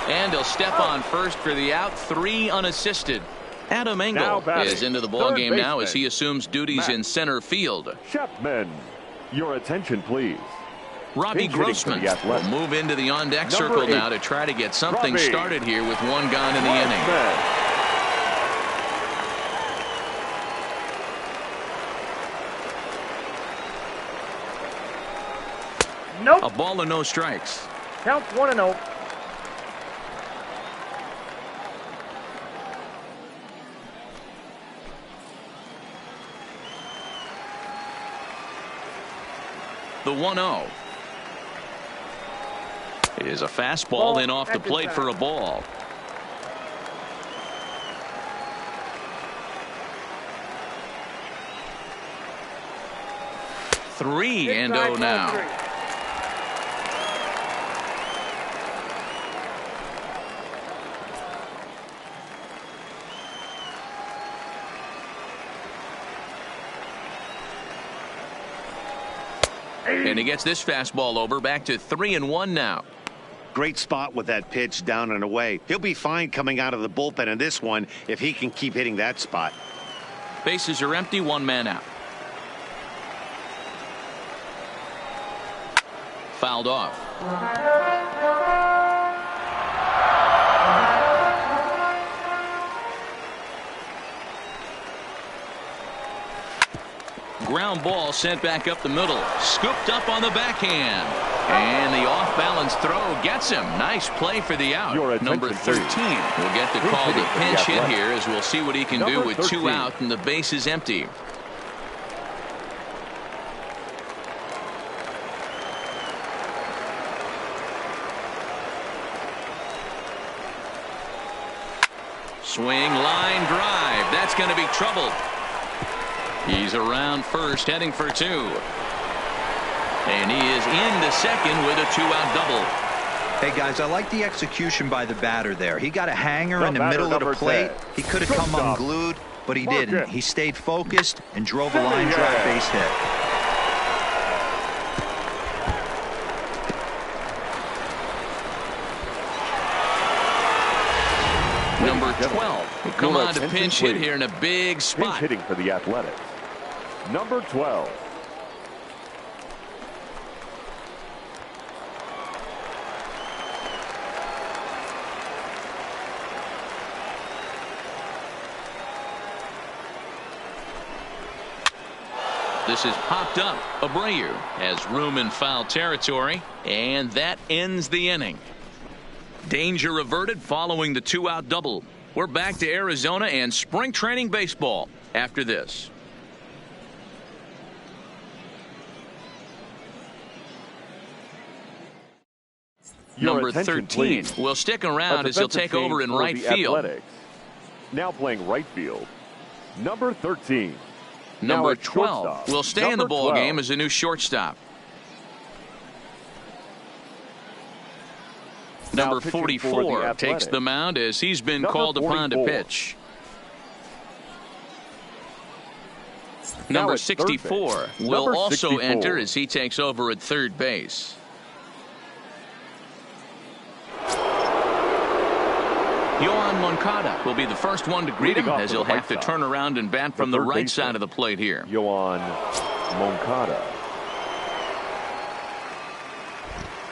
And he'll step on first for the out. 3 unassisted. Adam Engel is into the ballgame now as he assumes duties in center field. Chapman. Your attention, please. Robbie Grossman will move into the on-deck circle now to try to get something started here with 1 gone in the inning. Nope. A ball and no strikes. Counts 1-0. The 1-0 is a fastball in off the plate for a ball. 3-0 now. And he gets this fastball over. Back to 3-1 now. Great spot with that pitch down and away. He'll be fine coming out of the bullpen in this one if he can keep hitting that spot. Bases are empty, 1 man out. Fouled off. Ground ball sent back up the middle. Scooped up on the backhand. And the off-balance throw gets him. Nice play for the out. Number 13 will get the call to pinch hit here, as we'll see what he can do with 2 out and the base is empty. Swing, line drive. That's going to be trouble. He's around first, heading for 2. And he is into second with a 2-out double. Hey, guys, I like the execution by the batter there. He got a hanger in the middle of the plate. He could have come unglued, but he didn't. He stayed focused and drove a line drive base hit. Number 12 will come on to pinch hit here in a big spot. Pinch hitting for the Athletics. Number 12. This is popped up. Abreu has room in foul territory, and that ends the inning. Danger averted following the 2-out double. We're back to Arizona and spring training baseball after this. Number 13 will stick around as he'll take over in right field. Athletics. Now playing right field. Number 13. Number 12 will stay in the ball game as a new shortstop. Number 44 takes the mound as he's been called upon to pitch. Number 64 will also enter as he takes over at third base. Yohan Moncada will be the first one to greet him as he'll have to turn around and bat from the right side of the plate here. Yohan Moncada.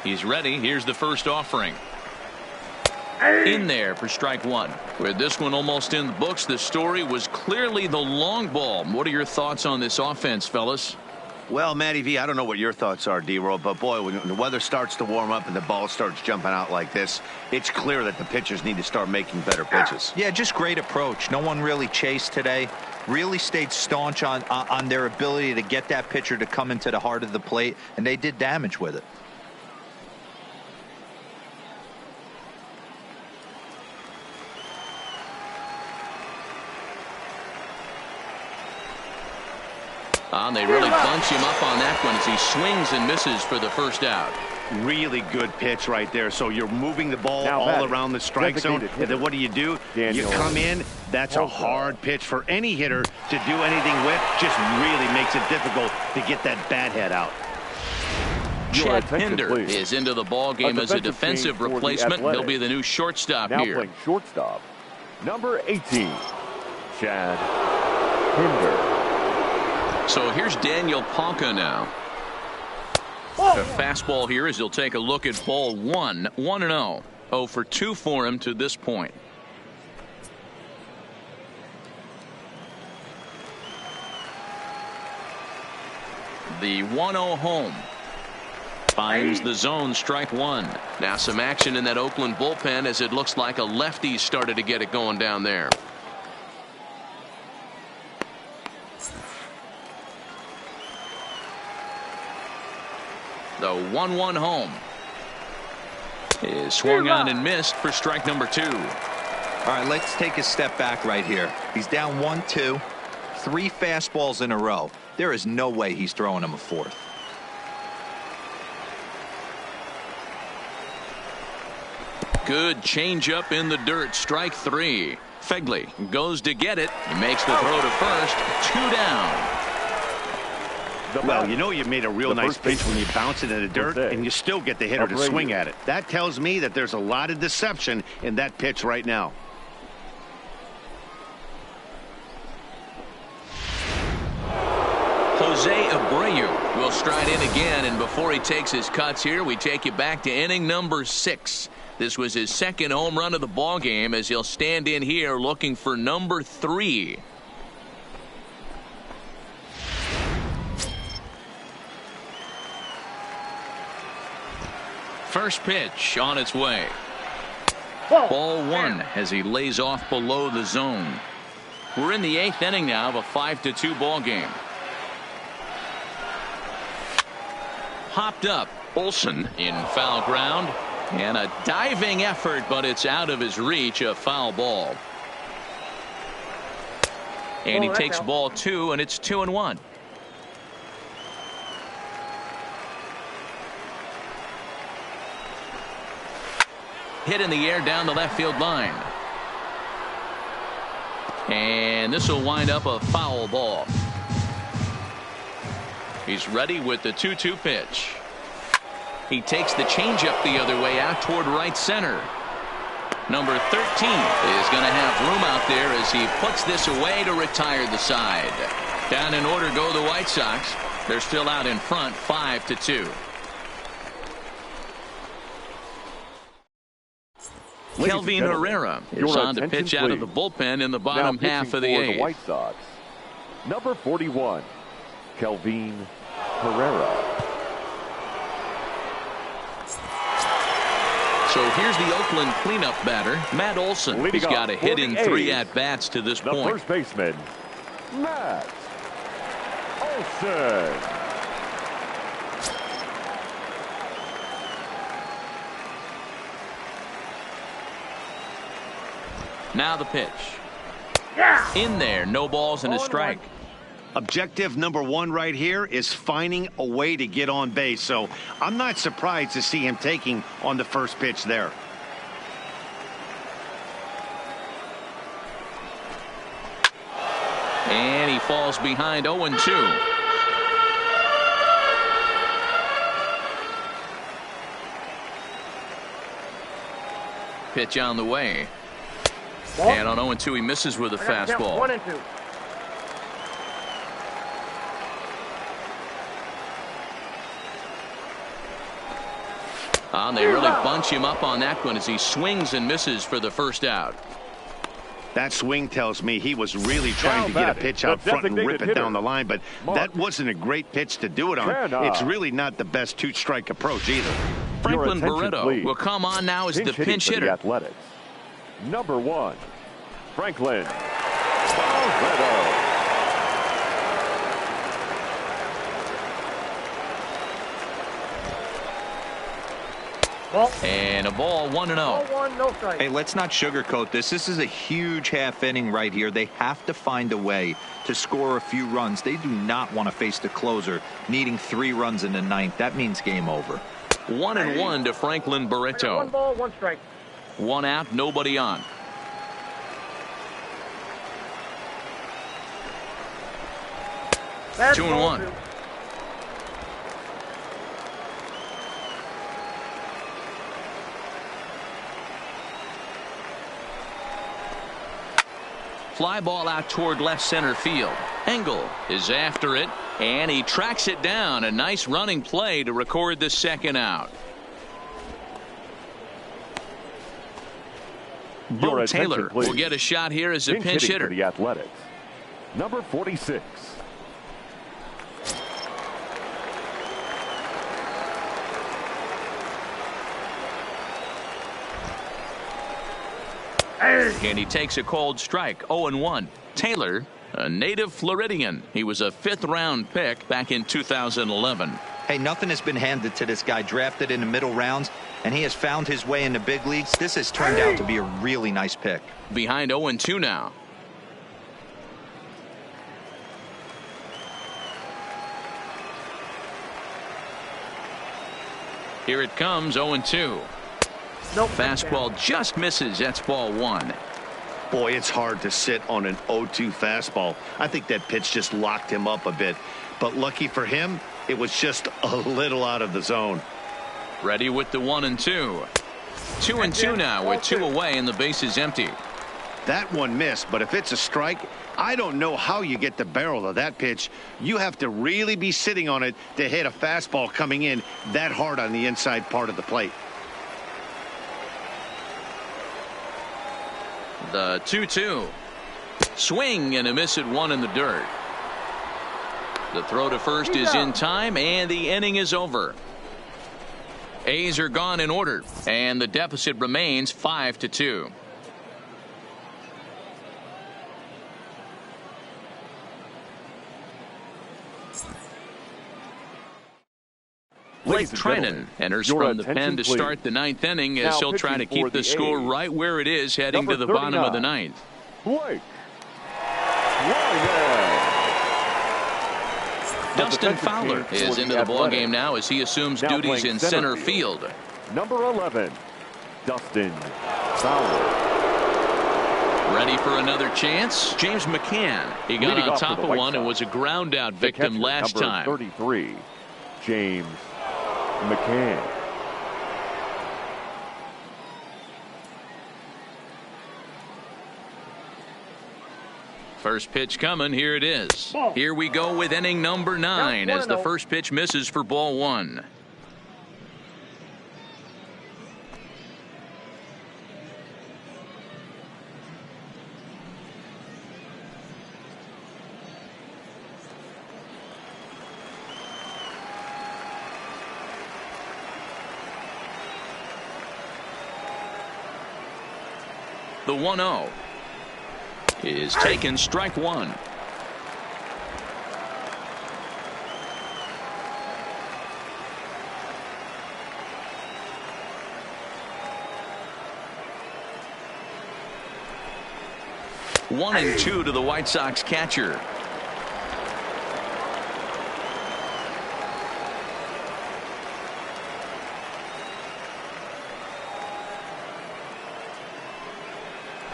He's ready. Here's the first offering. In there for strike 1. With this one almost in the books, the story was clearly the long ball. What are your thoughts on this offense, fellas? Well, Matty V, I don't know what your thoughts are, D-Roll, but boy, when the weather starts to warm up and the ball starts jumping out like this, it's clear that the pitchers need to start making better pitches. Yeah, just great approach. No one really chased today. Really stayed staunch on their ability to get that pitcher to come into the heart of the plate, and they did damage with it. They really bunch him up on that one as he swings and misses for the first out. Really good pitch right there. So you're moving the ball all around the strike zone. And then what do? You come in. That's a hard pitch for any hitter to do anything with. Just really makes it difficult to get that bat head out. Chad Pinder is into the ball game as a defensive replacement. He'll be the new shortstop now here. Playing shortstop, number 18, Chad Pinder. So here's Daniel Palka now. The fastball here as he'll take a look at ball 1. 1-0. 0 for 2 for him to this point. The 1-0 home. Finds the zone, strike 1. Now some action in that Oakland bullpen as it looks like a lefty started to get it going down there. The 1-1 home is swung on and missed for strike number 2. All right, let's take a step back right here. He's down 1-2, 3 fastballs in a row. There is no way he's throwing him a fourth. Good changeup in the dirt. Strike three. Fegley goes to get it. He makes the throw to first. 2 down. Well, you know you made a real nice pitch when you bounce it in the dirt and you still get the hitter to swing at it. That tells me that there's a lot of deception in that pitch right now. Jose Abreu will stride in again, and before he takes his cuts here, we take you back to inning number 6. This was his second home run of the ball game as he'll stand in here looking for number 3. First pitch on its way. Ball 1 as he lays off below the zone. We're in the 8th inning now of a 5-2 ball game. Hopped up. Olsen in foul ground. And a diving effort, but it's out of his reach. A foul ball. And he takes ball 2, and it's 2-1. Hit in the air down the left field line. And this will wind up a foul ball. He's ready with the 2-2 pitch. He takes the changeup the other way out toward right center. Number 13 is going to have room out there as he puts this away to retire the side. Down in order go the White Sox. They're still out in front 5-2. Kelvin Herrera is on to pitch out of the bullpen in the bottom half of the 8th. The White Sox, number 41, Kelvin Herrera. So here's the Oakland cleanup batter, Matt Olson. He's got a hit in 3 at-bats to this point. First baseman, Matt Olson. Now the pitch. In there, no balls and a strike. Objective number 1 right here is finding a way to get on base. So I'm not surprised to see him taking on the first pitch there. And he falls behind 0-2. Pitch on the way. And on 0-2 he misses with a fastball. 1-2. They really bunch him up on that one as he swings and misses for the first out. That swing tells me he was really trying to get a pitch out front and rip it down the line, but that wasn't a great pitch to do it on. It's really not the best 2-strike approach either. Franklin Barreto will come on now as the pinch hitter. The Athletics. Number 1, Franklin Barreto. And a ball 1-0. Ball 1, no strike. Hey, let's not sugarcoat this. This is a huge half inning right here. They have to find a way to score a few runs. They do not want to face the closer needing 3 runs in the 9th. That means game over. 1-1 to Franklin Barreto. 1 ball, 1 strike. 1 out, nobody on. That's 2-1. Fly ball out toward left center field. Engel is after it, and he tracks it down. A nice running play to record the second out. Bo Taylor will get a shot here as a pinch hitter. For the Athletics, number 46. And he takes a cold strike. 0-1. Taylor, a native Floridian. He was a 5th-round pick back in 2011. Hey, nothing has been handed to this guy. Drafted in the middle rounds, and he has found his way in the big leagues. This has turned out to be a really nice pick. Behind 0-2 now. Here it comes, 0-2. Nope. Fastball just misses. That's ball 1. Boy, it's hard to sit on an 0-2 fastball. I think that pitch just locked him up a bit. But lucky for him, it was just a little out of the zone. Ready with the 1-2. 2-2 now with 2 away and the base is empty. That one missed, but if it's a strike, I don't know how you get the barrel of that pitch. You have to really be sitting on it to hit a fastball coming in that hard on the inside part of the plate. The 2-2. Swing and a miss at 1 in the dirt. The throw to first is in time, and the inning is over. A's are gone in order, and the deficit remains 5-2. Blake Treinen enters from the pen to start the 9th inning as he'll try to keep the score right where it is heading to the bottom of the 9th. Blake Dustin Fowler is into the ballgame now as he assumes duties in center field. Number 11, Dustin Fowler. Ready for another chance? James McCann. He got on top of one and was a ground out victim last time. 33, James McCann. First pitch coming. Here it is. Here we go with inning number 9 as the first pitch misses for ball 1. The 1-0 is taken, strike 1. One and 2 to the White Sox catcher.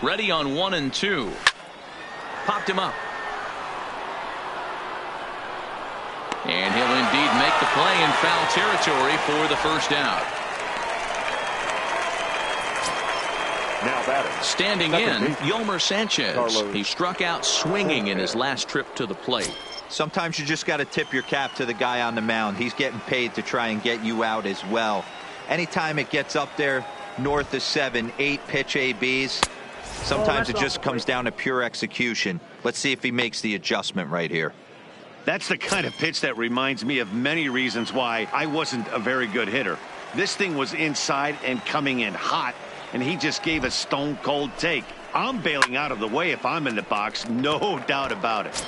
Ready on 1 and 2. Popped him up. And he'll indeed make the play in foul territory for the first out. Now batting. Standing in, Yolmer Sanchez. He struck out swinging in his last trip to the plate. Sometimes you just got to tip your cap to the guy on the mound. He's getting paid to try and get you out as well. Anytime it gets up there north of 7, 8 pitch ABs, sometimes it just comes down to pure execution. Let's see if he makes the adjustment right here. That's the kind of pitch that reminds me of many reasons why I wasn't a very good hitter. This thing was inside and coming in hot, and he just gave a stone cold take. I'm bailing out of the way if I'm in the box, no doubt about it.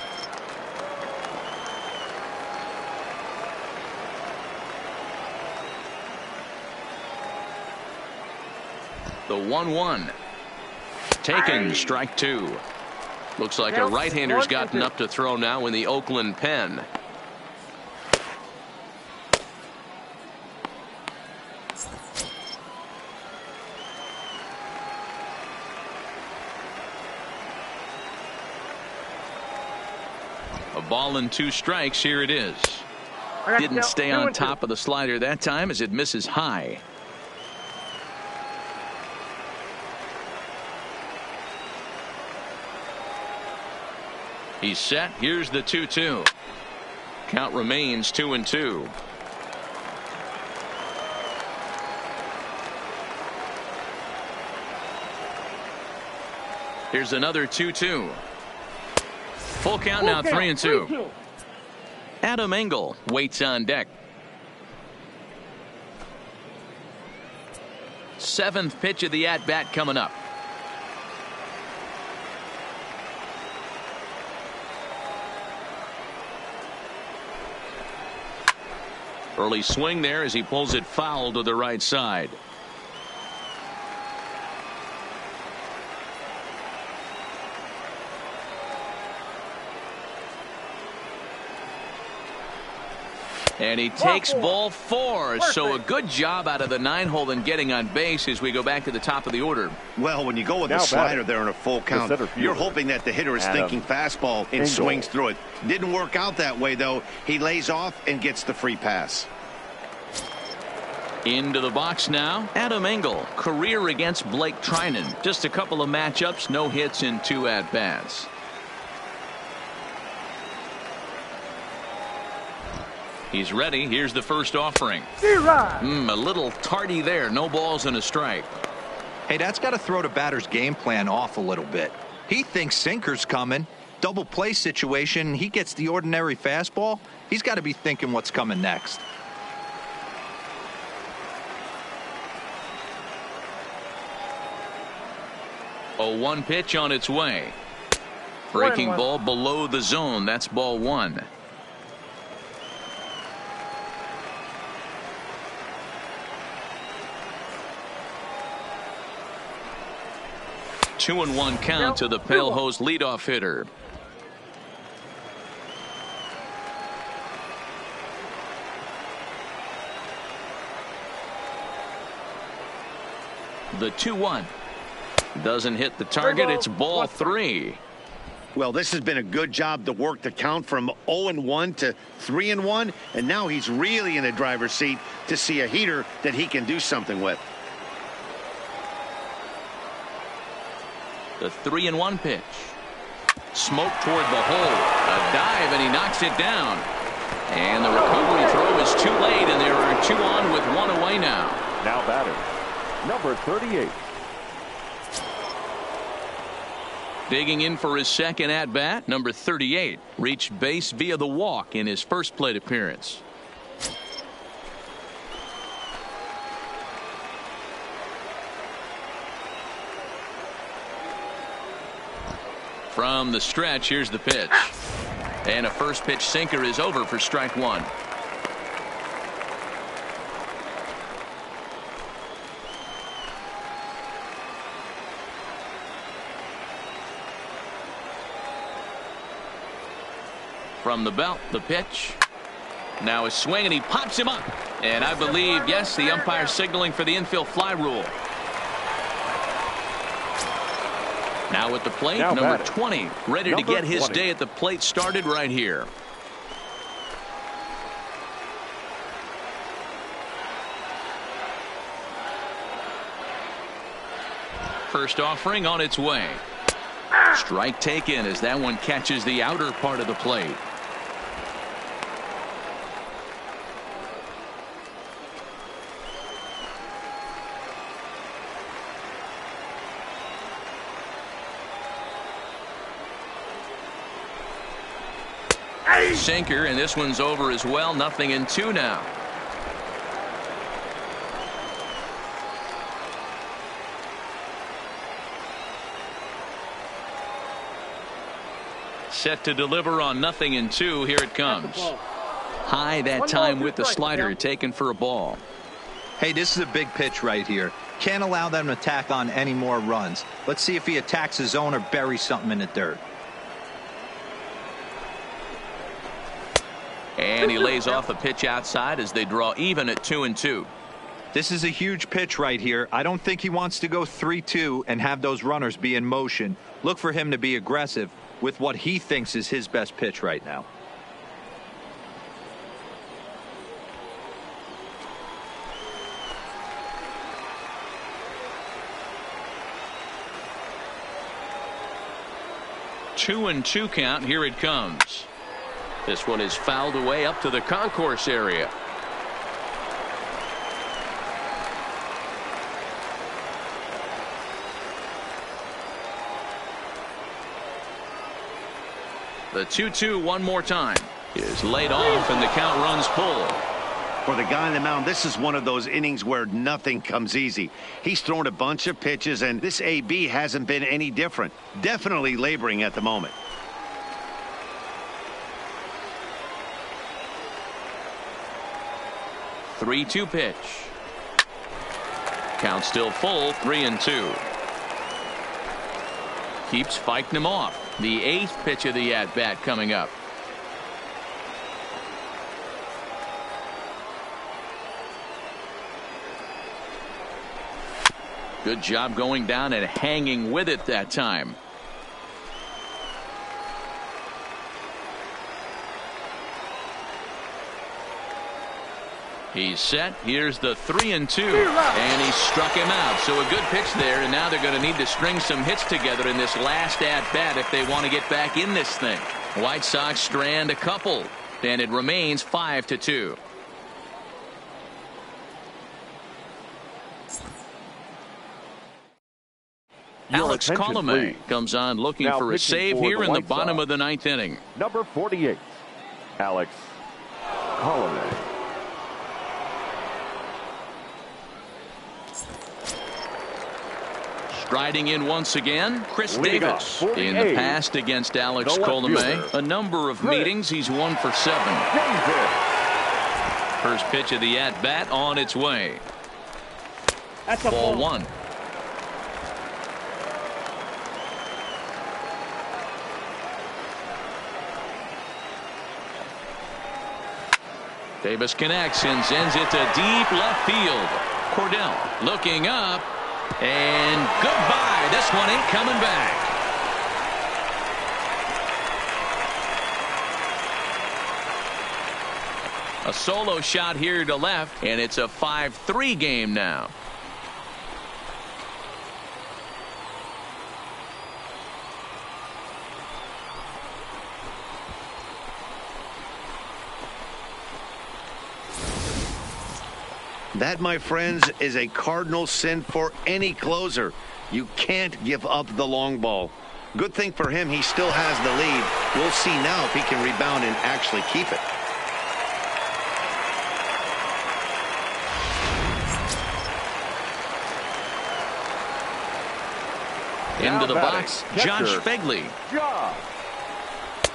The 1-1. Taken, strike 2. Looks like a right-hander's gotten up to throw now in the Oakland pen. A ball and 2 strikes. Here it is. Didn't stay on top of the slider that time as it misses high. He's set. Here's the 2-2. Count remains 2-2. Here's another 2-2. Full count now, 3-2. Adam Engel waits on deck. 7th pitch of the at-bat coming up. Early swing there as he pulls it foul to the right side. And he takes ball 4. So a good job out of the 9-hole in getting on base as we go back to the top of the order. Well, when you go with a slider there in a full count, you're hoping that the hitter is thinking fastball and swings through it. Didn't work out that way, though. He lays off and gets the free pass. Into the box now, Adam Engel, career against Blake Trinan. Just a couple of matchups, no hits in 2 at-bats. He's ready. Here's the first offering. A little tardy there. No balls and a strike. Hey, that's got to throw the batter's game plan off a little bit. He thinks sinker's coming. Double play situation. He gets the ordinary fastball. He's got to be thinking what's coming next. A 1 pitch on its way. Breaking ball below the zone. That's ball 1. 2-1 count to the Pale Host leadoff hitter. The 2-1 doesn't hit the target. It's ball 3. Well, this has been a good job to work the count from 0-1 to 3-1, and now he's really in the driver's seat to see a heater that he can do something with. The 3-1 pitch. Smoke toward the hole. A dive, and he knocks it down. And the recovery throw is too late, and there are 2 on with 1 away now. Now batting, number 38. Digging in for his second at-bat, number 38. Reached base via the walk in his first plate appearance. From the stretch, here's the pitch. And a first pitch sinker is over for strike 1. From the belt, the pitch. Now a swing, and he pops him up. And I believe, yes, the umpire signaling for the infield fly rule. Now at the plate, number 20, ready to get his day at the plate started right here. First offering on its way. Strike taken as that one catches the outer part of the plate. Sinker, and this one's over as well. 0-2 now. Set to deliver on 0-2. Here it comes. High that time with the slider, taken for a ball. Hey, this is a big pitch right here. Can't allow them to tack on any more runs. Let's see if he attacks his zone or buries something in the dirt. And he lays off a pitch outside as they draw even at 2-2. This is a huge pitch right here. I don't think he wants to go 3-2 and have those runners be in motion. Look for him to be aggressive with what he thinks is his best pitch right now. Two and 2 count. Here it comes. This one is fouled away up to the concourse area. The 2-2 one more time is laid off, and the count runs full. For the guy on the mound, this is one of those innings where nothing comes easy. He's thrown a bunch of pitches, and this AB hasn't been any different. Definitely laboring at the moment. The 3-2 pitch. Count still full, 3-2. Keeps fighting him off. The 8th pitch of the at-bat coming up. Good job going down and hanging with it that time. He's set. Here's the 3-2, and he struck him out. So a good pitch there, and now they're going to need to string some hits together in this last at-bat if they want to get back in this thing. White Sox strand a couple, and it remains 5-2. Alex Colomé comes on looking now for a save for here in the White bottom Sox. of the 9th inning. Number 48, Alex Colomé. Striding in once again, Chris Leading Davis. off, In the past against Alex the left Colomé, fielder, a number of Chris meetings, he's 1 for 7. Davis. First pitch of the at-bat on its way. That's a Ball ball. 1. Davis connects and sends it to deep left field. Cordell looking up, and goodbye. This one ain't coming back. A solo shot here to left, and it's a 5-3 game now. That, my friends, is a cardinal sin for any closer. You can't give up the long ball. Good thing for him, he still has the lead. We'll see now if he can rebound and actually keep it. Into the batting, box, catcher, Josh Fegley. Josh.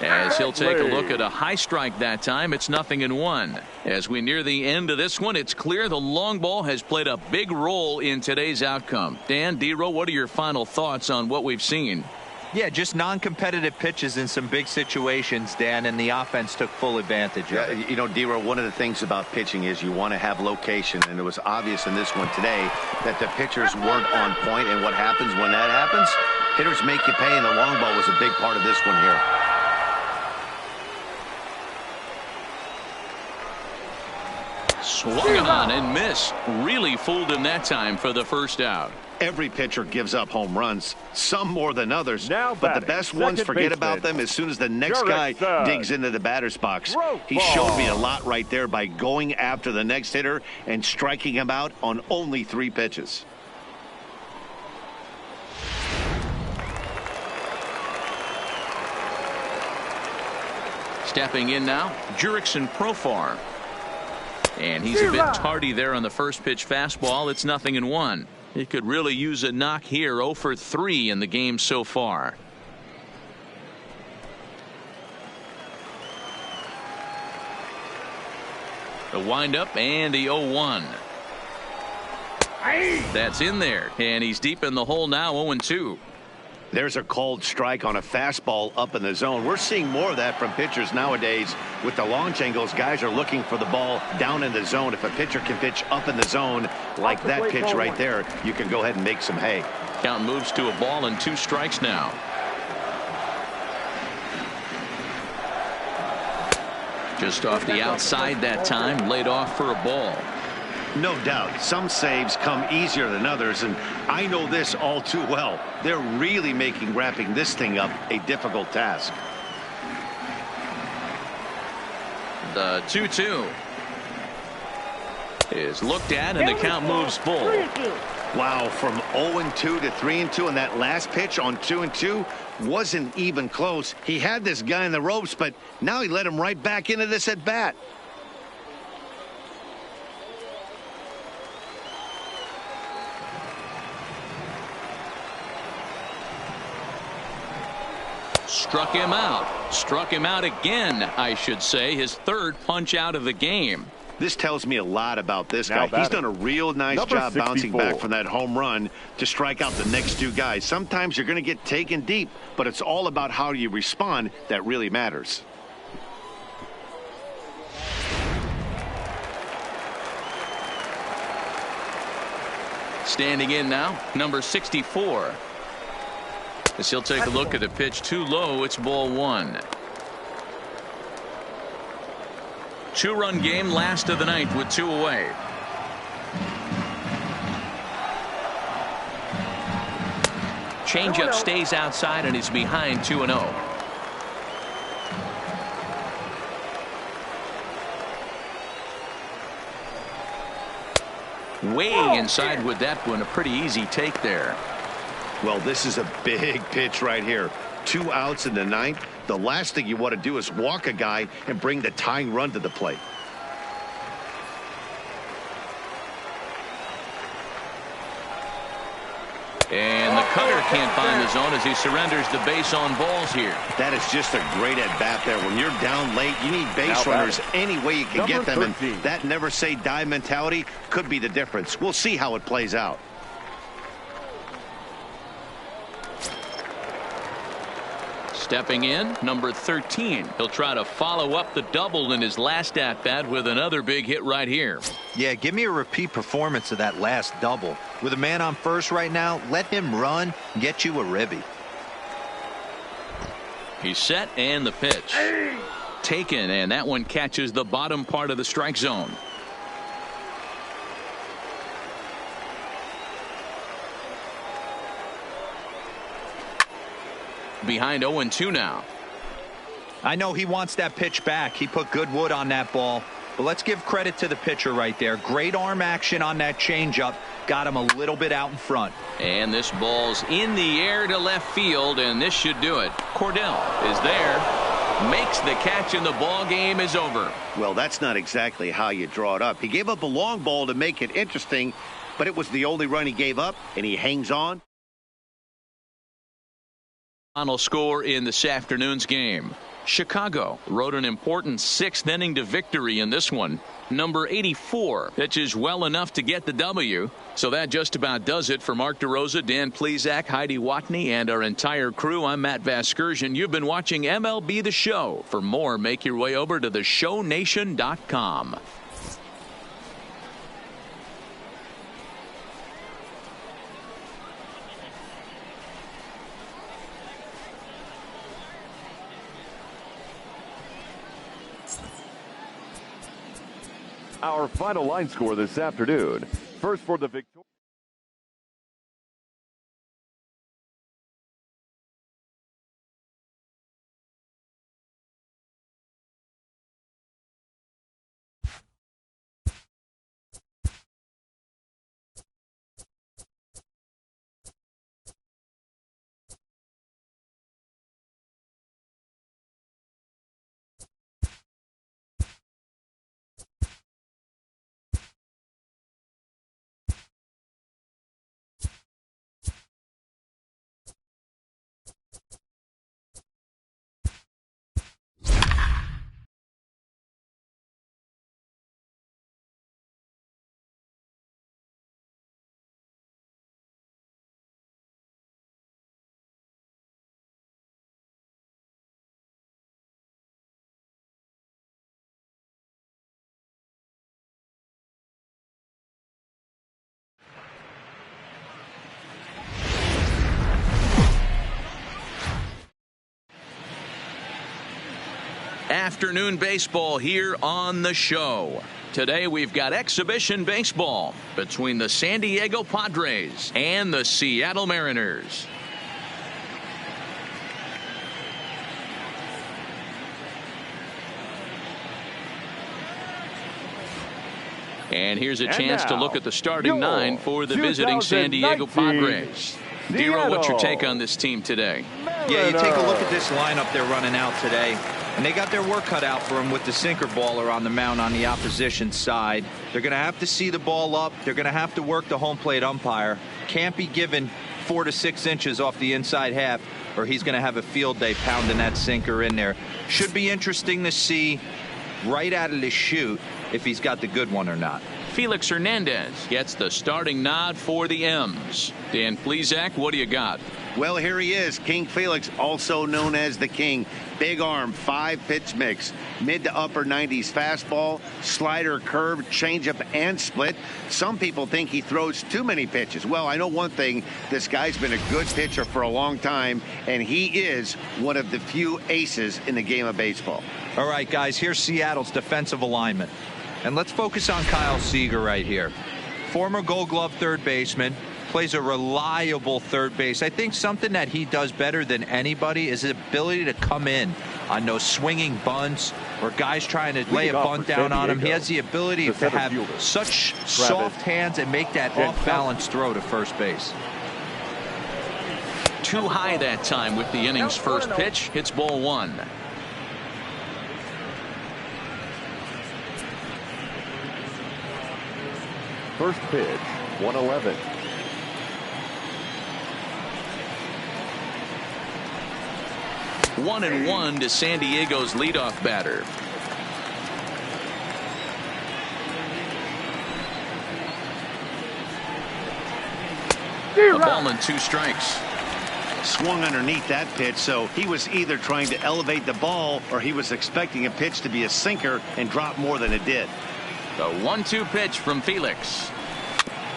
As he'll take a look Fegley. at a high strike that time, it's 0-1. As we near the end of this one, it's clear the long ball has played a big role in today's outcome. Dan, Dero, what are your final thoughts on what we've seen? Yeah, just non-competitive pitches in some big situations, Dan, and the offense took full advantage of it. You know, Dero, one of the things about pitching is you want to have location, and it was obvious in this one today that the pitchers weren't on point, and what happens when that happens? Hitters make you pay, and the long ball was a big part of this one here. Swung on and missed. Really fooled him that time for the first out. Every pitcher gives up home runs, some more than others. Now but the batting, best ones second forget about baseman, them as soon as the next Derek guy Suggs. digs into the batter's box. Rope He showed ball. me a lot right there by going after the next hitter and striking him out on only 3 pitches. Stepping in now, Jurickson Profar. And he's a bit tardy there on the first pitch fastball. It's 0-1. He could really use a knock here. 0 for 3 in the game so far. The windup and the 0-1. That's in there. And he's deep in the hole now, 0-2. There's a called strike on a fastball up in the zone. We're seeing more of that from pitchers nowadays. With the launch angles, guys are looking for the ball down in the zone. If a pitcher can pitch up in the zone like that pitch right there, you can go ahead and make some hay. Count moves to a ball and 2 strikes now. Just off the outside that time, laid off for a ball. No doubt, some saves come easier than others, and I know this all too well. They're really making wrapping this thing up a difficult task. The 2-2 is looked at, and the count moves full. 3-2. Wow, from 0-2 to 3-2, and that last pitch on 2-2 wasn't even close. He had this guy in the ropes, but now he let him right back into this at bat. Struck him out. Struck him out again, I should say. His 3rd punch out of the game. This tells me a lot about this Now guy. He's batting, done a real nice number job bouncing back 64. from that home run to strike out the next 2 guys. Sometimes you're going to get taken deep, but it's all about how you respond that really matters. Standing in now, number 64. As he'll take a look at the pitch too low, it's ball one. 2-run game, last of the ninth with 2 away. Changeup stays outside and he's behind 2-0. Way inside with that one. A pretty easy take there. Well, this is a big pitch right here. 2 outs in the ninth. The last thing you want to do is walk a guy and bring the tying run to the plate. And the cutter can't find the zone as he surrenders the base on balls here. That is just a great at-bat there. When you're down late, you need base runners any way you can get them. And that never-say-die mentality could be the difference. We'll see how it plays out. Stepping in, number 13. He'll try to follow up the double in his last at-bat with another big hit right here. Yeah, give me a repeat performance of that last double. With a man on first right now, let him run and get you a ribby. He's set and the pitch. Taken, and that one catches the bottom part of the strike zone. Behind 0-2 now. I know he wants that pitch back. He put good wood on that ball. But let's give credit to the pitcher right there. Great arm action on that changeup. Got him a little bit out in front. And this ball's in the air to left field, and this should do it. Cordell is there. Makes the catch, and the ball game is over. Well, that's not exactly how you draw it up. He gave up a long ball to make it interesting, but it was the only run he gave up, and he hangs on. Final score in this afternoon's game. Chicago rode an important 6th inning to victory in this one. Number 84 pitches well enough to get the W. So that just about does it for Mark DeRosa, Dan Plesac, Heidi Watney, and our entire crew. I'm Matt Vasgersian. You've been watching MLB The Show. For more, make your way over to theshownation.com. Our final line score this afternoon. First for the victory. Afternoon baseball here on the show. Today we've got exhibition baseball between the San Diego Padres and the Seattle Mariners. And here's a chance to look at the starting 9 for the visiting San Diego Padres. Dero, what's your take on this team today? Yeah, you take a look at this lineup they're running out today, and they got their work cut out for them with the sinker baller on the mound on the opposition side. They're going to have to see the ball up. They're going to have to work the home plate umpire. Can't be given 4 to 6 inches off the inside half, or he's going to have a field day pounding that sinker in there. Should be interesting to see right out of the chute if he's got the good one or not. Felix Hernandez gets the starting nod for the M's. Dan Plesac, what do you got? Well, here he is, King Felix, also known as the King. Big arm, 5-pitch mix, mid to upper 90s fastball, slider, curve, changeup, and split. Some people think he throws too many pitches. Well, I know one thing. This guy's been a good pitcher for a long time, and he is one of the few aces in the game of baseball. All right, guys, here's Seattle's defensive alignment. And let's focus on Kyle Seager right here. Former Gold Glove third baseman. Plays a reliable third base. I think something that he does better than anybody is his ability to come in on those swinging bunts or guys trying to lay a bunt down on him. He has the ability to have such soft hands and make that off-balance throw to first base. Too high that time with the inning's first pitch. Hits ball one. First pitch, 111. 1-1 to San Diego's leadoff batter. A ball and 2 strikes. Swung underneath that pitch, so he was either trying to elevate the ball or he was expecting a pitch to be a sinker and drop more than it did. The 1-2 pitch from Felix.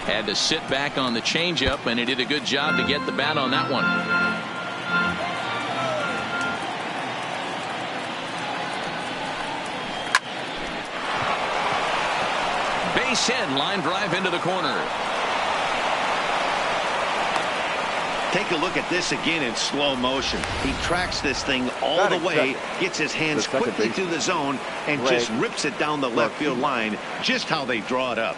Had to sit back on the changeup, and he did a good job to get the bat on that one. Base hit, line drive into the corner. Take a look at this again in slow motion. He tracks this thing all the way, gets his hands quickly through the zone, and just rips it down the left field line, just how they draw it up.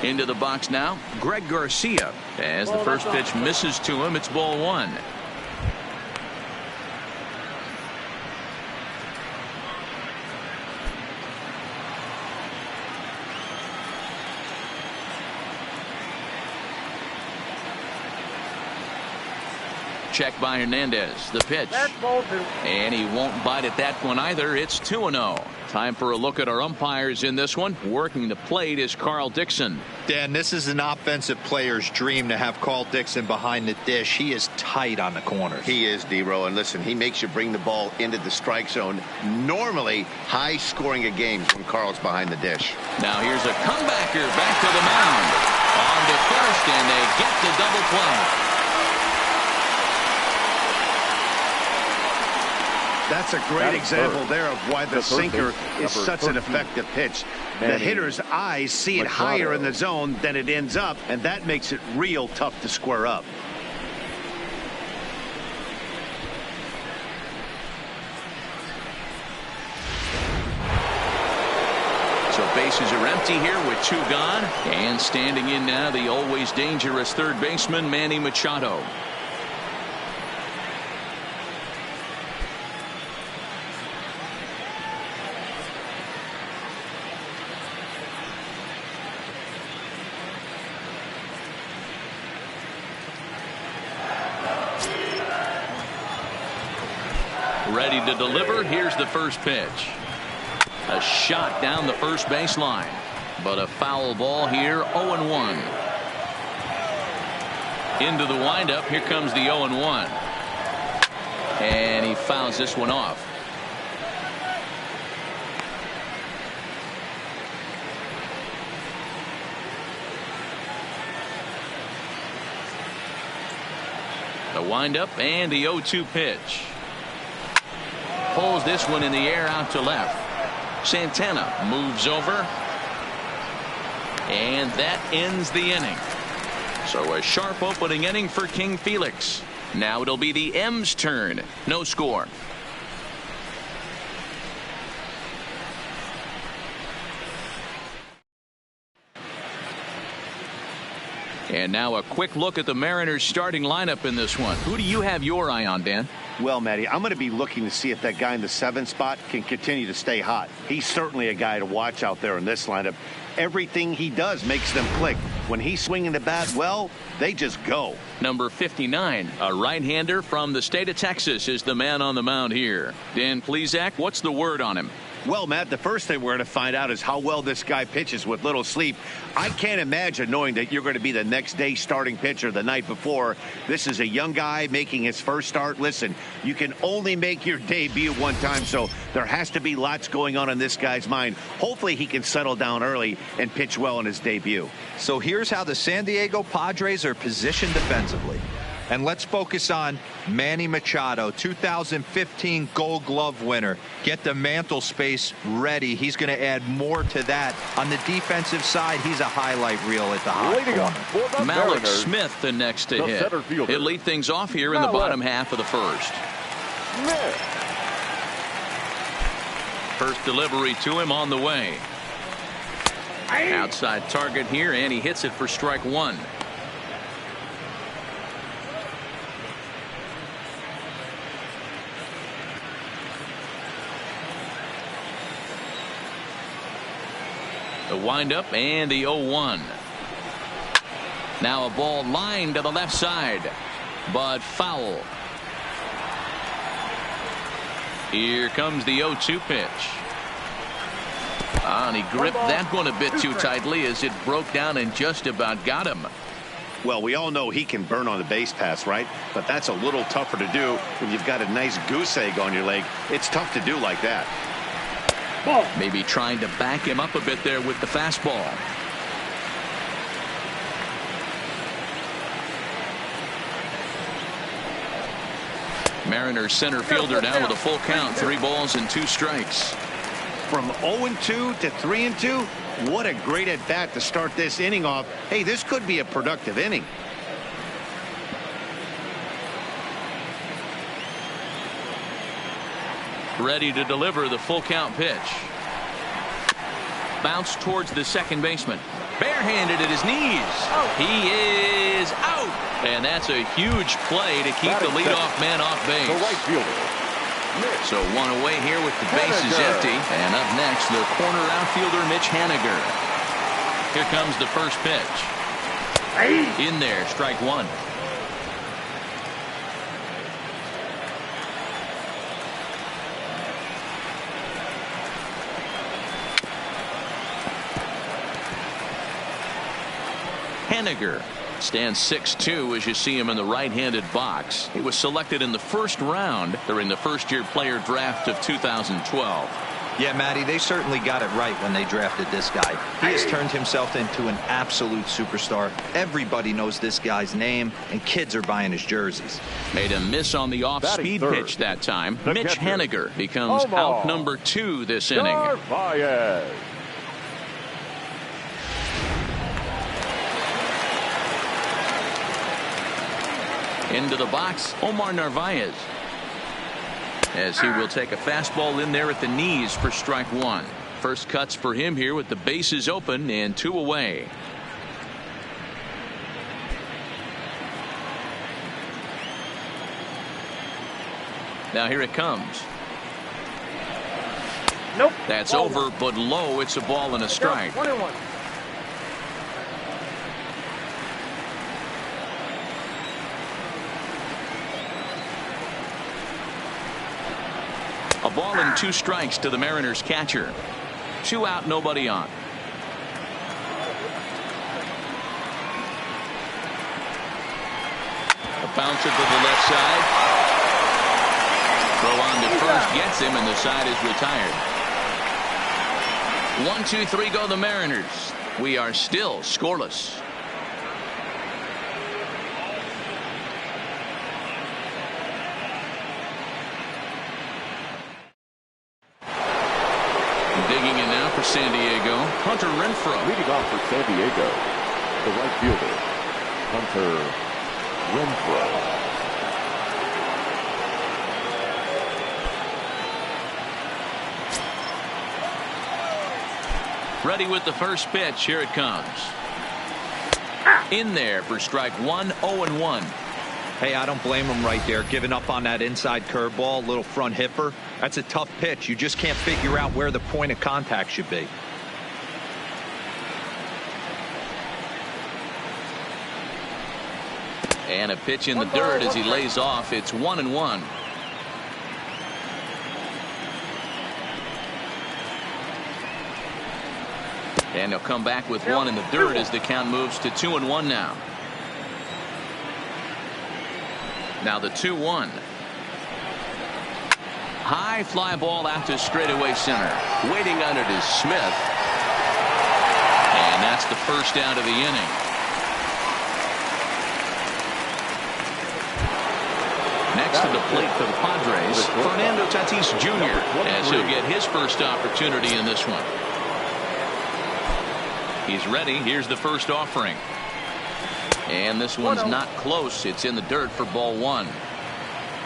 Into the box now, Greg Garcia. As the first pitch misses to him, it's ball one. Check by Hernandez. The pitch. And he won't bite at that one either. It's 2-0. Time for a look at our umpires in this one. Working the plate is Carl Dixon. Dan, this is an offensive player's dream to have Carl Dixon behind the dish. He is tight on the corners. He is, D-Row. And listen, he makes you bring the ball into the strike zone. Normally, high scoring of games when Carl's behind the dish. Now here's a comebacker back to the mound. On to first, and they get the double play. That's a great example there of why the sinker is such an effective pitch. The hitter's eyes see it higher in the zone than it ends up, and that makes it real tough to square up. So bases are empty here with 2 gone. And standing in now, the always dangerous third baseman, Manny Machado. Ready to deliver. Here's the first pitch. A shot down the first baseline, but a foul ball here. 0-1. Into the windup. Here comes the 0-1, and he fouls this one off. The windup and the 0-2 pitch. Pulls this one in the air out to left. Santana moves over, and that ends the inning. So a sharp opening inning for King Felix. Now it'll be the M's turn. No score. And now a quick look at the Mariners starting lineup in this one. Who do you have your eye on, Dan? Well, Matty, I'm going to be looking to see if that guy in the 7th spot can continue to stay hot. He's certainly a guy to watch out there in this lineup. Everything he does makes them click. When he's swinging the bat, well, they just go. Number 59, a right-hander from the state of Texas, is the man on the mound here. Dan Plesac, what's the word on him? Well, Matt, the first thing we're going to find out is how well this guy pitches with little sleep. I can't imagine knowing that you're going to be the next day starting pitcher the night before. This is a young guy making his first start. Listen, you can only make your debut one time, so there has to be lots going on in this guy's mind. Hopefully he can settle down early and pitch well in his debut. So here's how the San Diego Padres are positioned defensively. And let's focus on Manny Machado, 2015 Gold Glove winner. Get the mantle space ready. He's going to add more to that. On the defensive side, he's a highlight reel at the hot corner. Malik Smith, the next to hit. He'll lead things off here in the bottom half of the first. First delivery to him on the way. Outside target here, and he hits it for strike one. The windup and the 0-1. Now a ball lined to the left side, but foul. Here comes the 0-2 pitch. And he gripped that one a bit too tightly as it broke down and just about got him. Well, we all know he can burn on the base pass, right? But that's a little tougher to do when you've got a nice goose egg on your leg. It's tough to do like that. Maybe trying to back him up a bit there with the fastball. Mariners center fielder now with a full count, 3 balls and 2 strikes. From 0-2 to 3-2, what a great at bat to start this inning off. Hey, this could be a productive inning. Ready to deliver the full count pitch. Bounce towards the second baseman. Barehanded at his knees. He is out. And that's a huge play to keep the leadoff man off base. The right fielder. So one away here with the bases empty. And up next, the corner outfielder, Mitch Haniger. Here comes the first pitch. In there, strike one. Haniger stands 6'2" as you see him in the right-handed box. He was selected in the first round during the first-year player draft of 2012. Yeah, Matty, they certainly got it right when they drafted this guy. He has turned himself into an absolute superstar. Everybody knows this guy's name, and kids are buying his jerseys. Made a miss on the off-speed pitch that time. Mitch Haniger becomes out number 2 this inning. Into the box, Omar Narvaez, as he will take a fastball in there at the knees for strike one. First cuts for him here with the bases open and 2 away. Now here it comes. Nope. That's over, but low. It's a ball and a strike. 1-1. A ball and 2 strikes to the Mariners catcher. 2 out, nobody on. A bouncer to the left side. Throw on to first gets him, and the side is retired. 1, 2, 3 go the Mariners. We are still scoreless. Digging in now for San Diego, Hunter Renfroe. Leading off for San Diego, the right fielder, Hunter Renfroe. Ready with the first pitch. Here it comes. In there for strike one, 0-1. Hey, I don't blame him right there, giving up on that inside curveball, little front hipper. That's a tough pitch. You just can't figure out where the point of contact should be. And a pitch in the dirt as he lays off. It's 1-1. And he'll come back with one in the dirt as the count moves to 2-1 now. Now the 2-1. High fly ball out to straightaway center. Waiting on it is Smith. And that's the first out of the inning. Next to the plate for the Padres, Fernando Tatis Jr. as he'll get his first opportunity in this one. He's ready. Here's the first offering. And this one's not close. It's in the dirt for ball one.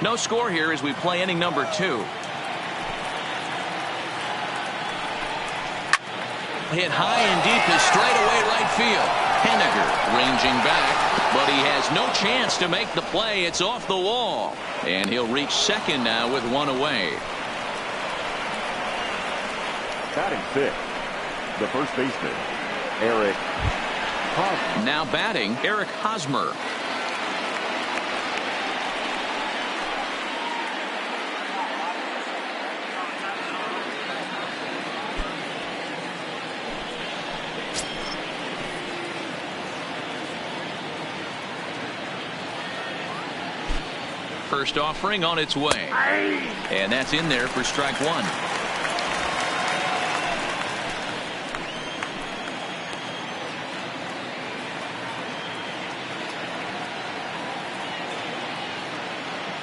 No score here as we play inning number 2. Hit high and deep to straightaway right field. Henniger ranging back, but he has no chance to make the play. It's off the wall. And he'll reach second now with one away. Batting 6, the first baseman, Eric Hosmer. Now batting, Eric Hosmer. First offering on its way. And that's in there for strike one.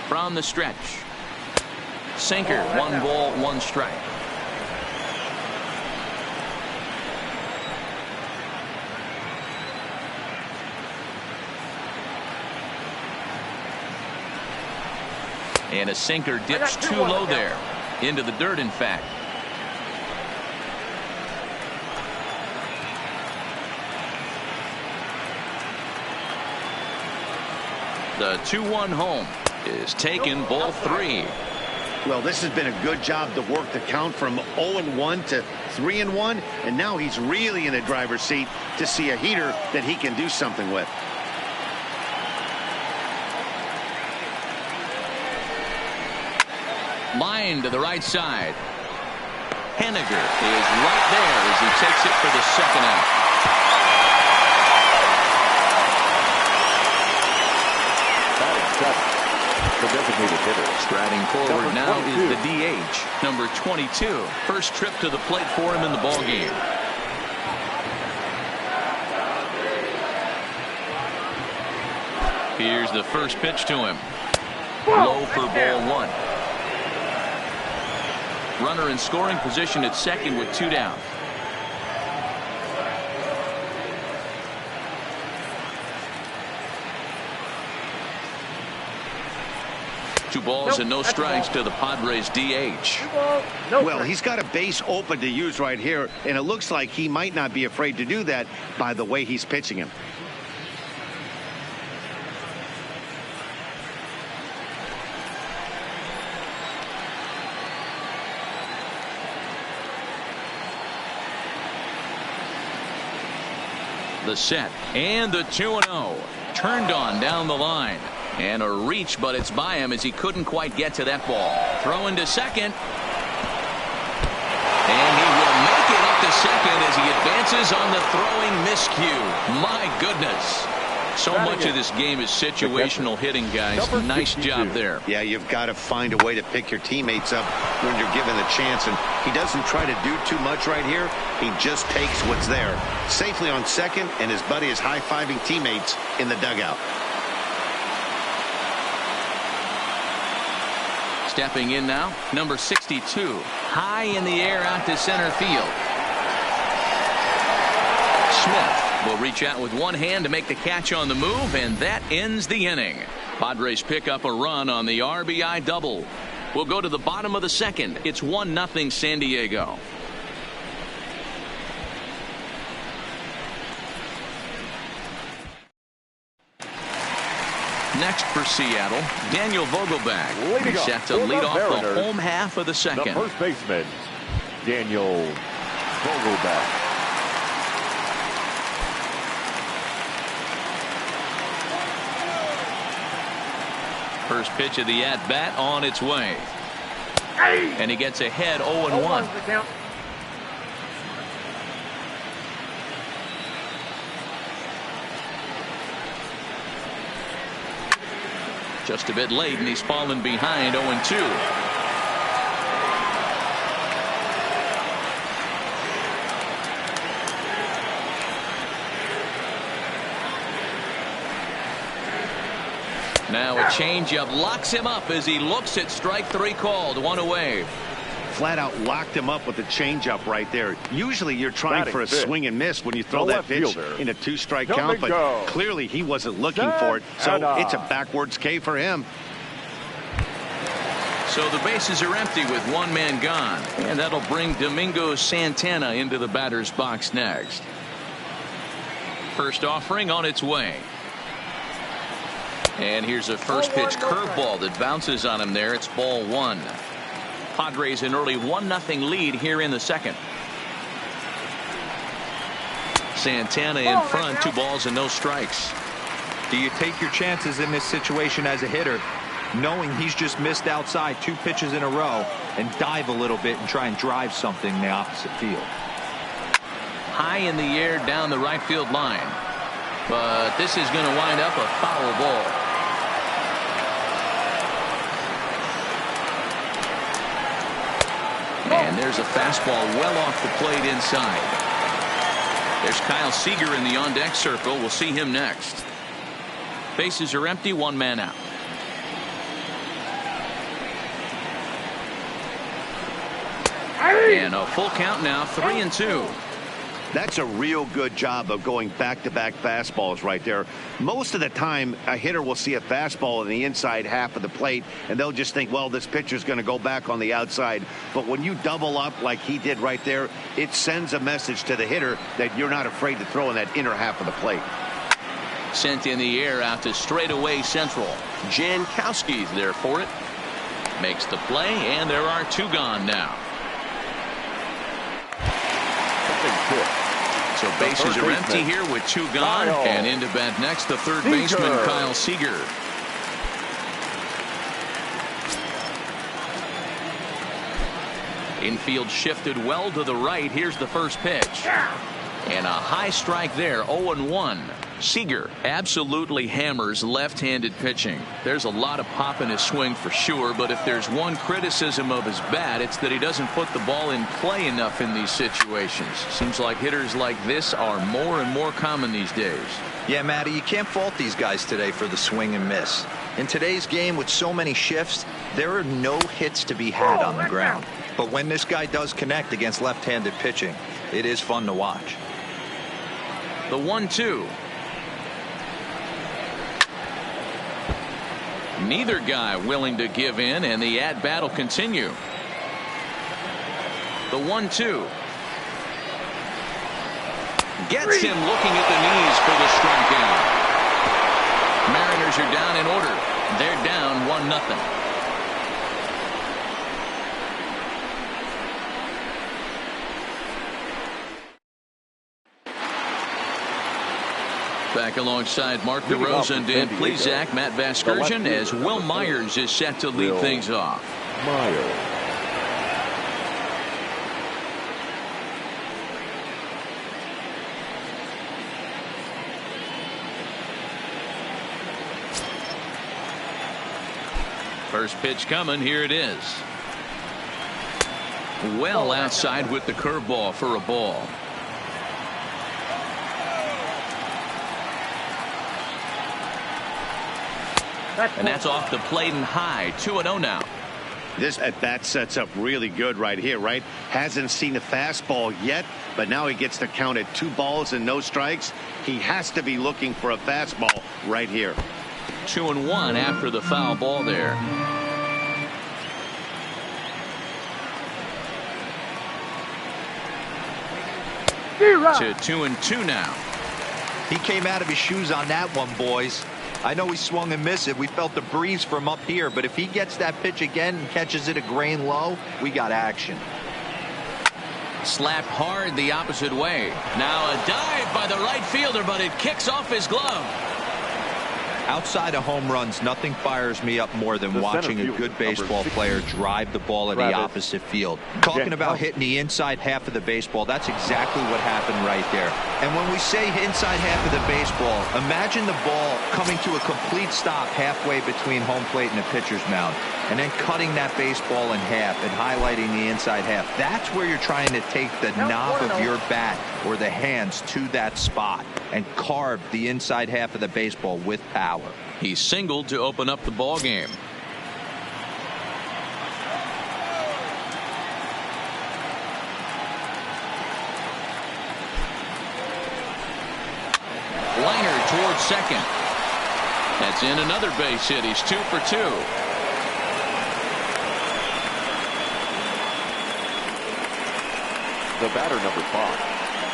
From the stretch. Sinker, 1 ball, 1 strike. And a sinker dips too low there. Into the dirt, in fact. The 2-1 home is taken, ball 3. Well, this has been a good job to work the count from 0-1 to 3-1, and now he's really in the driver's seat to see a heater that he can do something with. Line to the right side. Henniger is right there as he takes it for the second out. The designated hitter. Striding forward now is the DH, number 22. First trip to the plate for him in the ballgame. Here's the first pitch to him. Low for ball 1. Runner in scoring position at second with 2 down. Two balls and no strikes to the Padres DH. Well, he's got a base open to use right here, and it looks like he might not be afraid to do that by the way he's pitching him. The set and the 2-0 turned on down the line, and a reach, but it's by him as he couldn't quite get to that ball. Throw into second, and he will make it up to second as he advances on the throwing miscue. My goodness, so much of this game is situational hitting, guys. Nice job there. Yeah, you've got to find a way to pick your teammates up when you're given the chance, and he doesn't try to do too much right here. He just takes what's there. Safely on second, and his buddy is high-fiving teammates in the dugout. Stepping in now, number 62. High in the air out to center field. Smith will reach out with one hand to make the catch on the move, and that ends the inning. Padres pick up a run on the RBI double. We'll go to the bottom of the second. It's 1-0 San Diego. Next for Seattle, Daniel Vogelbach. He's set to lead off the home half of the second. The first baseman, Daniel Vogelbach. First pitch of the at-bat on its way. And he gets ahead 0-1. Just a bit late, and he's fallen behind 0-2. Now a changeup locks him up as he looks at strike 3 called. 1 away. Flat out locked him up with the changeup right there. Usually you're trying for a swing and miss when you throw that pitch in a 2-strike count, but clearly he wasn't looking for it, so it's a backwards K for him. So the bases are empty with 1 man gone, and that'll bring Domingo Santana into the batter's box next. First offering on its way. And here's a first pitch curveball that bounces on him there. It's ball 1. Padres an early 1-0 lead here in the second. Santana in front, 2 balls and no strikes. Do you take your chances in this situation as a hitter, knowing he's just missed outside 2 pitches in a row, and dive a little bit and try and drive something in the opposite field? High in the air down the right field line. But this is going to wind up a foul ball. And there's a fastball well off the plate inside. There's Kyle Seager in the on-deck circle. We'll see him next. Bases are empty, 1 man out. And a full count now, 3-2. That's a real good job of going back-to-back fastballs right there. Most of the time, a hitter will see a fastball in the inside half of the plate, and they'll just think, well, this pitcher's going to go back on the outside. But when you double up like he did right there, it sends a message to the hitter that you're not afraid to throw in that inner half of the plate. Sent in the air out to straightaway central. Jankowski's there for it. Makes the play, and there are 2 gone now. So bases are empty here with 2 gone, and into bat next the third baseman Kyle Seager. Infield shifted well to the right. Here's the first pitch. And a high strike there, 0-1. Seager absolutely hammers left-handed pitching. There's a lot of pop in his swing for sure, but if there's one criticism of his bat, it's that he doesn't put the ball in play enough in these situations. Seems like hitters like this are more and more common these days. Yeah, Matty, you can't fault these guys today for the swing and miss. In today's game with so many shifts, there are no hits to be had on the ground. But when this guy does connect against left-handed pitching, it is fun to watch. The 1-2. Neither guy willing to give in, and the at-bat will continue. The 1-2. Gets him looking at the knees for the strikeout. Mariners are down in order. They're down 1-0. Back alongside Mark DeRosa and Dan Plesac, Matt Vasgersian, as Will Myers is set to lead things off. First pitch coming. Here it is. Well outside with the curveball for a ball. And that's off the plate and high. 2-0 now. This at-bat sets up really good right here, right? Hasn't seen a fastball yet, but now he gets to count at 2 balls and no strikes. He has to be looking for a fastball right here. 2-1 after the foul ball there. To 2-2 now. He came out of his shoes on that one, boys. I know he swung and missed it. We felt the breeze from up here, but if he gets that pitch again and catches it a grain low, we got action. Slapped hard the opposite way. Now a dive by the right fielder, but it kicks off his glove. Outside of home runs, nothing fires me up more than watching a good baseball player drive the ball at the opposite field. Talking about hitting the inside half of the baseball, that's exactly what happened right there. And when we say inside half of the baseball, imagine the ball coming to a complete stop halfway between home plate and the pitcher's mound, and then cutting that baseball in half and highlighting the inside half. That's where you're trying to take the knob of your bat or the hands to that spot and carve the inside half of the baseball with power. He singled to open up the ball game. Liner towards second. That's in another base hit. He's 2 for 2. The batter, number 5,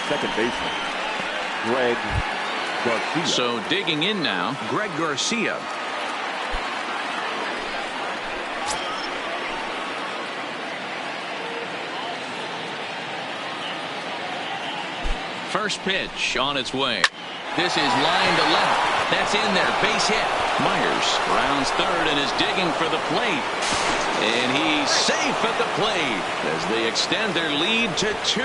second baseman, Greg Garcia. So digging in now, Greg Garcia. First pitch on its way. This is line to left. That's in there. Base hit. Myers rounds third and is digging for the plate. And he's safe at the plate as they extend their lead to 2.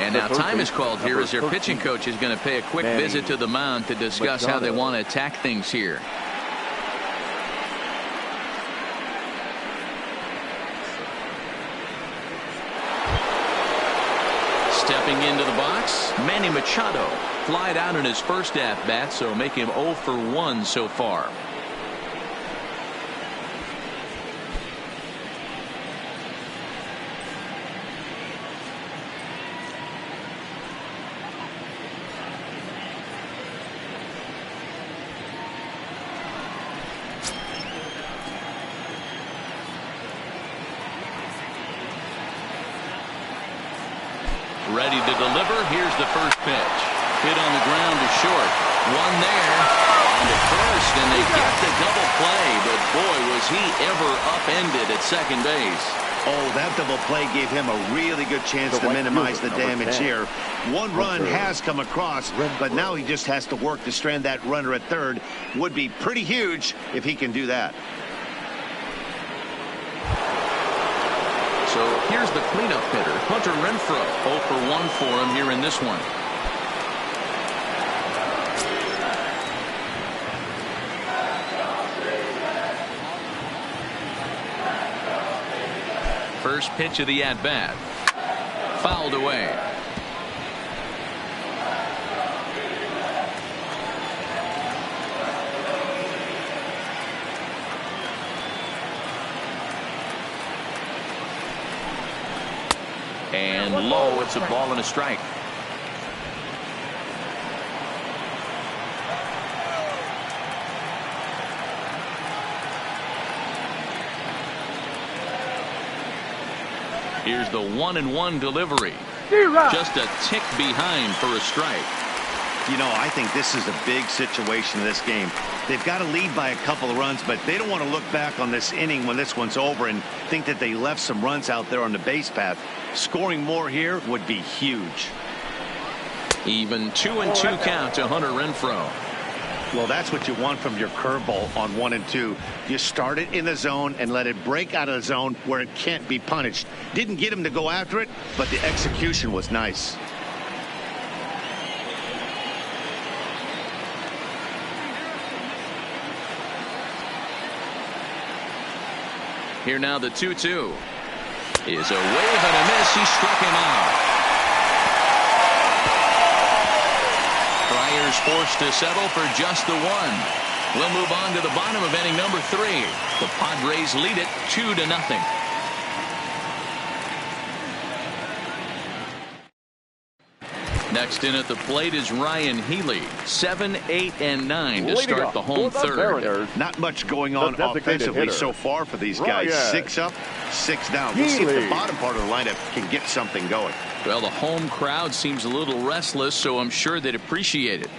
And now time is called here as their pitching coach is going to pay a quick visit to the mound to discuss how they want to attack things here. Stepping into the box, Manny Machado flied out in his first at-bat, so make him 0 for 1 so far. Ready to deliver. Here's the first pitch. Hit on the ground to short. One there. On to first, and they get the double play. But boy, was he ever upended at second base. Oh, that double play gave him a really good chance to minimize the damage here. One run has come across, but now he just has to work to strand that runner at third. Would be pretty huge if he can do that. So here's the cleanup hitter, Hunter Renfroe. 0 for 1 for him here in this one. First pitch of the at-bat. Fouled away. And low, it's a ball and a strike. Here's the 1-1 delivery. Just a tick behind for a strike. You know, I think this is a big situation in this game. They've got to lead by a couple of runs, but they don't want to look back on this inning when this one's over and think that they left some runs out there on the base path. Scoring more here would be huge. Even 2-2 count to Hunter Renfroe. Well, that's what you want from your curveball on 1 and 2. You start it in the zone and let it break out of the zone where it can't be punished. Didn't get him to go after it, but the execution was nice. Here now the 2-2 is a wave and a miss. He struck him out. Friars forced to settle for just the 1. We'll move on to the bottom of inning number 3. The Padres lead it 2-0. Next in at the plate is Ryan Healy. 7, 8, and 9 to start the home third. Not much going on offensively so far for these guys. 6 up, 6 down. We'll see if the bottom part of the lineup can get something going. Well, the home crowd seems a little restless, so I'm sure they'd appreciate it.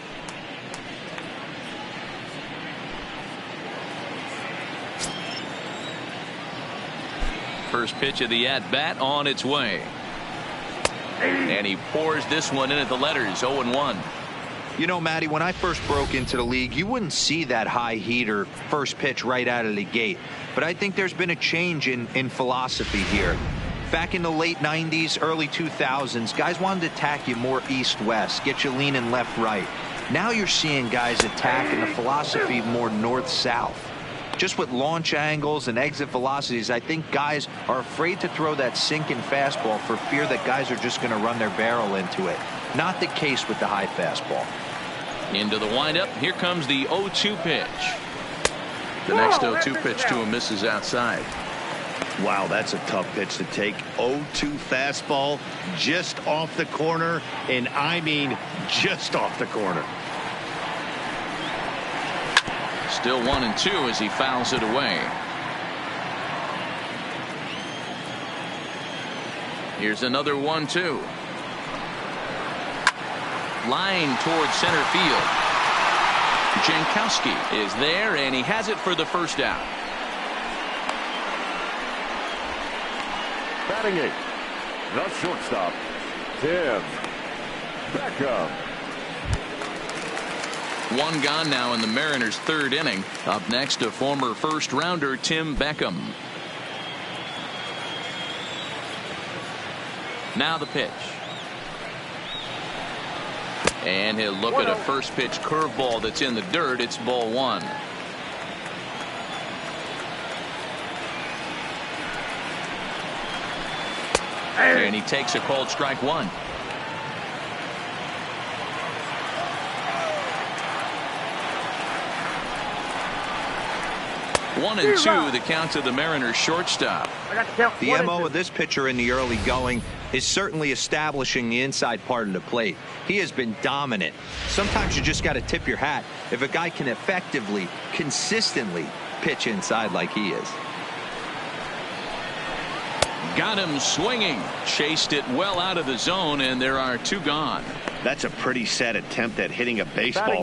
First pitch of the at-bat on its way. And he pours this one in at the letters. 0-1. You know, Matty, when I first broke into the league, you wouldn't see that high heater first pitch right out of the gate. But I think there's been a change in philosophy here. Back in the late 90s, early 2000s, guys wanted to attack you more east-west, get you leaning left-right. Now you're seeing guys attacking the philosophy more north-south. Just with launch angles and exit velocities, I think guys are afraid to throw that sinking fastball for fear that guys are just going to run their barrel into it. Not the case with the high fastball. Into the windup. Here comes the 0-2 pitch. The next 0-2 pitch to him misses outside. Wow, that's a tough pitch to take. 0-2 fastball just off the corner, and I mean just off the corner. Still 1-2 as he fouls it away. Here's another 1-2. Line towards center field. Jankowski is there, and he has it for the first out. Batting eighth, the shortstop, Tim Beckham. One gone now in the Mariners' third inning. Up next, a former first-rounder, Tim Beckham. Now the pitch. And he'll look at a first pitch curveball that's in the dirt. It's ball one. And he takes a called strike one. One and two, the count to the Mariners shortstop. The MO of this pitcher in the early going is certainly establishing the inside part of the plate. He has been dominant. Sometimes you just got to tip your hat if a guy can effectively, consistently pitch inside like he is. Got him swinging. Chased it well out of the zone, and there are two gone. That's a pretty sad attempt at hitting a baseball.